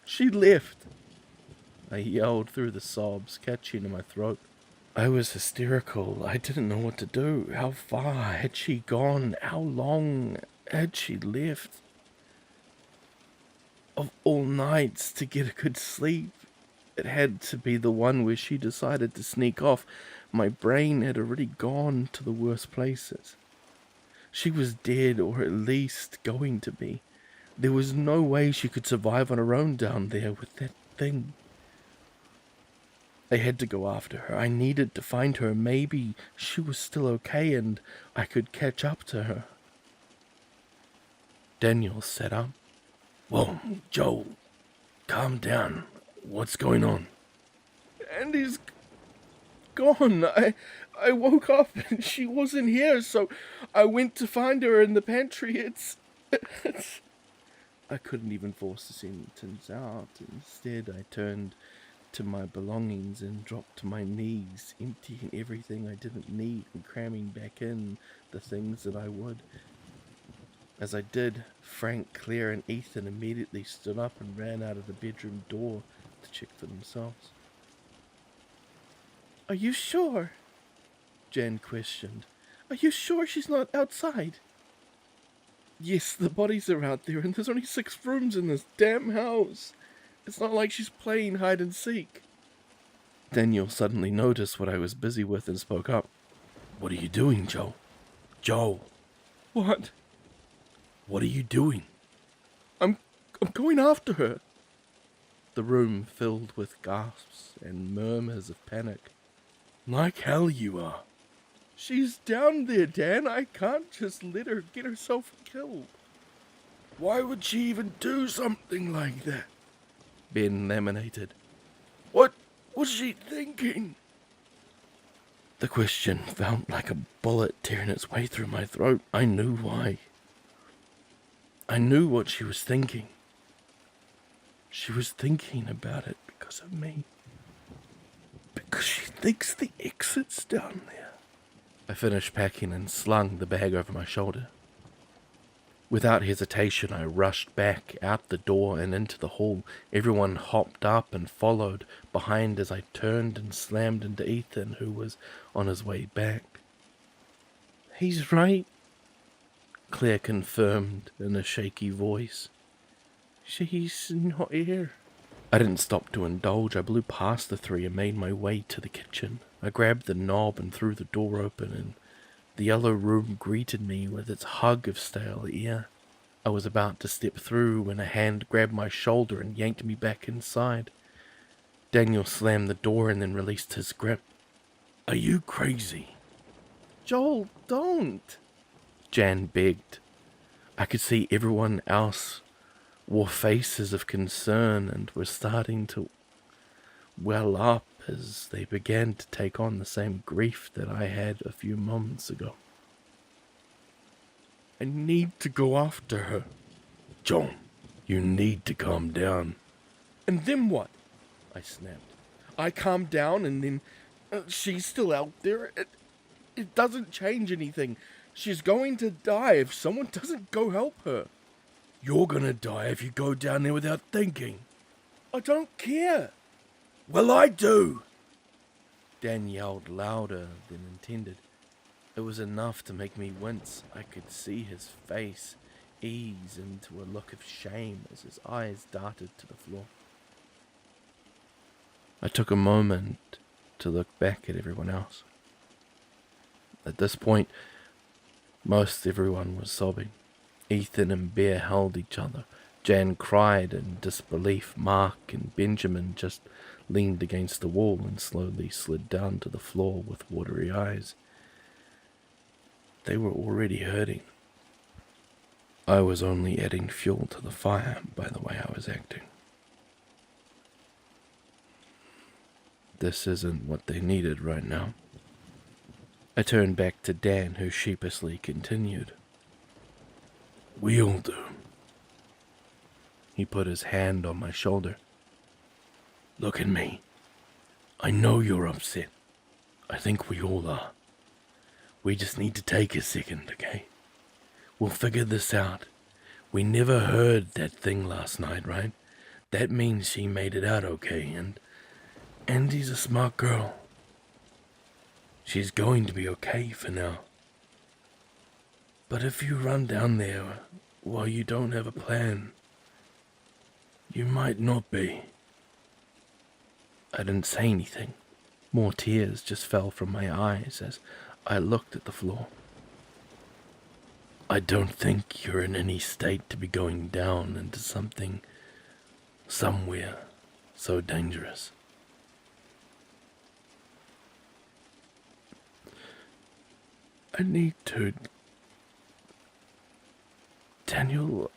She left. I yelled through the sobs catching in my throat. I was hysterical. I didn't know what to do. How far had she gone? How long had she left? Of all nights to get a good sleep, it had to be the one where she decided to sneak off. My brain had already gone to the worst places. She was dead, or at least going to be. There was no way she could survive on her own down there with that thing. I had to go after her. I needed to find her. Maybe she was still okay and I could catch up to her. Daniel sat up. Whoa, Joe, calm down. What's going on? Andy's gone. I woke up and she wasn't here, so I went to find her in the pantry. It's... I couldn't even force the sentence out. Instead, I turned to my belongings and dropped to my knees, emptying everything I didn't need and cramming back in the things that I would. As I did, Frank, Claire, and Ethan immediately stood up and ran out of the bedroom door to check for themselves. Are you sure? Jan questioned. Are you sure she's not outside? Yes, the bodies are out there, and there's only 6 rooms in this damn house. It's not like she's playing hide and seek. Daniel suddenly noticed what I was busy with and spoke up. What are you doing, Joe? Joe! What? What are you doing? I'm going after her. The room filled with gasps and murmurs of panic. Like hell you are. She's down there, Dan. I can't just let her get herself killed. Why would she even do something like that? Ben laminated. What was she thinking? The question felt like a bullet tearing its way through my throat. I knew why. I knew what she was thinking. She was thinking about it because of me. Because she thinks the exit's down there. I finished packing and slung the bag over my shoulder. Without hesitation, I rushed back out the door and into the hall. Everyone hopped up and followed behind as I turned and slammed into Ethan, who was on his way back. He's right, Claire confirmed in a shaky voice. She's not here. I didn't stop to indulge. I blew past the three and made my way to the kitchen. I grabbed the knob and threw the door open, and the yellow room greeted me with its hug of stale air. I was about to step through when a hand grabbed my shoulder and yanked me back inside. Daniel slammed the door and then released his grip. Are you crazy? Joel, don't! Jan begged. I could see everyone else wore faces of concern and were starting to well up as they began to take on the same grief that I had a few moments ago. I need to go after her. John, you need to calm down. And then what? I snapped. I calmed down and then she's still out there. It doesn't change anything. She's going to die if someone doesn't go help her. You're gonna die if you go down there without thinking. I don't care. Well, I do. Dan yelled louder than intended. It was enough to make me wince. I could see his face ease into a look of shame as his eyes darted to the floor. I took a moment to look back at everyone else. At this point, most everyone was sobbing. Ethan and Bear held each other. Jan cried in disbelief. Mark and Benjamin just leaned against the wall and slowly slid down to the floor with watery eyes. They were already hurting. I was only adding fuel to the fire by the way I was acting. This isn't what they needed right now. I turned back to Dan, who sheepishly continued. We'll do. He put his hand on my shoulder. Look at me. I know you're upset. I think we all are. We just need to take a second, okay? We'll figure this out. We never heard that thing last night, right? That means she made it out okay, and Andy's a smart girl. She's going to be okay for now. But if you run down there while you don't have a plan, you might not be. I didn't say anything. More tears just fell from my eyes as I looked at the floor. I don't think you're in any state to be going down into something, somewhere so dangerous. I need to... Daniel,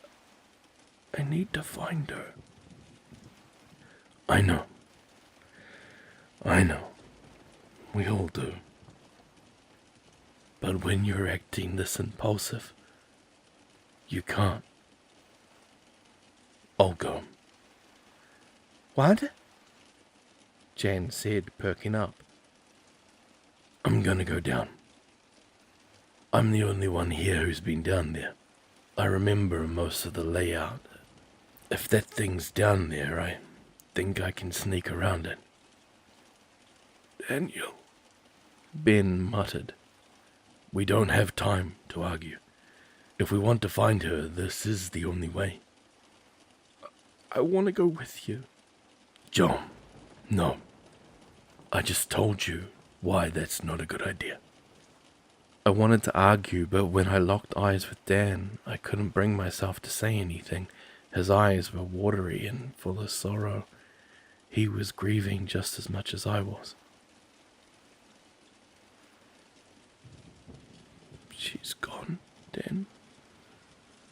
I need to find her. I know. We all do. But when you're acting this impulsive, you can't. I'll go. What? Jan said, perking up. I'm gonna go down. I'm the only one here who's been down there. I remember most of the layout. If that thing's down there, I think I can sneak around it. Daniel, Ben muttered. We don't have time to argue. If we want to find her, this is the only way. I want to go with you. John, no. I just told you why that's not a good idea. I wanted to argue, but when I locked eyes with Dan, I couldn't bring myself to say anything. His eyes were watery and full of sorrow. He was grieving just as much as I was. She's gone, Dan.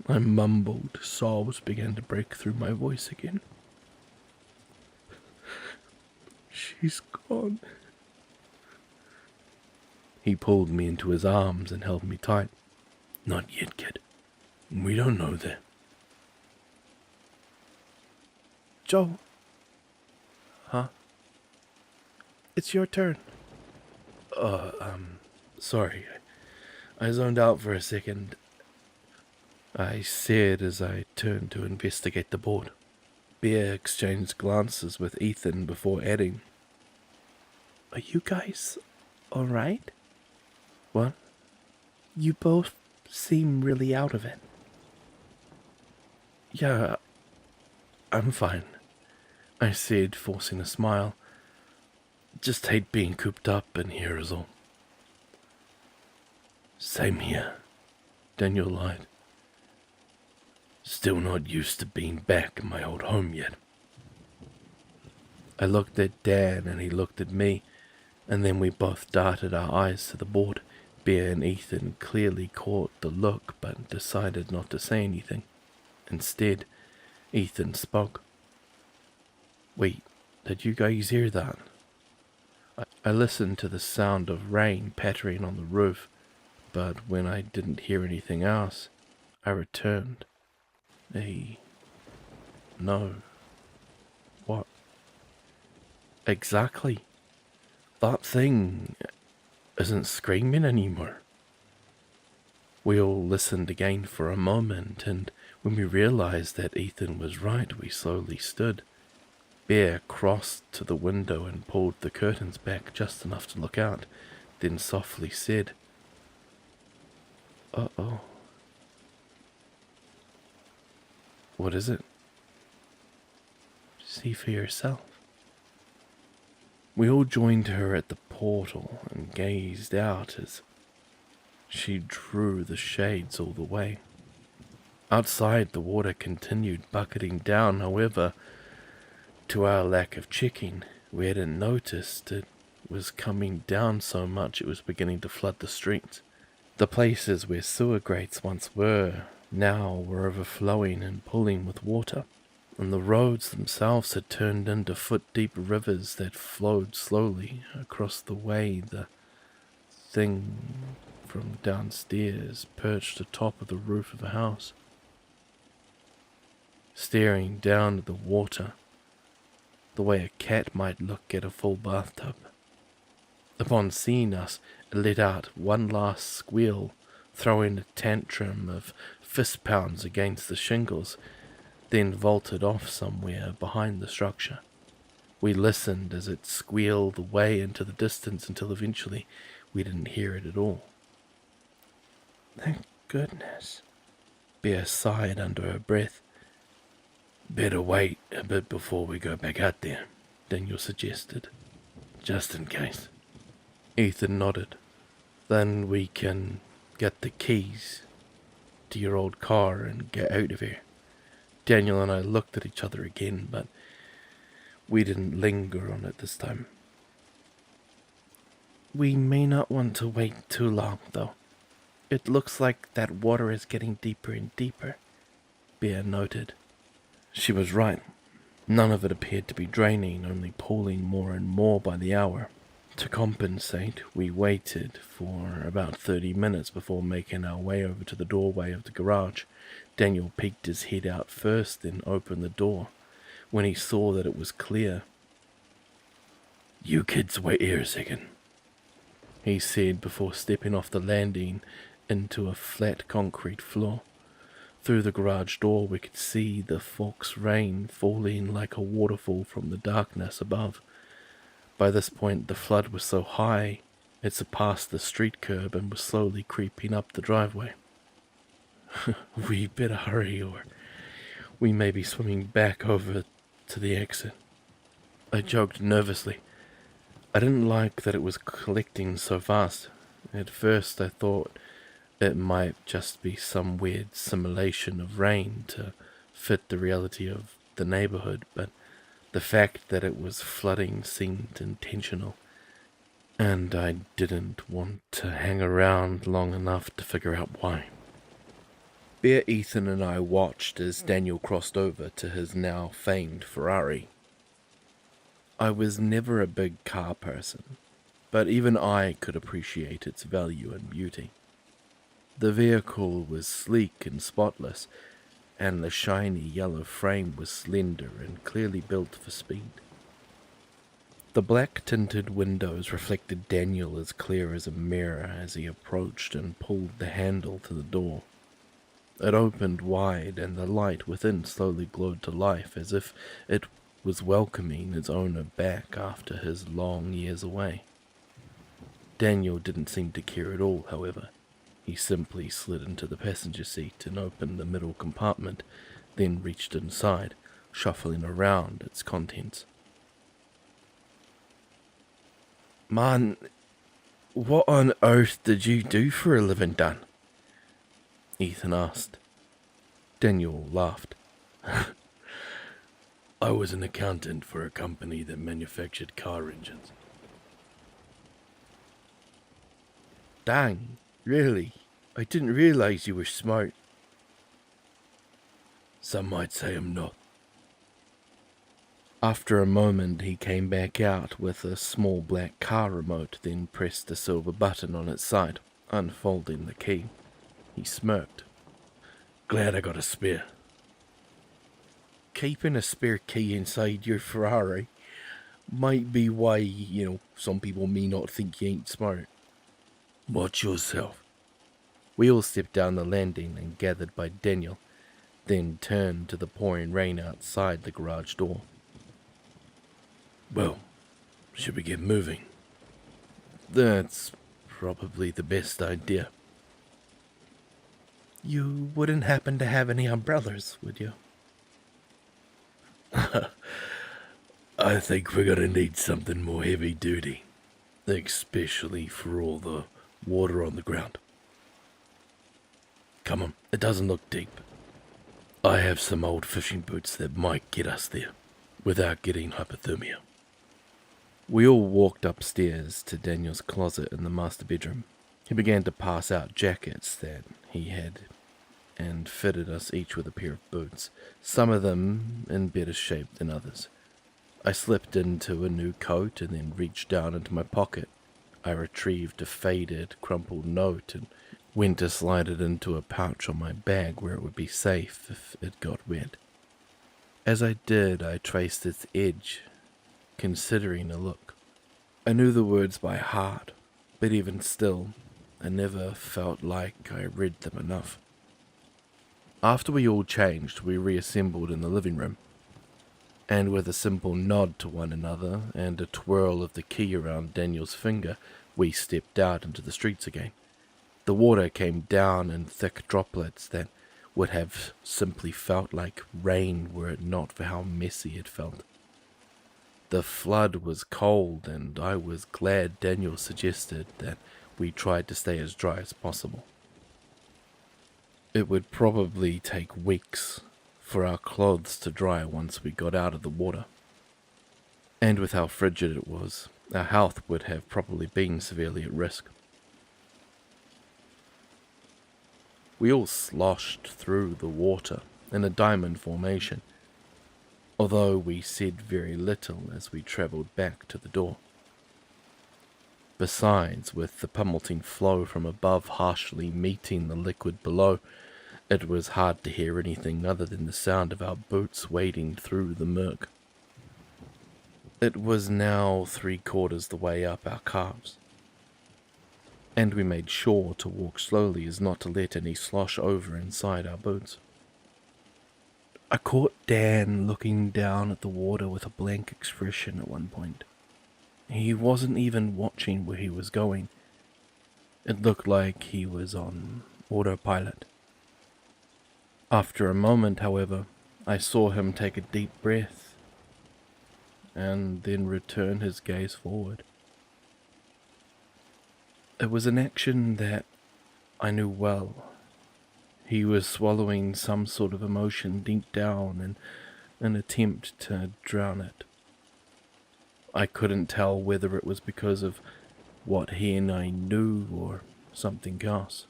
I mumbled. Sobs began to break through my voice again. She's gone. He pulled me into his arms and held me tight. Not yet, kid. We don't know that. Joel. Huh? It's your turn. Sorry. I zoned out for a second. I said as I turned to investigate the board. Bear exchanged glances with Ethan before adding, "Are you guys all right?" "What?" You both seem really out of it. Yeah, I'm fine, I said, forcing a smile. Just hate being cooped up in here is all. Same here, Daniel lied. Still not used to being back in my old home yet. I looked at Dan and he looked at me, and then we both darted our eyes to the board. Bear and Ethan clearly caught the look but decided not to say anything. Instead, Ethan spoke. Wait, did you guys hear that? I listened to the sound of rain pattering on the roof, but when I didn't hear anything else, I returned. No. What? Exactly. That thing isn't screaming anymore. We all listened again for a moment, and when we realized that Ethan was right, we slowly stood. Bear crossed to the window and pulled the curtains back just enough to look out, then softly said, "Uh-oh." "What is it?" See for yourself. We all joined her at the portal and gazed out as she drew the shades all the way. Outside, the water continued bucketing down. However, to our lack of checking, we hadn't noticed it was coming down so much it was beginning to flood the streets. The places where sewer grates once were now were overflowing and pulling with water, and the roads themselves had turned into foot-deep rivers that flowed slowly across the way. The thing from downstairs perched atop of the roof of a house, staring down at the water the way a cat might look at a full bathtub. Upon seeing us, it let out one last squeal, throwing a tantrum of fist pounds against the shingles, then vaulted off somewhere behind the structure. We listened as it squealed away into the distance until eventually we didn't hear it at all. Thank goodness. Bear sighed under her breath. Better wait a bit before we go back out there, Daniel suggested, just in case. Ethan nodded. Then we can get the keys to your old car and get out of here. Daniel and I looked at each other again, but we didn't linger on it this time. We may not want to wait too long, though. It looks like that water is getting deeper and deeper, Bear noted. She was right. None of it appeared to be draining, only pooling more and more by the hour. To compensate, we waited for about 30 minutes before making our way over to the doorway of the garage. Daniel peeked his head out first, then opened the door. When he saw that it was clear, "You kids wait here a second," he said before stepping off the landing into a flat concrete floor. Through the garage door we could see the Fox rain falling like a waterfall from the darkness above. By this point the flood was so high it surpassed the street curb and was slowly creeping up the driveway. "We better hurry or we may be swimming back over to the exit," I joked nervously. I didn't like that it was collecting so fast. At first I thought it might just be some weird simulation of rain to fit the reality of the neighborhood, but the fact that it was flooding seemed intentional, and I didn't want to hang around long enough to figure out why. Bear, Ethan, and I watched as Daniel crossed over to his now famed Ferrari. I was never a big car person, but even I could appreciate its value and beauty. The vehicle was sleek and spotless, and the shiny yellow frame was slender and clearly built for speed. The black-tinted windows reflected Daniel as clear as a mirror as he approached and pulled the handle to the door. It opened wide, and the light within slowly glowed to life as if it was welcoming its owner back after his long years away. Daniel didn't seem to care at all, however. He simply slid into the passenger seat and opened the middle compartment, then reached inside, shuffling around its contents. Man, what on earth did you do for a living, Dan? Ethan asked. Daniel laughed. I was an accountant for a company that manufactured car engines. Dang, really? I didn't realize you were smart. Some might say I'm not. After a moment, he came back out with a small black car remote, then pressed a silver button on its side, unfolding the key. He smirked. Glad I got a spare. Keeping a spare key inside your Ferrari might be why, some people may not think you ain't smart. Watch yourself. We all stepped down the landing and gathered by Daniel, then turned to the pouring rain outside the garage door. Well, should we get moving? That's probably the best idea. You wouldn't happen to have any umbrellas, would you? I think we're gonna need something more heavy duty, especially for all the water on the ground. Come on, it doesn't look deep. I have some old fishing boots that might get us there without getting hypothermia. We all walked upstairs to Daniel's closet in the master bedroom. He began to pass out jackets that he had and fitted us each with a pair of boots, some of them in better shape than others. I slipped into a new coat and then reached down into my pocket. I retrieved a faded, crumpled note and went to slide it into a pouch on my bag where it would be safe if it got wet. As I did, I traced its edge, considering a look. I knew the words by heart, but even still, I never felt like I read them enough. After we all changed, we reassembled in the living room, and with a simple nod to one another and a twirl of the key around Daniel's finger, we stepped out into the streets again. The water came down in thick droplets that would have simply felt like rain were it not for how messy it felt. The flood was cold, and I was glad Daniel suggested that we tried to stay as dry as possible. It would probably take weeks for our clothes to dry once we got out of the water. And with how frigid it was, our health would have probably been severely at risk. We all sloshed through the water in a diamond formation, although we said very little as we travelled back to the door. Besides, with the pummeling flow from above harshly meeting the liquid below, it was hard to hear anything other than the sound of our boots wading through the murk. It was now 3/4 the way up our calves, and we made sure to walk slowly as not to let any slosh over inside our boots. I caught Dan looking down at the water with a blank expression at one point. He wasn't even watching where he was going. It looked like he was on autopilot. After a moment, however, I saw him take a deep breath and then return his gaze forward. It was an action that I knew well. He was swallowing some sort of emotion deep down in an attempt to drown it. I couldn't tell whether it was because of what he and I knew or something else.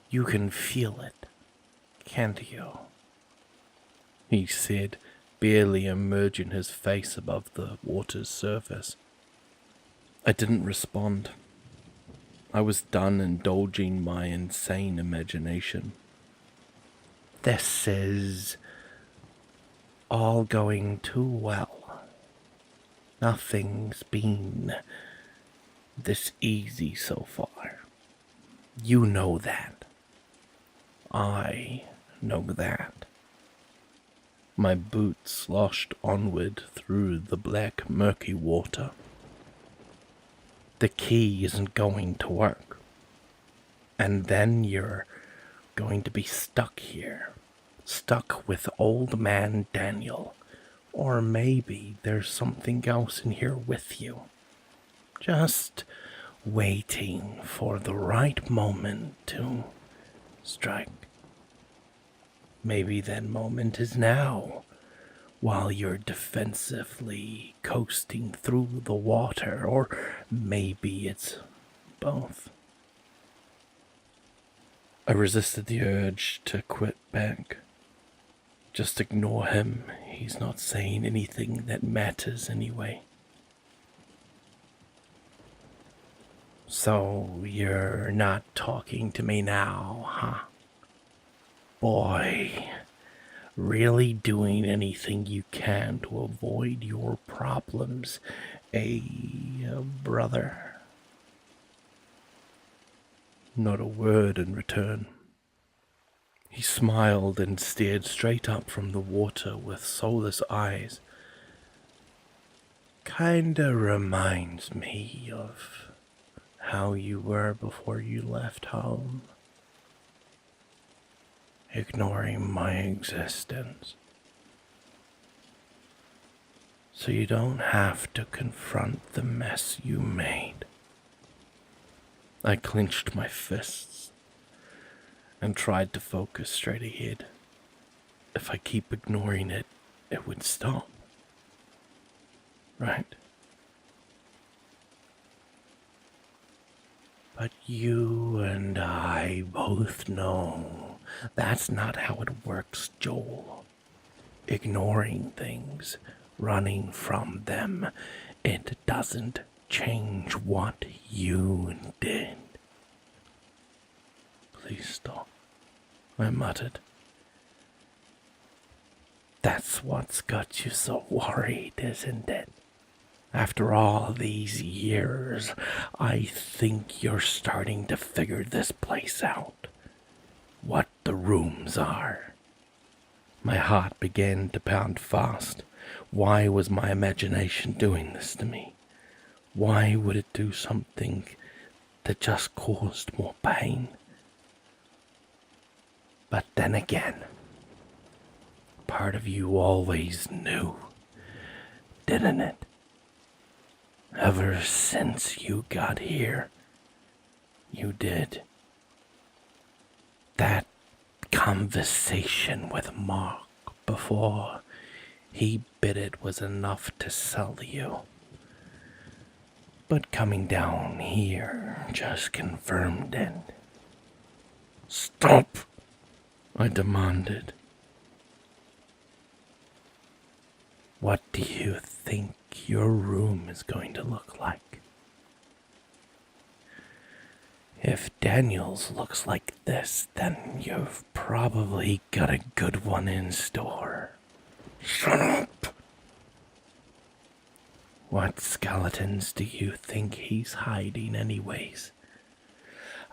"You can feel it, can't you?" he said, barely emerging his face above the water's surface. I didn't respond. I was done indulging my insane imagination. "This is all going too well. Nothing's been this easy so far. You know that. I know that." My boots sloshed onward through the black, murky water. the key isn't going to work. And then you're going to be stuck here. Stuck with old man Daniel. Or maybe there's something else in here with you. Just waiting for the right moment to strike. Maybe that moment is now, while you're defensively coasting through the water, or maybe it's both. I resisted the urge to quit back. Just ignore him. He's not saying anything that matters anyway. So you're not talking to me now, huh? Boy, really doing anything you can to avoid your problems, brother? Not a word in return. He smiled and stared straight up from the water with soulless eyes. Kinda reminds me of how you were before you left home. Ignoring my existence. So you don't have to confront the mess you made. I clenched my fists and tried to focus straight ahead. If I keep ignoring it, it would stop. Right? But you and I both know that's not how it works, Joel. Ignoring things, running from them, it doesn't change what you did. Please stop, I muttered. That's what's got you so worried, isn't it? After all these years, I think you're starting to figure this place out. What the rooms are. My heart began to pound fast. Why was my imagination doing this to me? Why would it do something that just caused more pain? But then again, part of you always knew, didn't it? Ever since you got here, you did. That conversation with Mark before he bit it was enough to sell you. But coming down here just confirmed it. Stop, I demanded. What do you think your room is going to look like? If Daniel's looks like this, then you've probably got a good one in store. Shut up! What skeletons do you think he's hiding anyways?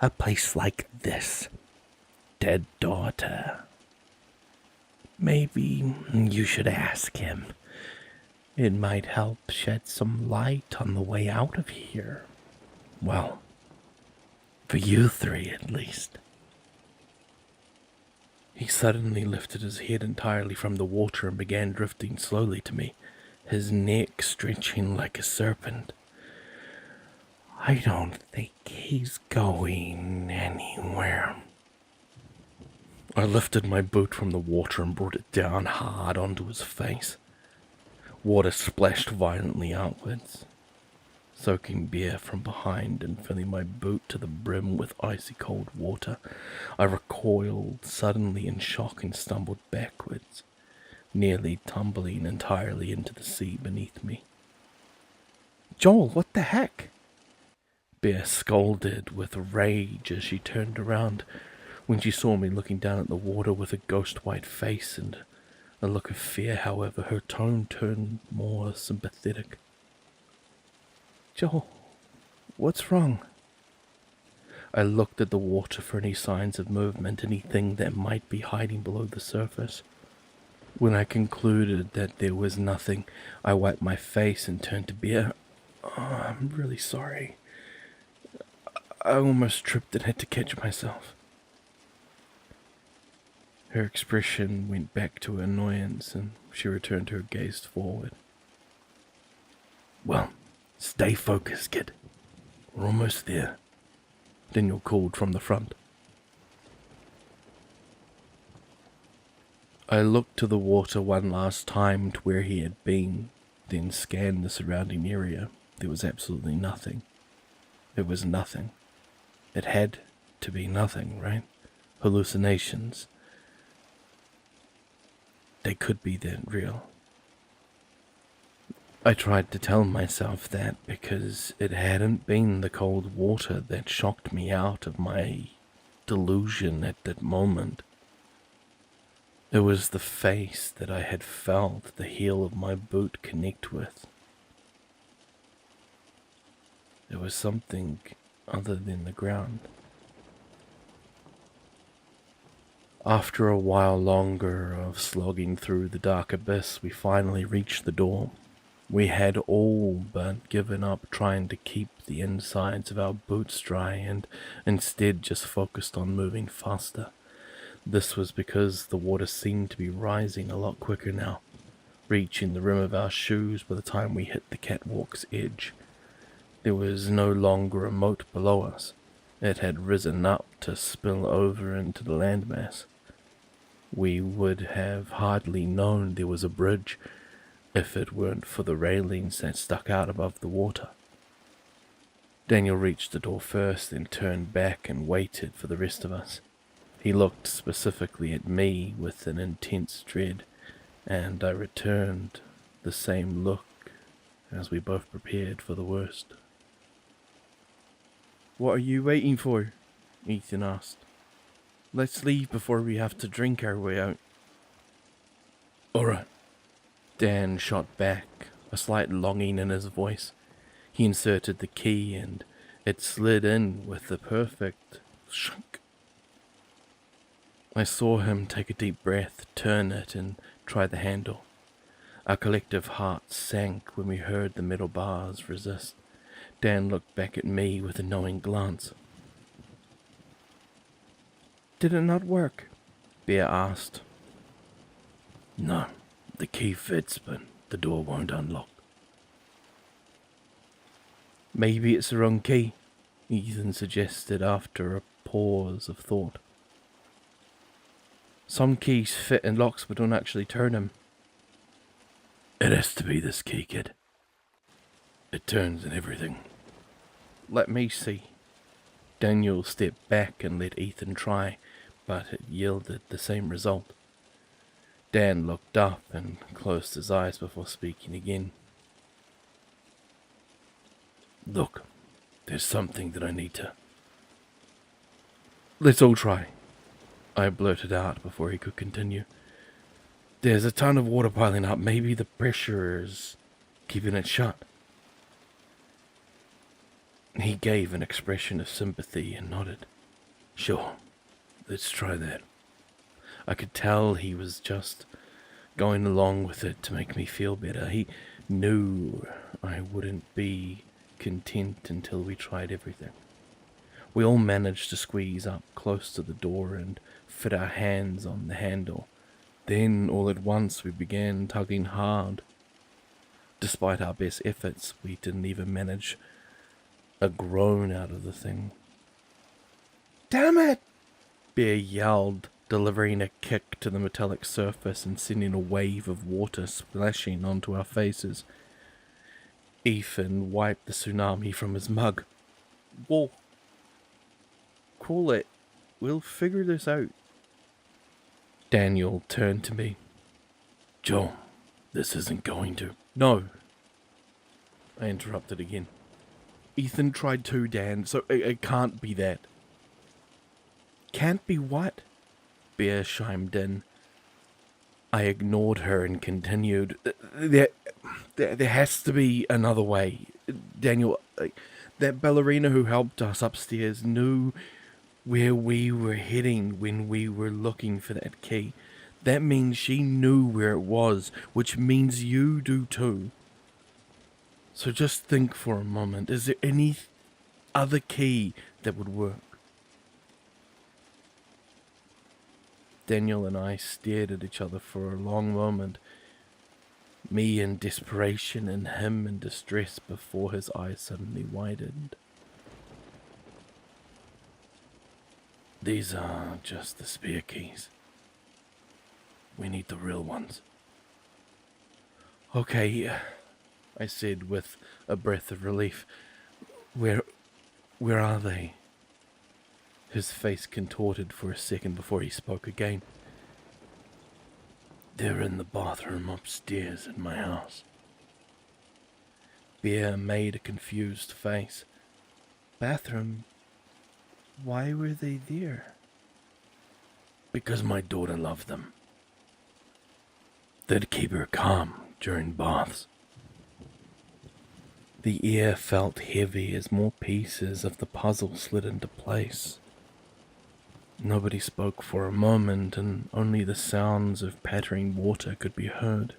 A place like this. Dead daughter. Maybe you should ask him. It might help shed some light on the way out of here. Well, for you three at least. He suddenly lifted his head entirely from the water and began drifting slowly to me, his neck stretching like a serpent. I don't think he's going anywhere. I lifted my boot from the water and brought it down hard onto his face. Water splashed violently outwards, soaking bare from behind and filling my boot to the brim with icy cold water. I recoiled suddenly in shock and stumbled backwards, nearly tumbling entirely into the sea beneath me. Joel, what the heck? Bear scolded with rage as she turned around when she saw me looking down at the water with a ghost-white face and a look of fear. However, her tone turned more sympathetic. Joel, what's wrong? I looked at the water for any signs of movement, anything that might be hiding below the surface. When I concluded that there was nothing, I wiped my face and turned to Bear. Oh, I'm really sorry. I almost tripped and had to catch myself. Her expression went back to annoyance and she returned her gaze forward. Well, stay focused, kid. We're almost there. Daniel called from the front. I looked to the water one last time to where he had been, then scanned the surrounding area. There was absolutely nothing. It was nothing. It had to be nothing, right? Hallucinations. They could be that real. I tried to tell myself that because it hadn't been the cold water that shocked me out of my delusion at that moment. It was the face that I had felt the heel of my boot connect with. It was something other than the ground. After a while longer of slogging through the dark abyss, we finally reached the door. We had all but given up trying to keep the insides of our boots dry and instead just focused on moving faster. This was because the water seemed to be rising a lot quicker now, reaching the rim of our shoes by the time we hit the catwalk's edge. There was no longer a moat below us. It had risen up to spill over into the landmass. We would have hardly known there was a bridge if it weren't for the railings that stuck out above the water. Daniel reached the door first, then turned back and waited for the rest of us. He looked specifically at me with an intense dread, and I returned the same look as we both prepared for the worst. "What are you waiting for?" Ethan asked. "Let's leave before we have to drink our way out." All right. Dan shot back, a slight longing in his voice. He inserted the key and it slid in with the perfect shunk. I saw him take a deep breath, turn it, and try the handle. Our collective hearts sank when we heard the metal bars resist. Dan looked back at me with a knowing glance. "Did it not work?" Bear asked. "No, the key fits, but the door won't unlock." "Maybe it's the wrong key," Ethan suggested after a pause of thought. "Some keys fit in locks but don't actually turn them." "It has to be this key, kid. It turns in everything." "Let me see." Daniel stepped back and let Ethan try, but it yielded the same result. Dan looked up and closed his eyes before speaking again. "Look, there's something that I need to..." "Let's all try," I blurted out before he could continue. "There's a ton of water piling up. Maybe the pressure is keeping it shut." He gave an expression of sympathy and nodded. "Sure, let's try that." I could tell he was just going along with it to make me feel better. He knew I wouldn't be content until we tried everything. We all managed to squeeze up close to the door and fit our hands on the handle. Then, all at once, we began tugging hard. Despite our best efforts, we didn't even manage a groan out of the thing. "Damn it!" Bear yelled, delivering a kick to the metallic surface and sending a wave of water splashing onto our faces. Ethan wiped the tsunami from his mug. "Whoa. Cool it. We'll figure this out." Daniel turned to me. "Joe, this isn't going to..." "No." I interrupted again. "Ethan tried too, Dan, so it can't be that." "Can't be what?" Bear chimed in. I ignored her and continued. There has to be another way. Daniel, that ballerina who helped us upstairs knew where we were heading when we were looking for that key. That means she knew where it was, which means you do too. So just think for a moment. Is there any other key that would work. Daniel and I stared at each other for a long moment, me in desperation and him in distress, before his eyes suddenly widened. "These are just the spare keys. We need the real ones." "Okay," I said with a breath of relief. Where are they?" His face contorted for a second before he spoke again. "They're in the bathroom upstairs in my house." Bear made a confused face. "Bathroom? Why were they there?" "Because my daughter loved them. They'd keep her calm during baths." The air felt heavy as more pieces of the puzzle slid into place. Nobody spoke for a moment, and only the sounds of pattering water could be heard.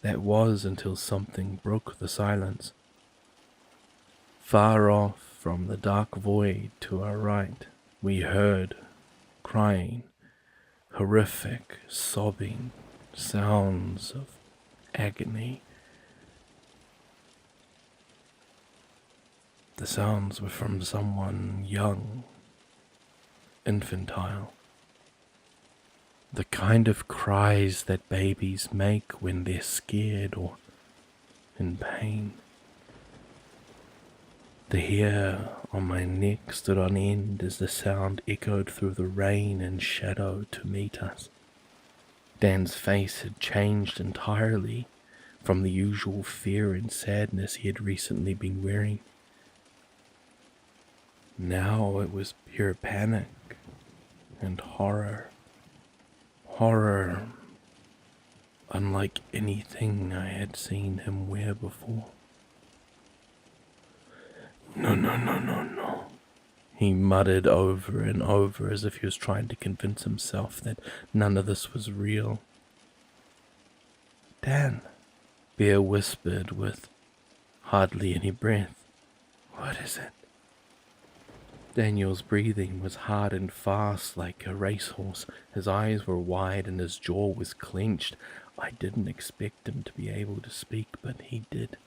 That was until something broke the silence. Far off from the dark void to our right, we heard crying, horrific, sobbing sounds of agony. The sounds were from someone young, infantile. The kind of cries that babies make when they're scared or in pain. The hair on my neck stood on end as the sound echoed through the rain and shadow to meet us. Dan's face had changed entirely from the usual fear and sadness he had recently been wearing. Now it was pure panic and horror. Horror unlike anything I had seen him wear before. No, he muttered over and over as if he was trying to convince himself that none of this was real. "Dan," Bear whispered with hardly any breath. "What is it?" Daniel's breathing was hard and fast like a racehorse. His eyes were wide and his jaw was clenched. I didn't expect him to be able to speak, but he did.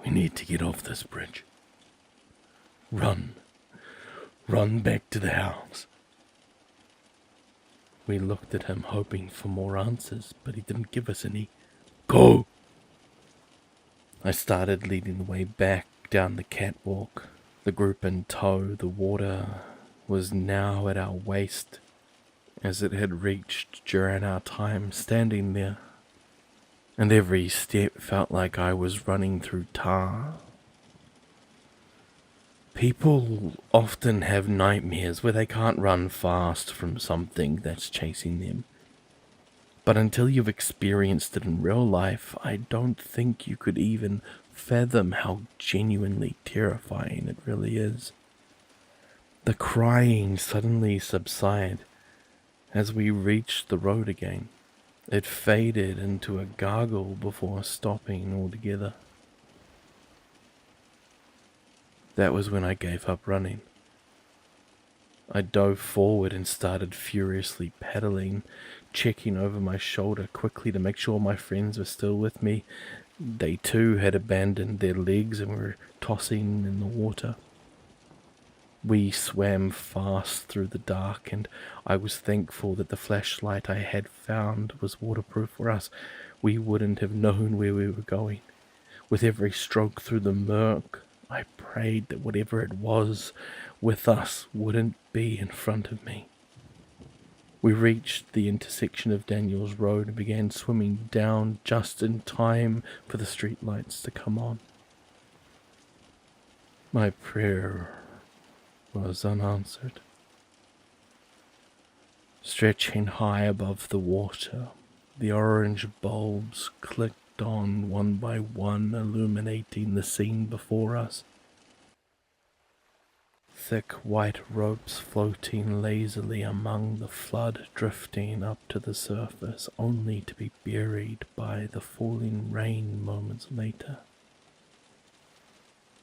"We need to get off this bridge. Run. Run back to the house." We looked at him, hoping for more answers, but he didn't give us any. "Go!" I started leading the way back down the catwalk, the group in tow. The water was now at our waist, as it had reached during our time standing there, and every step felt like I was running through tar. People often have nightmares where they can't run fast from something that's chasing them. But until you've experienced it in real life, I don't think you could even fathom how genuinely terrifying it really is. The crying suddenly subsided as we reached the road again. It faded into a gargle before stopping altogether. That was when I gave up running. I dove forward and started furiously pedaling, checking over my shoulder quickly to make sure my friends were still with me. They too had abandoned their legs and were tossing in the water. We swam fast through the dark, and I was thankful that the flashlight I had found was waterproof for us. We wouldn't have known where we were going. With every stroke through the murk, I prayed that whatever it was with us wouldn't be in front of me. We reached the intersection of Daniel's Road and began swimming down just in time for the streetlights to come on. My prayer was unanswered. Stretching high above the water, the orange bulbs clicked on one by one, illuminating the scene before us. Thick white ropes floating lazily among the flood, drifting up to the surface, only to be buried by the falling rain moments later.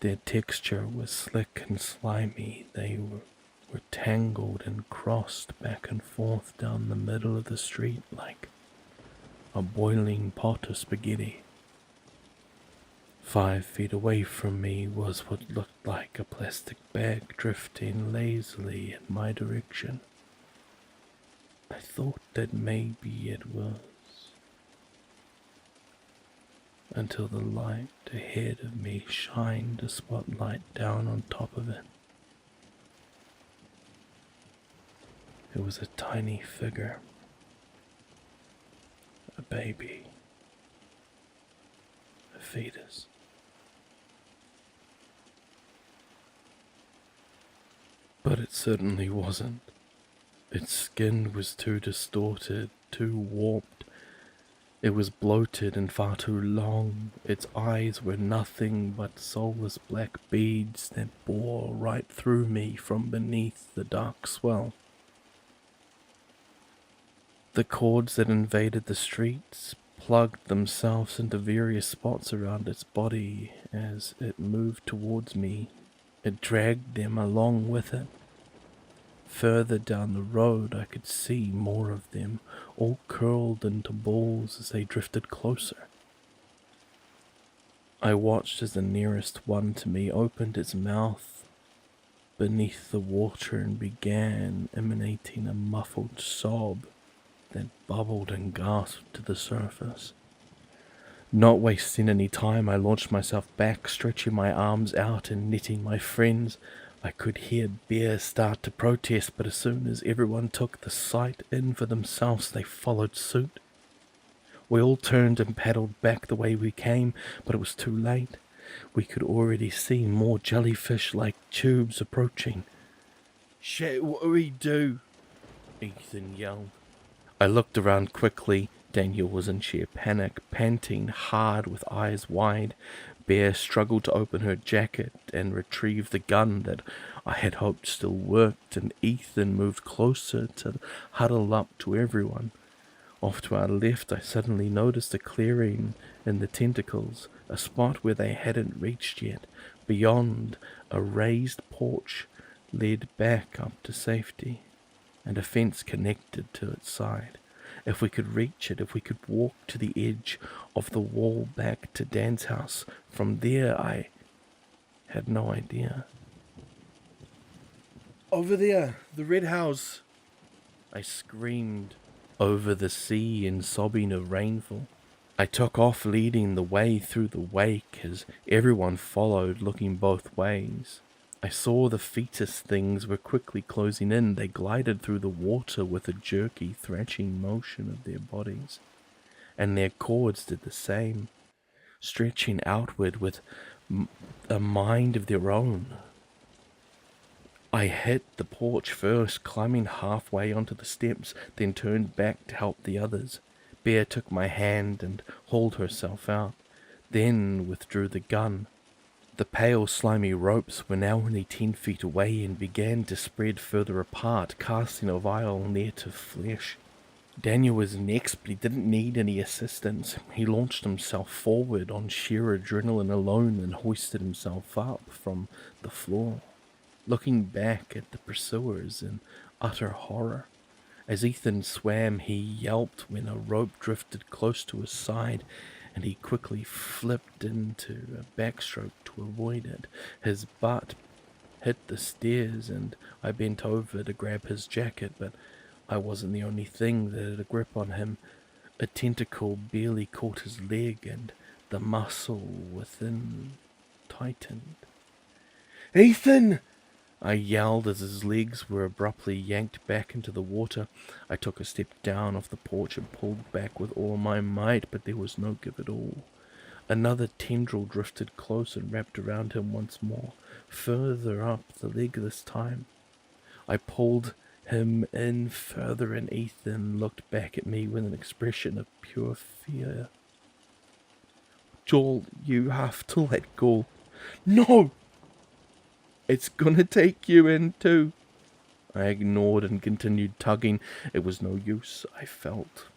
Their texture was slick and slimy. They were tangled and crossed back and forth down the middle of the street like a boiling pot of spaghetti. 5 feet away from me was what looked like a plastic bag drifting lazily in my direction. I thought that maybe it was, until the light ahead of me shined a spotlight down on top of it. It was a tiny figure, a baby, a fetus. But it certainly wasn't. Its skin was too distorted, too warped. It was bloated and far too long. Its eyes were nothing but soulless black beads that bore right through me from beneath the dark swell. The cords that invaded the streets plugged themselves into various spots around its body as it moved towards me. It dragged them along with it. Further down the road, I could see more of them, all curled into balls as they drifted closer. I watched as the nearest one to me opened its mouth beneath the water and began emanating a muffled sob that bubbled and gasped to the surface. Not wasting any time, I launched myself back, stretching my arms out and knitting my friends. I could hear Bear start to protest, but as soon as everyone took the sight in for themselves, they followed suit. We all turned and paddled back the way we came, but it was too late. We could already see more jellyfish-like tubes approaching. "Shit, what do we do?" Ethan yelled. I looked around quickly. Daniel was in sheer panic, panting hard with eyes wide. Bear struggled to open her jacket and retrieve the gun that I had hoped still worked, and Ethan moved closer to huddle up to everyone. Off to our left, I suddenly noticed a clearing in the tentacles, a spot where they hadn't reached yet. Beyond, a raised porch led back up to safety, and a fence connected to its side. If we could reach it, if we could walk to the edge of the wall back to Dan's house, from there I had no idea. "Over there, the red house!" I screamed over the sea and sobbing of rainfall. I took off, leading the way through the wake as everyone followed, looking both ways. I saw the fetus things were quickly closing in. They glided through the water with a jerky, thrashing motion of their bodies, and their cords did the same, stretching outward with a mind of their own. I hit the porch first, climbing halfway onto the steps, then turned back to help the others. Bear took my hand and hauled herself out, then withdrew the gun. The pale, slimy ropes were now only 10 feet away and began to spread further apart, casting a vile net of flesh. Daniel was next, but he didn't need any assistance. He launched himself forward on sheer adrenaline alone and hoisted himself up from the floor, looking back at the pursuers in utter horror. As Ethan swam, he yelped when a rope drifted close to his side, and he quickly flipped into a backstroke to avoid it. His butt hit the stairs, and I bent over to grab his jacket, but I wasn't the only thing that had a grip on him. A tentacle barely caught his leg, and the muscle within tightened. "Ethan!" I yelled as his legs were abruptly yanked back into the water. I took a step down off the porch and pulled back with all my might, but there was no give at all. Another tendril drifted close and wrapped around him once more, further up the leg this time. I pulled him in further, and Ethan looked back at me with an expression of pure fear. "Joel, you have to let go." "No! It's gonna take you in too." I ignored and continued tugging. It was no use. I felt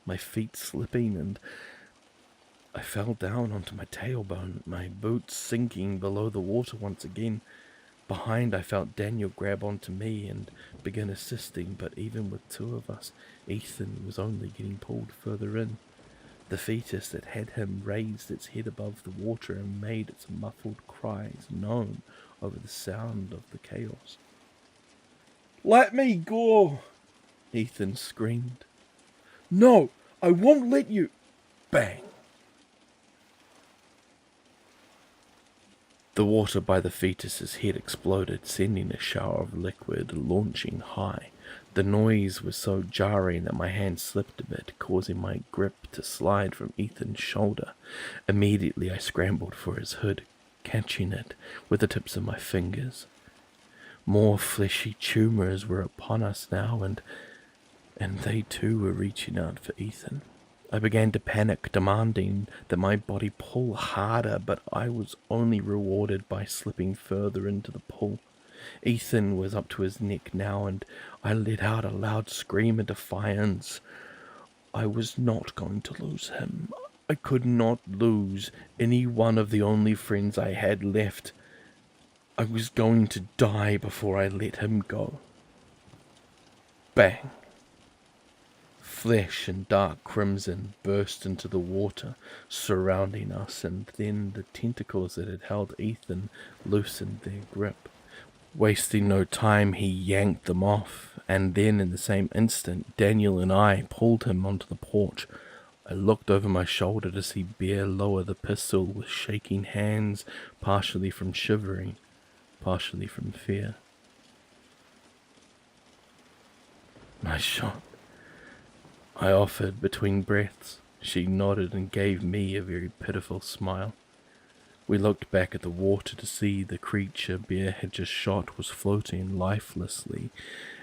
my feet slipping, and I fell down onto my tailbone, my boots sinking below the water once again. Behind, I felt Daniel grab onto me and begin assisting, but even with two of us, Ethan was only getting pulled further in. The fetus that had him raised its head above the water and made its muffled cries known over the sound of the chaos. "Let me go!" Ethan screamed. "No, I won't let you!" Bang! The water by the fetus's head exploded, sending a shower of liquid launching high. The noise was so jarring that my hand slipped a bit, causing my grip to slide from Ethan's shoulder. Immediately I scrambled for his hood, catching it with the tips of my fingers. More fleshy tumors were upon us now, and they too were reaching out for Ethan. I began to panic, demanding that my body pull harder, but I was only rewarded by slipping further into the pool. Ethan was up to his neck now, and I let out a loud scream of defiance. I was not going to lose him. I could not lose any one of the only friends I had left. I was going to die before I let him go. Bang! Flesh and dark crimson burst into the water surrounding us, and then the tentacles that had held Ethan loosened their grip. Wasting no time, he yanked them off, and then in the same instant, Daniel and I pulled him onto the porch. I looked over my shoulder to see Bear lower the pistol with shaking hands, partially from shivering, partially from fear. "Nice shot," I offered between breaths. She nodded and gave me a very pitiful smile. We looked back at the water to see the creature Bear had just shot was floating lifelessly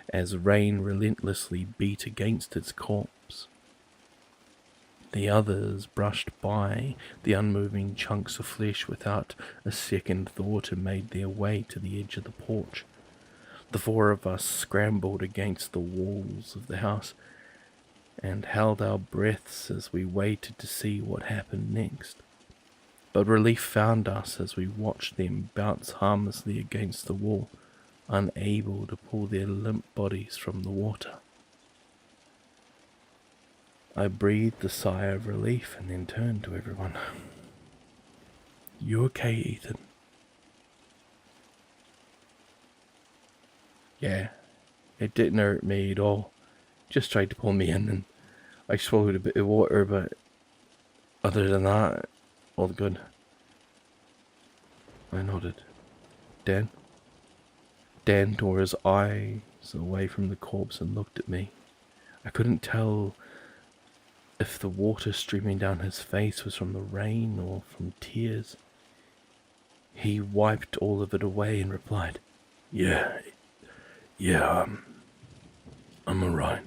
as rain relentlessly beat against its corpse. The others brushed by the unmoving chunks of flesh without a second thought and made their way to the edge of the porch. The four of us scrambled against the walls of the house and held our breaths as we waited to see what happened next. But relief found us as we watched them bounce harmlessly against the wall, unable to pull their limp bodies from the water. I breathed a sigh of relief and then turned to everyone. "You okay, Ethan?" "Yeah, it didn't hurt me at all. Just tried to pull me in and I swallowed a bit of water, but other than that, all good." I nodded. "Dan?" Dan tore his eyes away from the corpse and looked at me. I couldn't tell if the water streaming down his face was from the rain or from tears. He wiped all of it away and replied, Yeah, I'm alright."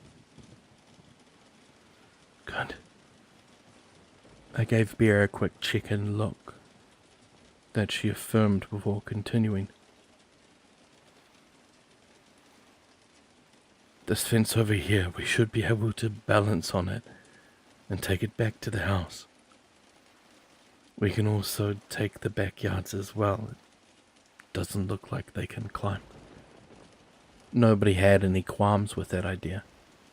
"Good." I gave Bear a quick chicken look that she affirmed before continuing. "This fence over here, we should be able to balance on it and take it back to the house. We can also take the backyards as well. It doesn't look like they can climb." Nobody had any qualms with that idea.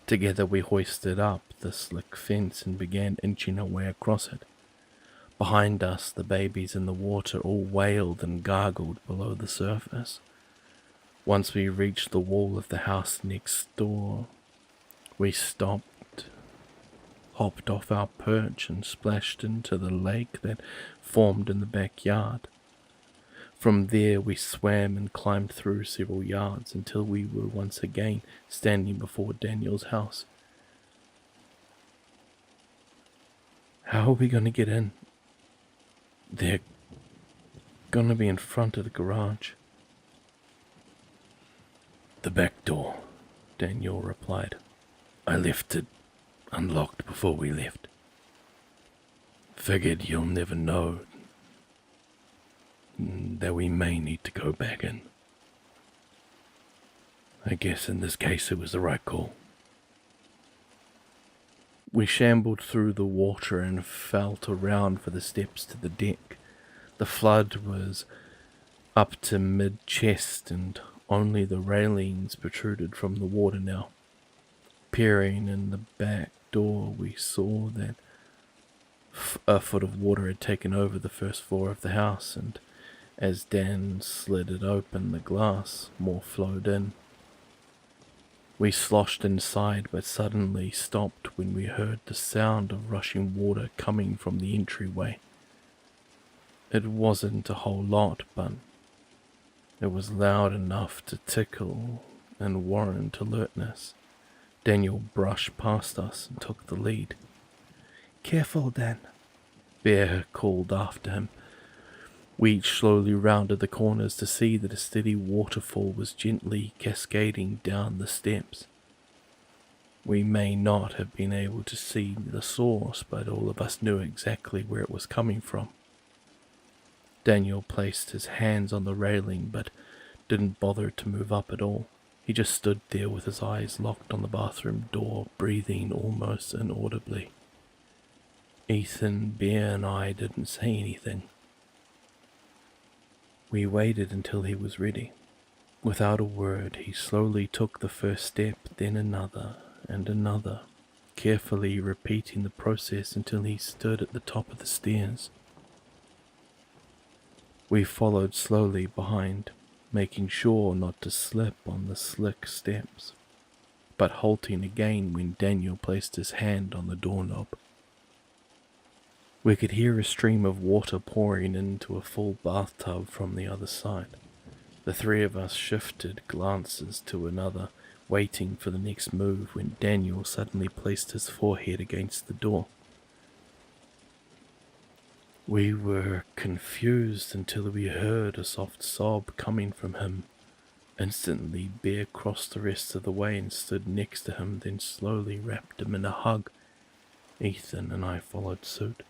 Together we hoisted up the slick fence and began inching our way across it. Behind us, the babies in the water all wailed and gargled below the surface. Once we reached the wall of the house next door, we stopped, hopped off our perch and splashed into the lake that formed in the backyard. From there we swam and climbed through several yards until we were once again standing before Daniel's house. "How are we going to get in?" "They're going to be in front of the garage." "The back door," Daniel replied. "I left it unlocked before we left. Figured you'll never know that we may need to go back in. I guess in this case it was the right call." We shambled through the water and felt around for the steps to the deck. The flood was up to mid-chest and only the railings protruded from the water now. Peering in the back door, we saw that a foot of water had taken over the first floor of the house, and as Dan slid it open, the glass more flowed in. We sloshed inside, but suddenly stopped when we heard the sound of rushing water coming from the entryway. It wasn't a whole lot, but it was loud enough to tickle and warrant alertness. Daniel brushed past us and took the lead. "Careful, Dan," Bear called after him. We each slowly rounded the corners to see that a steady waterfall was gently cascading down the steps. We may not have been able to see the source, but all of us knew exactly where it was coming from. Daniel placed his hands on the railing, but didn't bother to move up at all. He just stood there with his eyes locked on the bathroom door, breathing almost inaudibly. Ethan, Bear, and I didn't say anything. We waited until he was ready. Without a word, he slowly took the first step, then another and another, carefully repeating the process until he stood at the top of the stairs. We followed slowly behind, making sure not to slip on the slick steps, but halting again when Daniel placed his hand on the doorknob. We could hear a stream of water pouring into a full bathtub from the other side. The three of us shifted glances to another, waiting for the next move when Daniel suddenly placed his forehead against the door. We were confused until we heard a soft sob coming from him. Instantly, Bear crossed the rest of the way and stood next to him, then slowly wrapped him in a hug. Ethan and I followed suit.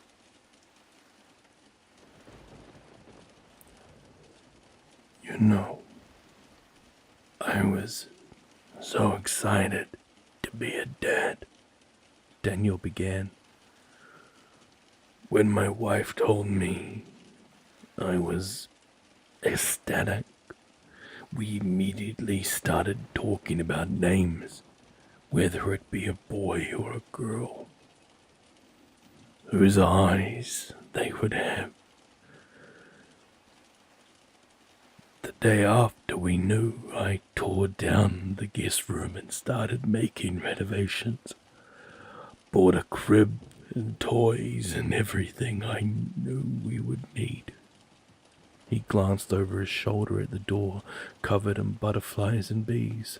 "You know, I was so excited to be a dad," Daniel began. "When my wife told me, I was ecstatic. We immediately started talking about names, whether it be a boy or a girl, whose eyes they would have. The day after we knew, I tore down the guest room and started making renovations. Bought a crib and toys and everything I knew we would need." He glanced over his shoulder at the door, covered in butterflies and bees.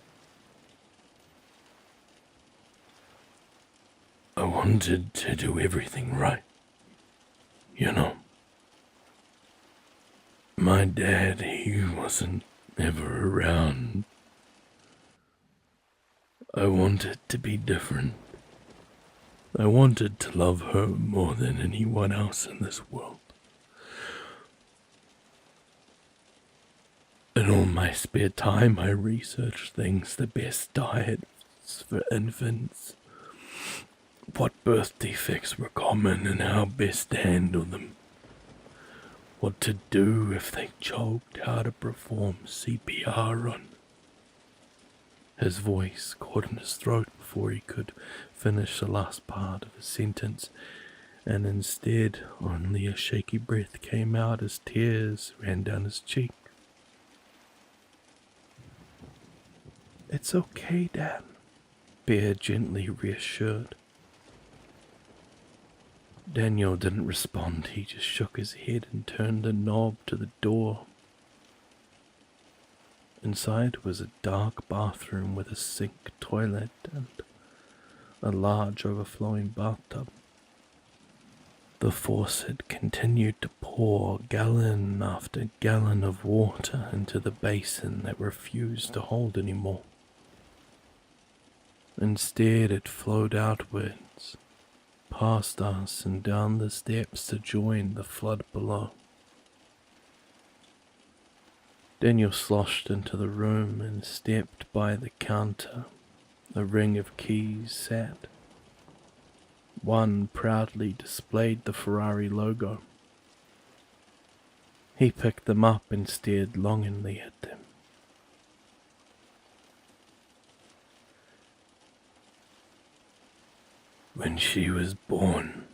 "I wanted to do everything right. You know, my dad, he wasn't ever around. I wanted to be different. I wanted to love her more than anyone else in this world. In all my spare time, I researched things, the best diets for infants, what birth defects were common and how best to handle them, what to do if they choked, how to perform CPR on." His voice caught in his throat before he could finish the last part of his sentence, and instead only a shaky breath came out as tears ran down his cheek. "It's okay, Dan," Bear gently reassured. Daniel didn't respond. He just shook his head and turned the knob to the door. Inside was a dark bathroom with a sink, toilet, and a large overflowing bathtub. The faucet continued to pour gallon after gallon of water into the basin that refused to hold any more. Instead, it flowed outwards, past us and down the steps to join the flood below. Daniel sloshed into the room and stepped by the counter. A ring of keys sat. One proudly displayed the Ferrari logo. He picked them up and stared longingly at them. When she was born,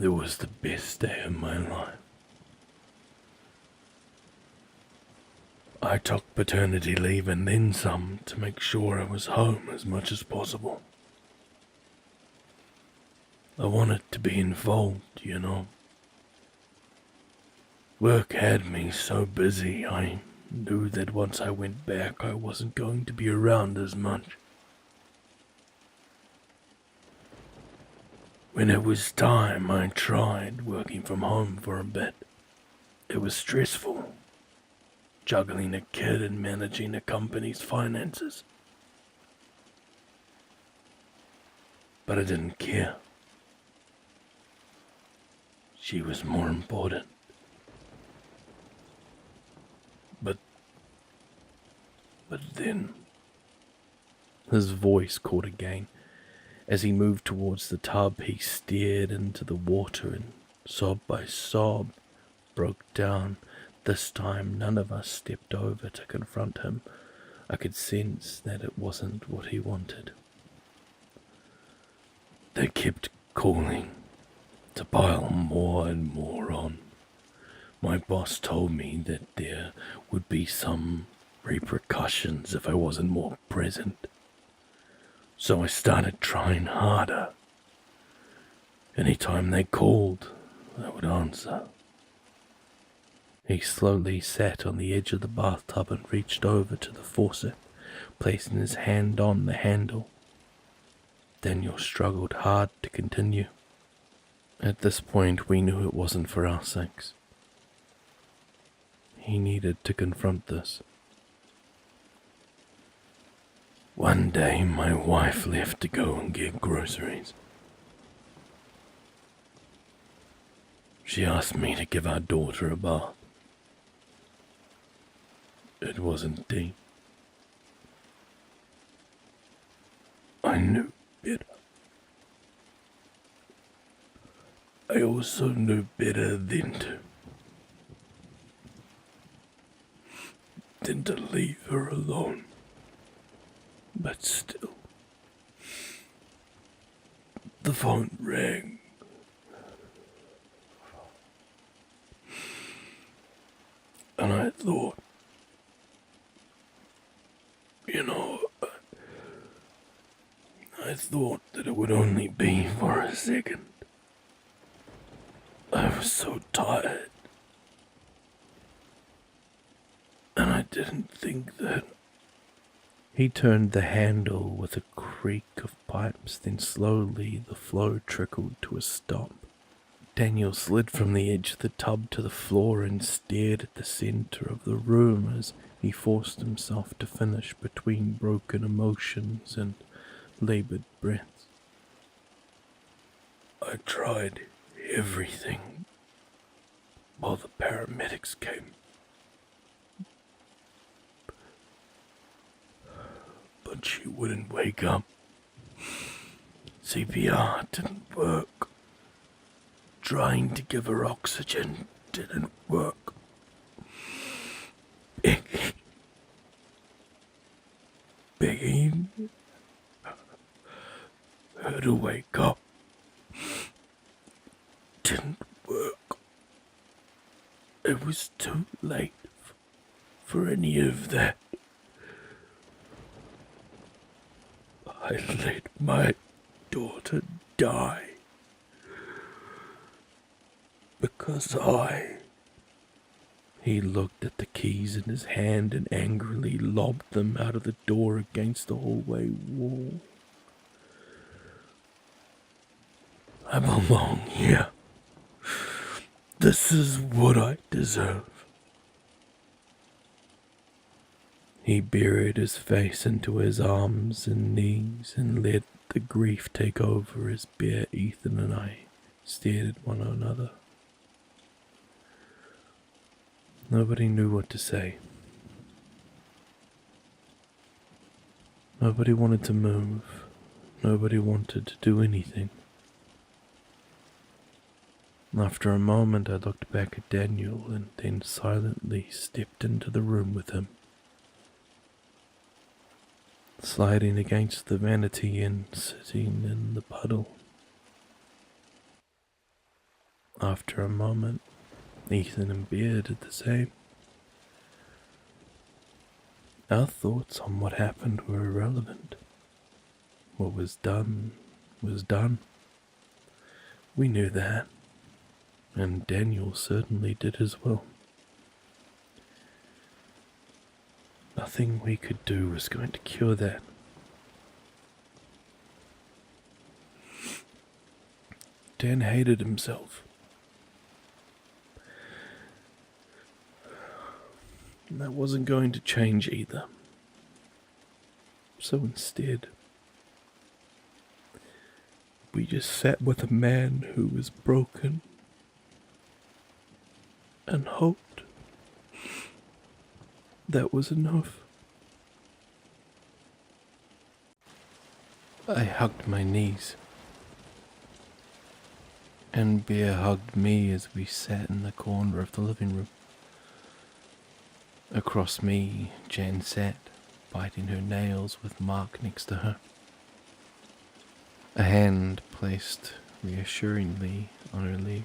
it was the best day of my life. I took paternity leave and then some to make sure I was home as much as possible. I wanted to be involved, you know. Work had me so busy, I knew that once I went back I wasn't going to be around as much. When it was time, I tried working from home for a bit. It was stressful, juggling a kid and managing a company's finances. But I didn't care. She was more important. But then... His voice caught again. As he moved towards the tub, he stared into the water and, sob by sob, broke down. This time, none of us stepped over to confront him. I could sense that it wasn't what he wanted. They kept calling to pile more and more on. My boss told me that there would be some repercussions if I wasn't more present. So I started trying harder. Anytime they called, I would answer. He slowly sat on the edge of the bathtub and reached over to the faucet, placing his hand on the handle. Daniel struggled hard to continue. At this point, we knew it wasn't for our sakes. He needed to confront this. One day, my wife left to go and get groceries. She asked me to give our daughter a bath. It wasn't deep. I knew better. I also knew better than to leave her alone. But still, the phone rang. And I thought, I thought that it would only be for a second. I was so tired. And I didn't think that... He turned the handle with a creak of pipes, then slowly the flow trickled to a stop. Daniel slid from the edge of the tub to the floor and stared at the center of the room as he forced himself to finish between broken emotions and labored breaths. I tried everything while the paramedics came. But she wouldn't wake up. CPR didn't work. Trying to give her oxygen didn't work. Begging her to wake up didn't work. It was too late for any of that. I let my daughter die because He looked at the keys in his hand and angrily lobbed them out of the door against the hallway wall. I belong here. This is what I deserve. He buried his face into his arms and knees and let the grief take over as bare Ethan and I stared at one another. Nobody knew what to say. Nobody wanted to move. Nobody wanted to do anything. After a moment, I looked back at Daniel and then silently stepped into the room with him, sliding against the vanity and sitting in the puddle. After a moment, Ethan and Bear did the same. Our thoughts on what happened were irrelevant. What was done was done. We knew that, and Daniel certainly did as well. Nothing we could do was going to cure that. Dan hated himself. And that wasn't going to change either. So instead, we just sat with a man who was broken and hoped that was enough. I hugged my knees, and Bear hugged me as we sat in the corner of the living room. Across me, Jan sat, biting her nails with Mark next to her. A hand placed reassuringly on her leg.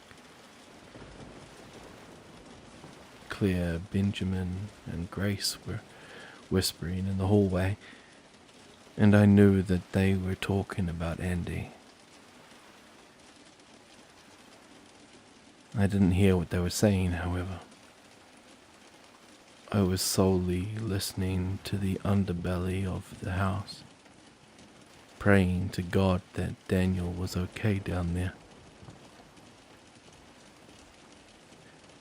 Claire, Benjamin, and Grace were whispering in the hallway, and I knew that they were talking about Andy. I didn't hear what they were saying, however. I was solely listening to the underbelly of the house, praying to God that Daniel was okay down there.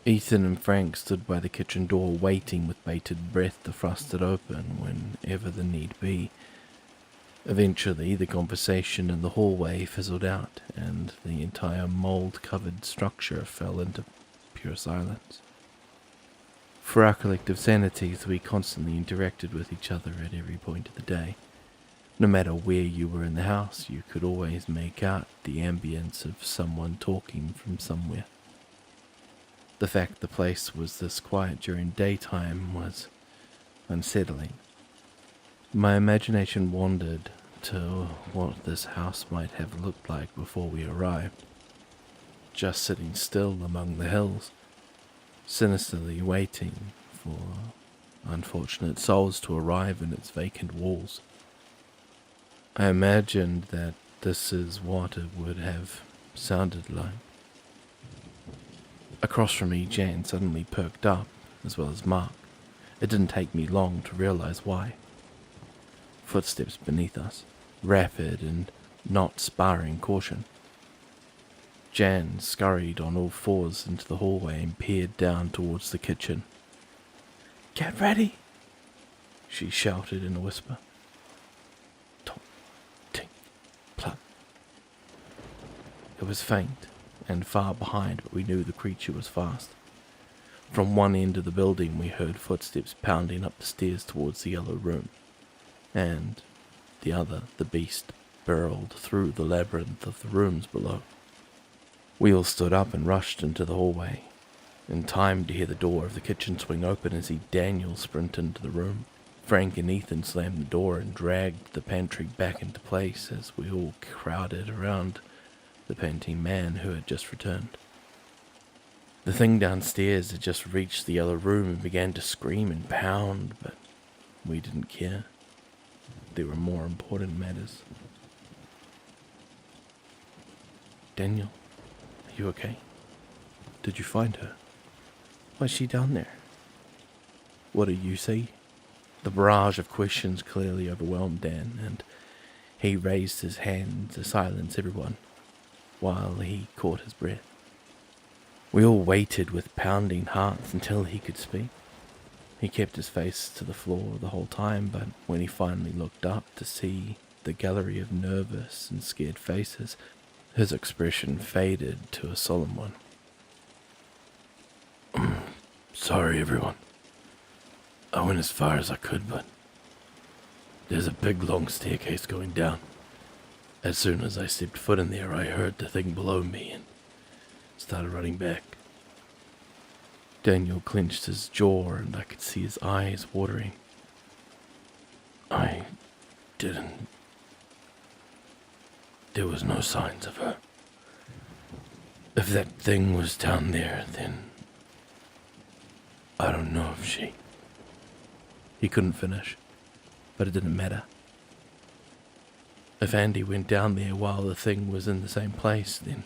Ethan and Frank stood by the kitchen door waiting with bated breath to thrust it open whenever the need be. Eventually, the conversation in the hallway fizzled out, and the entire mold-covered structure fell into pure silence. For our collective sanities, we constantly interacted with each other at every point of the day. No matter where you were in the house, you could always make out the ambience of someone talking from somewhere. The fact the place was this quiet during daytime was unsettling. My imagination wandered to what this house might have looked like before we arrived. Just sitting still among the hills, sinisterly waiting for unfortunate souls to arrive in its vacant walls. I imagined that this is what it would have sounded like. Across from me, Jan suddenly perked up, as well as Mark. It didn't take me long to realize why. Footsteps beneath us, rapid and not sparring caution. Jan scurried on all fours into the hallway and peered down towards the kitchen. "Get ready!" she shouted in a whisper. Top, tink, plug. It was faint and far behind, but we knew the creature was fast. From one end of the building we heard footsteps pounding up the stairs towards the yellow room, and the other, the beast, burrowed through the labyrinth of the rooms below. We all stood up and rushed into the hallway, in time to hear the door of the kitchen swing open and see Daniel sprint into the room. Frank and Ethan slammed the door and dragged the pantry back into place as we all crowded around the panting man who had just returned. The thing downstairs had just reached the yellow room and began to scream and pound, but we didn't care. There were more important matters. "Daniel, are you okay? Did you find her? Why's she down there? What do you see?" The barrage of questions clearly overwhelmed Dan, and he raised his hand to silence everyone while he caught his breath. We all waited with pounding hearts until he could speak. He kept his face to the floor the whole time, but when he finally looked up to see the gallery of nervous and scared faces, his expression faded to a solemn one. "Sorry, everyone. I went as far as I could, but there's a big long staircase going down. As soon as I stepped foot in there, I heard the thing below me and started running back. Daniel clenched his jaw and I could see his eyes watering. I didn't. There was no signs of her. If that thing was down there, then I don't know if she... He couldn't finish, but it didn't matter. If Andy went down there while the thing was in the same place, then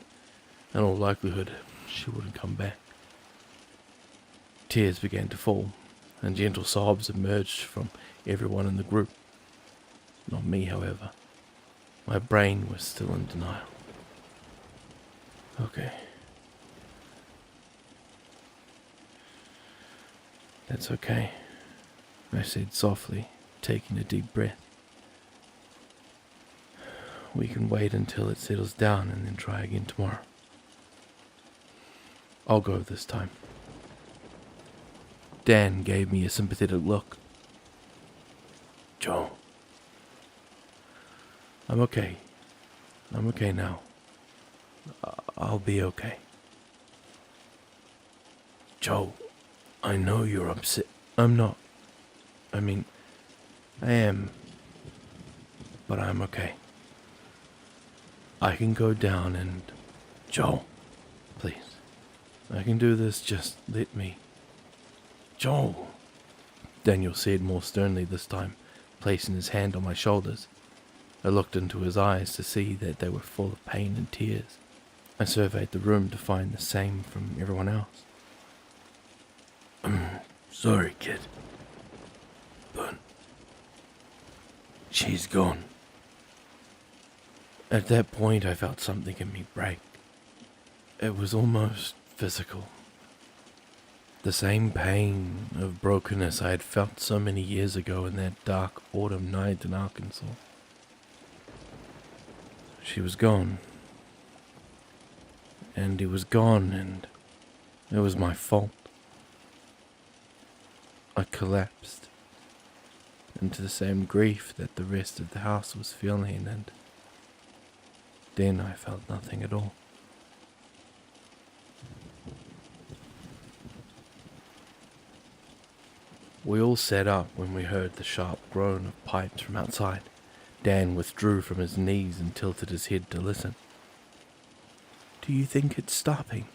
in all likelihood she wouldn't come back. Tears began to fall, and gentle sobs emerged from everyone in the group. Not me, however. My brain was still in denial. Okay. That's okay, I said softly, taking a deep breath. We can wait until it settles down and then try again tomorrow. I'll go this time. Dan gave me a sympathetic look. Joe. I'm okay. I'm okay now. I'll be okay. Joe, I know you're upset. I'm not. I mean, I am. But I'm okay. I can go down and... Joe, please. I can do this, just let me. Joe, Daniel said more sternly this time, placing his hand on my shoulders. I looked into his eyes to see that they were full of pain and tears. I surveyed the room to find the same from everyone else. I'm sorry, kid, but she's gone. At that point, I felt something in me break. It was almost physical. The same pain of brokenness I had felt so many years ago in that dark autumn night in Arkansas. She was gone. And he was gone, and it was my fault. I collapsed into the same grief that the rest of the house was feeling, and then I felt nothing at all. We all sat up when we heard the sharp groan of pipes from outside. Dan withdrew from his knees and tilted his head to listen. Do you think it's stopping?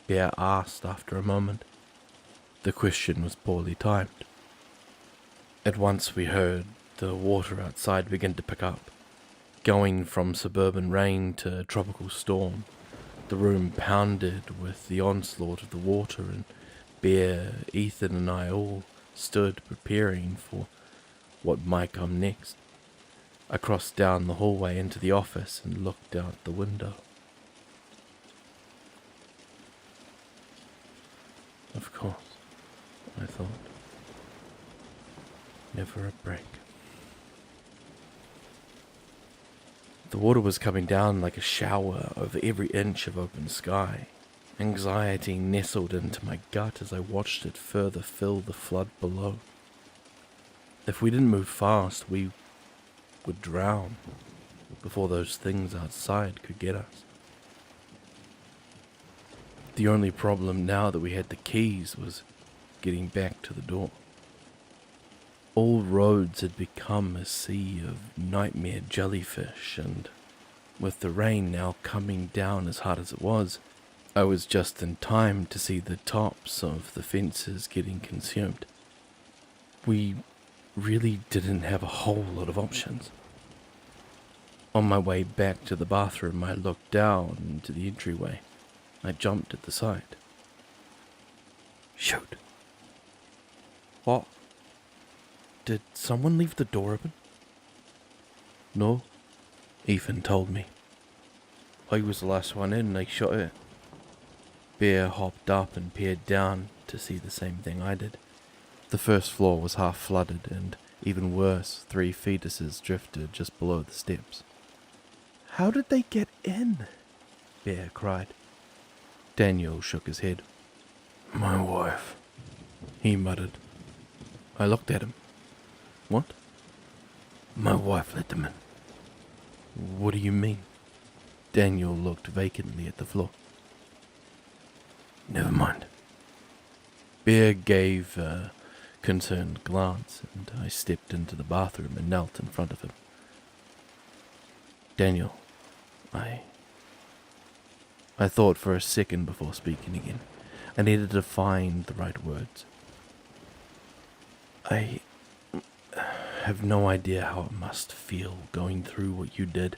Bear asked after a moment. The question was poorly timed. At once we heard the water outside begin to pick up. Going from suburban rain to tropical storm, the room pounded with the onslaught of the water, and Bear, Ethan and I all stood preparing for what might come next. I crossed down the hallway into the office and looked out the window. Of course, I thought. Never a break. The water was coming down like a shower over every inch of open sky. Anxiety nestled into my gut as I watched it further fill the flood below. If we didn't move fast, we would drown before those things outside could get us. The only problem now that we had the keys was getting back to the door. All roads had become a sea of nightmare jellyfish, and with the rain now coming down as hard as it was, I was just in time to see the tops of the fences getting consumed. We really didn't have a whole lot of options. On my way back to the bathroom, I looked down into the entryway. I jumped at the sight. Shoot. What? Did someone leave the door open? No, Ethan told me. I was the last one in and I shut it. Bear hopped up and peered down to see the same thing I did. The first floor was half flooded, and even worse, 3 fetuses drifted just below the steps. How did they get in? Bear cried. Daniel shook his head. My wife, he muttered. I looked at him. What? My wife let them in. What do you mean? Daniel looked vacantly at the floor. Never mind. Bear gave a concerned glance, and I stepped into the bathroom and knelt in front of him. Daniel, I thought for a second before speaking again. I needed to find the right words. I have no idea how it must feel going through what you did.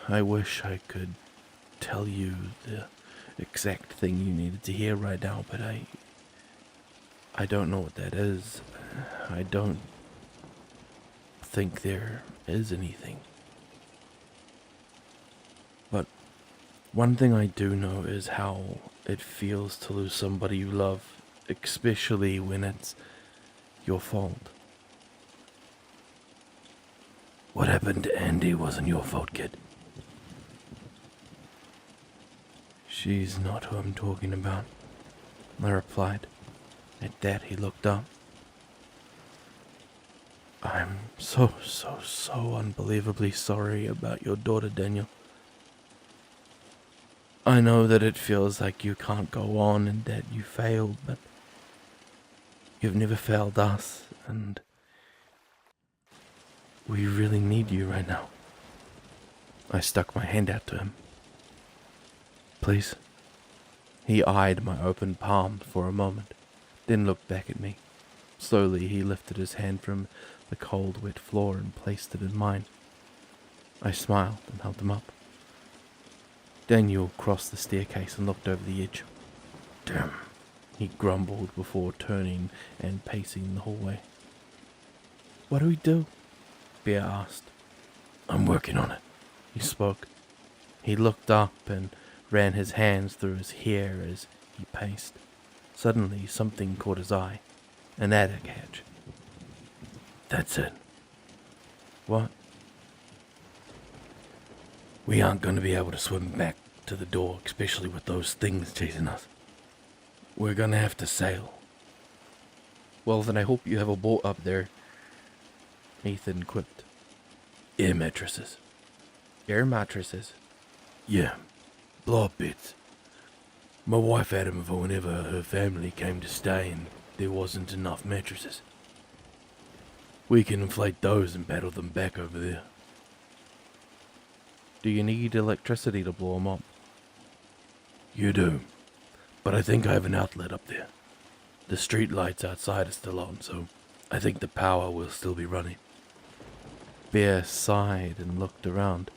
I wish I could tell you the exact thing you needed to hear right now, but I don't know what that is. I don't think there is anything. But one thing I do know is how it feels to lose somebody you love, especially when it's your fault. What happened to Andy wasn't your fault, kid. She's not who I'm talking about, I replied. At that, he looked up. I'm so unbelievably sorry about your daughter, Daniel. I know that it feels like you can't go on and that you failed, but you've never failed us, and we really need you right now. I stuck my hand out to him. Please. He eyed my open palm for a moment, then looked back at me. Slowly he lifted his hand from the cold, wet floor and placed it in mine. I smiled and held him up. Daniel crossed the staircase and looked over the edge. Damn, he grumbled before turning and pacing the hallway. What do we do? Bear asked. I'm working on it, he spoke. He looked up and ran his hands through his hair as he paced. Suddenly something caught his eye. An attic hatch. That's it. What? We aren't going to be able to swim back to the door, especially with those things chasing us. We're going to have to sail. Well, then I hope you have a boat up there, Ethan quipped. Air mattresses. Air mattresses? Yeah, blow-up beds. My wife had them for whenever her family came to stay and there wasn't enough mattresses. We can inflate those and paddle them back over there. Do you need electricity to blow them up? You do, but I think I have an outlet up there. The street lights outside are still on, so I think the power will still be running. Bear sighed and looked around.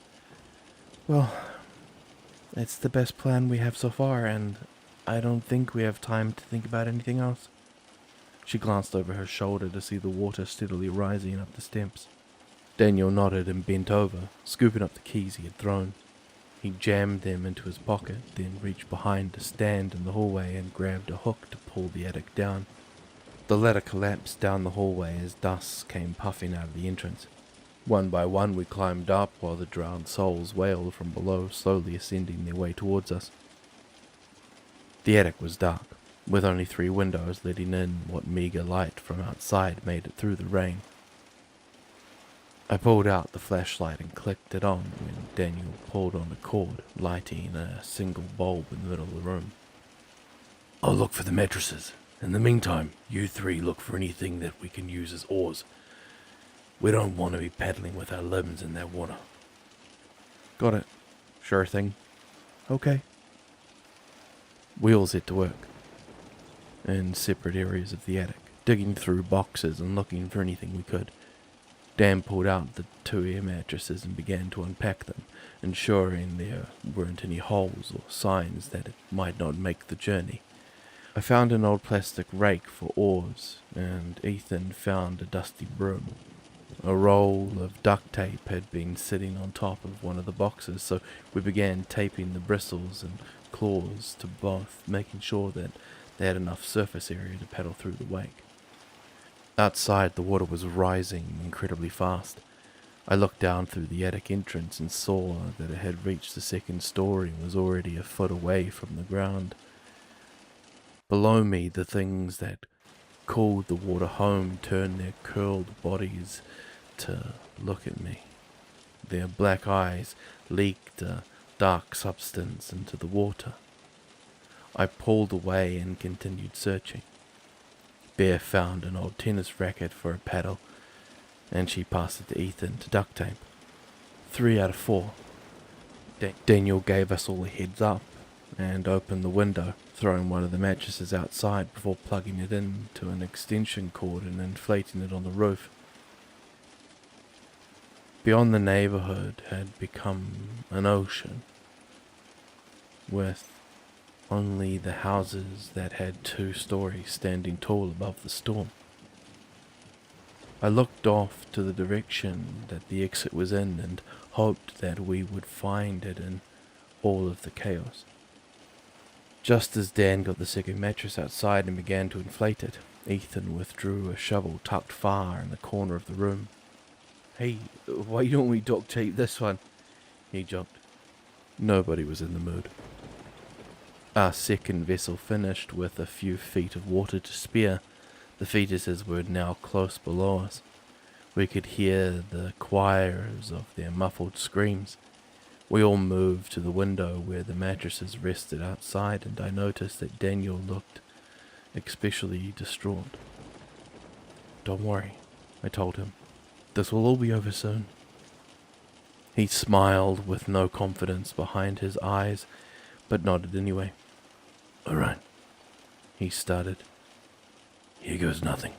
Well, it's the best plan we have so far, and I don't think we have time to think about anything else. She glanced over her shoulder to see the water steadily rising up the steps. Daniel nodded and bent over, scooping up the keys he had thrown. He jammed them into his pocket, then reached behind a stand in the hallway and grabbed a hook to pull the attic down. The ladder collapsed down the hallway as dust came puffing out of the entrance. One by one we climbed up while the drowned souls wailed from below, slowly ascending their way towards us. The attic was dark, with only 3 windows letting in what meager light from outside made it through the rain. I pulled out the flashlight and clicked it on when Daniel pulled on the cord, lighting a single bulb in the middle of the room. I'll look for the mattresses. In the meantime, you 3 look for anything that we can use as oars. We don't want to be paddling with our limbs in that water. Got it. Sure thing. Okay. We all set to work. In separate areas of the attic, digging through boxes and looking for anything we could. Dan pulled out the 2 air mattresses and began to unpack them, ensuring there weren't any holes or signs that it might not make the journey. I found an old plastic rake for oars, and Ethan found a dusty broom. A roll of duct tape had been sitting on top of one of the boxes, so we began taping the bristles and claws to both, making sure that they had enough surface area to paddle through the wake. Outside, the water was rising incredibly fast. I looked down through the attic entrance and saw that it had reached the 2nd story and was already a foot away from the ground. Below me, the things that called the water home turned their curled bodies to look at me. Their black eyes leaked a dark substance into the water. I pulled away and continued searching. Bear found an old tennis racket for a paddle, and she passed it to Ethan to duct tape. 3 out of 4. Daniel gave us all a heads up and opened the window, throwing one of the mattresses outside before plugging it into an extension cord and inflating it on the roof. Beyond the neighborhood had become an ocean, with only the houses that had 2 stories standing tall above the storm. I looked off to the direction that the exit was in and hoped that we would find it in all of the chaos. Just as Dan got the second mattress outside and began to inflate it, Ethan withdrew a shovel tucked far in the corner of the room. "Hey, why don't we duct tape this one?" he joked. Nobody was in the mood. Our second vessel finished with a few feet of water to spare. The fetuses were now close below us. We could hear the choirs of their muffled screams. We all moved to the window where the mattresses rested outside, and I noticed that Daniel looked especially distraught. "Don't worry," I told him. "This will all be over soon." He smiled with no confidence behind his eyes, but nodded anyway. "All right," he stuttered. "Here goes nothing."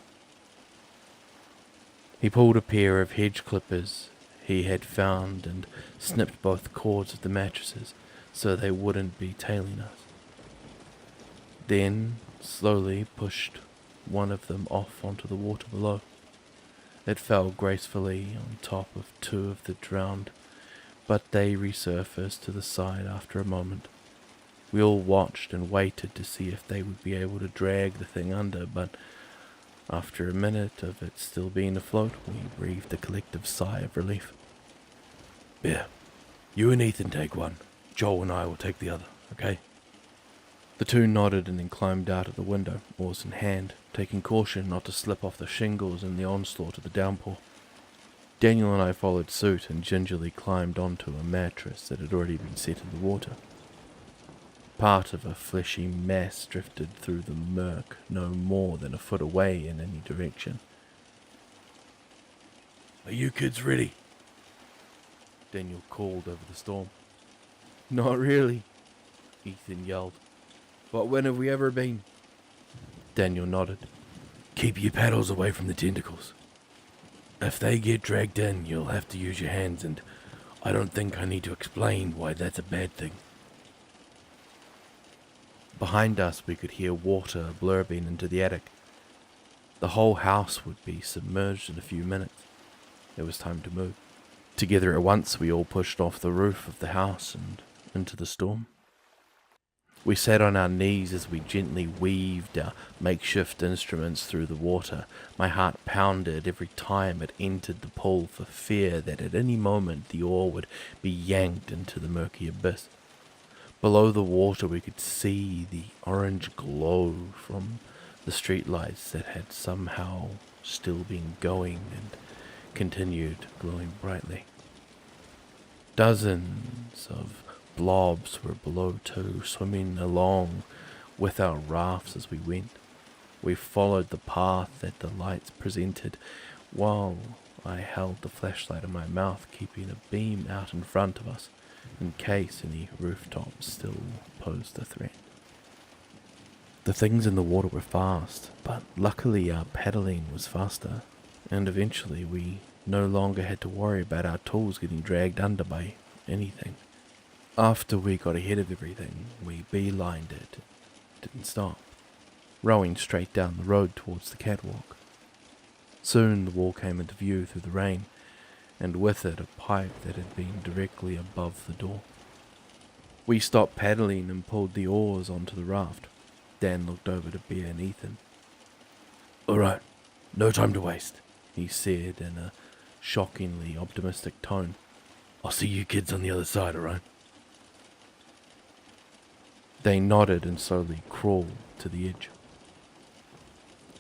He pulled a pair of hedge clippers he had found and snipped both cords of the mattresses so they wouldn't be tailing us. Then slowly pushed one of them off onto the water below. It fell gracefully on top of 2 of the drowned, but they resurfaced to the side after a moment. We all watched and waited to see if they would be able to drag the thing under, but after a minute of it still being afloat, we breathed a collective sigh of relief. "Bear, you and Ethan take one. Joel and I will take the other, okay?" The 2 nodded and then climbed out of the window, oars in hand, taking caution not to slip off the shingles in the onslaught of the downpour. Daniel and I followed suit and gingerly climbed onto a mattress that had already been set in the water. Part of a fleshy mass drifted through the murk no more than a foot away in any direction. "Are you kids ready?" Daniel called over the storm. "Not really," Ethan yelled. "But when have we ever been?" Daniel nodded. "Keep your paddles away from the tentacles. If they get dragged in, you'll have to use your hands, and I don't think I need to explain why that's a bad thing." Behind us, we could hear water blurbing into the attic. The whole house would be submerged in a few minutes. It was time to move. Together at once, we all pushed off the roof of the house and into the storm. We sat on our knees as we gently weaved our makeshift instruments through the water. My heart pounded every time it entered the pool for fear that at any moment the oar would be yanked into the murky abyss. Below the water we could see the orange glow from the streetlights that had somehow still been going and continued glowing brightly. Dozens of blobs were below too, swimming along with our rafts as we went. We followed the path that the lights presented, while I held the flashlight in my mouth, keeping a beam out in front of us, in case any rooftops still posed a threat. The things in the water were fast, but luckily our paddling was faster, and eventually we no longer had to worry about our tools getting dragged under by anything. After we got ahead of everything, we beelined it, didn't stop, rowing straight down the road towards the catwalk. Soon the wall came into view through the rain, and with it a pipe that had been directly above the door. We stopped paddling and pulled the oars onto the raft. Dan looked over to Bear and Ethan. "All right, no time to waste," he said in a shockingly optimistic tone. "I'll see you kids on the other side, all right?" They nodded and slowly crawled to the edge.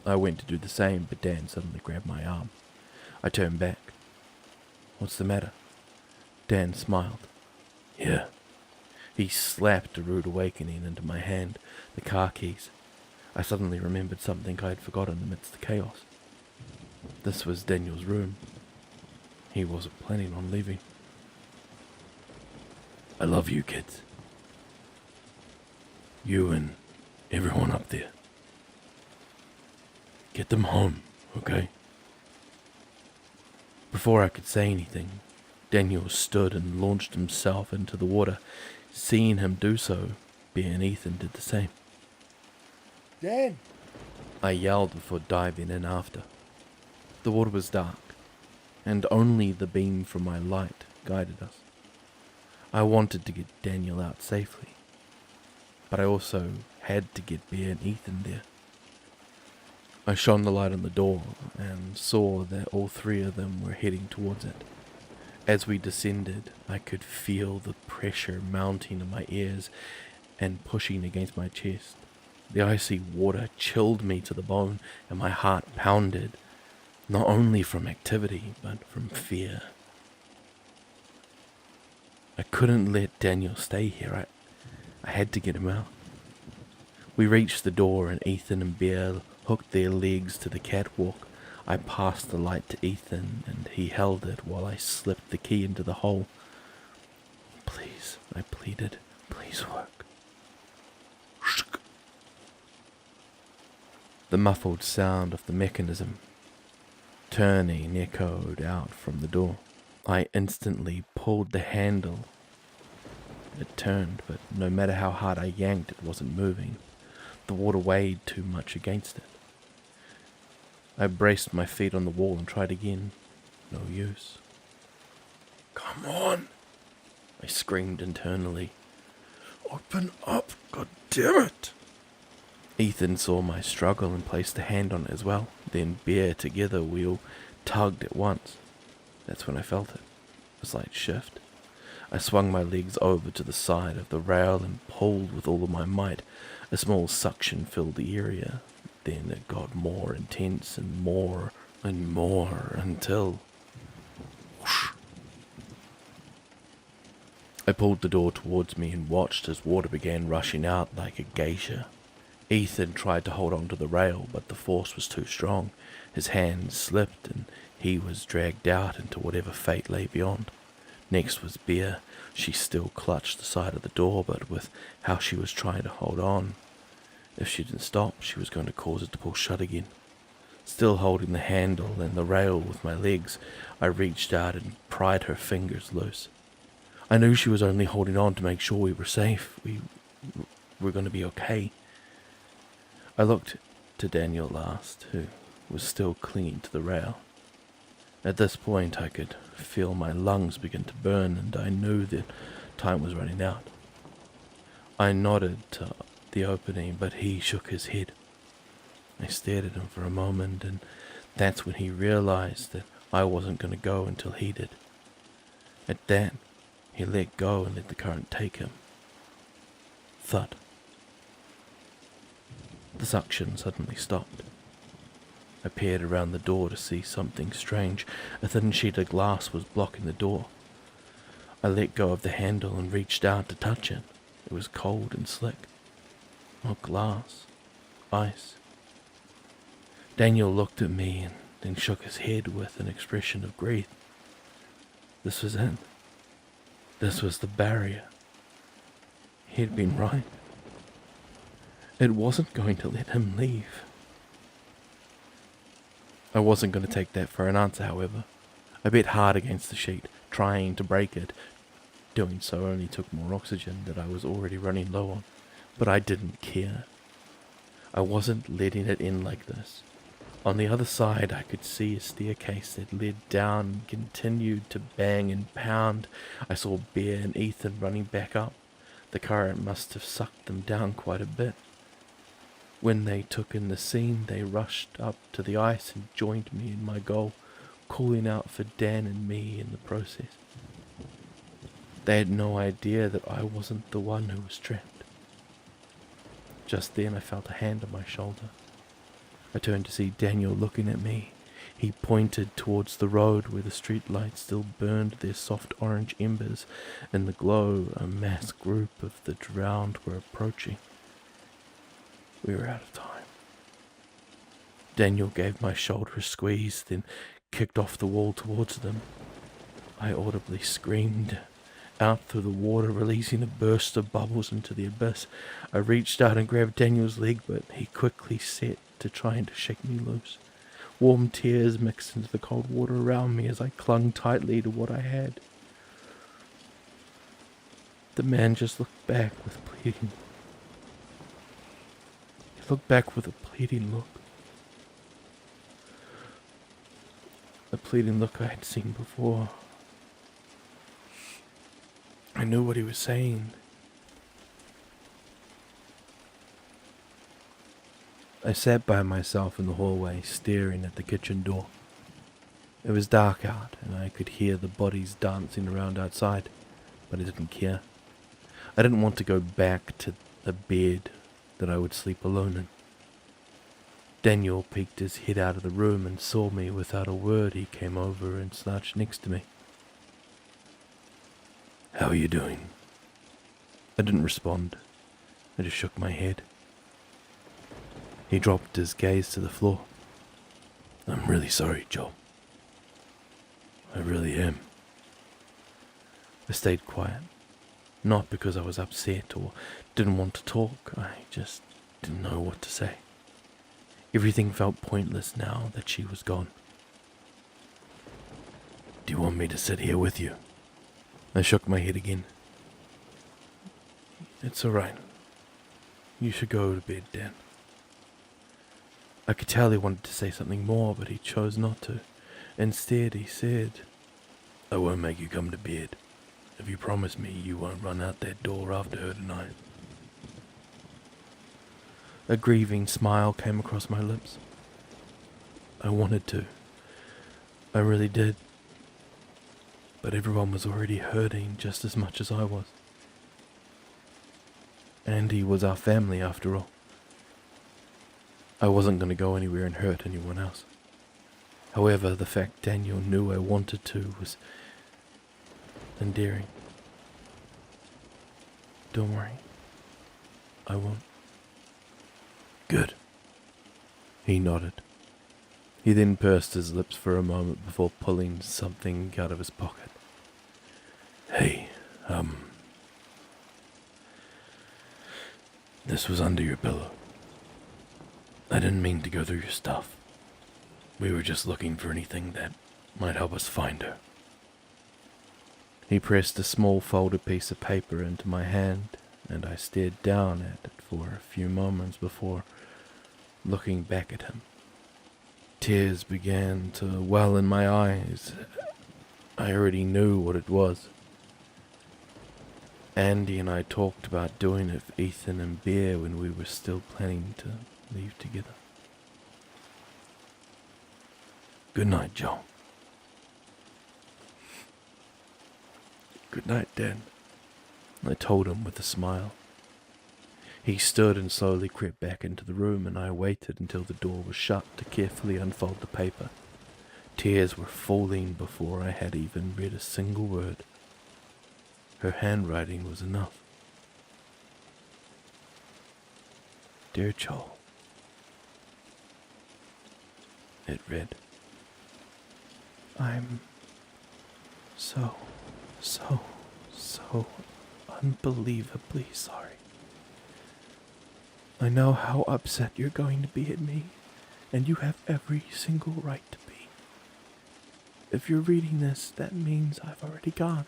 I went to do the same, but Dan suddenly grabbed my arm. I turned back. "What's the matter?" Dan smiled. Yeah. He slapped a rude awakening into my hand, the car keys. I suddenly remembered something I had forgotten amidst the chaos. This was Daniel's room. He wasn't planning on leaving. I love you, kids. You and everyone up there. Get them home, okay? Before I could say anything, Daniel stood and launched himself into the water. Seeing him do so, Bear and Ethan did the same. Dan! I yelled before diving in after. The water was dark, and only the beam from my light guided us. I wanted to get Daniel out safely, but I also had to get Bear and Ethan there. I shone the light on the door and saw that all three of them were heading towards it. As we descended, I could feel the pressure mounting in my ears and pushing against my chest. The icy water chilled me to the bone, and my heart pounded, not only from activity, but from fear. I couldn't let Daniel stay here. I had to get him out. We reached the door, and Ethan and Bear hooked their legs to the catwalk. I passed the light to Ethan, and he held it while I slipped the key into the hole. Please, I pleaded, please work. The muffled sound of the mechanism turning echoed out from the door. I instantly pulled the handle. It turned, but no matter how hard I yanked, it wasn't moving. The water weighed too much against it. I braced my feet on the wall and tried again. No use. Come on, I screamed internally. Open up, God damn it! Ethan saw my struggle and placed a hand on it as well. Then Bear, together, we all tugged at once. That's when I felt it. A slight shift. I swung my legs over to the side of the rail and pulled with all of my might. A small suction filled the area. Then it got more intense and more until... whoosh. I pulled the door towards me and watched as water began rushing out like a geisha. Ethan tried to hold on to the rail, but the force was too strong. His hands slipped and he was dragged out into whatever fate lay beyond. Next was Bear. She still clutched the side of the door, but with how she was trying to hold on, if she didn't stop, she was going to cause it to pull shut again. Still holding the handle and the rail with my legs, I reached out and pried her fingers loose. I knew she was only holding on to make sure we were safe. We were going to be okay. I looked to Daniel last, who was still clinging to the rail. At this point, I could feel my lungs begin to burn, and I knew that time was running out. I nodded to the opening, but he shook his head. I stared at him for a moment, and that's when he realized that I wasn't going to go until he did. At that, he let go and let the current take him. Thud. The suction suddenly stopped. I peered around the door to see something strange. A thin sheet of glass was blocking the door. I let go of the handle and reached out to touch it. It was cold and slick. Not glass. Ice. Daniel looked at me and then shook his head with an expression of grief. This was it. This was the barrier. He'd been right. It wasn't going to let him leave. I wasn't going to take that for an answer, however. I bit hard against the sheet, trying to break it. Doing so only took more oxygen that I was already running low on. But I didn't care. I wasn't letting it in like this. On the other side, I could see a staircase that led down and continued to bang and pound. I saw Bear and Ethan running back up. The current must have sucked them down quite a bit. When they took in the scene, they rushed up to the ice and joined me in my goal, calling out for Dan and me in the process. They had no idea that I wasn't the one who was trapped. Just then I felt a hand on my shoulder. I turned to see Daniel looking at me. He pointed towards the road where the street lights still burned their soft orange embers. In the glow, a mass group of the drowned were approaching. We were out of time. Daniel gave my shoulder a squeeze, then kicked off the wall towards them. I audibly screamed out through the water, releasing a burst of bubbles into the abyss. I reached out and grabbed Daniel's leg, but he quickly set to trying to shake me loose. Warm tears mixed into the cold water around me as I clung tightly to what I had. The man just looked back with pleading. He looked back with a pleading look. A pleading look I had seen before. I knew what he was saying. I sat by myself in the hallway, staring at the kitchen door. It was dark out, and I could hear the bodies dancing around outside, but I didn't care. I didn't want to go back to the bed that I would sleep alone in. Daniel peeked his head out of the room and saw me. Without a word, he came over and slouched next to me. "How are you doing?" I didn't respond. I just shook my head. He dropped his gaze to the floor. "I'm really sorry, Joel. I really am." I stayed quiet. Not because I was upset or didn't want to talk. I just didn't know what to say. Everything felt pointless now that she was gone. "Do you want me to sit here with you?" I shook my head again. "It's all right. You should go to bed, Dan." I could tell he wanted to say something more, but he chose not to. Instead, he said, "I won't make you come to bed if you promise me you won't run out that door after her tonight." A grieving smile came across my lips. I wanted to. I really did. But everyone was already hurting just as much as I was. Andy was our family after all. I wasn't going to go anywhere and hurt anyone else. However, the fact Daniel knew I wanted to was endearing. "Don't worry. I won't." "Good." He nodded. He then pursed his lips for a moment before pulling something out of his pocket. "Hey, this was under your pillow. I didn't mean to go through your stuff. We were just looking for anything that might help us find her." He pressed a small folded piece of paper into my hand, and I stared down at it for a few moments before looking back at him. Tears began to well in my eyes. I already knew what it was. Andy and I talked about doing it for Ethan and Bear when we were still planning to leave together. "Good night, Joe." "Good night, Dan," I told him with a smile. He stood and slowly crept back into the room, and I waited until the door was shut to carefully unfold the paper. Tears were falling before I had even read a single word. Her handwriting was enough. "Dear Joel," it read, "I'm so unbelievably sorry. I know how upset you're going to be at me, and you have every single right to be. If you're reading this, that means I've already gone,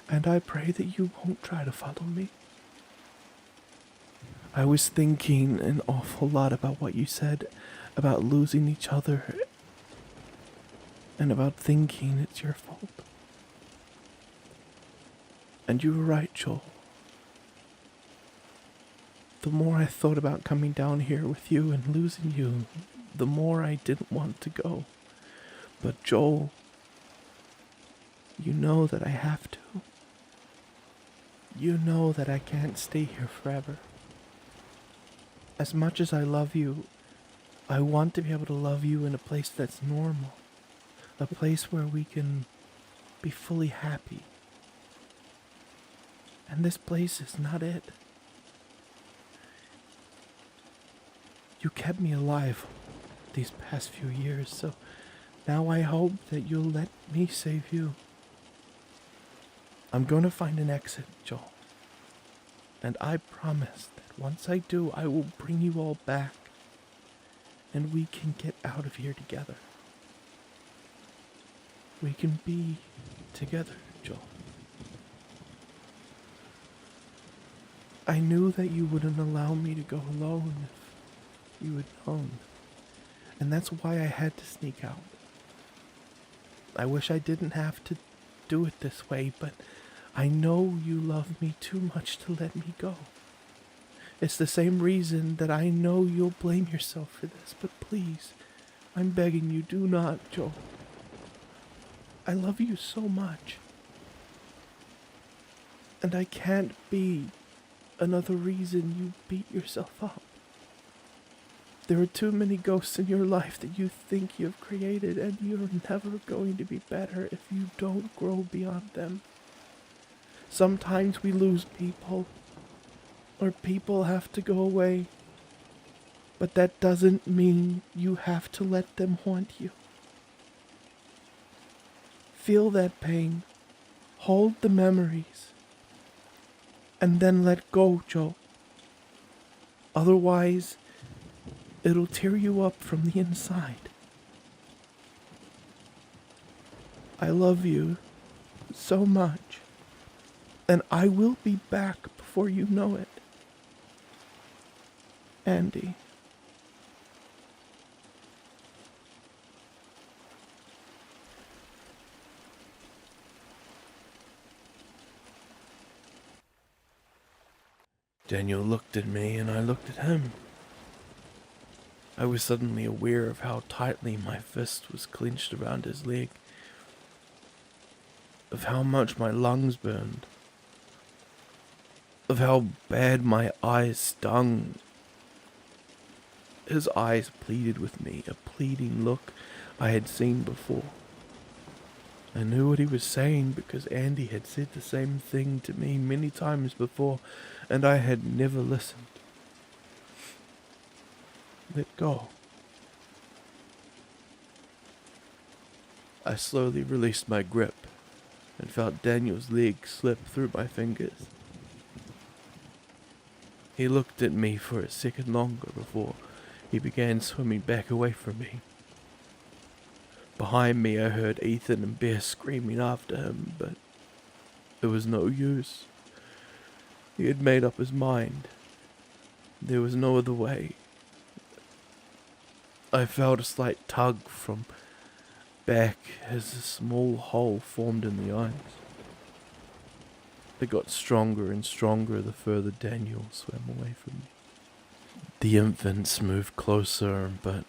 and I pray that you won't try to follow me. I was thinking an awful lot about what you said about losing each other, and about thinking it's your fault. And you were right, Joel. The more I thought about coming down here with you and losing you, the more I didn't want to go. But Joel, you know that I have to. You know that I can't stay here forever. As much as I love you, I want to be able to love you in a place that's normal. A place where we can be fully happy. And this place is not it. You kept me alive these past few years, so now I hope that you'll let me save you. I'm going to find an exit, Joel. And I promise that once I do, I will bring you all back. And we can get out of here together. We can be together, Joel. I knew that you wouldn't allow me to go alone if you had known. And that's why I had to sneak out. I wish I didn't have to do it this way, but I know you love me too much to let me go. It's the same reason that I know you'll blame yourself for this, but please, I'm begging you, do not, Joel. I love you so much. And I can't be another reason you beat yourself up. There are too many ghosts in your life that you think you've created, and you're never going to be better if you don't grow beyond them. Sometimes we lose people, or people have to go away, but that doesn't mean you have to let them haunt you. Feel that pain, hold the memories, and then let go, Joe. Otherwise, it'll tear you up from the inside. I love you so much, and I will be back before you know it. Andy. Daniel looked at me and I looked at him. I was suddenly aware of how tightly my fist was clenched around his leg, of how much my lungs burned, of how bad my eyes stung. His eyes pleaded with me, a pleading look I had seen before. I knew what he was saying because Andy had said the same thing to me many times before, and I had never listened. Let go. I slowly released my grip and felt Daniel's leg slip through my fingers. He looked at me for a second longer before he began swimming back away from me. Behind me I heard Ethan and Bess screaming after him, but it was no use. He had made up his mind. There was no other way. I felt a slight tug from back as a small hole formed in the eyes. It got stronger and stronger the further Daniel swam away from me. The infants moved closer, but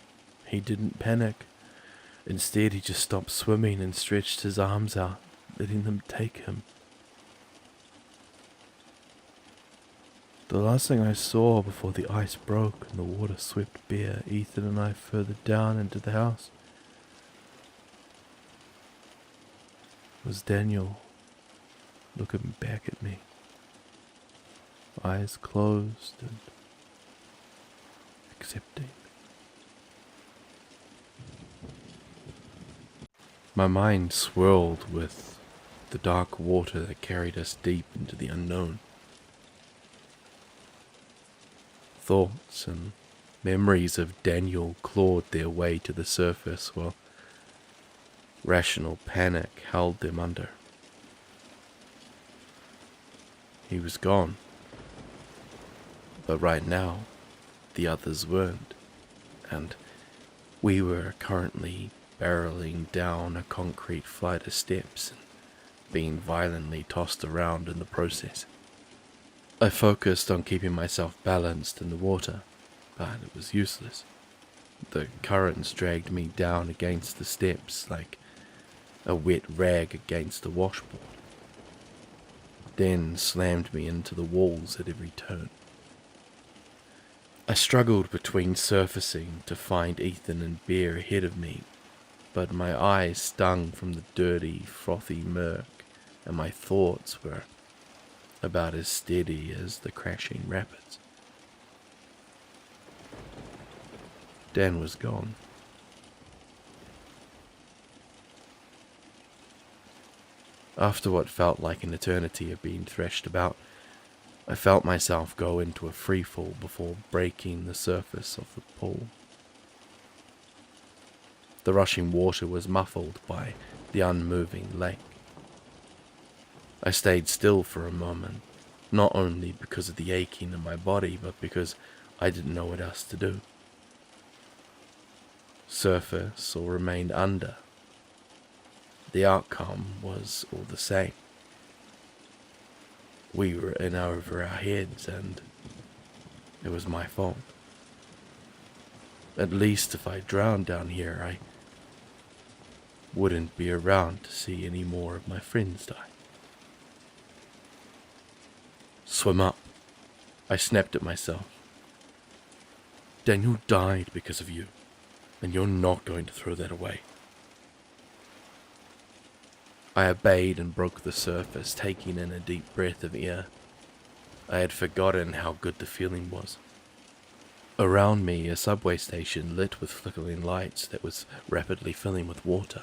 he didn't panic. Instead, he just stopped swimming and stretched his arms out, letting them take him. The last thing I saw before the ice broke and the water swept bare Ethan and I further down into the house was Daniel looking back at me, eyes closed and accepting. My mind swirled with the dark water that carried us deep into the unknown. Thoughts and memories of Daniel clawed their way to the surface while rational panic held them under. He was gone, but right now the others weren't, and we were currently barreling down a concrete flight of steps and being violently tossed around in the process. I focused on keeping myself balanced in the water, but it was useless. The currents dragged me down against the steps like a wet rag against a washboard, then slammed me into the walls at every turn. I struggled between surfacing to find Ethan and Bear ahead of me, but my eyes stung from the dirty, frothy murk, and my thoughts were about as steady as the crashing rapids. Dan was gone. After what felt like an eternity of being threshed about, I felt myself go into a freefall before breaking the surface of the pool. The rushing water was muffled by the unmoving lake. I stayed still for a moment, not only because of the aching in my body, but because I didn't know what else to do. Surface or remain under. The outcome was all the same. We were in over our heads, and it was my fault. At least if I drowned down here, I wouldn't be around to see any more of my friends die. Swim up. I snapped at myself. Daniel died because of you, and you're not going to throw that away. I obeyed and broke the surface, taking in a deep breath of air. I had forgotten how good the feeling was. Around me, a subway station lit with flickering lights that was rapidly filling with water.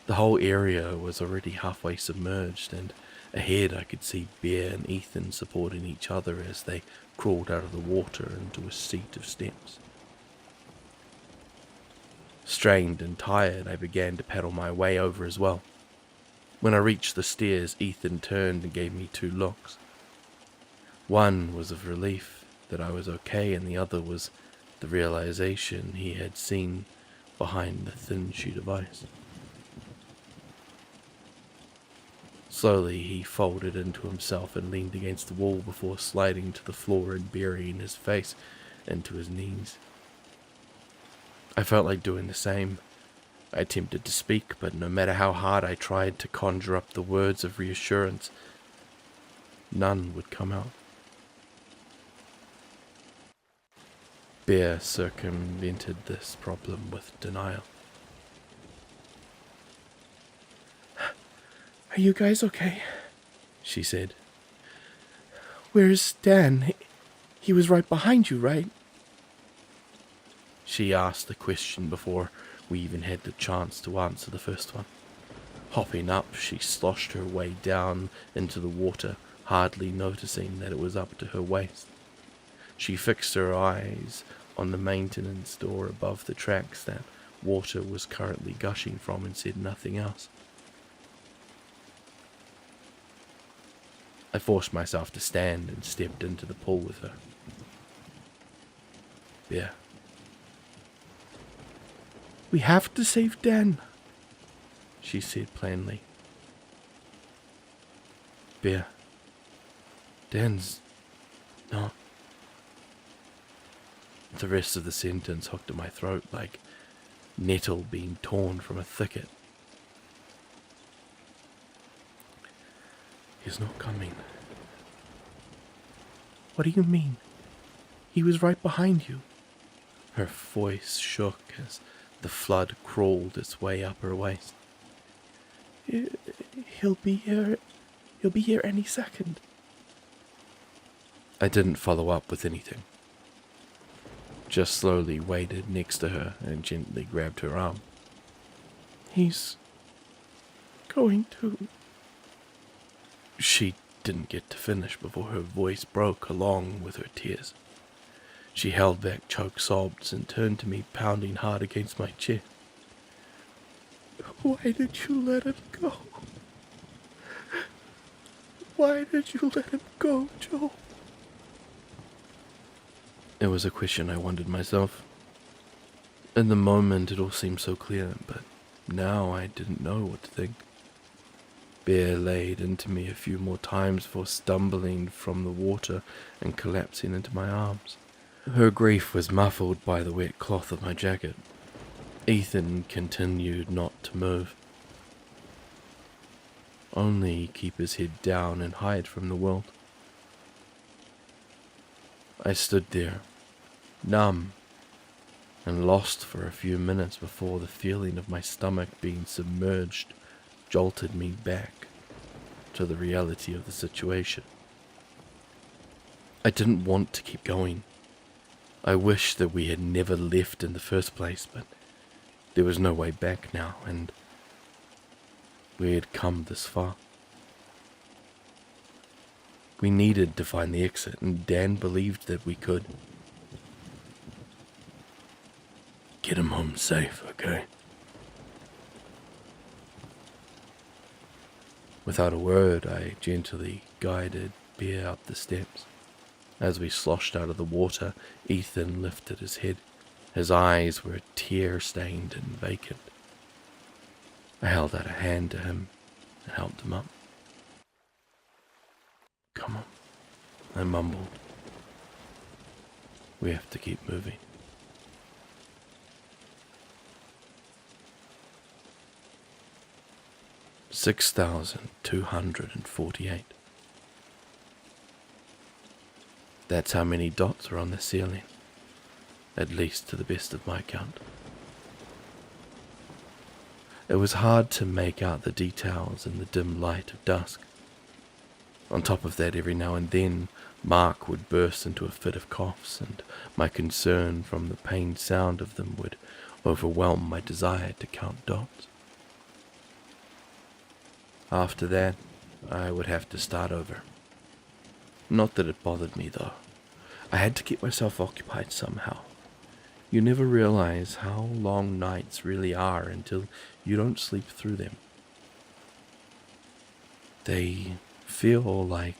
The whole area was already halfway submerged, and ahead I could see Bear and Ethan supporting each other as they crawled out of the water into a seat of steps. Strained and tired, I began to paddle my way over as well. When I reached the stairs, Ethan turned and gave me 2 looks. One was of relief that I was okay, and the other was the realization he had seen behind the thin sheet of ice. Slowly, he folded into himself and leaned against the wall before sliding to the floor and burying his face into his knees. I felt like doing the same. I attempted to speak, but no matter how hard I tried to conjure up the words of reassurance, none would come out. Bear circumvented this problem with denial. Are you guys okay? She said. Where's Dan? He was right behind you, right? She asked the question before we even had the chance to answer the first one. Hopping up, she sloshed her way down into the water, hardly noticing that it was up to her waist. She fixed her eyes on the maintenance door above the tracks that water was currently gushing from and said nothing else. I forced myself to stand and stepped into the pool with her. Bear. We have to save Dan, she said plainly. Bear. Dan's not. The rest of the sentence hooked in my throat like nettle being torn from a thicket. He's not coming. What do you mean? He was right behind you. Her voice shook as the flood crawled its way up her waist. He'll be here. He'll be here any second. I didn't follow up with anything. Just slowly waited next to her and gently grabbed her arm. He's going to... She didn't get to finish before her voice broke along with her tears. She held back choked sobs and turned to me, pounding hard against my chest. Why did you let him go? Why did you let him go, Joel? It was a question I wondered myself. In the moment it all seemed so clear, but now I didn't know what to think. Bear laid into me a few more times before stumbling from the water and collapsing into my arms. Her grief was muffled by the wet cloth of my jacket. Ethan continued not to move. Only keep his head down and hide from the world. I stood there, numb and lost for a few minutes before the feeling of my stomach being submerged jolted me back to the reality of the situation. I didn't want to keep going. I wished that we had never left in the first place, but there was no way back now, and we had come this far. We needed to find the exit, and Dan believed that we could. Get him home safe, okay? Without a word, I gently guided Bear up the steps. As we sloshed out of the water, Ethan lifted his head. His eyes were tear-stained and vacant. I held out a hand to him and helped him up. Come on, I mumbled. We have to keep moving. $6,248. That's how many dots are on the ceiling, at least to the best of my count. It was hard to make out the details in the dim light of dusk. On top of that, every now and then, Mark would burst into a fit of coughs, and my concern from the pained sound of them would overwhelm my desire to count dots. After that, I would have to start over. Not that it bothered me, though. I had to keep myself occupied somehow. You never realize how long nights really are until you don't sleep through them. They feel like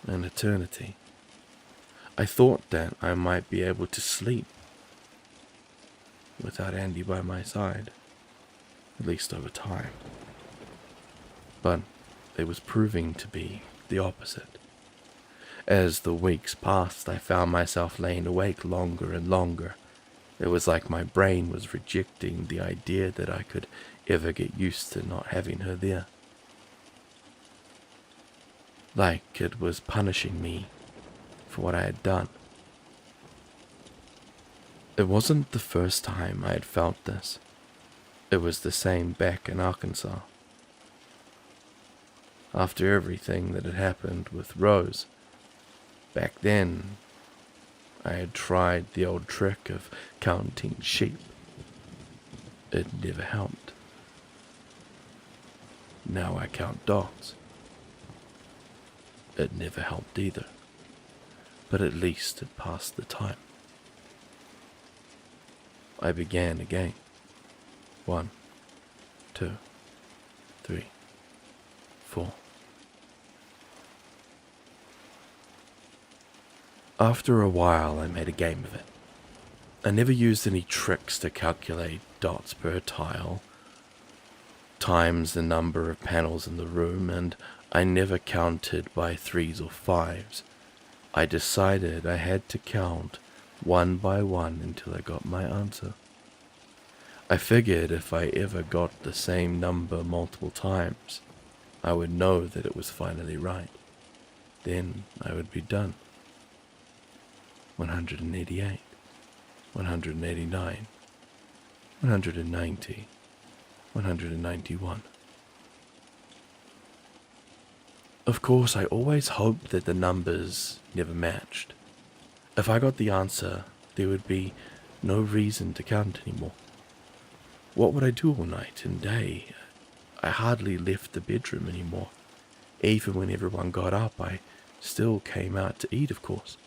an eternity. I thought that I might be able to sleep without Andy by my side, at least over time. But it was proving to be the opposite. As the weeks passed, I found myself laying awake longer and longer. It was like my brain was rejecting the idea that I could ever get used to not having her there. Like it was punishing me for what I had done. It wasn't the first time I had felt this. It was the same back in Arkansas. After everything that had happened with Rose, back then, I had tried the old trick of counting sheep. It never helped. Now I count dots. It never helped either, but at least it passed the time. I began again. 1, 2, 3, 4. After a while, I made a game of it. I never used any tricks to calculate dots per tile, times the number of panels in the room, and I never counted by 3s or 5s. I decided I had to count one by one until I got my answer. I figured if I ever got the same number multiple times, I would know that it was finally right. Then I would be done. 188, 189, 190, 191. Of course, I always hoped that the numbers never matched. If I got the answer, there would be no reason to count anymore. What would I do all night and day? I hardly left the bedroom anymore. Even when everyone got up, I still came out to eat, of course.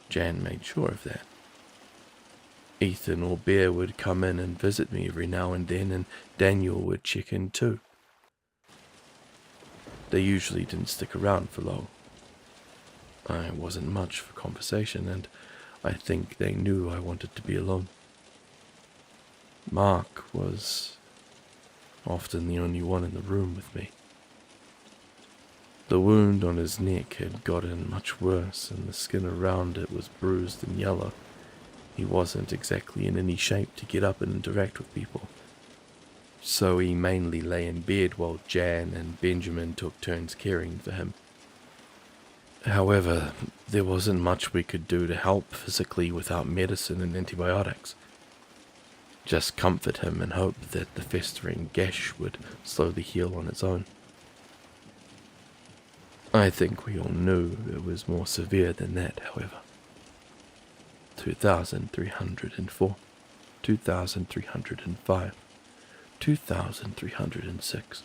Jan made sure of that. Ethan or Bear would come in and visit me every now and then, and Daniel would check in too. They usually didn't stick around for long. I wasn't much for conversation, and I think they knew I wanted to be alone. Mark was often the only one in the room with me. The wound on his neck had gotten much worse, and the skin around it was bruised and yellow. He wasn't exactly in any shape to get up and interact with people. So he mainly lay in bed while Jan and Benjamin took turns caring for him. However, There wasn't much we could do to help physically without medicine and antibiotics. Just comfort him and hope that the festering gash would slowly heal on its own. I think we all knew it was more severe than that, however. 2,304, 2,305, 2,306.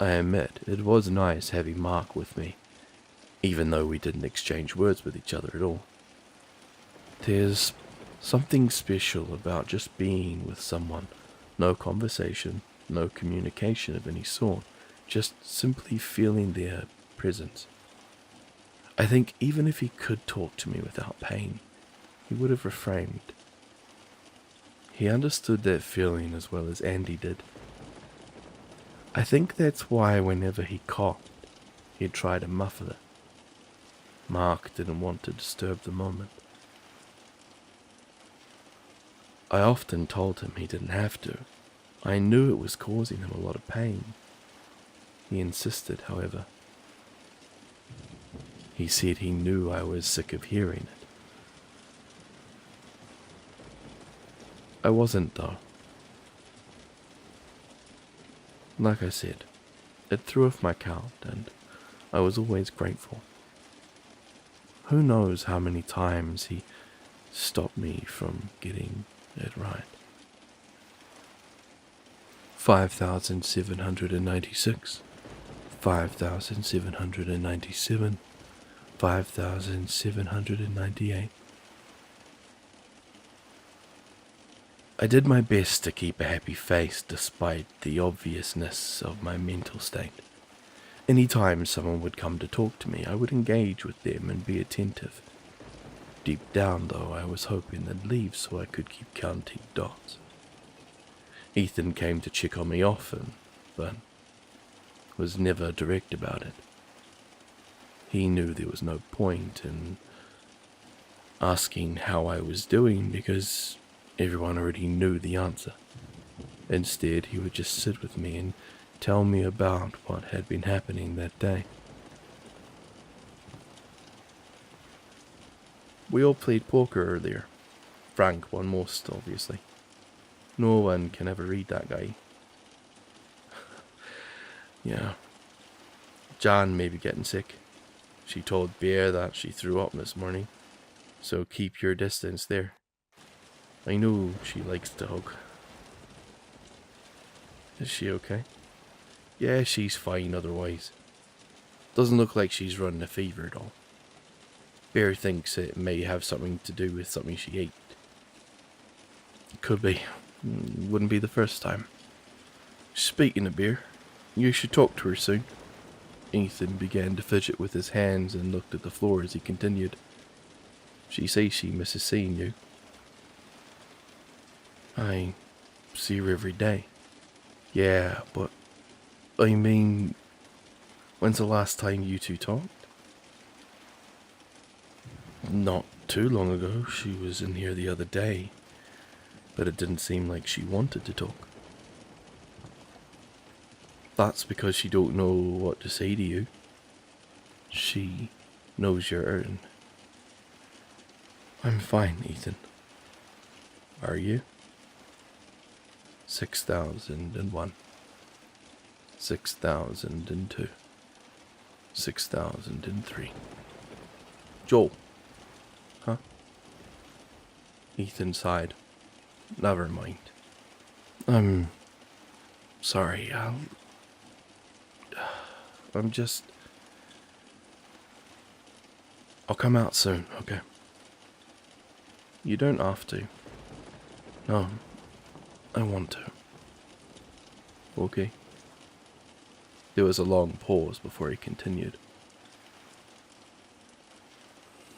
I admit, it was nice having Mark with me, even though we didn't exchange words with each other at all. There's something special about just being with someone. No conversation, no communication of any sort, just simply feeling their presence. I think even if he could talk to me without pain, he would have refrained. He understood that feeling as well as Andy did. I think that's why whenever he coughed, he'd try to muffle it. Mark didn't want to disturb the moment. I often told him he didn't have to. I knew it was causing him a lot of pain. He insisted, however. He said he knew I was sick of hearing it. I wasn't, though. Like I said, it threw off my count, and I was always grateful. Who knows how many times he stopped me from getting it right. 5,796, 5,797, 5,798. I did my best to keep a happy face despite the obviousness of my mental state. Any time someone would come to talk to me, I would engage with them and be attentive. Deep down, though, I was hoping they'd leave so I could keep counting dots. Ethan came to check on me often, but was never direct about it. He knew there was no point in asking how I was doing because everyone already knew the answer. Instead, he would just sit with me and tell me about what had been happening that day. We all played poker earlier. Frank won most, obviously. No one can ever read that guy. Yeah. Jan may be getting sick. She told Bear that she threw up this morning, so keep your distance there. I know she likes to hug. Is she okay? Yeah, she's fine otherwise. Doesn't look like she's running a fever at all. Bear thinks it may have something to do with something she ate. Could be. Wouldn't be the first time. Speaking of Bear, you should talk to her soon. Ethan began to fidget with his hands and looked at the floor as he continued. She says she misses seeing you. I see her every day. Yeah, but I mean, when's the last time you two talked? Not too long ago. She was in here the other day, but it didn't seem like she wanted to talk. That's because she don't know what to say to you. She knows you're hurting. I'm fine, Ethan. Are you? 6,001, 6,002, 6,003. Joel. Huh? Ethan sighed. Never mind. I'm sorry. I'll come out soon, okay? You don't have to. No, I want to. Okay. There was a long pause before he continued.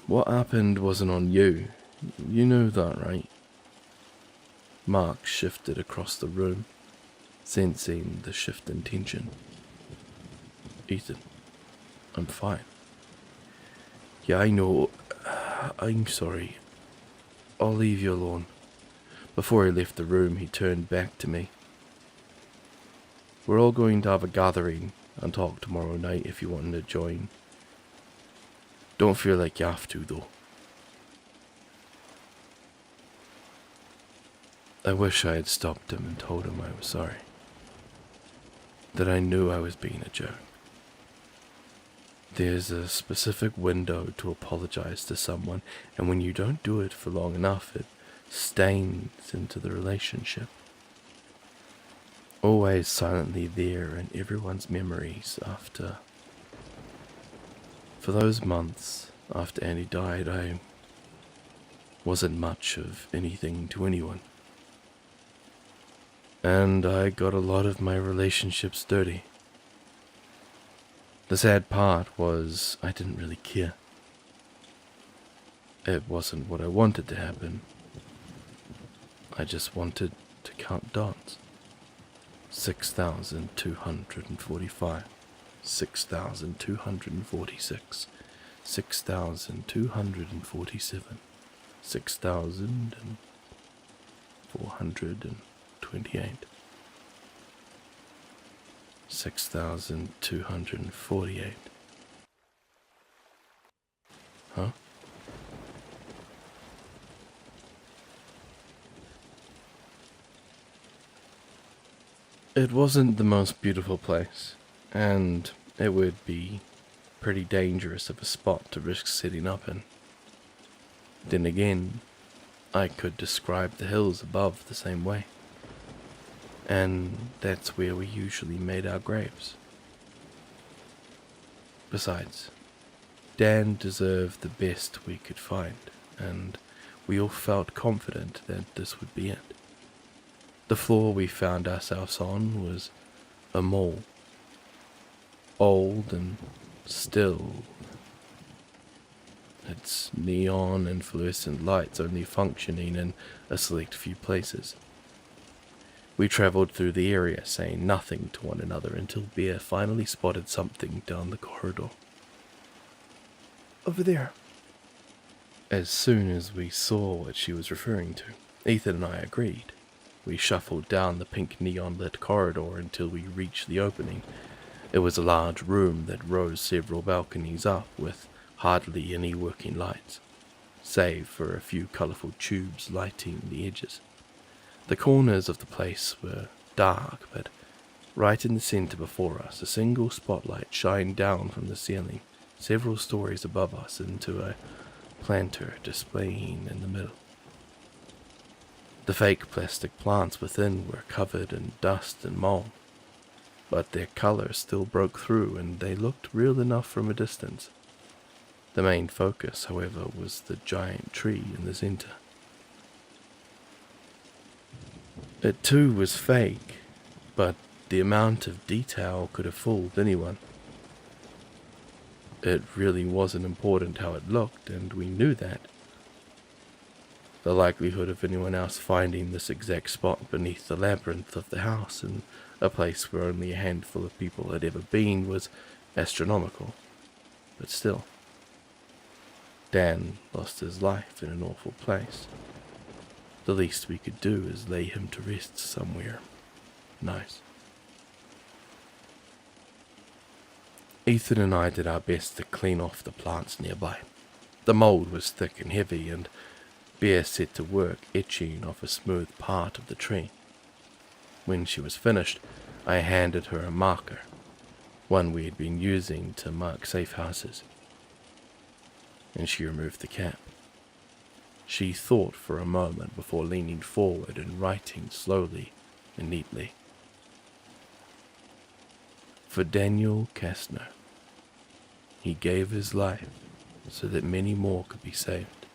What happened wasn't on you. You know that, right? Mark shifted across the room, sensing the shift in tension. Ethan, I'm fine. Yeah, I know. I'm sorry. I'll leave you alone. Before he left the room, he turned back to me. We're all going to have a gathering and talk tomorrow night if you want to join. Don't feel like you have to, though. I wish I had stopped him and told him I was sorry. That I knew I was being a jerk. There's a specific window to apologize to someone, and when you don't do it for long enough, it stains into the relationship. Always silently there in everyone's memories after. For those months after Andy died, I wasn't much of anything to anyone. And I got a lot of my relationships dirty. The sad part was I didn't really care. It wasn't what I wanted to happen. I just wanted to count dots. 6,245, 6,246, 6,247, 6,428, 6,248. Huh? It wasn't the most beautiful place, and it would be pretty dangerous of a spot to risk sitting up in. Then again, I could describe the hills above the same way. And that's where we usually made our graves. Besides, Dan deserved the best we could find, and we all felt confident that this would be it. The floor we found ourselves on was a mole. Old and still. Its neon and fluorescent lights only functioning in a select few places. We travelled through the area, saying nothing to one another until Bear finally spotted something down the corridor. Over there. As soon as we saw what she was referring to, Ethan and I agreed. We shuffled down the pink neon-lit corridor until we reached the opening. It was a large room that rose several balconies up with hardly any working lights, save for a few colourful tubes lighting the edges. The corners of the place were dark, but right in the centre before us, a single spotlight shined down from the ceiling, several stories above us, into a planter displaying in the middle. The fake plastic plants within were covered in dust and mold, but their colour still broke through and they looked real enough from a distance. The main focus, however, was the giant tree in the centre. It too was fake, but the amount of detail could have fooled anyone. It really wasn't important how it looked, and we knew that. The likelihood of anyone else finding this exact spot beneath the labyrinth of the house in a place where only a handful of people had ever been was astronomical. But still, Dan lost his life in an awful place. The least we could do is lay him to rest somewhere nice. Ethan and I did our best to clean off the plants nearby. The mold was thick and heavy, and Bear set to work etching off a smooth part of the tree. When she was finished, I handed her a marker, one we had been using to mark safe houses, and she removed the cap. She thought for a moment before leaning forward and writing slowly and neatly. For Daniel Kastner, he gave his life so that many more could be saved.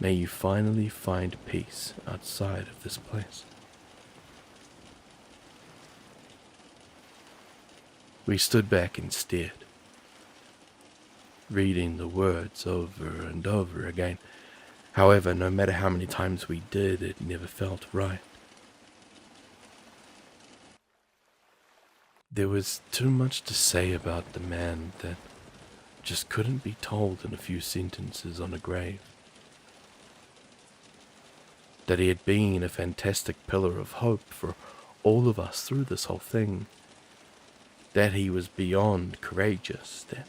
May you finally find peace outside of this place. We stood back and stared, reading the words over and over again. However, no matter how many times we did, it never felt right. There was too much to say about the man that just couldn't be told in a few sentences on a grave. That he had been a fantastic pillar of hope for all of us through this whole thing. that he was beyond courageous, that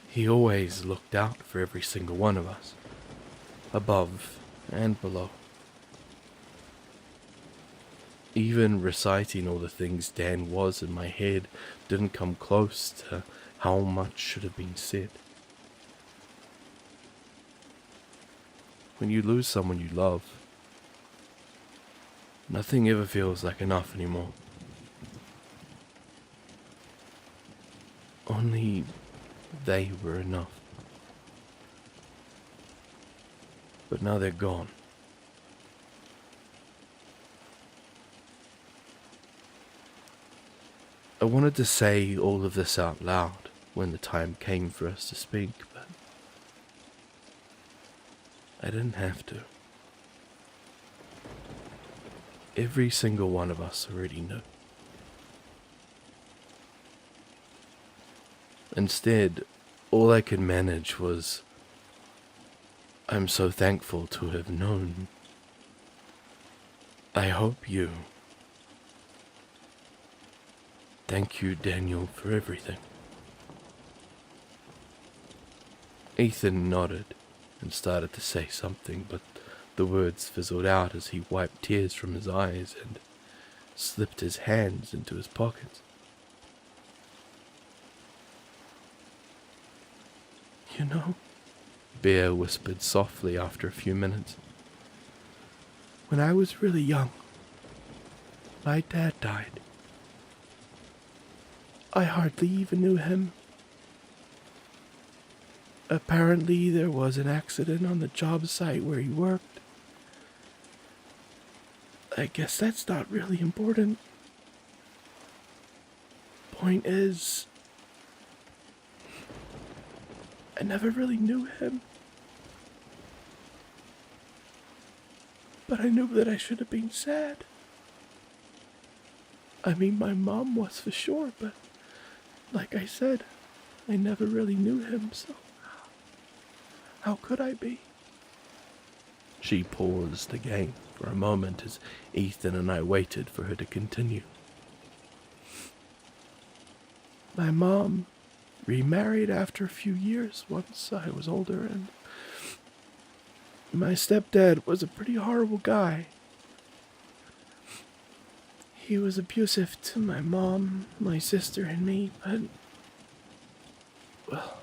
he always looked out for every single one of us, above and below. Even reciting all the things Dan was in my head didn't come close to how much should have been said. When you lose someone you love, nothing ever feels like enough anymore. Only they were enough. But now they're gone. I wanted to say all of this out loud when the time came for us to speak, but I didn't have to. Every single one of us already knew. Instead, all I could manage was, I'm so thankful to have known. I hope you. Thank you, Daniel, for everything. Ethan nodded and started to say something, but the words fizzled out as he wiped tears from his eyes and slipped his hands into his pockets. You know, Bear whispered softly after a few minutes, when I was really young, my dad died. I hardly even knew him. Apparently there was an accident on the job site where he worked. I guess that's not really important. Point is, I never really knew him. But I knew that I should have been sad. I mean, my mom was for sure, but like I said, I never really knew him, so how could I be? She paused again for a moment as Ethan and I waited for her to continue. My mom remarried after a few years once I was older, and my stepdad was a pretty horrible guy. He was abusive to my mom, my sister, and me, but, well,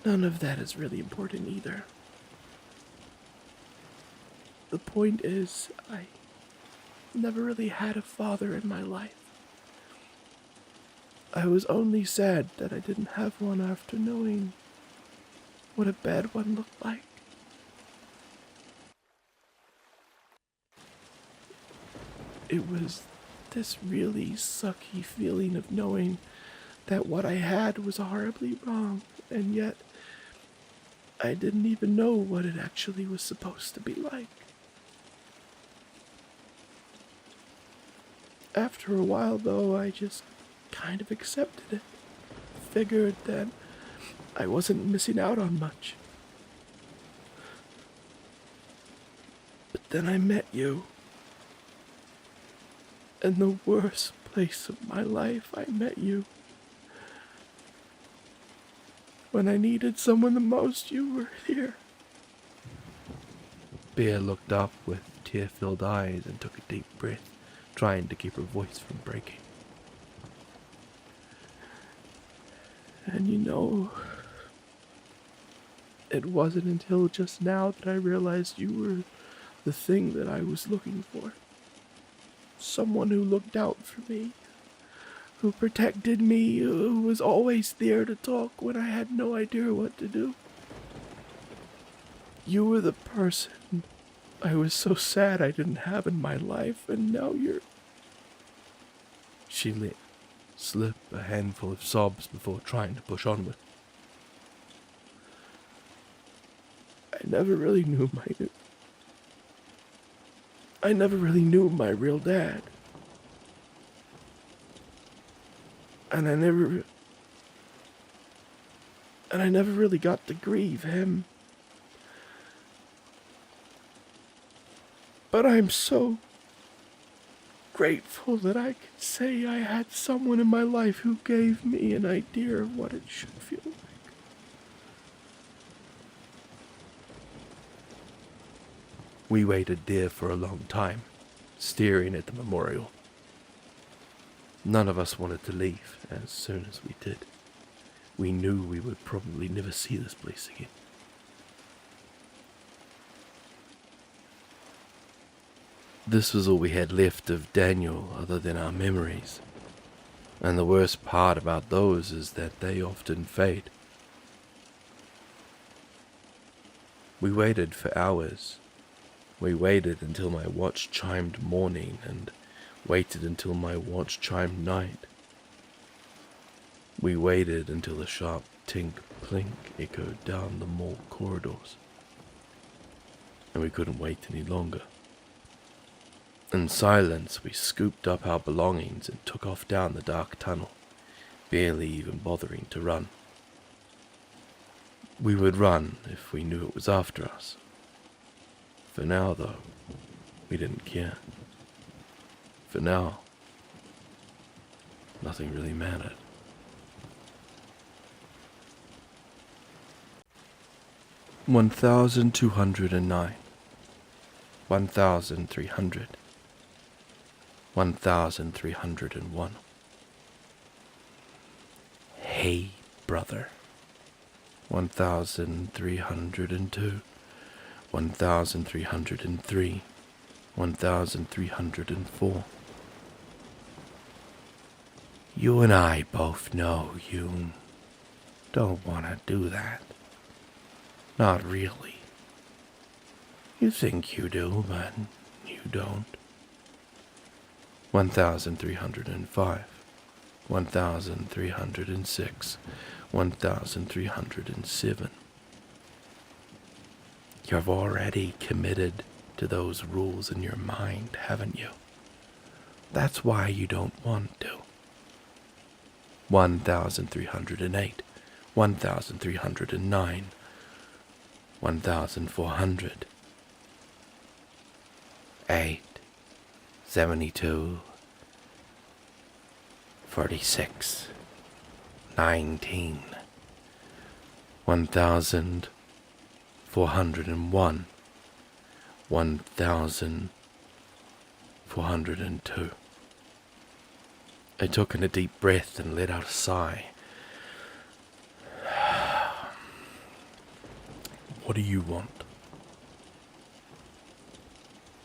none of that is really important either. The point is, I never really had a father in my life. I was only sad that I didn't have one after knowing what a bad one looked like. It was this really sucky feeling of knowing that what I had was horribly wrong, and yet I didn't even know what it actually was supposed to be like. After a while, though, I just kind of accepted it. Figured that I wasn't missing out on much. But then I met you. In the worst place of my life, I met you. When I needed someone the most, you were here. Bear looked up with tear-filled eyes and took a deep breath, trying to keep her voice from breaking. And you know, it wasn't until just now that I realized you were the thing that I was looking for. Someone who looked out for me, who protected me, who was always there to talk when I had no idea what to do. You were the person I was so sad I didn't have in my life, and now you're... She let slip a handful of sobs before trying to push onward. I never really knew my real dad. And I never really got to grieve him. But I'm so grateful that I could say I had someone in my life who gave me an idea of what it should feel like. We waited there for a long time, staring at the memorial. None of us wanted to leave as soon as we did. We knew we would probably never see this place again. This was all we had left of Daniel other than our memories. And the worst part about those is that they often fade. We waited for hours. We waited until my watch chimed morning and waited until my watch chimed night. We waited until the sharp tink-plink echoed down the mall corridors. And we couldn't wait any longer. In silence, we scooped up our belongings and took off down the dark tunnel, barely even bothering to run. We would run if we knew it was after us. For now, though, we didn't care. For now, nothing really mattered. $1,209, 1,300, 1,301. Hey, brother. 1,302, 1,303, 1,304. You and I both know you don't want to do that. Not really. You think you do, but you don't. 1,305, 1,306, 1,307. You've already committed to those rules in your mind, haven't you? That's why you don't want to. 1,308, 1,309, 1,400. 8, 72, 46, 19, 1,401, 1,402. I took in a deep breath and let out a sigh. What do you want?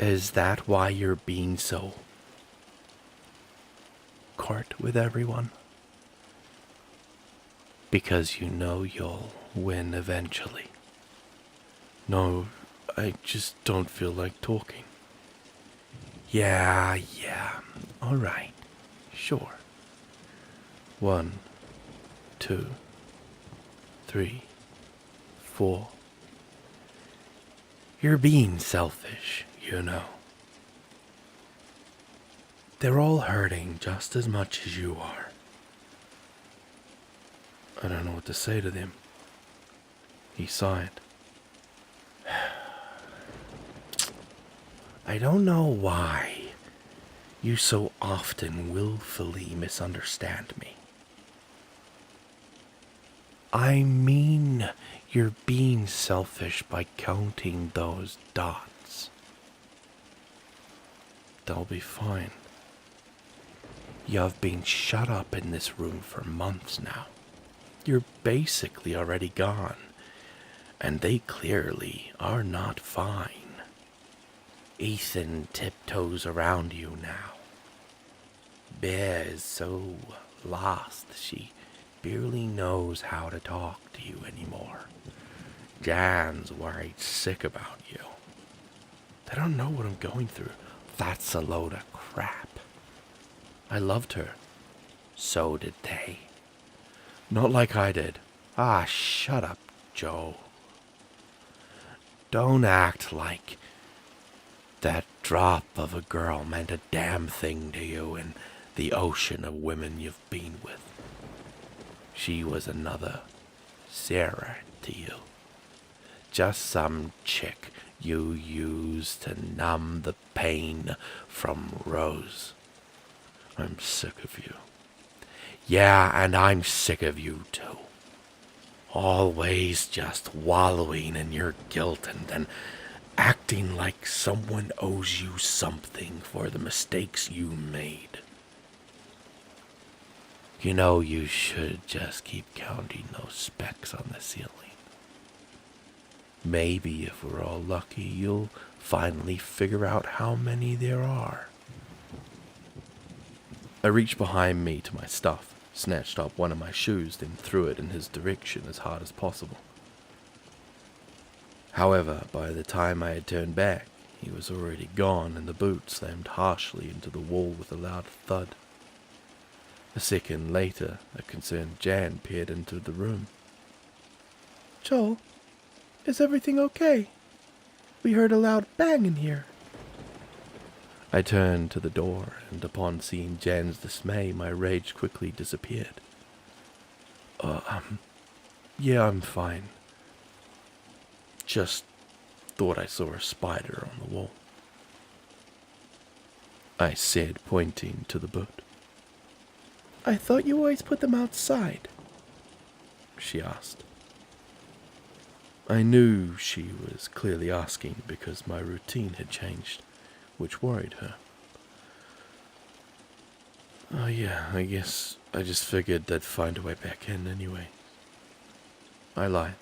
Is that why you're being so curt with everyone? Because you know you'll win eventually. No, I just don't feel like talking. Yeah, alright, sure. 1, 2, 3, 4. You're being selfish, you know. They're all hurting just as much as you are. I don't know what to say to them. He sighed. I don't know why you so often willfully misunderstand me. I mean, you're being selfish by counting those dots. They'll be fine. You've been shut up in this room for months now. You're basically already gone, and they clearly are not fine. Ethan tiptoes around you now. Bear is so lost she barely knows how to talk to you anymore. Jan's worried sick about you. They don't know what I'm going through. That's a load of crap. I loved her. So did they. Not like I did. Ah, shut up, Joe. Don't act like that drop of a girl meant a damn thing to you in the ocean of women you've been with. She was another Sarah to you. Just some chick you used to numb the pain from Rose. I'm sick of you. Yeah, and I'm sick of you too. Always just wallowing in your guilt and then acting like someone owes you something for the mistakes you made. You know, you should just keep counting those specks on the ceiling. Maybe if we're all lucky, you'll finally figure out how many there are. I reached behind me to my stuff, snatched up one of my shoes, then threw it in his direction as hard as possible. However, by the time I had turned back, he was already gone and the boot slammed harshly into the wall with a loud thud. A second later, a concerned Jan peered into the room. Joel, is everything okay? We heard a loud bang in here. I turned to the door, and upon seeing Jan's dismay, my rage quickly disappeared. Yeah, I'm fine. Just thought I saw a spider on the wall, I said, pointing to the boot. I thought you always put them outside, She asked. I knew she was clearly asking because my routine had changed, which worried her. Oh yeah, I guess I just figured they'd find a way back in anyway. I lied.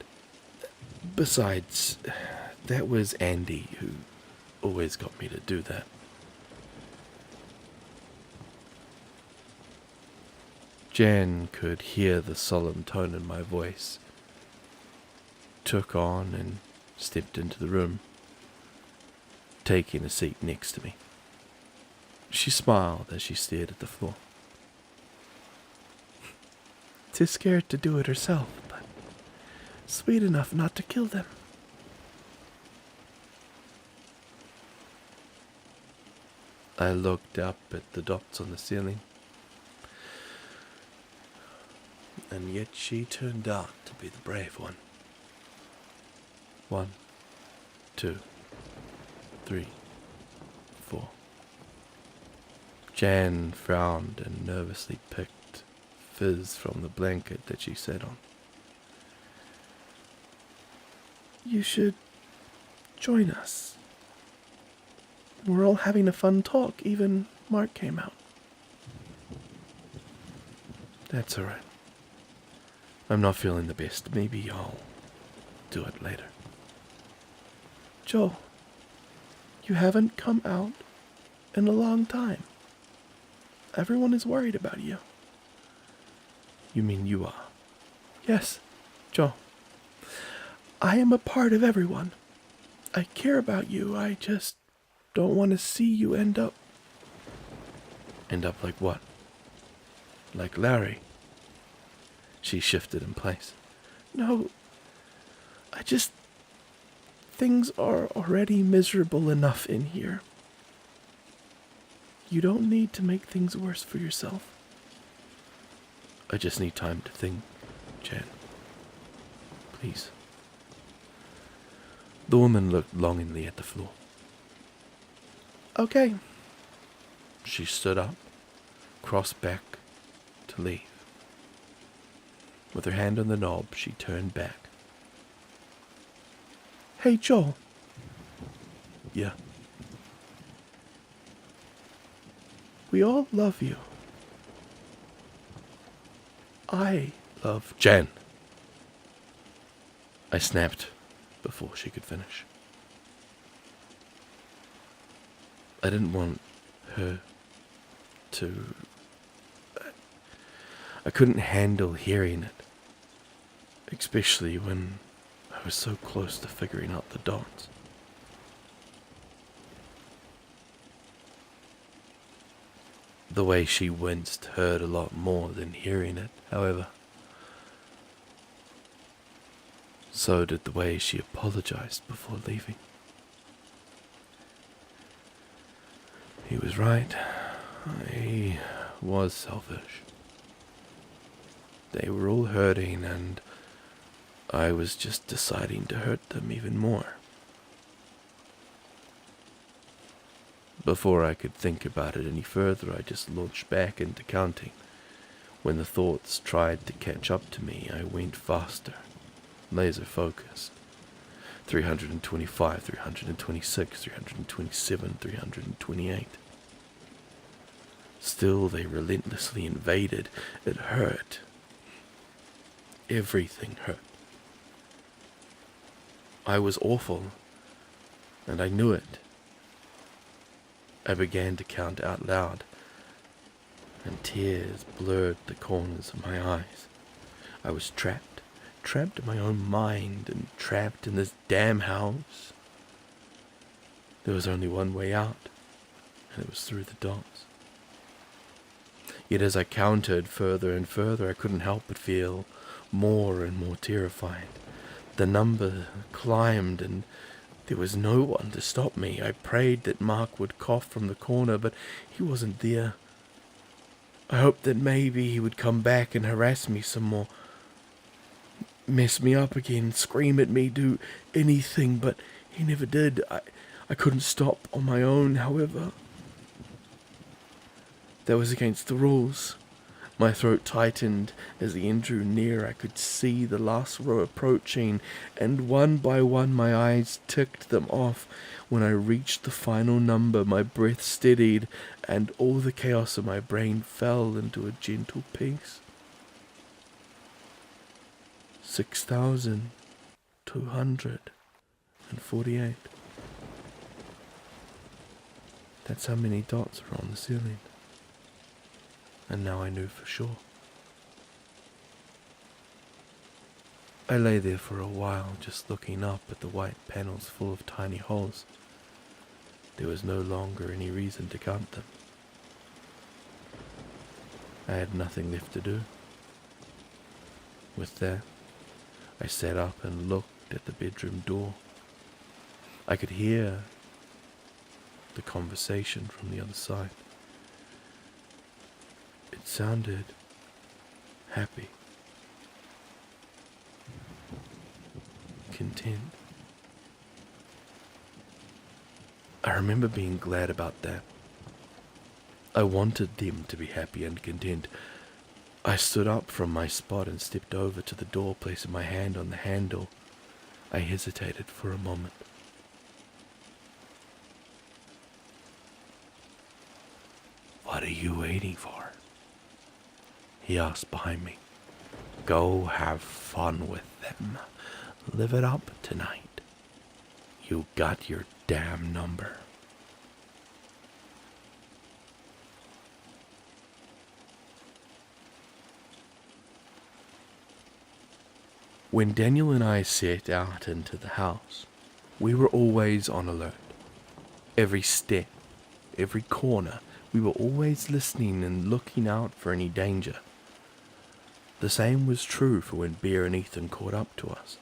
Besides, that was Andy who always got me to do that. Jan could hear the solemn tone in my voice, took on and stepped into the room, taking a seat next to me. She smiled as she stared at the floor. Too scared to do it herself, but sweet enough not to kill them. I looked up at the dots on the ceiling, and yet she turned out to be the brave one. 1, 2, 3, 4. Jan frowned and nervously picked fizz from the blanket that she sat on. You should join us. We're all having a fun talk. Even Mark came out. That's all right. I'm not feeling the best. Maybe I'll do it later. Joe, you haven't come out in a long time. Everyone is worried about you. You mean you are? Yes, Joe. I am a part of everyone. I care about you. I just don't want to see you end up. End up like what? Like Larry? She shifted in place. No, things are already miserable enough in here. You don't need to make things worse for yourself. I just need time to think, Jan. Please. The woman looked longingly at the floor. Okay. She stood up, crossed back to leave. With her hand on the knob, she turned back. Hey, Joel. Yeah, We all love you. I love Jan. I snapped before she could finish. I didn't want her to... I couldn't handle hearing it, especially when I was so close to figuring out the dots. The way she winced hurt a lot more than hearing it, however. So did the way she apologized before leaving. He was right. I was selfish. They were all hurting, and I was just deciding to hurt them even more. Before I could think about it any further, I just launched back into counting. When the thoughts tried to catch up to me, I went faster, laser focused. 325, 326, 327, 328. Still, they relentlessly invaded. It hurt. Everything hurt. I was awful, and I knew it. I began to count out loud, and tears blurred the corners of my eyes. I was trapped in my own mind, and trapped in this damn house. There was only one way out, and it was through the dots. Yet as I counted further and further, I couldn't help but feel more and more terrified. The number climbed, and there was no one to stop me. I prayed that Mark would cough from the corner, but he wasn't there. I hoped that maybe he would come back and harass me some more. Mess me up again, scream at me, do anything, but he never did. I couldn't stop on my own, however. That was against the rules. My throat tightened as the end drew near. I could see the last row approaching, and one by one my eyes ticked them off. When I reached the final number, my breath steadied, and all the chaos of my brain fell into a gentle peace. 6,248. That's how many dots were on the ceiling. And now I knew for sure. I lay there for a while, just looking up at the white panels full of tiny holes. There was no longer any reason to count them. I had nothing left to do. With that, I sat up and looked at the bedroom door. I could hear the conversation from the other side. It sounded happy, content. I remember being glad about that. I wanted them to be happy and content. I stood up from my spot and stepped over to the door, placing my hand on the handle. I hesitated for a moment. "What are you waiting for?" he asked behind me. "Go have fun with them. Live it up tonight. You got your damn number." When Daniel and I set out into the house, we were always on alert. Every step, every corner, we were always listening and looking out for any danger. The same was true for when Bear and Ethan caught up to us.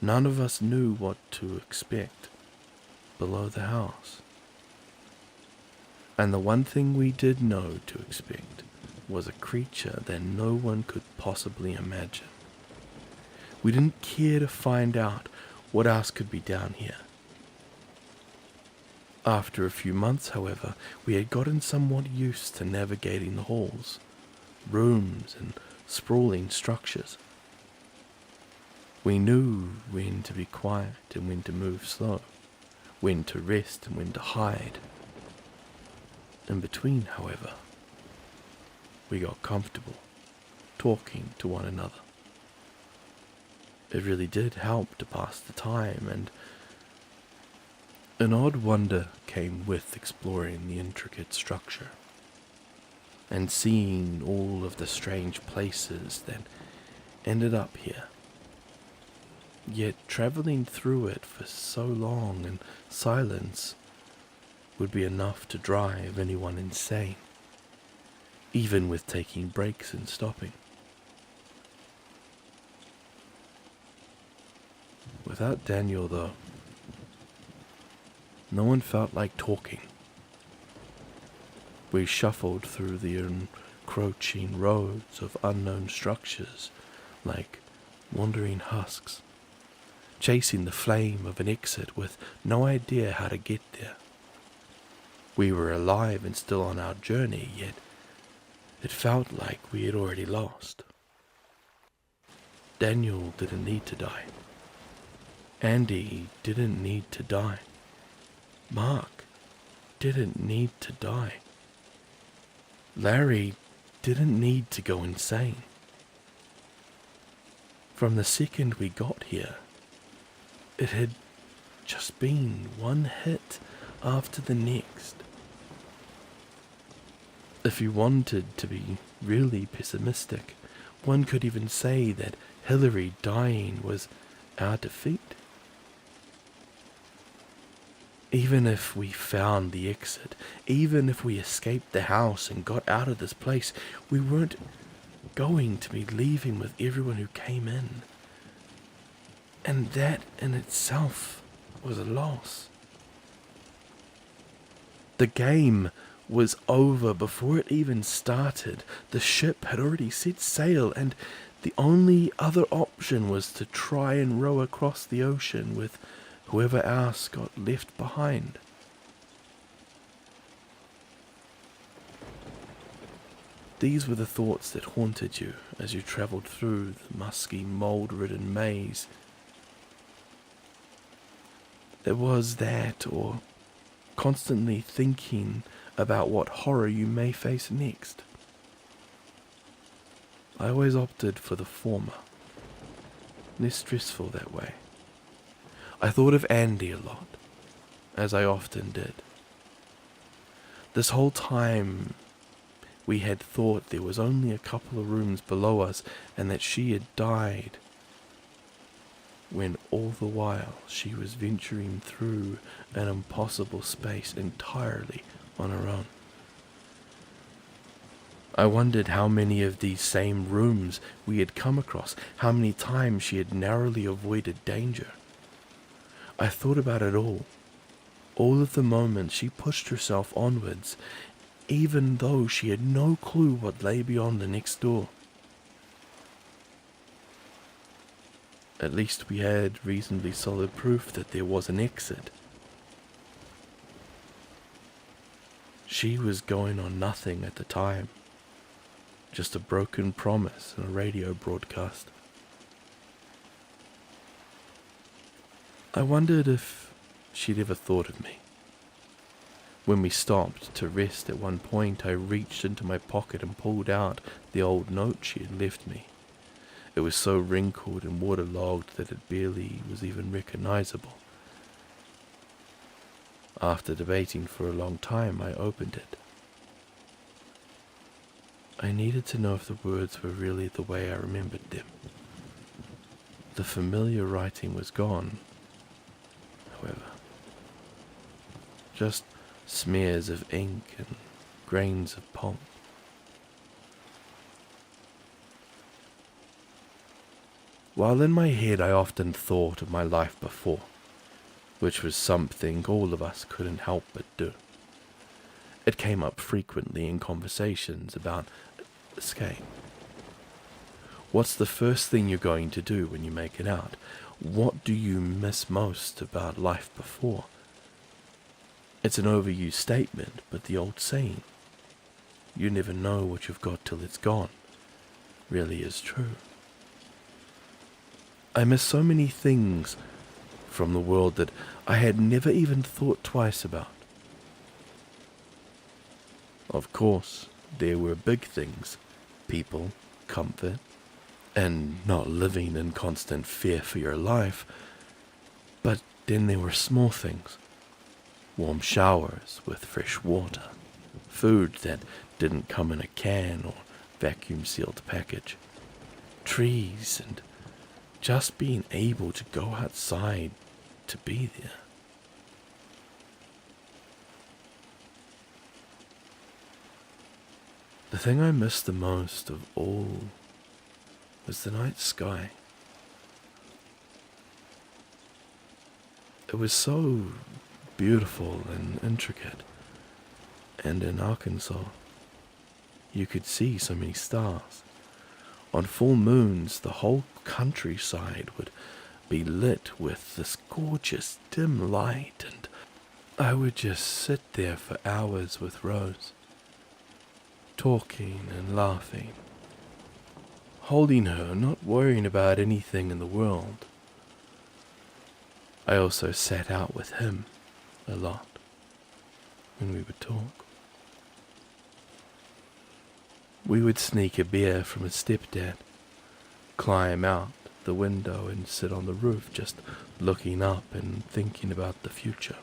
None of us knew what to expect below the house. And the one thing we did know to expect was a creature that no one could possibly imagine. We didn't care to find out what else could be down here. After a few months, however, we had gotten somewhat used to navigating the halls, rooms, and sprawling structures. We knew when to be quiet and when to move slow, when to rest and when to hide. In between, however, we got comfortable talking to one another. It really did help to pass the time, and an odd wonder came with exploring the intricate structure and seeing all of the strange places that ended up here. Yet traveling through it for so long in silence would be enough to drive anyone insane, even with taking breaks and stopping. Without Daniel, though, no one felt like talking. We shuffled through the encroaching roads of unknown structures like wandering husks, chasing the flame of an exit with no idea how to get there. We were alive and still on our journey, yet it felt like we had already lost. Daniel didn't need to die. Andy didn't need to die. Mark didn't need to die. Larry didn't need to go insane. From the second we got here, it had just been one hit after the next. If you wanted to be really pessimistic, one could even say that Hillary dying was our defeat. Even if we found the exit, even if we escaped the house and got out of this place, we weren't going to be leaving with everyone who came in. And that in itself was a loss. The game was over before it even started. The ship had already set sail, and the only other option was to try and row across the ocean with whoever else got left behind. These were the thoughts that haunted you as you travelled through the musky, mould-ridden maze. It was that, or constantly thinking about what horror you may face next. I always opted for the former. Less stressful that way. I thought of Andy a lot, as I often did. This whole time we had thought there was only a couple of rooms below us and that she had died, when all the while she was venturing through an impossible space entirely on her own. I wondered how many of these same rooms we had come across, how many times she had narrowly avoided danger. I thought about it all of the moments she pushed herself onwards, even though she had no clue what lay beyond the next door. At least we had reasonably solid proof that there was an exit. She was going on nothing at the time, just a broken promise and a radio broadcast. I wondered if she'd ever thought of me. When we stopped to rest at one point, I reached into my pocket and pulled out the old note she had left me. It was so wrinkled and waterlogged that it barely was even recognizable. After debating for a long time, I opened it. I needed to know if the words were really the way I remembered them. The familiar writing was gone, however. Just smears of ink and grains of pulp. While in my head I often thought of my life before, which was something all of us couldn't help but do. It came up frequently in conversations about escape. What's the first thing you're going to do when you make it out? What do you miss most about life before? It's an overused statement, but the old saying, you never know what you've got till it's gone, really is true. I miss so many things from the world that I had never even thought twice about. Of course, there were big things, people, comfort, and not living in constant fear for your life. But then there were small things. Warm showers with fresh water, food that didn't come in a can or vacuum-sealed package, trees, and just being able to go outside to be there. The thing I missed the most of all was the night sky. It was so beautiful and intricate, and in Arkansas, you could see so many stars. On full moons, the whole countryside would be lit with this gorgeous dim light, and I would just sit there for hours with Rose, talking and laughing, holding her, not worrying about anything in the world. I also sat out with him a lot when we would talk. We would sneak a beer from his stepdad, climb out the window and sit on the roof just looking up and thinking about the future.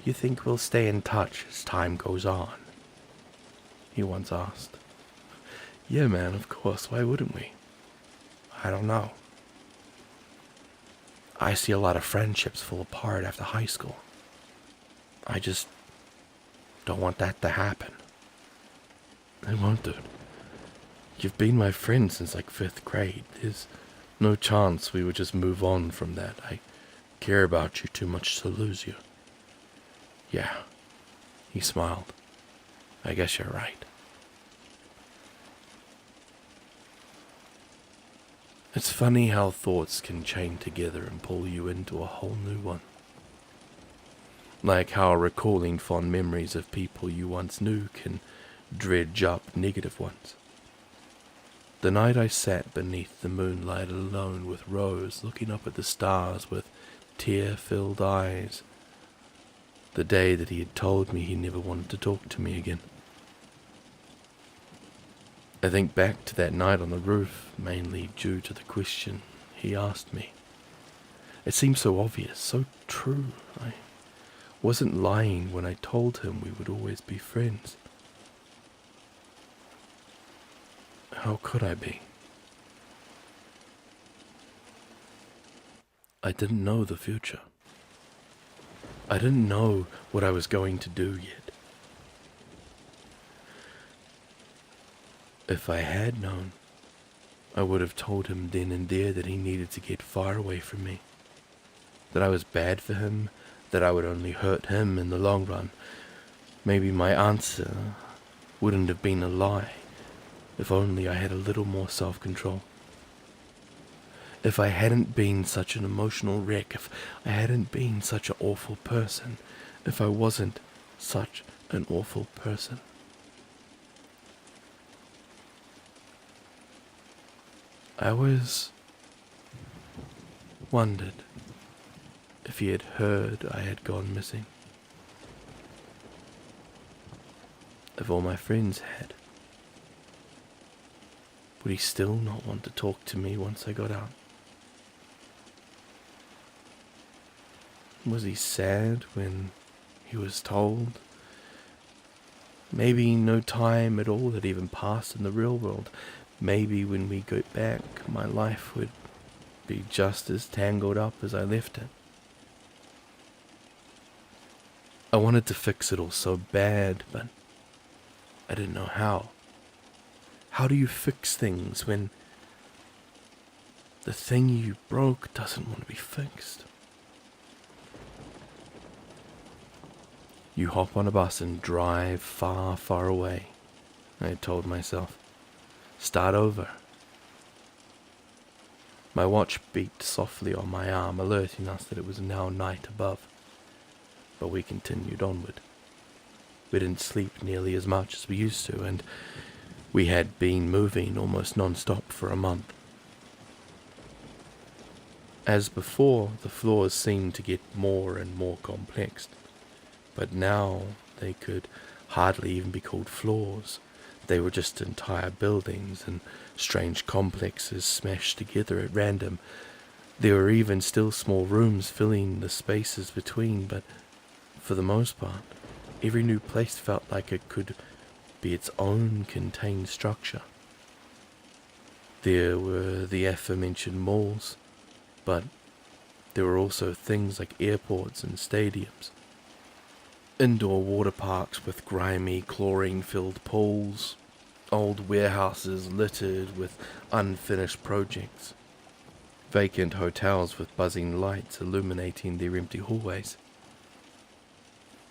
You think we'll stay in touch as time goes on? He once asked. Yeah, man, of course, why wouldn't we? I don't know. I see a lot of friendships fall apart after high school. I just don't want that to happen. It won't, dude. You've been my friend since like 5th grade. There's no chance we would just move on from that. I care about you too much to lose you. Yeah, he smiled. I guess you're right. It's funny how thoughts can chain together and pull you into a whole new one. Like how recalling fond memories of people you once knew can dredge up negative ones. The night I sat beneath the moonlight alone with Rose, looking up at the stars with tear-filled eyes. The day that he had told me he never wanted to talk to me again. I think back to that night on the roof, mainly due to the question he asked me. It seemed so obvious, so true. I wasn't lying when I told him we would always be friends. How could I be? I didn't know the future. I didn't know what I was going to do yet. If I had known, I would have told him then and there that he needed to get far away from me. That I was bad for him, that I would only hurt him in the long run. Maybe my answer wouldn't have been a lie, if only I had a little more self-control. If I hadn't been such an emotional wreck, if I hadn't been such an awful person, if I wasn't such an awful person. I always wondered if he had heard I had gone missing. If all my friends had. Would he still not want to talk to me once I got out? Was he sad when he was told? Maybe no time at all had even passed in the real world. Maybe when we go back, my life would be just as tangled up as I left it. I wanted to fix it all so bad, but I didn't know how. How do you fix things when the thing you broke doesn't want to be fixed? You hop on a bus and drive far, far away, I told myself. Start over. My watch beeped softly on my arm, alerting us that it was now night above. But we continued onward. We didn't sleep nearly as much as we used to, and we had been moving almost non-stop for a month. As before, the floors seemed to get more and more complex, but now they could hardly even be called floors. They were just entire buildings and strange complexes smashed together at random. There were even still small rooms filling the spaces between, but for the most part, every new place felt like it could be its own contained structure. There were the aforementioned malls, but there were also things like airports and stadiums. Indoor water parks with grimy, chlorine-filled pools, old warehouses littered with unfinished projects, vacant hotels with buzzing lights illuminating their empty hallways.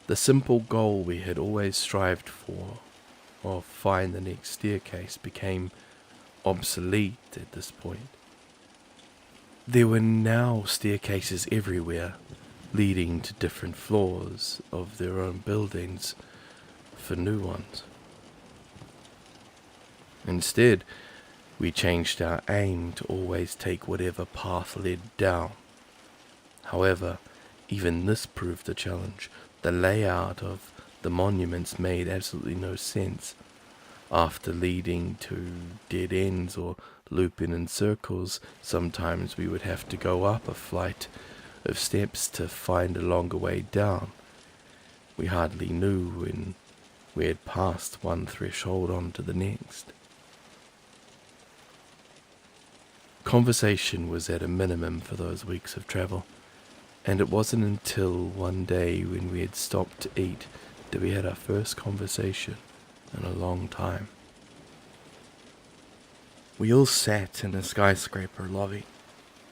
The simple goal we had always strived for, of find the next staircase, became obsolete at this point. There were now staircases everywhere, leading to different floors of their own buildings for new ones. Instead, we changed our aim to always take whatever path led down. However, even this proved a challenge. The layout of the monuments made absolutely no sense. After leading to dead ends or looping in circles, sometimes we would have to go up a flight of steps to find a longer way down. We hardly knew when we had passed one threshold on to the next. Conversation was at a minimum for those weeks of travel, and it wasn't until one day when we had stopped to eat that we had our first conversation in a long time. We all sat in a skyscraper lobby,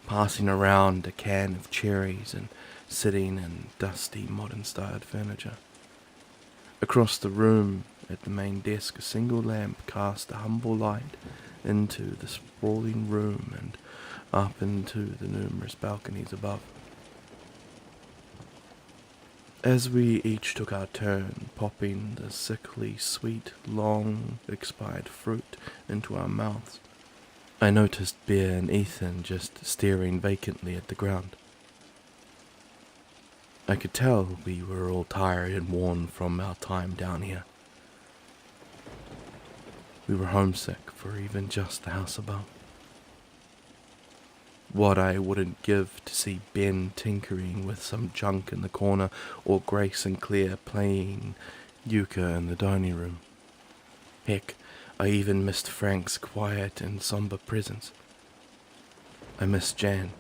passing around a can of cherries and sitting in dusty modern-styled furniture. Across the room, at the main desk, a single lamp cast a humble light into the sprawling room and up into the numerous balconies above. As we each took our turn, popping the sickly sweet, long expired fruit into our mouths, I noticed Bear and Ethan just staring vacantly at the ground. I could tell we were all tired and worn from our time down here. We were homesick for even just the house above. What I wouldn't give to see Ben tinkering with some junk in the corner, or Grace and Claire playing euchre in the dining room. Heck, I even missed Frank's quiet and somber presence. I missed Jan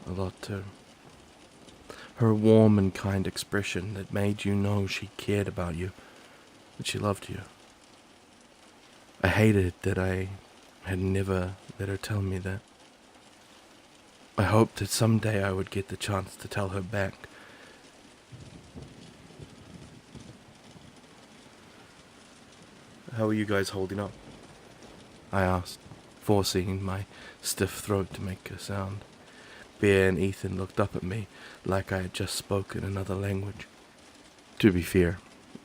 a lot too. Her warm and kind expression that made you know she cared about you, that she loved you. I hated that I had never let her tell me that. I hoped that someday I would get the chance to tell her back. How are you guys holding up? I asked, forcing my stiff throat to make a sound. Bear and Ethan looked up at me like I had just spoken another language. To be fair,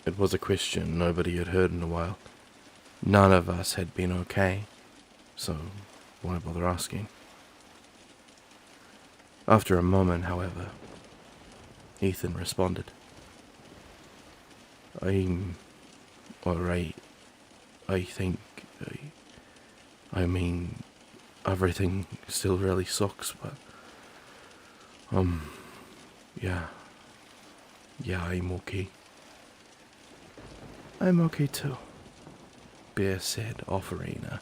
it was a question nobody had heard in a while. None of us had been okay, so why bother asking? After a moment, however, Ethan responded. I'm alright. I think, I mean, everything still really sucks, but, yeah, I'm okay. I'm okay too, Bear said, offering a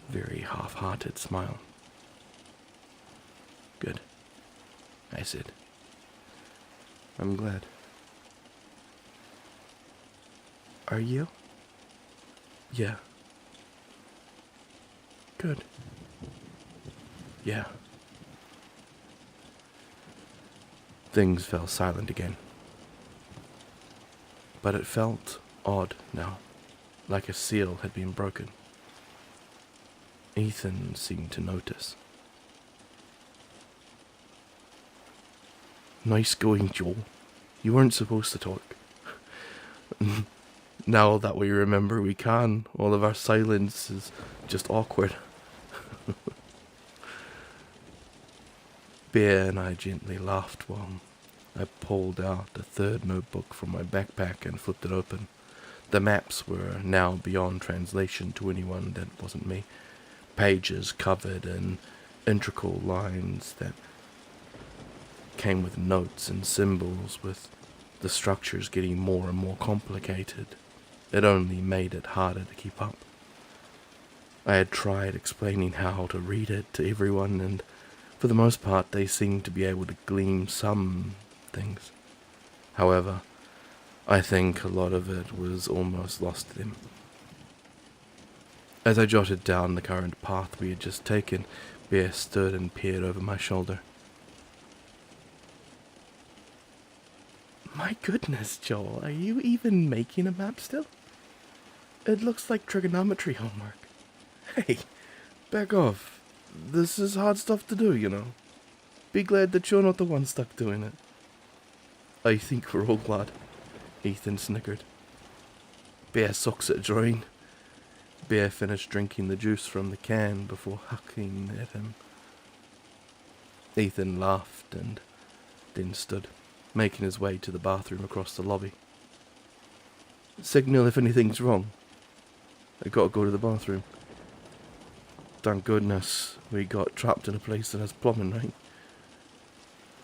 very half-hearted smile. Good, I said. I'm glad. Are you? Yeah. Good. Yeah. Things fell silent again. But it felt odd now, like a seal had been broken. Ethan seemed to notice. Nice going, Joel. You weren't supposed to talk. Now that we remember we can, all of our silence is just awkward. Bear and I gently laughed while I pulled out a third notebook from my backpack and flipped it open. The maps were now beyond translation to anyone that wasn't me. Pages covered in intricate lines that came with notes and symbols, with the structures getting more and more complicated. It only made it harder to keep up. I had tried explaining how to read it to everyone, and for the most part they seemed to be able to glean some things. However, I think a lot of it was almost lost to them. As I jotted down the current path we had just taken, Bear stood and peered over my shoulder. My goodness, Joel, are you even making a map still? It looks like trigonometry homework. Hey, back off. This is hard stuff to do, you know. Be glad that you're not the one stuck doing it. I think we're all glad, Ethan snickered. Bear sucks at drawing. Bear finished drinking the juice from the can before hucking at him. Ethan laughed and then stood, making his way to the bathroom across the lobby. Signal if anything's wrong. I gotta go to the bathroom. Thank goodness we got trapped in a place that has plumbing, right?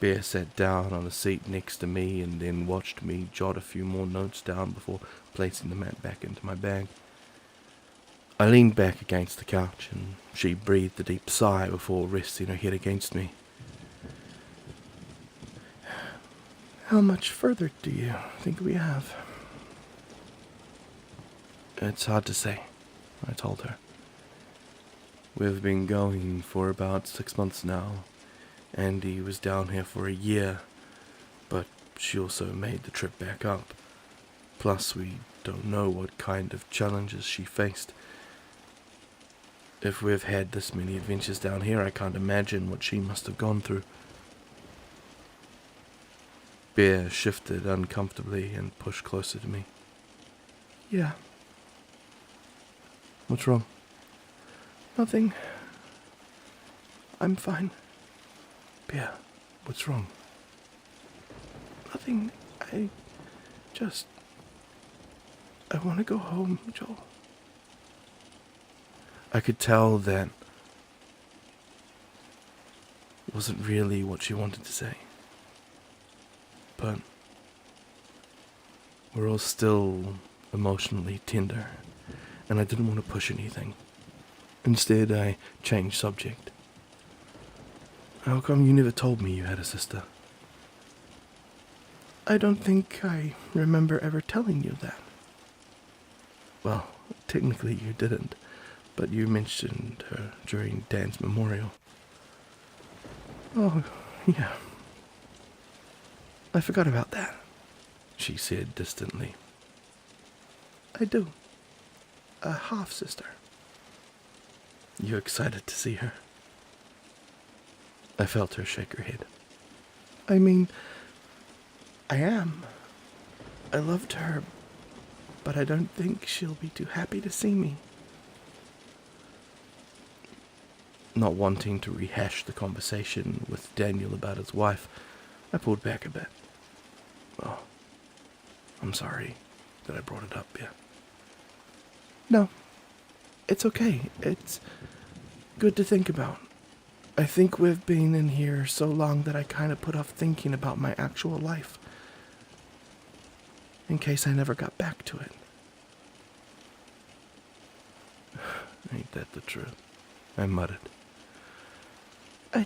Bear sat down on a seat next to me and then watched me jot a few more notes down before placing the mat back into my bag. I leaned back against the couch and she breathed a deep sigh before resting her head against me. How much further do you think we have? It's hard to say, I told her. We've been going for about 6 months now. Andy was down here for a year, but she also made the trip back up. Plus, we don't know what kind of challenges she faced. If we've had this many adventures down here, I can't imagine what she must have gone through. Bear shifted uncomfortably and pushed closer to me. Yeah. What's wrong? Nothing. I'm fine. Bear, what's wrong? Nothing. I want to go home, Joel. I could tell that wasn't really what she wanted to say. But we're all still emotionally tender, and I didn't want to push anything. Instead, I changed subject. How come you never told me you had a sister? I don't think I remember ever telling you that. Well, technically you didn't, but you mentioned her during Dan's memorial. Oh, yeah. I forgot about that, she said distantly. I do. A half-sister. You excited to see her? I felt her shake her head. I mean, I am. I loved her, but I don't think she'll be too happy to see me. Not wanting to rehash the conversation with Daniel about his wife, I pulled back a bit. Oh, I'm sorry that I brought it up, yeah. No, it's okay. It's good to think about. I think we've been in here so long that I kind of put off thinking about my actual life, in case I never got back to it. Ain't that the truth? I muttered. I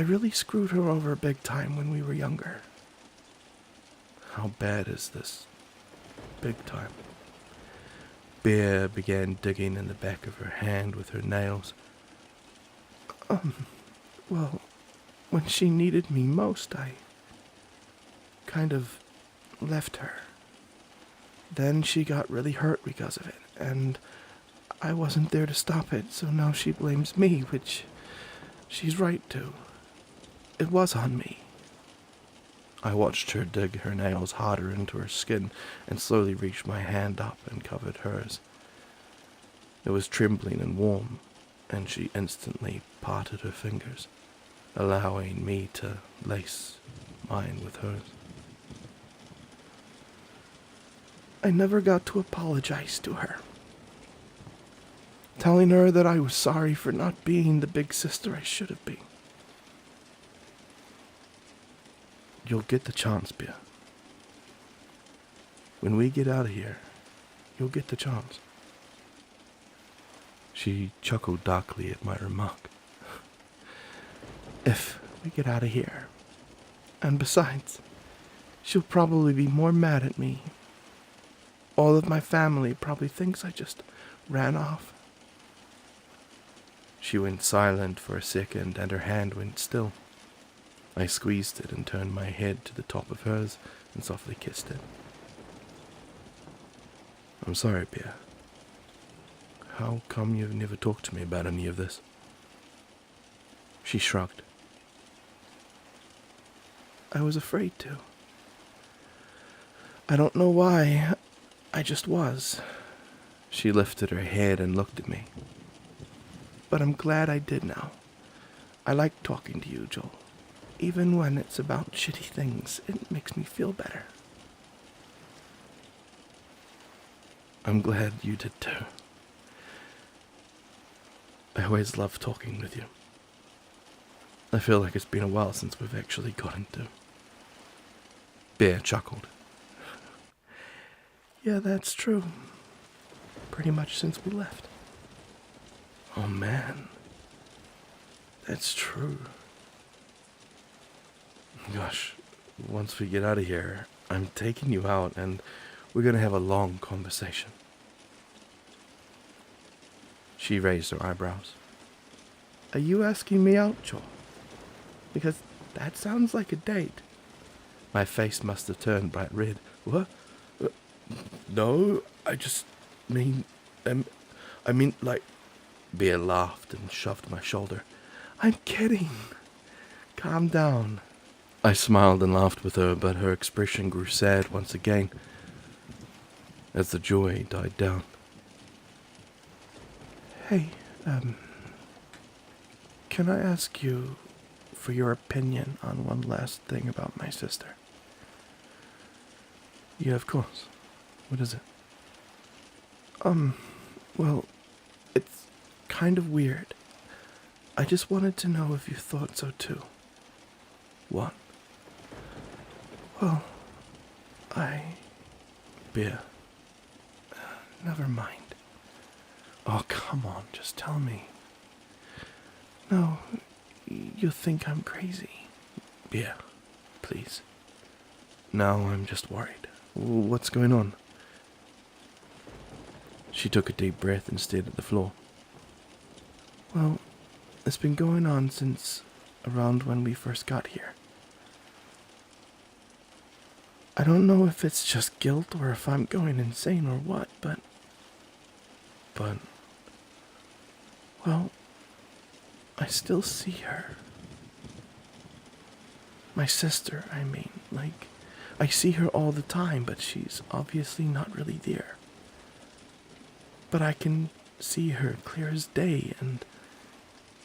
really screwed her over big time when we were younger. How bad is this? Big time. Bear began digging in the back of her hand with her nails. Well, when she needed me most, I kind of left her. Then she got really hurt because of it, and I wasn't there to stop it, so now she blames me, which she's right to. It was on me. I watched her dig her nails harder into her skin and slowly reached my hand up and covered hers. It was trembling and warm, and she instantly parted her fingers, allowing me to lace mine with hers. I never got to apologize to her, telling her that I was sorry for not being the big sister I should have been. You'll get the chance, Bea. When we get out of here, you'll get the chance. She chuckled darkly at my remark. If we get out of here. And besides, she'll probably be more mad at me. All of my family probably thinks I just ran off. She went silent for a second and her hand went still. I squeezed it and turned my head to the top of hers and softly kissed it. I'm sorry, Bea. How come you've never talked to me about any of this? She shrugged. I was afraid to. I don't know why. I just was. She lifted her head and looked at me. But I'm glad I did now. I like talking to you, Joel. Even when it's about shitty things, it makes me feel better. I'm glad you did too. I always love talking with you. I feel like it's been a while since we've actually gotten to. Bear chuckled. Yeah, that's true. Pretty much since we left. Oh man. That's true. Gosh, once we get out of here, I'm taking you out and we're gonna have a long conversation. She raised her eyebrows. Are you asking me out, Joel? Because that sounds like a date. My face must have turned bright red. What? No, I just mean, like... Bear laughed and shoved my shoulder. I'm kidding. Calm down. I smiled and laughed with her, but her expression grew sad once again as the joy died down. Hey, can I ask you for your opinion on one last thing about my sister? Yeah, of course. What is it? Well, it's kind of weird. I just wanted to know if you thought so too. What? Well, Beer. Never mind. Oh, come on, just tell me. No, you think I'm crazy. Beer, please. Now I'm just worried. What's going on? She took a deep breath and stared at the floor. Well, it's been going on since around when we first got here. I don't know if it's just guilt or if I'm going insane or what, but, well, I still see her. My sister, I mean, like, I see her all the time, but she's obviously not really there. But I can see her clear as day, and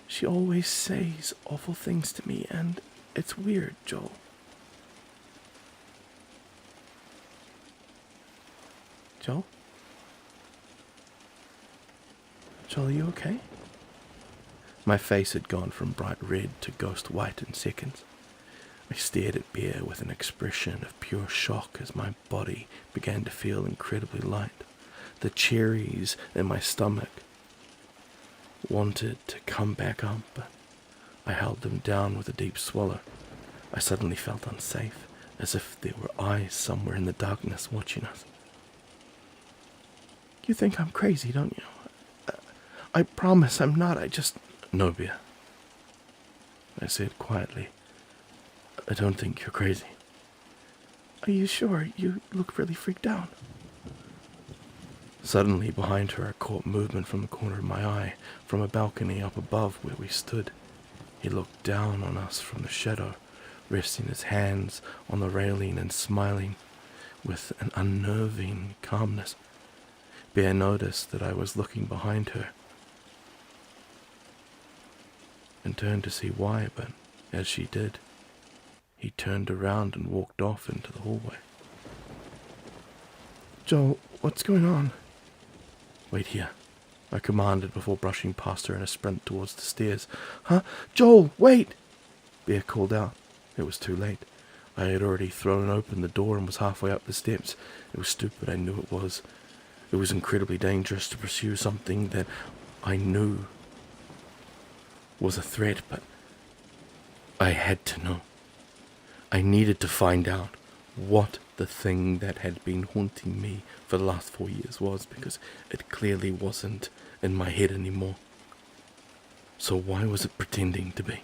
she always says awful things to me, and it's weird, Joel. Joel? Joel, are you okay? My face had gone from bright red to ghost white in seconds. I stared at Bear with an expression of pure shock as my body began to feel incredibly light. The cherries in my stomach wanted to come back up, but I held them down with a deep swallow. I suddenly felt unsafe, as if there were eyes somewhere in the darkness watching us. You think I'm crazy, don't you? I promise I'm not, I just... No, Bear. I said quietly. I don't think you're crazy. Are you sure? You look really freaked out. Suddenly, behind her, I caught movement from the corner of my eye, from a balcony up above where we stood. He looked down on us from the shadow, resting his hands on the railing and smiling with an unnerving calmness. Bear noticed that I was looking behind her and turned to see why, but as she did, he turned around and walked off into the hallway. Joel, what's going on? Wait here, I commanded before brushing past her in a sprint towards the stairs. Huh? Joel, wait! Bear called out. It was too late. I had already thrown open the door and was halfway up the steps. It was stupid, I knew it was. It was incredibly dangerous to pursue something that I knew was a threat, but I had to know. I needed to find out what the thing that had been haunting me for the last 4 years was, because it clearly wasn't in my head anymore. So why was it pretending to be?